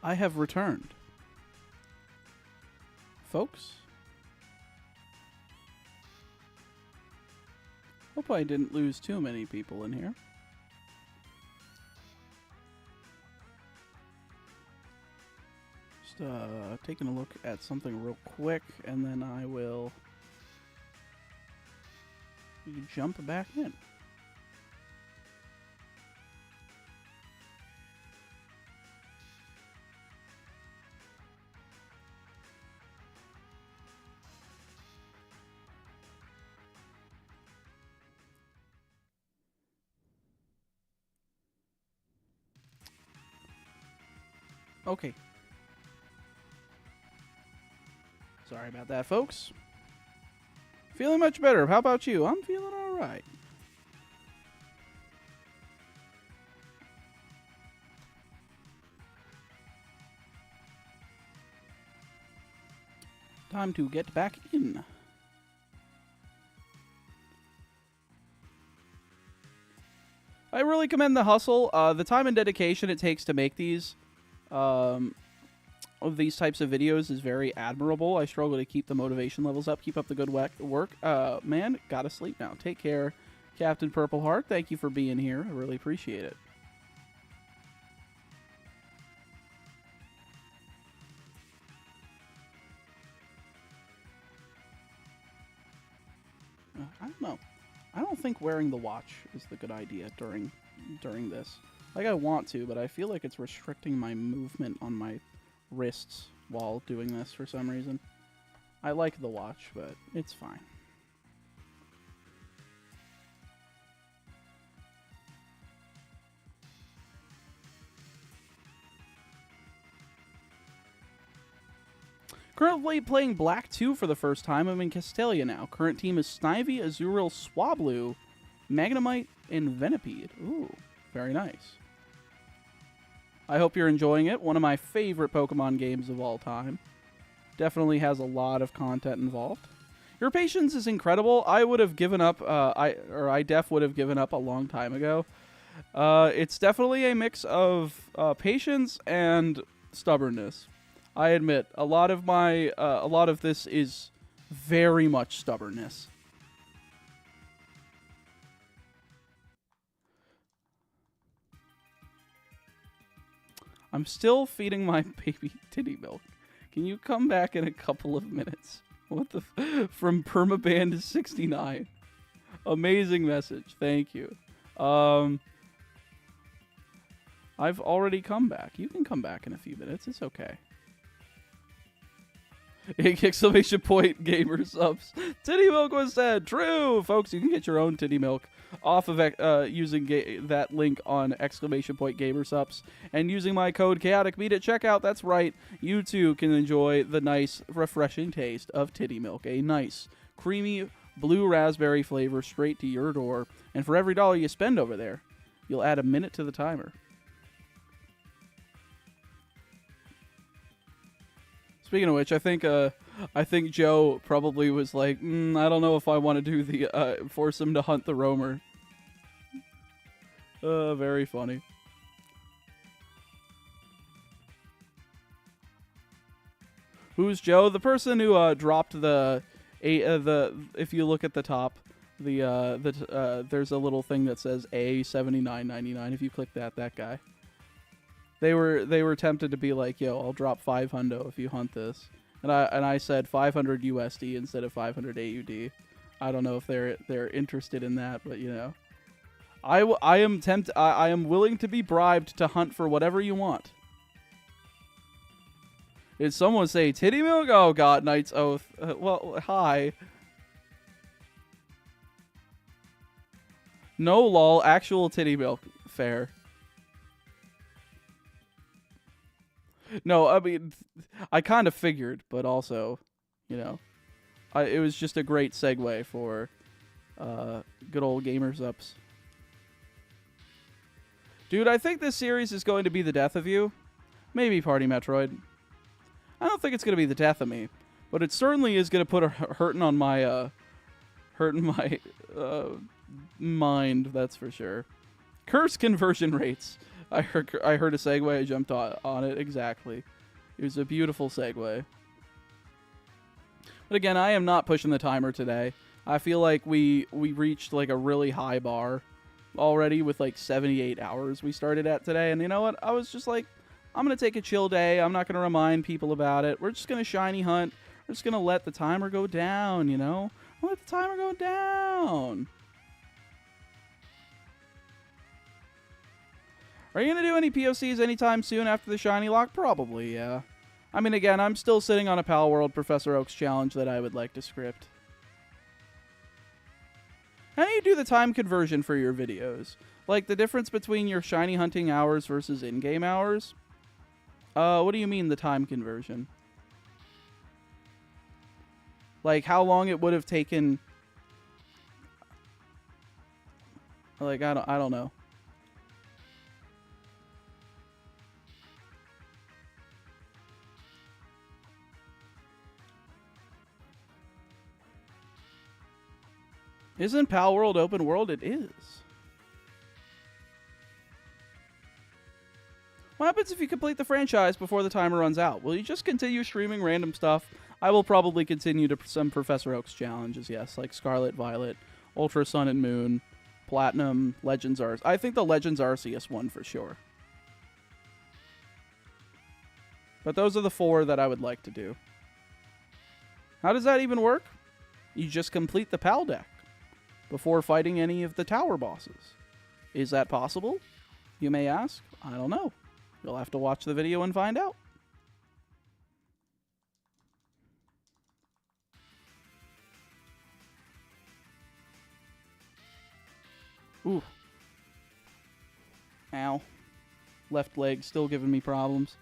I have returned. Folks? Hope I didn't lose too many people in here. Just taking a look at something real quick, and then I will jump back in. Okay. Sorry about that, folks. Feeling much better. How about you? I'm feeling all right. Time to get back in. I really commend the hustle. The time and dedication it takes to make these of these types of videos is very admirable. I struggle to keep the motivation levels up. Keep up the good work. Man, gotta sleep now. Take care, Captain Purple Heart. Thank you for being here. I really appreciate it. I don't know. I don't think wearing the watch is the good idea during this. Like, I want to, but I feel like it's restricting my movement on my wrists while doing this for some reason. I like the watch, but it's fine. Currently playing Black 2 for the first time. I'm in Castelia now. Current team is Snivy, Azurill, Swablu, Magnemite, and Venipede. Ooh, very nice. I hope you're enjoying it. One of my favorite Pokemon games of all time. Definitely has a lot of content involved. Your patience is incredible. I would have given up, I would have given up a long time ago. It's definitely a mix of patience and stubbornness. I admit, a lot of this is very much stubbornness. I'm still feeding my baby titty milk. Can you come back in a couple of minutes? What the from Permaband 69. Amazing message. Thank you. I've already come back. You can come back in a few minutes. It's okay. Exclamation point gamer subs. Titty milk was said. True, folks. You can get your own titty milk off of using that link on exclamation point gamer subs and using my code chaotic meat at checkout. That's right. You too can enjoy the nice, refreshing taste of titty milk. A nice, creamy blue raspberry flavor straight to your door. And for every $1 you spend over there, you'll add a minute to the timer. Speaking of which, I think Joe probably was like, I don't know if I want to do the force him to hunt the roamer. Very funny. Who's Joe? The person who dropped the if you look at the top, there's a little thing that says A79.99. If you click that guy. They were tempted to be like, yo, I'll drop 5 hundo if you hunt this. And I said 500 USD instead of 500 AUD. I don't know if they're interested in that, but you know. I am willing to be bribed to hunt for whatever you want. Did someone say titty milk? Oh god, Knight's Oath. Well, hi. No lol, actual titty milk. Fair. No, I mean, I kind of figured, but also, you know, it was just a great segue for good old Gamers Ups. Dude, I think this series is going to be the death of you. Maybe Party Metroid. I don't think it's going to be the death of me, but it certainly is going to put a hurting on my mind, that's for sure. Curse conversion rates. I heard a segue. I jumped on it. Exactly. It was a beautiful segue. But again, I am not pushing the timer today. I feel like we reached like a really high bar already with like 78 hours we started at today. And you know what? I was just like, I'm going to take a chill day. I'm not going to remind people about it. We're just going to shiny hunt. We're just going to let the timer go down, you know? Let the timer go down. Are you going to do any POCs anytime soon after the shiny lock? Probably, yeah. I mean, again, I'm still sitting on a Pal World Professor Oak's challenge that I would like to script. How do you do the time conversion for your videos? Like, the difference between your shiny hunting hours versus in-game hours? What do you mean, the time conversion? Like, how long it would have taken... Like, I don't know. Isn't Pal World open world? It is. What happens if you complete the franchise before the timer runs out? Will you just continue streaming random stuff? I will probably continue to some Professor Oak's challenges, yes, like Scarlet, Violet, Ultra Sun and Moon, Platinum, Legends Arceus. I think the Legends Arceus one for sure. But those are the 4 that I would like to do. How does that even work? You just complete the PAL deck before fighting any of the tower bosses. Is that possible? You may ask. I don't know. You'll have to watch the video and find out. Ooh. Ow. Left leg still giving me problems.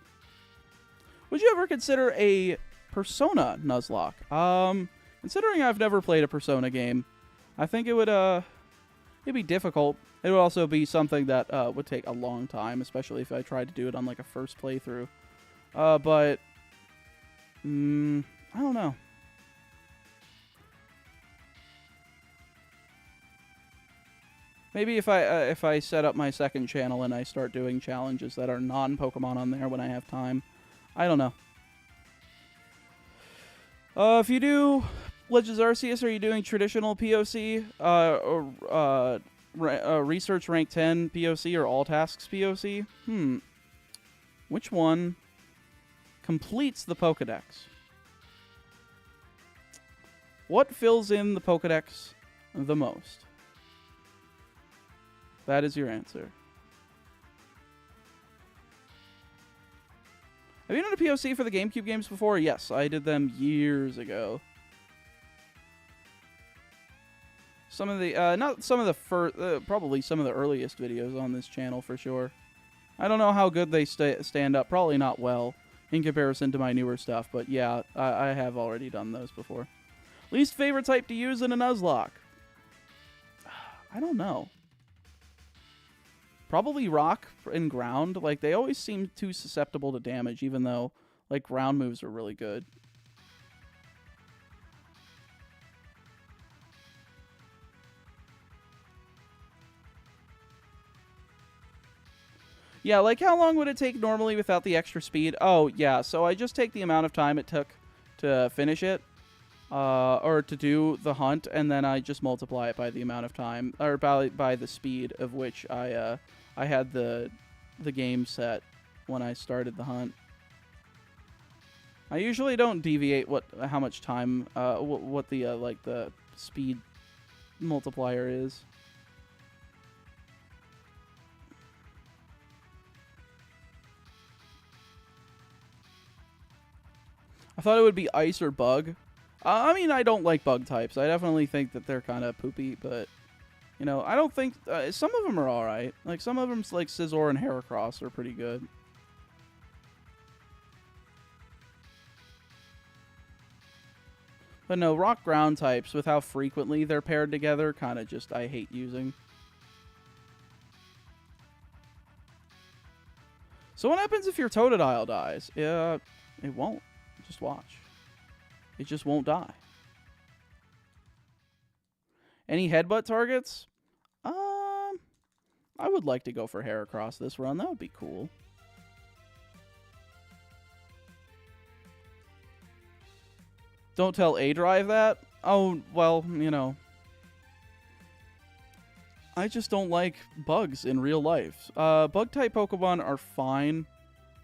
Would you ever consider a Persona Nuzlocke? Considering I've never played a Persona game, I think it would, it'd be difficult. It would also be something that would take a long time, especially if I tried to do it on, like, a first playthrough. But, I don't know. Maybe if I set up my second channel and I start doing challenges that are non-Pokemon on there when I have time. I don't know. If you do Legends Arceus, are you doing traditional POC, or research rank 10 POC, or all tasks POC? Which one completes the Pokedex? What fills in the Pokedex the most? That is your answer. Have you done a POC for the GameCube games before? Yes, I did them years ago. Some of the, not some of the first, probably some of the earliest videos on this channel for sure. I don't know how good they stand up. Probably not well in comparison to my newer stuff, but yeah, I have already done those before. Least favorite type to use in a Nuzlocke? I don't know. Probably rock and ground. Like, they always seem too susceptible to damage, even though, like, ground moves are really good. Yeah, like, how long would it take normally without the extra speed? Oh, yeah, so I just take the amount of time it took to finish it, or to do the hunt, and then I just multiply it by the amount of time, or by the speed of which I had the game set when I started the hunt. I usually don't deviate how much time, what the like the speed multiplier is. I thought it would be ice or bug. I mean, I don't like bug types. I definitely think that they're kind of poopy, but you know, I don't think some of them are all right. Like, some of them, like Scizor and Heracross, are pretty good. But no, rock ground types, with how frequently they're paired together, kind of just I hate using. So what happens if your Totodile dies? It won't. Just watch. It just won't die. Any headbutt targets? I would like to go for Heracross this run. That would be cool. Don't tell A-Drive that. Oh, well, you know. I just don't like bugs in real life. Bug-type Pokemon are fine.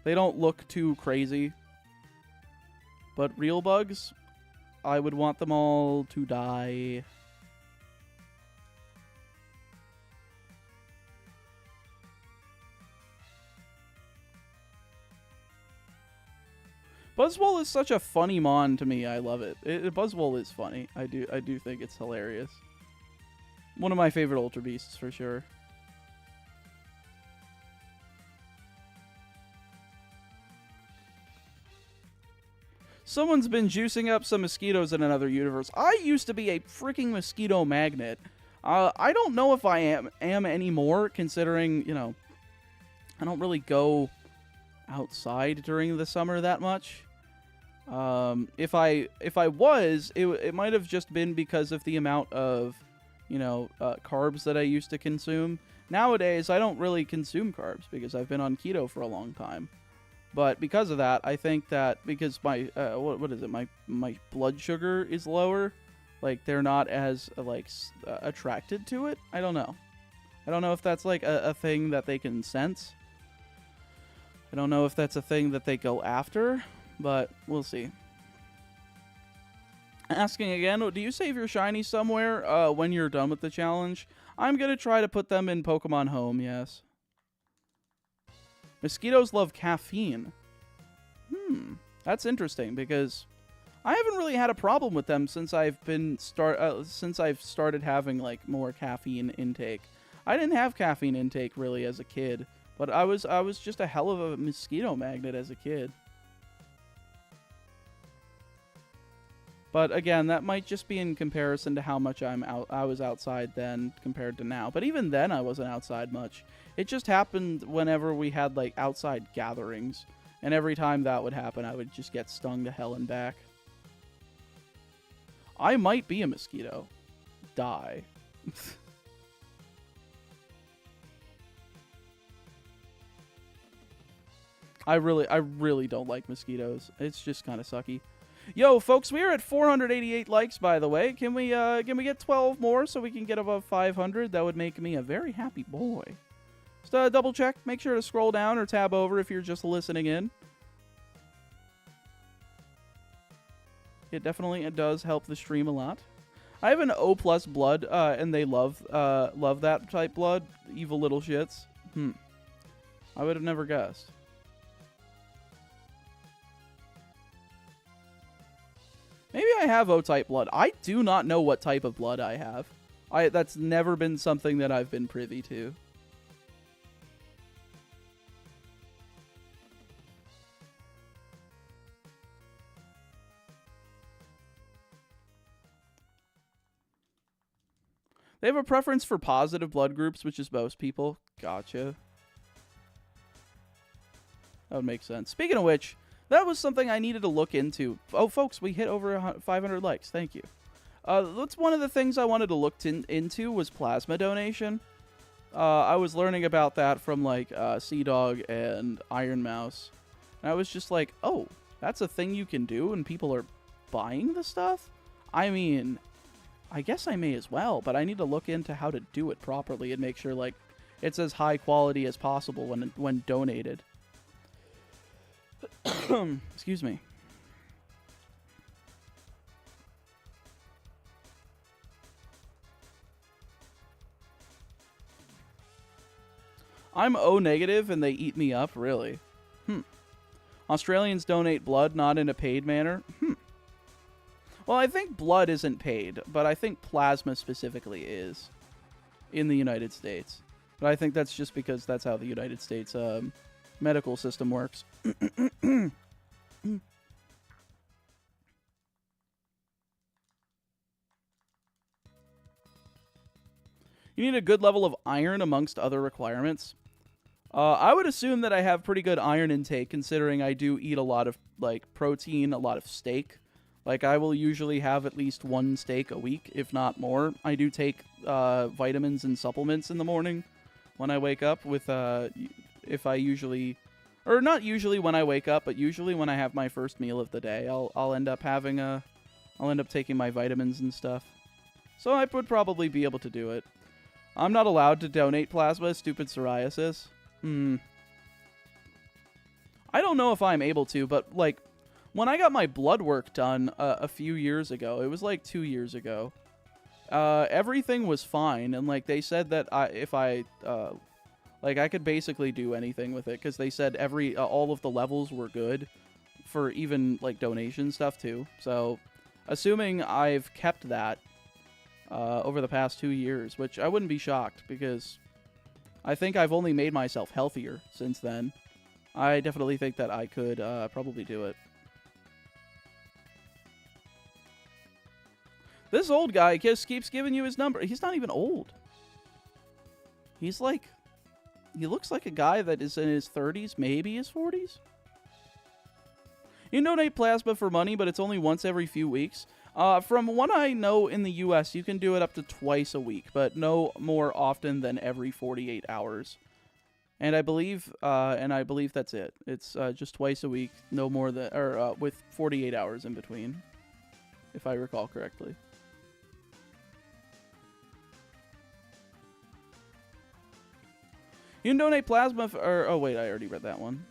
They don't look too crazy. But real bugs, I would want them all to die. Buzzwole is such a funny mon to me. I love it. Buzzwole is funny. I do think it's hilarious. One of my favorite Ultra Beasts for sure. Someone's been juicing up some mosquitoes in another universe. I used to be a freaking mosquito magnet. I don't know if I am anymore, considering, you know, I don't really go outside during the summer that much. If I was, it might have just been because of the amount of, you know, carbs that I used to consume. Nowadays, I don't really consume carbs because I've been on keto for a long time. But because of that, I think that because my what is it? My blood sugar is lower. Like, they're not as attracted to it. I don't know. I don't know if that's like a thing that they can sense. I don't know if that's a thing that they go after, but we'll see. Asking again, do you save your shinies somewhere when you're done with the challenge? I'm going to try to put them in Pokemon Home, yes. Mosquitoes love caffeine. That's interesting because I haven't really had a problem with them since I've been started having like more caffeine intake. I didn't have caffeine intake really as a kid, but I was just a hell of a mosquito magnet as a kid. But again, that might just be in comparison to how much I was outside then compared to now. But even then, I wasn't outside much. It just happened whenever we had like outside gatherings, and every time that would happen, I would just get stung to hell and back. I might be a mosquito. Die. I really don't like mosquitoes. It's just kind of sucky. Yo, folks, we are at 488 likes, by the way. Can we get 12 more so we can get above 500? That would make me a very happy boy. Just double check. Make sure to scroll down or tab over if you're just listening in. It definitely does help the stream a lot. I have an O+ blood, and they love that type blood. Evil little shits. I would have never guessed. Maybe I have O-type blood. I do not know what type of blood I have. That's never been something that I've been privy to. They have a preference for positive blood groups, which is most people. Gotcha. That would make sense. Speaking of which, that was something I needed to look into. Oh, folks, we hit over 500 likes. Thank you. That's one of the things I wanted to look into was plasma donation. I was learning about that from, like, Sea-Dog and Iron Mouse. And I was just like, oh, that's a thing you can do and people are buying the stuff? I mean, I guess I may as well, but I need to look into how to do it properly and make sure, like, it's as high quality as possible when donated. Excuse me. I'm O negative and they eat me up, really? Australians donate blood, not in a paid manner? Well, I think blood isn't paid, but I think plasma specifically is in the United States. But I think that's just because that's how the United States medical system works. You need a good level of iron amongst other requirements. I would assume that I have pretty good iron intake, considering I do eat a lot of like protein, a lot of steak. Like, I will usually have at least one steak a week, if not more. I do take vitamins and supplements in the morning. when I wake up with if I usually, or not usually when I wake up, but usually when I have my first meal of the day, I'll end up having I'll end up taking my vitamins and stuff. So I would probably be able to do it. I'm not allowed to donate plasma, stupid psoriasis. I don't know if I'm able to, but like when I got my blood work done a few years ago, it was like 2 years ago. Everything was fine, and like they said that if I like I could basically do anything with it, because they said all of the levels were good for even like donation stuff too. So assuming I've kept that over the past 2 years, which I wouldn't be shocked, because I think I've only made myself healthier since then. I definitely think that I could probably do it. This old guy just keeps giving you his number. He's not even old. He's like, he looks like a guy that is in his 30s, maybe his 40s. You can donate plasma for money, but it's only once every few weeks. From what I know in the US, you can do it up to twice a week, but no more often than every 48 hours. And I believe that's it. It's just twice a week, no more than, or with 48 hours in between, if I recall correctly. You can donate plasma oh wait, I already read that one.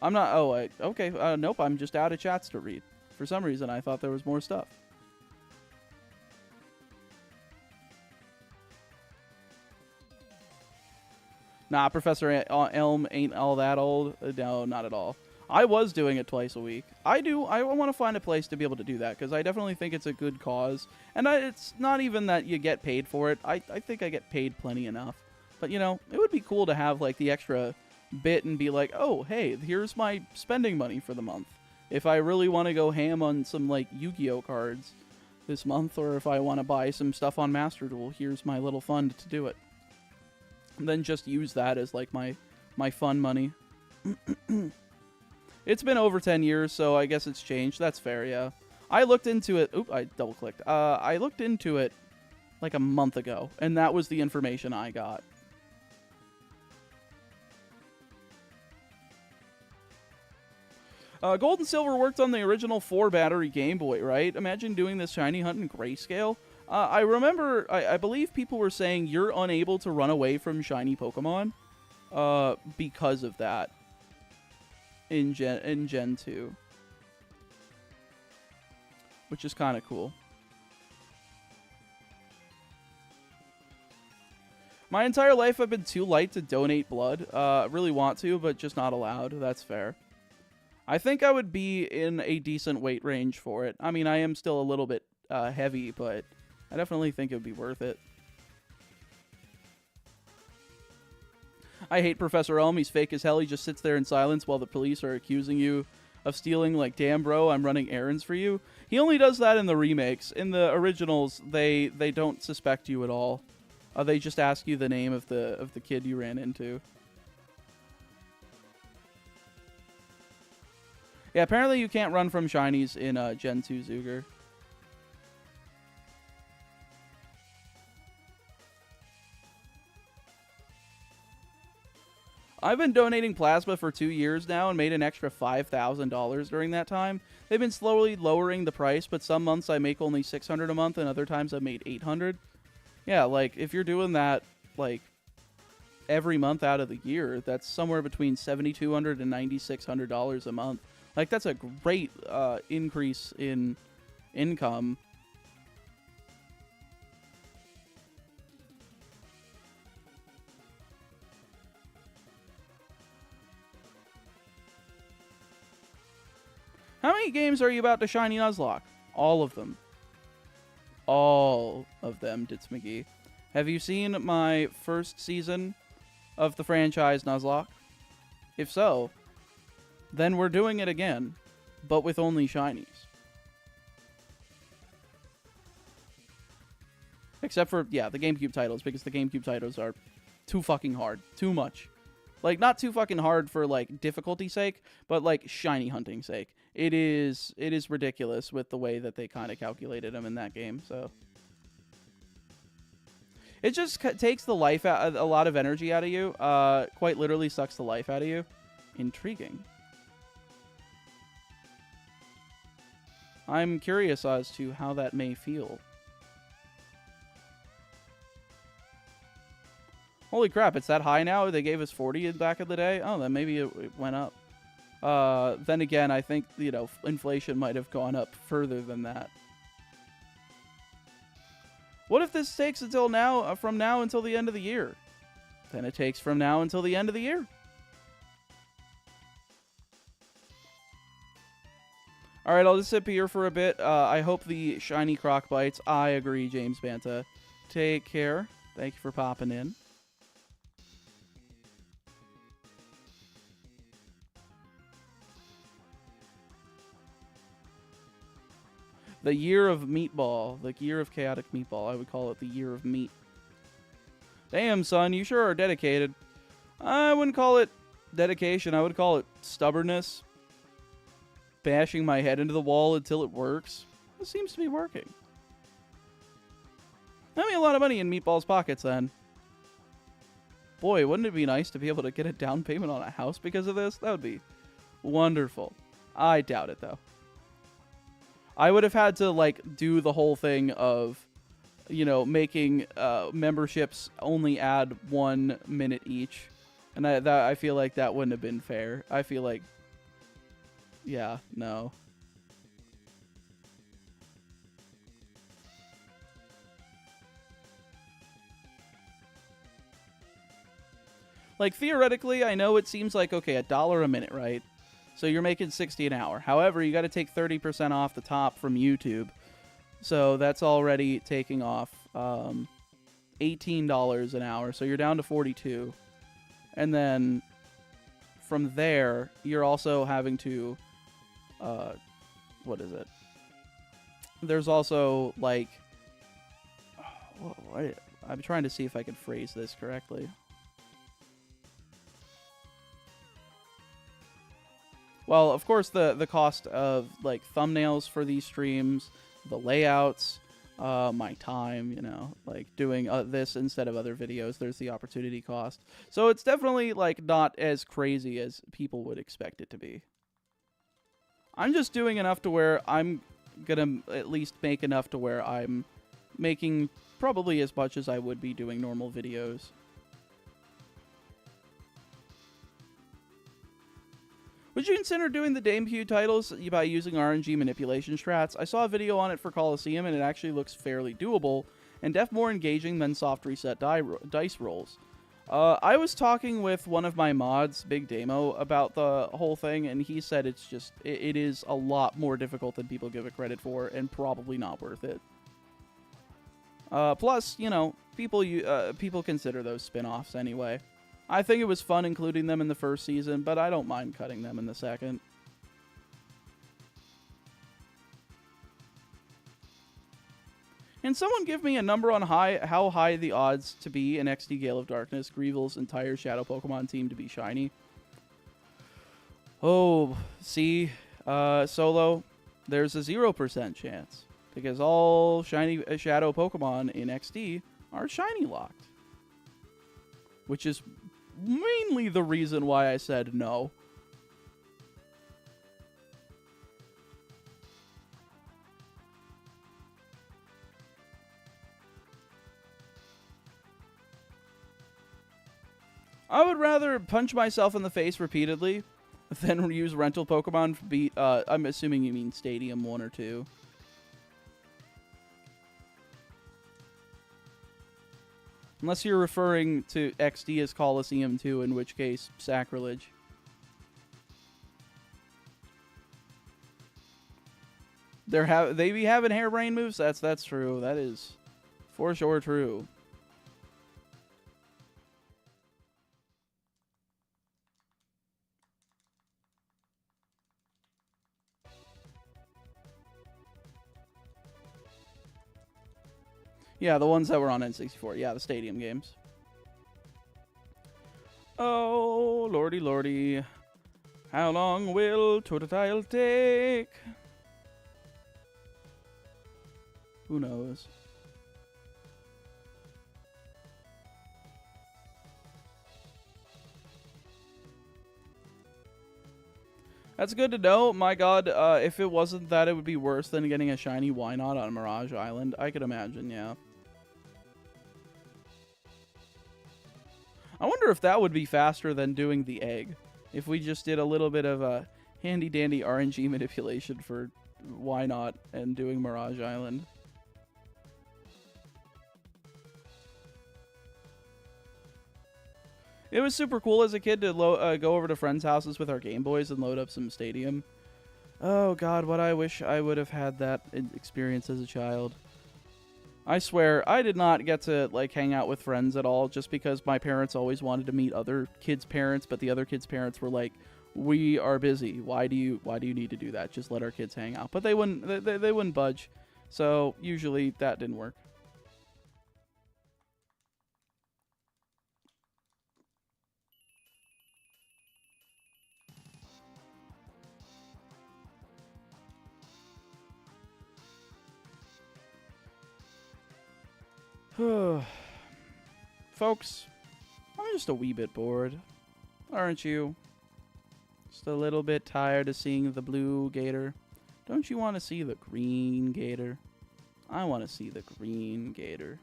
I'm not, okay, nope, I'm just out of chats to read. For some reason, I thought there was more stuff. Nah, Professor Elm ain't all that old. No, not at all. I was doing it twice a week. I want to find a place to be able to do that, because I definitely think it's a good cause. And it's not even that you get paid for it. I think I get paid plenty enough. But, you know, it would be cool to have, like, the extra bit and be like, oh, hey, here's my spending money for the month. If I really want to go ham on some, like, Yu-Gi-Oh cards this month, or if I want to buy some stuff on Master Duel, here's my little fund to do it. And then just use that as, like, my fun money. It's been over 10 years, so I guess it's changed. That's fair, yeah. I looked into it. Oop, I double-clicked. I looked into it, like, a month ago, and that was the information I got. Gold and Silver worked on the original 4-battery Game Boy, right? Imagine doing this shiny hunt in grayscale. I remember, I believe people were saying you're unable to run away from shiny Pokemon because of that in Gen 2. Which is kind of cool. My entire life I've been too light to donate blood. Really want to, but just not allowed. That's fair. I think I would be in a decent weight range for it. I mean, I am still a little bit heavy, but I definitely think it would be worth it. I hate Professor Elm. He's fake as hell. He just sits there in silence while the police are accusing you of stealing. Like, damn, bro, I'm running errands for you. He only does that in the remakes. In the originals, they don't suspect you at all. They just ask you the name of the kid you ran into. Yeah, apparently you can't run from shinies in Gen 2 Zooger. I've been donating plasma for 2 years now and made an extra $5,000 during that time. They've been slowly lowering the price, but some months I make only $600 a month and other times I made $800. Yeah, like, if you're doing that, like, every month out of the year, that's somewhere between $7,200 and $9,600 a month. Like, that's a great increase in income. How many games are you about to shiny Nuzlocke? All of them. All of them, Ditz McGee. Have you seen my first season of the franchise Nuzlocke? If so, then we're doing it again, but with only shinies. Except for, yeah, the GameCube titles, because the GameCube titles are too fucking hard. Too much. Like, not too fucking hard for, like, difficulty sake, but, like, shiny hunting sake. It is ridiculous with the way that they kind of calculated them in that game, so. It just takes the life out, a lot of energy out of you. Quite literally sucks the life out of you. Intriguing. I'm curious as to how that may feel. Holy crap, it's that high now? They gave us 40 back in the day? Oh, then maybe it went up. Then again, I think, you know, inflation might have gone up further than that. What if this takes until now, from now until the end of the year? Then it takes from now until the end of the year. All right, I'll just sit here for a bit. I hope the shiny croc bites. I agree, James Banta. Take care. Thank you for popping in. The year of meatball. The year of chaotic meatball. I would call it the year of meat. Damn, son, you sure are dedicated. I wouldn't call it dedication. I would call it stubbornness. Bashing my head into the wall until it works. It seems to be working. That'd be a lot of money in Meatball's pockets, then. Boy, wouldn't it be nice to be able to get a down payment on a house because of this? That would be wonderful. I doubt it, though. I would have had to, like, do the whole thing of, you know, making memberships only add 1 minute each. And I feel like that wouldn't have been fair. I feel like... Yeah, no. Like, theoretically, I know it seems like, okay, $1 a minute, right? So you're making 60 an hour. However, you got to take 30% off the top from YouTube. So that's already taking off $18 an hour. So you're down to 42. And then from there, you're also having to... what is it? There's also, like... I'm trying to see if I can phrase this correctly. Well, of course, the cost of, like, thumbnails for these streams, the layouts, my time, you know, like, doing this instead of other videos, there's the opportunity cost. So it's definitely, like, not as crazy as people would expect it to be. I'm just doing enough to where I'm gonna at least make enough to where I'm making probably as much as I would be doing normal videos. Would you consider doing the Dame titles by using RNG manipulation strats? I saw a video on it for Coliseum, and it actually looks fairly doable, and def more engaging than soft reset dice rolls. I was talking with one of my mods, Big Damo, about the whole thing, and he said it's just, it is a lot more difficult than people give it credit for, and probably not worth it. Plus, you know, people consider those spin-offs anyway. I think it was fun including them in the first season, but I don't mind cutting them in the second. Can someone give me a number on how high the odds to be in XD Gale of Darkness, Greevil's entire Shadow Pokemon team to be shiny? Oh, see, Solo, there's a 0% chance, because all shiny Shadow Pokemon in XD are shiny locked. Which is mainly the reason why I said no. I would rather punch myself in the face repeatedly than use rental Pokemon. I'm assuming you mean Stadium 1 or 2. Unless you're referring to XD as Coliseum 2, in which case, sacrilege. They be having harebrained moves? That's true. That is for sure true. Yeah, the ones that were on N64. Yeah, the Stadium games. Oh, lordy, lordy. How long will Totodile take? Who knows? That's good to know. My god, if it wasn't that, it would be worse than getting a shiny Why Not on Mirage Island. I could imagine, yeah. I wonder if that would be faster than doing the egg. If we just did a little bit of a handy-dandy RNG manipulation for Why Not and doing Mirage Island. It was super cool as a kid to go over to friends' houses with our Game Boys and load up some Stadium. Oh god, what I wish I would have had that experience as a child. I swear, I did not get to, like, hang out with friends at all just because my parents always wanted to meet other kids' parents, but the other kids' parents were like, "We are busy. Why do you need to do that? Just let our kids hang out." But they wouldn't budge. So, usually that didn't work. Folks, I'm just a wee bit bored. Aren't you? Just a little bit tired of seeing the blue gator. Don't you want to see the green gator? I want to see the green gator.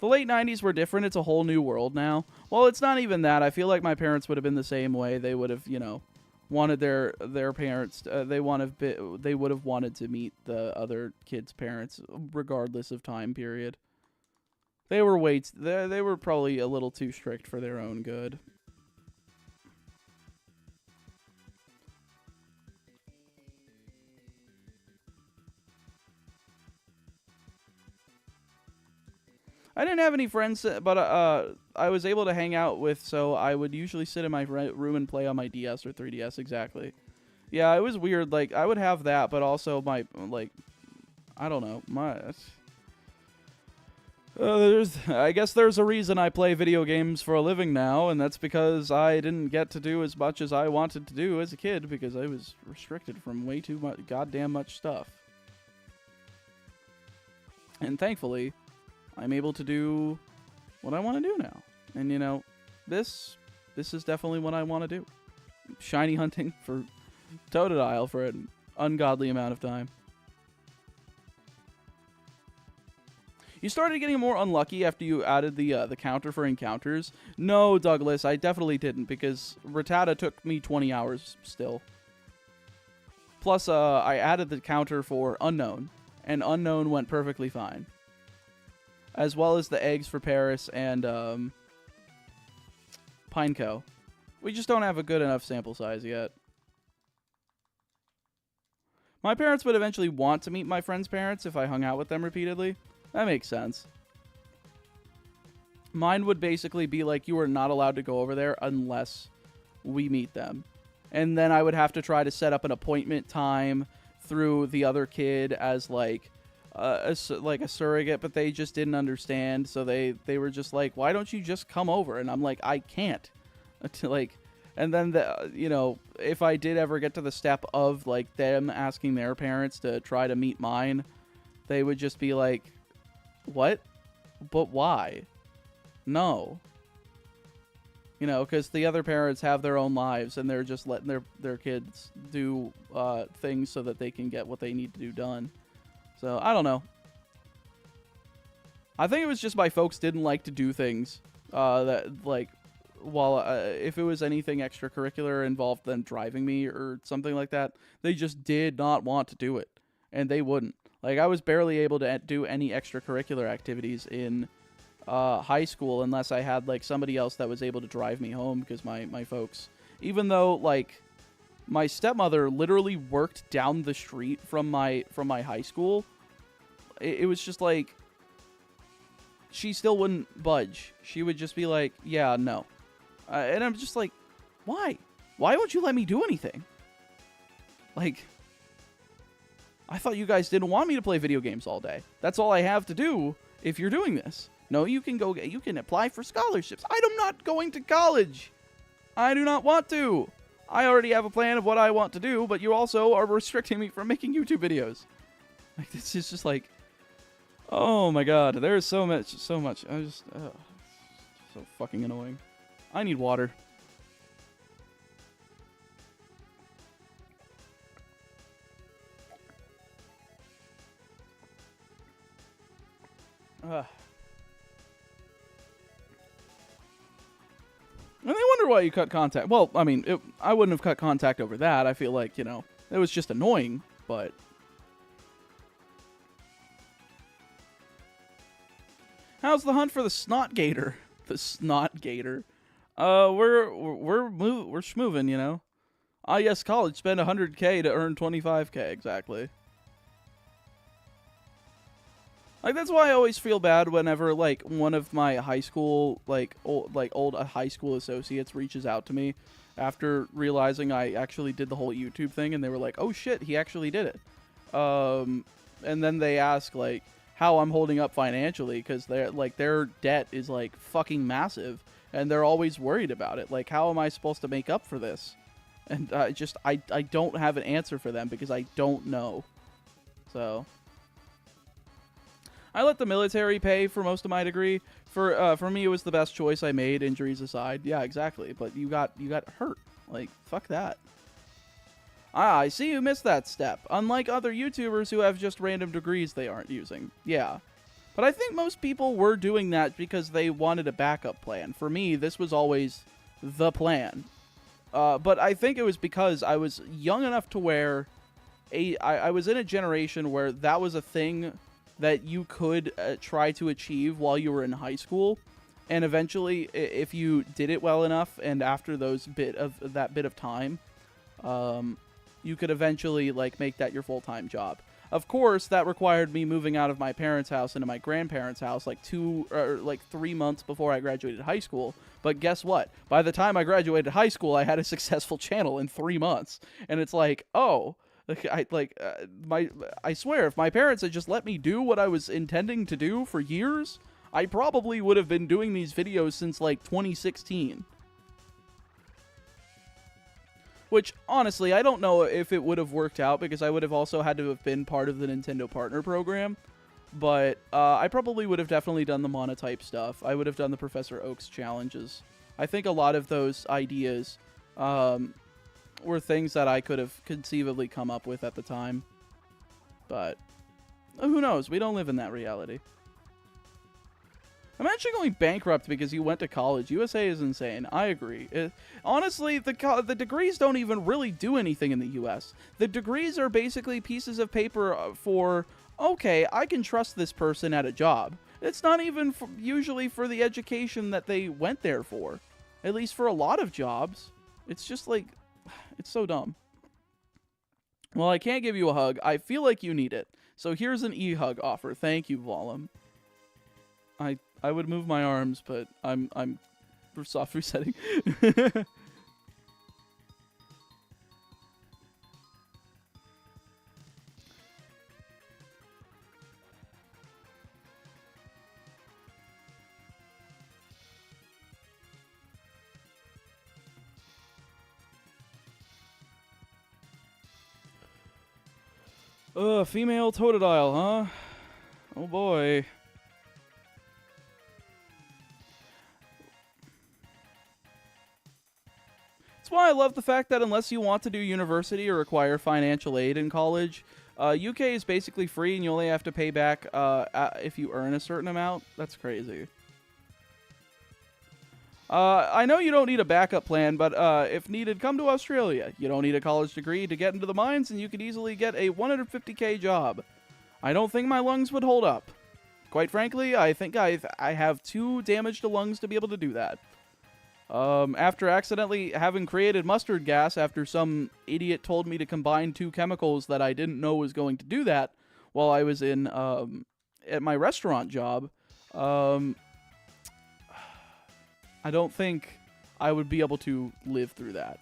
The late 90s were different. It's a whole new world now. Well, it's not even that. I feel like my parents would have been the same way. They would have, you know, wanted their parents. They would have wanted to meet the other kids' parents, regardless of time period. They were they were probably a little too strict for their own good. I didn't have any friends, but I was able to hang out with, so I would usually sit in my room and play on my DS or 3DS, exactly. Yeah, it was weird, like, I would have that, but also my, like, I don't know, I guess there's a reason I play video games for a living now, and that's because I didn't get to do as much as I wanted to do as a kid, because I was restricted from way too much, goddamn much stuff. And thankfully, I'm able to do what I want to do now. And, you know, this is definitely what I want to do. Shiny hunting for Totodile for an ungodly amount of time. You started getting more unlucky after you added the counter for encounters. No, Douglas, I definitely didn't, because Rattata took me 20 hours still. Plus, I added the counter for Unknown, and Unknown went perfectly fine. As well as the eggs for Paris and Pineco. We just don't have a good enough sample size yet. My parents would eventually want to meet my friends' parents if I hung out with them repeatedly. That makes sense. Mine would basically be like, you are not allowed to go over there unless we meet them. And then I would have to try to set up an appointment time through the other kid as like a surrogate, but they just didn't understand. So they were just like, why don't you just come over? And I'm like, I can't. Like, and then you know, if I did ever get to the step of like them asking their parents to try to meet mine, they would just be like, what? But why? No. You know, because the other parents have their own lives, and they're just letting their kids do things so that they can get what they need to do done. So, I don't know. I think it was just my folks didn't like to do things that, like, while if it was anything extracurricular involved them driving me or something like that, they just did not want to do it. And they wouldn't. Like, I was barely able to do any extracurricular activities in high school unless I had, like, somebody else that was able to drive me home, because my folks, even though, like, my stepmother literally worked down the street from my high school, it was just, like, she still wouldn't budge. She would just be like, yeah, no. And I'm just like, why? Why won't you let me do anything? Like, I thought you guys didn't want me to play video games all day. That's all I have to do if you're doing this. No, you can apply for scholarships. I'm not going to college. I do not want to. I already have a plan of what I want to do, but you also are restricting me from making YouTube videos. Like, this is just like, oh my god, there's so much. I just, so fucking annoying. I need water. And they wonder why you cut contact. Well, I mean, I wouldn't have cut contact over that. I feel like, you know, it was just annoying, but... How's the hunt for the snot gator? The snot gator. We're schmoving, you know. Ah, yes, college. Spend 100K to earn 25K, exactly. Like, that's why I always feel bad whenever, like, one of my high school, old high school associates reaches out to me after realizing I actually did the whole YouTube thing, and they were like, oh shit, he actually did it. And then they ask, like, how I'm holding up financially, because their debt is, like, fucking massive, and they're always worried about it. Like, how am I supposed to make up for this? And I don't have an answer for them because I don't know. So... I let the military pay for most of my degree. For me, it was the best choice I made, injuries aside. Yeah, exactly. But you got hurt. Like, fuck that. Ah, I see you missed that step. Unlike other YouTubers who have just random degrees they aren't using. Yeah. But I think most people were doing that because they wanted a backup plan. For me, this was always the plan. But I think it was because I was young enough to where I was in a generation where that was a thing that you could try to achieve while you were in high school, and eventually, if you did it well enough, and after that bit of time, you could eventually like make that your full-time job. Of course, that required me moving out of my parents' house into my grandparents' house like 3 months before I graduated high school. But guess what? By the time I graduated high school, I had a successful channel in 3 months, and it's like, oh. I swear, if my parents had just let me do what I was intending to do for years, I probably would have been doing these videos since, like, 2016. Which, honestly, I don't know if it would have worked out, because I would have also had to have been part of the Nintendo Partner Program. But, I probably would have definitely done the monotype stuff. I would have done the Professor Oak's challenges. I think a lot of those ideas, were things that I could have conceivably come up with at the time. But who knows? We don't live in that reality. I'm actually going bankrupt because you went to college. USA is insane. I agree. Honestly, the degrees don't even really do anything in the US. The degrees are basically pieces of paper for, okay, I can trust this person at a job. It's not even usually for the education that they went there for. At least for a lot of jobs. It's just like... It's so dumb. Well, I can't give you a hug. I feel like you need it. So here's an e-hug offer. Thank you, Vollum. I would move my arms, but I'm soft resetting. Female Totodile, huh? Oh boy. That's why I love the fact that unless you want to do university or require financial aid in college, UK is basically free and you only have to pay back if you earn a certain amount. That's crazy. I know you don't need a backup plan, but if needed, come to Australia. You don't need a college degree to get into the mines, and you could easily get a 150K job. I don't think my lungs would hold up. Quite frankly, I think I have too damaged lungs to be able to do that. After accidentally having created mustard gas after some idiot told me to combine two chemicals that I didn't know was going to do that while I was in at my restaurant job, I don't think I would be able to live through that.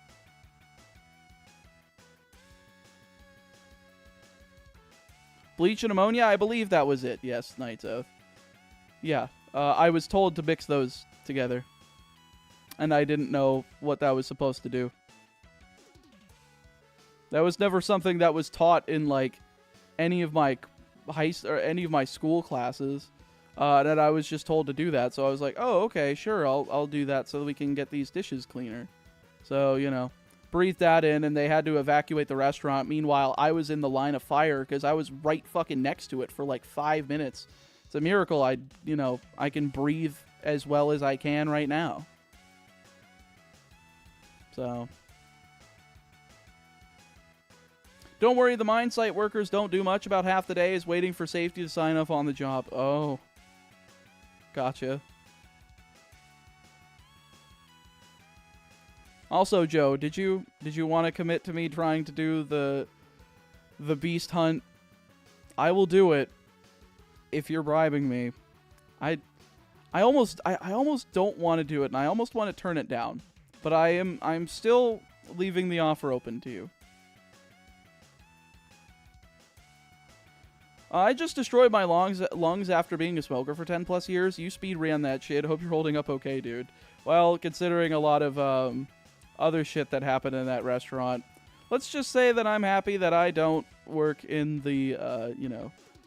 Bleach and ammonia? I believe that was it. Yes, Night's Oath. Yeah, I was told to mix those together. And I didn't know what that was supposed to do. That was never something that was taught in, like, any of my any of my school classes. That I was just told to do that, so I was like, oh, okay, sure, I'll do that so that we can get these dishes cleaner. So, you know, breathed that in, and they had to evacuate the restaurant. Meanwhile, I was in the line of fire, because I was right fucking next to it for like 5 minutes, It's a miracle I can breathe as well as I can right now. So, don't worry, the mine site workers don't do much. About half the day is waiting for safety to sign off on the job. Oh. Gotcha. Also, Joe, did you want to commit to me trying to do the beast hunt? I will do it if you're bribing me. I almost don't want to do it, and I almost want to turn it down. But I'm still leaving the offer open to you. I just destroyed my lungs after being a smoker for 10 plus years. You speed ran that shit. Hope you're holding up okay, dude. Well, considering a lot of other shit that happened in that restaurant, let's just say that I'm happy that I don't work in the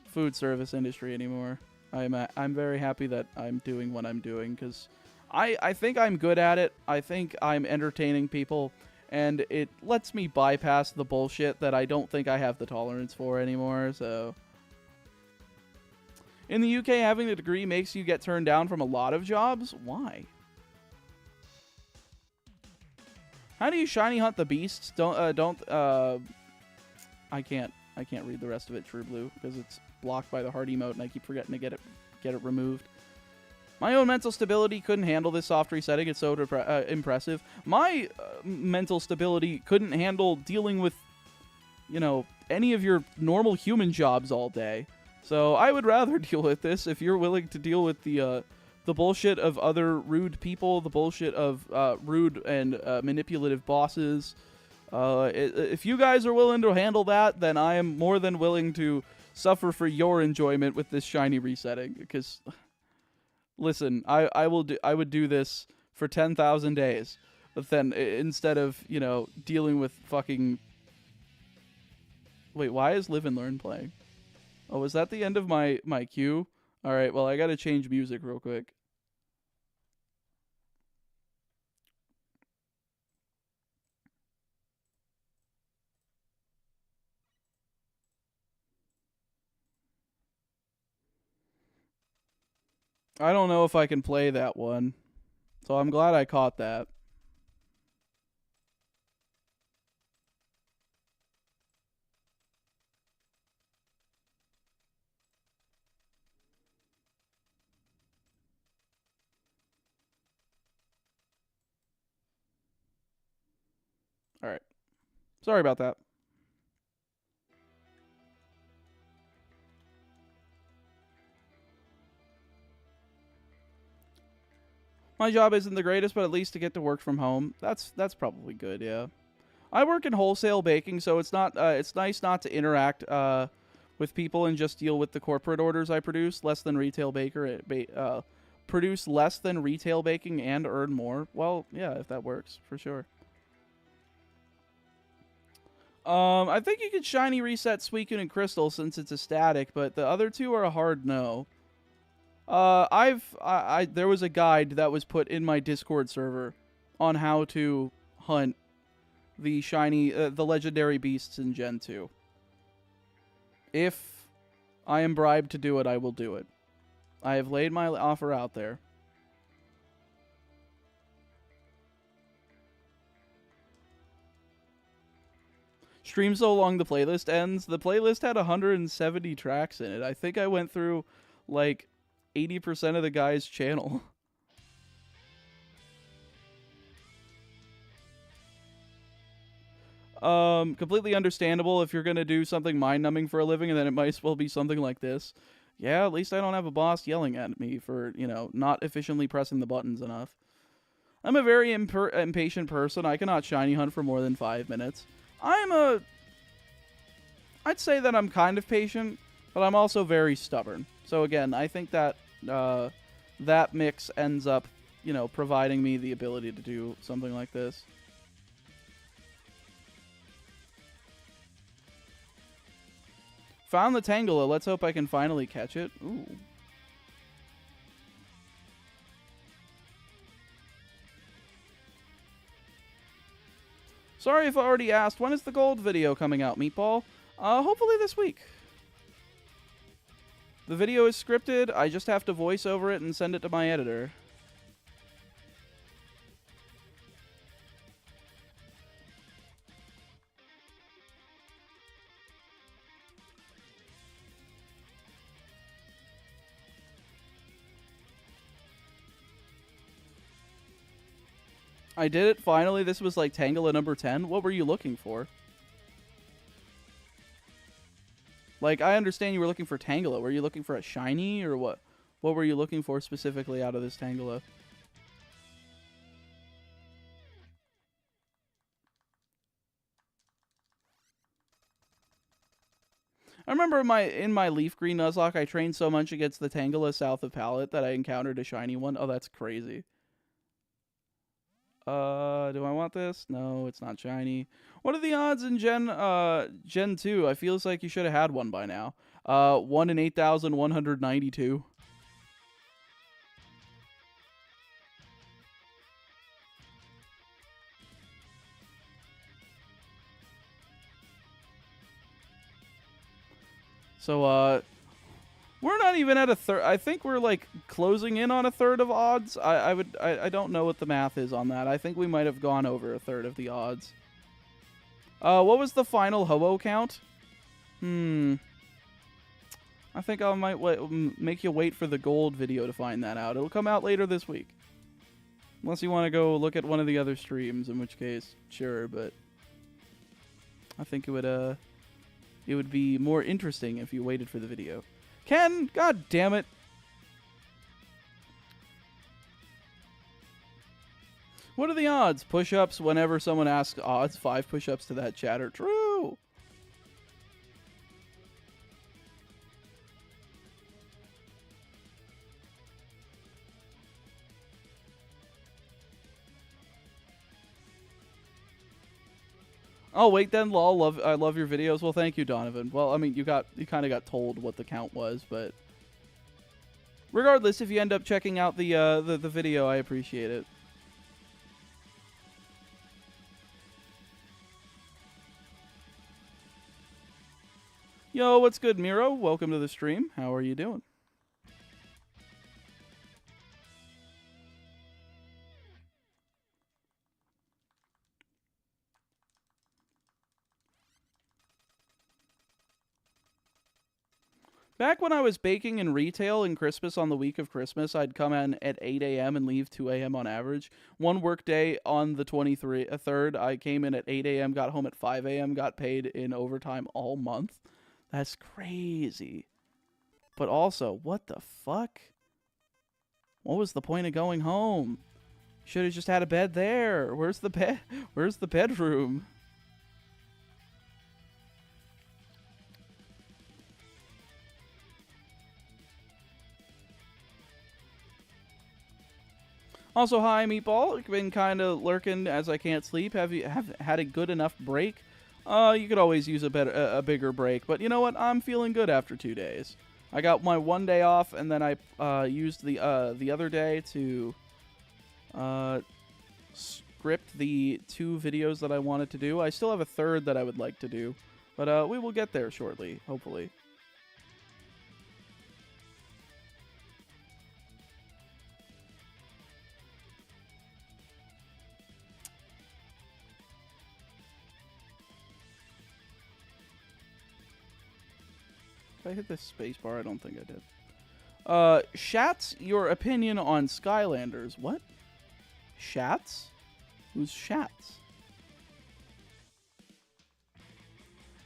food service industry anymore. I'm very happy that I'm doing what I'm doing, because I think I'm good at it. I think I'm entertaining people, and it lets me bypass the bullshit that I don't think I have the tolerance for anymore. So, in the UK, having a degree makes you get turned down from a lot of jobs. Why? How do you shiny hunt the beasts? I can't read the rest of it, True Blue, because it's blocked by the heart emote, and I keep forgetting to get it removed. My own mental stability couldn't handle this soft resetting. It's so impressive. My mental stability couldn't handle dealing with, any of your normal human jobs all day. So I would rather deal with this if you're willing to deal with the bullshit of other rude people, the bullshit of rude and manipulative bosses. If you guys are willing to handle that, then I am more than willing to suffer for your enjoyment with this shiny resetting. Because, listen, I would do this for 10,000 days, but then instead of dealing with fucking. Wait, why is Live and Learn playing? Oh, is that the end of my queue? All right, well, I gotta change music real quick. I don't know if I can play that one, so I'm glad I caught that. All right. Sorry about that. My job isn't the greatest, but at least to get to work from home, that's probably good, yeah. I work in wholesale baking, so it's nice not to interact with people and just deal with the corporate orders I produce. Less than retail baker, produce less than retail baking and earn more. Well, yeah, if that works, for sure. I think you could shiny reset Suicune and Crystal since it's a static, but the other two are a hard no. There was a guide that was put in my Discord server on how to hunt the shiny, the legendary beasts in Gen 2. If I am bribed to do it, I will do it. I have laid my offer out there. Stream so long the playlist ends. The playlist had 170 tracks in it. I think I went through, like, 80% of the guy's channel. Completely understandable if you're gonna do something mind-numbing for a living, and then it might as well be something like this. Yeah, at least I don't have a boss yelling at me for, not efficiently pressing the buttons enough. I'm a very impatient person. I cannot shiny hunt for more than 5 minutes. I'd say that I'm kind of patient, but I'm also very stubborn. So again, I think that that mix ends up, providing me the ability to do something like this. Found the Tangela. Let's hope I can finally catch it. Ooh. Sorry if I already asked. When is the gold video coming out, Meatball? Hopefully this week. The video is scripted. I just have to voice over it and send it to my editor. I did it finally. This was like Tangela number 10. What were you looking for? Like, I understand you were looking for Tangela. Were you looking for a shiny or what? What were you looking for specifically out of this Tangela? I remember in my Leaf Green Nuzlocke, I trained so much against the Tangela south of Pallet that I encountered a shiny one. Oh, that's crazy. Do I want this? No, it's not shiny. What are the odds in Gen 2? I feels like you should have had one by now. 1 in 8,192. So, we're not even at a third. I think we're like closing in on a third of odds. I don't know what the math is on that. I think we might have gone over a third of the odds. What was the final Ho-Oh count? I think I might make you wait for the gold video to find that out. It'll come out later this week. Unless you want to go look at one of the other streams, in which case, sure, but I think it would be more interesting if you waited for the video. Ken, god damn it. What are the odds? Push-ups whenever someone asks odds. 5 push-ups to that chatter. True. Oh wait, then lol. I love your videos. Well, thank you, Donovan. Well, I mean, you kind of got told what the count was, but regardless, if you end up checking out the video, I appreciate it. Yo, what's good, Miro? Welcome to the stream. How are you doing? Back when I was baking in retail in Christmas on the week of Christmas, I'd come in at 8 a.m. and leave 2 a.m. on average. One work day on the 23rd, I came in at 8 a.m., got home at 5 a.m., got paid in overtime all month. That's crazy. But also, what the fuck? What was the point of going home? Should have just had a bed there. Where's the bed? Where's the bedroom? Also, hi, Meatball. Been kind of lurking as I can't sleep. Have you had a good enough break? You could always use a bigger break, but you know what? I'm feeling good after 2 days. I got my 1 day off, and then I used the other day to script the 2 videos that I wanted to do. I still have a third that I would like to do, but we will get there shortly, hopefully. Did I hit the space bar? I don't think I did. Shats, your opinion on Skylanders. What? Shats? Who's Shats?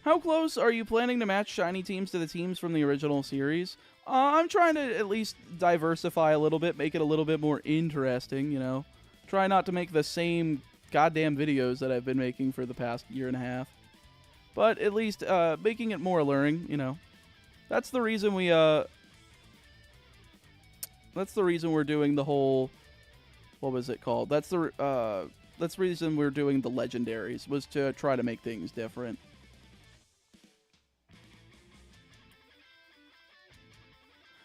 How close are you planning to match shiny teams to the teams from the original series? I'm trying to at least diversify a little bit, make it a little bit more interesting, you know. Try not to make the same goddamn videos that I've been making for the past year and a half. But at least making it more alluring, you know. That's the reason we're doing the whole, what was it called? That's the reason we're doing the legendaries, was to try to make things different.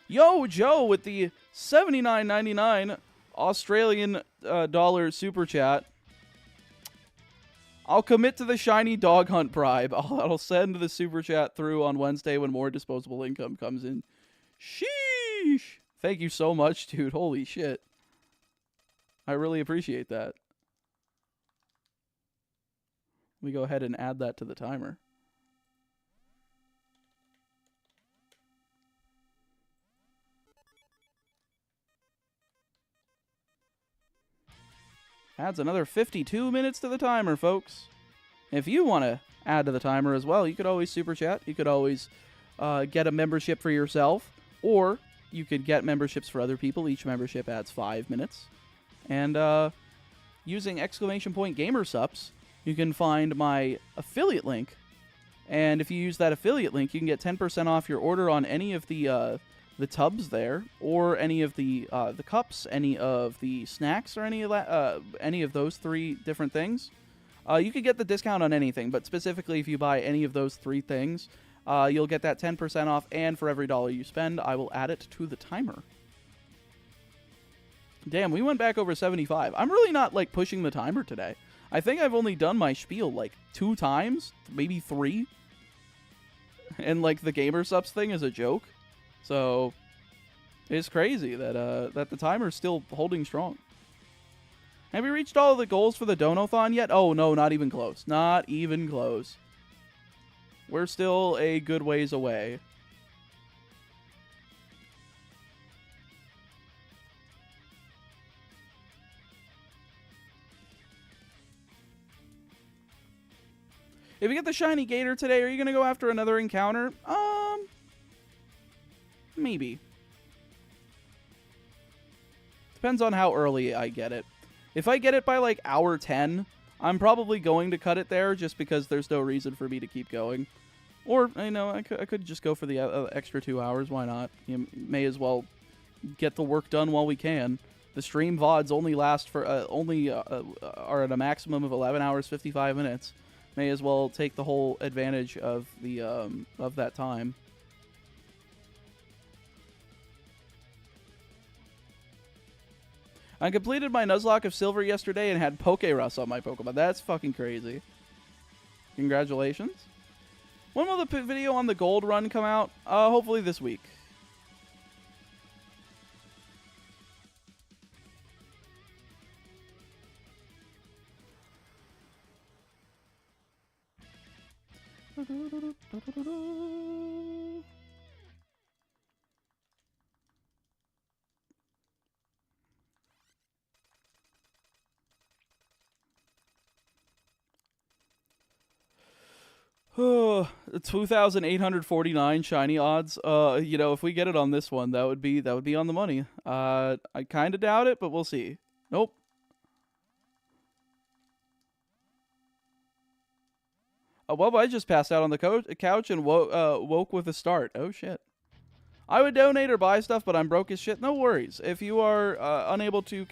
Yo, Joe, with the $79.99 Australian dollar super chat. I'll commit to the shiny dog hunt bribe. I'll send the super chat through on Wednesday when more disposable income comes in. Sheesh. Thank you so much, dude. Holy shit. I really appreciate that. Let me go ahead and add that to the timer. Adds another 52 minutes to the timer, folks. If you want to add to the timer as well, you could always super chat. You could always get a membership for yourself, or you could get memberships for other people. Each membership adds 5 minutes. And using !gamersups, you can find my affiliate link. And if you use that affiliate link, you can get 10% off your order on any of the tubs there, or any of the cups, any of the snacks, or any of those 3 different things. You could get the discount on anything, but specifically if you buy any of those 3 things, you'll get that 10% off, and for every $1 you spend, I will add it to the timer. Damn, we went back over 75. I'm really not, like, pushing the timer today. I think I've only done my spiel, like, 2 times, maybe 3. And, like, the Gamersups thing is a joke. So, it's crazy that the timer's still holding strong. Have we reached all of the goals for the donothon yet? Oh, no, not even close. Not even close. We're still a good ways away. If you get the shiny gator today, are you going to go after another encounter? Maybe. Depends on how early I get it. If I get it by, like, hour 10, I'm probably going to cut it there just because there's no reason for me to keep going. Or, you know, I could just go for the extra 2 hours. Why not? You may as well get the work done while we can. The stream VODs only last for, are at a maximum of 11 hours, 55 minutes. May as well take the whole advantage of the, of that time. I completed my Nuzlocke of Silver yesterday and had Pokerus on my Pokemon. That's fucking crazy. Congratulations. When will the video on the gold run come out? Hopefully this week. Oh, 2,849 shiny odds. You know, if we get it on this one, that would be on the money. I kind of doubt it, but we'll see. Nope. Well, I just passed out on the couch and woke with a start. Oh shit. I would donate or buy stuff, but I'm broke as shit. No worries. If you are unable to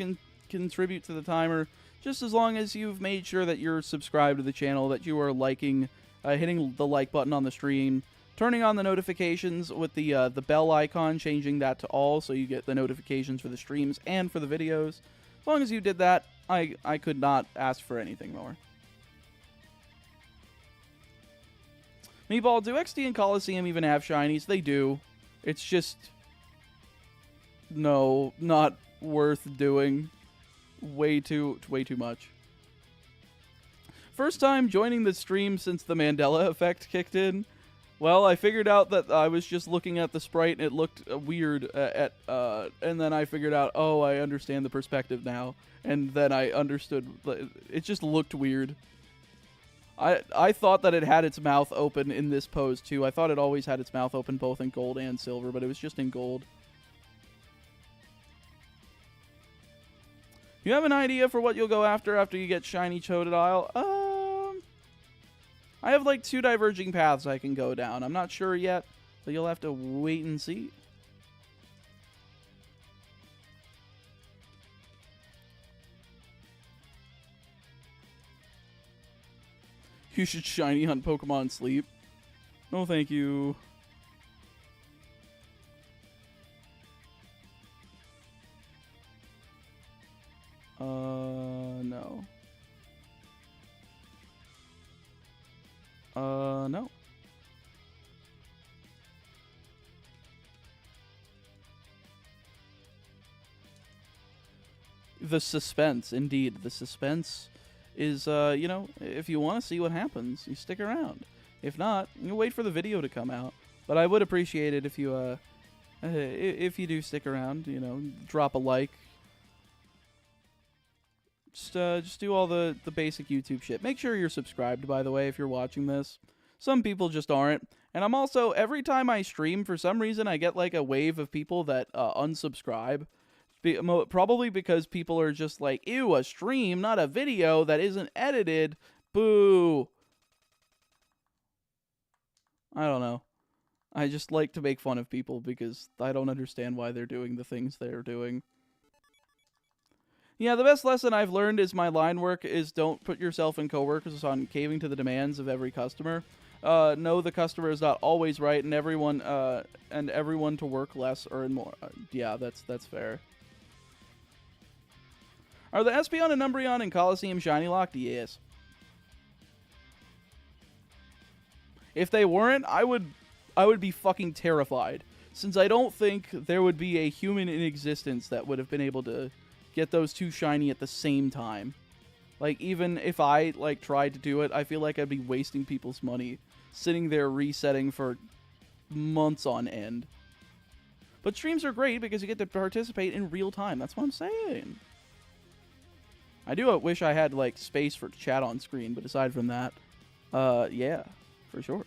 contribute to the timer, just as long as you've made sure that you're subscribed to the channel, that you are liking. Hitting the like button on the stream, turning on the notifications with the bell icon, changing that to all so you get the notifications for the streams and for the videos. As long as you did that, I could not ask for anything more. Meatball, do XD and Coliseum even have shinies? They do. It's just... no, not worth doing. Way too much. First time joining the stream since the Mandela effect kicked in. Well, I figured out that I was just looking at the sprite and it looked weird and then I figured out, oh, I understand the perspective now. And then I understood, it just looked weird. I thought that it had its mouth open in this pose too. I thought it always had its mouth open both in gold and silver, but it was just in gold. You have an idea for what you'll go after you get shiny Totodile? I have like 2 diverging paths I can go down. I'm not sure yet, but you'll have to wait and see. You should shiny hunt Pokemon sleep. No, thank you. No. No. The suspense, indeed. The suspense is, you know, if you want to see what happens, you stick around. If not, you wait for the video to come out. But I would appreciate it if you, if you do stick around, you know, drop a like. Just do all the basic YouTube shit. Make sure you're subscribed, by the way, if you're watching this. Some people just aren't. And I'm also, every time I stream, for some reason, I get like a wave of people that unsubscribe. Probably because people are just like, ew, a stream, not a video that isn't edited. Boo. I don't know. I just like to make fun of people because I don't understand why they're doing the things they're doing. Yeah, the best lesson I've learned is my line work is don't put yourself and coworkers on caving to the demands of every customer. No, the customer is not always right, and everyone to work less or more. Yeah, that's fair. Are the Espeon and Umbreon and Coliseum shiny locked? Yes. If they weren't, I would be fucking terrified, since I don't think there would be a human in existence that would have been able to get those two shiny at the same time. Like, even if I, like, tried to do it, I feel like I'd be wasting people's money, sitting there resetting for months on end. But streams are great because you get to participate in real time. That's what I'm saying. I do wish I had, like, space for chat on screen, but aside from that, yeah, for sure.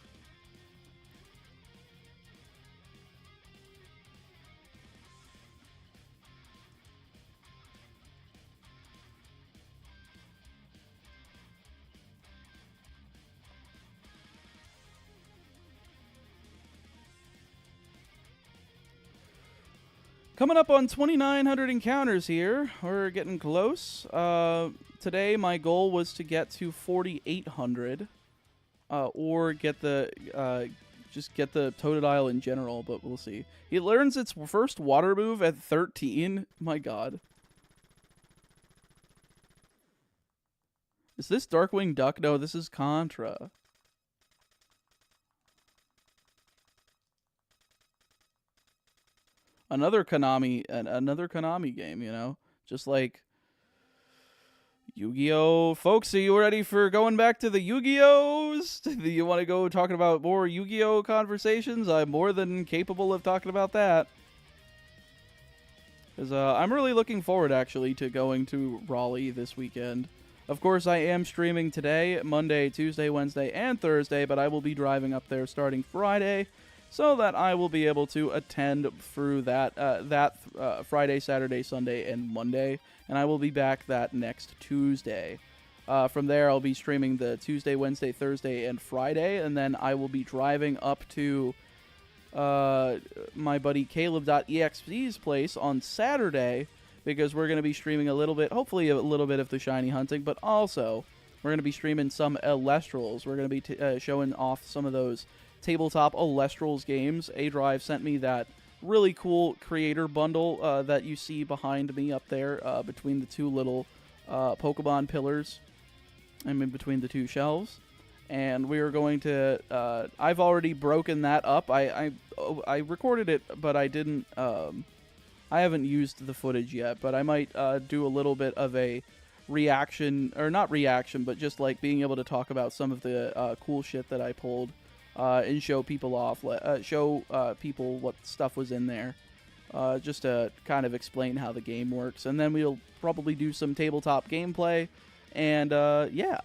Coming up on 2,900 encounters here. We're getting close. Today, my goal was to get to 4,800. Or get the, just get the Totodile in general, but we'll see. It learns its first water move at 13. My god. Is this Darkwing Duck? No, this is Contra. Another Konami game, you know? Just like Yu-Gi-Oh! Folks, are you ready for going back to the Yu-Gi-Ohs? Do you want to go talking about more Yu-Gi-Oh! Conversations? I'm more than capable of talking about that. Because I'm really looking forward, actually, to going to Raleigh this weekend. Of course, I am streaming today, Monday, Tuesday, Wednesday, and Thursday, but I will be driving up there starting Friday, so that I will be able to attend through that Friday, Saturday, Sunday, and Monday, and I will be back that next Tuesday. From there, I'll be streaming the Tuesday, Wednesday, Thursday, and Friday, and then I will be driving up to my buddy Caleb.exe's place on Saturday, because we're going to be streaming a little bit, hopefully a little bit of the shiny hunting, but also we're going to be streaming some Elestrals. We're going to be showing off some of those tabletop Elestrals games. A-Drive sent me that really cool creator bundle that you see behind me up there between the two little Pokemon pillars and in between the two shelves. And we are going to I've already broken that up. I recorded it, but I didn't I haven't used the footage yet, but I might do a little bit of a reaction, or not reaction, but just like being able to talk about some of the cool shit that I pulled and show people off, show people what stuff was in there, just to kind of explain how the game works. And then we'll probably do some tabletop gameplay, and yeah,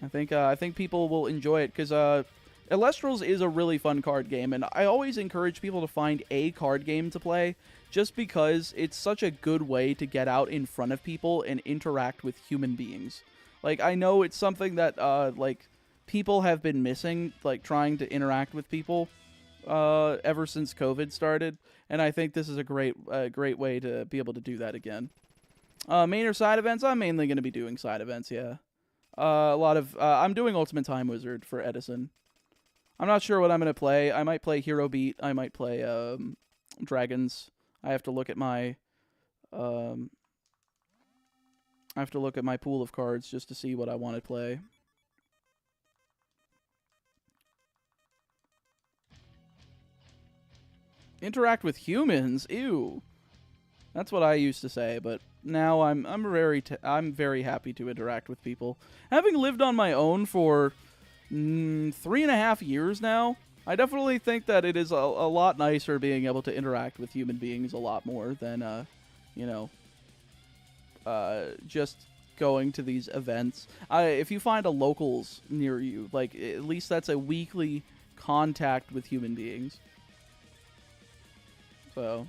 I think people will enjoy it, because Elestrals is a really fun card game, and I always encourage people to find a card game to play, just because it's such a good way to get out in front of people and interact with human beings. Like, I know it's something that like people have been missing, like trying to interact with people ever since COVID started, and I think this is a great way to be able to do that again. Main or side events? I'm mainly going to be doing side events, yeah. A lot of I'm doing Ultimate Time Wizard for Edison. I'm not sure what I'm going to play. I might play Hero Beat. I might play Dragons. I have to look at my pool of cards just to see what I want to play. Interact with humans? Ew. That's what I used to say, but now I'm very happy to interact with people. Having lived on my own for 3.5 years now, I definitely think that it is a lot nicer being able to interact with human beings a lot more than you know, just going to these events. If you find a locals near you, like, at least that's a weekly contact with human beings. So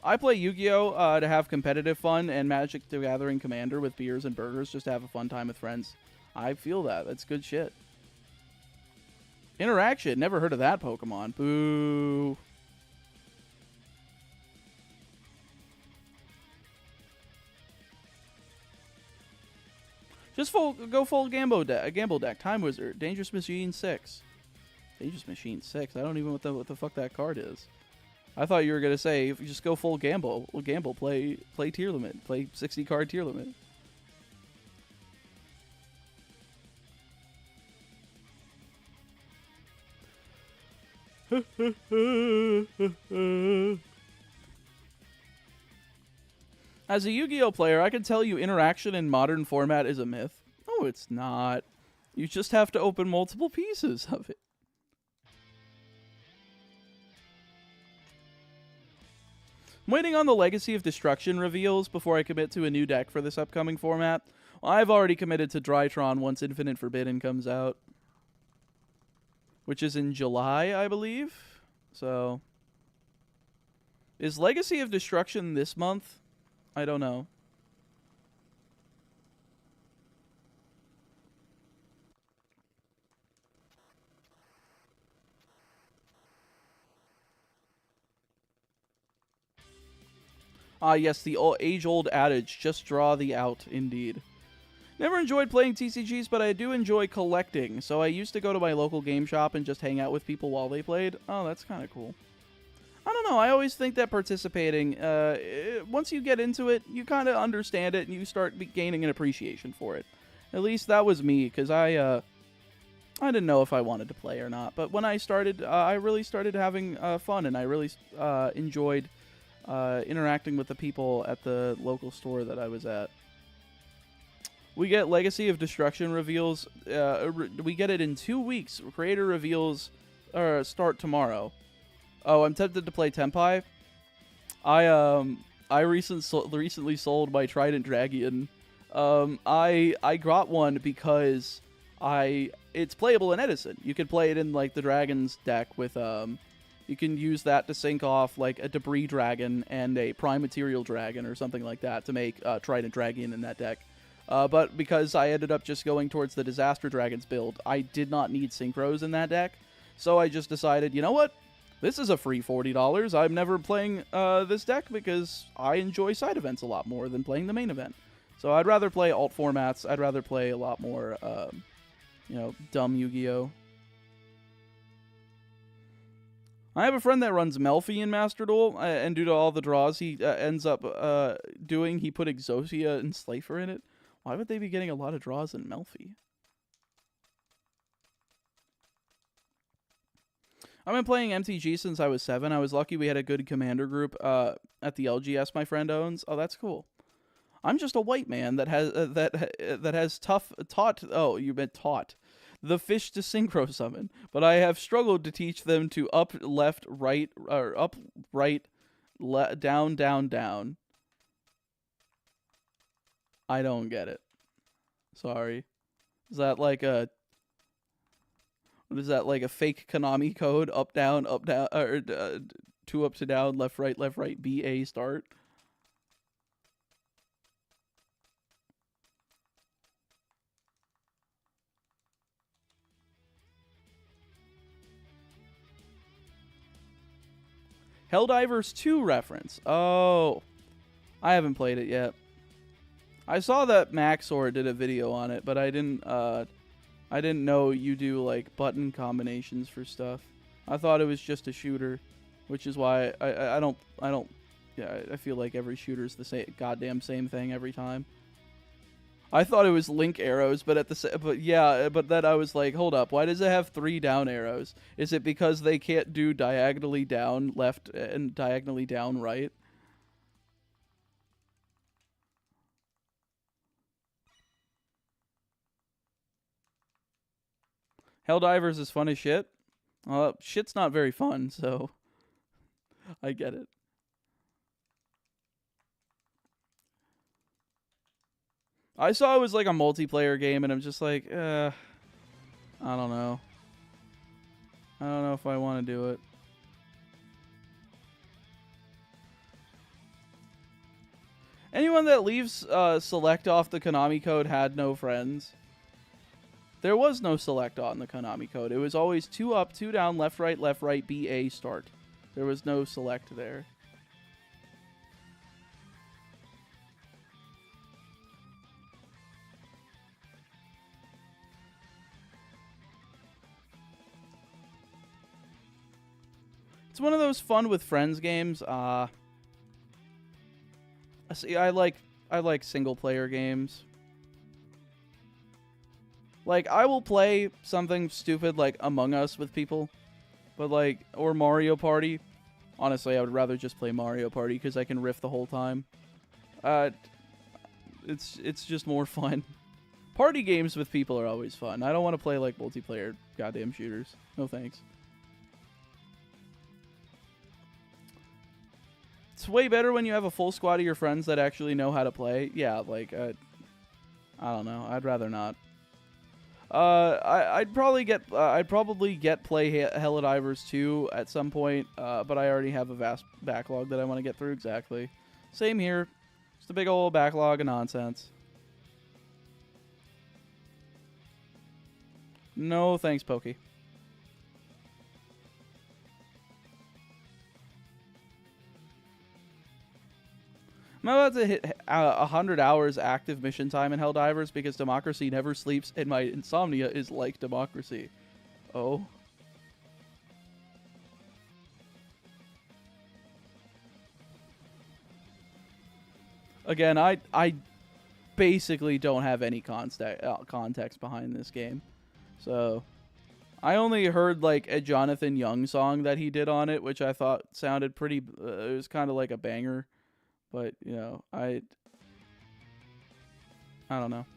I play Yu-Gi-Oh! To have competitive fun, and Magic the Gathering Commander with beers and burgers just to have a fun time with friends. I feel that. That's good shit. Interaction. Never heard of that Pokemon. Boo. Just go full Gamble deck. Time Wizard. Dangerous Machine 6. Dangerous Machine 6? I don't even know what the fuck that card is. I thought you were going to say, if you just go full Gamble. Well, Gamble, play tier limit. Play 60 card tier limit. As a Yu-Gi-Oh player, I can tell you interaction in modern format is a myth. No, it's not. You just have to open multiple pieces of it. I'm waiting on the Legacy of Destruction reveals before I commit to a new deck for this upcoming format. Well, I've already committed to Drytron once Infinite Forbidden comes out, which is in July, I believe. So, is Legacy of Destruction this month? I don't know. Ah, yes, the age-old adage, just draw the out, indeed. Never enjoyed playing TCGs, but I do enjoy collecting, so I used to go to my local game shop and just hang out with people while they played. Oh, that's kind of cool. I don't know, I always think that participating, once you get into it, you kind of understand it, and you start gaining an appreciation for it. At least that was me, because I didn't know if I wanted to play or not, but when I started, I really started having fun, and I really enjoyed interacting with the people at the local store that I was at. We get Legacy of Destruction reveals. We get it in 2 weeks. Creator reveals start tomorrow. Oh, I'm tempted to play Tenpai. I recently sold my Trident Dragon. I got one because it's playable in Edison. You can play it in like the Dragon's deck with you can use that to sync off like a Debris Dragon and a Prime Material Dragon or something like that to make Trident Dragon in that deck. But because I ended up just going towards the Disaster Dragons build, I did not need Synchros in that deck. So I just decided, you know what? This is a free $40. I'm never playing this deck because I enjoy side events a lot more than playing the main event. So I'd rather play alt formats. I'd rather play a lot more, dumb Yu-Gi-Oh! I have a friend that runs Melfi in Master Duel, and due to all the draws he ends up doing, he put Exosia and Slifer in it. Why would they be getting a lot of draws in Melfi? I've been playing MTG since I was 7. I was lucky we had a good commander group at the LGS my friend owns. Oh, that's cool. I'm just a white man that has taught. Oh, you meant taught the fish to synchro summon, but I have struggled to teach them to up, left, right, or up, right, down, down, down. I don't get it. Sorry. Is that like a... What is that, like a fake Konami code? Up, down, or 2 up to down, left, right, B, A, start? Helldivers 2 reference. Oh. I haven't played it yet. I saw that Maxor did a video on it, but I didn't know you do like button combinations for stuff. I thought it was just a shooter, which is why I don't I feel like every shooter's the goddamn same thing every time. I thought it was link arrows, but but then I was like, hold up, why does it have 3 down arrows? Is it because they can't do diagonally down left and diagonally down right? Helldivers is fun as shit. Shit's not very fun, so I get it. I saw it was like a multiplayer game, and I'm just like, I don't know. I don't know if I want to do it. Anyone that leaves select off the Konami code had no friends. There was no select on the Konami code. It was always 2 up, 2 down, left, right, B, A, start. There was no select there. It's one of those fun with friends games. See, I like single player games. Like, I will play something stupid like Among Us with people, but like, or Mario Party. Honestly, I would rather just play Mario Party because I can riff the whole time. It's just more fun. Party games with people are always fun. I don't want to play like multiplayer goddamn shooters. No thanks. It's way better when you have a full squad of your friends that actually know how to play. Yeah, like, I don't know. I'd rather not. I'd probably get play Helldivers 2 at some point, but I already have a vast backlog that I want to get through. Exactly. Same here. Just a big old backlog of nonsense. No thanks, Pokey. I'm about to hit 100 hours active mission time in Helldivers because Democracy never sleeps and my insomnia is like Democracy. Oh. Again, I basically don't have any context behind this game. So, I only heard like a Jonathan Young song that he did on it, which I thought sounded pretty, it was kind of like a banger. But, you know, I don't know.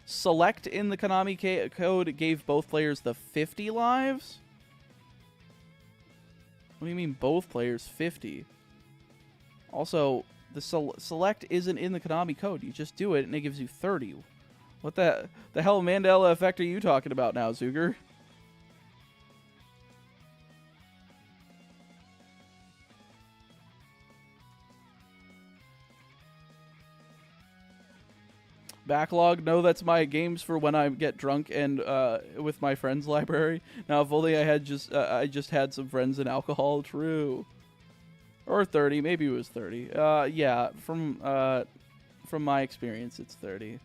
Select in the Konami code gave both players the 50 lives? What do you mean both players 50? Also, the select isn't in the Konami code. You just do it and it gives you 30. What the hell Mandela effect are you talking about now, Zuger? Backlog? No, that's my games for when I get drunk and with my friends library. Now, if only I had I just had some friends and alcohol. True. Or 30, maybe it was 30. Yeah, from my experience, it's 30.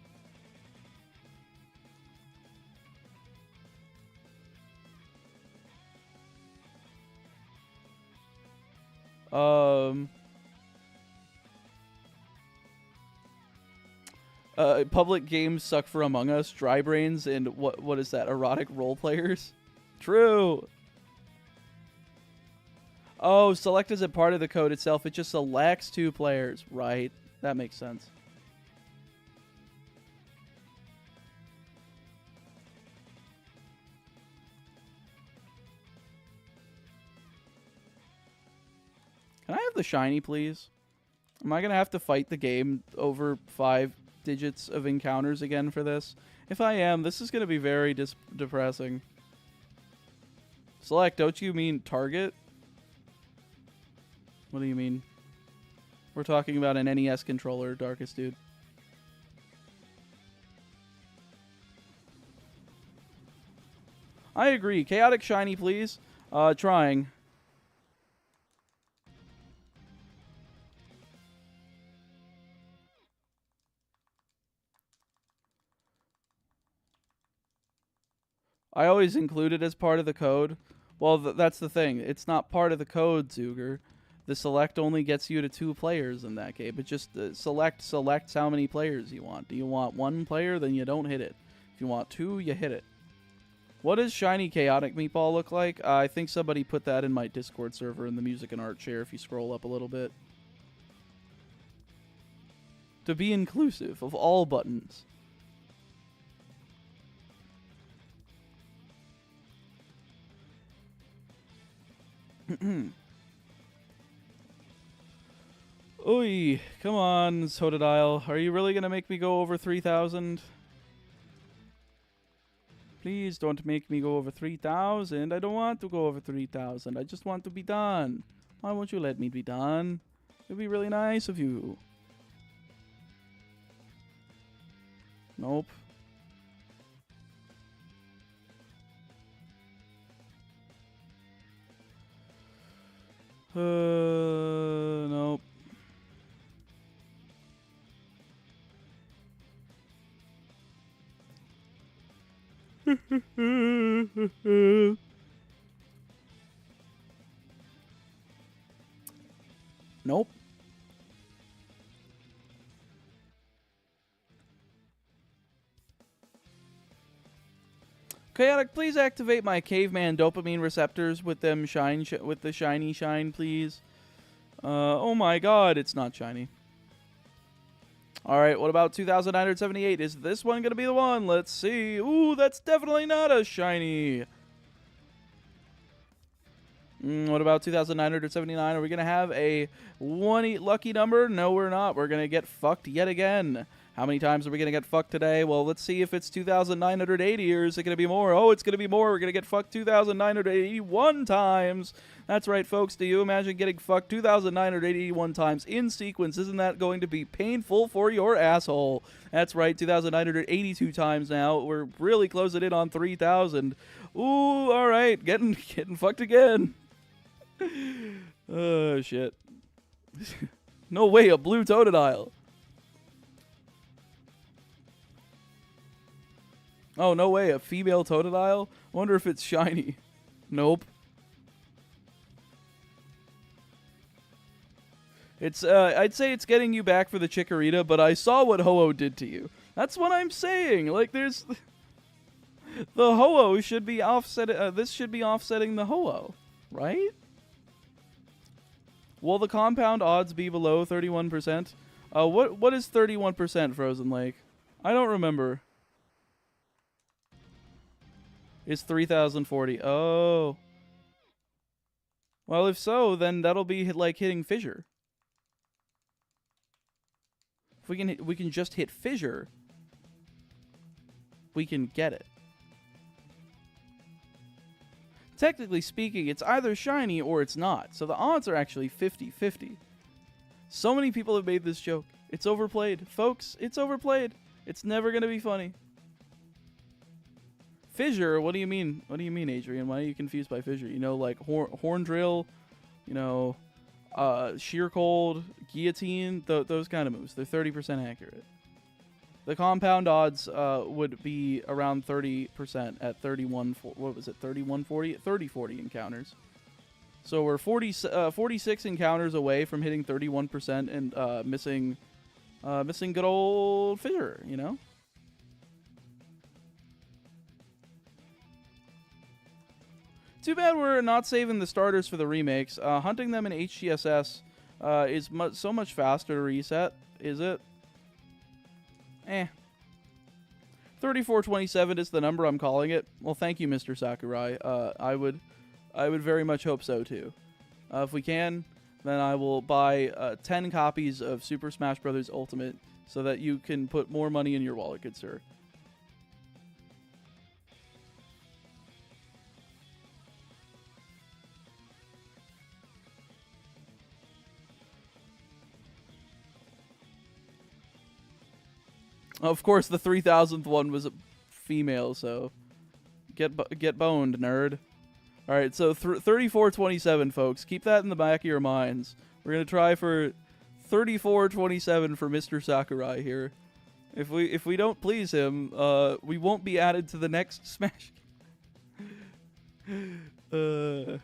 Public games suck for Among Us, Dry Brains, and what is that? Erotic role players? True. Oh, select isn't part of the code itself. It just selects 2 players. Right. That makes sense. Can I have the shiny, please? Am I going to have to fight the game over 5 digits of encounters again for this? If I am, this is going to be very depressing. Select, don't you mean target? What do you mean? We're talking about an NES controller, Darkest Dude. I agree. Chaotic shiny, please. Trying. I always include it as part of the code. Well, that's the thing. It's not part of the code, Zuger. The select only gets you to 2 players in that game. It just selects how many players you want. Do you want 1 player? Then you don't hit it. If you want 2, you hit it. What does shiny chaotic meatball look like? I think somebody put that in my Discord server in the music and art share if you scroll up a little bit. To be inclusive of all buttons. Oy, come on, Totodile. Are you really gonna make me go over 3,000? Please don't make me go over 3,000. I don't want to go over 3,000. I just want to be done. Why won't you let me be done? It'd be really nice of you. Nope. Nope. Nope. Chaotic, please activate my caveman dopamine receptors with them with the shiny shine, please. Oh my god, it's not shiny. Alright, what about 2,978? Is this one going to be the one? Let's see. Ooh, that's definitely not a shiny. What about 2,979? Are we going to have a lucky number? No, we're not. We're going to get fucked yet again. How many times are we going to get fucked today? Well, let's see if it's 2,980 or is it going to be more? Oh, it's going to be more. We're going to get fucked 2,981 times. That's right, folks. Do you imagine getting fucked 2,981 times in sequence? Isn't that going to be painful for your asshole? That's right, 2,982 times now. We're really closing in on 3,000. Ooh, all right. Getting fucked again. Oh, shit. No way, a blue Totodile. Oh, no way, a female Totodile? Wonder if it's shiny. Nope. It's, I'd say it's getting you back for the Chikorita, but I saw what Ho-Oh did to you. That's what I'm saying. Like, there's... The Ho-Oh should be offset. This should be offsetting the Ho-Oh, right? Will the compound odds be below 31%? What is 31%, Frozen Lake? I don't remember. It's 3,040. Oh. Well, if so, then that'll be like hitting Fissure. If we can just hit Fissure, we can get it. Technically speaking, it's either shiny or it's not. So the odds are actually 50-50. So many people have made this joke. It's overplayed. Folks, it's overplayed. It's never going to be funny. Fissure? What do you mean? What do you mean, Adrian? Why are you confused by Fissure? You know, like Horn Drill, you know, Sheer Cold, Guillotine, those kind of moves. They're 30% accurate. The compound odds would be around 30% at 31. What was it? 3140, 3040 encounters. So we're 46 encounters away from hitting 31% and missing good old Fissure. You know. Too bad we're not saving the starters for the remakes. Hunting them in HGSS is so much faster to reset. Is it? 3427 is the number I'm calling it. Well, thank you, Mr. Sakurai. I would very much hope so too. If we can, then I will buy 10 copies of Super Smash Bros. Ultimate so that you can put more money in your wallet, good sir. Of course, the 3,000th one was a female, so get boned, nerd. All right, so 3427, folks. Keep that in the back of your minds. We're gonna try for 3427 for Mr. Sakurai here. If we don't please him, we won't be added to the next Smash. Oh,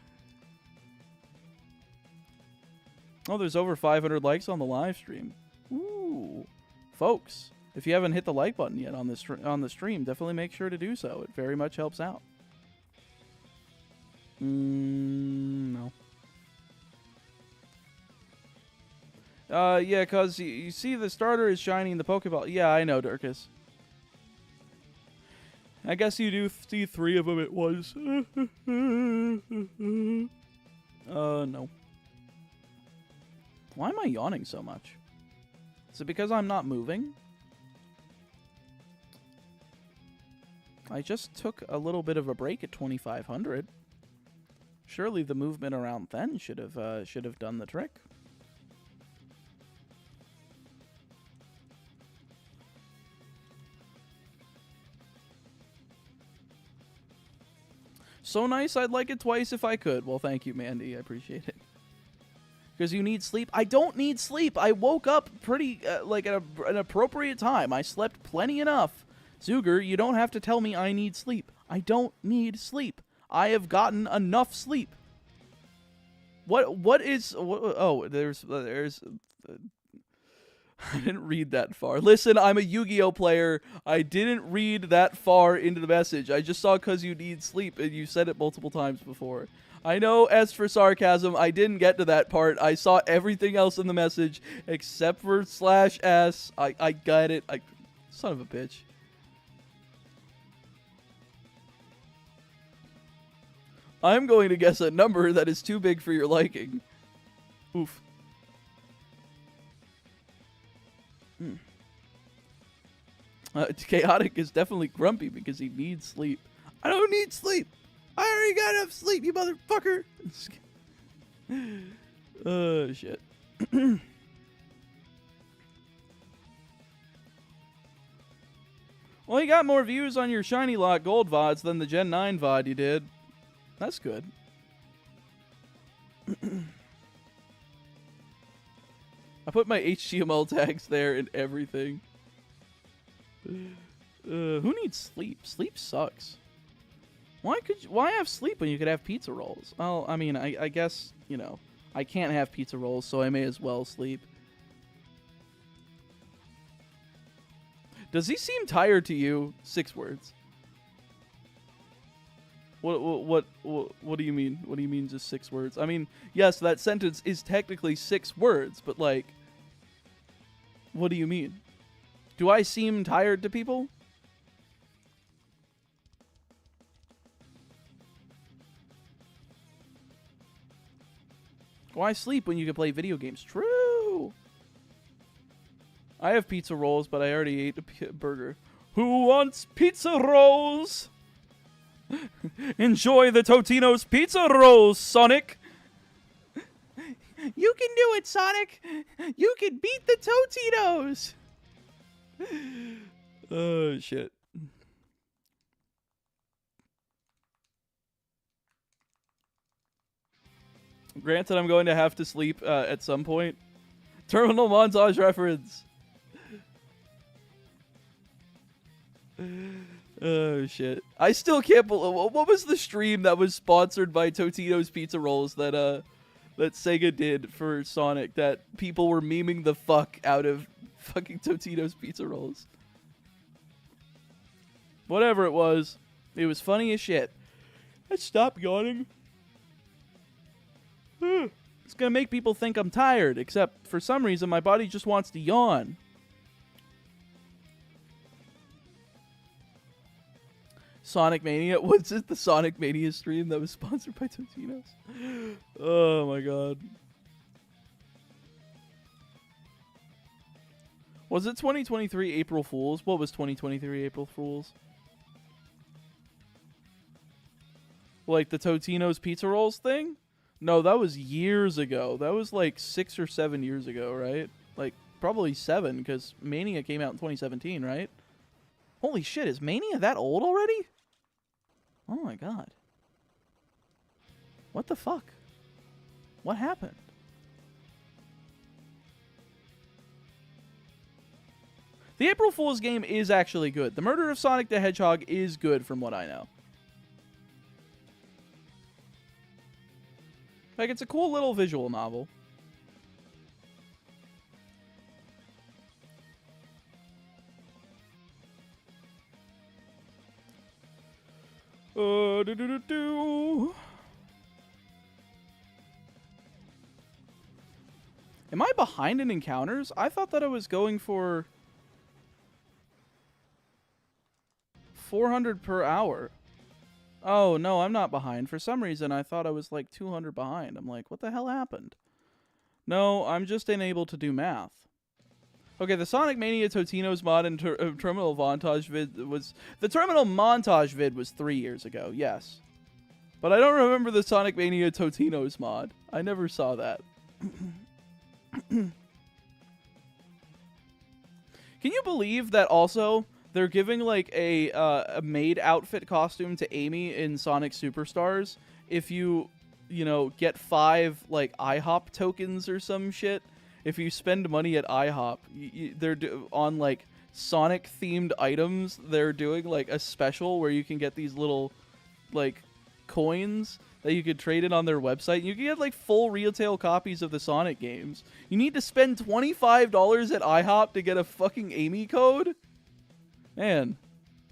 there's over 500 likes on the live stream. Ooh, folks. If you haven't hit the like button yet on the stream, definitely make sure to do so. It very much helps out. No. Yeah, because you see the starter is shiny in the Pokeball. Yeah, I know, Durkus. I guess you do see 3 of them at once. No. Why am I yawning so much? Is it because I'm not moving? I just took a little bit of a break at 2500. Surely the movement around then should have done the trick. So nice, I'd like it twice if I could. Well, thank you, Mandy. I appreciate it. Because you need sleep. I don't need sleep. I woke up pretty, like, at an appropriate time. I slept plenty enough. Zuger, you don't have to tell me I need sleep. I don't need sleep. I have gotten enough sleep. What is... oh, there's... I didn't read that far. Listen, I'm a Yu-Gi-Oh player. I didn't read that far into the message. I just saw "cause you need sleep," and you said it multiple times before. I know, as for sarcasm, I didn't get to that part. I saw everything else in the message except for /s. I got it. Son of a bitch. I'm going to guess a number that is too big for your liking. Oof. Chaotic is definitely grumpy because he needs sleep. I don't need sleep. I already got enough sleep, you motherfucker. Oh, shit. Well, you got more views on your Shiny Lock Gold VODs than the Gen 9 VOD you did. That's good. I put my HTML tags there and everything. Who needs sleep? Sleep sucks. Why have sleep when you could have pizza rolls? Well, I mean, I guess, you know, I can't have pizza rolls, so I may as well sleep. Does he seem tired to you? 6 words. What do you mean? What do you mean just 6 words? I mean, yes, that sentence is technically 6 words, but like, what do you mean? Do I seem tired to people? Why sleep when you can play video games? True. I have pizza rolls, but I already ate a burger. Who wants pizza rolls? Enjoy the Totino's pizza rolls, Sonic. You can do it, Sonic. You can beat the Totinos. Oh, shit. Granted, I'm going to have to sleep at some point. Terminal montage reference. Oh, shit. I still can't believe... What was the stream that was sponsored by Totino's Pizza Rolls that Sega did for Sonic that people were memeing the fuck out of fucking Totino's Pizza Rolls? Whatever it was funny as shit. Let's stop yawning. It's gonna make people think I'm tired, except for some reason my body just wants to yawn. Sonic Mania? Was it the Sonic Mania stream that was sponsored by Totino's? Oh my god. Was it 2023 April Fools? What was 2023 April Fools? Like the Totino's Pizza Rolls thing? No, that was years ago. That was like 6 or 7 years ago, right? Like, probably 7, because Mania came out in 2017, right? Holy shit, is Mania that old already? Oh my god. What the fuck? What happened? The April Fool's game is actually good. The Murder of Sonic the Hedgehog is good from what I know. Like, it's a cool little visual novel. Am I behind in encounters? I thought that I was going for 400 per hour. Oh, no, I'm not behind. For some reason, I thought I was like 200 behind. I'm like, what the hell happened? No, I'm just unable to do math. Okay, the Sonic Mania Totino's mod and Terminal Montage vid was... The Terminal Montage vid was 3 years ago, yes. But I don't remember the Sonic Mania Totino's mod. I never saw that. Can you believe that also they're giving like a maid outfit costume to Amy in Sonic Superstars if you know, get 5 like IHOP tokens or some shit? If you spend money at IHOP, they're on like Sonic themed items. They're doing like a special where you can get these little like coins that you could trade in on their website. You can get like full retail copies of the Sonic games. You need to spend $25 at IHOP to get a fucking Amy code? Man,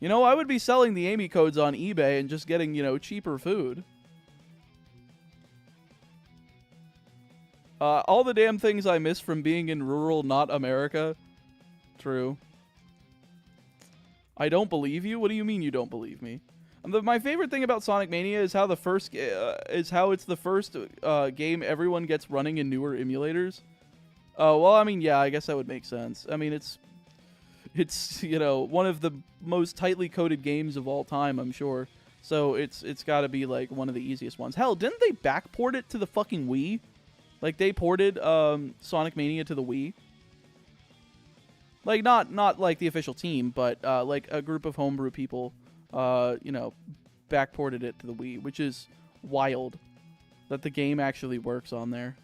you know, I would be selling the Amy codes on eBay and just getting, you know, cheaper food. All the damn things I miss from being in rural, not America. True. I don't believe you? What do you mean you don't believe me? My favorite thing about Sonic Mania is how it's the first game everyone gets running in newer emulators. Well, I mean, yeah, I guess that would make sense. I mean, it's you know, one of the most tightly coded games of all time, I'm sure. So it's got to be like one of the easiest ones. Hell, didn't they backport it to the fucking Wii? Like, they ported Sonic Mania to the Wii. Like, not like the official team, but like a group of homebrew people, you know, backported it to the Wii, which is wild that the game actually works on there.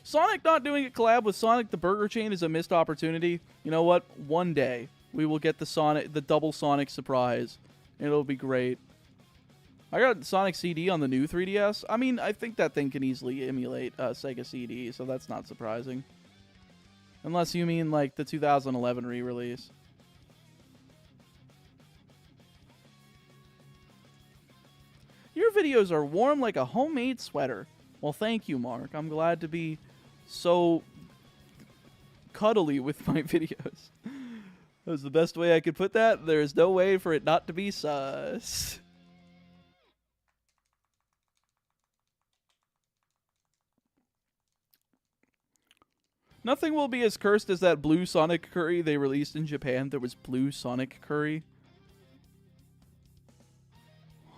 Sonic not doing a collab with Sonic the Burger Chain is a missed opportunity. You know what? One day we will get the double Sonic surprise. It'll be great. I got Sonic CD on the new 3DS. I mean, I think that thing can easily emulate Sega CD, so that's not surprising. Unless you mean, like, the 2011 re-release. Your videos are warm like a homemade sweater. Well, thank you, Mark. I'm glad to be so cuddly with my videos. That was the best way I could put that. There's no way for it not to be sus. Nothing will be as cursed as that blue Sonic curry they released in Japan. There was blue Sonic curry.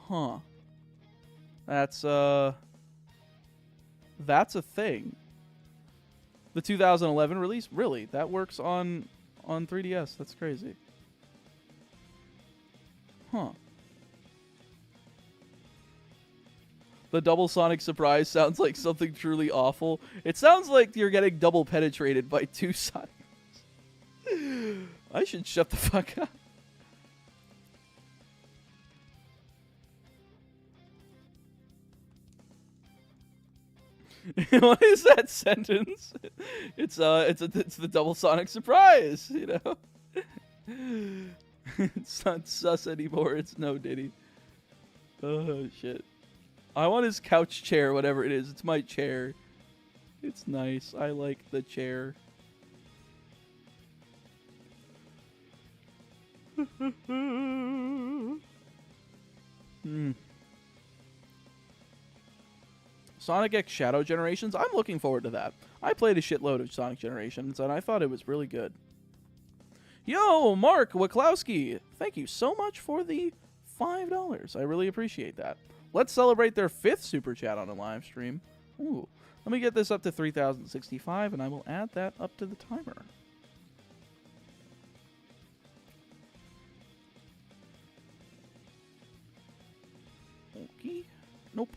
Huh. That's a thing. The 2011 release? Really? That works on 3DS. That's crazy. Huh. The double Sonic surprise sounds like something truly awful. It sounds like you're getting double penetrated by 2 Sonics. I should shut the fuck up. What is that sentence? It's the double Sonic surprise, you know? It's not sus anymore, it's no Diddy. Oh shit. I want his couch chair, whatever it is. It's my chair. It's nice. I like the chair. Sonic X Shadow Generations? I'm looking forward to that. I played a shitload of Sonic Generations, and I thought it was really good. Yo, Mark Waklowski! Thank you so much for the $5. I really appreciate that. Let's celebrate their 5th Super Chat on a live stream. Ooh. Let me get this up to 3,065, and I will add that up to the timer. Okay. Nope.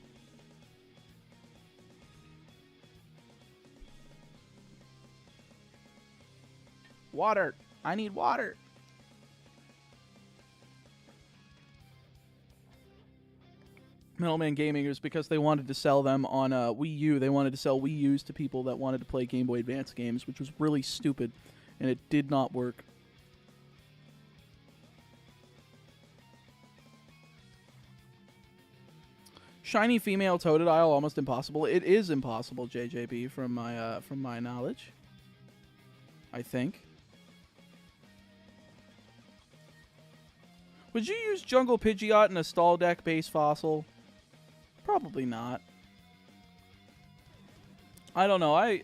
Water. I need water. Middleman Gaming is because they wanted to sell them on Wii U. They wanted to sell Wii U's to people that wanted to play Game Boy Advance games, which was really stupid, and it did not work. Shiny female Totodile, almost impossible. It is impossible, JJB, from my knowledge. I think. Would you use Jungle Pidgeot in a stall deck base fossil? Probably not. I don't know. I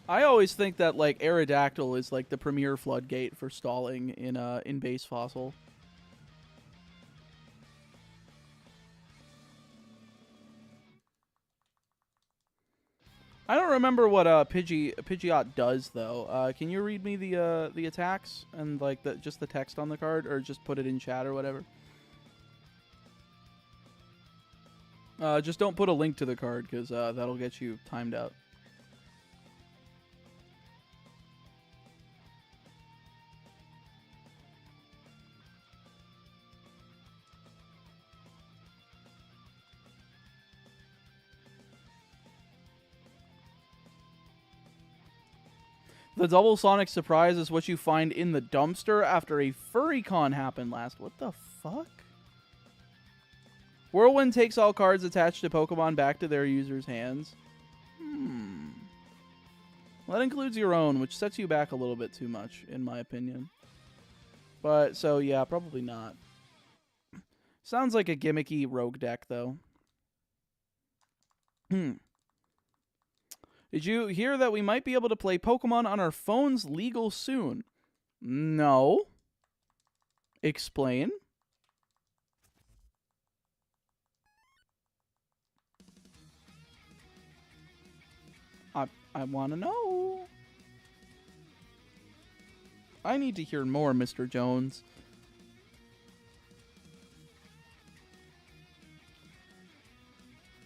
always think that like Aerodactyl is like the premier floodgate for stalling in base fossil. I don't remember what Pidgeot does though. Can you read me the attacks and like just the text on the card, or just put it in chat or whatever? Just don't put a link to the card because that'll get you timed out. The double sonic surprise is what you find in the dumpster after a FurryCon happened last. What the fuck? Whirlwind takes all cards attached to Pokemon back to their user's hands. Well, that includes your own, which sets you back a little bit too much, in my opinion. But, so yeah, probably not. Sounds like a gimmicky rogue deck, though. Did you hear that we might be able to play Pokemon on our phones legal soon? No. Explain. I want to know. I need to hear more, Mr. Jones.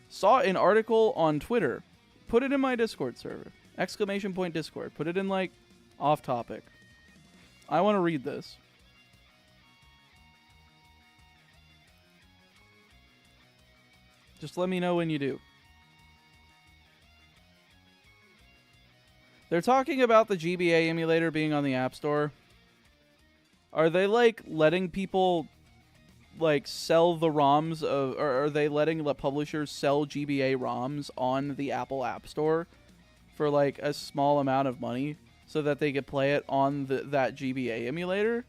Saw an article on Twitter. Put it in my Discord server. Exclamation point Discord. Put it in, like, off topic. I want to read this. Just let me know when you do. They're talking about the GBA emulator being on the App Store. Are they, like, letting people, like, sell the ROMs of, or are they letting the publishers sell GBA ROMs on the Apple App Store for, like, a small amount of money so that they could play it on that GBA emulator?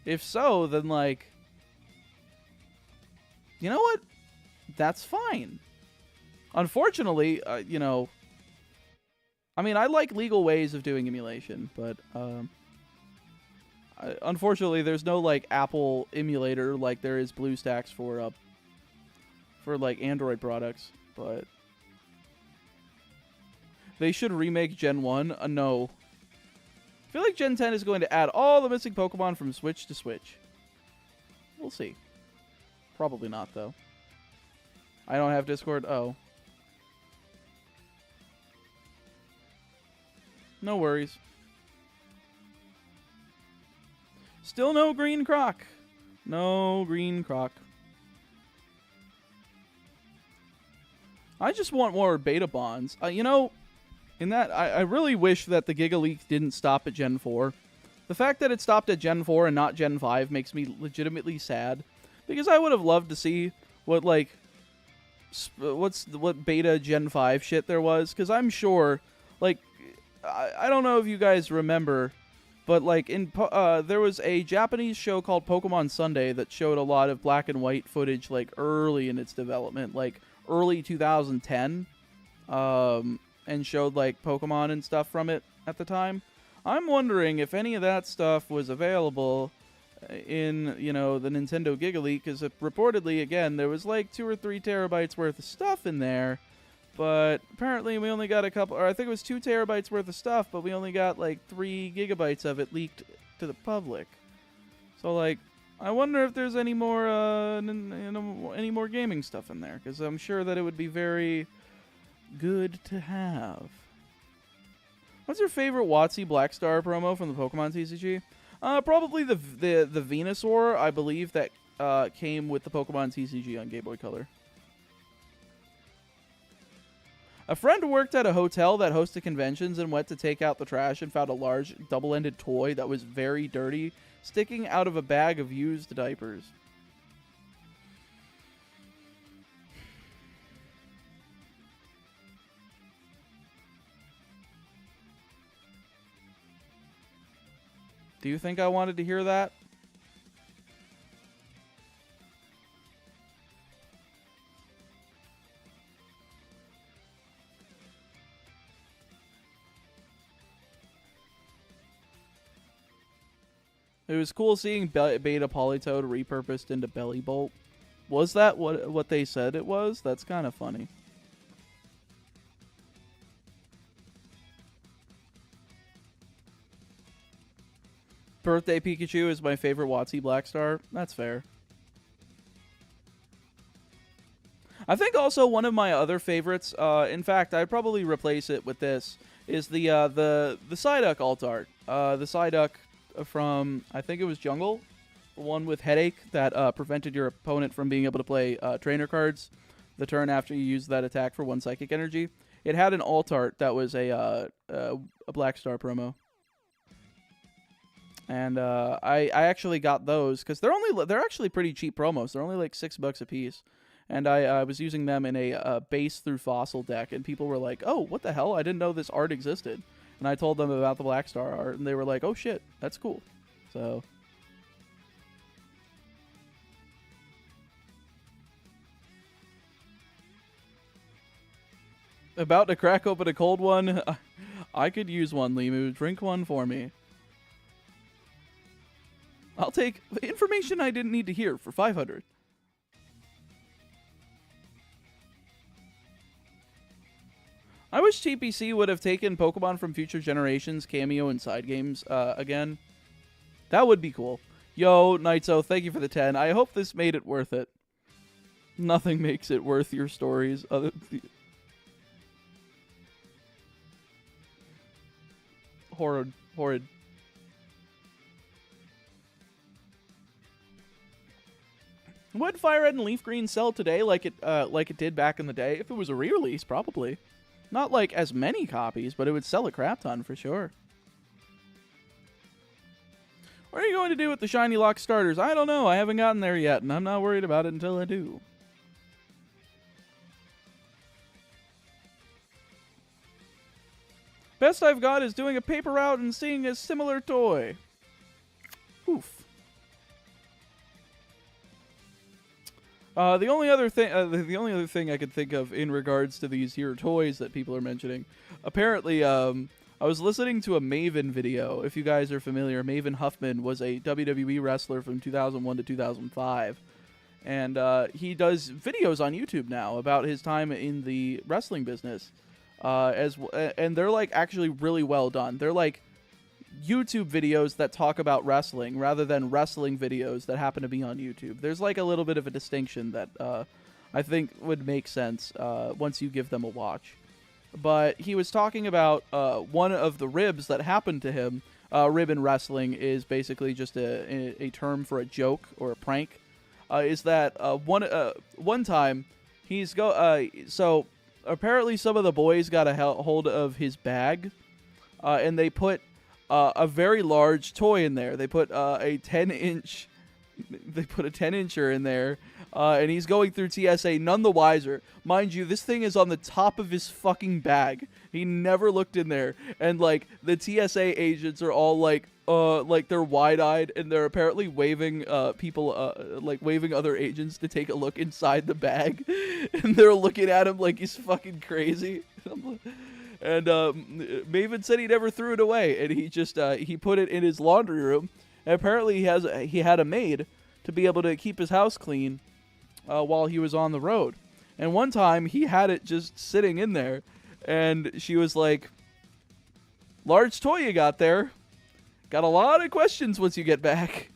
If so, then, like, you know what? That's fine. Unfortunately, you know, I mean, I like legal ways of doing emulation, but unfortunately, there's no like Apple emulator like there is BlueStacks for like Android products. But they should remake Gen 1. No, I feel like Gen 10 is going to add all the missing Pokemon from Switch to Switch. We'll see. Probably not though. I don't have Discord. Oh. No worries. Still no green croc. No green croc. I just want more beta bonds. You know, in that, I really wish that the Giga Leak didn't stop at Gen 4. The fact that it stopped at Gen 4 and not Gen 5 makes me legitimately sad. Because I would have loved to see what, like, what beta Gen 5 shit there was. Because I'm sure, like, I don't know if you guys remember, but like there was a Japanese show called Pokemon Sunday that showed a lot of black and white footage like early in its development, like early 2010, and showed like Pokemon and stuff from it at the time. I'm wondering if any of that stuff was available in, you know, the Nintendo Giga Leak, because reportedly, again, there was like 2 or 3 terabytes worth of stuff in there. But apparently we only got a couple, or I think it was 2 terabytes worth of stuff, but we only got like 3 gigabytes of it leaked to the public. So like, I wonder if there's any more, any more gaming stuff in there, because I'm sure that it would be very good to have. What's your favorite WotC Blackstar promo from the Pokemon TCG? Probably the Venusaur, I believe, that came with the Pokemon TCG on Game Boy Color. A friend worked at a hotel that hosted conventions and went to take out the trash and found a large double-ended toy that was very dirty sticking out of a bag of used diapers. Do you think I wanted to hear that? It was cool seeing Beta Politoed repurposed into Belly Bolt. Was that what they said it was? That's kind of funny. Birthday Pikachu is my favorite WotC Blackstar. That's fair. I think also one of my other favorites, in fact, I'd probably replace it with this, is the Psyduck alt art. The Psyduck from, I think it was Jungle, the one with Headache that prevented your opponent from being able to play trainer cards the turn after you used that attack for 1 psychic energy. It had an alt art that was a Blackstar promo. And I actually got those because they're actually pretty cheap promos. They're only like $6 a piece. And I was using them in a base through fossil deck, and people were like, "Oh, what the hell? I didn't know this art existed." And I told them about the Blackstar art, and they were like, "Oh shit, that's cool." So about to crack open a cold one. I could use one, Limu. Drink one for me. I'll take the information I didn't need to hear for 500. I wish TPC would have taken Pokemon from future generations cameo in side games again. That would be cool. Yo, Nightso, thank you for the 10. I hope this made it worth it. Nothing makes it worth your stories other than horrid. Would Fire Red and Leaf Green sell today like it did back in the day? If it was a re-release, probably. Not like as many copies, but it would sell a crap ton for sure. What are you going to do with the Shiny Lock starters? I don't know. I haven't gotten there yet, and I'm not worried about it until I do. Best I've got is doing a paper route and seeing a similar toy. Oof. The only other thing I could think of in regards to these here toys that people are mentioning, apparently, I was listening to a Maven video. If you guys are familiar, Maven Huffman was a WWE wrestler from 2001 to 2005, and he does videos on YouTube now about his time in the wrestling business, and they're like actually really well done. They're like YouTube videos that talk about wrestling rather than wrestling videos that happen to be on YouTube. There's like a little bit of a distinction that I think would make sense once you give them a watch. But he was talking about one of the ribs that happened to him. Rib in wrestling is basically just a term for a joke or a prank. Is that one time so apparently some of the boys got a hold of his bag, and they put a very large toy in there. They put a 10-inch. They put a 10-incher in there, and he's going through TSA none the wiser. Mind you, this thing is on the top of his fucking bag. He never looked in there, and like the TSA agents are all like they're wide-eyed, and they're apparently waving waving other agents to take a look inside the bag, and they're looking at him like he's fucking crazy. And Maven said he never threw it away, and he just he put it in his laundry room. And apparently he had a maid to be able to keep his house clean while he was on the road. And one time he had it just sitting in there, and she was like, "Large toy you got there. Got a lot of questions once you get back."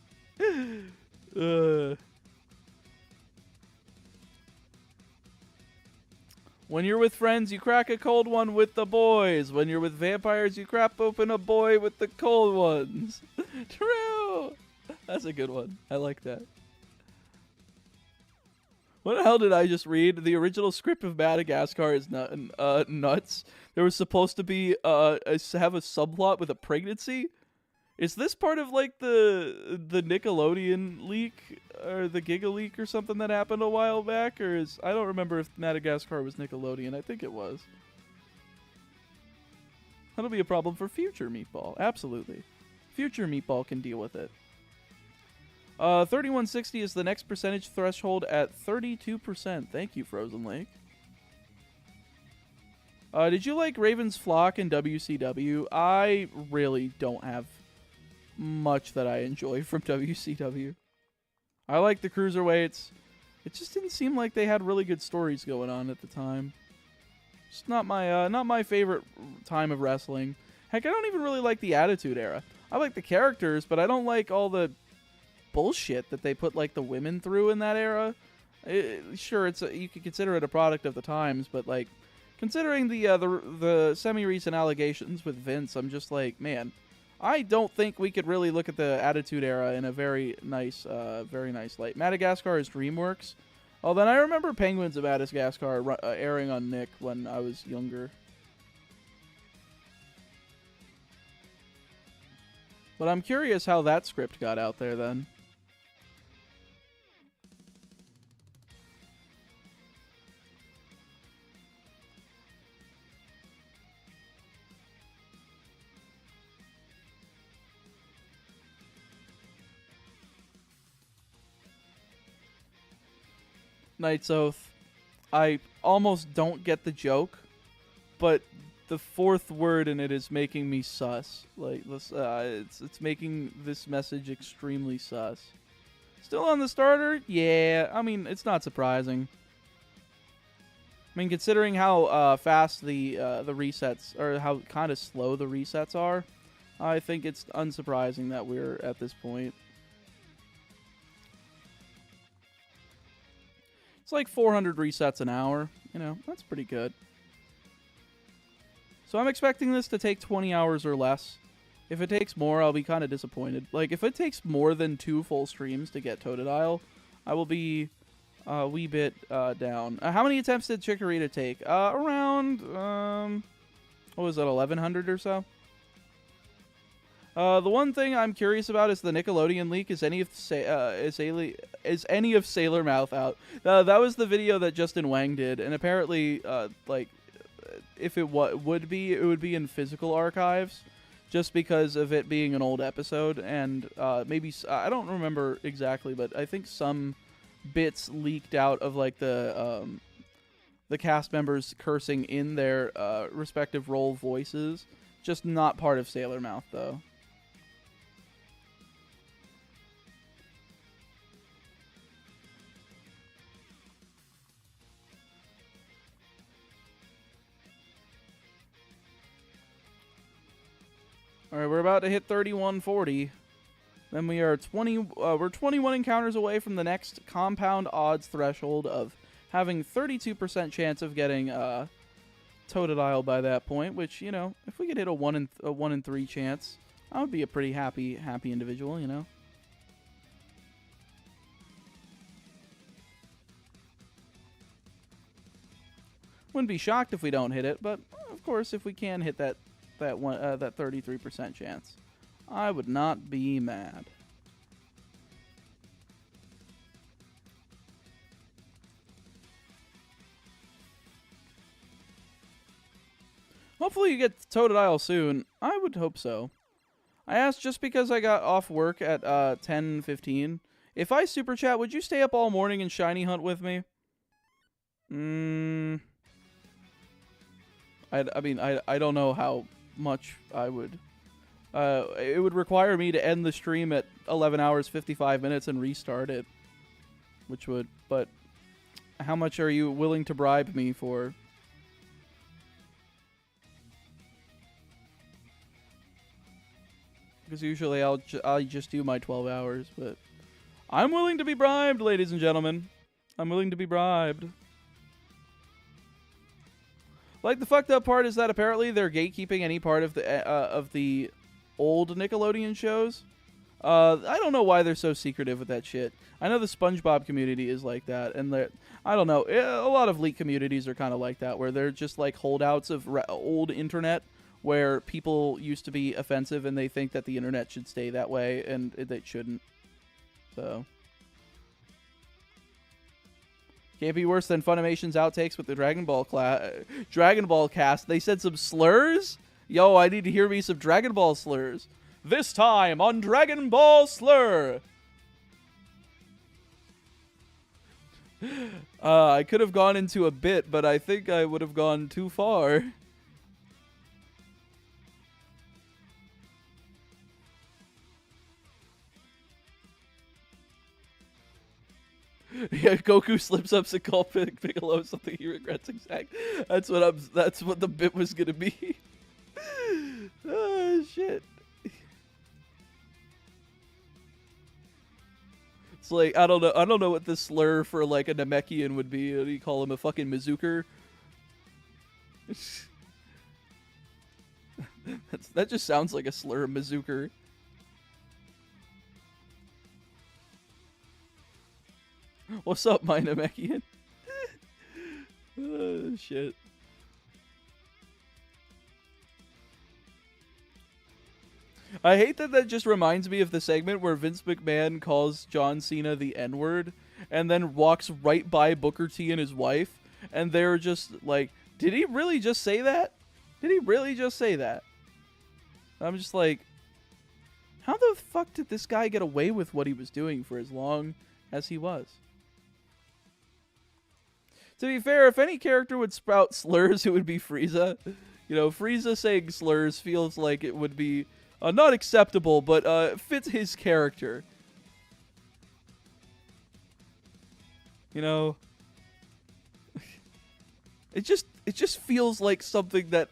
When you're with friends, you crack a cold one with the boys. When you're with vampires, you crap open a boy with the cold ones. True. That's a good one. I like that. What the hell did I just read? The original script of Madagascar is nuts. There was supposed to be have a subplot with a pregnancy. Is this part of like the Nickelodeon leak or the Giga leak or something that happened a while back? Or I don't remember if Madagascar was Nickelodeon. I think it was. That'll be a problem for future Meatball. Absolutely. Future Meatball can deal with it. 3160 is the next percentage threshold at 32%. Thank you, Frozen Lake. Did you like Raven's Flock and WCW? I really don't have much that I enjoy from WCW. I like the cruiserweights. It just didn't seem like they had really good stories going on at the time. It's not my favorite time of wrestling. Heck, I don't even really like the Attitude Era. I like the characters, but I don't like all the bullshit that they put like the women through in that era. Sure, you could consider it a product of the times, but like considering the semi-recent allegations with Vince, I'm just like, man, I don't think we could really look at the Attitude Era in a very nice light. Madagascar is DreamWorks. Oh, then I remember Penguins of Madagascar airing on Nick when I was younger. But I'm curious how that script got out there then. Knight's Oath. I almost don't get the joke, but the fourth word in it is making me sus. Like, it's making this message extremely sus. Still on the starter? Yeah. I mean, it's not surprising. I mean, considering how fast the resets, or how kind of slow the resets are, I think it's unsurprising that we're at this point. It's like 400 resets an hour. You know, that's pretty good. So I'm expecting this to take 20 hours or less. If it takes more, I'll be kind of disappointed. Like, if it takes more than 2 full streams to get Totodile, I will be a wee bit down. How many attempts did Chikorita take? Around, what was that, 1,100 or so? The one thing I'm curious about is the Nickelodeon leak. Is any of Sailor Mouth out? That was the video that Justin Wang did, and apparently, like, if it would be in physical archives, just because of it being an old episode, and maybe I don't remember exactly, but I think some bits leaked out of like the cast members cursing in their respective role voices, just not part of Sailor Mouth though. All right, we're about to hit 3140. Then we are we're 21 encounters away from the next compound odds threshold of having 32% chance of getting Totodile by that point. Which, you know, if we could hit a 1 in 3 chance, I would be a pretty happy individual, you know. Wouldn't be shocked if we don't hit it, but of course, if we can hit that 33% chance, I would not be mad. Hopefully you get Totodile soon. I would hope so. I asked just because I got off work at 10:15. If I super chat, would you stay up all morning and shiny hunt with me? I mean, I don't know how much I would. It would require me to end the stream at 11 hours 55 minutes and restart it, which would. But how much are you willing to bribe me for? Because usually I'll just do my 12 hours, but I'm willing to be bribed, ladies and gentlemen. I'm willing to be bribed. Like, the fucked up part is that apparently they're gatekeeping any part of the old Nickelodeon shows. I don't know why they're so secretive with that shit. I know the SpongeBob community is like that, and I don't know. A lot of leak communities are kind of like that, where they're just like holdouts of old internet, where people used to be offensive and they think that the internet should stay that way, and it shouldn't. So. Can't be worse than Funimation's outtakes with the Dragon Ball cast. They said some slurs? Yo, I need to hear me some Dragon Ball slurs. This time on Dragon Ball Slur. I could have gone into a bit, but I think I would have gone too far. Yeah, Goku slips up to call Piccolo something he regrets. Exact. That's what the bit was gonna be. Oh shit. It's like I don't know what the slur for like a Namekian would be. What do you call him, a fucking Mizuker? That just sounds like a slur, Mizuker. What's up, my Namekian? Oh, shit. I hate that just reminds me of the segment where Vince McMahon calls John Cena the N-word and then walks right by Booker T and his wife, and they're just like, did he really just say that? Did he really just say that? I'm just like, how the fuck did this guy get away with what he was doing for as long as he was? To be fair, if any character would sprout slurs, it would be Frieza. You know, Frieza saying slurs feels like it would be not acceptable, but fits his character. You know, it just feels like something that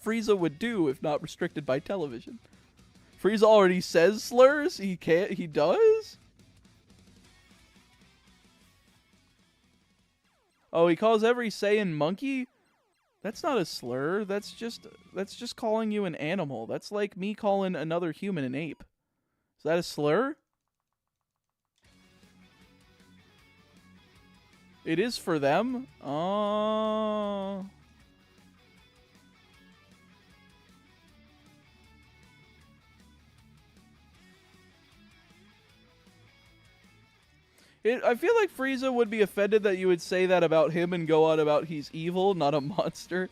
Frieza would do if not restricted by television. Frieza already says slurs. He does. Oh, he calls every Saiyan monkey? That's not a slur. That's just calling you an animal. That's like me calling another human an ape. Is that a slur? It is for them? Oh. I feel like Frieza would be offended that you would say that about him and go on about he's evil, not a monster.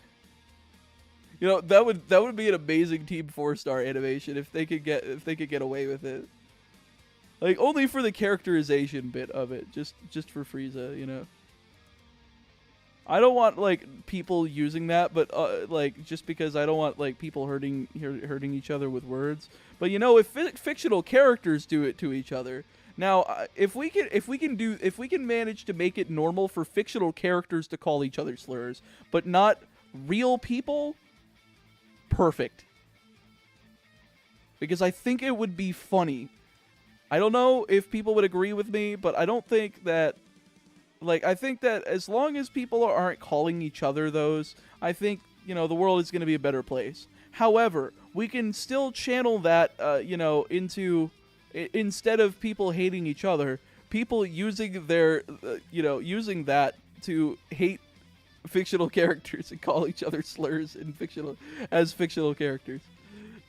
You know, that would be an amazing Team 4-star animation if they could get away with it. Like only for the characterization bit of it, just for Frieza, you know. I don't want like people using that, but like just because I don't want like people hurting each other with words. But you know, if fictional characters do it to each other. Now, if we can manage to make it normal for fictional characters to call each other slurs, but not real people, perfect. Because I think it would be funny. I don't know if people would agree with me, but I don't think that, like, I think that as long as people aren't calling each other those, I think, you know, the world is going to be a better place. However, we can still channel that, you know, into... Instead of people hating each other, people using their, you know, using that to hate fictional characters and call each other slurs in fictional characters.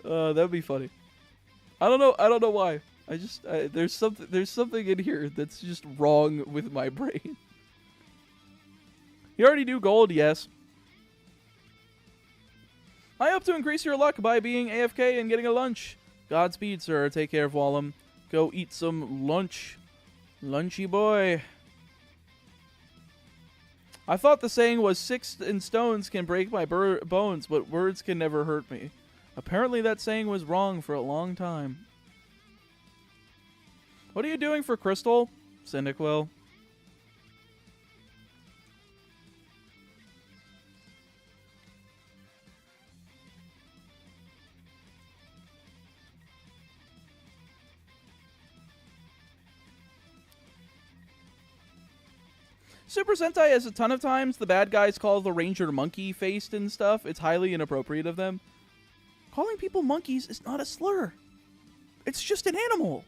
That would be funny. I don't know why. There's something in here that's just wrong with my brain. You already do gold, yes. I hope to increase your luck by being AFK and getting a lunch. Godspeed, sir. Take care of Wallum. Go eat some lunch. Lunchy boy. I thought the saying was sticks and stones can break my bones, but words can never hurt me. Apparently that saying was wrong for a long time. What are you doing for Crystal? Cyndaquil. Super Sentai has a ton of times the bad guys call the Ranger monkey-faced and stuff. It's highly inappropriate of them. Calling people monkeys is not a slur. It's just an animal.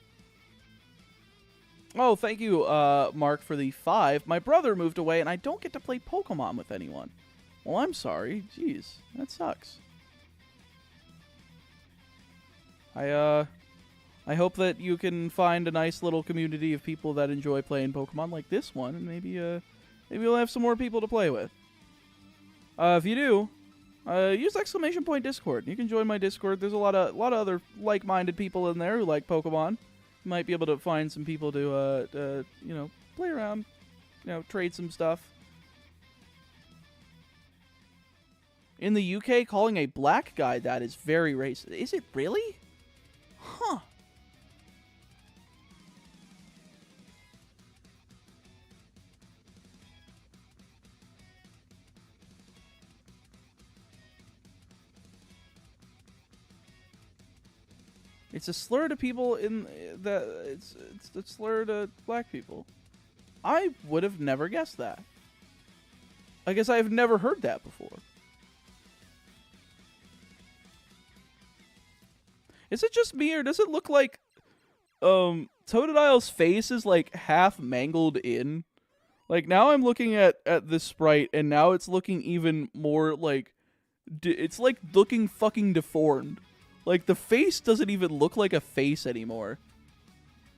Oh, thank you, Mark, for the 5. My brother moved away, and I don't get to play Pokemon with anyone. Well, I'm sorry. Jeez, that sucks. I hope that you can find a nice little community of people that enjoy playing Pokemon like this one, and maybe we'll have some more people to play with. If you do, use ! Discord. You can join my Discord. There's a lot of other like-minded people in there who like Pokemon. You might be able to find some people to you know, play around, you know, trade some stuff. In the UK, calling a black guy that is very racist. Is it really? Huh. It's a slur to people in the. It's a slur to black people. I would have never guessed that. I guess I've never heard that before. Is it just me, or does it look like Totodile's face is like half mangled in? Like now I'm looking at this sprite, and now it's looking even more like it's like looking fucking deformed. Like the face doesn't even look like a face anymore.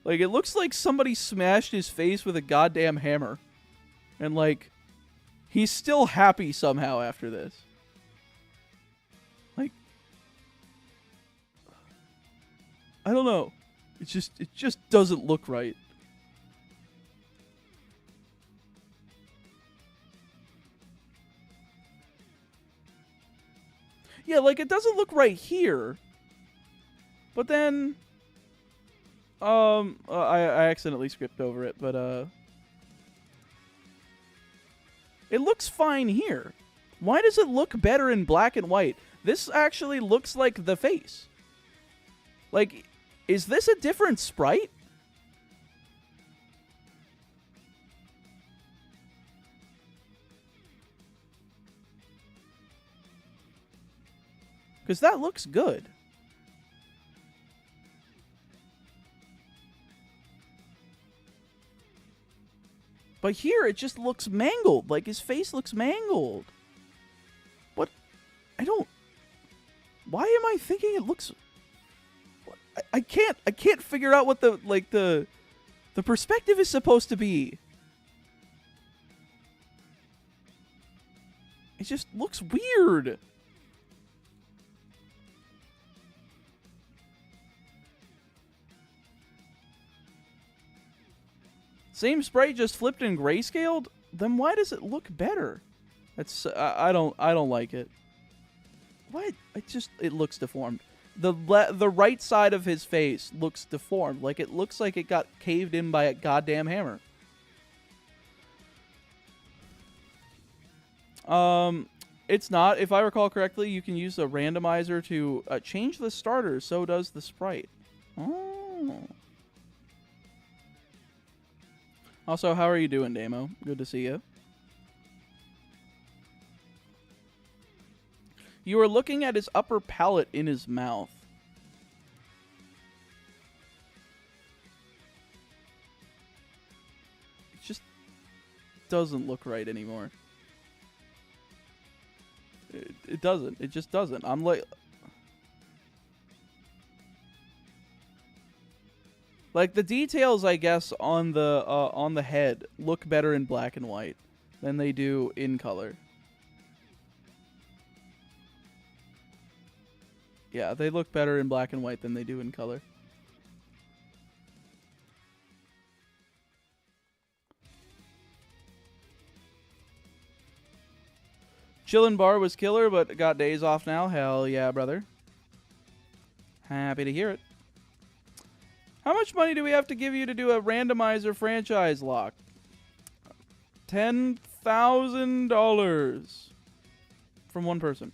Like it looks like somebody smashed his face with a goddamn hammer, and like he's still happy somehow after this. Like I don't know. It just doesn't look right. Yeah, like it doesn't look right here. But then I accidentally skipped over it, but it looks fine here. Why does it look better in black and white? This actually looks like the face. Like, is this a different sprite? Because that looks good. But here, it just looks mangled. Like, his face looks mangled. What? I don't... Why am I thinking it looks... I can't figure out what the perspective is supposed to be. It just looks weird. Same sprite, just flipped and grayscaled? Then why does it look better? That's I don't like it. What? It looks deformed. The right side of his face looks deformed. Like it looks like it got caved in by a goddamn hammer. It's not. If I recall correctly, you can use a randomizer to change the starter. So does the sprite. Oh. Also, how are you doing, Damo? Good to see you. You are looking at his upper palate in his mouth. It just doesn't look right anymore. It doesn't. It just doesn't. I'm like... Like, the details, I guess, on the head look better in black and white than they do in color. Yeah, they look better in black and white than they do in color. Chillin' Bar was killer, but got days off now. Hell yeah, brother. Happy to hear it. How much money do we have to give you to do a randomizer franchise lock? $10,000 from one person.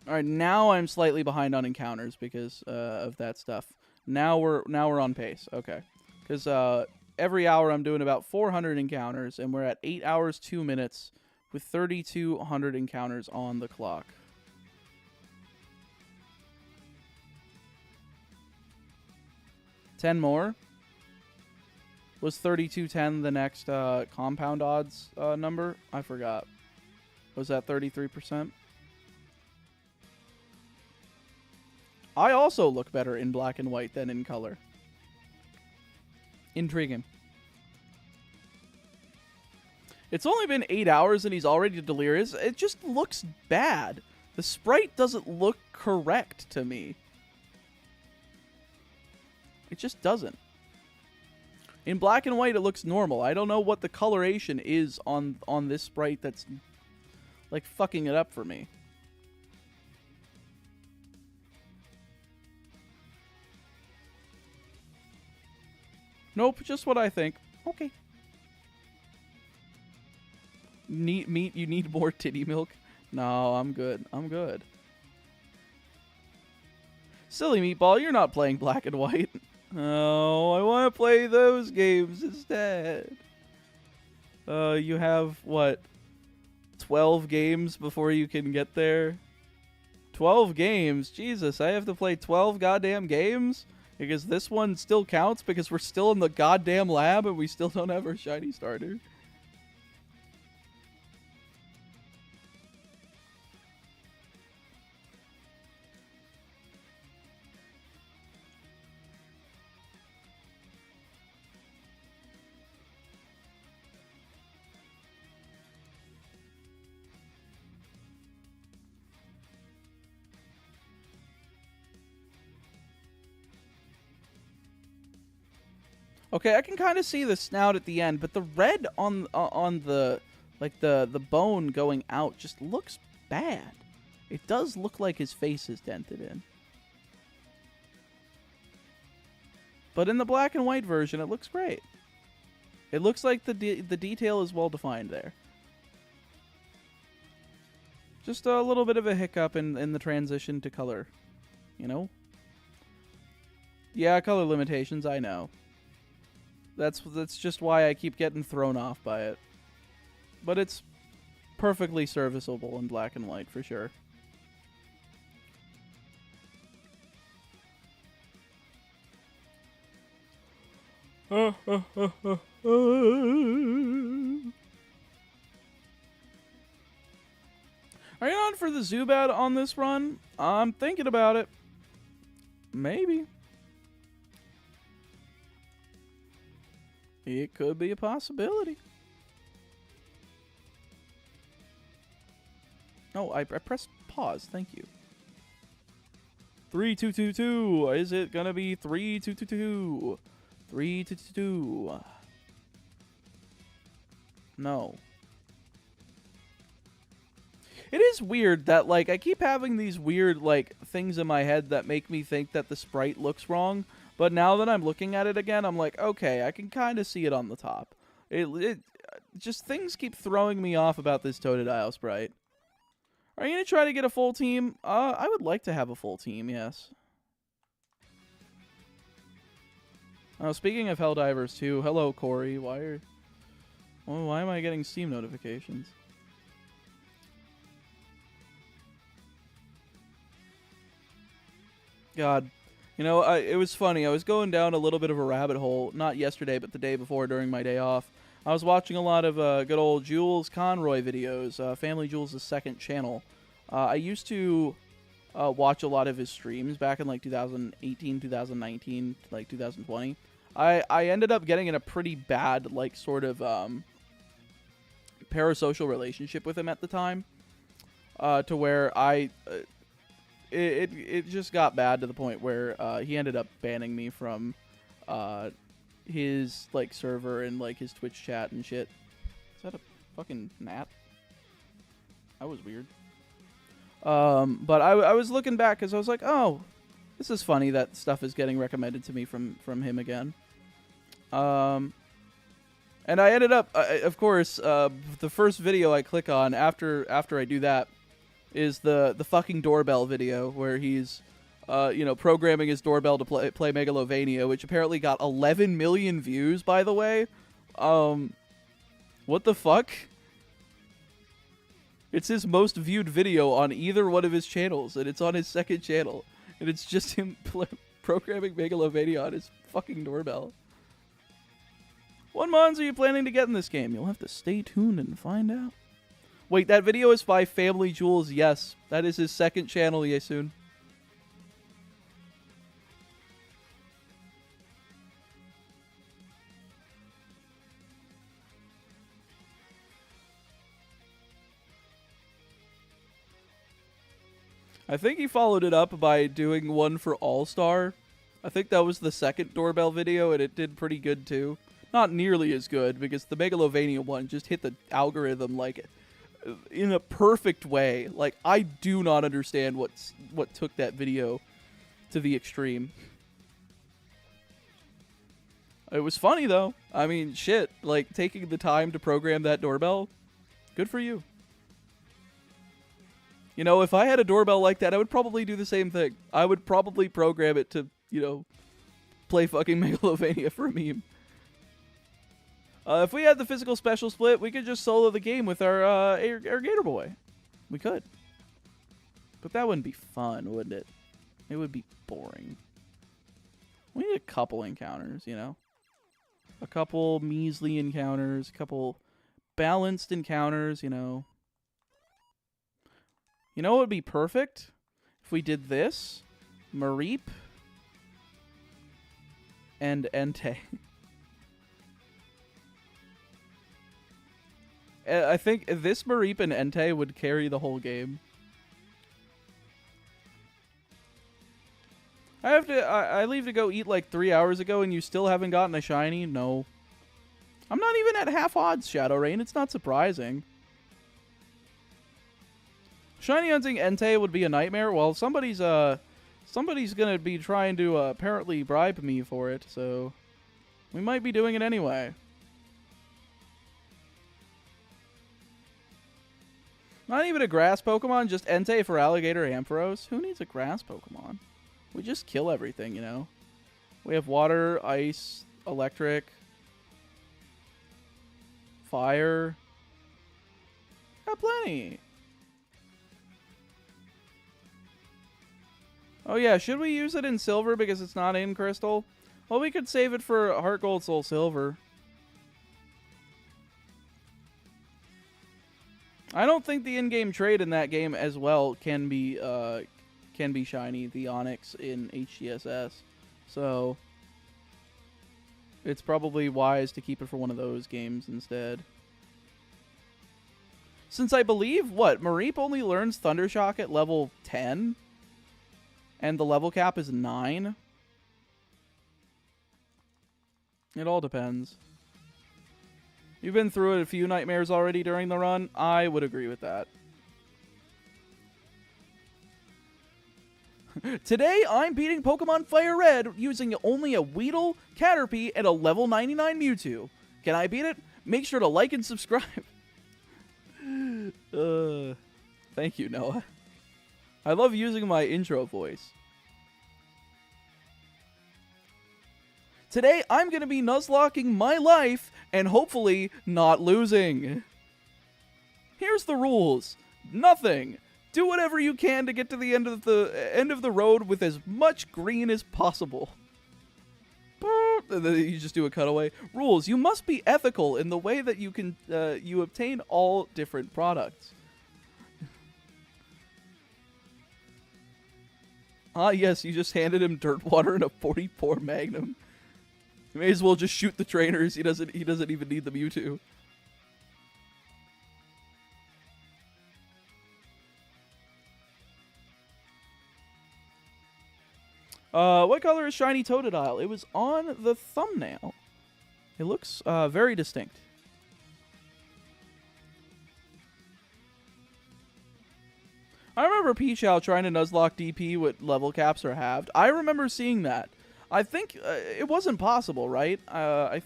All right, now I'm slightly behind on encounters because of that stuff. Now we're on pace. Okay, because every hour I'm doing about 400 encounters, and we're at 8 hours 2 minutes with 3,200 encounters on the clock. $10 more. Was 3210 the next compound odds number? I forgot. Was that 33%? I also look better in black and white than in color. Intriguing. It's only been 8 hours and he's already delirious. It just looks bad. The sprite doesn't look correct to me. It just doesn't. In black and white, it looks normal. I don't know what the coloration is on this sprite that's like fucking it up for me. Nope, just what I think. Okay. Meat, you need more titty milk? No, I'm good. I'm good. Silly Meatball, you're not playing Black and White. Oh, I want to play those games instead. You have, what, 12 games before you can get there? 12 games? Jesus, I have to play 12 goddamn games? Because this one still counts because we're still in the goddamn lab and we still don't have our shiny starter. Okay, I can kind of see the snout at the end, but the red on the like the bone going out just looks bad. It does look like his face is dented in. But in the black and white version, it looks great. It looks like the detail is well defined there. Just a little bit of a hiccup in the transition to color, you know? Yeah, color limitations, I know. That's just why I keep getting thrown off by it. But it's perfectly serviceable in black and white, for sure. Are you on for the Zubat on this run? I'm thinking about it. Maybe. It could be a possibility. Oh, I pressed pause. Thank you. 3222. Is it gonna be 3222? 3222. No. It is weird that, like, I keep having these weird, like, things in my head that make me think that the sprite looks wrong. But now that I'm looking at it again, I'm like, okay, I can kind of see it on the top. It just, things keep throwing me off about this Totodile sprite. Are you going to try to get a full team? I would like to have a full team, yes. Oh, speaking of Helldivers, too, hello, Corey. Why am I getting Steam notifications? God. You know, it was funny. I was going down a little bit of a rabbit hole, not yesterday, but the day before during my day off. I was watching a lot of good old Jules Conroy videos, Family Jules' second channel. I used to watch a lot of his streams back in, like, 2018, 2019, like, 2020. I ended up getting in a pretty bad, like, sort of parasocial relationship with him at the time, to where it just got bad to the point where he ended up banning me from his, like, server and, like, his Twitch chat and shit. Is that a fucking gnat? That was weird. But I was looking back because I was like, oh, this is funny that stuff is getting recommended to me from him again. And I ended up, of course, the first video I click on after I do that is the fucking doorbell video where he's, you know, programming his doorbell to play Megalovania, which apparently got 11 million views, by the way. What the fuck? It's his most viewed video on either one of his channels, and it's on his second channel. And it's just him programming Megalovania on his fucking doorbell. What mons are you planning to get in this game? You'll have to stay tuned and find out. Wait, that video is by Family Jules. Yes, that is his second channel, Yesun. I think he followed it up by doing one for All-Star. I think that was the second doorbell video, and it did pretty good, too. Not nearly as good, because the Megalovania one just hit the algorithm, like, in a perfect way. Like, I do not understand what took that video to the extreme. It was funny, though. I mean, shit. Like, taking the time to program that doorbell, good for you. You know, if I had a doorbell like that, I would probably do the same thing. I would probably program it to, you know, play fucking Megalovania for a meme. If we had the physical special split, we could just solo the game with our Gator Boy. We could. But that wouldn't be fun, wouldn't it? It would be boring. We need a couple encounters, you know? A couple measly encounters, a couple balanced encounters, you know? You know what would be perfect? If we did this, Mareep, and Entei. I think this Mareep and Entei would carry the whole game. I leave to go eat like 3 hours ago and you still haven't gotten a shiny? No. I'm not even at half odds, Shadow Rain. It's not surprising. Shiny hunting Entei would be a nightmare. Well, somebody's gonna be trying to apparently bribe me for it, so we might be doing it anyway. Not even a grass Pokemon, just Entei for Alligator Ampharos. Who needs a grass Pokemon? We just kill everything, you know? We have water, ice, electric, fire. Got plenty. Oh yeah, should we use it in silver because it's not in crystal? Well, we could save it for Heart Gold, Soul Silver. I don't think the in-game trade in that game as well can be shiny, the Onyx in HGSS. So it's probably wise to keep it for one of those games instead. Since I believe, Mareep only learns Thundershock at level 10? And the level cap is 9? It all depends. You've been through it a few nightmares already during the run. I would agree with that. Today, I'm beating Pokemon Fire Red using only a Weedle, Caterpie, and a level 99 Mewtwo. Can I beat it? Make sure to like and subscribe. Thank you, Noah. I love using my intro voice. Today, I'm going to be Nuzlocking my life and hopefully not losing. Here's the rules. Nothing. Do whatever you can to get to the end of the road with as much green as possible. And then you just do a cutaway. Rules. You must be ethical in the way that you can you obtain all different products. Ah, yes, you just handed him dirt water and a 44 Magnum. You may as well just shoot the trainers. He doesn't even need the Mewtwo. What color is shiny Totodile? It was on the thumbnail. It looks very distinct. I remember Peachow trying to Nuzlocke DP with level caps are halved. I remember seeing that. I think it wasn't possible, right? I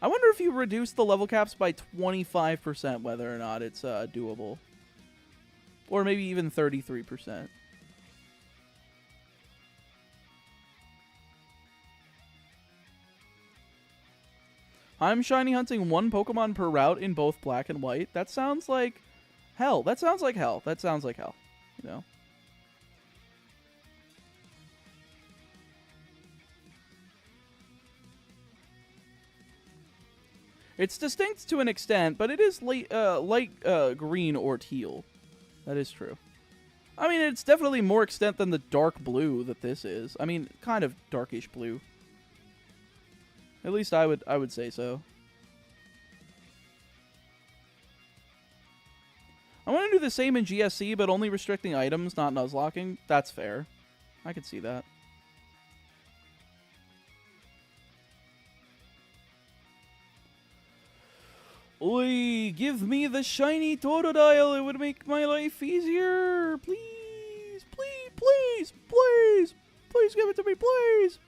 wonder if you reduce the level caps by 25%, whether or not it's doable. Or maybe even 33%. I'm shiny hunting one Pokemon per route in both black and white. That sounds like hell. That sounds like hell. That sounds like hell. You know? It's distinct to an extent, but it is light green or teal. That is true. I mean, it's definitely more extent than the dark blue that this is. I mean, kind of darkish blue. At least I would say so. I want to do the same in GSC, but only restricting items, not Nuzlocking. That's fair. I could see that. Oi, give me the shiny Totodile. It would make my life easier. Please, please, please, please. Please give it to me, please.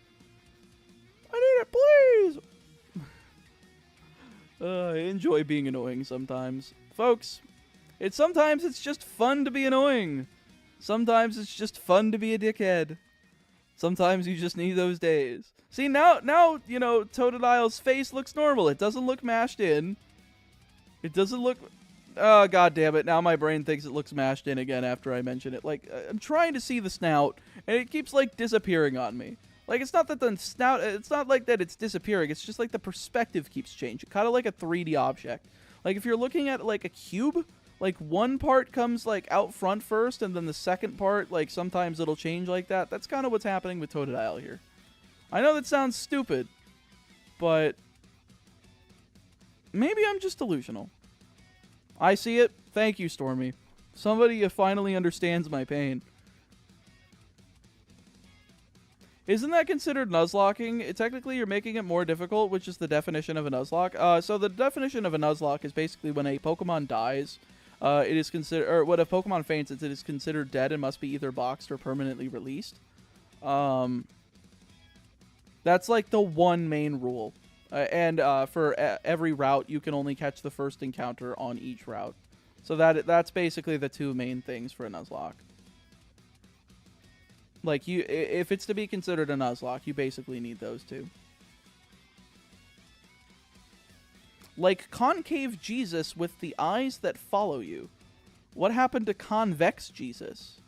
I need it, please! I enjoy being annoying sometimes. Folks, sometimes it's just fun to be annoying. Sometimes it's just fun to be a dickhead. Sometimes you just need those days. See, now, you know, Totodile's face looks normal. It doesn't look mashed in. It doesn't look... Oh, god damn it. Now my brain thinks it looks mashed in again after I mention it. Like, I'm trying to see the snout, and it keeps, like, disappearing on me. Like, it's not that the snout... It's not like that it's disappearing. It's just, like, the perspective keeps changing. Kind of like a 3D object. Like, if you're looking at, like, a cube... Like, one part comes, like, out front first, and then the second part, like, sometimes it'll change like that. That's kind of what's happening with Totodile here. I know that sounds stupid, but maybe I'm just delusional. I see it. Thank you, Stormy. Somebody finally understands my pain. Isn't that considered Nuzlocking? Technically, you're making it more difficult, which is the definition of a Nuzlock. So the definition of a Nuzlock is basically when a Pokemon dies... it is considered, or what if Pokemon faints, it is considered dead and must be either boxed or permanently released. That's like the one main rule. And for every route, you can only catch the first encounter on each route. So that's basically the two main things for a Nuzlocke. Like, if it's to be considered a Nuzlocke, you basically need those two. Like concave Jesus with the eyes that follow you. What happened to convex Jesus?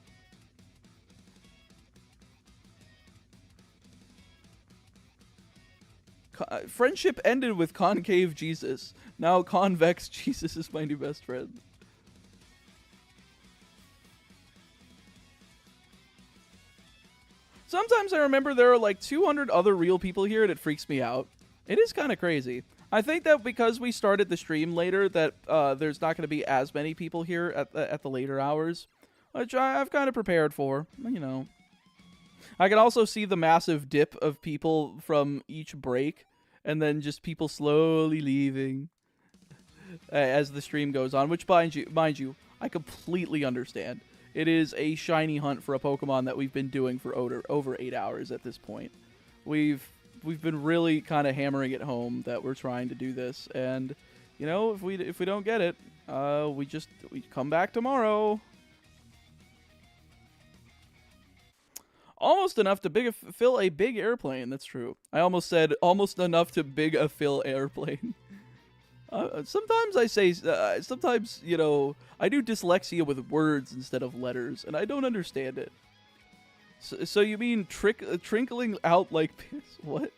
Friendship ended with concave Jesus. Now convex Jesus is my new best friend. Sometimes I remember there are like 200 other real people here and it freaks me out. It is kind of crazy. I think that because we started the stream later, that there's not going to be as many people here at the later hours, which I've kind of prepared for, you know. I can also see the massive dip of people from each break, and then just people slowly leaving as the stream goes on, which, mind you, I completely understand. It is a shiny hunt for a Pokemon that we've been doing for over 8 hours at this point. We've been really kind of hammering it home that we're trying to do this, and you know, if we don't get it, we come back tomorrow. Almost enough to fill a big airplane. That's true. I almost said almost enough to fill airplane. Sometimes I say, sometimes, you know, I do dyslexia with words instead of letters, and I don't understand it. So you mean trickling out like piss? What?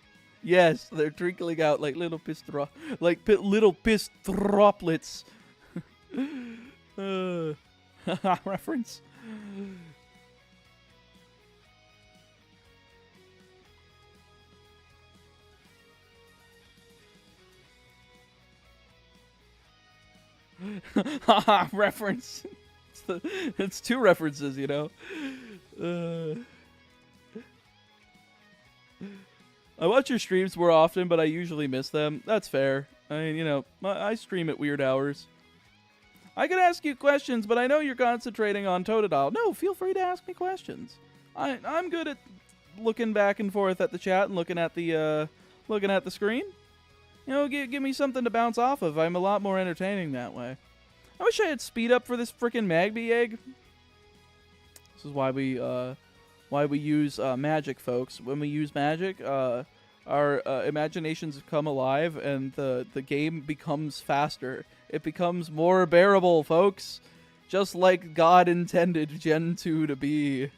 Yes, they're trickling out like little piss little piss droplets. Reference. Reference. It's two references, you know. I watch your streams more often, but I usually miss them. That's fair. I mean, you know, I stream at weird hours. I could ask you questions, but I know you're concentrating on Totodile. No, feel free to ask me questions. I'm good at looking back and forth at the chat and looking at the screen. You know, give me something to bounce off of. I'm a lot more entertaining that way. I wish I had speed up for this frickin' Magby egg. This is why we use magic, folks. When we use magic, our imaginations come alive, and the game becomes faster. It becomes more bearable, folks. Just like God intended Gen 2 to be.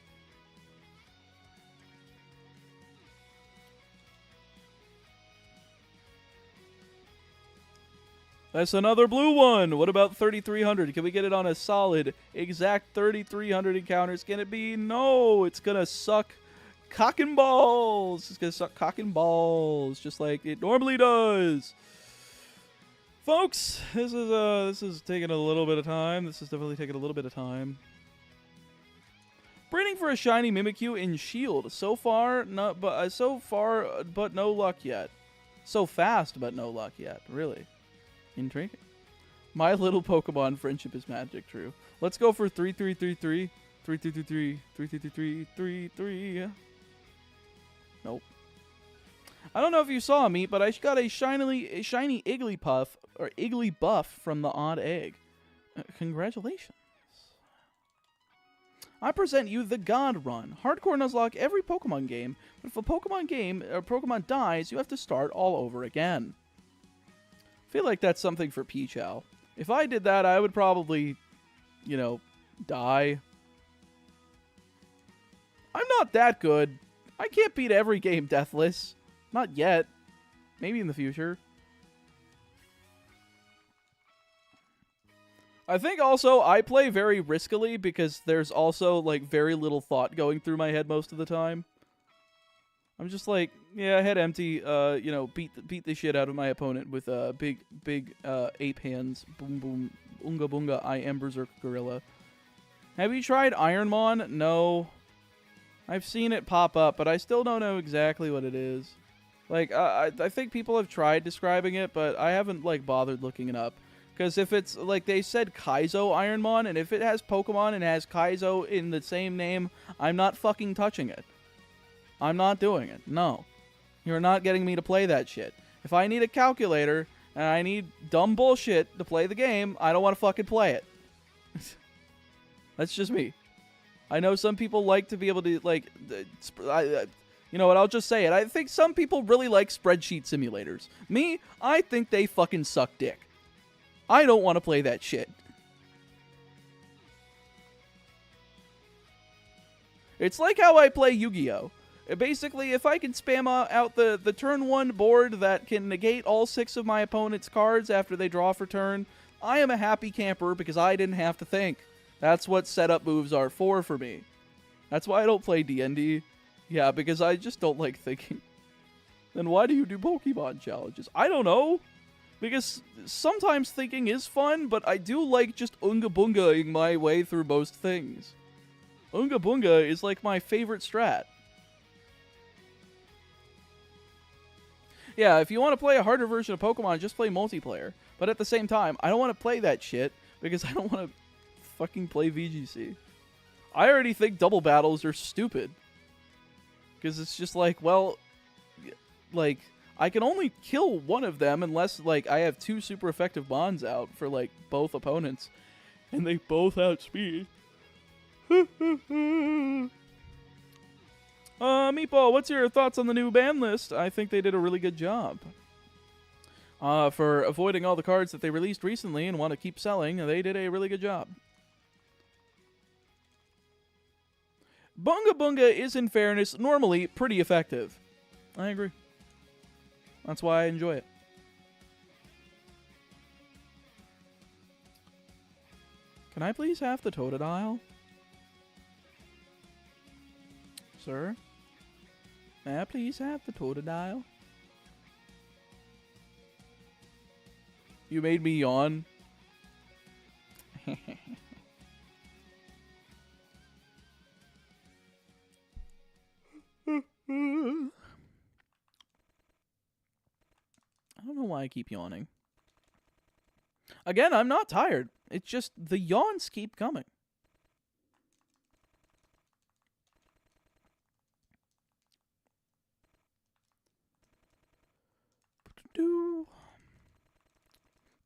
That's another blue one. What about 3,300? Can we get it on a solid, exact 3,300 encounters? Can it be? No, it's going to suck cock and balls. It's going to suck cock and balls, just like it normally does. Folks, this is taking a little bit of time. This is definitely taking a little bit of time. Breeding for a shiny Mimikyu in Shield. So far, but no luck yet. So fast, but no luck yet. Really. Intriguing. My little Pokemon friendship is magic, true. Let's go for 3-3-3-3. 3-3-3-3. 3-3-3-3. 3-3. Nope. I don't know if you saw me, but I got a shiny Igglypuff or Igglybuff from the odd egg. Congratulations. I present you the God Run. Hardcore Nuzlocke every Pokemon game, but if a Pokemon game or Pokemon dies, you have to start all over again. I feel like that's something for Pichou. If I did that, I would probably, you know, die. I'm not that good. I can't beat every game deathless. Not yet. Maybe in the future. I think also I play very riskily because there's also like very little thought going through my head most of the time. I'm just like, yeah, head empty, you know, beat the shit out of my opponent with big ape hands. Boom boom. Unga boonga, I am Berserk Gorilla. Have you tried Ironmon? No. I've seen it pop up, but I still don't know exactly what it is. Like, I think people have tried describing it, but I haven't, like, bothered looking it up. Because if it's, like, they said Kaizo Ironmon, and if it has Pokemon and has Kaizo in the same name, I'm not fucking touching it. I'm not doing it. No. You're not getting me to play that shit. If I need a calculator, and I need dumb bullshit to play the game, I don't want to fucking play it. That's just me. I know some people like to be able to, like, you know what, I'll just say it. I think some people really like spreadsheet simulators. Me, I think they fucking suck dick. I don't want to play that shit. It's like how I play Yu-Gi-Oh! Basically, if I can spam out the turn 1 board that can negate all 6 of my opponent's cards after they draw for turn, I am a happy camper because I didn't have to think. That's what setup moves are for me. That's why I don't play D&D. Yeah, because I just don't like thinking. Then why do you do Pokemon challenges? I don't know. Because sometimes thinking is fun, but I do like just Unga Bungaing my way through most things. Unga Bunga is like my favorite strat. Yeah, if you want to play a harder version of Pokemon, just play multiplayer. But at the same time, I don't want to play that shit because I don't want to fucking play VGC. I already think double battles are stupid. Because it's just like, well, like, I can only kill one of them unless, like, I have 2 super effective bonds out for, like, both opponents. And they both outspeed. Meatball, what's your thoughts on the new ban list? I think they did a really good job. For avoiding all the cards that they released recently and want to keep selling, they did a really good job. Bunga Bunga is, in fairness, normally pretty effective. I agree. That's why I enjoy it. Can I please have the Totodile? Sir? May I please have the Totodile? You made me yawn. I don't know why I keep yawning. Again, I'm not tired. It's just the yawns keep coming.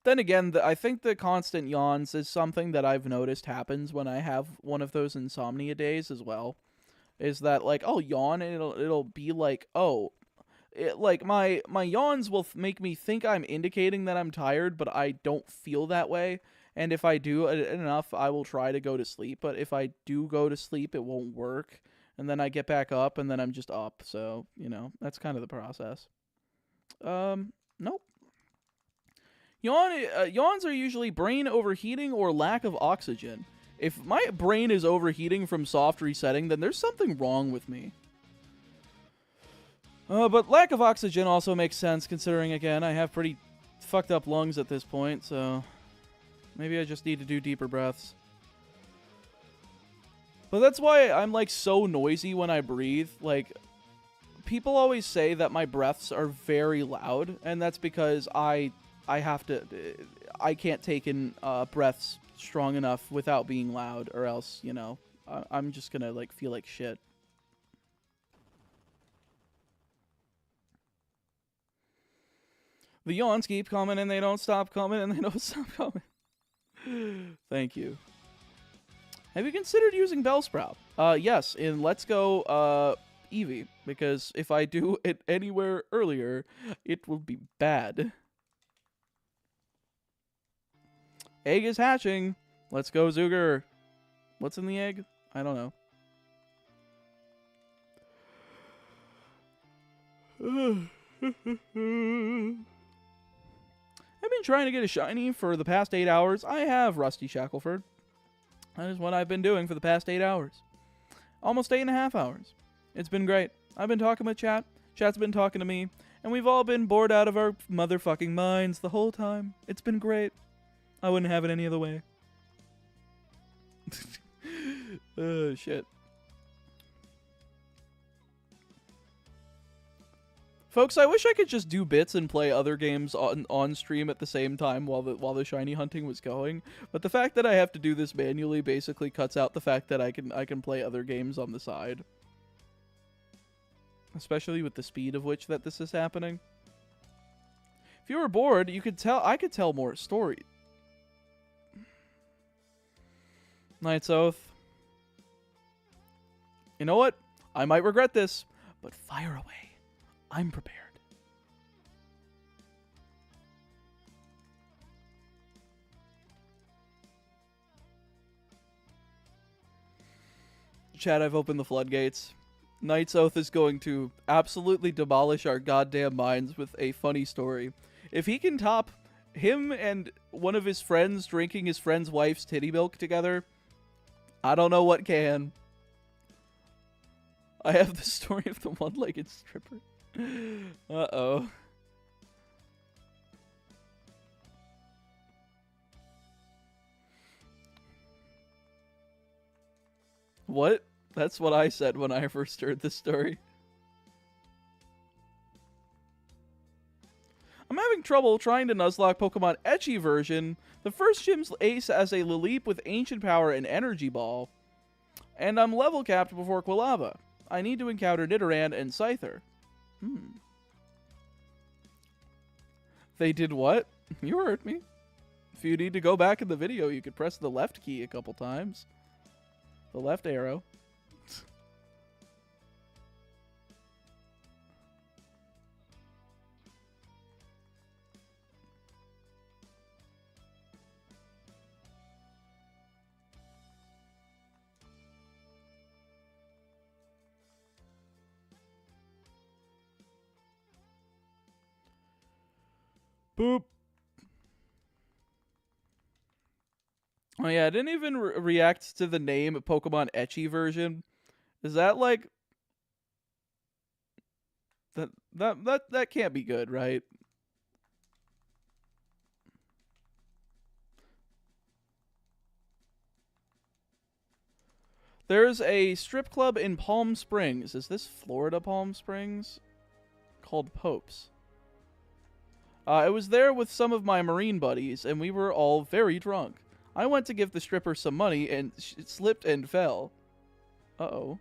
Then again, I think the constant yawns is something that I've noticed happens when I have one of those insomnia days as well. Is that, like, I'll yawn and it'll be like, oh, like my yawns will make me think I'm indicating that I'm tired, but I don't feel that way. And if I do it enough, I will try to go to sleep. But if I do go to sleep, it won't work. And then I get back up, and then I'm just up. So, you know, that's kind of the process. Nope. Yawns are usually brain overheating or lack of oxygen. If my brain is overheating from soft resetting, then there's something wrong with me. But lack of oxygen also makes sense, considering, again, I have pretty fucked up lungs at this point, so maybe I just need to do deeper breaths. But that's why I'm, like, so noisy when I breathe. Like, people always say that my breaths are very loud, and that's because I can't take in breaths strong enough without being loud, or else, you know, I'm just gonna, like, feel like shit. The yawns keep coming and they don't stop coming and they don't stop coming. Thank you. Have you considered using Bellsprout? Yes, in Let's Go Eevee, because if I do it anywhere earlier, it will be bad. Egg is hatching. Let's go, Zooger. What's in the egg? I don't know. I've been trying to get a shiny for the past 8 hours. I have Rusty Shackleford. That is what I've been doing for the past 8 hours. Almost 8.5 hours. It's been great. I've been talking with chat. Chat's been talking to me. And we've all been bored out of our motherfucking minds the whole time. It's been great. I wouldn't have it any other way. Oh, shit. Folks, I wish I could just do bits and play other games on stream at the same time while the shiny hunting was going. But the fact that I have to do this manually basically cuts out the fact that I can play other games on the side. Especially with the speed of which that this is happening. If you were bored, I could tell more stories. Night's Oath. You know what? I might regret this, but fire away. I'm prepared. Chat, I've opened the floodgates. Night's Oath is going to absolutely demolish our goddamn minds with a funny story. If he can top him and one of his friends drinking his friend's wife's titty milk together, I don't know what can. I have the story of the one-legged stripper. Uh-oh. What? That's what I said when I first heard this story. I'm having trouble trying to Nuzlocke Pokemon Ecchi version. The first gym's ace as a Lilip with Ancient Power and Energy Ball. And I'm level capped before Quilava. I need to encounter Nidoran and Scyther. They did what? You heard me. If you need to go back in the video, you could press the left key a couple times. The left arrow. Boop. Oh yeah, I didn't even react to the name Pokemon Ecchi version. Is that like that can't be good, right? There's a strip club in Palm Springs. Is this Florida Palm Springs? Called Pope's. I was there with some of my Marine buddies, and we were all very drunk. I went to give the stripper some money, and it slipped and fell. Uh-oh.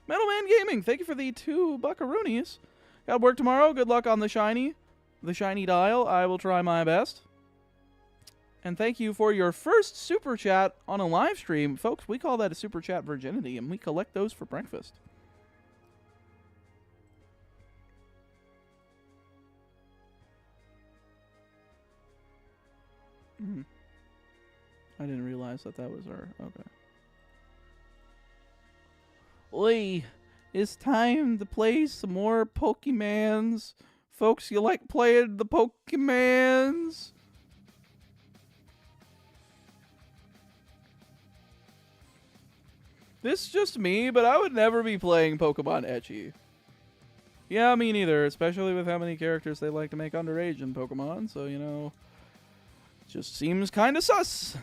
Metalman Gaming, thank you for the 2 buckaroonies. Got work tomorrow. Good luck on the shiny dial. I will try my best. And thank you for your first super chat on a live stream. Folks, we call that a super chat virginity, and we collect those for breakfast. I didn't realize that was our... Okay. Oi, it's time to play some more Pokemons. Folks, you like playing the Pokemons? This is just me, but I would never be playing Pokemon Ecchi. Yeah, me neither, especially with how many characters they like to make underage in Pokemon, so, you know... Just seems kind of sus.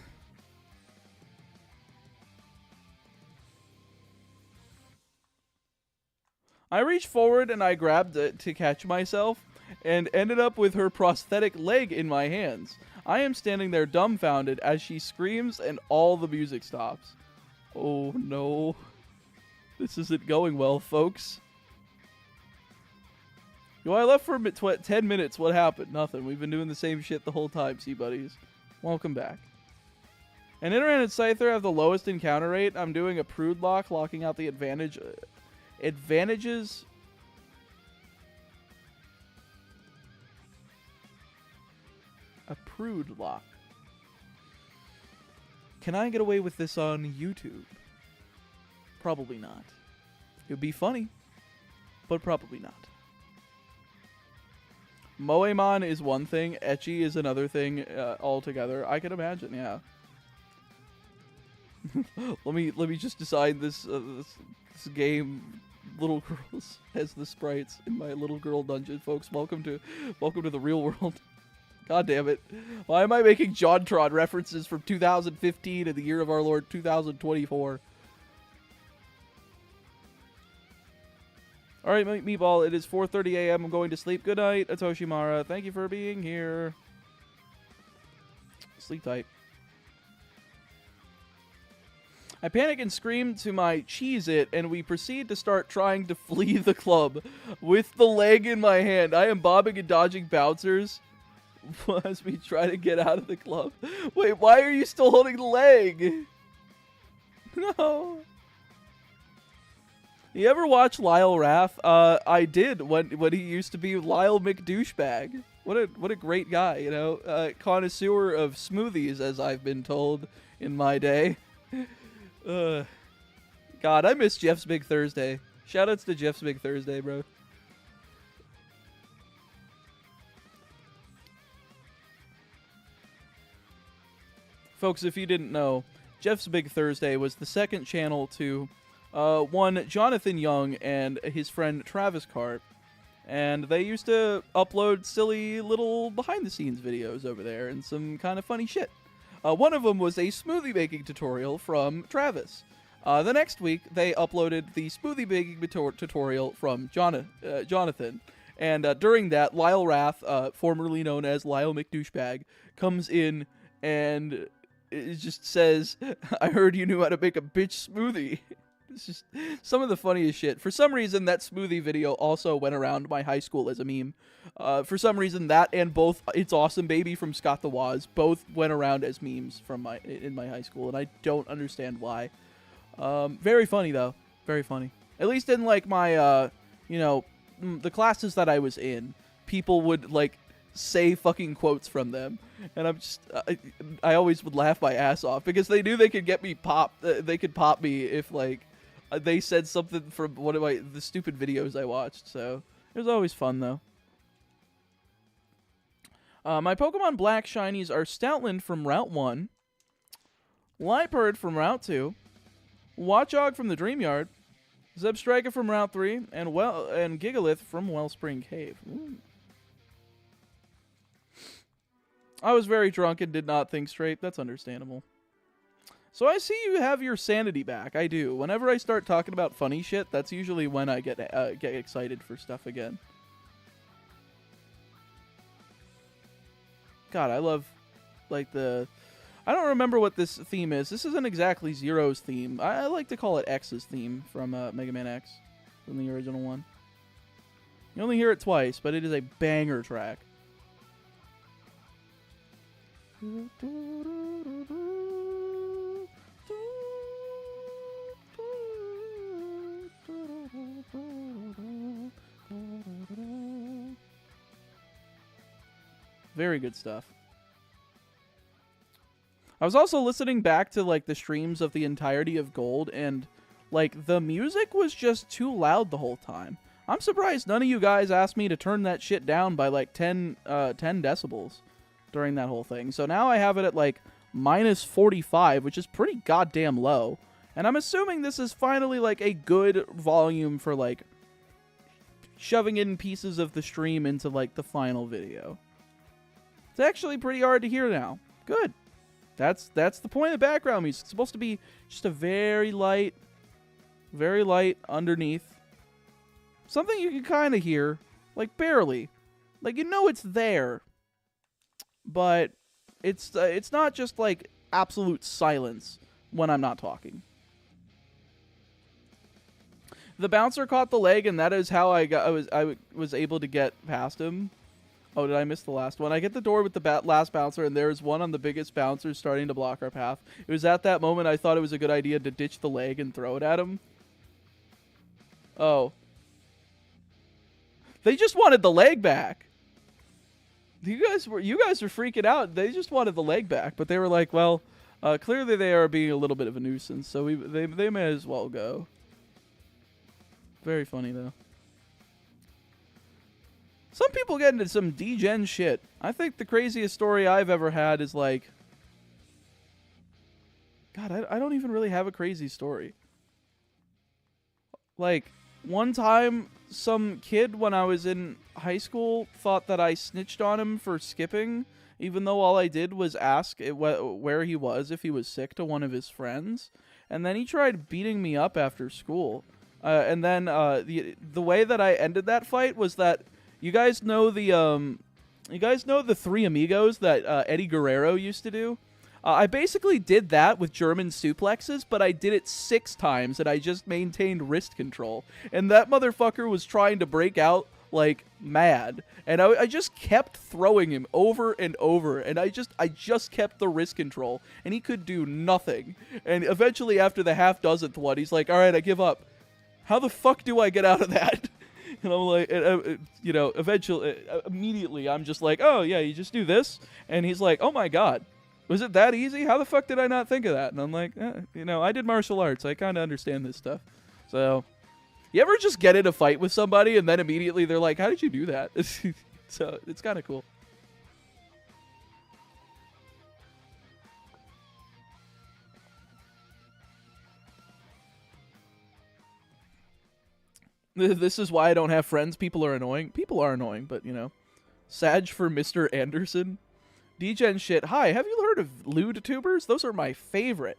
I reached forward and I grabbed it to catch myself and ended up with her prosthetic leg in my hands. I am standing there dumbfounded as she screams and all the music stops. Oh no. This isn't going well, folks. Yo, I left for 10 minutes. What happened? Nothing. We've been doing the same shit the whole time, buddies. Welcome back. And Internet and Scyther have the lowest encounter rate. I'm doing a prude lock, locking out the advantages. A prude lock. Can I get away with this on YouTube? Probably not. It would be funny, but probably not. Moemon is one thing. Ecchi is another thing altogether. I can imagine, yeah. let me just decide this game. Little girls as the sprites in my little girl dungeon, folks. Welcome to the real world. God damn it! Why am I making JonTron references from 2015 and the year of our Lord 2024? All right, Meatball. It is 4:30 a.m. I'm going to sleep. Good night, Atoshimara. Thank you for being here. Sleep tight. I panic and scream to my Cheez-It, and we proceed to start trying to flee the club with the leg in my hand. I am bobbing and dodging bouncers as we try to get out of the club. Wait, why are you still holding the leg? No. You ever watch Lyle Rath? I did when he used to be Lyle McDouchebag. What a great guy, you know, connoisseur of smoothies, as I've been told in my day. God, I miss Jeff's Big Thursday. Shoutouts to Jeff's Big Thursday, bro. Folks, if you didn't know, Jeff's Big Thursday was the second channel to one Jonathan Young and his friend Travis Cart. And they used to upload silly little behind-the-scenes videos over there and some kind of funny shit. One of them was a smoothie making tutorial from Travis. The next week, they uploaded the smoothie making tutorial from Jonathan. And during that, Lyle Rath, formerly known as Lyle McDouchebag, comes in and it just says, "I heard you knew how to make a bitch smoothie." It's just some of the funniest shit. For some reason, that smoothie video also went around my high school as a meme. For some reason, that and both It's Awesome Baby from Scott the Woz both went around as memes from in my high school, and I don't understand why. Very funny, though. Very funny. At least in, like, my, the classes that I was in, people would, like, say fucking quotes from them. And I'm just, I always would laugh my ass off because they knew they could get me popped. They could pop me if, like, they said something from one of the stupid videos I watched. So it was always fun, though. My Pokemon Black shinies are Stoutland from Route 1, Liepard from Route 2, Watchog from the Dream Yard, Zebstrika from Route 3, and Gigalith from Wellspring Cave. Ooh. I was very drunk and did not think straight. That's understandable. So I see you have your sanity back. I do. Whenever I start talking about funny shit, that's usually when I get excited for stuff again. God, I love, like, I don't remember what this theme is. This isn't exactly Zero's theme. I like to call it X's theme from Mega Man X, from the original one. You only hear it twice, but it is a banger track. Very good stuff. I was also listening back to, like, the streams of the entirety of Gold, and, like, the music was just too loud the whole time. I'm surprised none of you guys asked me to turn that shit down by, like, 10 decibels during that whole thing. So now I have it at, like, minus 45, which is pretty goddamn low. And I'm assuming this is finally, like, a good volume for, like, shoving in pieces of the stream into, like, the final video. It's actually pretty hard to hear now. Good. That's the point of background music. It's supposed to be just a very light underneath. Something you can kind of hear, like, barely. Like, you know it's there. But it's not just, like, absolute silence when I'm not talking. The bouncer caught the leg, and that is how I was able to get past him. Oh, did I miss the last one? I get the door with the last bouncer, and there's one on the biggest bouncer starting to block our path. It was at that moment I thought it was a good idea to ditch the leg and throw it at him. Oh. They just wanted the leg back. You guys were freaking out. They just wanted the leg back, but they were like, well, clearly they are being a little bit of a nuisance, so they may as well go. Very funny, though. Some people get into some degen shit. I think the craziest story I've ever had is like... God, I don't even really have a crazy story. Like, one time, some kid when I was in high school thought that I snitched on him for skipping, even though all I did was ask where he was if he was sick to one of his friends. And then he tried beating me up after school. And then the way that I ended that fight was that... You guys know the Three Amigos that Eddie Guerrero used to do? I basically did that with German suplexes, but I did it 6 times, and I just maintained wrist control. And that motherfucker was trying to break out like mad, and I just kept throwing him over and over, and I just kept the wrist control, and he could do nothing. And eventually, after the half-dozenth one, he's like, "All right, I give up. How the fuck do I get out of that?" And I'm like, you know, eventually, immediately, I'm just like, oh, yeah, you just do this. And he's like, oh, my God. Was it that easy? How the fuck did I not think of that? And I'm like, you know, I did martial arts. I kind of understand this stuff. So, you ever just get in a fight with somebody and then immediately they're like, how did you do that? So, it's kind of cool. This is why I don't have friends. People are annoying. People are annoying, but, you know. Sag for Mr. Anderson. Degen shit. Hi, have you heard of lewd tubers? Those are my favorite.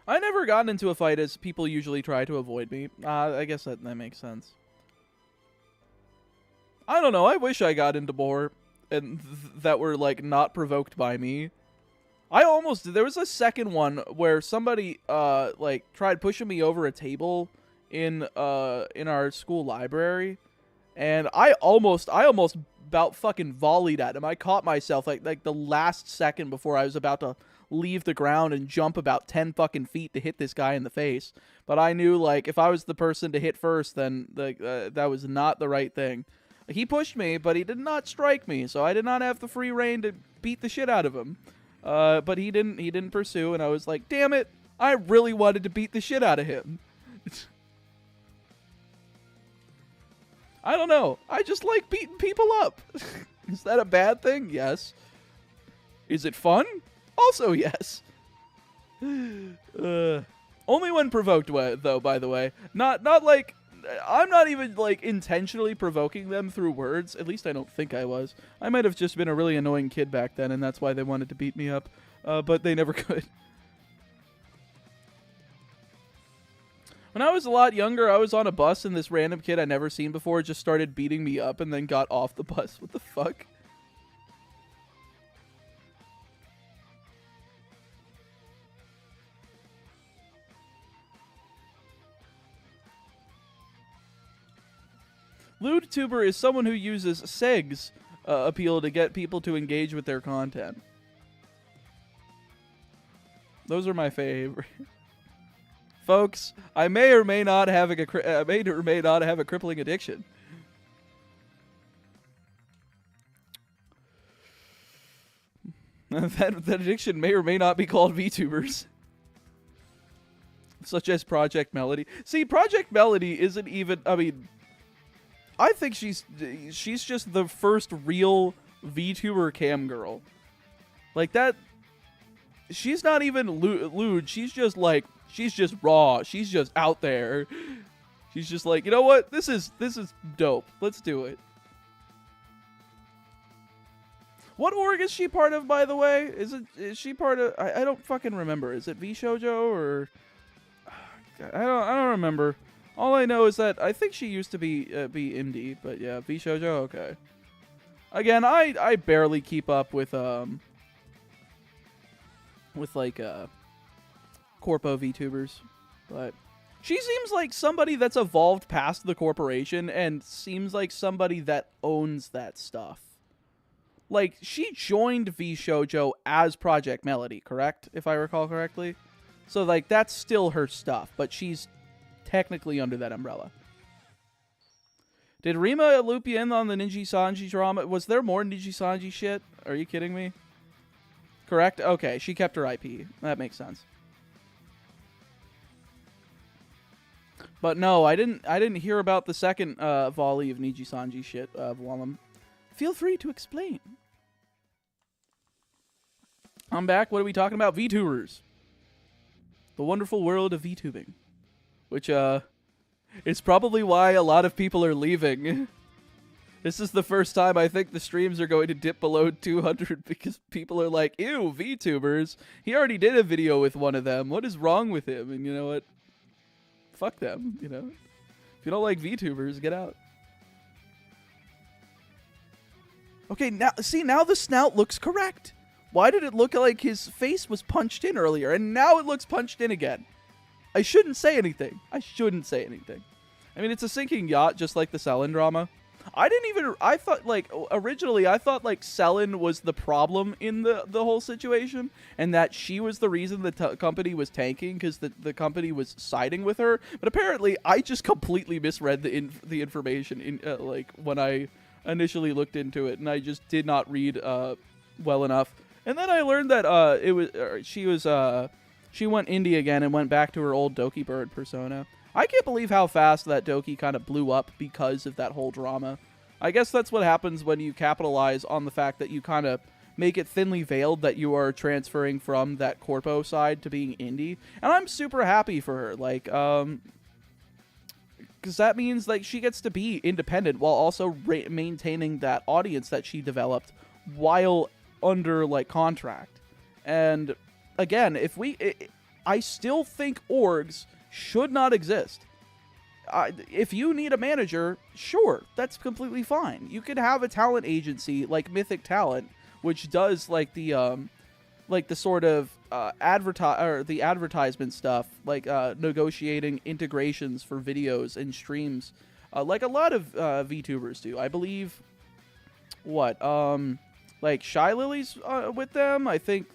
I never got into a fight as people usually try to avoid me. I guess that makes sense. I don't know. I wish I got into more and that were, like, not provoked by me. There was a second one where somebody, like, tried pushing me over a table in our school library, and I almost about fucking volleyed at him. I caught myself, like the last second before I was about to leave the ground and jump about 10 fucking feet to hit this guy in the face. But I knew, like, if I was the person to hit first, then that was not the right thing. He pushed me, but he did not strike me, so I did not have the free reign to beat the shit out of him. But he didn't pursue, and I was like, damn it, I really wanted to beat the shit out of him. I don't know. I just like beating people up. Is that a bad thing? Yes. Is it fun? Also, yes. Only when provoked, though, by the way. Not like... I'm not even, like, intentionally provoking them through words. At least I don't think I was. I might have just been a really annoying kid back then, and that's why they wanted to beat me up. But they never could. When I was a lot younger, I was on a bus, and this random kid I'd never seen before just started beating me up and then got off the bus. What the fuck? Lewd tuber is someone who uses segs appeal to get people to engage with their content. Those are my favorite. Folks, I may or may not have a crippling addiction. that addiction may or may not be called VTubers. Such as Project Melody. See, Project Melody isn't even... I mean... I think she's just the first real VTuber cam girl. Like that... She's not even lewd. She's just like... She's just raw. She's just out there. She's just like, you know what? This is dope. Let's do it. What org is she part of, by the way? Is she part of... I don't fucking remember. Is it VShojo or... I don't remember. All I know is that I think she used to be indie, but yeah, VShojo, okay. Again, I barely keep up with with like corpo VTubers, but she seems like somebody that's evolved past the corporation and seems like somebody that owns that stuff. Like, she joined V Shoujo as Project Melody, correct? If I recall correctly. So, like, that's still her stuff, but she's technically under that umbrella. Did Rima loop you in on the Ninji Sanji drama? Was there more Ninji Sanji shit? Are you kidding me? Correct? Okay, she kept her IP. That makes sense. But no, I didn't hear about the second volley of Ninji Sanji shit, Wallum. Feel free to explain. I'm back. What are we talking about? VTubers. The wonderful world of VTubing. Which, is probably why a lot of people are leaving. This is the first time I think the streams are going to dip below 200 because people are like, ew, VTubers. He already did a video with one of them. What is wrong with him? And you know what? Fuck them, you know? If you don't like VTubers, get out. Okay, now see, now the snout looks correct. Why did it look like his face was punched in earlier, and now it looks punched in again? I shouldn't say anything. I shouldn't say anything. I mean, it's a sinking yacht, just like the Selin drama. I thought, like, originally, I thought, like, Selin was the problem in the whole situation, and that she was the reason the company was tanking, because the company was siding with her. But apparently, I just completely misread the information, like, when I initially looked into it, and I just did not read well enough. And then I learned that she went indie again and went back to her old Doki Bird persona. I can't believe how fast that Doki kind of blew up because of that whole drama. I guess that's what happens when you capitalize on the fact that you kind of make it thinly veiled that you are transferring from that corpo side to being indie. And I'm super happy for her, like, because that means, like, she gets to be independent while also maintaining that audience that she developed while under, like, contract. And again, I still think orgs should not exist. If you need a manager, sure, that's completely fine. You could have a talent agency like Mythic Talent, which does like the sort of the advertisement stuff, like negotiating integrations for videos and streams, like a lot of VTubers do. I believe like Shy Lily's with them. I think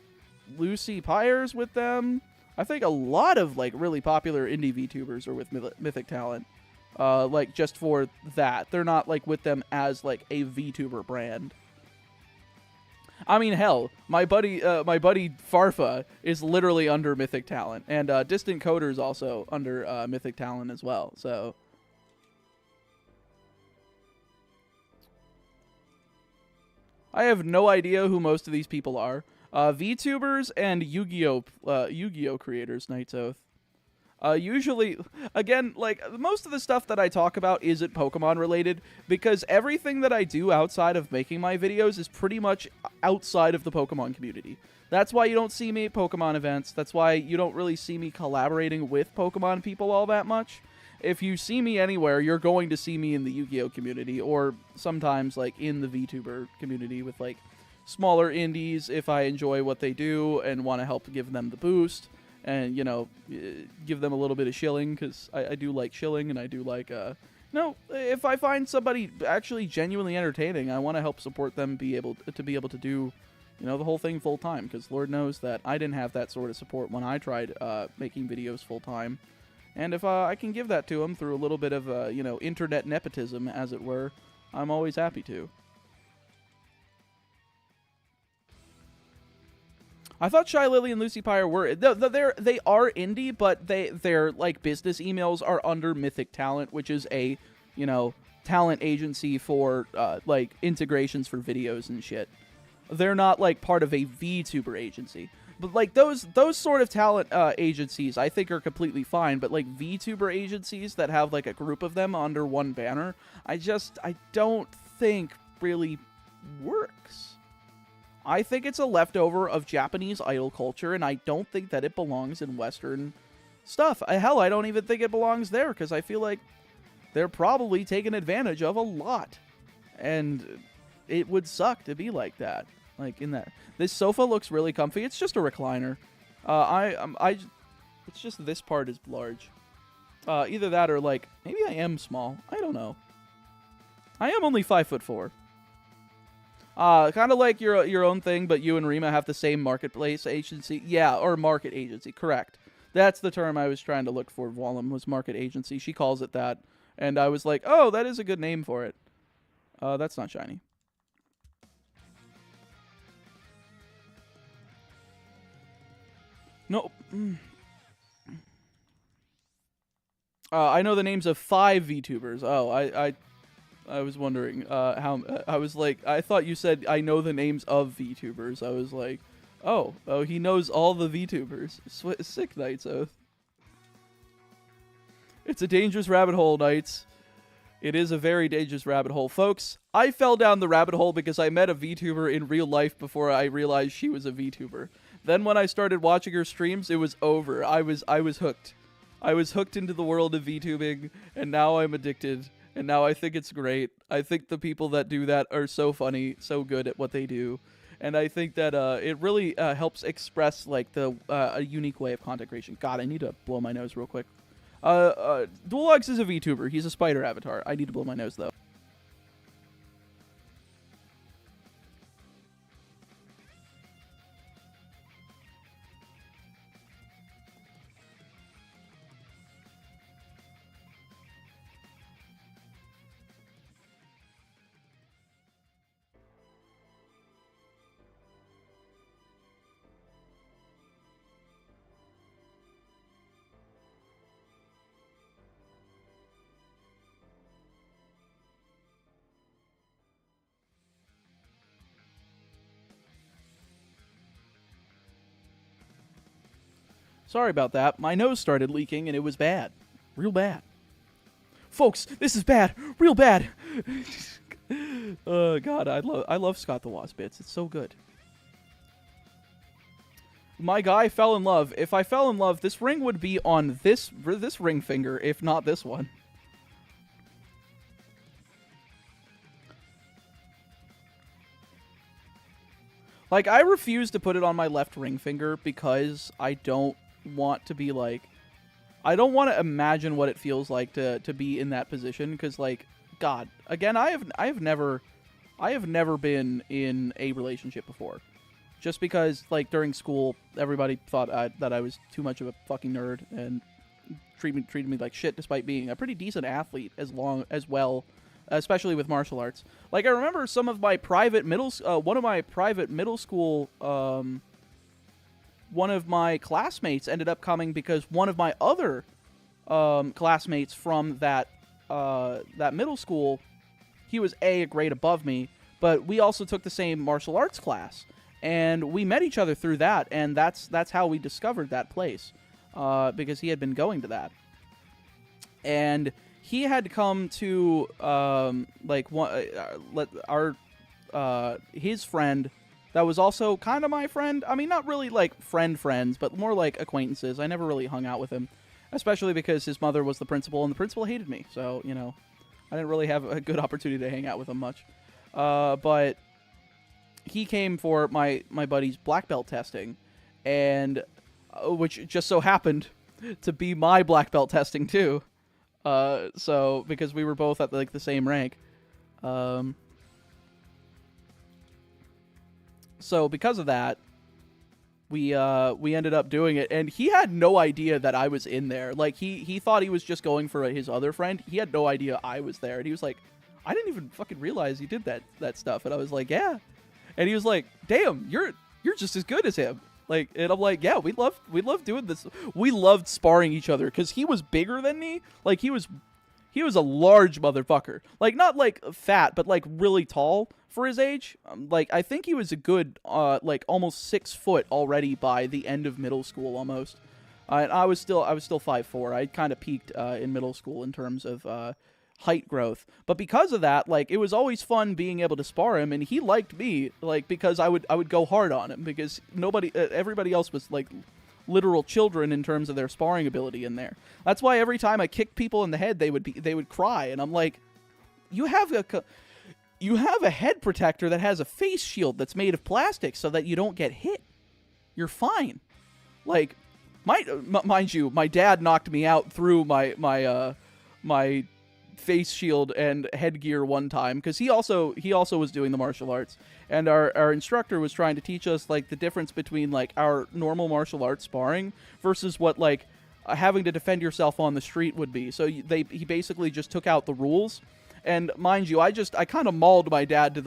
Lucy Pyre's with them. I think a lot of, like, really popular indie VTubers are with Mythic Talent, like, just for that. They're not, like, with them as, like, a VTuber brand. I mean, hell, my buddy Farfa is literally under Mythic Talent, and Distant Coder's also under Mythic Talent as well, so... I have no idea who most of these people are. VTubers and Yu-Gi-Oh creators, Night's Oath. Usually, again, like, most of the stuff that I talk about isn't Pokemon related, because everything that I do outside of making my videos is pretty much outside of the Pokemon community. That's why you don't see me at Pokemon events. That's why you don't really see me collaborating with Pokemon people all that much. If you see me anywhere, you're going to see me in the Yu-Gi-Oh community, or sometimes, like, in the VTuber community with, like, smaller indies if I enjoy what they do and want to help give them the boost and, you know, give them a little bit of shilling, because I do like shilling, and I do like, no, if I find somebody actually genuinely entertaining, I want to help support them be able to do, you know, the whole thing full time, because Lord knows that I didn't have that sort of support when I tried making videos full time. And if I can give that to them through a little bit of, you know, internet nepotism, as it were, I'm always happy to. I thought Shy Lily and Lucy Pyre were... They are indie, but their, like, business emails are under Mythic Talent, which is a, you know, talent agency for, like, integrations for videos and shit. They're not, like, part of a VTuber agency. But, like, those sort of talent agencies, I think, are completely fine. But, like, VTuber agencies that have, like, a group of them under one banner, I don't think really works. I think it's a leftover of Japanese idol culture, and I don't think that it belongs in Western stuff. Hell, I don't even think it belongs there, because I feel like they're probably taken advantage of a lot. And it would suck to be like that. Like in that. This sofa looks really comfy. It's just a recliner. It's just this part is large. Either that or like maybe I am small. I don't know. I am only 5'4". Kind of like your own thing, but you and Rima have the same marketplace agency. Yeah, or market agency. Correct. That's the term I was trying to look for. Wallum was market agency. She calls it that, and I was like, oh, that is a good name for it. That's not shiny. No. I know the names of 5 VTubers. Oh, I was wondering how. I was like, I thought you said I know the names of VTubers. I was like, oh, he knows all the VTubers. Sick, Knights Oath. It's a dangerous rabbit hole, Knights. It is a very dangerous rabbit hole. Folks, I fell down the rabbit hole because I met a VTuber in real life before I realized she was a VTuber. Then when I started watching her streams, it was over. I was hooked. I was hooked into the world of VTubing, and now I'm addicted. And now I think it's great. I think the people that do that are so funny, so good at what they do. And I think that it really helps express like a unique way of content creation. God, I need to blow my nose real quick. Dualogs is a VTuber. He's a spider avatar. I need to blow my nose, though. Sorry about that. My nose started leaking, and it was bad. Real bad. Folks, this is bad. Real bad. God, I love Scott the Wasp bits. It's so good. My guy fell in love. If I fell in love, this ring would be on this ring finger, if not this one. Like, I refuse to put it on my left ring finger because I don't want to be like... I don't want to imagine what it feels like to be in that position, because, like, God, again, I have never been in a relationship before. Just because, like, during school, everybody thought that I was too much of a fucking nerd and treated me like shit, despite being a pretty decent athlete as well, especially with martial arts. Like, I remember some of my private one of my private middle school, one of my classmates ended up coming because one of my other classmates from that middle school, he was a grade above me, but we also took the same martial arts class, and we met each other through that, and that's how we discovered that place, because he had been going to that, and he had come to his friend that was also kind of my friend. I mean, not really like friends, but more like acquaintances. I never really hung out with him, especially because his mother was the principal, and the principal hated me. So, you know, I didn't really have a good opportunity to hang out with him much. But he came for my buddy's black belt testing, and which just so happened to be my black belt testing too. So because we were both at like the same rank. So because of that, we ended up doing it, and he had no idea that I was in there. Like, he thought he was just going for his other friend. He had no idea I was there, and he was like, I didn't even fucking realize you did that stuff. And I was like, yeah. And he was like, damn, you're just as good as him. Like, and I'm like, yeah, we love doing this. We loved sparring each other because he was bigger than me. Like, he was a large motherfucker. Like, not like fat, but like really tall for his age. Like, I think he was a good like almost 6 foot already by the end of middle school almost. And I was still 5'4". I kind of peaked in middle school in terms of height growth. But because of that, like, it was always fun being able to spar him, and he liked me, like, because I would go hard on him, because everybody else was like literal children in terms of their sparring ability in there. That's why every time I kicked people in the head, they would cry, and I'm like, you have you have a head protector that has a face shield that's made of plastic so that you don't get hit. You're fine. Like, mind you, my dad knocked me out through my face shield and headgear one time, because he also was doing the martial arts, and our instructor was trying to teach us like the difference between like our normal martial arts sparring versus what like having to defend yourself on the street would be. So he basically just took out the rules. And mind you, I kind of mauled my dad to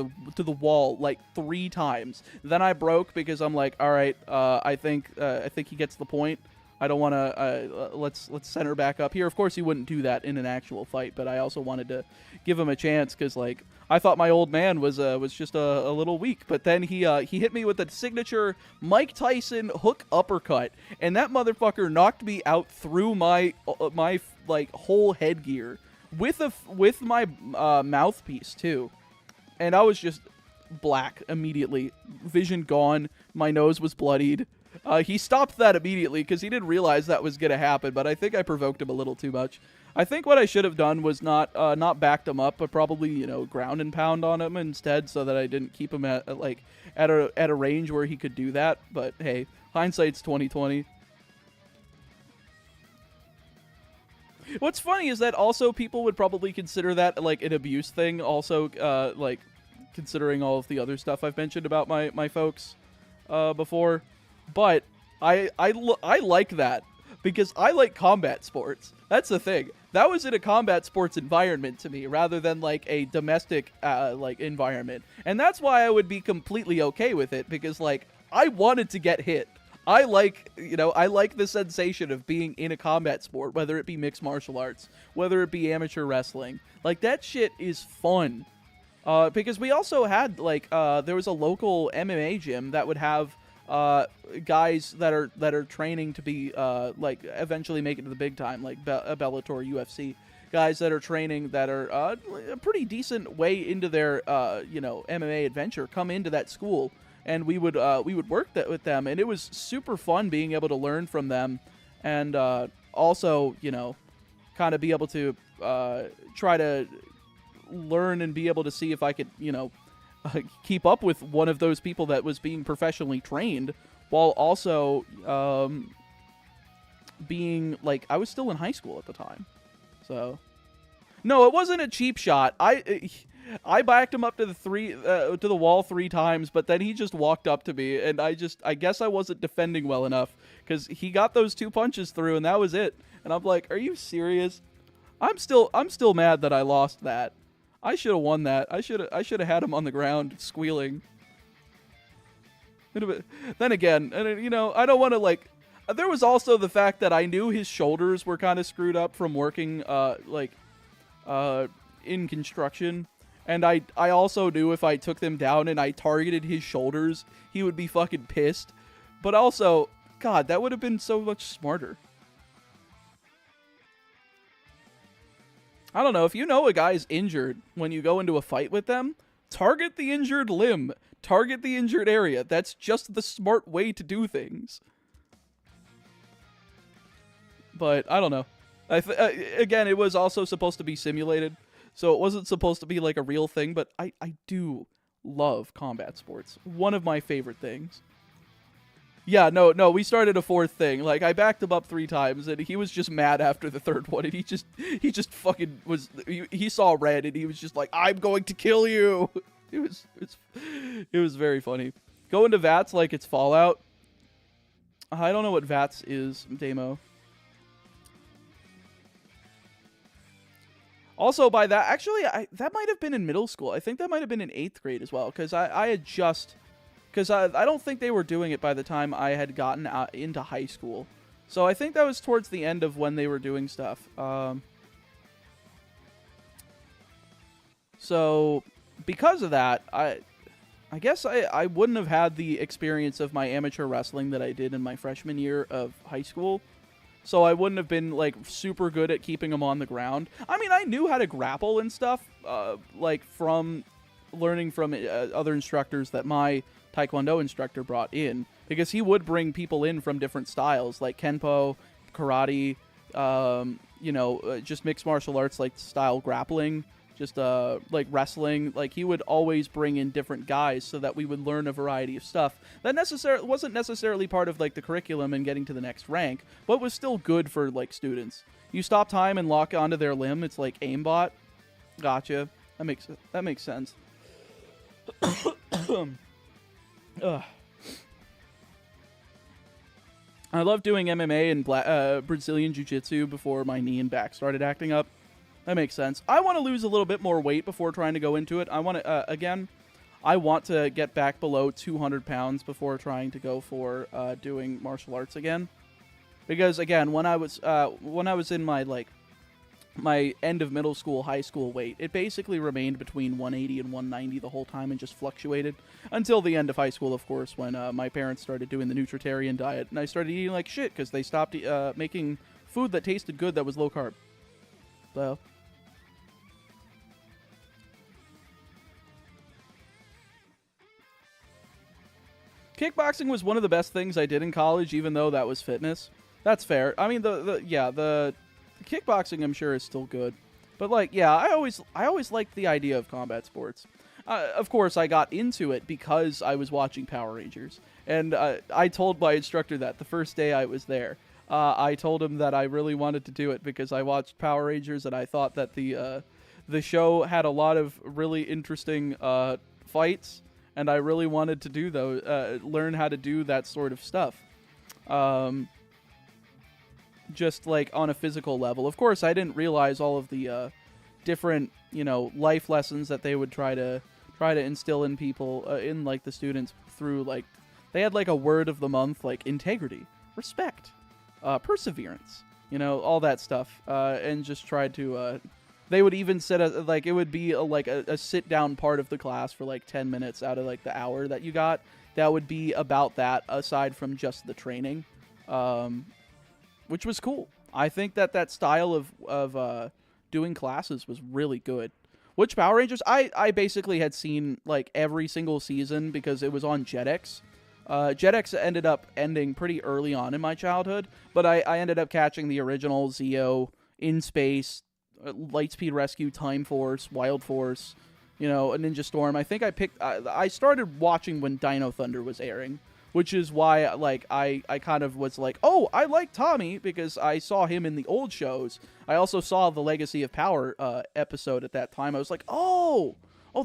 the wall like 3 times. Then I broke because I'm like, all right, I think he gets the point. I don't want to. Let's center back up here. Of course, he wouldn't do that in an actual fight, but I also wanted to give him a chance because like I thought my old man was just a little weak. But then he hit me with the signature Mike Tyson hook uppercut, and that motherfucker knocked me out through my like whole headgear. With my mouthpiece too, and I was just black immediately, vision gone, my nose was bloodied. He stopped that immediately because he didn't realize that was gonna happen, but I think I provoked him a little too much. I think what I should have done was not backed him up, but probably ground and pound on him instead, so that I didn't keep him at a range where he could do that. But hey, hindsight's 20/20. What's funny is that also people would probably consider that like an abuse thing also, like considering all of the other stuff I've mentioned about my folks before. But I like that because I like combat sports. That's the thing. That was in a combat sports environment to me rather than like a domestic like environment. And that's why I would be completely okay with it, because like I wanted to get hit. I like the sensation of being in a combat sport, whether it be mixed martial arts, whether it be amateur wrestling. Like, that shit is fun. Because we also had, like, there was a local MMA gym that would have guys that are training to be, like, eventually make it to the big time, like Bellator, UFC. Guys that are training that are a pretty decent way into their, MMA adventure come into that school. And we would work that with them, and it was super fun being able to learn from them, and also kind of be able to try to learn and be able to see if I could keep up with one of those people that was being professionally trained, while also being like I was still in high school at the time. So no, it wasn't a cheap shot. I backed him up to the wall 3 times, but then he just walked up to me, and I guess I wasn't defending well enough, because he got those 2 punches through, and that was it. And I'm like, are you serious? I'm still mad that I lost that. I should have won that. I should have had him on the ground squealing. Then again, I don't want to like. There was also the fact that I knew his shoulders were kind of screwed up from working in construction. And I also knew if I took them down and I targeted his shoulders, he would be fucking pissed. But also, God, that would have been so much smarter. I don't know, if you know a guy's injured when you go into a fight with them, target the injured limb. Target the injured area. That's just the smart way to do things. But, I don't know. Again, it was also supposed to be simulated. So it wasn't supposed to be like a real thing, but I do love combat sports. One of my favorite things. Yeah, no, we started a 4th thing. Like, I backed him up 3 times, and he was just mad after the 3rd one, and he just fucking was, he saw red, and he was just like, I'm going to kill you! It was very funny. Go into VATS like it's Fallout. I don't know what VATS is, Damo. Also, by that, actually, that might have been in middle school. I think that might have been in 8th grade as well, because I don't think they were doing it by the time I had gotten out into high school. So I think that was towards the end of when they were doing stuff. So because of that, I guess I wouldn't have had the experience of my amateur wrestling that I did in my freshman year of high school. So I wouldn't have been, like, super good at keeping them on the ground. I mean, I knew how to grapple and stuff, like, from learning from other instructors that my Taekwondo instructor brought in. Because he would bring people in from different styles, like Kenpo, Karate, just mixed martial arts, like, style grappling. just like wrestling. Like he would always bring in different guys so that we would learn a variety of stuff that wasn't necessarily part of like the curriculum and getting to the next rank, but was still good for like students. You stop time and lock onto their limb. It's like aimbot. Gotcha. That makes sense. Ugh. I love doing MMA and Brazilian Jiu-Jitsu before my knee and back started acting up. That makes sense. I want to lose a little bit more weight before trying to go into it. I want to, I want to get back below 200 pounds before trying to go for doing martial arts again. Because, again, when I was in my end of middle school, high school weight, it basically remained between 180 and 190 the whole time and just fluctuated until the end of high school, of course, when my parents started doing the nutritarian diet and I started eating like shit because they stopped making food that tasted good that was low carb. So kickboxing was one of the best things I did in college, even though that was fitness. That's fair. I mean, the kickboxing, I'm sure, is still good. But, like, yeah, I always liked the idea of combat sports. Of course, I got into it because I was watching Power Rangers. And I told my instructor that the first day I was there. I told him that I really wanted to do it because I watched Power Rangers and I thought that the show had a lot of really interesting fights. And I really wanted to do those, learn how to do that sort of stuff. Just like on a physical level. Of course, I didn't realize all of the different, life lessons that they would try to instill in people, in like the students through like they had like a word of the month, like integrity, respect, perseverance, all that stuff, and just tried to. They would even set it would be a sit down part of the class for like 10 minutes out of like the hour that you got. That would be about that aside from just the training. Which was cool. I think that style of doing classes was really good. Which Power Rangers? I basically had seen like every single season because it was on Jetix. Jetix ended up ending pretty early on in my childhood, but I ended up catching the original Zeo, In Space, Lightspeed Rescue, Time Force, Wild Force, a Ninja Storm. I think I started watching when Dino Thunder was airing. Which is why, I kind of was like, oh, I like Tommy, because I saw him in the old shows. I also saw the Legacy of Power episode at that time. I was like, oh,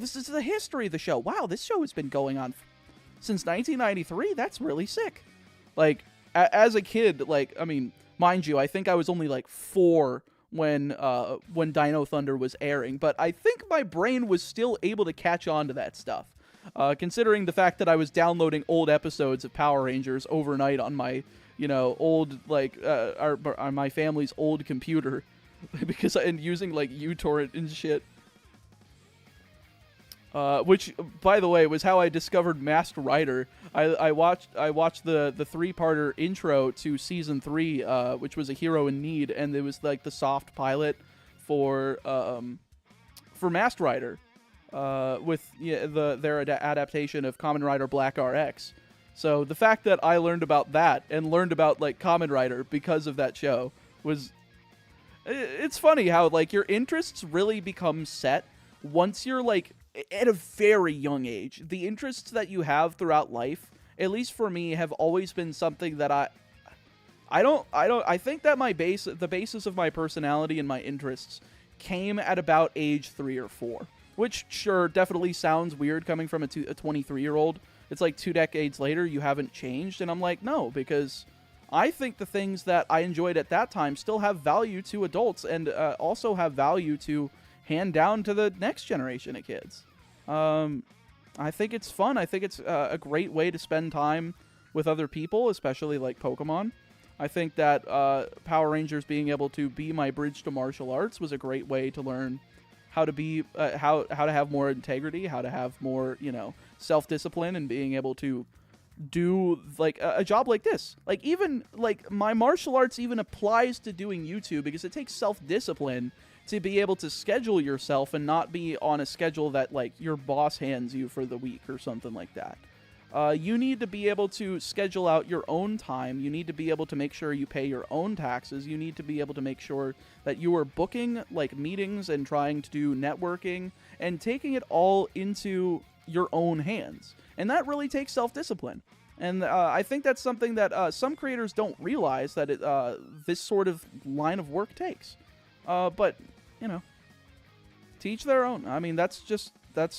this is the history of the show. Wow, this show has been going on since 1993? That's really sick. Like, as a kid, mind you, I think I was only, 4 when Dino Thunder was airing. But I think my brain was still able to catch on to that stuff. Considering the fact that I was downloading old episodes of Power Rangers overnight on my, old, on my family's old computer, and using, uTorrent and shit. Which, by the way, was how I discovered Masked Rider. I watched the 3-parter intro to Season 3, which was A Hero in Need, and it was, the soft pilot for Masked Rider. With their adaptation of Kamen Rider Black RX. So the fact that I learned about that and learned about Kamen Rider because of that show was... It's funny how your interests really become set once you're at a very young age. The interests that you have throughout life, at least for me, have always been something that I think that the basis of my personality and my interests came at about age 3 or 4. Which, sure, definitely sounds weird coming from a 23-year-old. It's 2 decades later, you haven't changed. And I'm like, no, because I think the things that I enjoyed at that time still have value to adults and also have value to hand down to the next generation of kids. I think it's fun. I think it's a great way to spend time with other people, especially Pokemon. I think that Power Rangers being able to be my bridge to martial arts was a great way to learn how to be how to have more integrity, how to have more self-discipline, and being able to do a job like this. Even my martial arts even applies to doing YouTube because it takes self-discipline to be able to schedule yourself and not be on a schedule that your boss hands you for the week or something like that. You need to be able to schedule out your own time. You need to be able to make sure you pay your own taxes. You need to be able to make sure that you are booking like meetings and trying to do networking and taking it all into your own hands. And that really takes self-discipline. And I think that's something that some creators don't realize that this sort of line of work takes. But, you know, to each their own. I mean, that's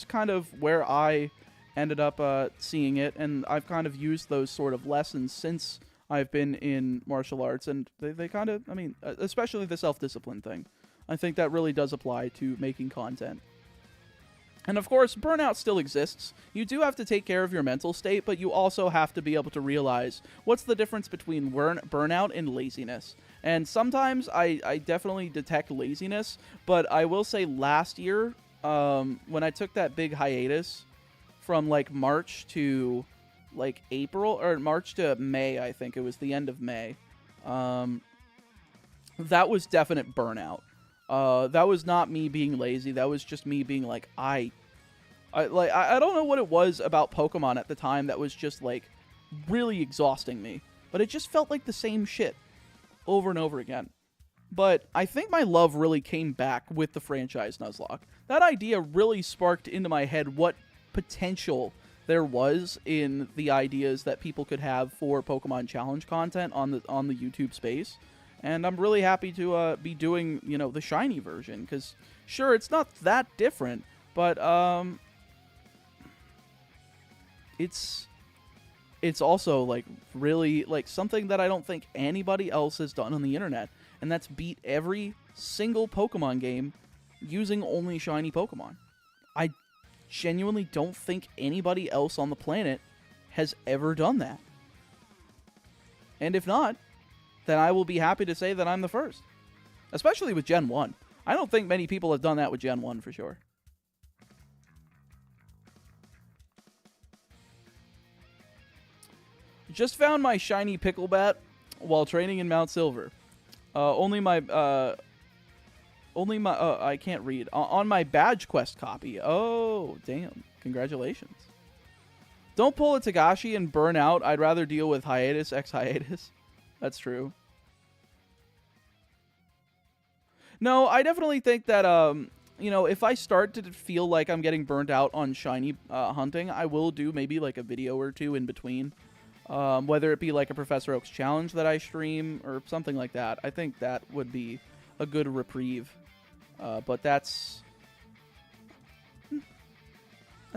kind of where I ended up seeing it, and I've kind of used those sort of lessons since I've been in martial arts, and they kind of, I mean, especially the self-discipline thing. I think that really does apply to making content. And of course, burnout still exists. You do have to take care of your mental state, but you also have to be able to realize what's the difference between burnout and laziness. And sometimes I definitely detect laziness, but I will say last year, when I took that big hiatus from like March to like April, or March to May, I think it was the end of May, that was definite burnout. That was not me being lazy. That was just me being like, I don't know what it was about Pokemon at the time that was just like really exhausting me, but it just felt like the same shit over and over again. But I think my love really came back with the franchise Nuzlocke. That idea really sparked into my head what potential there was in the ideas that people could have for Pokemon Challenge content on the YouTube space. And I'm really happy to be doing, you know, the shiny version, because sure, it's not that different, but it's also like really like something that I don't think anybody else has done on the internet, and that's beat every single Pokemon game using only shiny Pokemon. I genuinely don't think anybody else on the planet has ever done that. And if not, then I will be happy to say that I'm the first. Especially with Gen 1. I don't think many people have done that with Gen 1 for sure. Just found my shiny Picklebat while training in Mount Silver. I can't read. On my badge quest copy. Oh, damn. Congratulations. Don't pull a Tagashi and burn out. I'd rather deal with hiatus x hiatus. That's true. No, I definitely think that, you know, if I start to feel like I'm getting burnt out on shiny hunting, I will do maybe like a video or two in between. Whether it be like a Professor Oak's challenge that I stream or something like that. I think that would be a good reprieve. But that's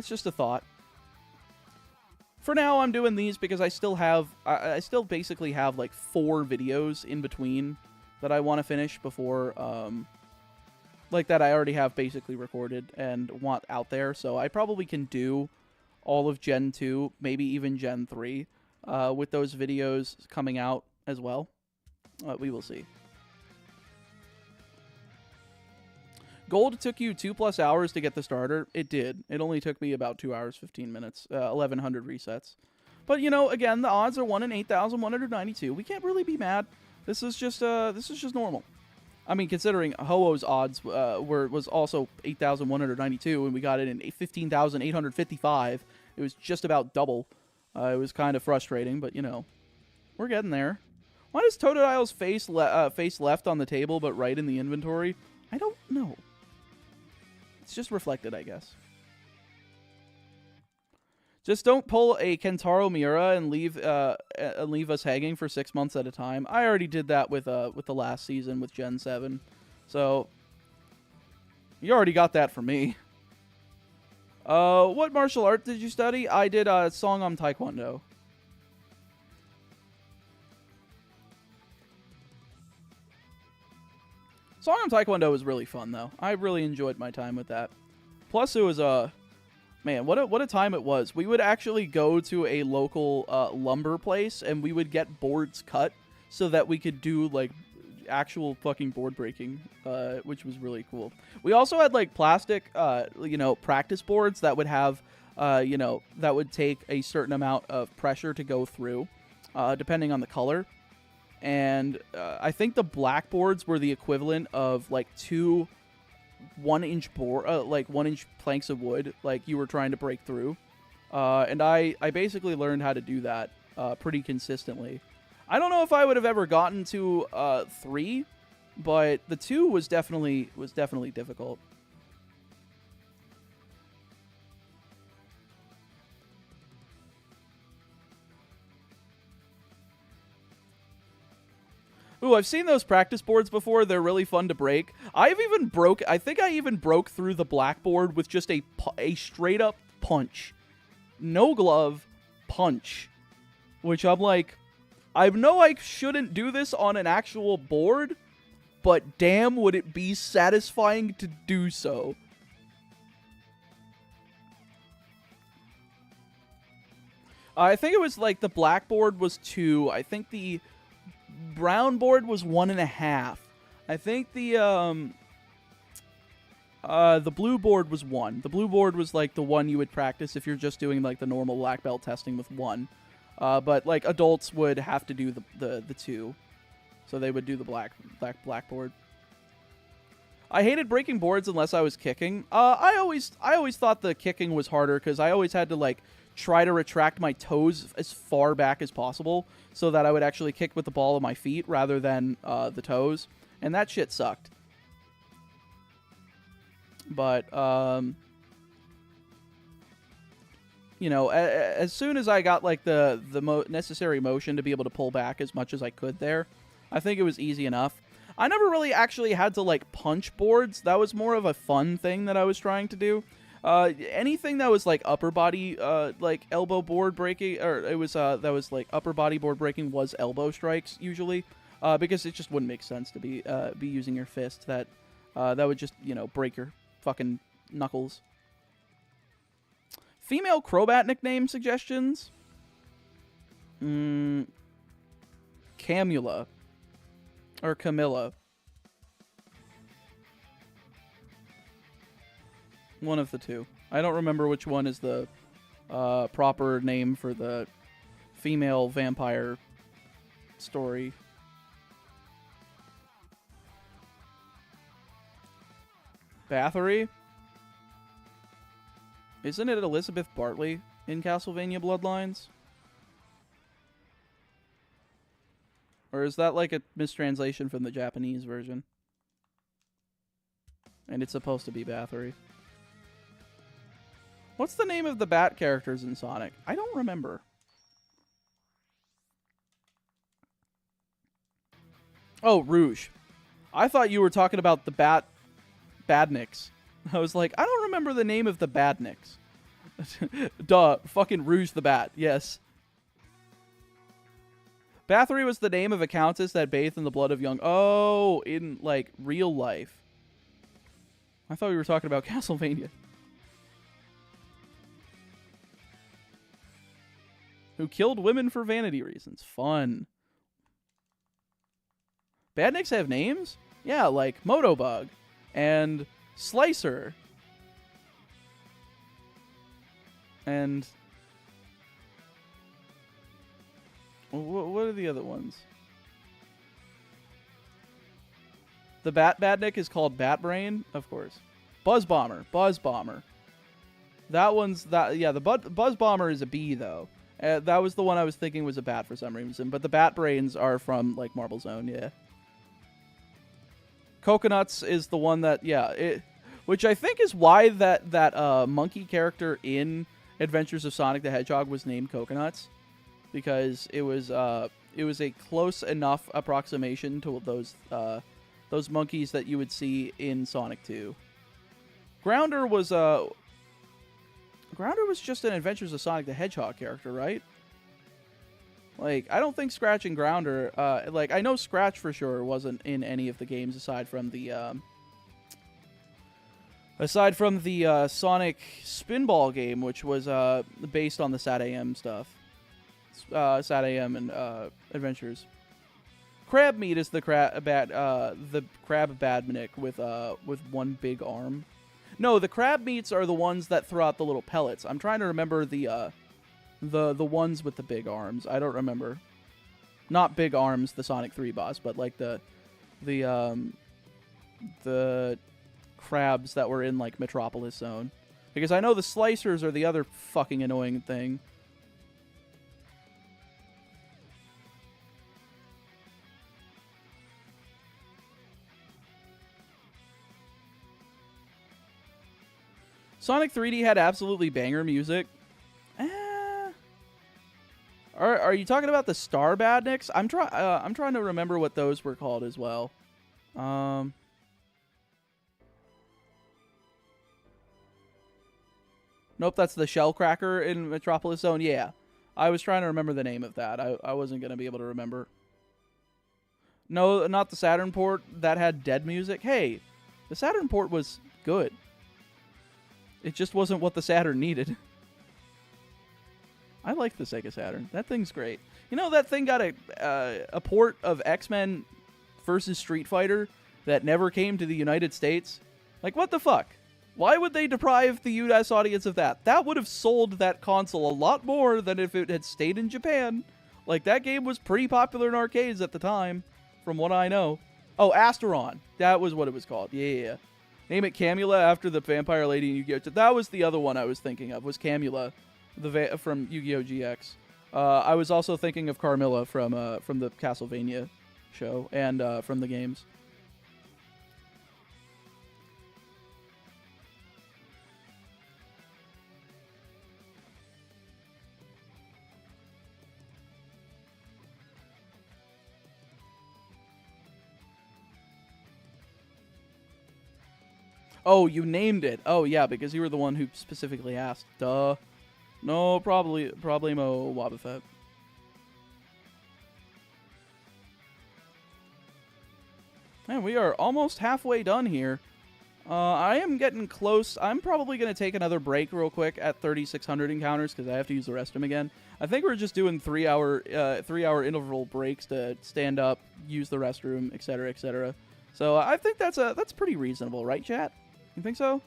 just a thought. For now, I'm doing these because I still basically have like 4 videos in between that I want to finish before, like that I already have basically recorded and want out there. So I probably can do all of Gen 2, maybe even Gen 3, with those videos coming out as well. We will see. Gold took you 2+ hours to get the starter. It did. It only took me about 2 hours, 15 minutes, 1,100 resets. But, you know, again, the odds are 1 in 8,192. We can't really be mad. This is just normal. I mean, considering Ho-Oh's odds was also 8,192, and we got it in 15,855. It was just about double. It was kind of frustrating, but, you know, we're getting there. Why does Totodile's face left on the table but right in the inventory? I don't know. It's just reflected, I guess. Just don't pull a Kentaro Miura and leave us hanging for 6 months at a time. I already did that with the last season with Gen 7. So, you already got that from me. What martial art did you study? I did Songam Taekwondo. Songam Taekwondo was really fun, though. I really enjoyed my time with that. Plus, it was man, what a time it was. We would actually go to a local lumber place, and we would get boards cut so that we could do, like, actual fucking board breaking, which was really cool. We also had, like, plastic, you know, practice boards that would have, you know, that would take a certain amount of pressure to go through, depending on the color. And I think the blackboards were the equivalent of, like, 2 1-inch planks of wood, like you were trying to break through. And I basically learned how to do that pretty consistently. I don't know if I would have ever gotten to 3, but the 2 was definitely difficult. Ooh, I've seen those practice boards before. They're really fun to break. I think I even broke through the blackboard with just a straight up punch. No glove, punch. Which I'm like, I know I shouldn't do this on an actual board, but damn would it be satisfying to do so. I think it was like the blackboard was 2. I think the brown board was 1.5. I think the blue board was 1. The blue board was like the one you would practice if you're just doing like the normal black belt testing with 1. But like adults would have to do the 2. So they would do the blackboard. I hated breaking boards unless I was kicking. I always thought the kicking was harder because I always had to like try to retract my toes as far back as possible so that I would actually kick with the ball of my feet rather than the toes. And that shit sucked. But, you know, as soon as I got, like, the necessary motion to be able to pull back as much as I could there, I think it was easy enough. I never really actually had to, like, punch boards. That was more of a fun thing that I was trying to do. Anything that was, like, upper body, like, elbow board breaking, or it was, that was, like, upper body board breaking was elbow strikes, usually, because it just wouldn't make sense to be using your fist. That would just, you know, break your fucking knuckles. Female Crobat nickname suggestions? Camula. Or Camilla. One of the two. I don't remember which one is the proper name for the female vampire story. Bathory? Isn't it Elizabeth Bartley in Castlevania Bloodlines? Or is that like a mistranslation from the Japanese version? And it's supposed to be Bathory. What's the name of the bat characters in Sonic? I don't remember. Oh, Rouge. I thought you were talking about the Badniks. I was like, I don't remember the name of the Badniks. Duh, fucking Rouge the Bat, yes. Bathory was the name of a countess that bathed in the blood of young... Oh, in, like, real life. I thought we were talking about Castlevania. Who killed women for vanity reasons. Fun. Badniks have names? Yeah, like Motobug. And Slicer. And... What are the other ones? The Badnik is called Batbrain, of course. Buzz Bomber. That one's... Yeah, the Buzz Bomber is a bee, though. That was the one I was thinking was a bat for some reason. But the Batbrains are from, like, Marble Zone, yeah. Coconuts is the one that... Yeah, which I think is why that monkey character in Adventures of Sonic the Hedgehog was named Coconuts. Because it was a close enough approximation to those monkeys that you would see in Sonic 2. Grounder was just an Adventures of Sonic the Hedgehog character, right? Like, I don't think Scratch and Grounder, like, I know Scratch for sure wasn't in any of the games aside from the Sonic Spinball game, which was based on the SatAM stuff. SatAM and Adventures. Crab Meat is the crab badnik with one big arm. No, the crab meats are the ones that throw out the little pellets. I'm trying to remember the ones with the big arms. I don't remember. Not Big Arms, the Sonic 3 boss, but like the crabs that were in like Metropolis Zone. Because I know the slicers are the other fucking annoying thing. Sonic 3D had absolutely banger music. Are you talking about the Star Badniks? I'm trying to remember what those were called as well. Nope, that's the Shellcracker in Metropolis Zone. Yeah, I was trying to remember the name of that. I wasn't gonna be able to remember. No, not the Saturn port that had dead music. Hey, the Saturn port was good. It just wasn't what the Saturn needed. I like the Sega Saturn. That thing's great. You know, that thing got a port of X-Men versus Street Fighter that never came to the United States. Like, what the fuck? Why would they deprive the US audience of that? That would have sold that console a lot more than if it had stayed in Japan. Like, that game was pretty popular in arcades at the time, from what I know. Oh, Asteron. That was what it was called. Yeah. Name it Camula after the vampire lady in Yu-Gi-Oh! That was the other one I was thinking of, was Camula from Yu-Gi-Oh! GX. I was also thinking of Carmilla from the Castlevania show and from the games. Oh, you named it. Oh, yeah, because you were the one who specifically asked. Duh. No, problemo, Wobbuffet. Man, we are almost halfway done here. I am getting close. I'm probably going to take another break real quick at 3,600 encounters because I have to use the restroom again. I think we're just doing 3-hour interval breaks to stand up, use the restroom, etc., etc. So I think that's pretty reasonable, right, chat? You think so?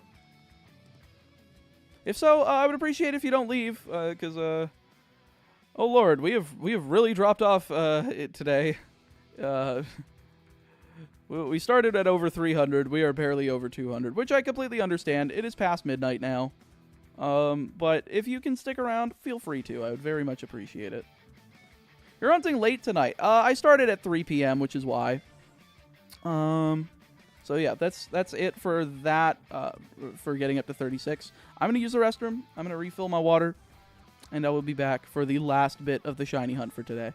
If so, I would appreciate if you don't leave, because oh lord, we have really dropped off today. We started at over 300. We are barely over 200, which I completely understand. It is past midnight now. But if you can stick around, feel free to. I would very much appreciate it. You're hunting late tonight. I started at 3 p.m., which is why. So yeah, that's it for that, for getting up to 36. I'm going to use the restroom. I'm going to refill my water, and I will be back for the last bit of the shiny hunt for today.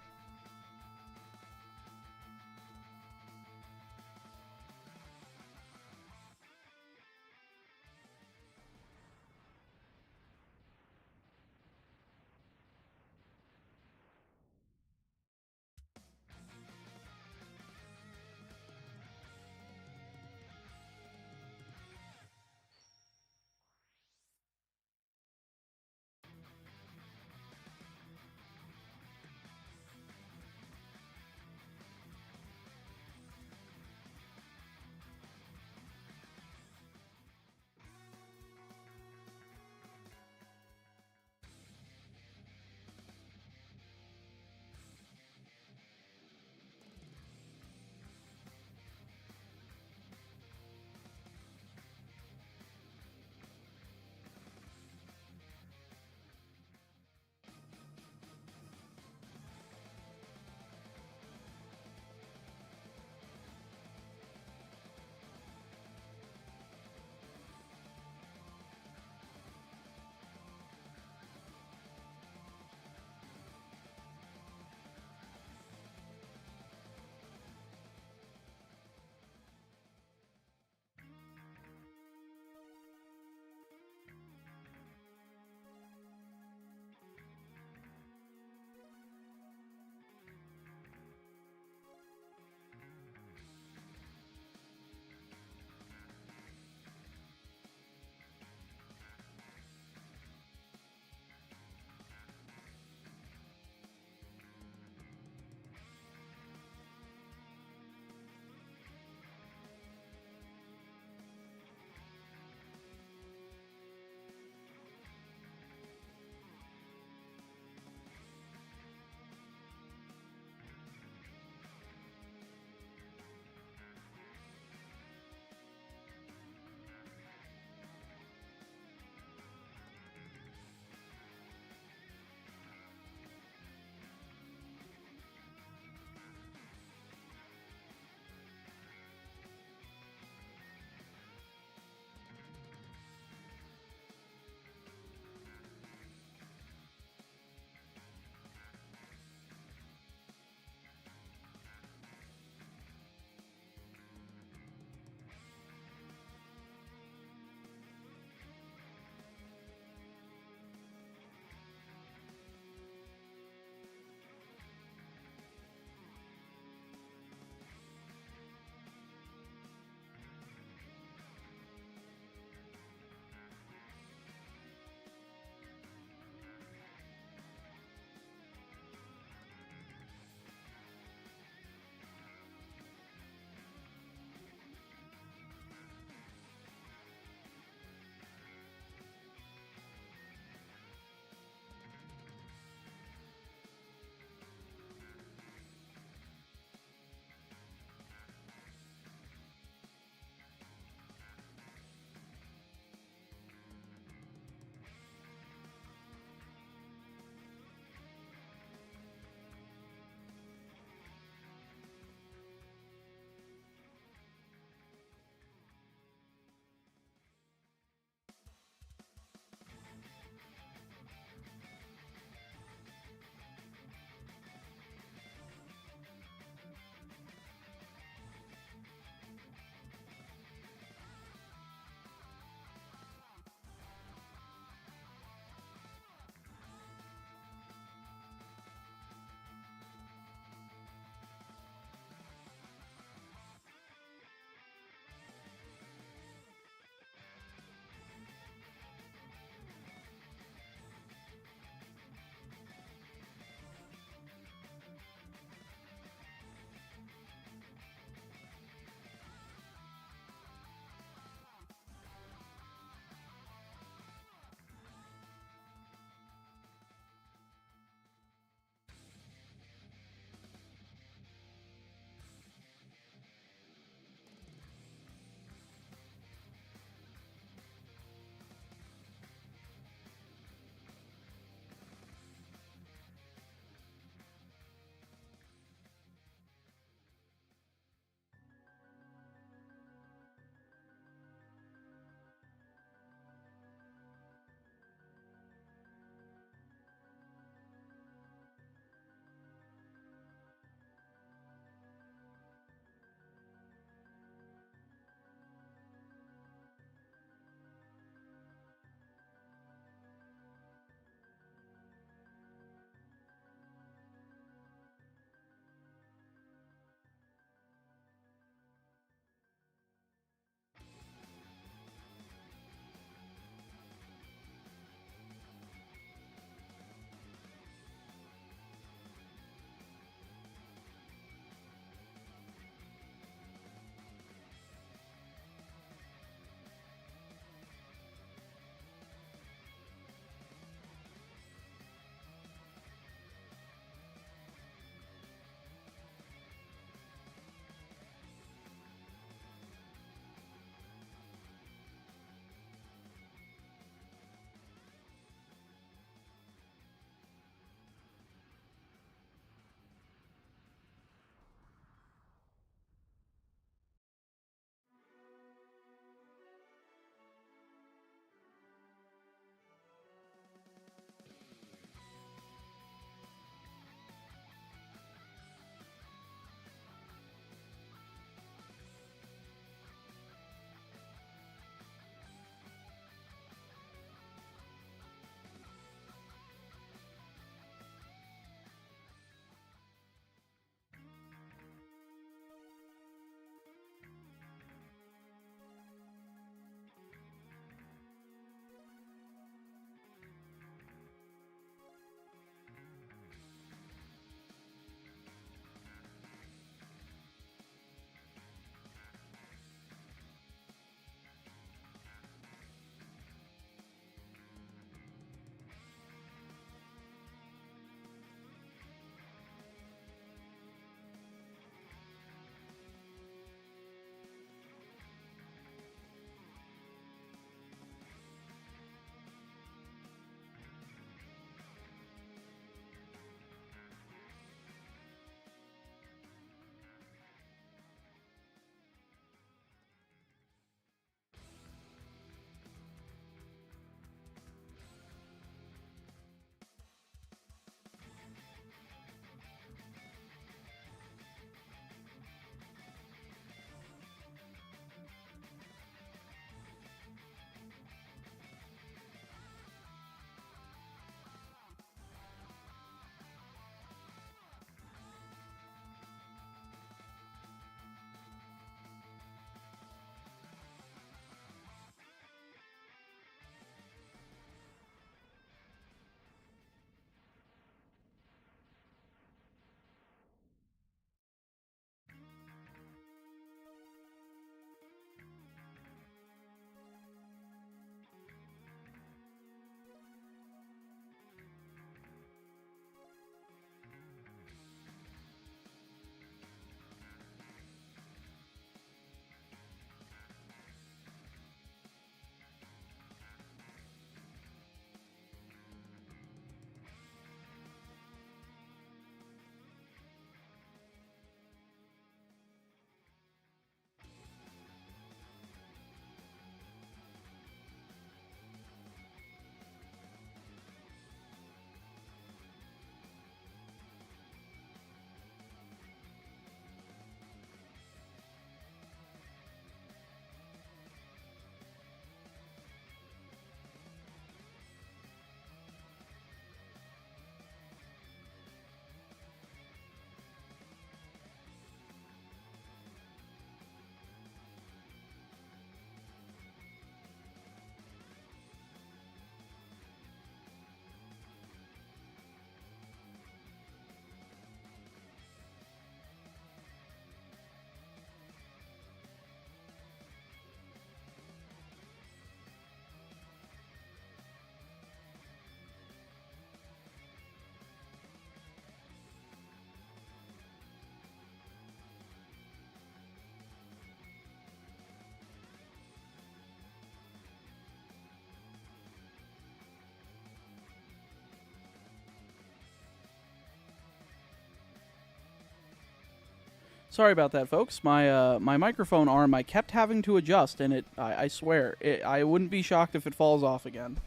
Sorry about that, folks. My microphone arm, I kept having to adjust, and I swear, I wouldn't be shocked if it falls off again.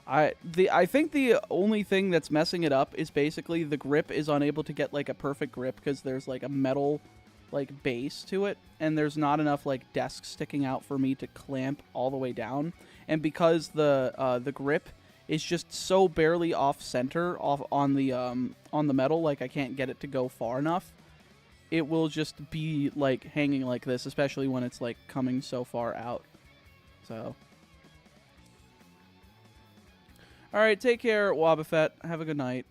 I think the only thing that's messing it up is basically the grip is unable to get like a perfect grip because there's like a metal like base to it, and there's not enough like desk sticking out for me to clamp all the way down. And because the grip is just so barely off center on the metal, like I can't get it to go far enough. It will just be like hanging like this, especially when it's like coming so far out. So, all right, take care, Wobbuffet. Have a good night.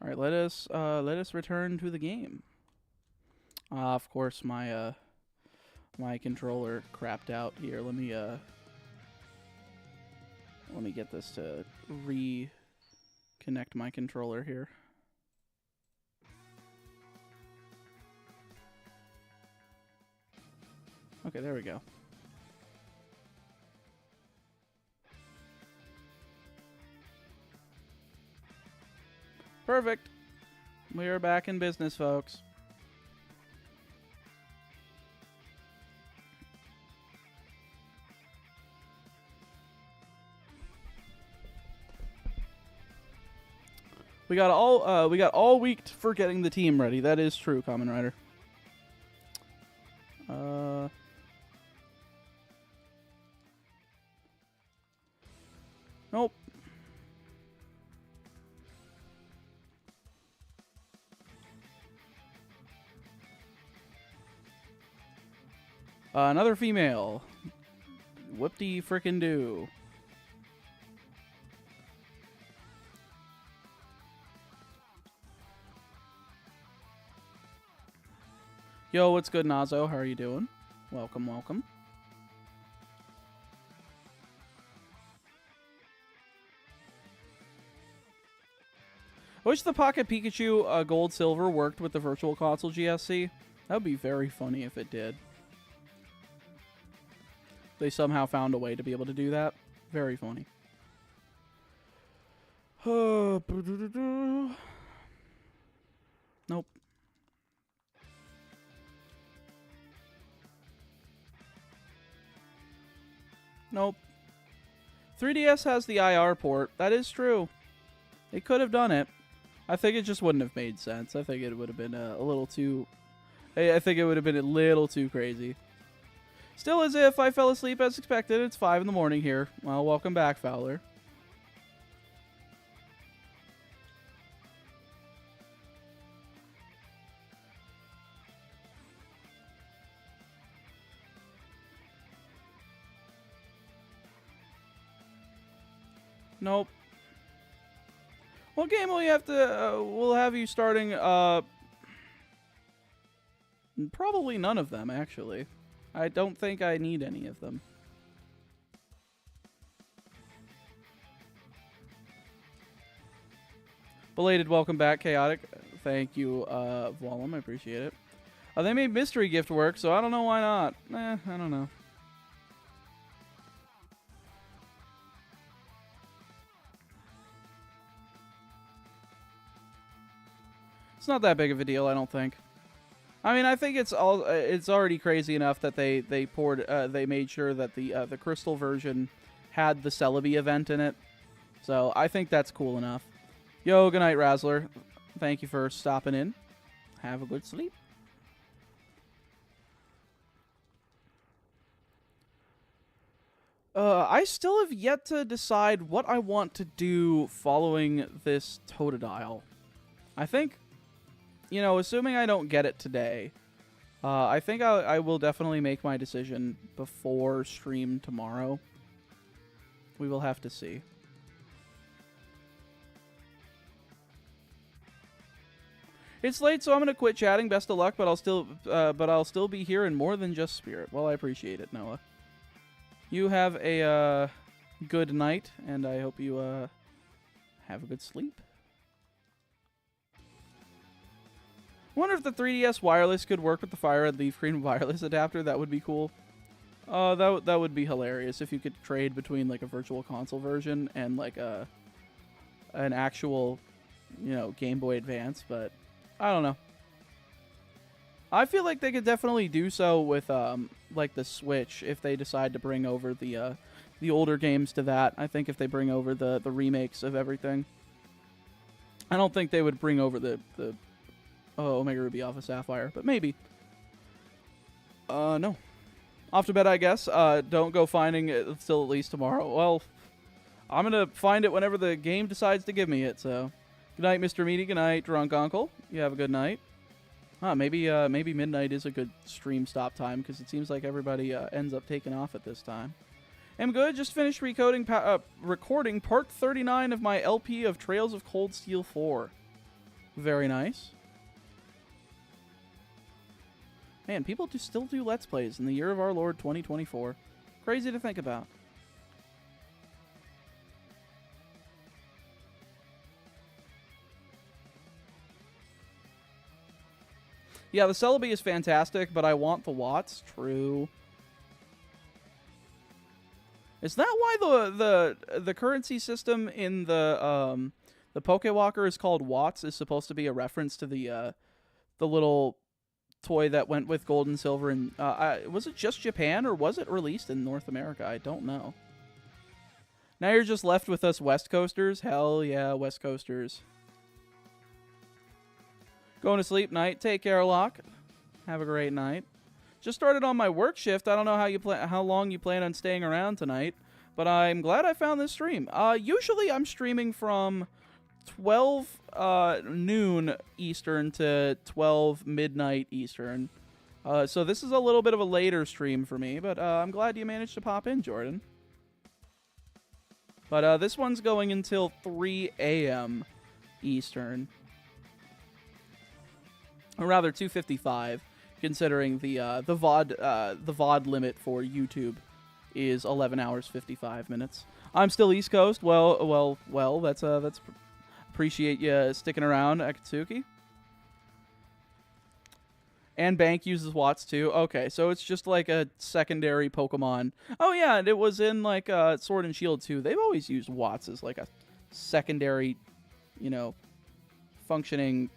All right, let us return to the game. Of course, my controller crapped out here. Let me get this to reconnect my controller here. Okay, there we go. Perfect. We are back in business, folks. We got all week for getting the team ready. That is true, Kamen Rider. Nope. Another female. Whoop-de frickin' do. Yo, what's good, Nazo? How are you doing? Welcome, welcome. I wish the Pocket Pikachu Gold Silver worked with the Virtual Console GSC. That would be very funny if it did. They somehow found a way to be able to do that. Very funny. Nope. Nope. 3DS has the IR port. That is true. They could have done it. I think it just wouldn't have made sense. I think it would have been a little too... I think it would have been a little too crazy. Still as if I fell asleep as expected. It's 5 in the morning here. Well, welcome back, Fowler. Nope. What game will you have to... we'll have you starting... probably none of them, actually. I don't think I need any of them. Belated welcome back, Chaotic. Thank you, Vlom. I appreciate it. They made Mystery Gift work, so I don't know why not. I don't know. It's not that big of a deal, I don't think. I mean, I think it's already crazy enough that they made sure that the Crystal version had the Celebi event in it. So I think that's cool enough. Yo, good night, Razzler. Thank you for stopping in. Have a good sleep. I still have yet to decide what I want to do following this Totodile. I think, you know, assuming I don't get it today, I think I will definitely make my decision before stream tomorrow. We will have to see. It's late, so I'm gonna quit chatting. Best of luck, but I'll still be here in more than just spirit. Well, I appreciate it, Noah. You have a good night, and I hope you have a good sleep. I wonder if the 3DS wireless could work with the Fire Red Leaf Green wireless adapter. That would be cool. That would be hilarious if you could trade between like a Virtual Console version and like an actual, you know, Game Boy Advance. But I don't know. I feel like they could definitely do so with like the Switch if they decide to bring over the older games to that. I think if they bring over the remakes of everything, I don't think they would bring over the Omega Ruby Alpha Sapphire, but maybe. No. Off to bed, I guess. Don't go finding it until at least tomorrow. Well, I'm gonna find it whenever the game decides to give me it. So, good night, Mr. Meaty. Good night, Drunk Uncle. You have a good night. Maybe midnight is a good stream stop time because it seems like everybody ends up taking off at this time. I'm good. Just finished recording part 39 of my LP of Trails of Cold Steel 4. Very nice. Man, people still do Let's Plays in the year of our Lord 2024. Crazy to think about. Yeah, the Celebi is fantastic, but I want the Watts. True. Is that why the currency system in the Pokewalker is called Watts? Is supposed to be a reference to the little toy that went with Gold and Silver? And was it just Japan or was it released in North America? I don't know. Now you're just left with us West Coasters. Hell yeah, West Coasters. Going to sleep. Night. Take care, Locke. Have a great night. Just started on my work shift. I don't know how long you plan on staying around tonight, but I'm glad I found this stream. Usually I'm streaming from 12 noon Eastern to 12 midnight Eastern. So this is a little bit of a later stream for me, but I'm glad you managed to pop in, Jordan. But this one's going until 3 a.m. Eastern. Or rather, 2:55, considering the VOD limit for YouTube is 11 hours 55 minutes. I'm still East Coast. Well. That's appreciate you sticking around, Akatsuki. And Bank uses Watts too. Okay, so it's just like a secondary Pokemon. Oh yeah, and it was in like Sword and Shield too. They've always used Watts as like a secondary, functioning.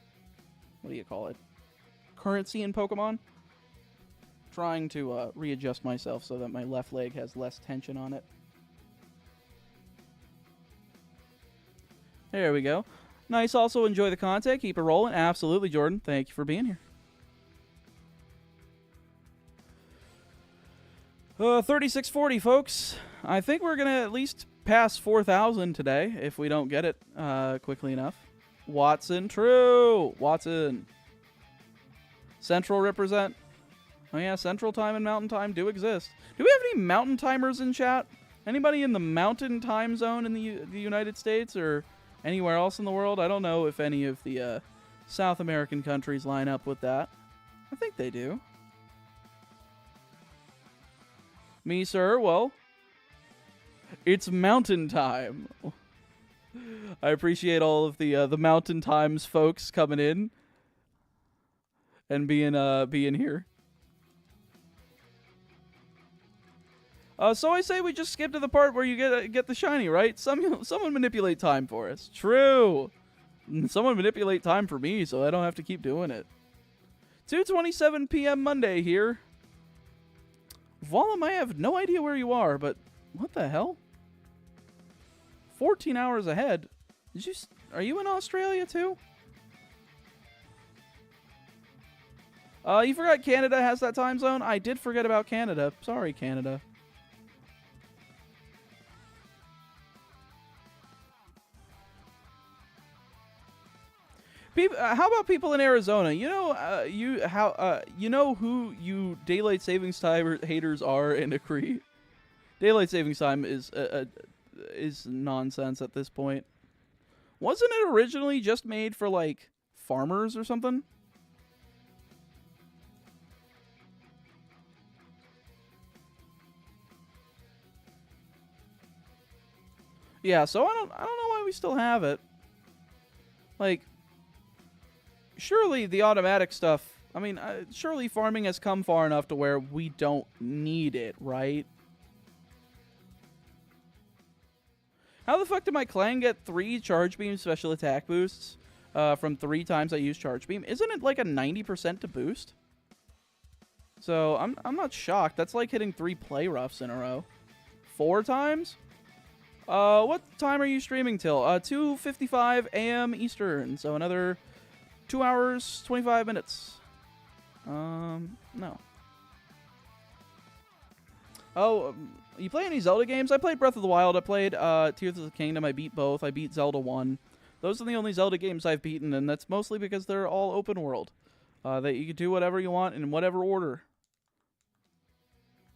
What do you call it? Currency in Pokemon. Trying to readjust myself so that my left leg has less tension on it. There we go. Nice. Also enjoy the content. Keep it rolling. Absolutely, Jordan. Thank you for being here. 3640, folks. I think we're gonna at least pass 4,000 today if we don't get it quickly enough. Watson, true. Watson. Central represent. Oh yeah, Central Time and Mountain Time do exist. Do we have any Mountain Timers in chat? Anybody in the Mountain Time Zone in the United States or anywhere else in the world? I don't know if any of the South American countries line up with that. I think they do. Me, sir? Well, it's Mountain Time. I appreciate all of the Mountain Times folks coming in and being here. So I say we just skip to the part where you get the shiny, right? Someone manipulate time for us. True. Someone manipulate time for me so I don't have to keep doing it. 2:27 p.m. Monday here. Vollum, I have no idea where you are, but what the hell? 14 hours ahead. Are you in Australia too? You forgot Canada has that time zone? I did forget about Canada. Sorry, Canada. How about people in Arizona? You know who you daylight savings time haters are and agree. Daylight savings time is nonsense at this point. Wasn't it originally just made for like farmers or something? Yeah, so I don't know why we still have it. Like, surely the automatic stuff, I mean, surely farming has come far enough to where we don't need it, right? How the fuck did my clan get 3 charge beam special attack boosts? from 3 times I use Charge Beam. Isn't it like a 90% to boost? So I'm not shocked. That's like hitting 3 play roughs in a row. 4 times? What time are you streaming till? 2:55 a.m. Eastern. So another 2 hours, 25 minutes. No. Oh, you play any Zelda games? I played Breath of the Wild. I played Tears of the Kingdom. I beat both. I beat Zelda 1. Those are the only Zelda games I've beaten, and that's mostly because they're all open world. That you can do whatever you want in whatever order.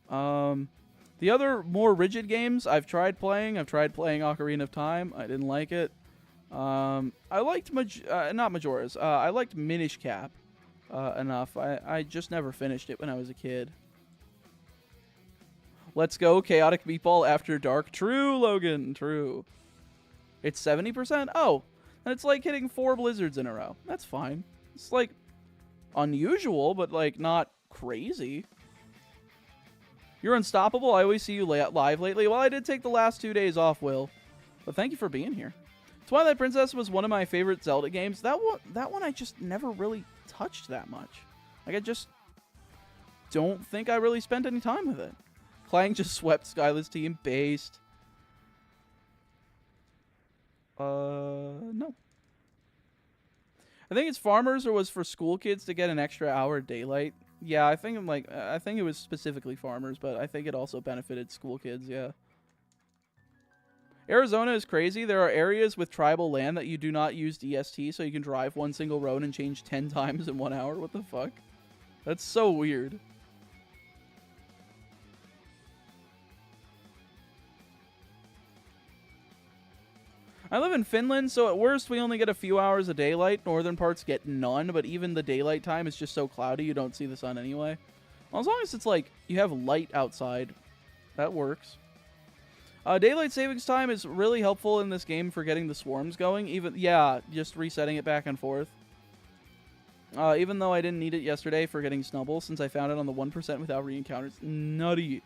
The other more rigid games I've tried playing. I've tried playing Ocarina of Time. I didn't like it. I liked not Majora's. I liked Minish Cap enough. I just never finished it when I was a kid. Let's go, Chaotic Meatball After Dark. True, Logan. True. It's 70%? Oh. And it's like hitting 4 blizzards in a row. That's fine. It's like unusual, but like not crazy. You're unstoppable. I always see you live lately. Well, I did take the last 2 days off, Will. But thank you for being here. Twilight Princess was one of my favorite Zelda games. That one I just never really touched that much. Like, I just don't think I really spent any time with it. Clang just swept Skyla's team. Based. No. I think it's farmers or was for school kids to get an extra hour of daylight. Yeah, I think it was specifically farmers, but I think it also benefited school kids, yeah. Arizona is crazy. There are areas with tribal land that you do not use DST, so you can drive one single road and change 10 times in 1 hour. What the fuck? That's so weird. I live in Finland, so at worst we only get a few hours of daylight. Northern parts get none, but even the daylight time is just so cloudy you don't see the sun anyway. Well, as long as it's like you have light outside, that works. Daylight savings time is really helpful in this game for getting the swarms going. Just resetting it back and forth. Even though I didn't need it yesterday for getting Snubble, since I found it on the 1% without re-encounters. Nutty.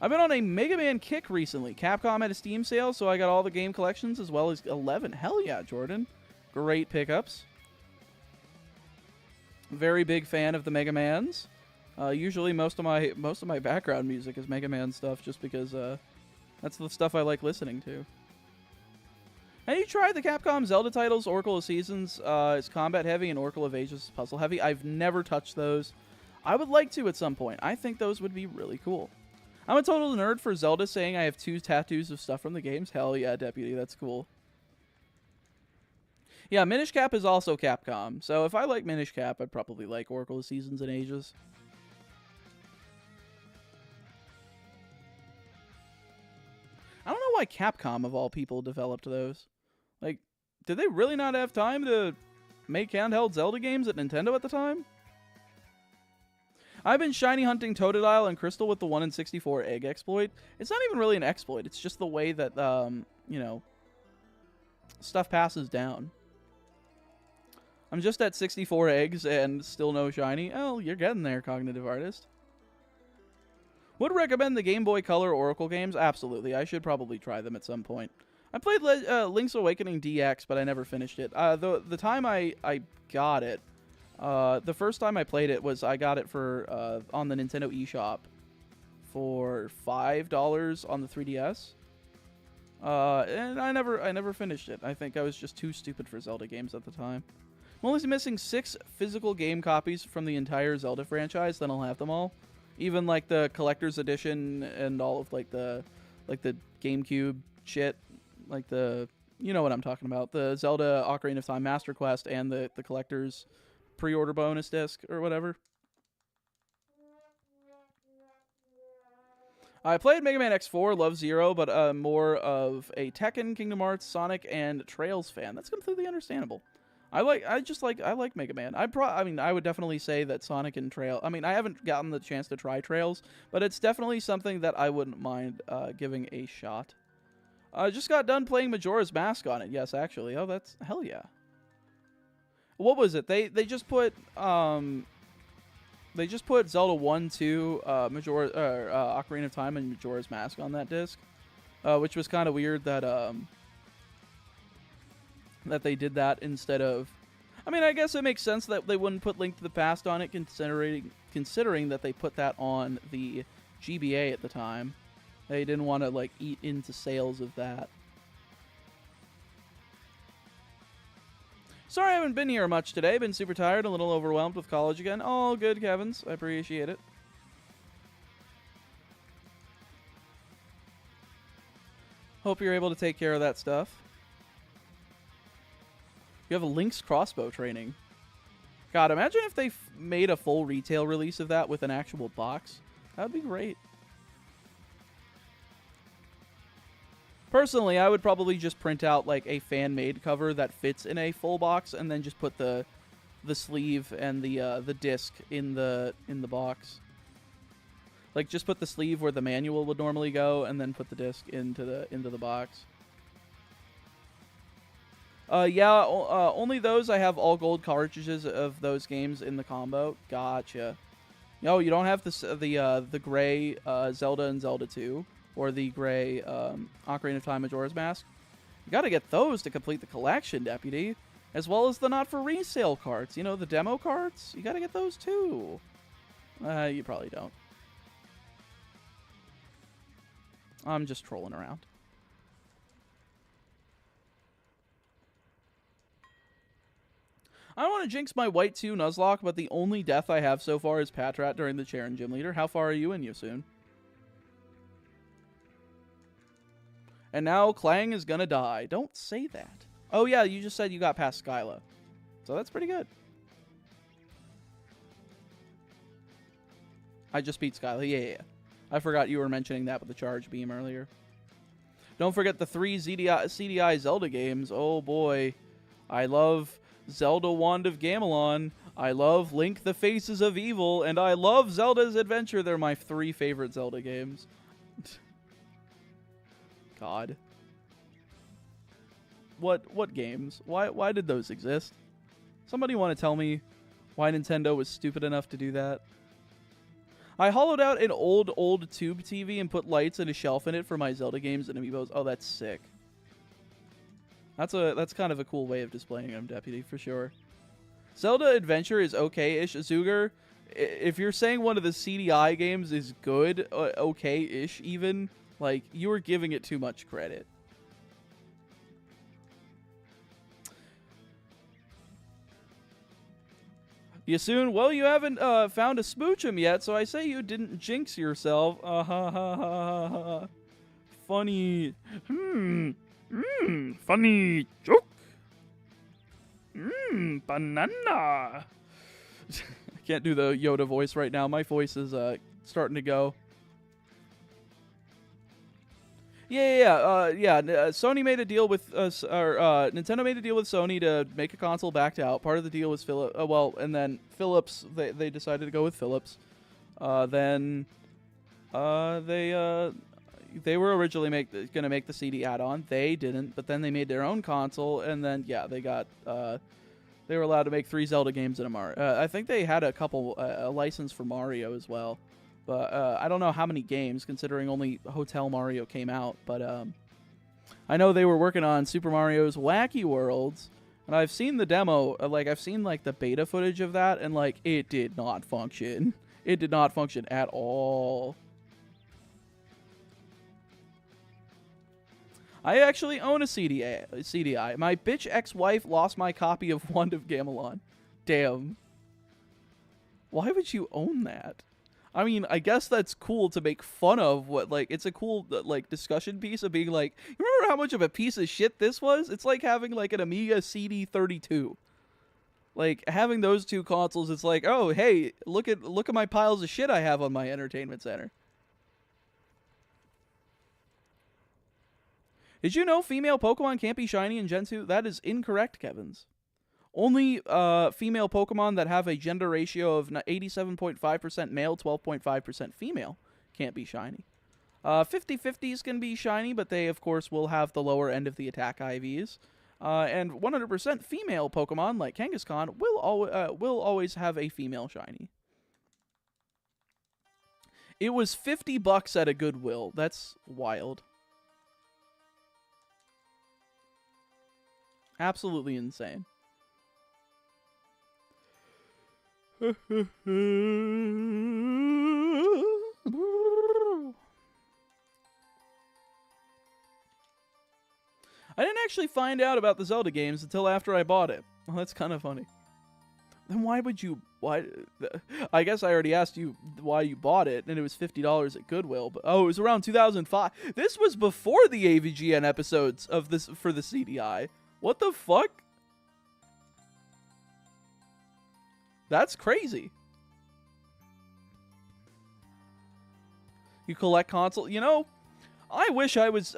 I've been on a Mega Man kick recently. Capcom had a Steam sale, so I got all the game collections as well as 11. Hell yeah, Jordan. Great pickups. Very big fan of the Mega Mans. Usually most of my background music is Mega Man stuff just because that's the stuff I like listening to. Have you tried the Capcom Zelda titles? Oracle of Seasons is combat heavy and Oracle of Ages is puzzle heavy. I've never touched those. I would like to at some point. I think those would be really cool. I'm a total nerd for Zelda saying I have 2 tattoos of stuff from the games. Hell yeah, Deputy. That's cool. Yeah, Minish Cap is also Capcom. So if I like Minish Cap, I'd probably like Oracle of Seasons and Ages. I don't know why Capcom, of all people, developed those. Like, did they really not have time to make handheld Zelda games at Nintendo at the time? I've been shiny hunting Totodile and Crystal with the 1 in 64 egg exploit. It's not even really an exploit. It's just the way that, you know, stuff passes down. I'm just at 64 eggs and still no shiny. Oh, you're getting there, Cognitive Artist. Would recommend the Game Boy Color Oracle games? Absolutely. I should probably try them at some point. I played Link's Awakening DX, but I never finished it. The time I got it, the first time I played it was I got it for on the Nintendo eShop for $5 on the 3DS. And I never finished it. I think I was just too stupid for Zelda games at the time. I'm only missing 6 physical game copies from the entire Zelda franchise, then I'll have them all. Even like the collector's edition and all of like the GameCube shit, like the, you know what I'm talking about, the Zelda Ocarina of Time Master Quest and the collector's pre-order bonus disc or whatever. I played Mega Man X4, love Zero, but more of a Tekken, Kingdom Hearts, Sonic, and Trails fan. That's completely understandable. I like Mega Man. I would definitely say that Sonic and Trails. I mean, I haven't gotten the chance to try Trails, but it's definitely something that I wouldn't mind giving a shot. I just got done playing Majora's Mask on it. Yes, actually. Oh, that's hell yeah. What was it? They just put Zelda 1, 2, Ocarina of Time and Majora's Mask on that disc, which was kind of weird that that they did that instead of... I mean, I guess it makes sense that they wouldn't put Link to the Past on it, considering that they put that on the GBA at the time. They didn't want to, like, eat into sales of that. Sorry I haven't been here much today. Been super tired, a little overwhelmed with college again. All good, Kevins. I appreciate it. Hope you're able to take care of that stuff. You have a Link's crossbow training. God, imagine if they made a full retail release of that with an actual box. That would be great. Personally, I would probably just print out like a fan-made cover that fits in a full box, and then just put the sleeve and the disc in the box. Like, just put the sleeve where the manual would normally go, and then put the disc into the box. Yeah, only those. I have all gold cartridges of those games in the combo. Gotcha. No, you don't have the gray Zelda and Zelda 2, or the gray Ocarina of Time Majora's Mask. You gotta get those to complete the collection, Deputy. As well as the not-for-resale carts. You know, the demo carts? You gotta get those too. You probably don't. I'm just trolling around. I don't want to jinx my white 2 Nuzlocke, but the only death I have so far is Patrat during the chair and gym leader. How far are you in, Yosoon? And now Clang is gonna die. Don't say that. Oh yeah, you just said you got past Skyla. So that's pretty good. I just beat Skyla. Yeah. I forgot you were mentioning that with the charge beam earlier. Don't forget the 3 CDI Zelda games. Oh boy. I love Zelda Wand of Gamelon. I love Link the Faces of Evil. And I love Zelda's Adventure. They're my 3 favorite Zelda games. God. What games? Why did those exist? Somebody want to tell me why Nintendo was stupid enough to do that? I hollowed out an old tube TV and put lights and a shelf in it for my Zelda games and amiibos. Oh, that's sick. That's kind of a cool way of displaying them, Deputy, for sure. Zelda Adventure is okay-ish. Zuger, if you're saying one of the CDI games is good, okay-ish even, like, you are giving it too much credit. Yasoon, well, you haven't found a smoochum yet, so I say you didn't jinx yourself. Funny. Funny joke. Banana. I can't do the Yoda voice right now. My voice is starting to go. Yeah. Sony made a deal with Nintendo made a deal with Sony to make a console backed out. Part of the deal was and then Philips. They decided to go with Philips. Then they were originally going to make the CD add-on. They didn't, but then they made their own console, and then they got they were allowed to make 3 Zelda games in a Mario. I think they had a couple a license for Mario as well. But I don't know how many games, considering only Hotel Mario came out. But I know they were working on Super Mario's Wacky Worlds, and I've seen the demo. I've seen the beta footage of that, and it did not function. It did not function at all. I actually own a CDI. My bitch ex-wife lost my copy of Wand of Gamelon. Damn. Why would you own that? I mean, I guess that's cool to make fun of. It's a cool discussion piece of being like, you remember how much of a piece of shit this was? It's like having an Amiga CD32. Having those 2 consoles, it's like, oh hey, look at my piles of shit I have on my entertainment center. Did you know female Pokemon can't be shiny in Gen 2? That is incorrect, Kevins. Only female Pokemon that have a gender ratio of 87.5% male, 12.5% female can't be shiny. 50/50s can be shiny, but they, of course, will have the lower end of the attack IVs. And 100% female Pokemon, like Kangaskhan, will always have a female shiny. It was $50 at a Goodwill. That's wild. Absolutely insane. I didn't actually find out about the Zelda games until after I bought it. Well, that's kind of funny. Then why would you... Why? I guess I already asked you why you bought it, and it was $50 at Goodwill. But oh, it was around 2005. This was before the AVGN episodes of this for the CDI. What the fuck? That's crazy. You collect console... You know... I wish I was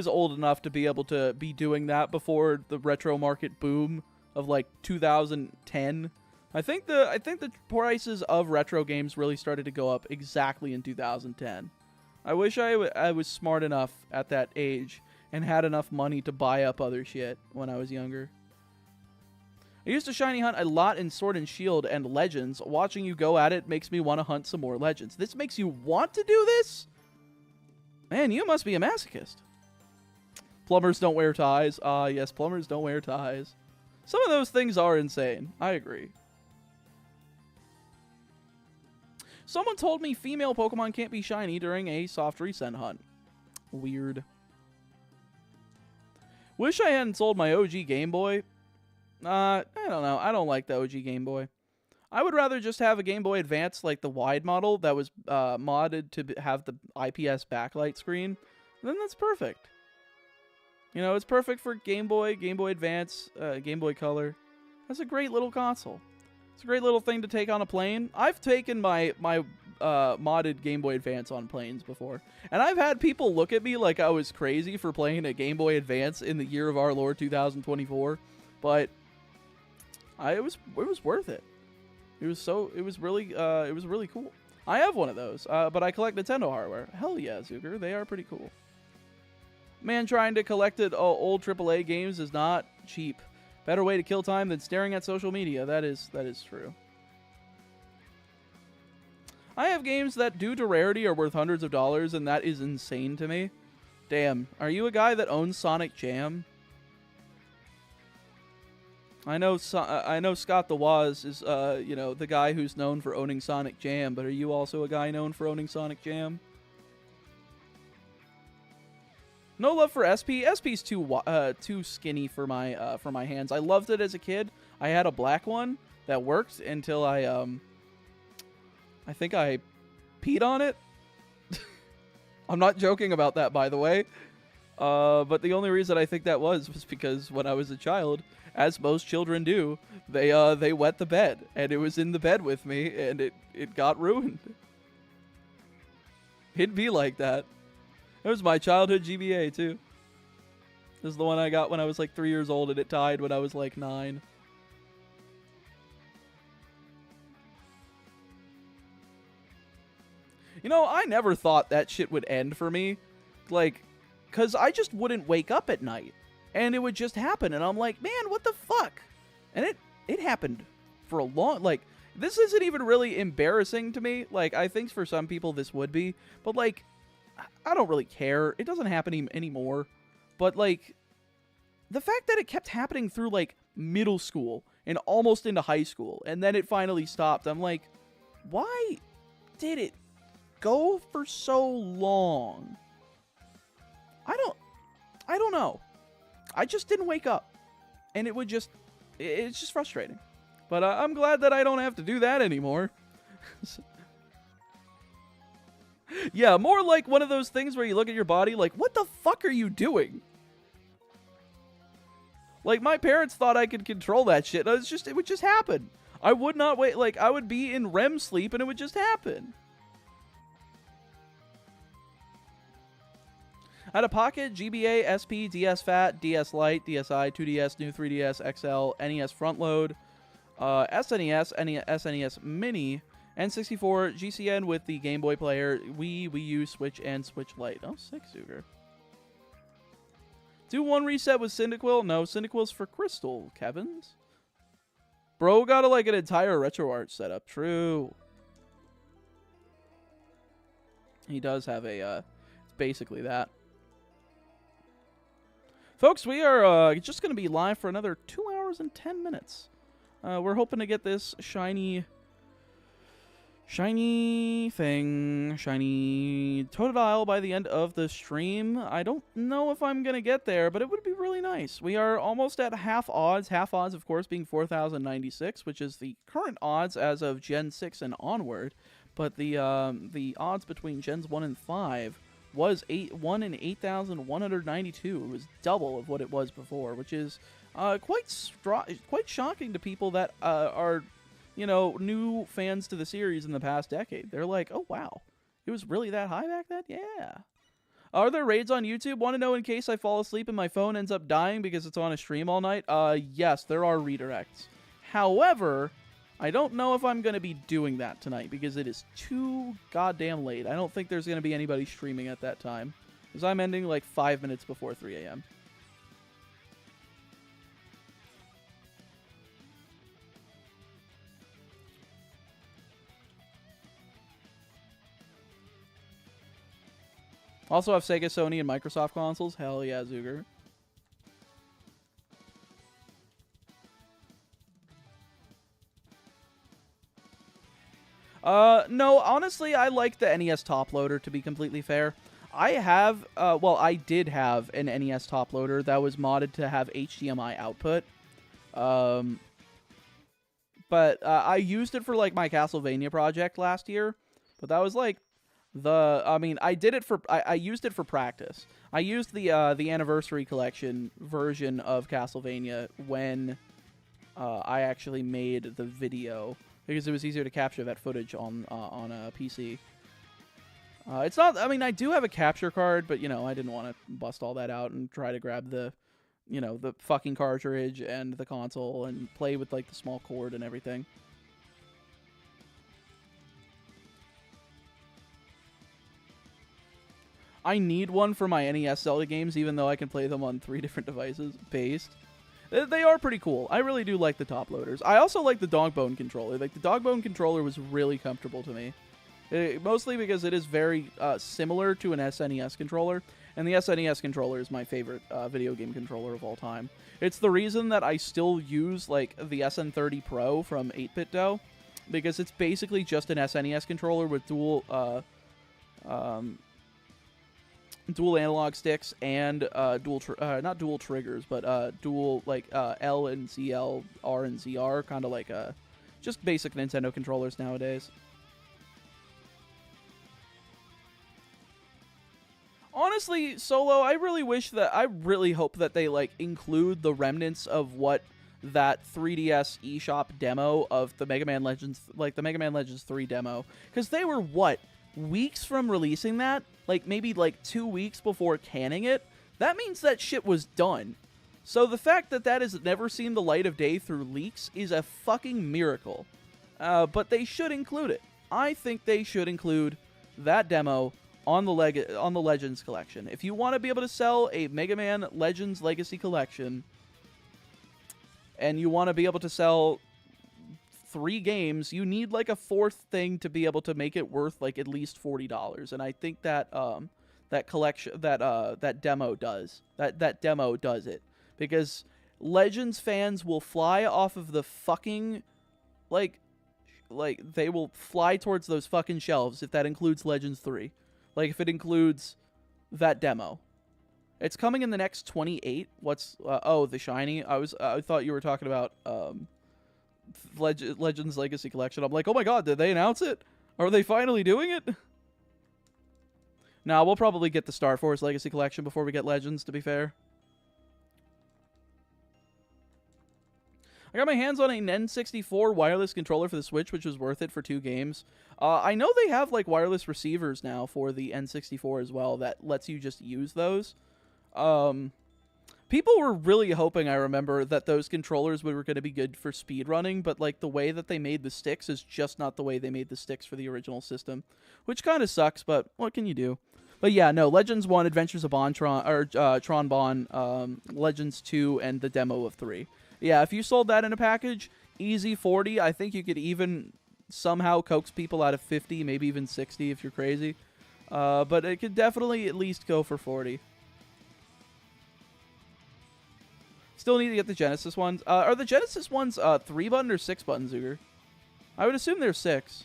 old enough to be able to be doing that before the retro market boom of like 2010. I think the prices of retro games really started to go up exactly in 2010. I wish I was smart enough at that age and had enough money to buy up other shit when I was younger. I used to shiny hunt a lot in Sword and Shield and Legends. Watching you go at it makes me want to hunt some more Legends. This makes you want to do this? Man, you must be a masochist. Plumbers don't wear ties. Ah, yes, plumbers don't wear ties. Some of those things are insane. I agree. Someone told me female Pokemon can't be shiny during a soft resend hunt. Weird. Wish I hadn't sold my OG Game Boy. I don't know. I don't like the OG Game Boy. I would rather just have a Game Boy Advance like the wide model that was modded to have the IPS backlight screen. Then that's perfect. You know, it's perfect for Game Boy, Game Boy Advance, Game Boy Color. That's a great little console. It's a great little thing to take on a plane. I've taken my modded Game Boy Advance on planes before. And I've had people look at me like I was crazy for playing a Game Boy Advance in the year of our Lord 2024. But it was worth it. It was really cool. I have one of those, but I collect Nintendo hardware. Hell yeah, Zuger, they are pretty cool. Man, trying to collect old AAA games is not cheap. Better way to kill time than staring at social media. That is true. I have games that, due to rarity, are worth hundreds of dollars, and that is insane to me. Damn, are you a guy that owns Sonic Jam? I know Scott the Woz is, the guy who's known for owning Sonic Jam, but are you also a guy known for owning Sonic Jam? No love for SP. SP's too skinny for my hands. I loved it as a kid. I had a black one that worked until I think I peed on it. I'm not joking about that, by the way. But the only reason I think that was because when I was a child, as most children do, they wet the bed, and it was in the bed with me, and it got ruined. It'd be like that. It was my childhood GBA too. This is the one I got when I was like 3 years old, and it died when I was like 9. You know, I never thought that shit would end for me. Like, because I just wouldn't wake up at night. And it would just happen. And I'm like, man, what the fuck? And it happened for a long... Like, this isn't even really embarrassing to me. Like, I think for some people this would be. But, like, I don't really care. It doesn't happen anymore. But, like, the fact that it kept happening through, like, middle school and almost into high school. And then it finally stopped. I'm like, why did it go for so long? I don't know. I just didn't wake up. And it would just... It's just frustrating. But I'm glad that I don't have to do that anymore. Yeah, more like one of those things where you look at your body like, what the fuck are you doing? Like, my parents thought I could control that shit. It would just happen. I would not wait. Like, I would be in REM sleep and it would just happen. I had a Pocket, GBA, SP, DS Fat, DS Lite, DSi, 2DS, New 3DS, XL, NES Front Load, SNES, SNES Mini, N64, GCN with the Game Boy player, Wii U, Switch, and Switch Lite. Oh, sick, Zuger. Do one reset with Cyndaquil? No, Cyndaquil's for Crystal, Kevin's. Bro got like an entire RetroArch setup. True. He does have a, it's basically that. Folks, we are just going to be live for another 2 hours and 10 minutes. We're hoping to get this shiny Totodile by the end of the stream. I don't know if I'm going to get there, but it would be really nice. We are almost at half odds. Half odds, of course, being 4,096, which is the current odds as of Gen 6 and onward. But the odds between Gens 1 and 5 was 1 in 8,192. It was double of what it was before, which is quite shocking to people that are, you know, new fans to the series in the past decade. They're like, oh wow, it was really that high back then? Yeah. Are there raids on YouTube? Want to know in case I fall asleep and my phone ends up dying because it's on a stream all night? Yes, there are redirects. However, I don't know if I'm going to be doing that tonight because it is too goddamn late. I don't think there's going to be anybody streaming at that time, because I'm ending like 5 minutes before 3 a.m. Also have Sega, Sony, and Microsoft consoles. Hell yeah, Zuger. No, honestly, I like the NES top loader, to be completely fair. I have, I did have an NES top loader that was modded to have HDMI output. But I used it for, like, my Castlevania project last year. But that was, like, I used it for practice. I used the Anniversary Collection version of Castlevania when I actually made the video, because it was easier to capture that footage on a PC. It's not, I mean, I do have a capture card, but, you know, I didn't want to bust all that out and try to grab the, you know, the fucking cartridge and the console and play with, like, the small cord and everything. I need one for my NES Zelda games, even though I can play them on 3 different devices based. They are pretty cool. I really do like the top loaders. I also like the Dogbone controller. Like, the Dogbone controller was really comfortable to me. Mostly because it is very similar to an SNES controller. And the SNES controller is my favorite video game controller of all time. It's the reason that I still use, like, the SN30 Pro from 8BitDo. Because it's basically just an SNES controller with dual analog sticks and not dual triggers, but dual, like, L and ZL, R and ZR, kind of like just basic Nintendo controllers nowadays. Honestly, Solo, I really hope that they, like, include the remnants of what that 3DS eShop demo of the Mega Man Legends, like the Mega Man Legends 3 demo, because they were, what, weeks from releasing that? Like, maybe, like, 2 weeks before canning it? That means that shit was done. So the fact that that has never seen the light of day through leaks is a fucking miracle. But they should include it. I think they should include that demo on the Legends collection. If you want to be able to sell a Mega Man Legends Legacy collection, and you want to be able to sell 3 games, you need, like, a 4th thing to be able to make it worth, like, at least $40. And I think that that collection, that demo does. That demo does it, because Legends fans will fly off of the fucking, like they will fly towards those fucking shelves if that includes Legends 3. Like, if it includes that demo. It's coming in the next 28. What's the shiny? I thought you were talking about Legends Legacy Collection. I'm like, oh my god, did they announce it? Are they finally doing it? Nah, we'll probably get the Star Force Legacy Collection before we get Legends, to be fair. I got my hands on a N64 wireless controller for the Switch, which was worth it for 2 games. I know they have, like, wireless receivers now for the N64 as well that lets you just use those. People were really hoping, I remember, that those controllers were going to be good for speedrunning, but, like, the way that they made the sticks is just not the way they made the sticks for the original system, which kind of sucks, but what can you do? But yeah, no, Legends 1, Adventures of Tron Bon, Legends 2, and the demo of 3. Yeah, if you sold that in a package, easy 40. I think you could even somehow coax people out of 50, maybe even 60 if you're crazy. But it could definitely at least go for 40. Still need to get the Genesis ones. Are the Genesis ones 3-button or 6-button, Zuger? I would assume they're 6.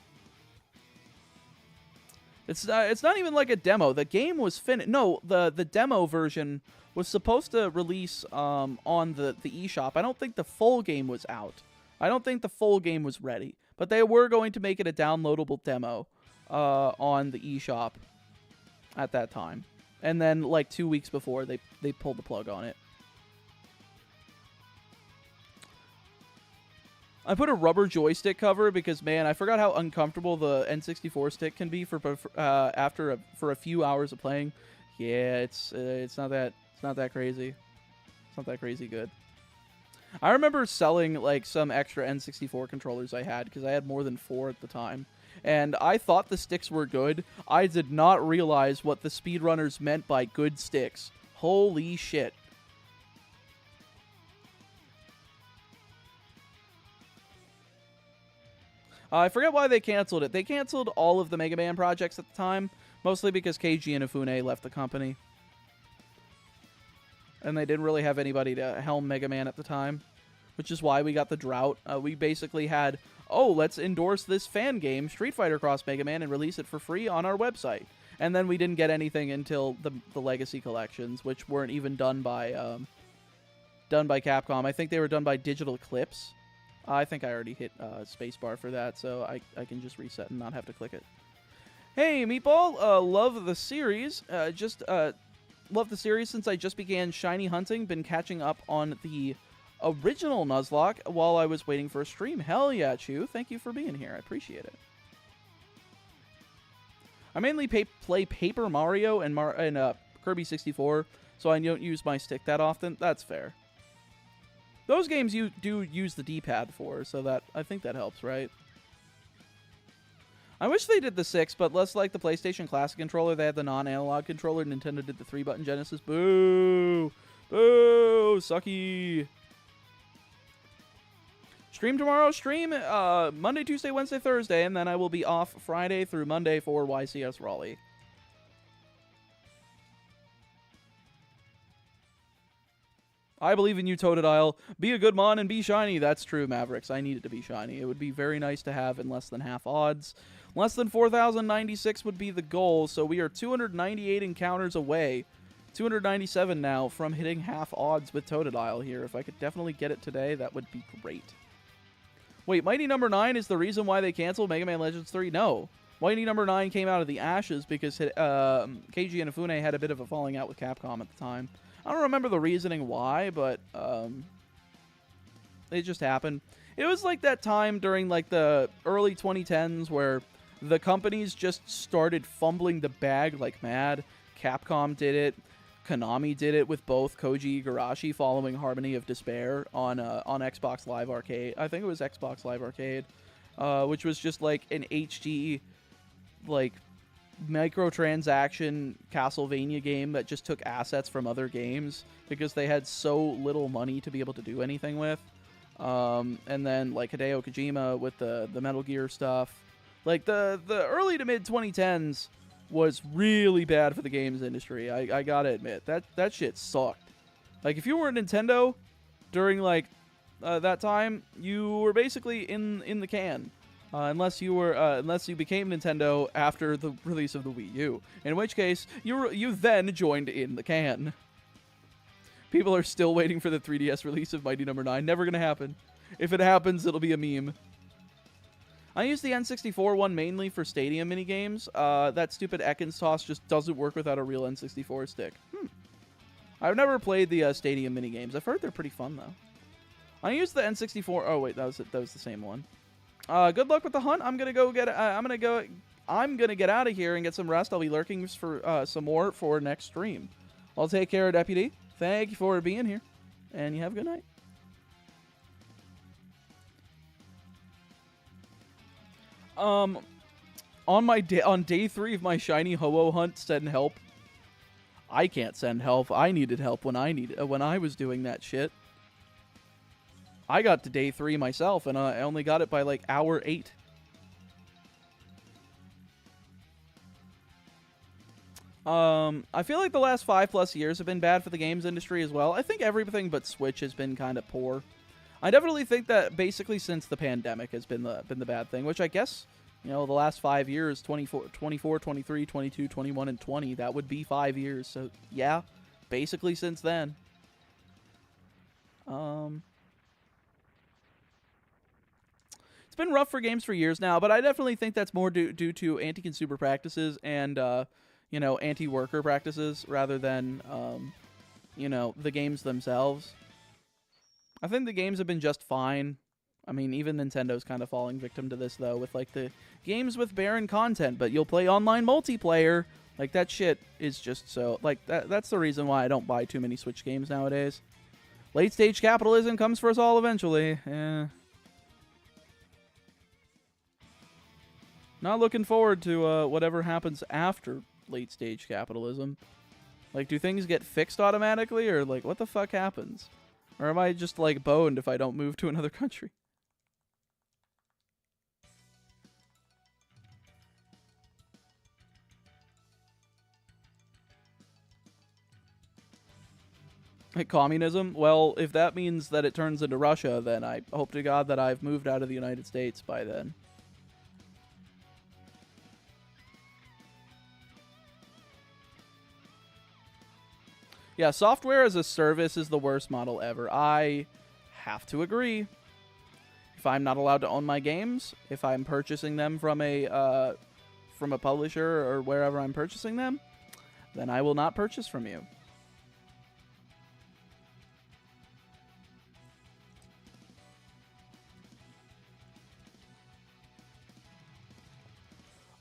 It's not even like a demo. The game was finished. No, the demo version was supposed to release on the eShop. I don't think the full game was out. I don't think the full game was ready. But they were going to make it a downloadable demo on the eShop at that time. And then, like, 2 weeks before, they pulled the plug on it. I put a rubber joystick cover because, man, I forgot how uncomfortable the N64 stick can be for a few hours of playing. Yeah, it's not that crazy. It's not that crazy good. I remember selling like some extra N64 controllers I had because I had more than 4 at the time. And I thought the sticks were good. I did not realize what the speedrunners meant by good sticks. Holy shit. I forget why they canceled it. They canceled all of the Mega Man projects at the time, mostly because Keiji Inafune left the company. And they didn't really have anybody to helm Mega Man at the time, which is why we got the drought. We basically had, oh, let's endorse this fan game, Street Fighter Cross Mega Man, and release it for free on our website. And then we didn't get anything until the Legacy collections, which weren't even done by Capcom. I think they were done by Digital Eclipse. I think I already hit spacebar for that, so I can just reset and not have to click it. Hey, Meatball, love the series. Love the series since I just began shiny hunting. Been catching up on the original Nuzlocke while I was waiting for a stream. Hell yeah, Chew. Thank you for being here. I appreciate it. I mainly play Paper Mario and Kirby 64, so I don't use my stick that often. That's fair. Those games you do use the D-pad for, so that I think that helps, right? I wish they did the 6, but less like the PlayStation Classic controller. They had the non-analog controller. Nintendo did the 3-button Genesis. Boo! Boo! Sucky! Stream tomorrow. Stream Monday, Tuesday, Wednesday, Thursday, and then I will be off Friday through Monday for YCS Raleigh. I believe in you, Totodile. Be a good mon and be shiny. That's true, Mavericks. I need it to be shiny. It would be very nice to have in less than half odds. Less than 4,096 would be the goal, so we are 298 encounters away. 297 now from hitting half odds with Totodile here. If I could definitely get it today, that would be great. Wait, Mighty Number 9 is the reason why they canceled Mega Man Legends 3? No. Mighty Number 9 came out of the ashes because Keiji Inafune had a bit of a falling out with Capcom at the time. I don't remember the reasoning why, but it just happened. It was like that time during like the early 2010s where the companies just started fumbling the bag like mad. Capcom did it. Konami did it with both Koji Igarashi following Harmony of Despair on Xbox Live Arcade. I think it was Xbox Live Arcade, which was just like an HD, like, microtransaction Castlevania game that just took assets from other games because they had so little money to be able to do anything with. And then like Hideo Kojima with the Metal Gear stuff. Like the early to mid 2010s was really bad for the games industry. I gotta admit that shit sucked. Like if you were Nintendo during like that time, you were basically in the can. Unless you became Nintendo after the release of the Wii U, in which case you then joined in the can. People are still waiting for the 3DS release of Mighty Number 9. Never gonna happen. If it happens, it'll be a meme. I use the N64 one mainly for stadium minigames. That stupid Ekans toss just doesn't work without a real N64 stick. I've never played the stadium minigames. I've heard they're pretty fun though. I use the N64. Oh wait, that was the same one. Good luck with the hunt. I'm gonna get out of here and get some rest. I'll be lurking for some more for next stream. I'll take care, Deputy. Thank you for being here, and you have a good night. On day 3 of my shiny Ho-Oh hunt, send help. I can't send help. I needed help when I was doing that shit. I got to day 3 myself, and I only got it by, like, hour 8. I feel like the last 5+ years have been bad for the games industry as well. I think everything but Switch has been kind of poor. I definitely think that basically since the pandemic has been the bad thing, which I guess, you know, the last 5 years, 24, 23, 22, 21, and 20, that would be 5 years. So, yeah, basically since then. It's been rough for games for years now, but I definitely think that's more due to anti-consumer practices and, you know, anti-worker practices rather than, you know, the games themselves. I think the games have been just fine. I mean, even Nintendo's kind of falling victim to this, though, with, like, the games with barren content, but you'll play online multiplayer. Like, that shit is just so... Like, that's the reason why I don't buy too many Switch games nowadays. Late-stage capitalism comes for us all eventually. Not looking forward to whatever happens after late-stage capitalism. Like, do things get fixed automatically, or, like, what the fuck happens? Or am I just, like, boned if I don't move to another country? Like, communism? Well, if that means that it turns into Russia, then I hope to God that I've moved out of the United States by then. Yeah, software as a service is the worst model ever. I have to agree. If I'm not allowed to own my games, if I'm purchasing them from a publisher or wherever I'm purchasing them, then I will not purchase from you.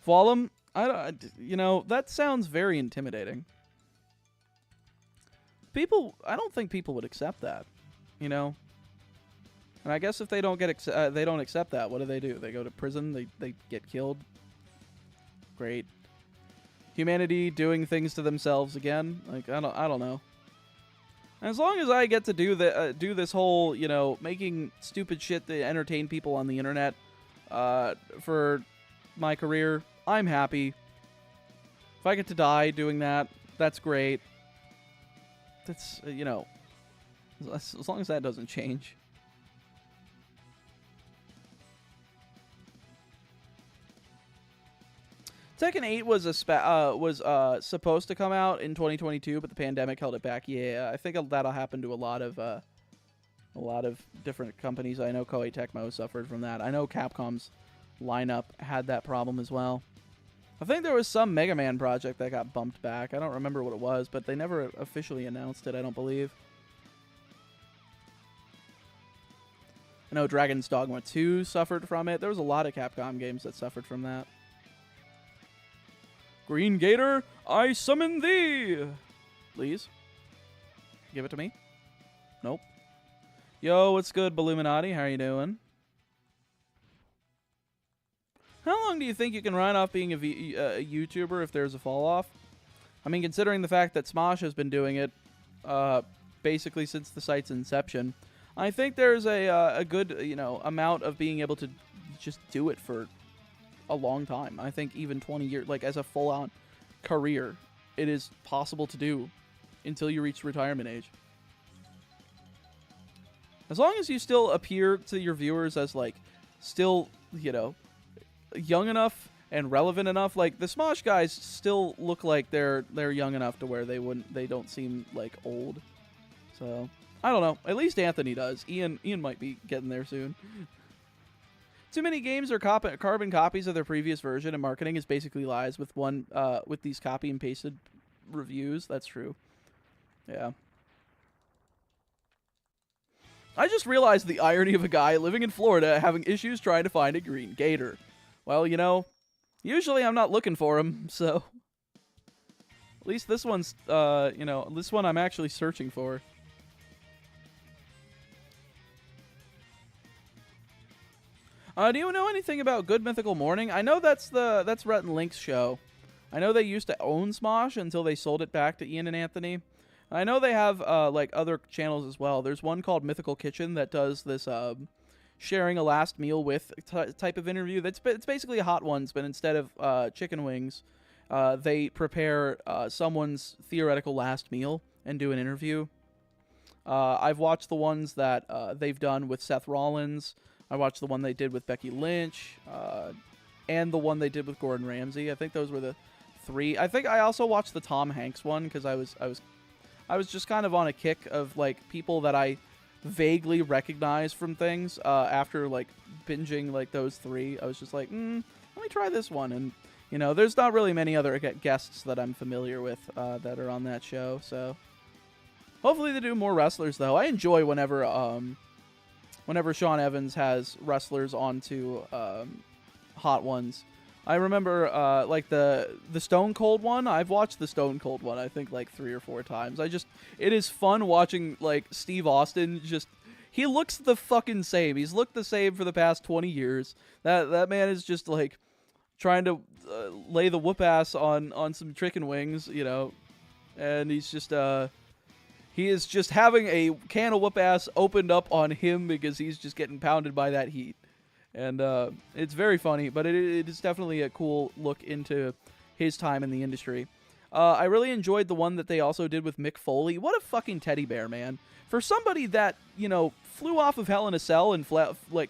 Vollum, you know, that sounds very intimidating. I don't think people would accept that, you know. And I guess if they don't accept that, what do? They go to prison. They get killed. Great. Humanity doing things to themselves again. Like, I don't know. And as long as I get to do this whole, you know, making stupid shit to entertain people on the internet, for my career, I'm happy. If I get to die doing that, that's great. That's, you know, as long as that doesn't change. Tekken 8 was supposed to come out in 2022, but the pandemic held it back. Yeah, I think that'll happen to a lot of different companies. I know Koei Tecmo suffered from that. I know Capcom's lineup had that problem as well. I think there was some Mega Man project that got bumped back. I don't remember what it was, but they never officially announced it, I don't believe. I know Dragon's Dogma 2 suffered from it. There was a lot of Capcom games that suffered from that. Green Gator, I summon thee! Please. Give it to me. Nope. Yo, what's good, Balluminati? How are you doing? How long do you think you can run off being a YouTuber if there's a fall off? I mean, considering the fact that Smosh has been doing it basically since the site's inception, I think there's a good, you know, amount of being able to just do it for a long time. I think even 20 years, like as a full-on career, it is possible to do until you reach retirement age. As long as you still appear to your viewers as, like, still, you know, young enough and relevant enough. Like, the Smosh guys still look like they're young enough to where they don't seem like old. So I don't know. At least Anthony does. Ian might be getting there soon. Too many games are carbon copies of their previous version, and marketing is basically lies with these copy and pasted reviews. That's true. Yeah. I just realized the irony of a guy living in Florida having issues trying to find a green gator. Well, you know, usually I'm not looking for him, so at least this one's, you know, this one I'm actually searching for. Do you know anything about Good Mythical Morning? I know that's Rhett and Link's show. I know they used to own Smosh until they sold it back to Ian and Anthony. I know they have like other channels as well. There's one called Mythical Kitchen that does this sharing a last meal with type of interview. It's basically Hot Ones, but instead of chicken wings, they prepare someone's theoretical last meal and do an interview. I've watched the ones that they've done with Seth Rollins. I watched the one they did with Becky Lynch, and the one they did with Gordon Ramsay. I think those were the 3. I think I also watched the Tom Hanks one because I was just kind of on a kick of like people that I vaguely recognize from things. After like binging like those 3, I was just like, let me try this one. And you know, there's not really many other guests that I'm familiar with that are on that show. So hopefully they do more wrestlers though. I enjoy whenever Sean Evans has wrestlers onto Hot Ones. I remember like the Stone Cold one. I've watched the Stone Cold one I think like 3 or 4 times. It is fun watching like Steve Austin he looks the fucking same. He's looked the same for the past 20 years. That man is just like trying to lay the whoop ass on some chicken wings, you know. And he's just he is just having a can of whoop ass opened up on him because he's just getting pounded by that heat. And it's very funny, but it is definitely a cool look into his time in the industry. I really enjoyed the one that they also did with Mick Foley. What a fucking teddy bear, man. For somebody that, you know, flew off of Hell in a Cell and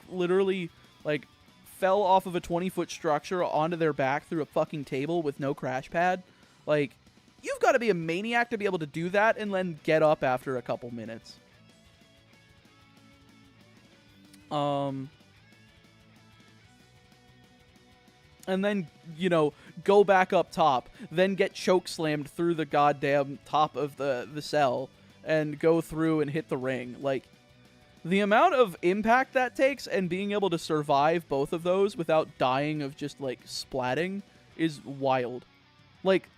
literally fell off of a 20-foot structure onto their back through a fucking table with no crash pad. Like, you've got to be a maniac to be able to do that and then get up after a couple minutes. And then, you know, go back up top, then get choke slammed through the goddamn top of the cell and go through and hit the ring. Like, the amount of impact that takes and being able to survive both of those without dying of just, like, splatting is wild. Like,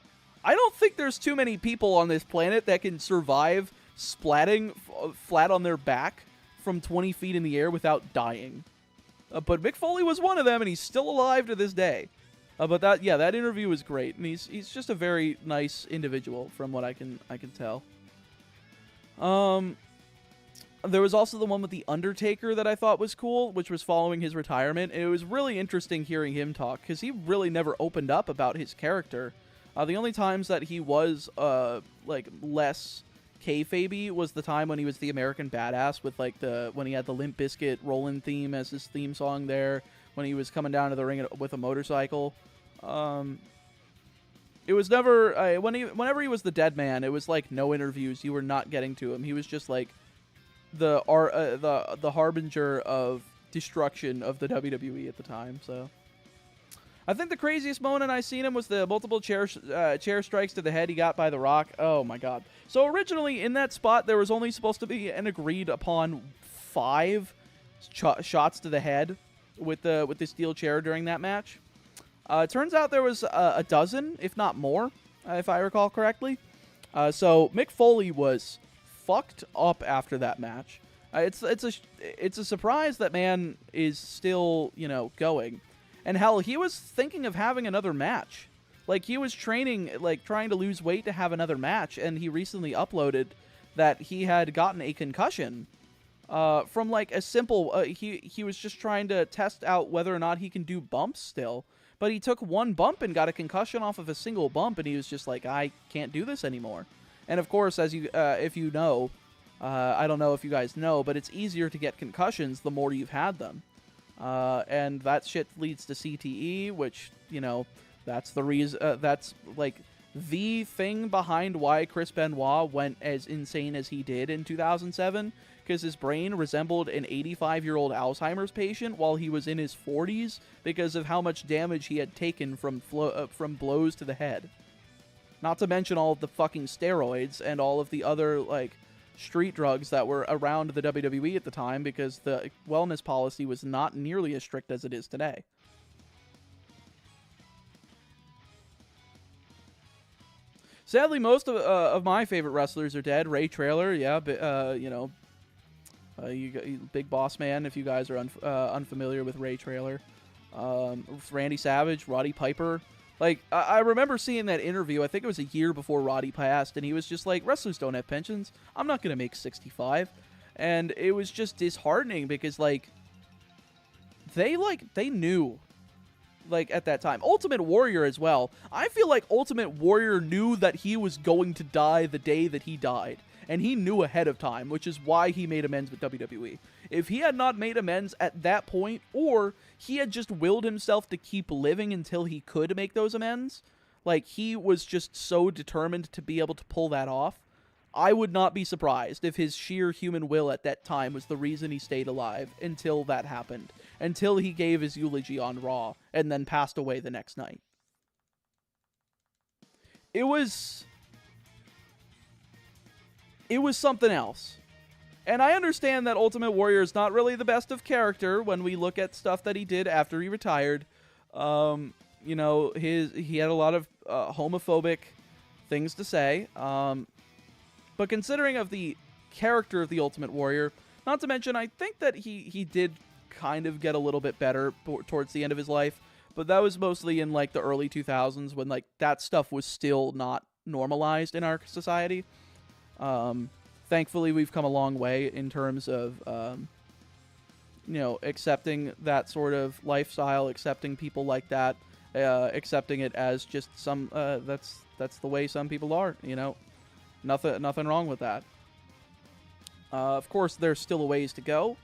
I don't think there's too many people on this planet that can survive splatting flat on their back from 20 feet in the air without dying. But Mick Foley was one of them, and he's still alive to this day. But that interview was great, and he's just a very nice individual from what I can tell. There was also the one with The Undertaker that I thought was cool, which was following his retirement. And it was really interesting hearing him talk, because he really never opened up about his character. The only times that he was, less kayfabe was the time when he was the American Badass with, when he had the Limp Bizkit Rollin' theme as his theme song there, when he was coming down to the ring with a motorcycle. It was never, whenever he was the dead man, it was like no interviews. You were not getting to him. He was just like the harbinger of destruction of the WWE at the time, so. I think the craziest moment I seen him was the multiple chair strikes to the head he got by The Rock. Oh my god. So originally in that spot there was only supposed to be an agreed upon 5 shots to the head with the steel chair during that match. It turns out there was a dozen, if not more, if I recall correctly. So Mick Foley was fucked up after that match. It's a surprise that man is still, you know, going. And hell, he was thinking of having another match. Like, he was training, like, trying to lose weight to have another match, and he recently uploaded that he had gotten a concussion from, like, a simple... he was just trying to test out whether or not he can do bumps still. But he took one bump and got a concussion off of a single bump, and he was just like, I can't do this anymore. And, of course, as you if you know, I don't know if you guys know, but it's easier to get concussions the more you've had them. And that shit leads to CTE, which, you know, that's the reason, that's, like, the thing behind why Chris Benoit went as insane as he did in 2007, because his brain resembled an 85-year-old Alzheimer's patient while he was in his 40s because of how much damage he had taken from blows to the head. Not to mention all of the fucking steroids and all of the other, like, street drugs that were around the WWE at the time, because the wellness policy was not nearly as strict as it is today. Sadly, most of my favorite wrestlers are dead. Ray Traylor, yeah, but, you know, Big Boss Man, if you guys are unfamiliar with Ray Traylor. Randy Savage, Roddy Piper. Like, I remember seeing that interview, I think it was a year before Roddy passed, and he was just like, wrestlers don't have pensions. I'm not going to make 65. And it was just disheartening because, like, they knew like at that time. Ultimate Warrior as well. I feel like Ultimate Warrior knew that he was going to die the day that he died. And he knew ahead of time, which is why he made amends with WWE. If he had not made amends at that point, or he had just willed himself to keep living until he could make those amends, like he was just so determined to be able to pull that off, I would not be surprised if his sheer human will at that time was the reason he stayed alive until that happened. Until he gave his eulogy on Raw and then passed away the next night. It was something else. And I understand that Ultimate Warrior is not really the best of character when we look at stuff that he did after he retired. You know, he had a lot of homophobic things to say. But considering of the character of the Ultimate Warrior, not to mention, I think that he did kind of get a little bit better towards the end of his life. But that was mostly in, like, the early 2000s when, like, that stuff was still not normalized in our society. Thankfully, we've come a long way in terms of, you know, accepting that sort of lifestyle, accepting people like that, accepting it as just some, that's the way some people are, you know. Nothing wrong with that. Of course, there's still a ways to go,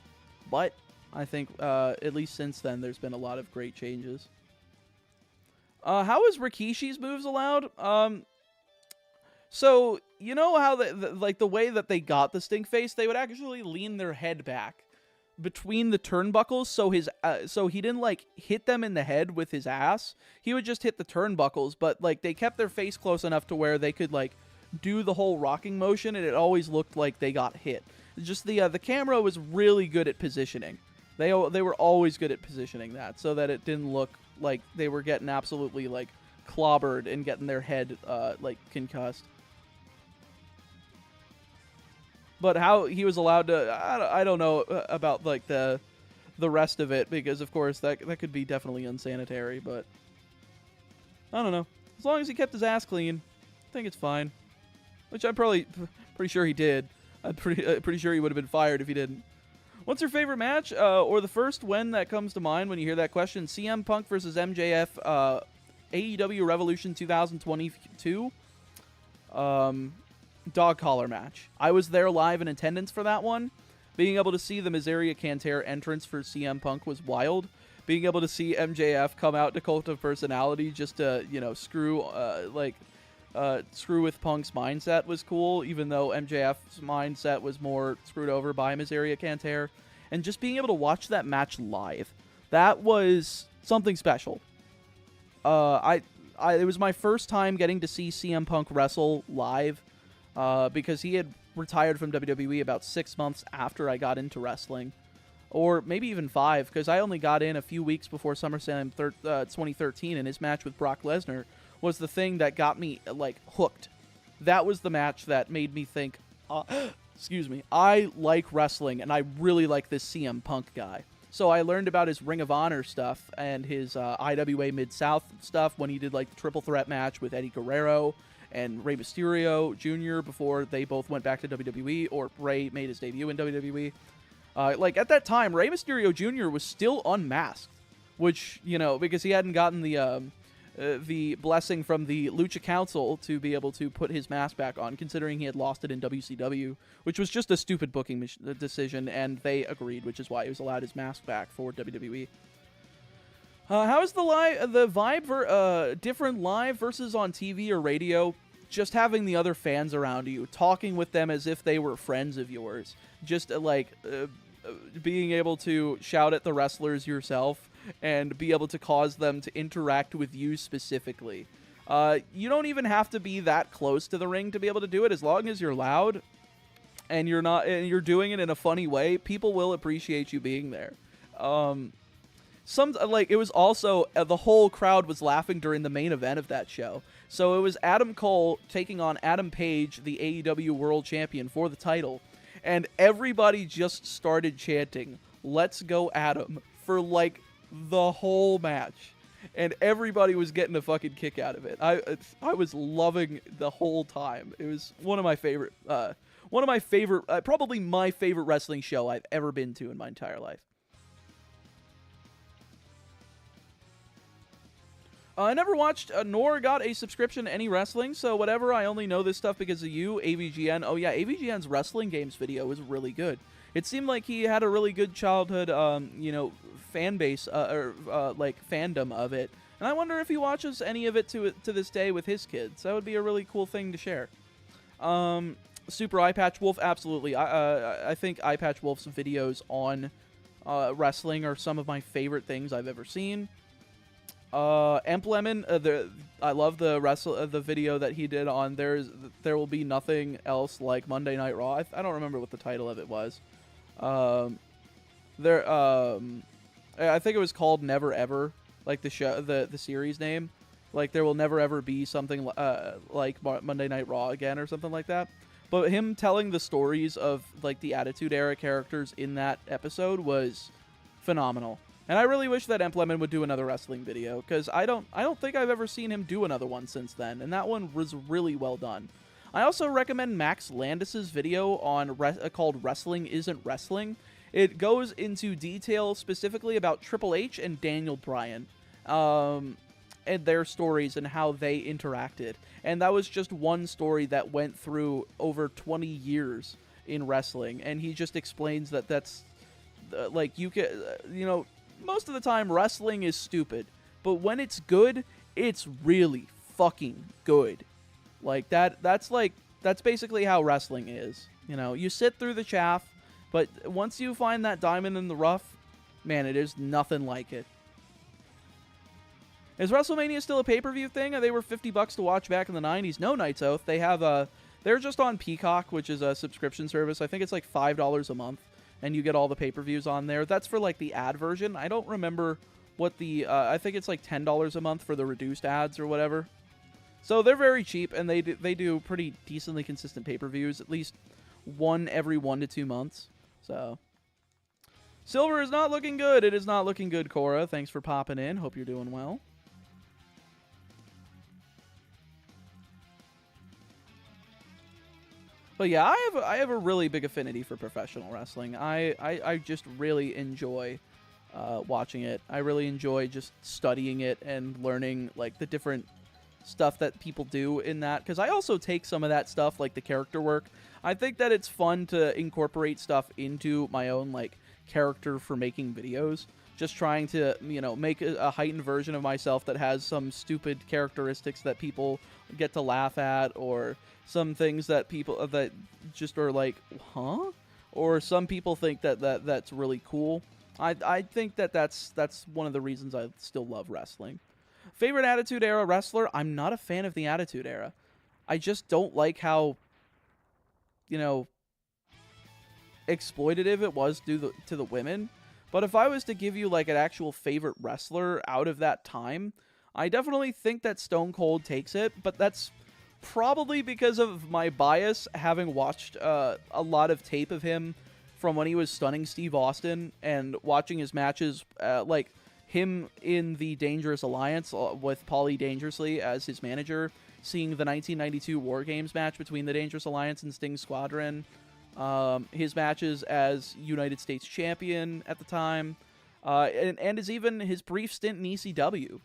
but I think, at least since then, there's been a lot of great changes. How is Rikishi's moves allowed? So, you know how, like, the way that they got the stink face, they would actually lean their head back between the turnbuckles, so he didn't, like, hit them in the head with his ass. He would just hit the turnbuckles, but, like, they kept their face close enough to where they could, like, do the whole rocking motion, and it always looked like they got hit. Just the camera was really good at positioning. They were always good at positioning that, so that it didn't look like they were getting absolutely, like, clobbered and getting their head, like, concussed. But how he was allowed to, I don't know about, like, the rest of it, because, of course, that could be definitely unsanitary, but I don't know. As long as he kept his ass clean, I think it's fine. Which I'm pretty sure he did. I'm pretty sure he would have been fired if he didn't. What's your favorite match, or the first when that comes to mind when you hear that question? CM Punk versus MJF, AEW Revolution 2022, dog collar match. I was there live in attendance for that one. Being able to see the Miseria Canter entrance for CM Punk was wild. Being able to see MJF come out to Cult of Personality just to, you know, screw with Punk's mindset was cool, even though MJF's mindset was more screwed over by Miseria Canter. And just being able to watch that match live, that was something special. It was my first time getting to see CM Punk wrestle live, because he had retired from WWE about 6 months after I got into wrestling. Or maybe even 5, because I only got in a few weeks before SummerSlam 2013, and his match with Brock Lesnar was the thing that got me, like, hooked. That was the match that made me think, excuse me, I like wrestling, and I really like this CM Punk guy. So I learned about his Ring of Honor stuff and his IWA Mid-South stuff when he did, like, the triple threat match with Eddie Guerrero and Rey Mysterio Jr. before they both went back to WWE, or Rey made his debut in WWE. Like, at that time, Rey Mysterio Jr. was still unmasked, which, you know, because he hadn't gotten the blessing from the Lucha Council to be able to put his mask back on, considering he had lost it in WCW, which was just a stupid booking decision, and they agreed, which is why he was allowed his mask back for WWE. How is the vibe different live versus on TV or radio? Just having the other fans around you, talking with them as if they were friends of yours, just being able to shout at the wrestlers yourself and be able to cause them to interact with you specifically. You don't even have to be that close to the ring to be able to do it. As long as you're loud and you're doing it in a funny way, people will appreciate you being there. It was also, the whole crowd was laughing during the main event of that show. So it was Adam Cole taking on Adam Page, the AEW World Champion, for the title. And everybody just started chanting, "Let's go Adam," for, like, the whole match. And everybody was getting a fucking kick out of it. I was loving the whole time. It was one of my favorite, probably my favorite wrestling show I've ever been to in my entire life. I never watched nor got a subscription to any wrestling, so whatever, I only know this stuff because of you, AVGN. Oh yeah, AVGN's wrestling games video is really good. It seemed like he had a really good childhood, fan base, like fandom of it. And I wonder if he watches any of it to this day with his kids. That would be a really cool thing to share. Super Eyepatch Wolf, absolutely. I think Eyepatch Wolf's videos on wrestling are some of my favorite things I've ever seen. Lemon, I love the video that he did on There Will Be Nothing Else Like Monday Night Raw. I don't remember what the title of it was. I think it was called Never Ever, like the show, the series name. Like there will never ever be something like Monday Night Raw again or something like that. But him telling the stories of like the Attitude Era characters in that episode was phenomenal. And I really wish that Lemon would do another wrestling video, because I don't think I've ever seen him do another one since then, and that one was really well done. I also recommend Max Landis's video on called Wrestling Isn't Wrestling. It goes into detail specifically about Triple H and Daniel Bryan, and their stories and how they interacted. And that was just one story that went through over 20 years in wrestling, and he just explains that that's like you can, most of the time wrestling is stupid, but when it's good, it's really fucking good. Like that's basically how wrestling is. You sit through the chaff, but once you find that diamond in the rough, man, it is nothing like it. Is WrestleMania still a pay-per-view thing? They were $50 to watch back in the 90s. No, Night's Oath. They have they're just on Peacock, which is a subscription service. I think it's like $5 a month, and you get all the pay-per-views on there. That's for like the ad version. I don't remember what the I think it's like $10 a month for the reduced ads or whatever. So they're very cheap, and they do pretty decently consistent pay-per-views, at least one every 1 to 2 months. So Silver is not looking good. It is not looking good, Cora. Thanks for popping in. Hope you're doing well. But yeah, I have a really big affinity for professional wrestling. I just really enjoy watching it. I really enjoy just studying it and learning like the different stuff that people do in that, because I also take some of that stuff, like the character work. I think that it's fun to incorporate stuff into my own like character for making videos. Just trying to, make a heightened version of myself that has some stupid characteristics that people get to laugh at, or some things that people that just are like, huh? Or some people think that's really cool. I think that's one of the reasons I still love wrestling. Favorite Attitude Era wrestler? I'm not a fan of the Attitude Era. I just don't like how, exploitative it was to the women. But if I was to give you like an actual favorite wrestler out of that time, I definitely think that Stone Cold takes it, but that's probably because of my bias, having watched a lot of tape of him from when he was stunning Steve Austin, and watching his matches, like him in the Dangerous Alliance with Paulie Dangerously as his manager, seeing the 1992 War Games match between the Dangerous Alliance and Sting Squadron, his matches as United States champion at the time, and his brief stint in ECW.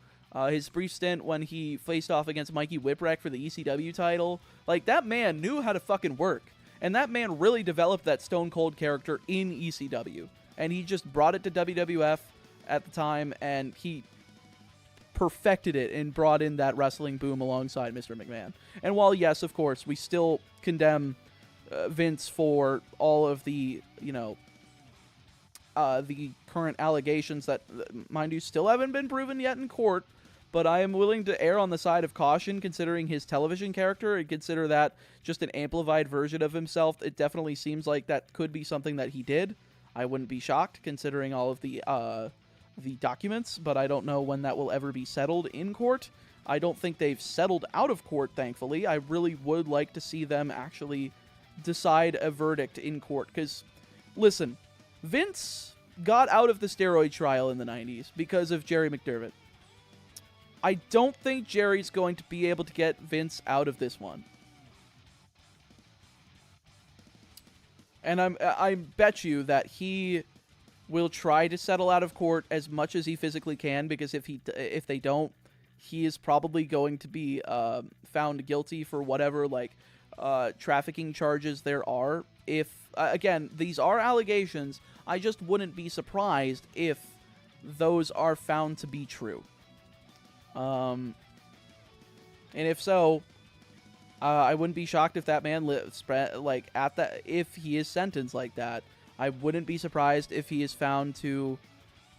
His brief stint when he faced off against Mikey Whipwreck for the ECW title. Like, that man knew how to fucking work. And that man really developed that Stone Cold character in ECW. And he just brought it to WWF at the time, and he perfected it and brought in that wrestling boom alongside Mr. McMahon. And while, yes, of course, we still condemn Vince for all of the, the current allegations that, mind you, still haven't been proven yet in court, but I am willing to err on the side of caution considering his television character, and consider that just an amplified version of himself. It definitely seems like that could be something that he did. I wouldn't be shocked considering all of the documents, but I don't know when that will ever be settled in court. I don't think they've settled out of court, thankfully. I really would like to see them actually decide a verdict in court, because, listen, Vince got out of the steroid trial in the 90s because of Jerry McDevitt. I don't think Jerry's going to be able to get Vince out of this one. And I bet you that he will try to settle out of court as much as he physically can, because if they don't, he is probably going to be found guilty for whatever like trafficking charges there are. If again, these are allegations. I just wouldn't be surprised if those are found to be true. And if so, I wouldn't be shocked if that man if he is sentenced like that. I wouldn't be surprised if he is found to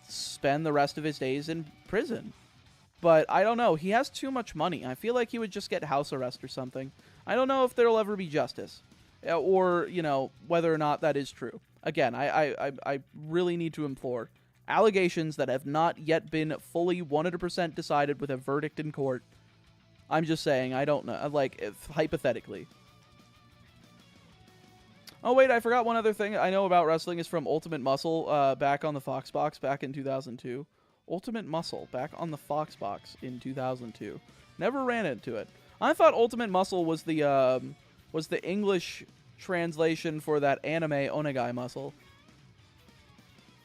spend the rest of his days in prison. But I don't know. He has too much money. I feel like he would just get house arrest or something. I don't know if there'll ever be justice, or whether or not that is true. Again, I really need to implore. Allegations that have not yet been fully 100% decided with a verdict in court. I'm just saying, I don't know, hypothetically. Oh, wait, I forgot one other thing I know about wrestling is from Ultimate Muscle back on the Fox Box back in 2002. Ultimate Muscle back on the Fox Box in 2002. Never ran into it. I thought Ultimate Muscle was the English translation for that anime Onegai Muscle.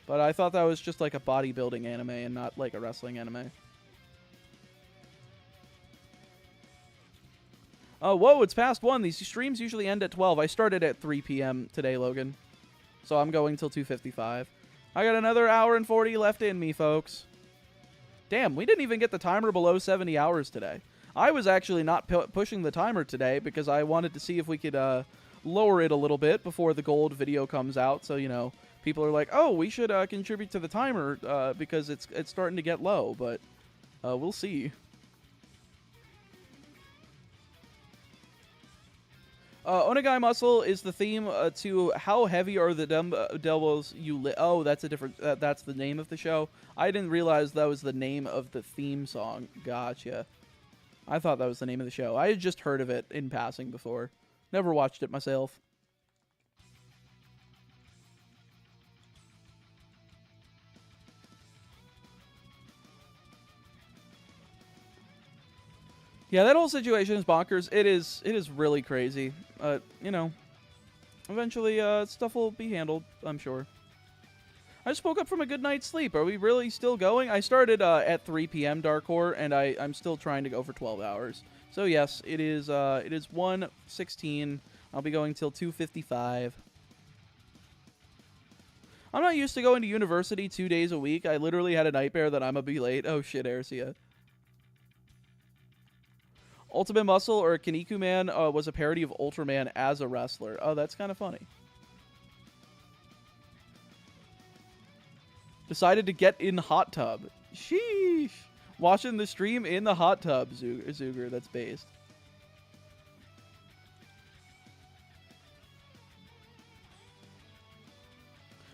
But I thought that was just like a bodybuilding anime and not like a wrestling anime. Oh, whoa, it's past 1. These streams usually end at 12. I started at 3 p.m. today, Logan. So I'm going till 2:55. I got another hour and 40 left in me, folks. Damn, we didn't even get the timer below 70 hours today. I was actually not pushing the timer today because I wanted to see if we could lower it a little bit before the gold video comes out. So, people are like, oh, we should contribute to the timer because it's starting to get low. But we'll see. Onegai Muscle is the theme to How Heavy Are the Dumbbells You Lift. Oh, that's a different. That's the name of the show. I didn't realize that was the name of the theme song. Gotcha. I thought that was the name of the show. I had just heard of it in passing before. Never watched it myself. Yeah, that whole situation is bonkers. It is really crazy. Eventually stuff will be handled, I'm sure. I just woke up from a good night's sleep. Are we really still going? I started at 3 p.m. Dark Horror, and I'm still trying to go for 12 hours. So yes, it is 1:16. I'll be going till 2:55. I'm not used to going to university 2 days a week. I literally had a nightmare that I'm gonna be late. Oh shit, Arcia. Ultimate Muscle or Kaniku Man was a parody of Ultraman as a wrestler. Oh, that's kind of funny. Decided to get in hot tub. Sheesh. Watching the stream in the hot tub, Zuger. That's based.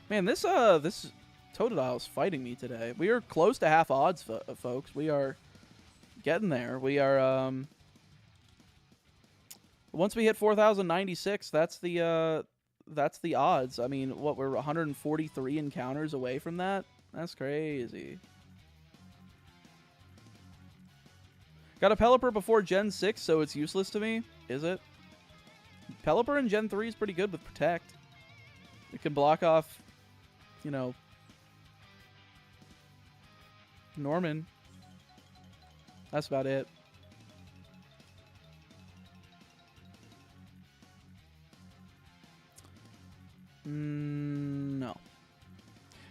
Man, this Totodile is fighting me today. We are close to half odds, folks. We are getting there. We are once we hit 4,096, that's the odds. I mean, what, we're 143 encounters away from that? That's crazy. Got a Pelipper before Gen 6, so it's useless to me. Is it? Pelipper in Gen 3 is pretty good with Protect. It can block off, Norman. That's about it. No.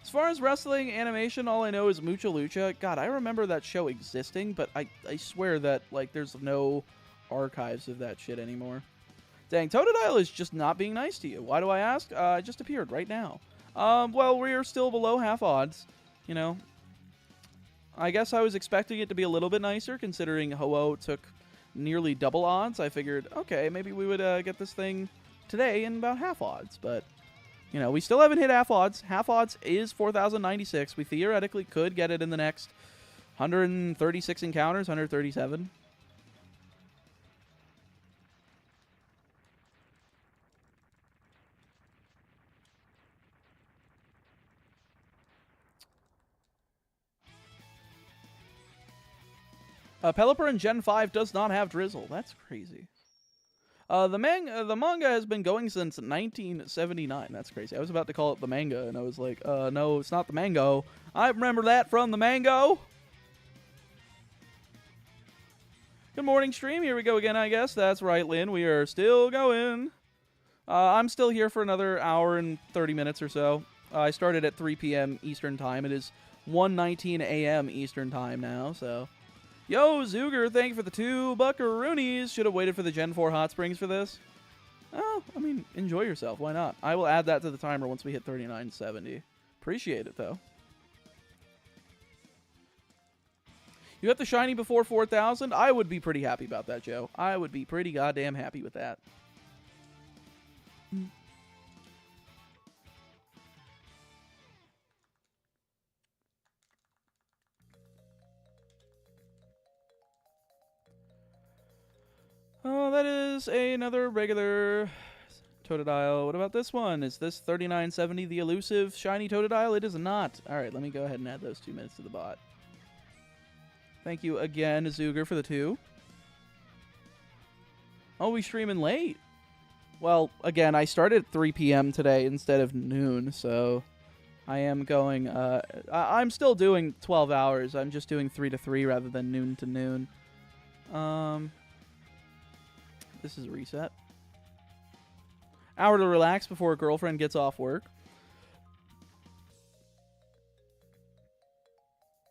As far as wrestling animation, all I know is Mucha Lucha. God, I remember that show existing, but I swear that, there's no archives of that shit anymore. Dang, Totodile is just not being nice to you. Why do I ask? It just appeared right now. Well, we are still below half odds, I guess I was expecting it to be a little bit nicer, considering Ho-Oh took nearly double odds. I figured, okay, maybe we would get this thing today in about half odds, but... we still haven't hit half odds. Half odds is 4,096. We theoretically could get it in the next 136 encounters, 137. Pelipper in Gen 5 does not have Drizzle. That's crazy. The manga has been going since 1979. That's crazy. I was about to call it the manga, and I was like, no, it's not the mango. I remember that from the mango. Good morning, stream. Here we go again, I guess. That's right, Lynn. We are still going. I'm still here for another hour and 30 minutes or so. I started at 3 p.m. Eastern Time. It is 1:19 a.m. Eastern Time now, so... Yo, Zuger, thank you for the 2 buckaroonies. Should have waited for the Gen 4 Hot Springs for this. Oh, I mean, enjoy yourself. Why not? I will add that to the timer once we hit 3970. Appreciate it, though. You got the shiny before 4,000? I would be pretty happy about that, Joe. I would be pretty goddamn happy with that. Oh, that is another regular Totodile. What about this one? Is this 3970 the elusive shiny Totodile? It is not. All right, let me go ahead and add those 2 minutes to the bot. Thank you again, Zuger, for the 2. Oh, we streaming late. Well, again, I started at 3 p.m. today instead of noon, so I am going... I'm still doing 12 hours. I'm just doing 3 to 3 rather than noon to noon. This is a reset. Hour to relax before a girlfriend gets off work.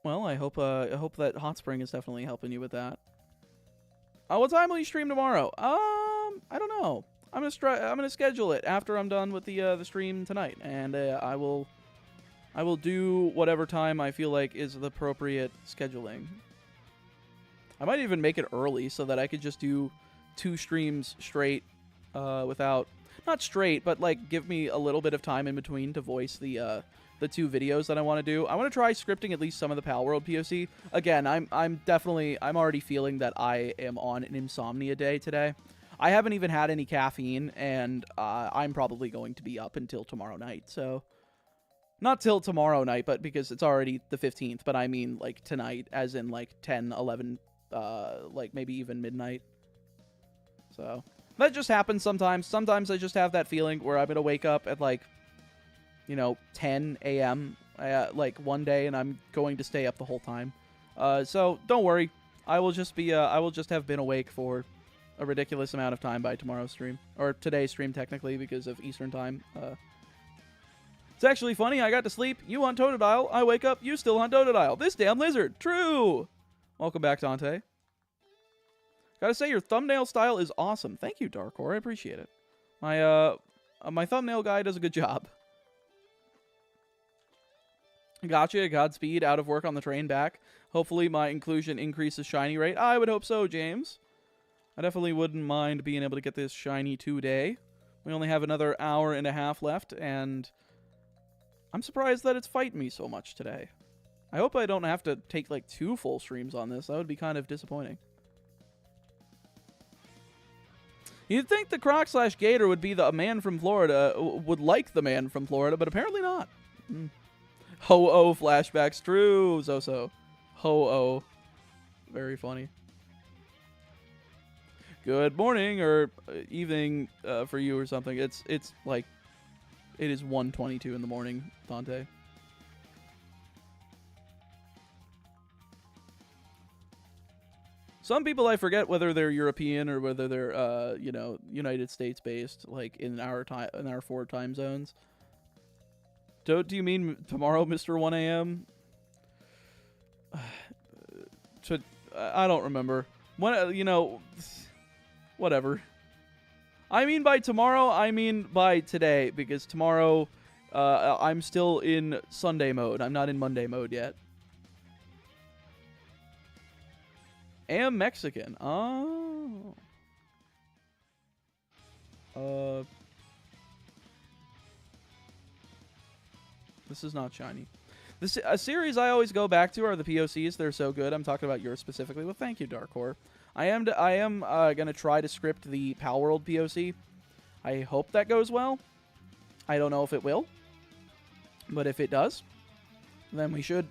Well, I hope that Hot Spring is definitely helping you with that. What time will you stream tomorrow? I don't know. I'm gonna schedule it after I'm done with the stream tonight, and I will do whatever time I feel like is the appropriate scheduling. I might even make it early so that I could just do 2 streams straight without... Not straight, but, like, give me a little bit of time in between to voice the 2 videos that I want to do. I want to try scripting at least some of the Pal World POC. Again, I'm already feeling that I am on an insomnia day today. I haven't even had any caffeine, and I'm probably going to be up until tomorrow night, so... Not till tomorrow night, but because it's already the 15th, but I mean, like, tonight, as in, like, 10, 11, like, maybe even midnight. So, that just happens sometimes. Sometimes I just have that feeling where I'm going to wake up at, like, you know, 10 a.m., like, one day, and I'm going to stay up the whole time. So, don't worry. I will just have been awake for a ridiculous amount of time by tomorrow's stream. Or today's stream, technically, because of Eastern Time. It's actually funny. I got to sleep. You on Totodile. I wake up. You still on Totodile. This damn lizard. True. Welcome back, Dante. Gotta say, your thumbnail style is awesome. Thank you, Darkor. I appreciate it. My thumbnail guy does a good job. Gotcha. Godspeed. Out of work on the train back. Hopefully my inclusion increases shiny rate. I would hope so, James. I definitely wouldn't mind being able to get this shiny today. We only have another hour and a half left, and I'm surprised that it's fighting me so much today. I hope I don't have to take, like, 2 full streams on this. That would be kind of disappointing. You'd think the Croc/Gator would be the man from Florida, would like the man from Florida, but apparently not. Ho-oh flashbacks. True, Zoso. Ho-oh. Very funny. Good morning, or evening for you or something. It's like, it is 1:22 in the morning, Dante. Some people, I forget whether they're European or whether they're, you know, United States based, like in our 4 time zones. Do you mean tomorrow, Mr. 1 a.m.? I don't remember. When, you know, whatever. I mean by tomorrow, I mean by today, because tomorrow I'm still in Sunday mode. I'm not in Monday mode yet. Am Mexican. Oh. This is not shiny. A series I always go back to are the POCs. They're so good. I'm talking about yours specifically. Well, thank you, Darkor. I am gonna try to script the Pal World POC. I hope that goes well. I don't know if it will, but if it does, then we should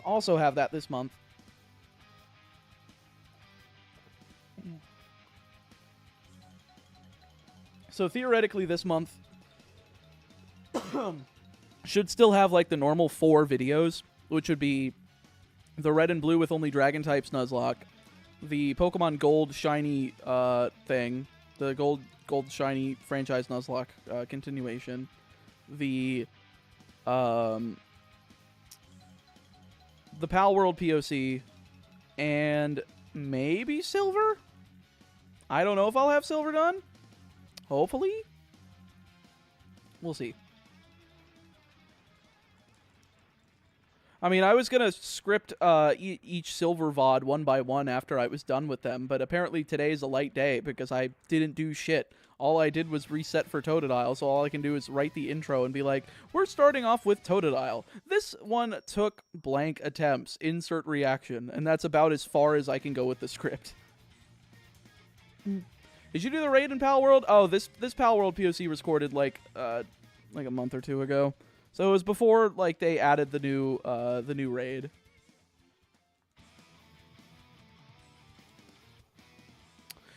also have that this month. So theoretically, this month should still have like the normal 4 videos, which would be the red and blue with only dragon types Nuzlocke, the Pokemon Gold shiny thing, the Gold shiny franchise Nuzlocke continuation, the Pal World POC, and maybe Silver? I don't know if I'll have Silver done. Hopefully. We'll see. I mean, I was going to script each Silver VOD one by one after I was done with them, but apparently today's a light day because I didn't do shit. All I did was reset for Totodile, so all I can do is write the intro and be like, we're starting off with Totodile. This one took blank attempts, insert reaction, and that's about as far as I can go with the script. Did you do the raid in Pal World? Oh, this Pal World POC was recorded like a month or two ago. So it was before like they added the new raid.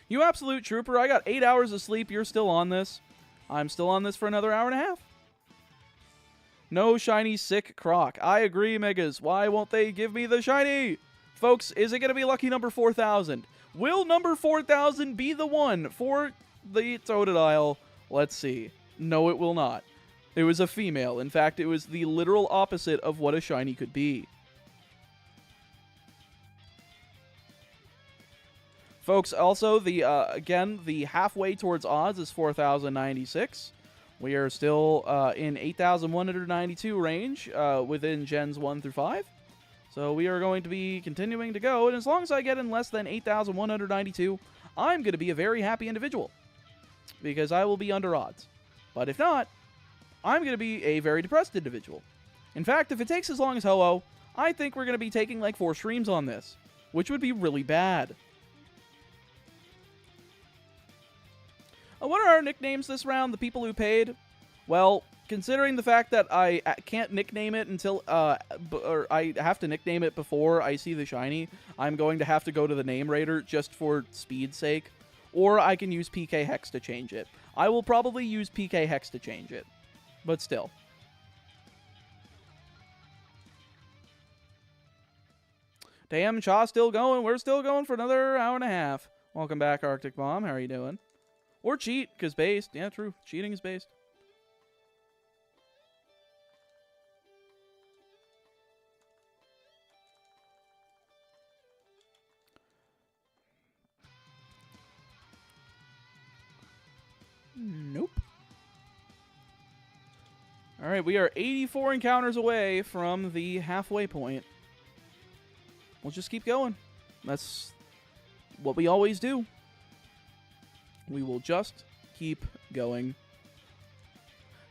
You absolute trooper, I got 8 hours of sleep. You're still on this. I'm still on this for another hour and a half. No shiny sick croc. I agree, Megas. Why won't they give me the shiny? Folks, is it going to be lucky number 4,000? Will number 4,000 be the one for the Totodile? Let's see. No, it will not. It was a female. In fact, it was the literal opposite of what a shiny could be. Folks, also, again, the halfway towards odds is 4,096. We are still in 8,192 range within Gens 1 through 5. So we are going to be continuing to go, and as long as I get in less than 8,192, I'm going to be a very happy individual, because I will be under odds. But if not, I'm going to be a very depressed individual. In fact, if it takes as long as Ho-Oh, I think we're going to be taking like 4 streams on this, which would be really bad. What are our nicknames this round? The people who paid? Well, considering the fact that I can't nickname it until, or I have to nickname it before I see the shiny, I'm going to have to go to the name raider just for speed's sake. Or I can use PK Hex to change it. I will probably use PK Hex to change it. But still. Damn, Chaw's still going. We're still going for another hour and a half. Welcome back, Arctic Bomb. How are you doing? Or cheat, because based. Yeah, true. Cheating is based. Nope. Alright, we are 84 encounters away from the halfway point. We'll just keep going. That's what we always do. We will just keep going.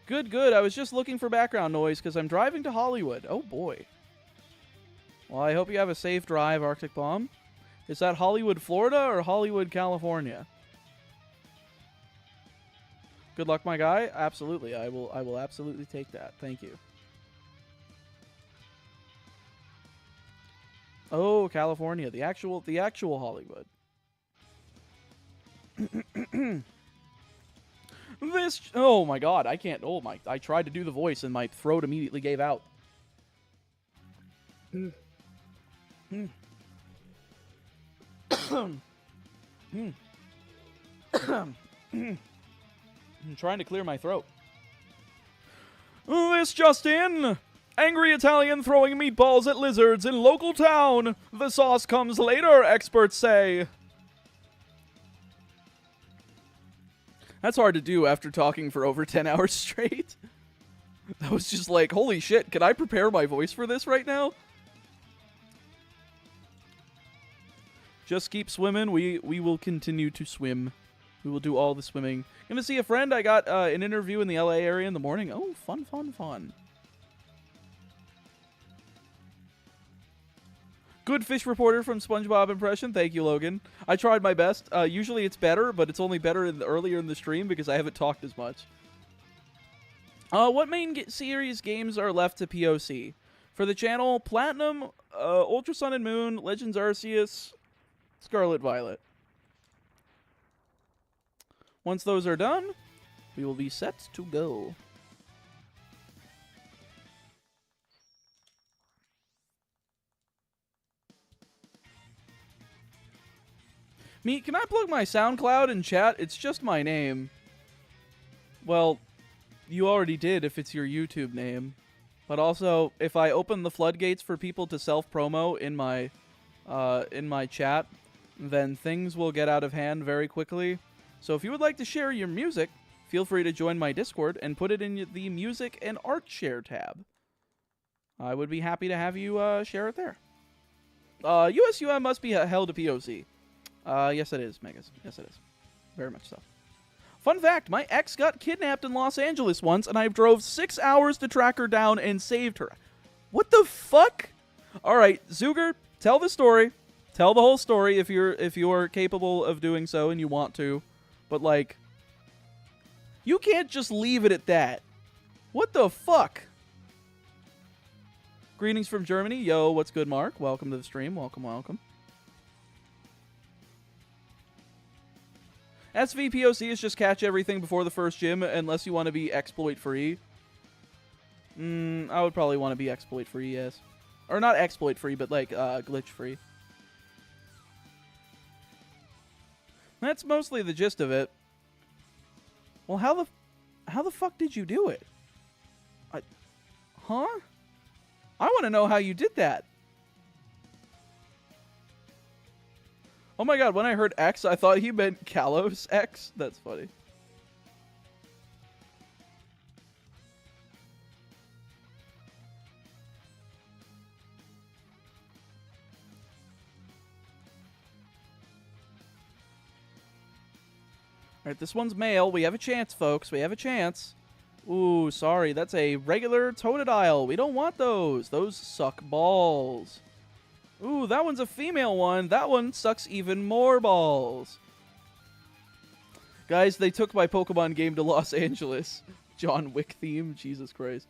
Good, good. I was just looking for background noise because I'm driving to Hollywood. Oh, boy. Well, I hope you have a safe drive, Arctic Bomb. Is that Hollywood, Florida, or Hollywood, California? Good luck, my guy. Absolutely. I will absolutely take that. Thank you. Oh, California. The actual Hollywood. Oh my god, I can't. I tried to do the voice and my throat immediately gave out. I'm trying to clear my throat. This just in! Angry Italian throwing meatballs at lizards in local town! The sauce comes later, experts say. That's hard to do after talking for over 10 hours straight. That was just like, holy shit, can I prepare my voice for this right now? Just keep swimming. We will continue to swim. We will do all the swimming. Gonna see a friend. I got an interview in the LA area in the morning. Oh, fun, fun, fun. Good fish reporter from SpongeBob impression. Thank you, Logan. I tried my best. Usually it's better, but it's only better earlier in the stream because I haven't talked as much. What main series games are left to POC? For the channel, Platinum, Ultra Sun and Moon, Legends Arceus, Scarlet Violet. Once those are done, we will be set to go. Me, can I plug my SoundCloud in chat? It's just my name. Well, you already did if it's your YouTube name. But also, if I open the floodgates for people to self-promo in my chat, then things will get out of hand very quickly. So if you would like to share your music, feel free to join my Discord and put it in the Music and Art Share tab. I would be happy to have you share it there. USUM must be held to POC. Yes it is, Megas. Yes it is. Very much so. Fun fact, my ex got kidnapped in Los Angeles once, and I drove 6 hours to track her down and saved her. What the fuck? Alright, Zuger, tell the story. Tell the whole story if you're capable of doing so and you want to. But, like, you can't just leave it at that. What the fuck? Greetings from Germany. Yo, what's good, Mark? Welcome to the stream. Welcome, welcome. SVPOC is just catch everything before the first gym, unless you want to be exploit-free. I would probably want to be exploit-free, yes. Or not exploit-free, but, like, glitch-free. That's mostly the gist of it. Well, how the fuck did you do it? Huh? I want to know how you did that. Oh my god, when I heard X, I thought he meant Kalos X. That's funny. Alright, this one's male. We have a chance, folks. We have a chance. Ooh, sorry. That's a regular Totodile. We don't want those. Those suck balls. Ooh, that one's a female one. That one sucks even more balls. Guys, they took my Pokemon game to Los Angeles. John Wick theme. Jesus Christ.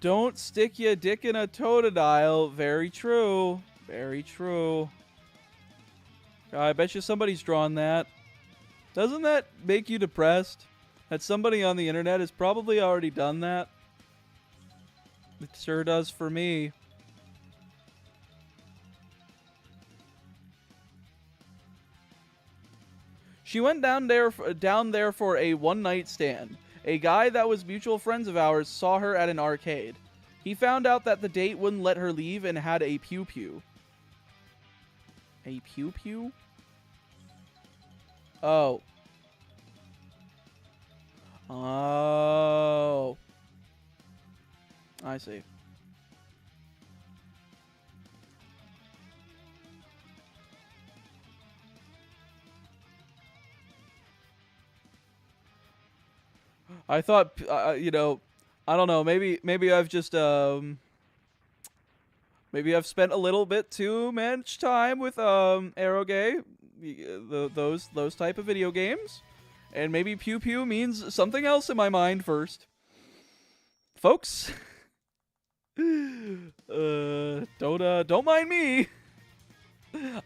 Don't stick your dick in a Totodile. Very true. Very true. I bet you somebody's drawn that. Doesn't that make you depressed? That somebody on the internet has probably already done that? It sure does for me. She went down there for a one-night stand. A guy that was mutual friends of ours saw her at an arcade. He found out that the date wouldn't let her leave and had a pew-pew. A pew-pew? Oh. Oh. I see. I thought, you know, I don't know. Maybe I've just maybe I've spent a little bit too much time with Arrowgay, those type of video games, and maybe pew pew means something else in my mind first. Folks, don't mind me.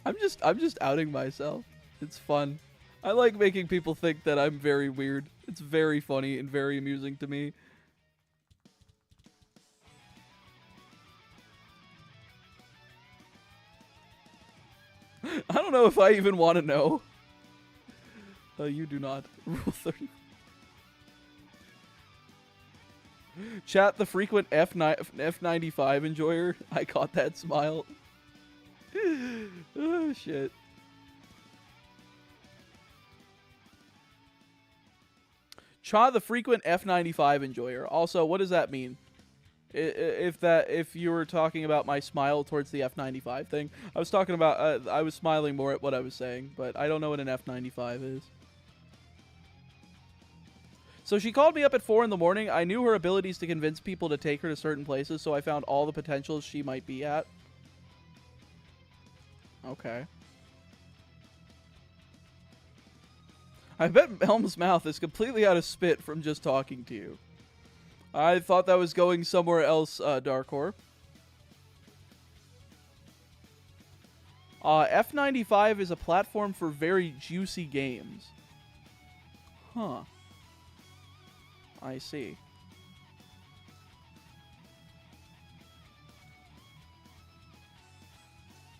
I'm just outing myself. It's fun. I like making people think that I'm very weird. It's very funny and very amusing to me. I don't know if I even want to know. You do not. Rule 30. Chat, the frequent F95 enjoyer. I caught that smile. Oh, shit. Cha, the frequent F95 enjoyer. Also, what does that mean? If you were talking about my smile towards the F95 thing, I was talking about I was smiling more at what I was saying, but I don't know what an F95 is. So she called me up at 4 in the morning. I knew her abilities to convince people to take her to certain places, so I found all the potentials she might be at. Okay. I bet Helm's mouth is completely out of spit from just talking to you. I thought that was going somewhere else, Darkor. F95 is a platform for very juicy games. Huh. I see.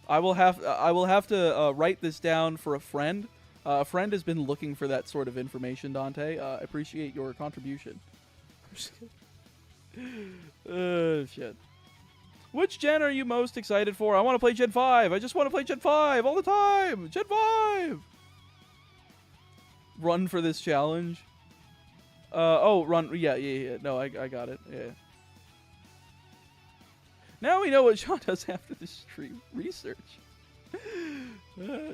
I will have to write this down for a friend. A friend has been looking for that sort of information, Dante. I appreciate your contribution. Shit. Which gen are you most excited for? I want to play Gen 5. I just want to play Gen 5 all the time. Gen 5. Run for this challenge. Oh, run. Yeah. No, I got it. Yeah. Now we know what Sean does after the stream. Research.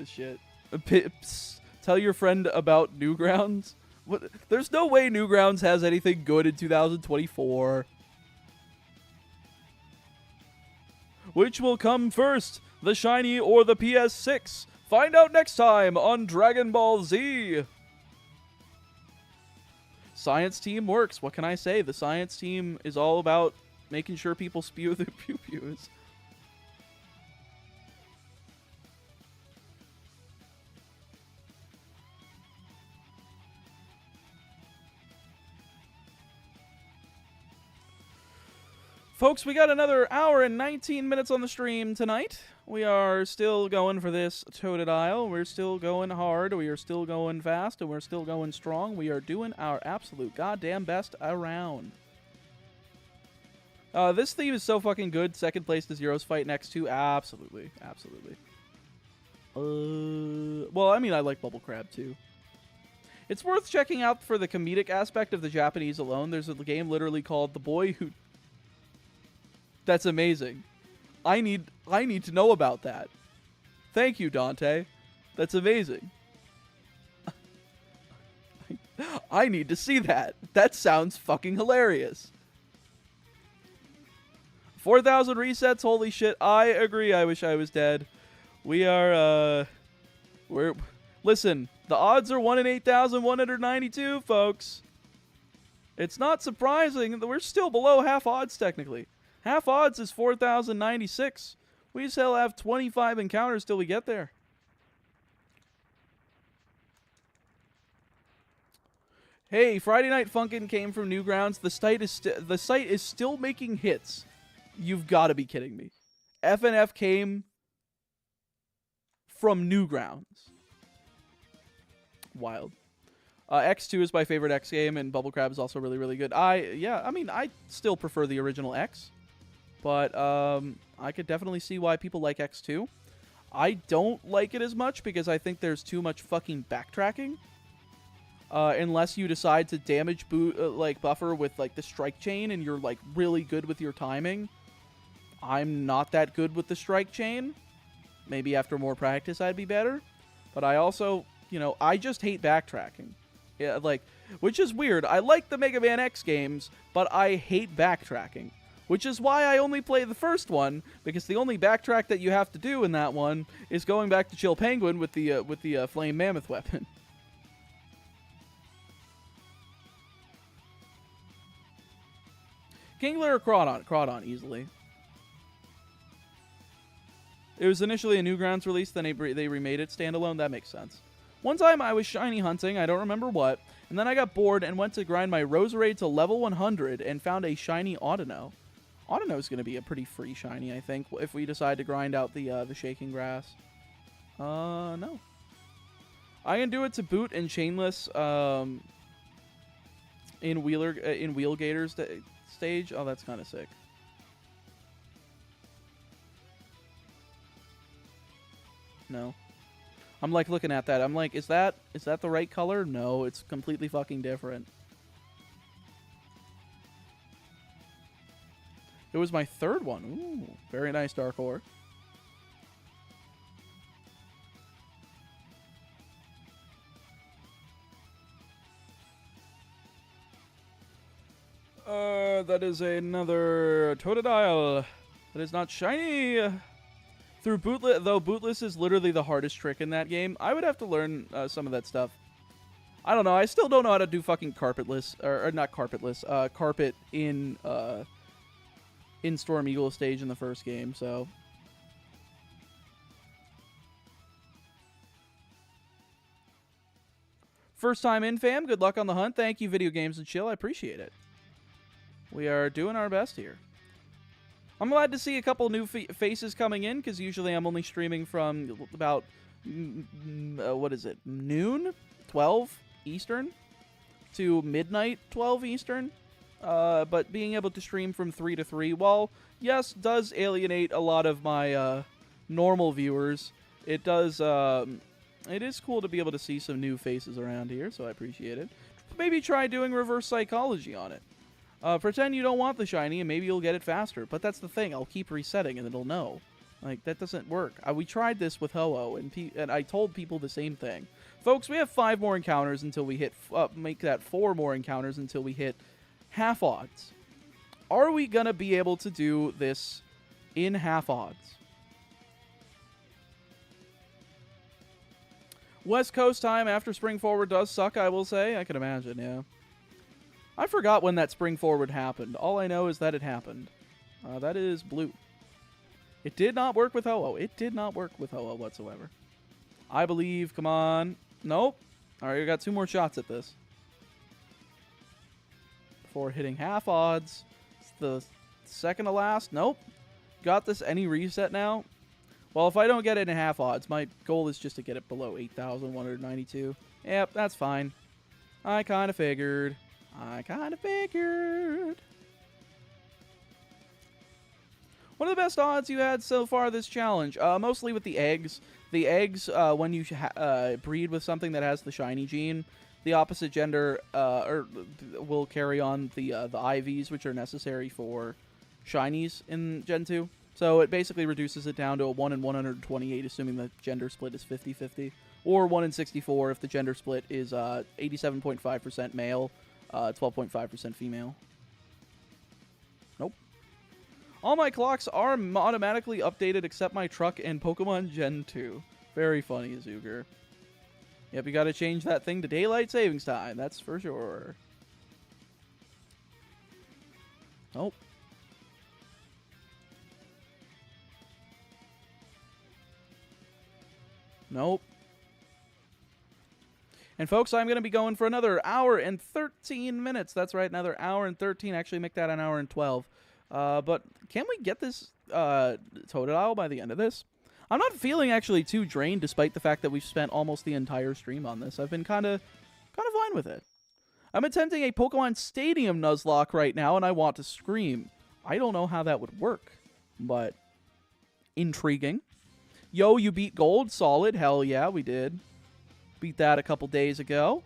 Shit. Pips. Tell your friend about Newgrounds. What? There's no way Newgrounds has anything good in 2024. Which will come first, the shiny or the PS6? Find out next time on Dragon Ball Z. Science team works. What can I say? The science team is all about making sure people spew their pew-pews. Folks, we got another hour and 19 minutes on the stream tonight. We are still going for this Totodile. We're still going hard. We are still going fast. And we're still going strong. We are doing our absolute goddamn best around. This theme is so fucking good. Second place to Zero's fight next to. Absolutely. Absolutely. Well, I mean, I like Bubble Crab, too. It's worth checking out for the comedic aspect of the Japanese alone. There's a game literally called The Boy Who... That's amazing. I need to know about that. Thank you, Dante. That's amazing. I need to see that. That sounds fucking hilarious. 4,000 resets, holy shit. I agree. I wish I was dead. We are, listen, the odds are 1 in 8,192, folks. It's not surprising that we're still below half odds, technically. Half odds is 4,096. We still have 25 encounters till we get there. Hey, Friday Night Funkin' came from Newgrounds. The site is still making hits. You've got to be kidding me. FNF came from Newgrounds. Wild. X2 is my favorite X game, and Bubble Crab is also really, really good. I mean, I still prefer the original X. But I could definitely see why people like X2. I don't like it as much because I think there's too much fucking backtracking. Unless you decide to damage buffer with like the strike chain and you're like really good with your timing. I'm not that good with the strike chain. Maybe after more practice I'd be better. But I also, I just hate backtracking. Yeah, which is weird. I like the Mega Man X games, but I hate backtracking. Which is why I only play the first one, because the only backtrack that you have to do in that one is going back to Chill Penguin with the Flame Mammoth weapon. Kingler or Crawdon? Crawdon, easily. It was initially a Newgrounds release, then they remade it standalone. That makes sense. One time I was shiny hunting, I don't remember what, and then I got bored and went to grind my Roserade to level 100 and found a shiny Audino. Audino is going to be a pretty free shiny, I think, if we decide to grind out the Shaking Grass. No. I can do it to boot and chainless in Wheelgator's stage. Oh, that's kind of sick. No. I'm like looking at that. I'm like, is that the right color? No, it's completely fucking different. It was my third one. Ooh, very nice, Dark Ore. That is another Totodile. That is not shiny. Through bootless, though bootless is literally the hardest trick in that game. I would have to learn some of that stuff. I don't know. I still don't know how to do fucking carpetless, or not carpetless. Carpet in Storm Eagle stage in the first game, so. First time in, fam. Good luck on the hunt. Thank you, Video Games and Chill. I appreciate it. We are doing our best here. I'm glad to see a couple new faces coming in, because usually I'm only streaming from about, what is it, noon? 12 Eastern? To midnight 12 Eastern. But being able to stream from 3 to 3, while, yes, does alienate a lot of my normal viewers, it does, it is cool to be able to see some new faces around here, so I appreciate it. Maybe try doing reverse psychology on it. Pretend you don't want the shiny, and maybe you'll get it faster. But that's the thing. I'll keep resetting, and it'll know. Like, that doesn't work. We tried this with Ho-Oh, and I told people the same thing. Folks, we have 5 more encounters until we hit... make that 4 more encounters until we hit half odds. Are we going to be able to do this in half odds? West Coast time after Spring Forward does suck, I will say. I can imagine, yeah. I forgot when that Spring Forward happened. All I know is that it happened. That is blue. It did not work with Ho-Oh. It did not work with Ho-Oh whatsoever. I believe. Come on. Nope. All right, we got 2 more shots at this. Before hitting half odds. It's the second to last. Nope. Got this. Any reset now? Well, if I don't get it in half odds, my goal is just to get it below 8,192. Yep, that's fine. I kind of figured. What are the best odds you had so far this challenge? Mostly with the eggs. The eggs, when you breed with something that has the shiny gene, the opposite gender will carry on the IVs, which are necessary for shinies in Gen 2. So it basically reduces it down to a 1 in 128, assuming the gender split is 50-50. Or 1 in 64 if the gender split is 87.5% male, 12.5% female. Nope. All my clocks are automatically updated except my truck and Pokemon Gen 2. Very funny, Zuger. Yep, you gotta change that thing to daylight savings time, that's for sure. Nope. Nope. And folks, I'm going to be going for another hour and 13 minutes. That's right, another hour and 13. Actually, make that an hour and 12. But can we get this Totodile by the end of this? I'm not feeling actually too drained, despite the fact that we've spent almost the entire stream on this. I've been kind of fine with it. I'm attempting a Pokemon Stadium Nuzlocke right now, and I want to scream. I don't know how that would work, but intriguing. Yo, you beat gold? Solid. Hell yeah, we did. Beat that a couple days ago.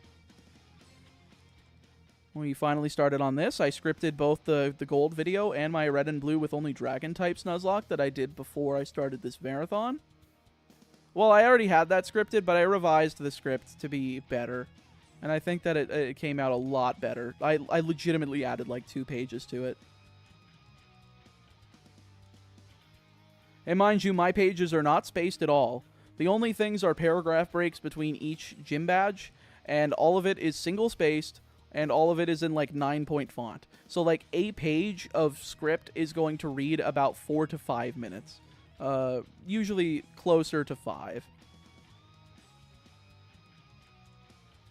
We finally started on this. I scripted both the gold video and my red and blue with only dragon types Nuzlocke that I did before I started this marathon. Well, I already had that scripted, but I revised the script to be better. And I think that it came out a lot better. I legitimately added like 2 pages to it. And mind you, my pages are not spaced at all. The only things are paragraph breaks between each gym badge, and all of it is single-spaced, and all of it is in, like, 9-point font. So, like, a page of script is going to read about 4 to 5 minutes. Usually closer to 5.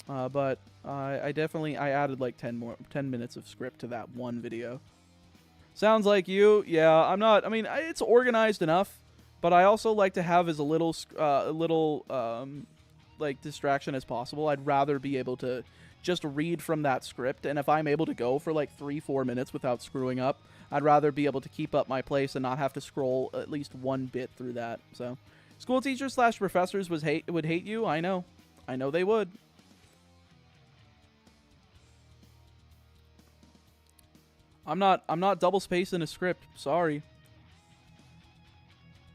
But I added, like, 10 minutes of script to that one video. Sounds like you. Yeah, I'm not... I mean, it's organized enough, but I also like to have as a little like, distraction as possible. I'd rather be able to just read from that script, and if I'm able to go for, like, 3-4 minutes without screwing up, I'd rather be able to keep up my place and not have to scroll at least one bit through that. So, school teachers / professors would hate you. I know. I know they would. I'm not double spacing a script. Sorry.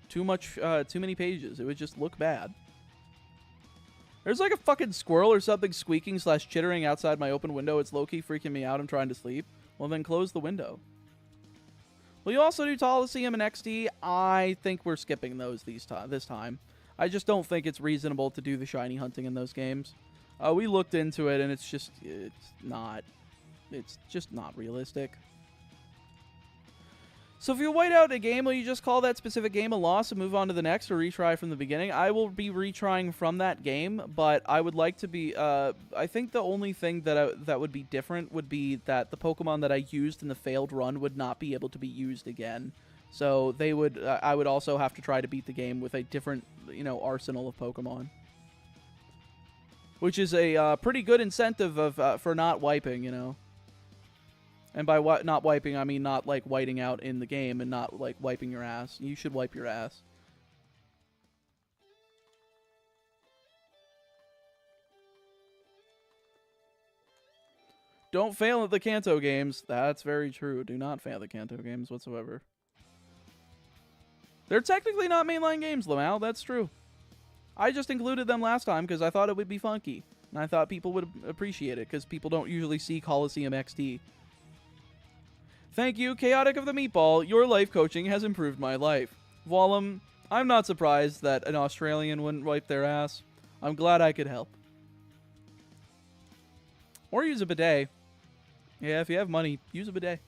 Too many pages. It would just look bad. There's like a fucking squirrel or something squeaking / chittering outside my open window. It's low-key freaking me out. I'm trying to sleep. Well, then close the window. Will you also do Coliseum and XD? I think we're skipping those this time. I just don't think it's reasonable to do the shiny hunting in those games. We looked into it, and it's just not realistic. So if you white out a game, will you just call that specific game a loss and move on to the next, or retry from the beginning? I will be retrying from that game, but I would like to be. I think the only thing that would be different would be that the Pokemon that I used in the failed run would not be able to be used again. So they would. I would also have to try to beat the game with a different, arsenal of Pokemon, which is a pretty good incentive for not wiping, And by not wiping, I mean not, like, whiting out in the game and not, like, wiping your ass. You should wipe your ass. Don't fail at the Kanto games. That's very true. Do not fail the Kanto games whatsoever. They're technically not mainline games, Lamal. That's true. I just included them last time because I thought it would be funky. And I thought people would appreciate it because people don't usually see Coliseum XD. Thank you, Chaotic of the Meatball. Your life coaching has improved my life. Vollum, I'm not surprised that an Australian wouldn't wipe their ass. I'm glad I could help. Or use a bidet. Yeah, if you have money, use a bidet.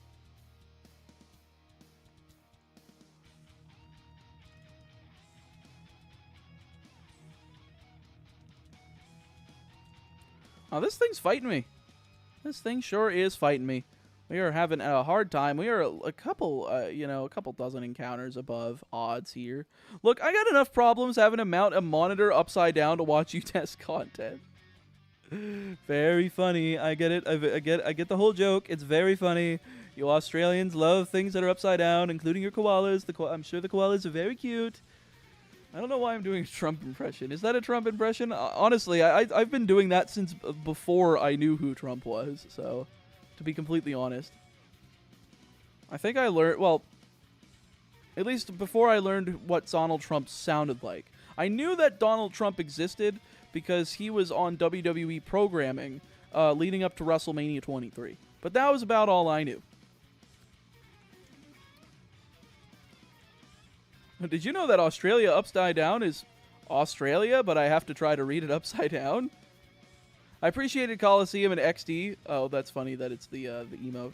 Oh, this thing's fighting me. This thing sure is fighting me. We are having a hard time. We are a couple dozen encounters above odds here. Look, I got enough problems having to mount a monitor upside down to watch you test content. Very funny. I get it. I get the whole joke. It's very funny. You Australians love things that are upside down, including your koalas. I'm sure the koalas are very cute. I don't know why I'm doing a Trump impression. Is that a Trump impression? Honestly, I've been doing that since before I knew who Trump was, so... To be completely honest. I think I learned, well, at least before I learned what Donald Trump sounded like. I knew that Donald Trump existed because he was on WWE programming leading up to WrestleMania 23. But that was about all I knew. Did you know that Australia upside down is Australia, but I have to try to read it upside down? I appreciated Coliseum and XD. Oh, that's funny that it's the emote.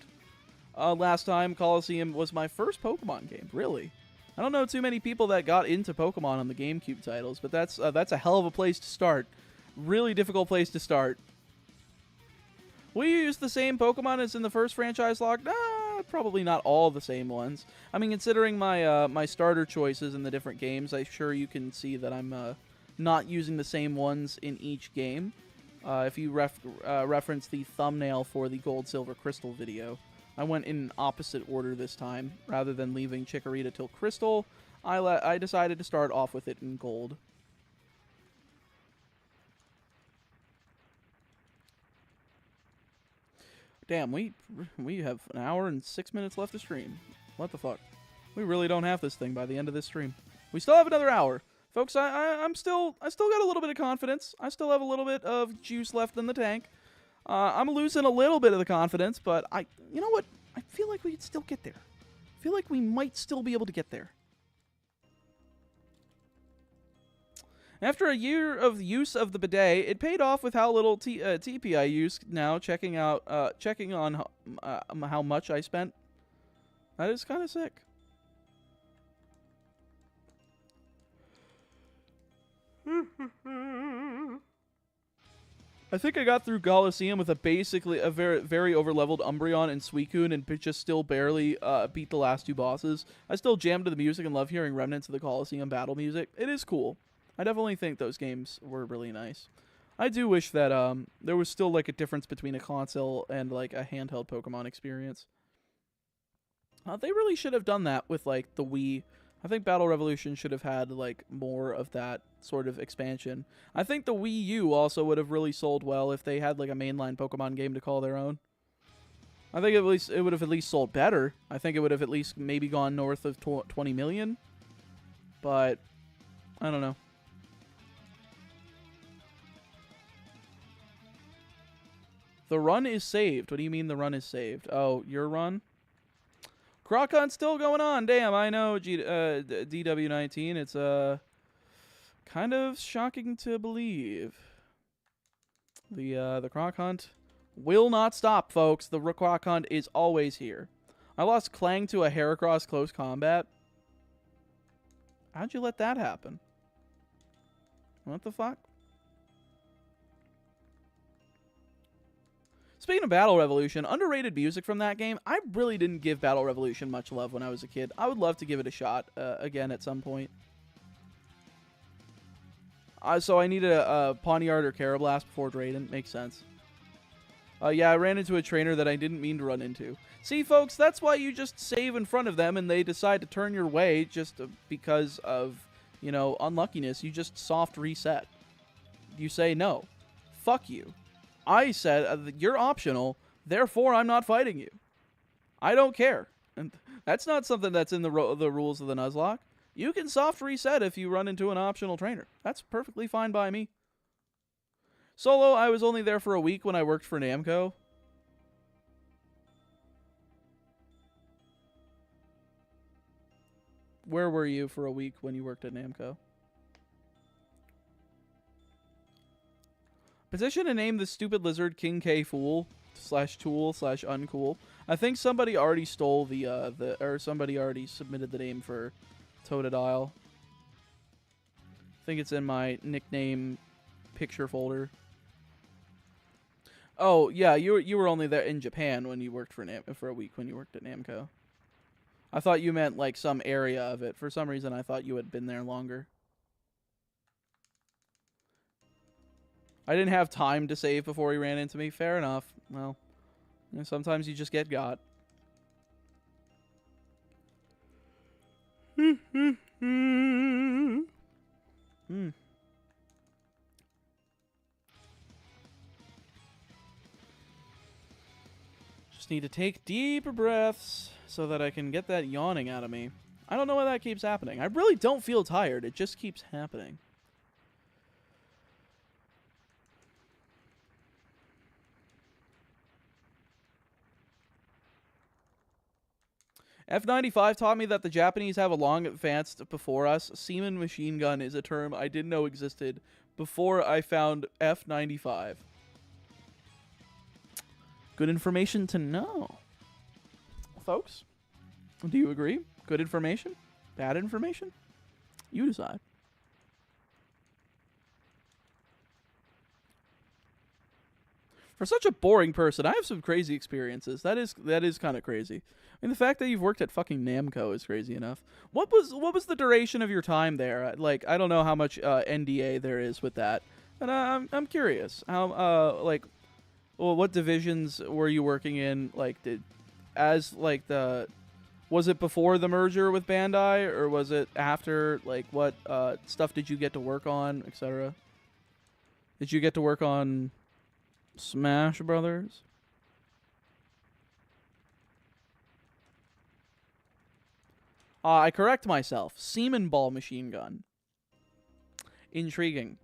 Last time, Coliseum was my first Pokemon game. Really? I don't know too many people that got into Pokemon on the GameCube titles, but that's a hell of a place to start. Really difficult place to start. Will you use the same Pokemon as in the first franchise log? Nah, probably not all the same ones. I mean, considering my my starter choices in the different games, I'm sure you can see that I'm not using the same ones in each game. If you reference the thumbnail for the Gold, Silver, Crystal video, I went in opposite order this time. Rather than leaving Chikorita till Crystal, I decided to start off with it in Gold. Damn, we have an hour and 6 minutes left to stream. What the fuck? We really don't have this thing by the end of this stream. We still have another hour. Folks, I still got a little bit of confidence. I still have a little bit of juice left in the tank. I'm losing a little bit of the confidence, but you know what? I feel like we could still get there. I feel like we might still be able to get there. After a year of use of the bidet, it paid off with how little TP I use now. Checking on how much I spent. That is kind of sick. I think I got through Coliseum with basically a very overleveled Umbreon and Suicune and just still barely beat the last two bosses. I still jam to the music and love hearing remnants of the Coliseum battle music. It is cool. I definitely think those games were really nice. I do wish that there was still like a difference between a console and like a handheld Pokemon experience. They really should have done that with like the Wii. I think Battle Revolution should have had like more of that sort of expansion. I think the Wii U also would have really sold well if they had like a mainline Pokemon game to call their own. I think it would have at least sold better. I think it would have at least maybe gone north of 20 million. But I don't know. The run is saved. What do you mean the run is saved? Oh, your run? Crocod's still going on. Damn, I know, DW19. It's kind of shocking to believe. The Croc Hunt will not stop, folks. The Croc Hunt is always here. I lost Clang to a Heracross close combat. How'd you let that happen? What the fuck? Speaking of Battle Revolution, underrated music from that game. I really didn't give Battle Revolution much love when I was a kid. I would love to give it a shot again at some point. So I needed a Pawniard or Carablast before Drayden. Makes sense. Yeah, I ran into a trainer that I didn't mean to run into. See, folks, that's why you just save in front of them and they decide to turn your way just because of, you know, unluckiness. You just soft reset. You say, no, fuck you. I said, you're optional, therefore I'm not fighting you. I don't care. And that's not something that's in the rules of the Nuzlocke. You can soft reset if you run into an optional trainer. That's perfectly fine by me. Solo, I was only there for a week when I worked for Namco. Where were you for a week when you worked at Namco? Petition to name the stupid lizard King K Fool / Tool / Uncool. I think somebody already stole or somebody already submitted the name for Totodile. I think it's in my nickname picture folder. Oh yeah, you were only there in Japan when you worked for a week when you worked at Namco. I thought you meant like some area of it. For some reason, I thought you had been there longer. I didn't have time to save before he ran into me. Fair enough. Well, you know, sometimes you just get got. Just need to take deeper breaths so that I can get that yawning out of me. I don't know why that keeps happening. I really don't feel tired. It just keeps happening. F95 taught me that the Japanese have a long advanced before us. Seaman machine gun is a term I didn't know existed before I found F95. Good information to know. Folks, do you agree? Good information? Bad information? You decide. For such a boring person, I have some crazy experiences. That is kind of crazy. I mean, the fact that you've worked at fucking Namco is crazy enough. What was the duration of your time there? Like, I don't know how much NDA there is with that, but I'm curious. How well, what divisions were you working in? Like, was it before the merger with Bandai, or was it after? Like, what stuff did you get to work on, etc.? Did you get to work on Smash Brothers? I correct myself. Seaman ball machine gun. Intriguing.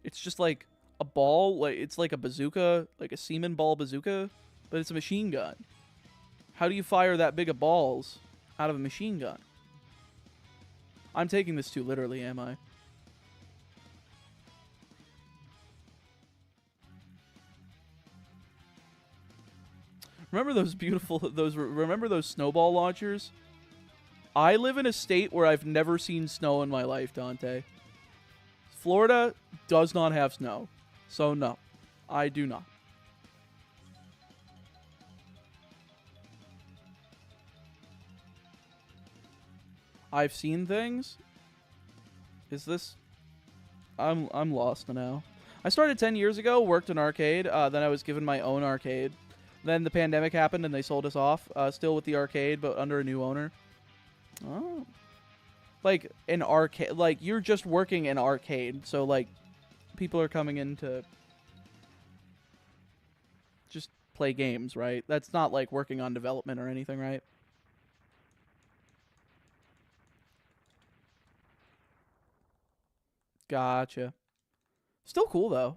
It's just like a ball, like it's like a bazooka, like a seaman ball bazooka, but it's a machine gun. How do you fire that big of balls out of a machine gun? I'm taking this too literally, am I? Remember those remember those snowball launchers? I live in a state where I've never seen snow in my life, Dante. Florida does not have snow. So no, I do not. I've seen things. Is this? I'm lost now. I started 10 years ago, worked an arcade, then I was given my own arcade. Then the pandemic happened and they sold us off, still with the arcade, but under a new owner. Oh. Like, an arcade, like, you're just working an arcade, so, like, people are coming in to just play games, right? That's not, like, working on development or anything, right? Gotcha. Still cool, though.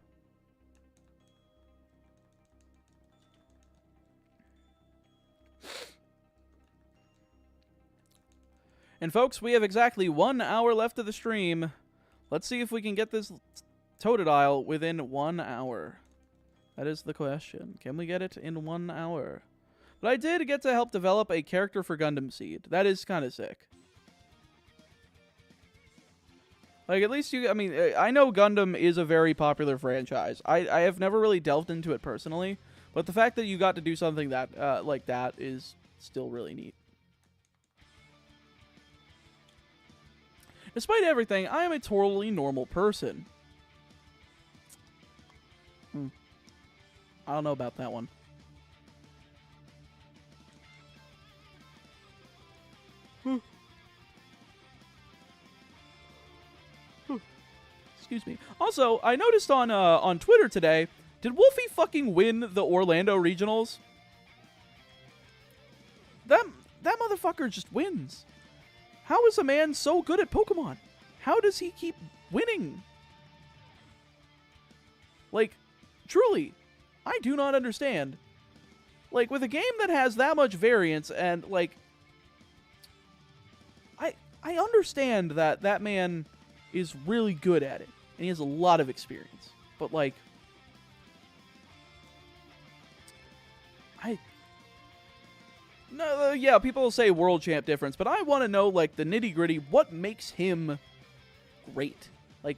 And folks, we have exactly 1 hour left of the stream. Let's see if we can get this Totodile within 1 hour. That is the question. Can we get it in 1 hour? But I did get to help develop a character for Gundam Seed. That is kind of sick. Like, at least I mean, I know Gundam is a very popular franchise. I have never really delved into it personally, but the fact that you got to do something that, like that is still really neat. Despite everything, I am a totally normal person. I don't know about that one. Excuse me. Also, I noticed on Twitter today, did Wolfie fucking win the Orlando Regionals? That motherfucker just wins. How is a man so good at Pokemon? How does he keep winning? Like, truly, I do not understand. Like, with a game that has that much variance and, like, I understand that that man is really good at it, and he has a lot of experience. But, like, no, yeah, people will say world champ difference, but I want to know, like, the nitty-gritty, what makes him great? Like,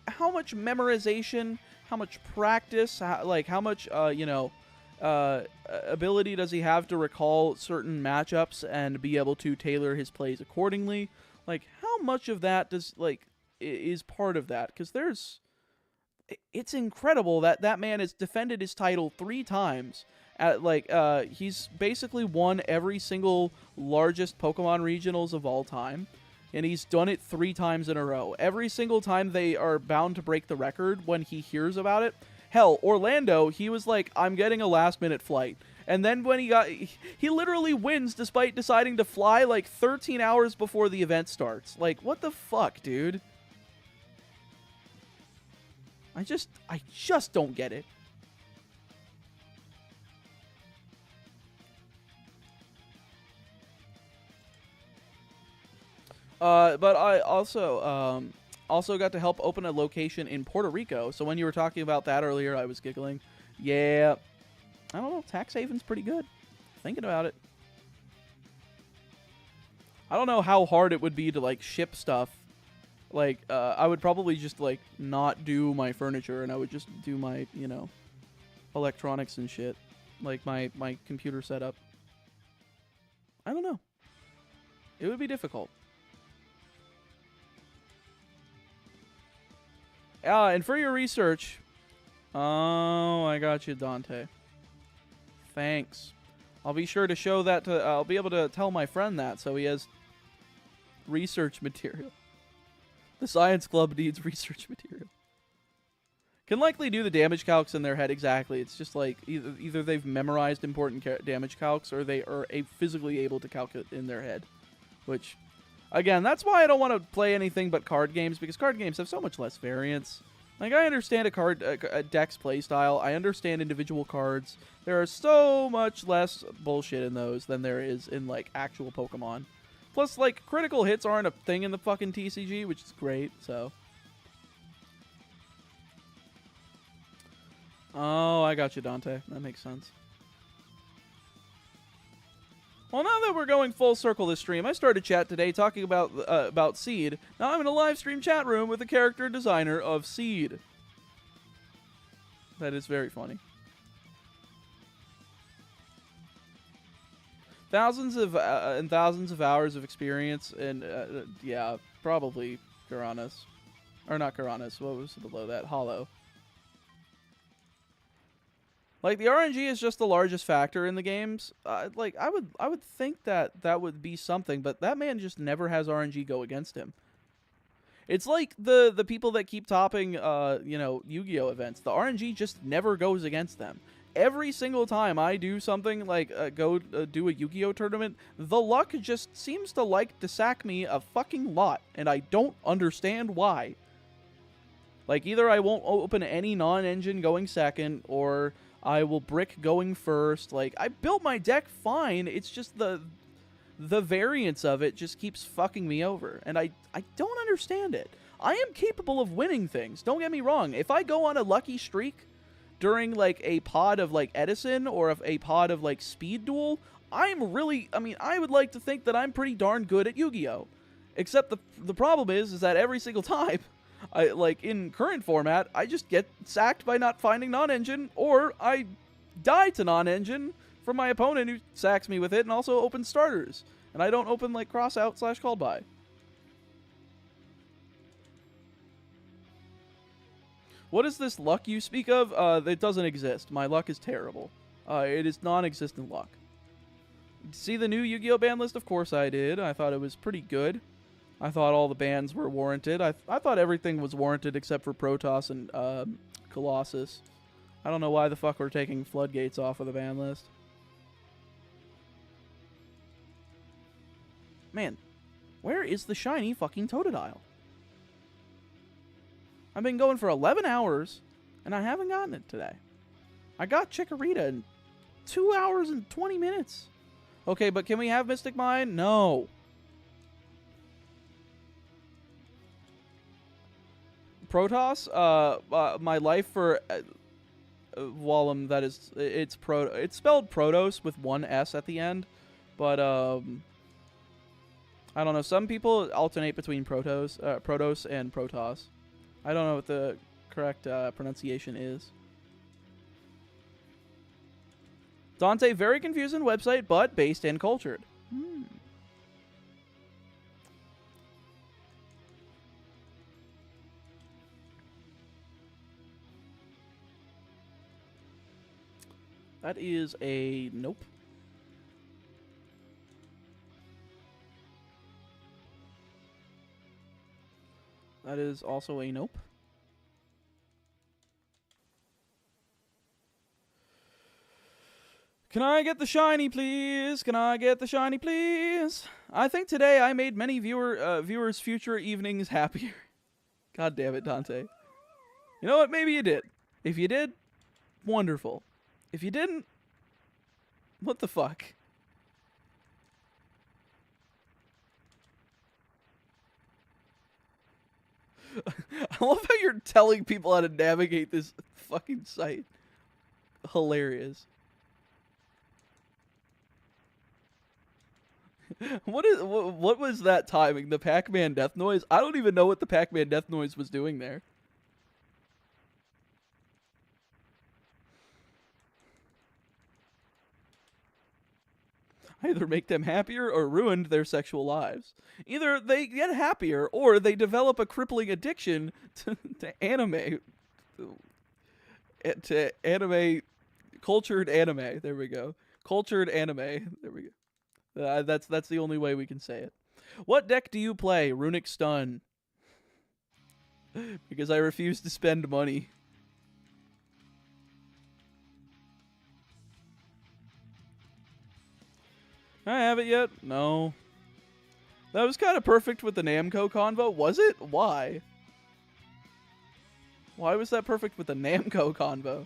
how much memorization, how much practice, how much, ability does he have to recall certain matchups and be able to tailor his plays accordingly? Like, how much of that is part of that? Because it's incredible that that man has defended his title 3 times. He's basically won every single largest Pokemon regionals of all time, and he's done it 3 times in a row. Every single time they are bound to break the record when he hears about it. Hell, Orlando, he was like, I'm getting a last-minute flight. And then when he literally wins despite deciding to fly like 13 hours before the event starts. Like, what the fuck, dude? I just don't get it. But I also got to help open a location in Puerto Rico. So when you were talking about that earlier, I was giggling. Yeah, I don't know. Tax haven's pretty good. Thinking about it. I don't know how hard it would be to, like, ship stuff. Like, I would probably just, like, not do my furniture, and I would just do my, electronics and shit. Like, my computer setup. I don't know. It would be difficult. And for your research... Oh, I got you, Dante. Thanks. I'll be sure to show that to... I'll be able to tell my friend that, so he has research material. The science club needs research material. Can likely do the damage calcs in their head exactly. It's just like either they've memorized important damage calcs or they are physically able to calculate in their head. Which, again, that's why I don't want to play anything but card games, because card games have so much less variance. Like, I understand a deck's playstyle. I understand individual cards. There are so much less bullshit in those than there is in, like, actual Pokemon. Plus, like, critical hits aren't a thing in the fucking TCG, which is great, so. Oh, I got you, Dante. That makes sense. Well, now that we're going full circle this stream, I started chat today talking about Seed. Now I'm in a live stream chat room with the character designer of Seed. That is very funny. Thousands and thousands of hours of experience, and yeah, probably Karanas. Or not Karanas, what was below that? Hollow. Like, the RNG is just the largest factor in the games. Like, I would think that would be something, but that man just never has RNG go against him. It's like the people that keep topping, Yu-Gi-Oh! Events. The RNG just never goes against them. Every single time I do something like go do a Yu-Gi-Oh! Tournament, the luck just seems to like to sack me a fucking lot, and I don't understand why. Like, either I won't open any non-engine going second, or I will brick going first. Like, I built my deck fine. It's just the variance of it just keeps fucking me over. And I don't understand it. I am capable of winning things. Don't get me wrong. If I go on a lucky streak, during like a pod of like Edison or a pod of like Speed Duel, I mean, I would like to think that I'm pretty darn good at Yu-Gi-Oh! Except the problem is that every single time, I like in current format, I just get sacked by not finding non-engine, or I die to non-engine from my opponent who sacks me with it and also opens starters. And I don't open like cross out / called by. What is this luck you speak of? It doesn't exist. My luck is terrible. It is non-existent luck. See the new Yu-Gi-Oh! Ban list? Of course I did. I thought it was pretty good. I thought all the bans were warranted. I thought everything was warranted except for Protoss and Colossus. I don't know why the fuck we're taking Floodgates off of the ban list. Man, where is the shiny fucking Totodile? I've been going for 11 hours, and I haven't gotten it today. I got Chikorita in 2 hours and 20 minutes. Okay, but can we have Mystic Mine? No. Protoss, my life for Wallum, that is, it's spelled Protos with one S at the end, but I don't know. Some people alternate between Protos and Protoss. I don't know what the correct pronunciation is. Dante, very confusing website, but based and cultured. That is a nope. That is also a nope. Can I get the shiny, please? Can I get the shiny, please? I think today I made many viewers' future evenings happier. God damn it, Dante. You know what? Maybe you did. If you did, wonderful. If you didn't, what the fuck? I love how you're telling people how to navigate this fucking site. Hilarious. What was that timing? The Pac-Man death noise? I don't even know what the Pac-Man death noise was doing there. Either make them happier or ruined their sexual lives. Either they get happier or they develop a crippling addiction to anime. To anime, cultured anime. There we go. Cultured anime. There we go. That's the only way we can say it. What deck do you play? Runic Stun. Because I refuse to spend money. I have it yet? No. That was kind of perfect with the Namco convo. Was it? Why? Why was that perfect with the Namco convo?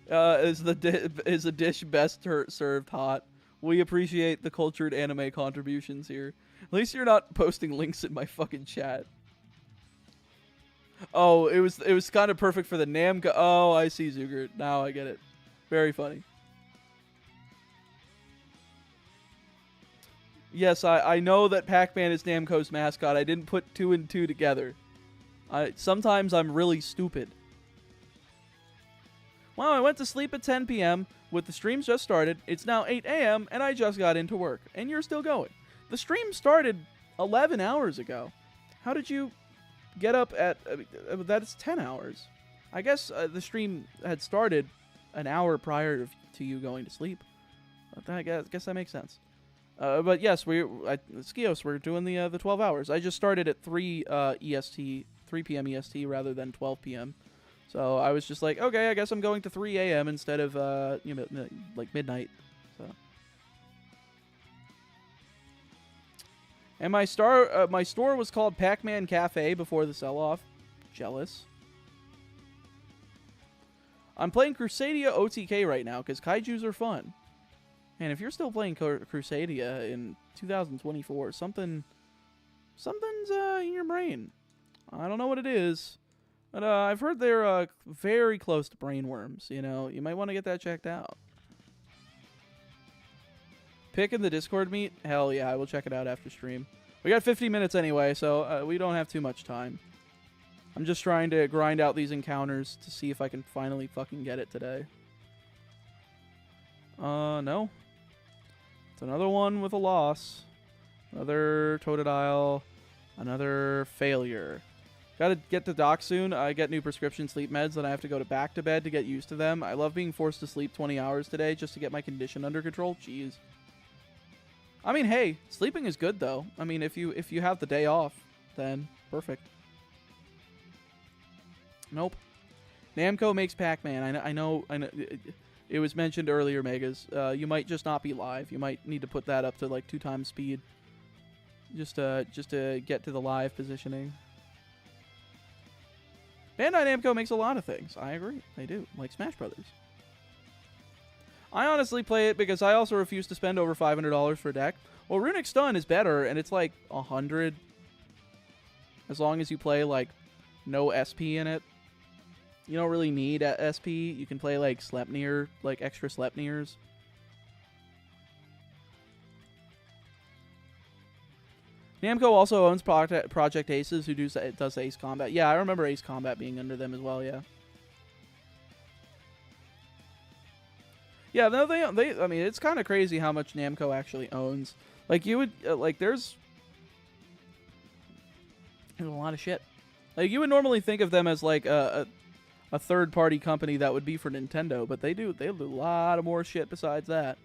Is the dish best served hot? We appreciate the cultured anime contributions here. At least you're not posting links in my fucking chat. Oh, it was kind of perfect for the Namco. Oh, I see, Zugert. Now I get it. Very funny. Yes, I know that Pac-Man is Namco's mascot. I didn't put 2 and 2 together. Sometimes I'm really stupid. Well, I went to sleep at 10 p.m. with the streams just started. It's now 8 a.m. and I just got into work. And you're still going. The stream started 11 hours ago. How did you get up at... that's 10 hours. I guess the stream had started an hour prior to you going to sleep. I guess that makes sense. But yes, Skios, we're doing the 12 hours. I just started at 3 p.m. EST rather than 12 p.m. So I was just like, okay, I guess I'm going to 3 a.m. instead of like midnight. So. And my store was called Pac-Man Cafe before the sell-off. Jealous. I'm playing Crusadia OTK right now because kaijus are fun. And if you're still playing Crusadia in 2024, something's in your brain. I don't know what it is, But I've heard they're very close to brainworms. You know, you might want to get that checked out. Pick in the Discord meet? Hell yeah, I will check it out after stream. We got 50 minutes anyway, so we don't have too much time. I'm just trying to grind out these encounters to see if I can finally fucking get it today. No. It's another one with a loss. Another Totodile. Another failure. Gotta get to doc soon. I get new prescription sleep meds, and I have to go back to bed to get used to them. I love being forced to sleep 20 hours today just to get my condition under control. Jeez. I mean, hey, sleeping is good, though. I mean, if you have the day off, then perfect. Nope. Namco makes Pac-Man. I know. It was mentioned earlier, Megas. You might just not be live. You might need to put that up to like 2 times speed. Just to get to the live positioning. Bandai Namco makes a lot of things. I agree. They do. Like Smash Brothers. I honestly play it because I also refuse to spend over $500 for a deck. Well, Runic Stun is better, and it's like 100. As long as you play like no SP in it. You don't really need a SP. You can play like Sleipnir, like extra Sleipnirs. Namco also owns Project Aces, who does Ace Combat. Yeah, I remember Ace Combat being under them as well, yeah. Yeah, no, they I mean, it's kind of crazy how much Namco actually owns. Like, you would, like, there's a lot of shit. Like, you would normally think of them as, like, a third-party company that would be for Nintendo, but they do a lot of more shit besides that.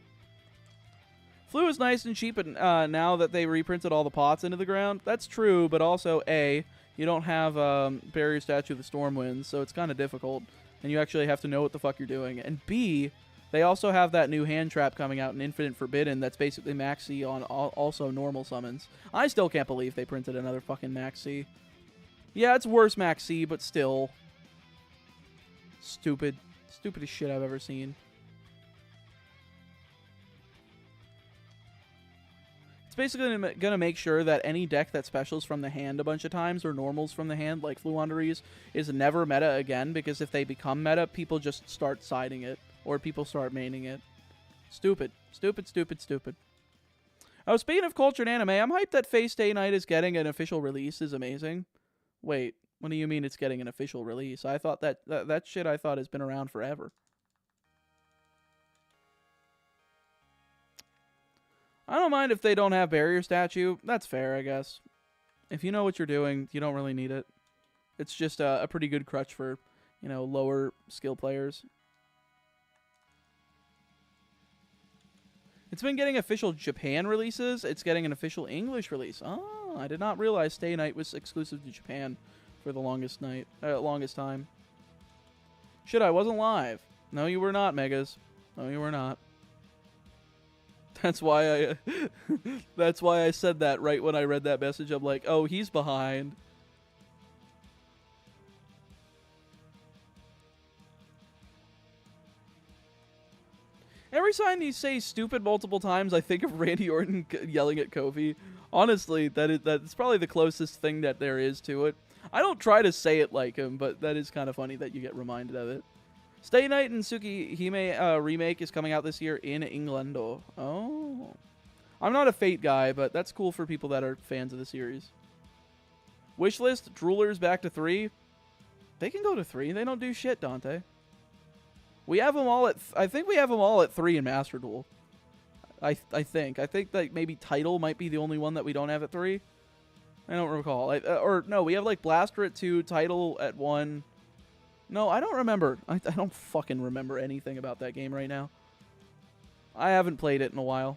Flu is nice and cheap, and now that they reprinted all the pots into the ground, that's true, but also, A, you don't have Barrier Statue of the Stormwinds, so it's kind of difficult, and you actually have to know what the fuck you're doing. And B, they also have that new hand trap coming out in Infinite Forbidden that's basically Maxi on also normal summons. I still can't believe they printed another fucking Maxi. Yeah, it's worse Maxi, but still. Stupid. Stupidest shit I've ever seen. It's basically going to make sure that any deck that specials from the hand a bunch of times, or normals from the hand, like Fluandereeze, is never meta again, because if they become meta, people just start siding it. Or people start maining it. Stupid. Stupid, stupid, stupid. Oh, speaking of cultured anime, I'm hyped that Fate Stay Night is getting an official release. Is amazing. Wait, what do you mean it's getting an official release? I thought that shit I thought has been around forever. I don't mind if they don't have Barrier Statue. That's fair, I guess. If you know what you're doing, you don't really need it. It's just a pretty good crutch for, you know, lower skill players. It's been getting official Japan releases. It's getting an official English release. Oh, I did not realize Stay Night was exclusive to Japan for the longest time. Shit, I wasn't live. No, you were not, Megas. No, you were not. That's why I said that right when I read that message. I'm like, oh, he's behind. Every time you say stupid multiple times, I think of Randy Orton yelling at Kofi. Honestly, that's probably the closest thing that there is to it. I don't try to say it like him, but that is kind of funny that you get reminded of it. Stay Night and Tsukihime remake is coming out this year in England. Oh. I'm not a Fate guy, but that's cool for people that are fans of the series. Wishlist, Droolers back to 3. They can go to 3. They don't do shit, Dante. We have them all at... I think we have them all at 3 in Master Duel. I think. I think that maybe Title might be the only one that we don't have at 3. I don't recall. Or, no, we have, like, Blaster at 2, Title at 1. No, I don't remember. I don't fucking remember anything about that game right now. I haven't played it in a while.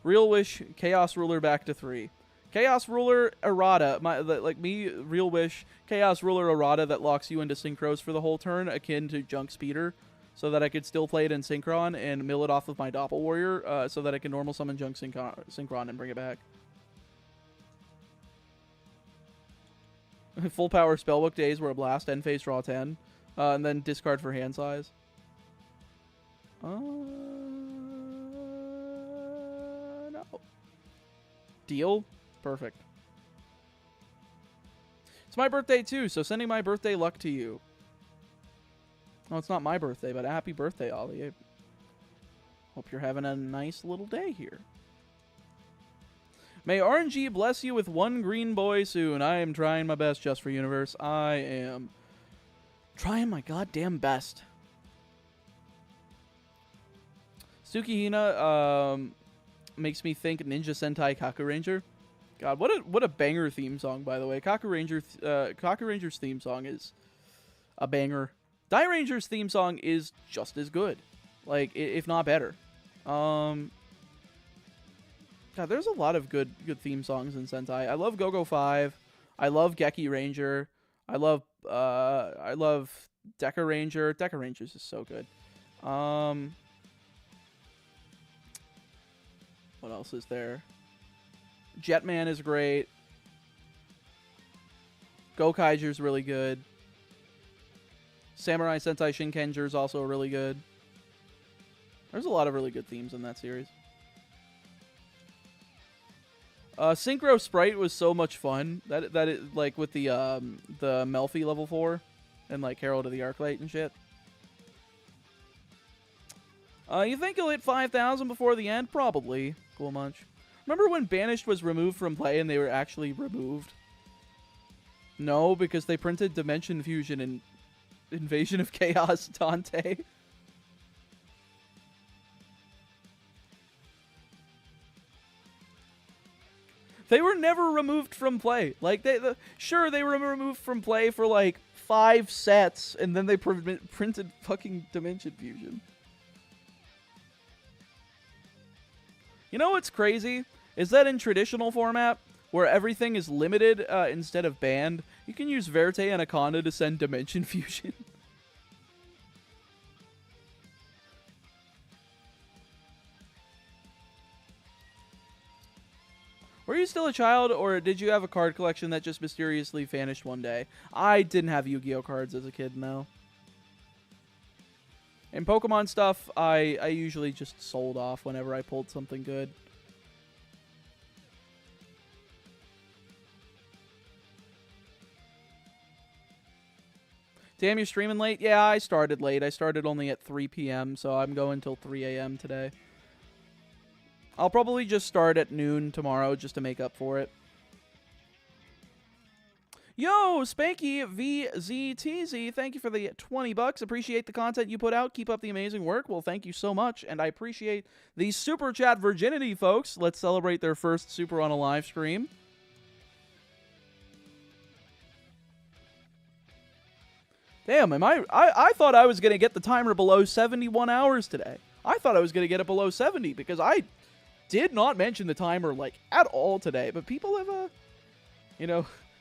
Real Wish, Chaos Ruler back to 3. Chaos Ruler errata, Real Wish, Chaos Ruler errata that locks you into synchros for the whole turn, akin to Junk Speeder, so that I could still play it in Synchron and mill it off of my Doppel Warrior, so that I can normal summon Junk Synchron and bring it back. Full power Spellbook days where a blast, end phase, draw 10, and then discard for hand size. No. Deal? Perfect. It's my birthday too, so sending my birthday luck to you. Oh, it's not my birthday, but a happy birthday, Ollie. I hope you're having a nice little day here. May RNG bless you with one green boy soon. I am trying my best, Just for Universe. I am trying my goddamn best. Tsukihina makes me think Ninja Sentai Kaku Ranger. God, what a banger theme song, by the way. Kaku Ranger's theme song is a banger. Die Ranger's theme song is just as good, like if not better. God, there's a lot of good theme songs in Sentai. I love Go-Go 5. I love Geki Ranger. I love Deca Ranger. Deca Ranger's is so good. What else is there? Jetman is great. Gokaiger's really good. Samurai Sentai Shinkenger is also really good. There's a lot of really good themes in that series. Synchro Sprite was so much fun. That it, like with the Melfi level 4 and like Herald of the Arclight and shit. You think you'll hit 5,000 before the end? Probably. Cool Munch. Remember when Banished was removed from play and they were actually removed? No, because they printed Dimension Fusion and Invasion of Chaos Dante. They were never removed from play. Like, sure, they were removed from play for, like, 5 sets, and then they printed fucking Dimension Fusion. You know what's crazy? Is that in traditional format, where everything is limited instead of banned, you can use Verte Anaconda to send Dimension Fusion. Were you still a child, or did you have a card collection that just mysteriously vanished one day? I didn't have Yu-Gi-Oh cards as a kid, no. And Pokemon stuff, I usually just sold off whenever I pulled something good. Damn, you're streaming late? Yeah, I started late. I started only at 3 p.m., so I'm going till 3 a.m. today. I'll probably just start at noon tomorrow just to make up for it. Yo, Spanky VZTZ, thank you for the 20 bucks. Appreciate the content you put out. Keep up the amazing work. Well, thank you so much, and I appreciate the Super Chat virginity, folks. Let's celebrate their first Super on a live stream. Damn, I thought I was going to get the timer below 71 hours today. I thought I was going to get it below 70 because I did not mention the timer, like, at all today. But people have,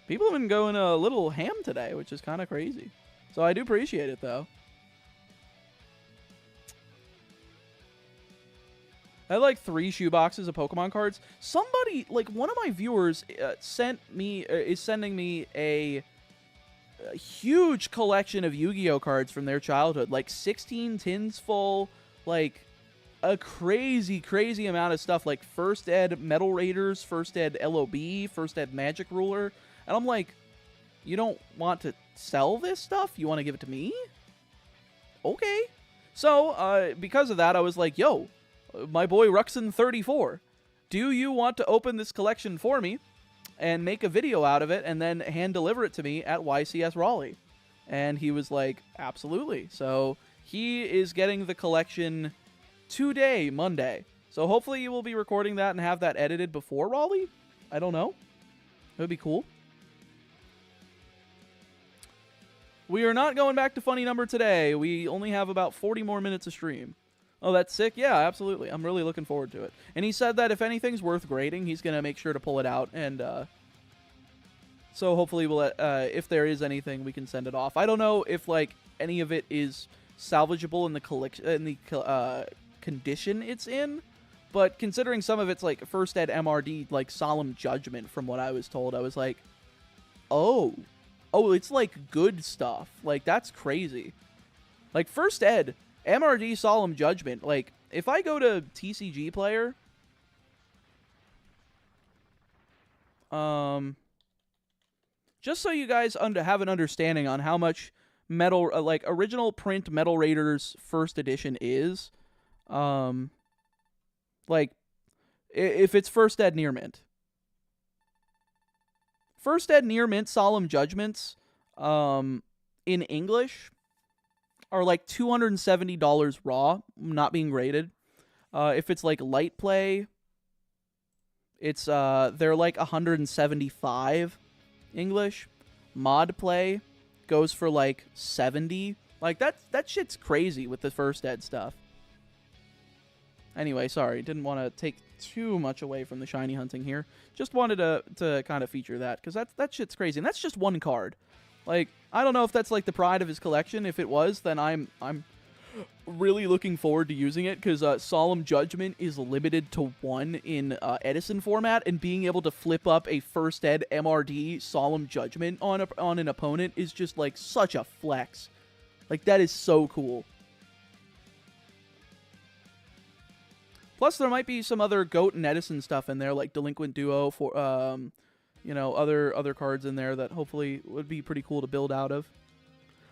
people have been going a little ham today, which is kind of crazy. So I do appreciate it, though. I had, like, 3 shoeboxes of Pokemon cards. Somebody, like, one of my viewers is sending me a huge collection of Yu-Gi-Oh cards from their childhood. Like, 16 tins full, like, a crazy, crazy amount of stuff. Like, First Ed Metal Raiders, First Ed LOB, First Ed Magic Ruler. And I'm like, you don't want to sell this stuff? You want to give it to me? Okay. So, because of that, I was like, yo, my boy Ruxin34, do you want to open this collection for me and make a video out of it and then hand deliver it to me at YCS Raleigh? And he was like, absolutely. So he is getting the collection today, Monday. So hopefully you will be recording that and have that edited before Raleigh. I don't know. It would be cool. We are not going back to funny number today. We only have about 40 more minutes of stream. Oh, that's sick? Yeah, absolutely. I'm really looking forward to it. And he said that if anything's worth grading, he's going to make sure to pull it out. And so hopefully we'll, if there is anything, we can send it off. I don't know if, like, any of it is salvageable in the condition it's in. But considering some of it's, like, First Ed MRD, like, Solemn Judgment from what I was told, I was like, oh, it's, like, good stuff. Like, that's crazy. Like, First Ed MRD Solemn Judgment, like, if I go to TCG Player, just so you guys have an understanding on how much Metal, like original print Metal Raiders First Edition is, like if it's First Ed Near Mint. First Ed Near Mint Solemn Judgments, in English, are like $270 raw, not being graded. If it's like light play, it's they're like $175 English. Mod play goes for like $70. Like that shit's crazy with the First Ed stuff. Anyway, sorry, didn't want to take too much away from the shiny hunting here. Just wanted to kind of feature that, because that shit's crazy, and that's just one card. Like, I don't know if that's like the pride of his collection. If it was, then I'm really looking forward to using it, because Solemn Judgment is limited to 1 in Edison format, and being able to flip up a First Ed MRD Solemn Judgment on an opponent is just like such a flex. Like, that is so cool. Plus, there might be some other Goat and Edison stuff in there, like Delinquent Duo, for you know, other cards in there that hopefully would be pretty cool to build out of.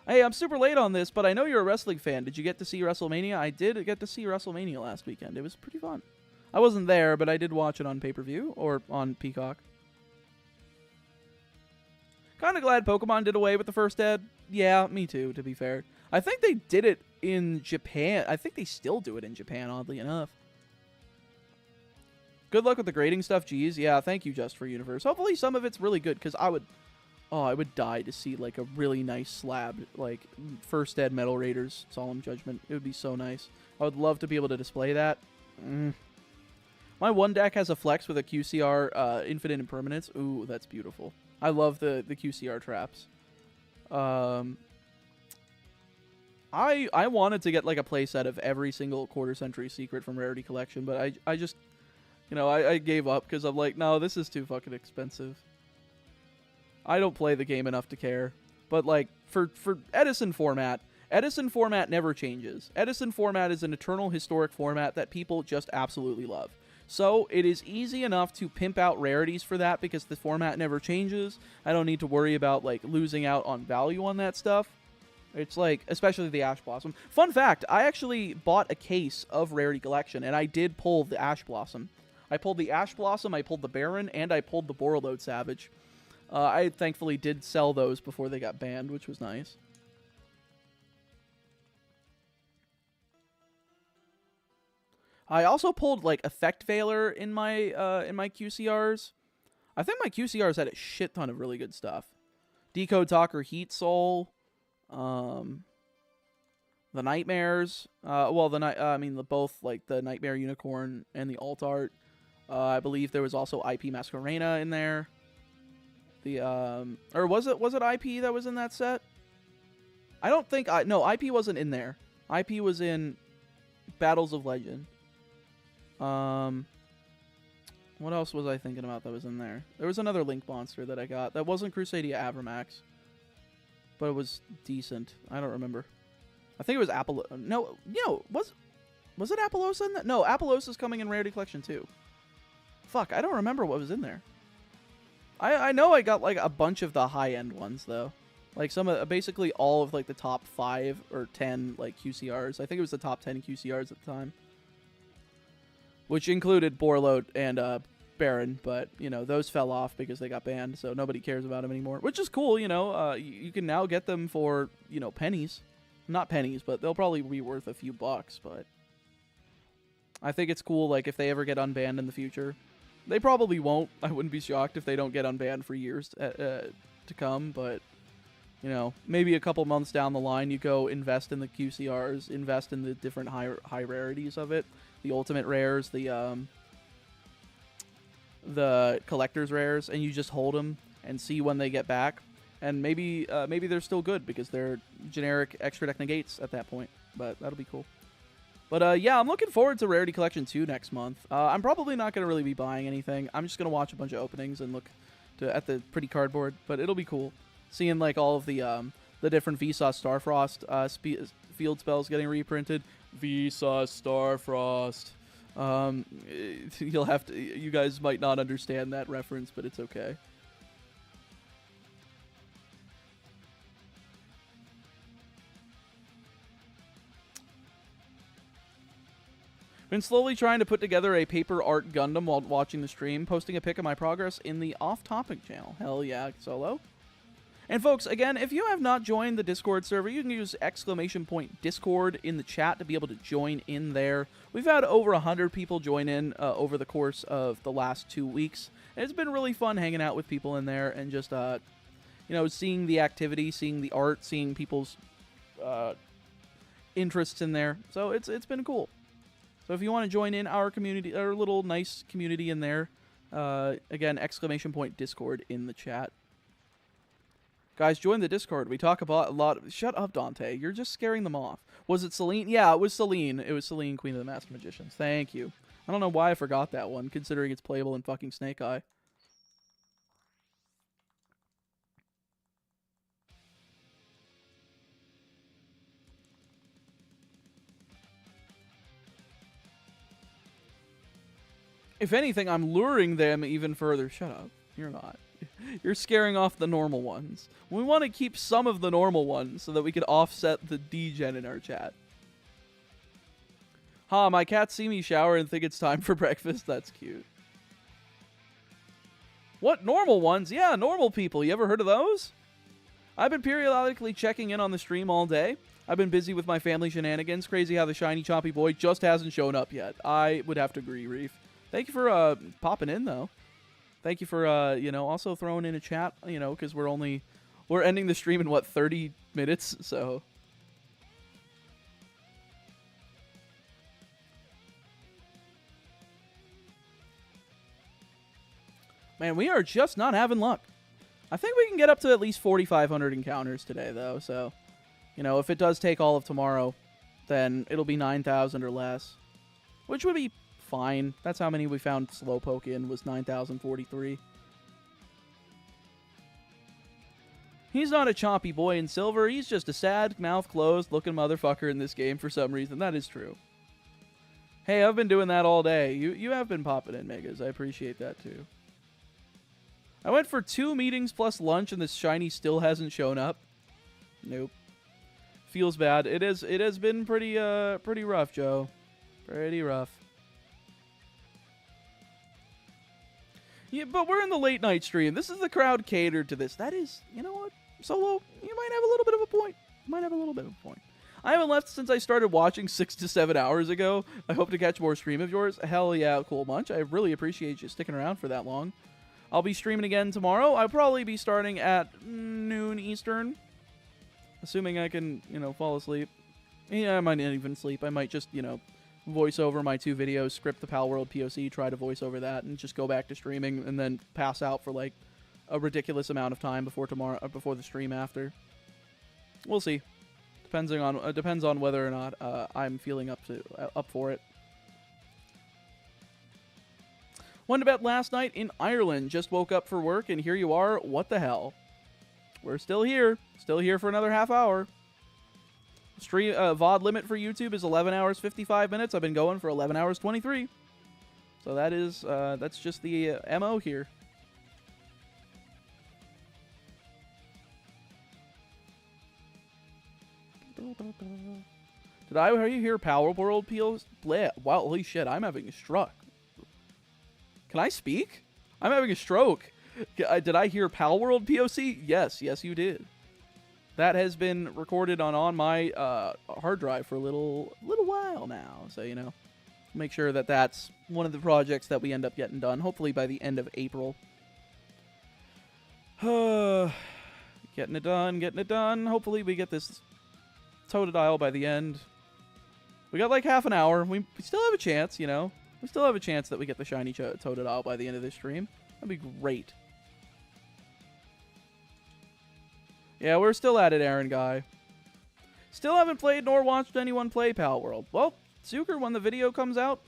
Hey, I'm super late on this, but I know you're a wrestling fan. Did you get to see WrestleMania? I did get to see WrestleMania last weekend. It was pretty fun. I wasn't there, but I did watch it on pay-per-view or on Peacock. Kind of glad Pokemon did away with the First Ed. Yeah, me too, to be fair. I think they did it in Japan. I think they still do it in Japan, oddly enough. Good luck with the grading stuff, geez. Yeah, thank you, Just for Universe. Hopefully some of it's really good, because I would die to see, like, a really nice slab, like, First Ed Metal Raiders Solemn Judgment. It would be so nice. I would love to be able to display that. My one deck has a flex with a QCR Infinite Impermanence. Ooh, that's beautiful. I love the QCR traps. I wanted to get, like, a playset of every single Quarter Century Secret from Rarity Collection, but I just... You know, I gave up because I'm like, no, this is too fucking expensive. I don't play the game enough to care. But, like, for Edison format never changes. Edison format is an eternal historic format that people just absolutely love. So, it is easy enough to pimp out rarities for that because the format never changes. I don't need to worry about, like, losing out on value on that stuff. It's like, especially the Ash Blossom. Fun fact, I actually bought a case of Rarity Collection, and I did pull the Ash Blossom. I pulled the Ash Blossom, I pulled the Baron, and I pulled the Borreload Savage. I thankfully did sell those before they got banned, which was nice. I also pulled, like, Effect Veiler in my QCRs. I think my QCRs had a shit ton of really good stuff. Decode Talker Heat Soul. The Nightmares. Well, both, like, the Nightmare Unicorn and the Alt Art. I believe there was also IP Masquerena in there. Or was it IP that was in that set? I don't think no, IP wasn't in there. IP was in Battles of Legend. What else was I thinking about that was in there? There was another Link monster that I got that wasn't Crusadia Avramax, but it was decent. I don't remember. I think it was No, was it Apollosa in that? No, Apollosa's coming in Rarity Collection too. Fuck, I don't remember what was in there. I know I got, like, a bunch of the high-end ones, though. Like, basically all of, like, the top 5 or 10, like, QCRs. I think it was the top 10 QCRs at the time. Which included Borreload and Baron, but, you know, those fell off because they got banned, so nobody cares about them anymore. Which is cool, you know. You can now get them for, you know, pennies. Not pennies, but they'll probably be worth a few bucks, but... I think it's cool, like, if they ever get unbanned in the future. They probably won't. I wouldn't be shocked if they don't get unbanned for years to come, but, you know, maybe a couple months down the line, you go invest in the QCRs, invest in the different high rarities of it, the ultimate rares, the collector's rares, and you just hold them and see when they get back, and maybe they're still good because they're generic extra deck negates at that point, but that'll be cool. But, yeah, I'm looking forward to Rarity Collection 2 next month. I'm probably not going to really be buying anything. I'm just going to watch a bunch of openings and look at the pretty cardboard. But it'll be cool. Seeing, like, all of the different Vsauce Starfrost field spells getting reprinted. Vsauce Starfrost. You guys might not understand that reference, but it's okay. Been slowly trying to put together a paper art Gundam while watching the stream, posting a pic of my progress in the off-topic channel. Hell yeah, Solo. And folks, again, if you have not joined the Discord server, you can use !Discord in the chat to be able to join in there. We've had over 100 people join in over the course of the last 2 weeks. And it's been really fun hanging out with people in there and just, you know, seeing the activity, seeing the art, seeing people's interests in there. So it's been cool. So if you want to join in our community, our little nice community in there, again, !Discord in the chat. Guys, join the Discord. We talk about a lot. Shut up, Dante. You're just scaring them off. Was it Celine? Yeah, it was Celine. It was Celine, Queen of the Master Magicians. Thank you. I don't know why I forgot that one, considering it's playable in fucking Snake Eye. If anything, I'm luring them even further. Shut up. You're not. You're scaring off the normal ones. We want to keep some of the normal ones so that we can offset the degen in our chat. Ha, my cats see me shower and think it's time for breakfast. That's cute. What, normal ones? Yeah, normal people. You ever heard of those? I've been periodically checking in on the stream all day. I've been busy with my family shenanigans. Crazy how the shiny chompy boy just hasn't shown up yet. I would have to agree, Reef. Thank you for popping in, though. Thank you for, you know, also throwing in a chat, you know, because we're ending the stream in, what, 30 minutes, so. Man, we are just not having luck. I think we can get up to at least 4,500 encounters today, though, so, you know, if it does take all of tomorrow, then it'll be 9,000 or less, which would be fine. That's how many we found Slowpoke in, was 9,043. He's not a chompy boy in silver. He's just a sad, mouth-closed looking motherfucker in this game for some reason. That is true. Hey, I've been doing that all day. You have been popping in, Megas. I appreciate that, too. I went for 2 meetings plus lunch, and this shiny still hasn't shown up. Nope. Feels bad. It has been pretty rough, Joe. Pretty rough. Yeah, but we're in the late night stream. This is the crowd catered to this. That is, you know what? Solo, you might have a little bit of a point. You might have a little bit of a point. I haven't left since I started watching 6 to 7 hours ago. I hope to catch more stream of yours. Hell yeah, cool bunch. I really appreciate you sticking around for that long. I'll be streaming again tomorrow. I'll probably be starting at noon Eastern. Assuming I can, you know, fall asleep. Yeah, I might not even sleep. I might just, you know, voice over my 2 videos, script the Pal World POC, try to voice over that, and just go back to streaming, and then pass out for like a ridiculous amount of time before before the stream after. We'll see. Depends on whether or not I'm feeling up for it. Went to bed last night in Ireland. Just woke up for work, and here you are. What the hell? We're still here. Still here for another half hour. Stream VOD limit for YouTube is 11 hours 55 minutes. I've been going for 11 hours 23. So that is that's just the MO here. Did I hear Power World POC? Wow, holy shit, I'm having a stroke. Can I speak? I'm having a stroke. Did I hear Pal World POC? Yes, you did. That has been recorded on my hard drive for a little while now. So, you know, make sure that that's one of the projects that we end up getting done. Hopefully by the end of April. Getting it done. Hopefully we get this Totodile by the end. We got like half an hour. We still have a chance, you know. We still have a chance that we get the shiny Totodile by the end of this stream. That'd be great. Yeah, we're still at it, Aaron Guy. Still haven't played nor watched anyone play Pal World. Well, Zucker, when the video comes out,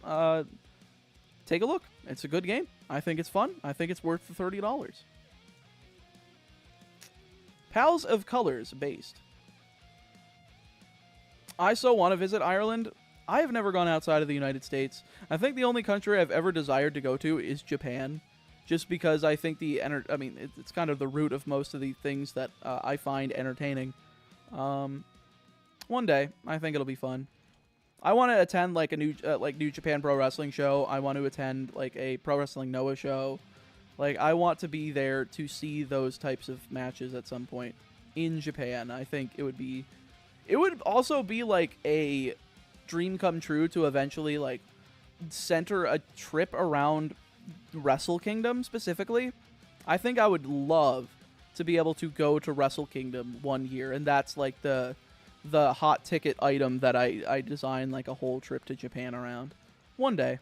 take a look. It's a good game. I think it's fun. I think it's worth the $30. Pals of Colors based. I so want to visit Ireland. I have never gone outside of the United States. I think the only country I've ever desired to go to is Japan. Just because I think it's kind of the root of most of the things that I find entertaining. One day, I think it'll be fun. I want to attend like a New Japan Pro Wrestling show. I want to attend like a Pro Wrestling Noah show. Like, I want to be there to see those types of matches at some point in Japan. I think it would also be like a dream come true to eventually like center a trip around Wrestle Kingdom specifically. I think I would love to be able to go to Wrestle Kingdom one year, and that's like the hot ticket item that I design like a whole trip to Japan around. One day.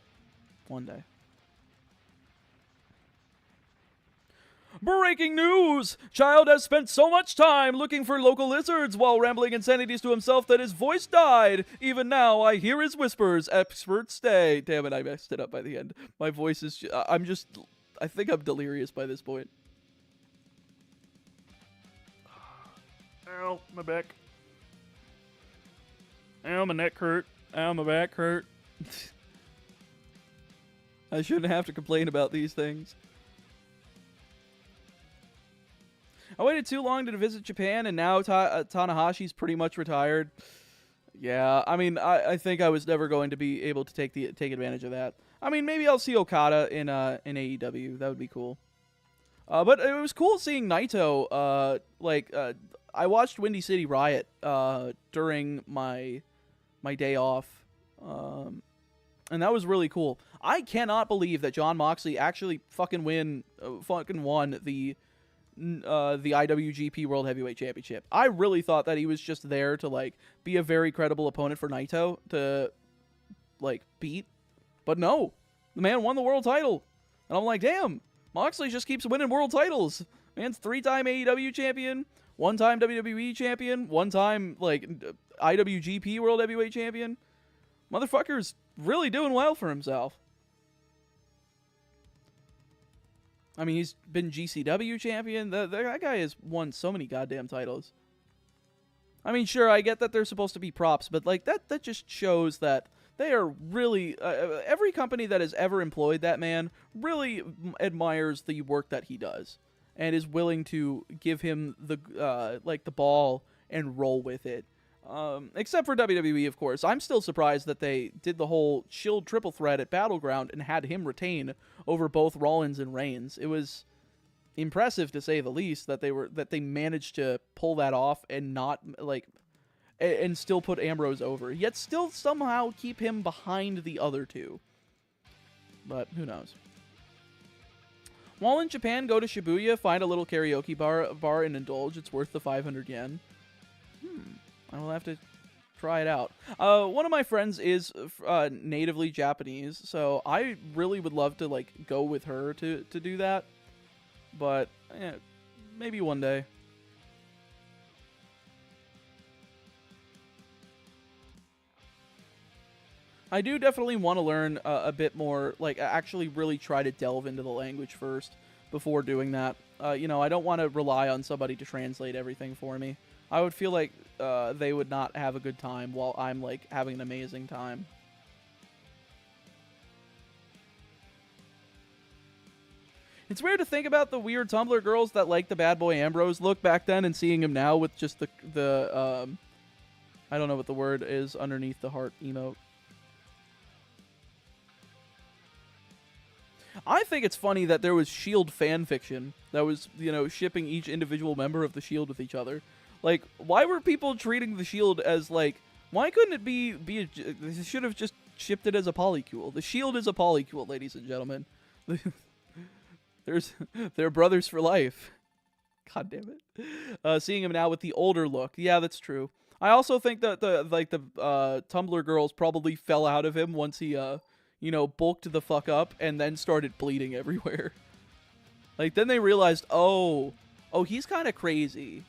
Breaking news! Child has spent so much time looking for local lizards while rambling insanities to himself that his voice died. Even now, I hear his whispers. Experts stay. Damn it, I messed it up by the end. My voice is... I think I'm delirious by this point. Ow, my back. Ow, my neck hurt. Ow, my back hurt. I shouldn't have to complain about these things. I waited too long to visit Japan, and now Tanahashi's pretty much retired. Yeah, I mean, I think I was never going to be able to take advantage of that. I mean, maybe I'll see Okada in AEW. That would be cool. But it was cool seeing Naito. I watched Windy City Riot during my day off, and that was really cool. I cannot believe that Jon Moxley actually fucking won the IWGP World Heavyweight Championship. I really thought that he was just there to like be a very credible opponent for Naito to like beat, but no, the man won the world title, and I'm like, damn, Moxley just keeps winning world titles. Man's 3-time AEW champion, 1-time WWE champion, 1-time like IWGP World Heavyweight champion. Motherfucker's really doing well for himself. I mean, he's been GCW champion. That guy has won so many goddamn titles. I mean, sure, I get that they're supposed to be props, but like that just shows that they are really... every company that has ever employed that man really admires the work that he does and is willing to give him the ball and roll with it. Except for WWE, of course. I'm still surprised that they did the whole Shield triple threat at Battleground and had him retain over both Rollins and Reigns. It was impressive, to say the least, that they managed to pull that off and not and still put Ambrose over, yet still somehow keep him behind the other two. But who knows? While in Japan, go to Shibuya, find a little karaoke bar and indulge. It's worth the 500 yen. I will have to try it out. One of my friends is natively Japanese, so I really would love to like go with her to do that. But maybe one day. I do definitely want to learn a bit more, like actually really try to delve into the language first before doing that. I don't want to rely on somebody to translate everything for me. I would feel like they would not have a good time while I'm like having an amazing time. It's weird to think about the weird Tumblr girls that liked the Bad Boy Ambrose look back then and seeing him now with just the I don't know what the word is underneath the heart emote. I think it's funny that there was Shield fan fiction that was, shipping each individual member of the Shield with each other. Like, why were people treating the Shield as, like, why couldn't it be they should have just shipped it as a polycule. The Shield is a polycule, ladies and gentlemen. They're brothers for life. God damn it. Seeing him now with the older look. Yeah, that's true. I also think that the Tumblr girls probably fell out of him once he, bulked the fuck up and then started bleeding everywhere. Like, then they realized, oh, he's kind of crazy.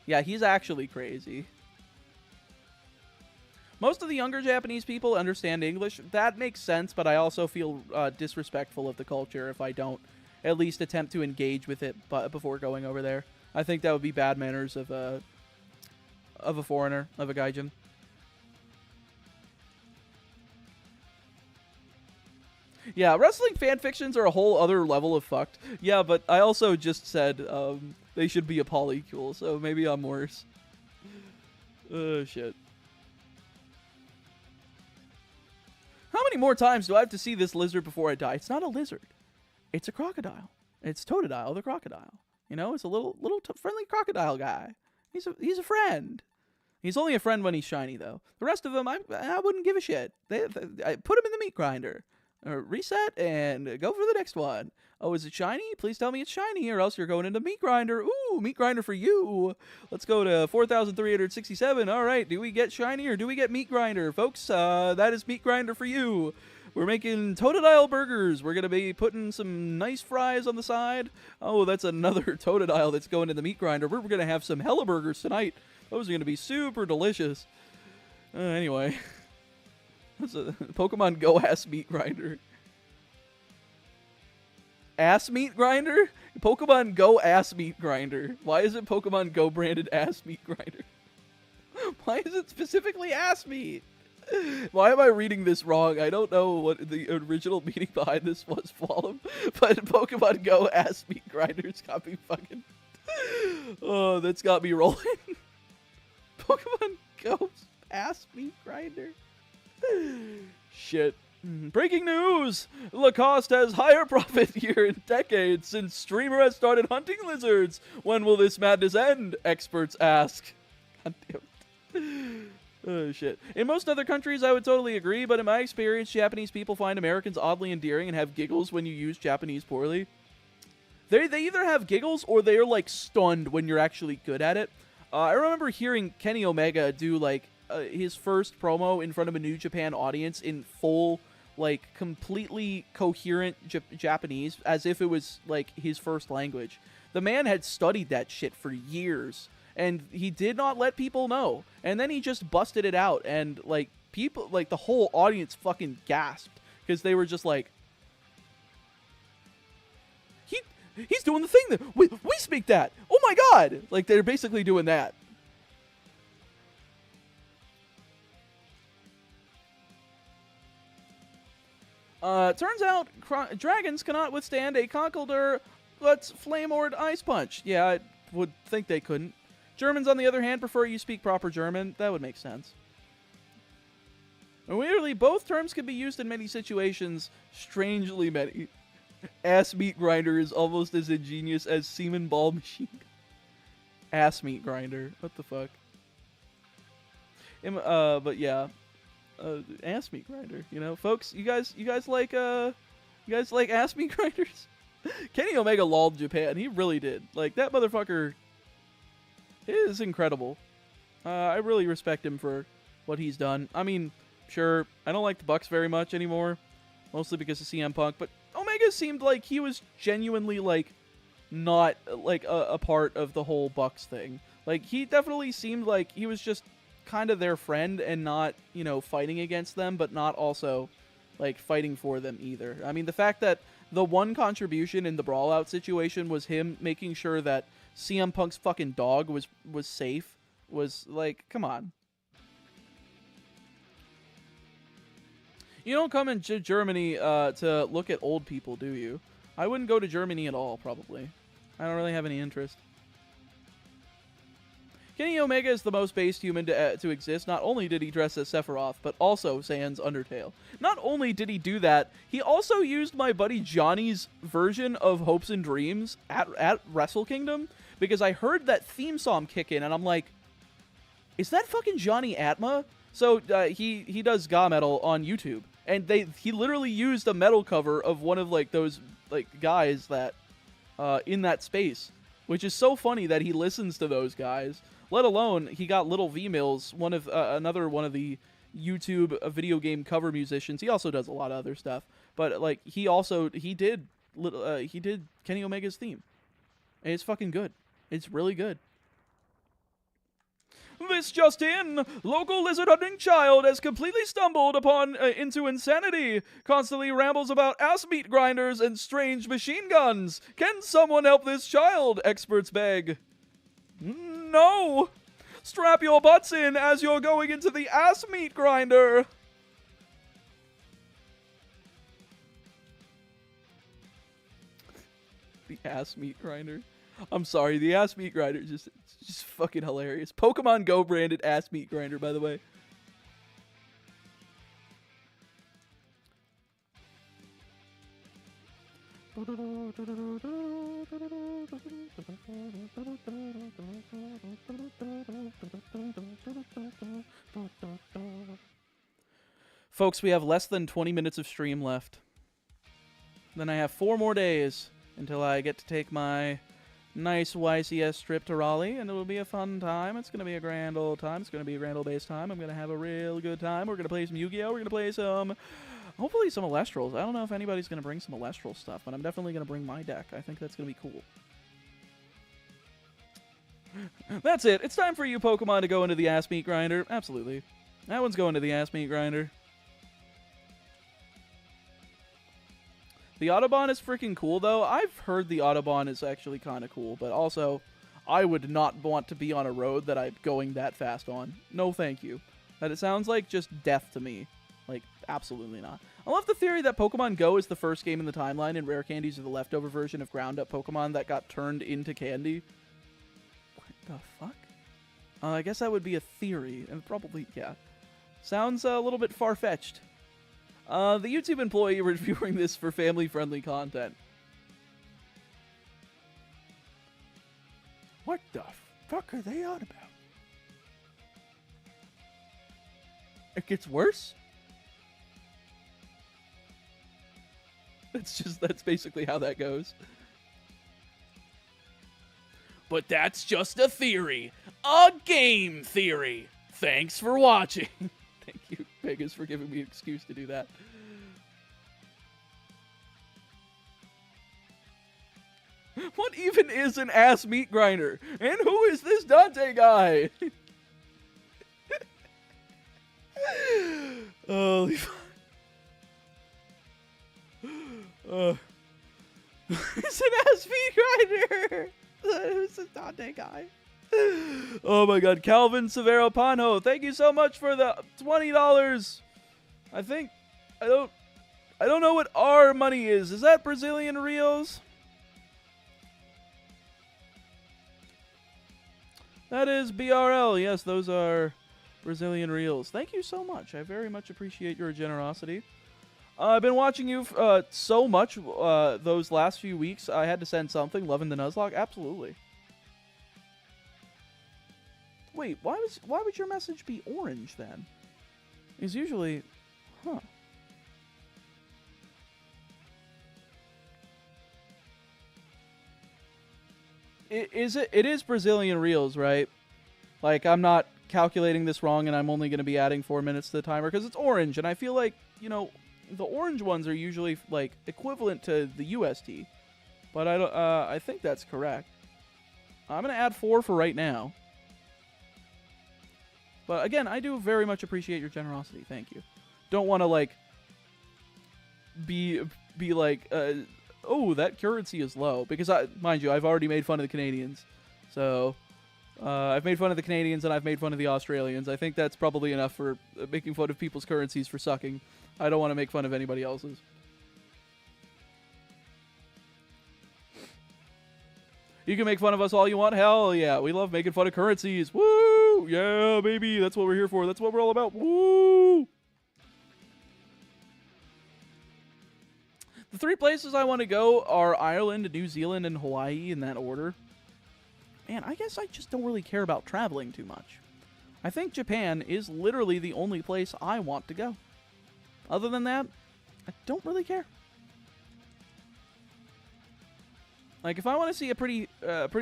Yeah, he's actually crazy. Most of the younger Japanese people understand English. That makes sense, but I also feel disrespectful of the culture if I don't at least attempt to engage with it before going over there. I think that would be bad manners of a foreigner, of a gaijin. Yeah, wrestling fanfictions are a whole other level of fucked. Yeah, but I also just said they should be a polycule, so maybe I'm worse. Oh, shit. many more times do I have to see this lizard before I die? It's not a lizard. It's a crocodile. It's Totodile the crocodile. You know, it's a little friendly crocodile guy. He's a friend. He's only a friend when he's shiny, though. The rest of them, I wouldn't give a shit. I put him in the meat grinder. Reset and go for the next one. Oh, is it shiny? Please tell me it's shiny, or else you're going into meat grinder. Ooh, meat grinder for you. Let's go to 4,367. All right, do we get shiny or do we get meat grinder? Folks, that is meat grinder for you. We're making Totodile burgers. We're going to be putting some nice fries on the side. Oh, that's another Totodile that's going in the meat grinder. We're going to have some hella burgers tonight. Those are going to be super delicious. Anyway. That's a Pokemon Go ass meat grinder. Ass meat grinder? Pokemon Go ass meat grinder. Why is it Pokemon Go branded ass meat grinder? Why is it specifically ass meat? Why am I reading this wrong? I don't know what the original meaning behind this was, Flallum. But Pokemon Go ass meat grinders got me fucking... Oh, that's got me rolling. Pokemon Go ass meat grinder. Shit. Breaking news! Lacoste has higher profit year in decades since streamer has started hunting lizards. When will this madness end? Experts ask. God damn it. Oh, shit. In most other countries, I would totally agree, but in my experience, Japanese people find Americans oddly endearing and have giggles when you use Japanese poorly. They either have giggles or they are, like, stunned when you're actually good at it. I remember hearing Kenny Omega do, like, his first promo in front of a New Japan audience in full, like, completely coherent Japanese, as if it was, like, his first language. The man had studied that shit for years, and he did not let people know. And then he just busted it out, and, like, people, like, the whole audience fucking gasped, because they were just like, he's doing the thing that, we speak that! Oh my god! Like, they're basically doing that. Turns out dragons cannot withstand a Conkeldurr, let's Flameord Ice Punch. Yeah, I would think they couldn't. Germans, on the other hand, prefer you speak proper German. That would make sense. Weirdly, both terms can be used in many situations. Strangely many. Ass meat grinder is almost as ingenious as semen ball machine. Ass meat grinder. What the fuck? But yeah. Ass meat grinder, you know, folks. You guys like ass meat grinders? Kenny Omega lolled Japan. He really did. Like, that motherfucker is incredible. I really respect him for what he's done. I mean, sure, I don't like the Bucks very much anymore, mostly because of CM Punk. But Omega seemed like he was genuinely like not like a part of the whole Bucks thing. Like, he definitely seemed like he was just kind of their friend and not, you know, fighting against them, but not also like fighting for them either. I mean, the fact that the one contribution in the brawl out situation was him making sure that CM Punk's fucking dog was safe was like, come on. You don't come into Germany to look at old people, do you? I wouldn't go to Germany at all, probably. I don't really have any interest. Kenny Omega is the most based human to exist. Not only did he dress as Sephiroth, but also Sans Undertale. Not only did he do that, he also used my buddy Johnny's version of Hopes and Dreams at Wrestle Kingdom, because I heard that theme song kick in, and I'm like, is that fucking Johnny Atma? So he does Ga Metal on YouTube, and he literally used a metal cover of one of like those like guys that in that space, which is so funny that he listens to those guys. Let alone, he got Little V-Mills, another one of the YouTube video game cover musicians. He also does a lot of other stuff, but like he did Kenny Omega's theme, and it's fucking good. It's really good. This just in, local lizard hunting child has completely stumbled upon into insanity. Constantly rambles about ass meat grinders and strange machine guns. Can someone help this child? Experts beg. No! Strap your butts in as you're going into the ass meat grinder! The ass meat grinder. I'm sorry, the ass meat grinder is just fucking hilarious. Pokemon Go branded ass meat grinder, by the way. Folks, we have less than 20 minutes of stream left. Then I have 4 more days until I get to take my nice YCS trip to Raleigh, and it will be a fun time. It's going to be a grand old time. It's going to be a grand old base time. I'm going to have a real good time. We're going to play some Yu-Gi-Oh! We're going to play some, hopefully some Alestrals. I don't know if anybody's going to bring some Alestral stuff, but I'm definitely going to bring my deck. I think that's going to be cool. That's it. It's time for you Pokemon to go into the ass meat grinder. Absolutely. That one's going to the ass meat grinder. The Autobahn is freaking cool, though. I've heard the Autobahn is actually kind of cool, but also, I would not want to be on a road that I'm going that fast on. No, thank you. That it sounds like just death to me. Like, absolutely not. I love the theory that Pokemon Go is the first game in the timeline, and Rare Candies are the leftover version of ground-up Pokemon that got turned into candy. What the fuck? I guess that would be a theory, and probably, yeah. Sounds a little bit far-fetched. The YouTube employee reviewing this for family-friendly content. What the fuck are they on about? It gets worse? That's basically how that goes. But that's just a theory. A game theory. Thanks for watching. Thank you, Vegas, for giving me an excuse to do that. What even is an ass meat grinder? And who is this Dante guy? Holy fuck. It's an ass meat grinder. Who's this Dante guy? Oh my god, Calvin Severo Pano, thank you so much for the $20. I don't know what our money is. Is that Brazilian reals? That is BRL. Yes, those are Brazilian reals. Thank you so much. I very much appreciate your generosity. I've been watching you so much those last few weeks. I had to send something. Loving the Nuzlocke? Absolutely. Wait, why would your message be orange then? Is usually, huh? It is Brazilian reals, right? Like, I'm not calculating this wrong, and I'm only going to be adding 4 minutes to the timer because it's orange, and I feel like, you know, the orange ones are usually like equivalent to the USD, but I don't. I think that's correct. I'm going to add 4 for right now. But again, I do very much appreciate your generosity. Thank you. Don't want to like be like, oh, that currency is low, because mind you, I've already made fun of the Canadians. So I've made fun of the Canadians and I've made fun of the Australians. I think that's probably enough for making fun of people's currencies for sucking. I don't want to make fun of anybody else's. You can make fun of us all you want. Hell yeah. We love making fun of currencies. Woo! Yeah, baby. That's what we're here for. That's what we're all about. Woo! The 3 places I want to go are Ireland, New Zealand, and Hawaii in that order. Man, I guess I just don't really care about traveling too much. I think Japan is literally the only place I want to go. Other than that, I don't really care. Like, if I want to see a pretty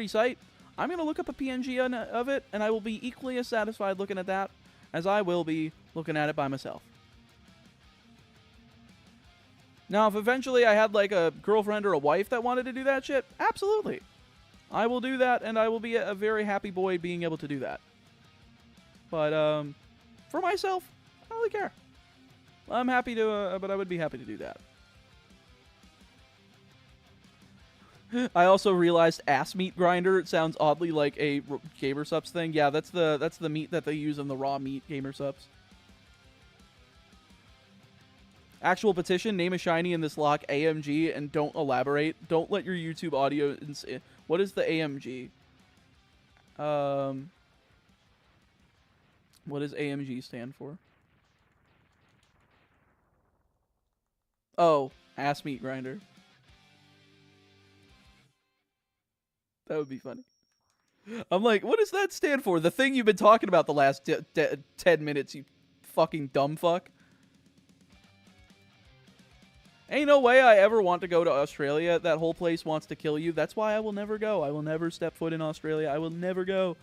sight, I'm going to look up a PNG of it, and I will be equally as satisfied looking at that as I will be looking at it by myself. Now, if eventually I had, like, a girlfriend or a wife that wanted to do that shit, absolutely. I will do that, and I will be a very happy boy being able to do that. But, for myself, I don't really care. I'm happy to, but I would be happy to do that. I also realized ass meat grinder sounds oddly like a Gamer Subs thing. Yeah, that's the meat that they use in the raw meat Gamer Subs. Actual petition, name a shiny in this lock AMG and don't elaborate. Don't let your YouTube audio... What is the AMG? What does AMG stand for? Oh, ass meat grinder. That would be funny. I'm like, what does that stand for? The thing you've been talking about the last 10 minutes, you fucking dumb fuck. Ain't no way I ever want to go to Australia. That whole place wants to kill you. That's why I will never go. I will never step foot in Australia. I will never go.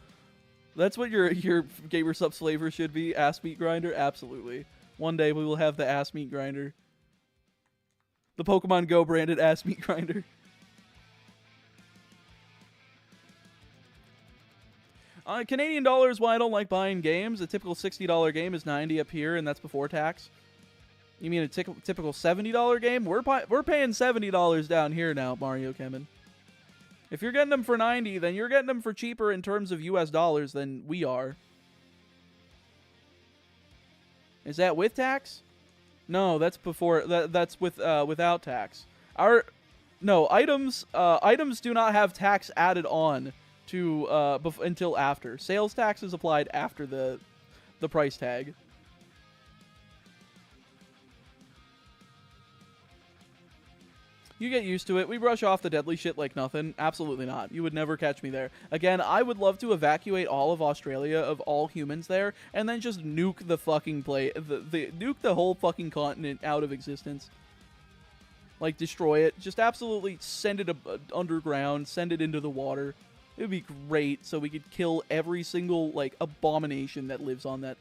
That's what your Gamer Subs flavor should be. Ass meat grinder? Absolutely. One day we will have the ass meat grinder. The Pokemon Go branded ass meat grinder. Canadian dollars, why I don't like buying games. A typical $60 game is $90 up here, and that's before tax. You mean a typical $70 game? We're paying $70 down here now, Mario Kemen. If you're getting them for $90, then you're getting them for cheaper in terms of US dollars than we are. Is that with tax? No, that's before. That's with without tax. Items do not have tax added on to until after. Sales tax is applied after the price tag. You get used to it. We brush off the deadly shit like nothing. Absolutely not. You would never catch me there. Again, I would love to evacuate all of Australia of all humans there, and then just nuke the fucking nuke the whole fucking continent out of existence. Like, destroy it. Just absolutely send it underground, send it into the water. It would be great, so we could kill every single, like, abomination that lives on that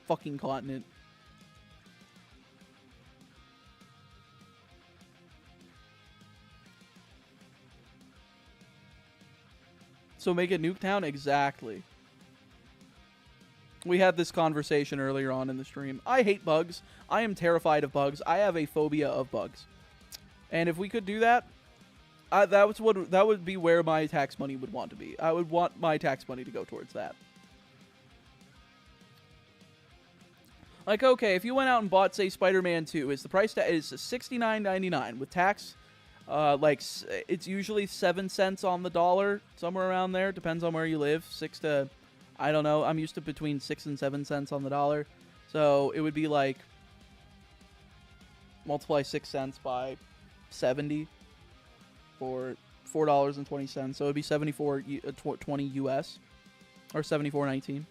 fucking continent. So make it Nuketown? Exactly. We had this conversation earlier on in the stream. I hate bugs. I am terrified of bugs. I have a phobia of bugs. And if we could do that, that would be where my tax money would want to be. I would want my tax money to go towards that. Like, okay, if you went out and bought, say, Spider-Man 2, is the price is $69.99 with tax. Like, it's usually 7 cents on the dollar, somewhere around there. Depends on where you live. 6 to, I don't know. I'm used to between 6 and 7 cents on the dollar. So it would be like, multiply 6 cents by 70 for $4.20. So it would be 74.20 US or 74.19.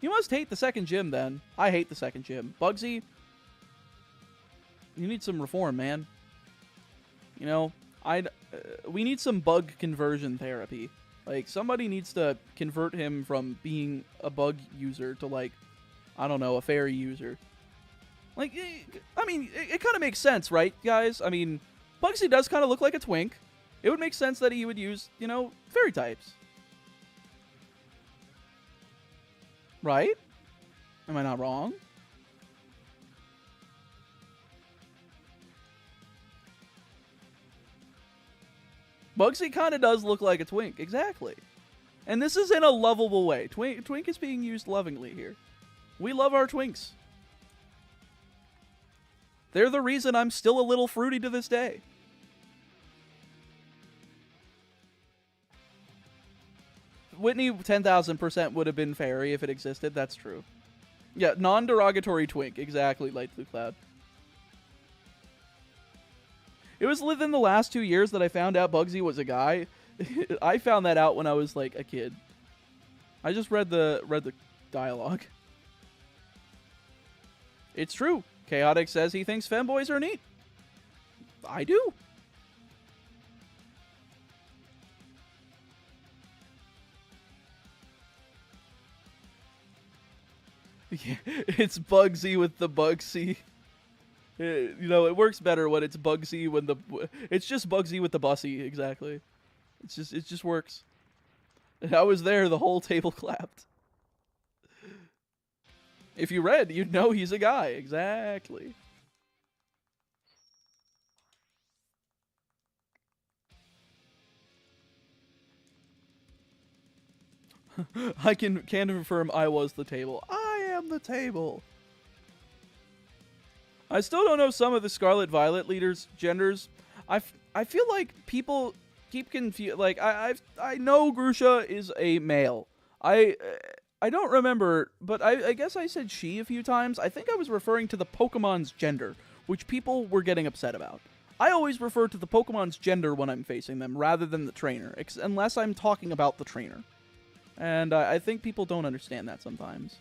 You must hate the second gym then. I hate the second gym. Bugsy, you need some reform, man. You know, we need some bug conversion therapy. Like, somebody needs to convert him from being a bug user to, like, I don't know, a fairy user. Like, I mean, it kind of makes sense, right, guys? I mean, Bugsy does kind of look like a twink. It would make sense that he would use, you know, fairy types. Right? Am I not wrong? Bugsy kind of does look like a twink, exactly. And this is in a lovable way. Twink is being used lovingly here. We love our twinks. They're the reason I'm still a little fruity to this day. Whitney 10,000% would have been fairy if it existed. That's true. Yeah, non-derogatory twink. Exactly, Light Blue Cloud. It was within the last 2 years that I found out Bugsy was a guy. I found that out when I was like a kid. I just read the dialogue. It's true. Chaotic says he thinks femboys are neat. I do. Yeah, it's Bugsy with the Bugsy. You know, it works better when it's Bugsy when it's just Bugsy with the bussy, exactly. It just works. I was there, the whole table clapped. If you read, you'd know he's a guy, exactly. I can confirm I was the table. I am the table. I still don't know some of the Scarlet Violet leaders' genders. I feel like people keep confused. Like, I know Grusha is a male. I don't remember, but I guess I said she a few times. I think I was referring to the Pokemon's gender, which people were getting upset about. I always refer to the Pokemon's gender when I'm facing them rather than the trainer, unless I'm talking about the trainer. And I think people don't understand that sometimes.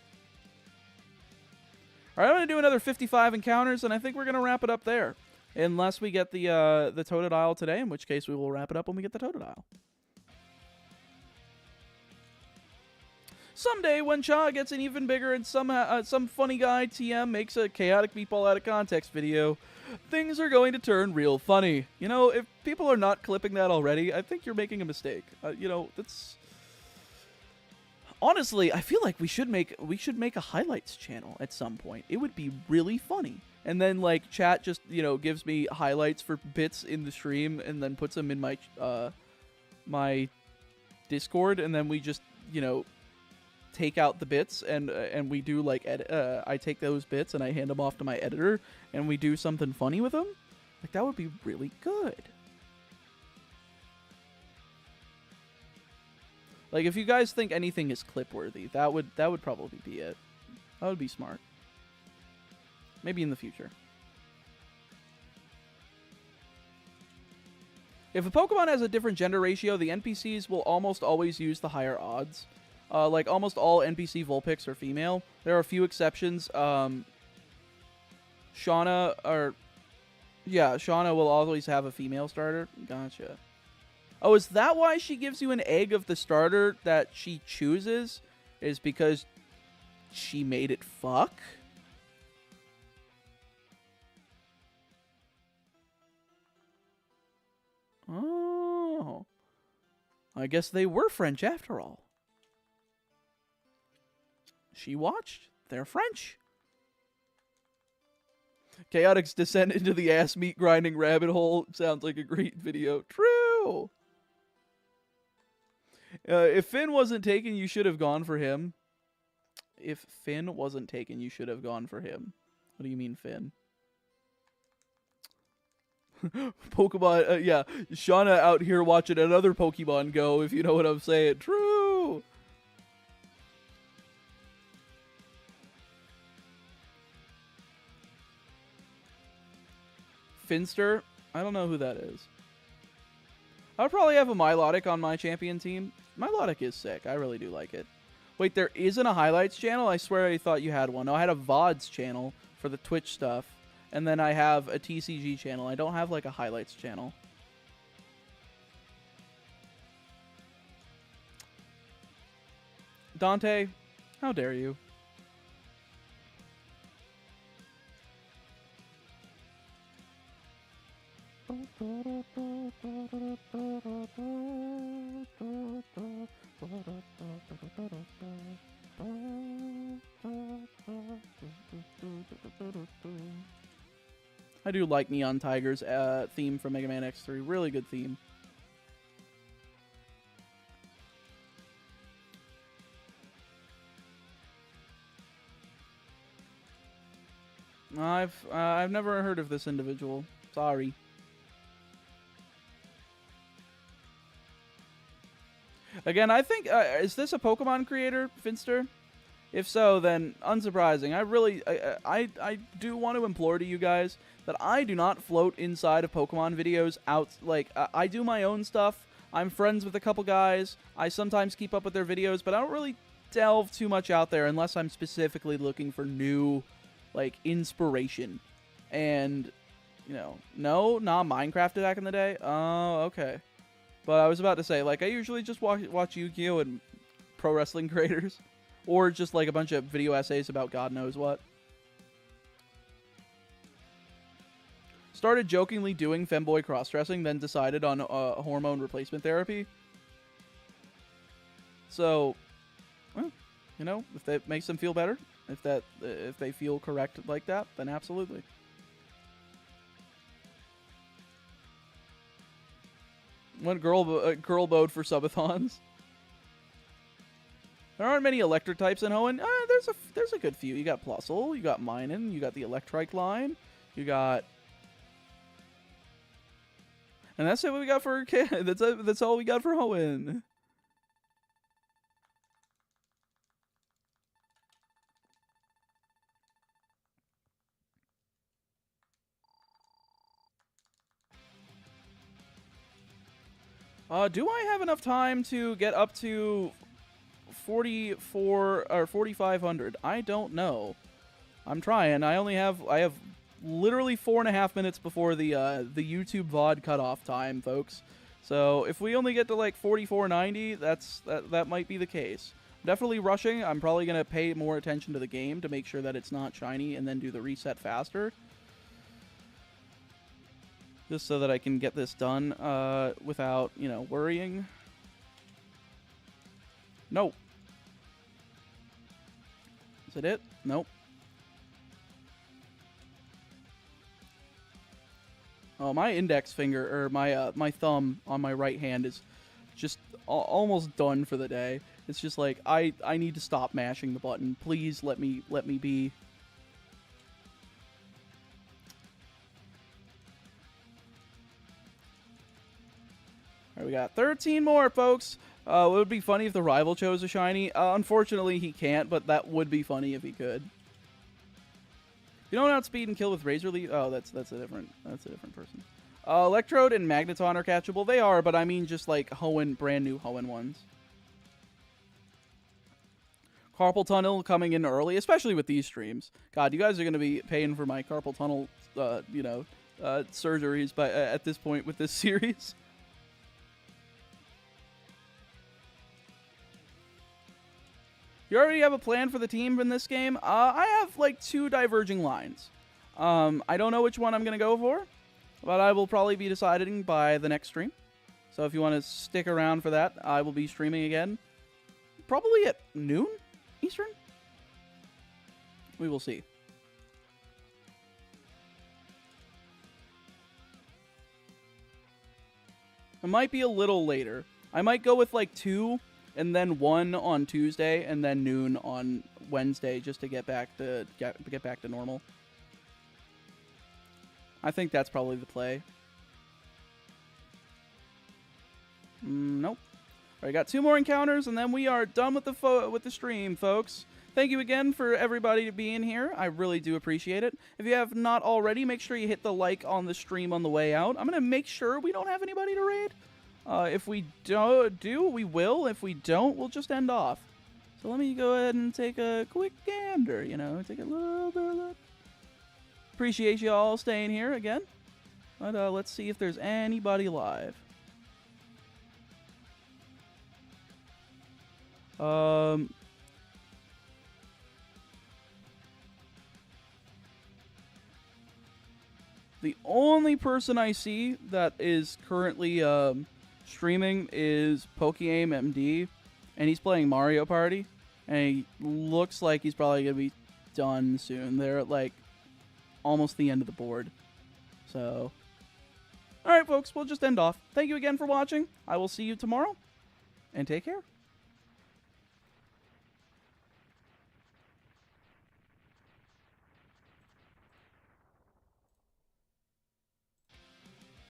All right, I'm going to do another 55 encounters, and I think we're going to wrap it up there. Unless we get the Totodile today, in which case we will wrap it up when we get the Totodile. Someday, when Cha gets an even bigger and some funny guy TM makes a chaotic meatball out of context video, things are going to turn real funny. You know, if people are not clipping that already, I think you're making a mistake. You know, that's... Honestly, I feel like we should make a highlights channel at some point. It would be really funny. And then, like, chat just, you know, gives me highlights for bits in the stream and then puts them in my, my Discord, and then we just, you know, take out the bits and we do, like, I take those bits and I hand them off to my editor and we do something funny with them. Like, that would be really good. Like, if you guys think anything is clip-worthy, that would probably be it. That would be smart. Maybe in the future. If a Pokemon has a different gender ratio, the NPCs will almost always use the higher odds. Like, almost all NPC Vulpix are female. There are a few exceptions. Shauna will always have a female starter. Gotcha. Oh, is that why she gives you an egg of the starter that she chooses? Is because she made it fuck? Oh. I guess they were French after all. She watched. They're French. Chaotic's descent into the ass meat grinding rabbit hole sounds like a great video. True. If Finn wasn't taken, you should have gone for him. If Finn wasn't taken, you should have gone for him. What do you mean, Finn? Pokemon, yeah. Shauna out here watching another Pokemon go, if you know what I'm saying. True. Finster? I don't know who that is. I would probably have a Milotic on my champion team. Milotic is sick. I really do like it. Wait, there isn't a highlights channel? I swear I thought you had one. No, I had a VODs channel for the Twitch stuff. And then I have a TCG channel. I don't have, like, a highlights channel. Dante, how dare you? I do like Neon Tiger's theme from Mega Man X3. Really good theme. I've never heard of this individual. Sorry. Again, I think is this a Pokemon creator, Finster? If so, then unsurprising. I do want to implore to you guys that I do not float inside of Pokemon videos out. Like, I do my own stuff. I'm friends with a couple guys. I sometimes keep up with their videos, but I don't really delve too much out there unless I'm specifically looking for new, like, inspiration. And, you know, not Minecraft back in the day. Oh, okay. But I was about to say, like, I usually just watch Yu-Gi-Oh! And pro wrestling creators. Or just, like, a bunch of video essays about God knows what. Started jokingly doing femboy cross-dressing, then decided on hormone replacement therapy. So, well, you know, if that makes them feel better, if they feel correct like that, then absolutely. One girl mode for subathons. There aren't many electric types in Hoenn. There's a good few. You got Plusle, you got Minun, you got the Electrike line, you got, and that's it. What we got for that's all we got for Hoenn. Do I have enough time to get up to 44 or 4,500? I don't know. I'm trying. I have literally 4.5 minutes before the YouTube VOD cutoff time, folks. So if we only get to like 44.90, that might be the case. I'm definitely rushing. I'm probably gonna pay more attention to the game to make sure that it's not shiny, and then do the reset faster, just so that I can get this done without, you know, worrying. No. Is it it? Nope. Oh, my index finger, or my thumb on my right hand is just almost done for the day. It's just like, I need to stop mashing the button. Please let me be. Alright, we got 13 more, folks. It would be funny if the rival chose a shiny. Unfortunately, he can't, but that would be funny if he could. You don't outspeed and kill with Razor Leaf? Oh, that's a different person. Electrode and Magneton are catchable. They are, but I mean just like Hoenn, brand new Hoenn ones. Carpal Tunnel coming in early, especially with these streams. God, you guys are going to be paying for my Carpal Tunnel, surgeries at this point with this series. You already have a plan for the team in this game? I have like 2 diverging lines. I don't know which one I'm going to go for, but I will probably be deciding by the next stream. So if you want to stick around for that, I will be streaming again. Probably at noon Eastern? We will see. It might be a little later. I might go with like 2 and then 1 on Tuesday and then noon on Wednesday just to get back to normal. I think that's probably the play. Nope. All right, got 2 more encounters, and then we are done with the stream, folks. Thank you again for everybody being here. I really do appreciate it. If you have not already, make sure you hit the like on the stream on the way out. I'm going to make sure we don't have anybody to raid. If we do, we will. If we don't, we'll just end off. So let me go ahead and take a quick gander, you know, take a little bit of look. Appreciate you all staying here again. But let's see if there's anybody live. The only person I see that is currently streaming is Pokémon MD, and he's playing Mario Party, and he looks like he's probably going to be done soon. They're at like almost the end of the board. So, alright folks, we'll just end off. Thank you again for watching. I will see you tomorrow, and take care.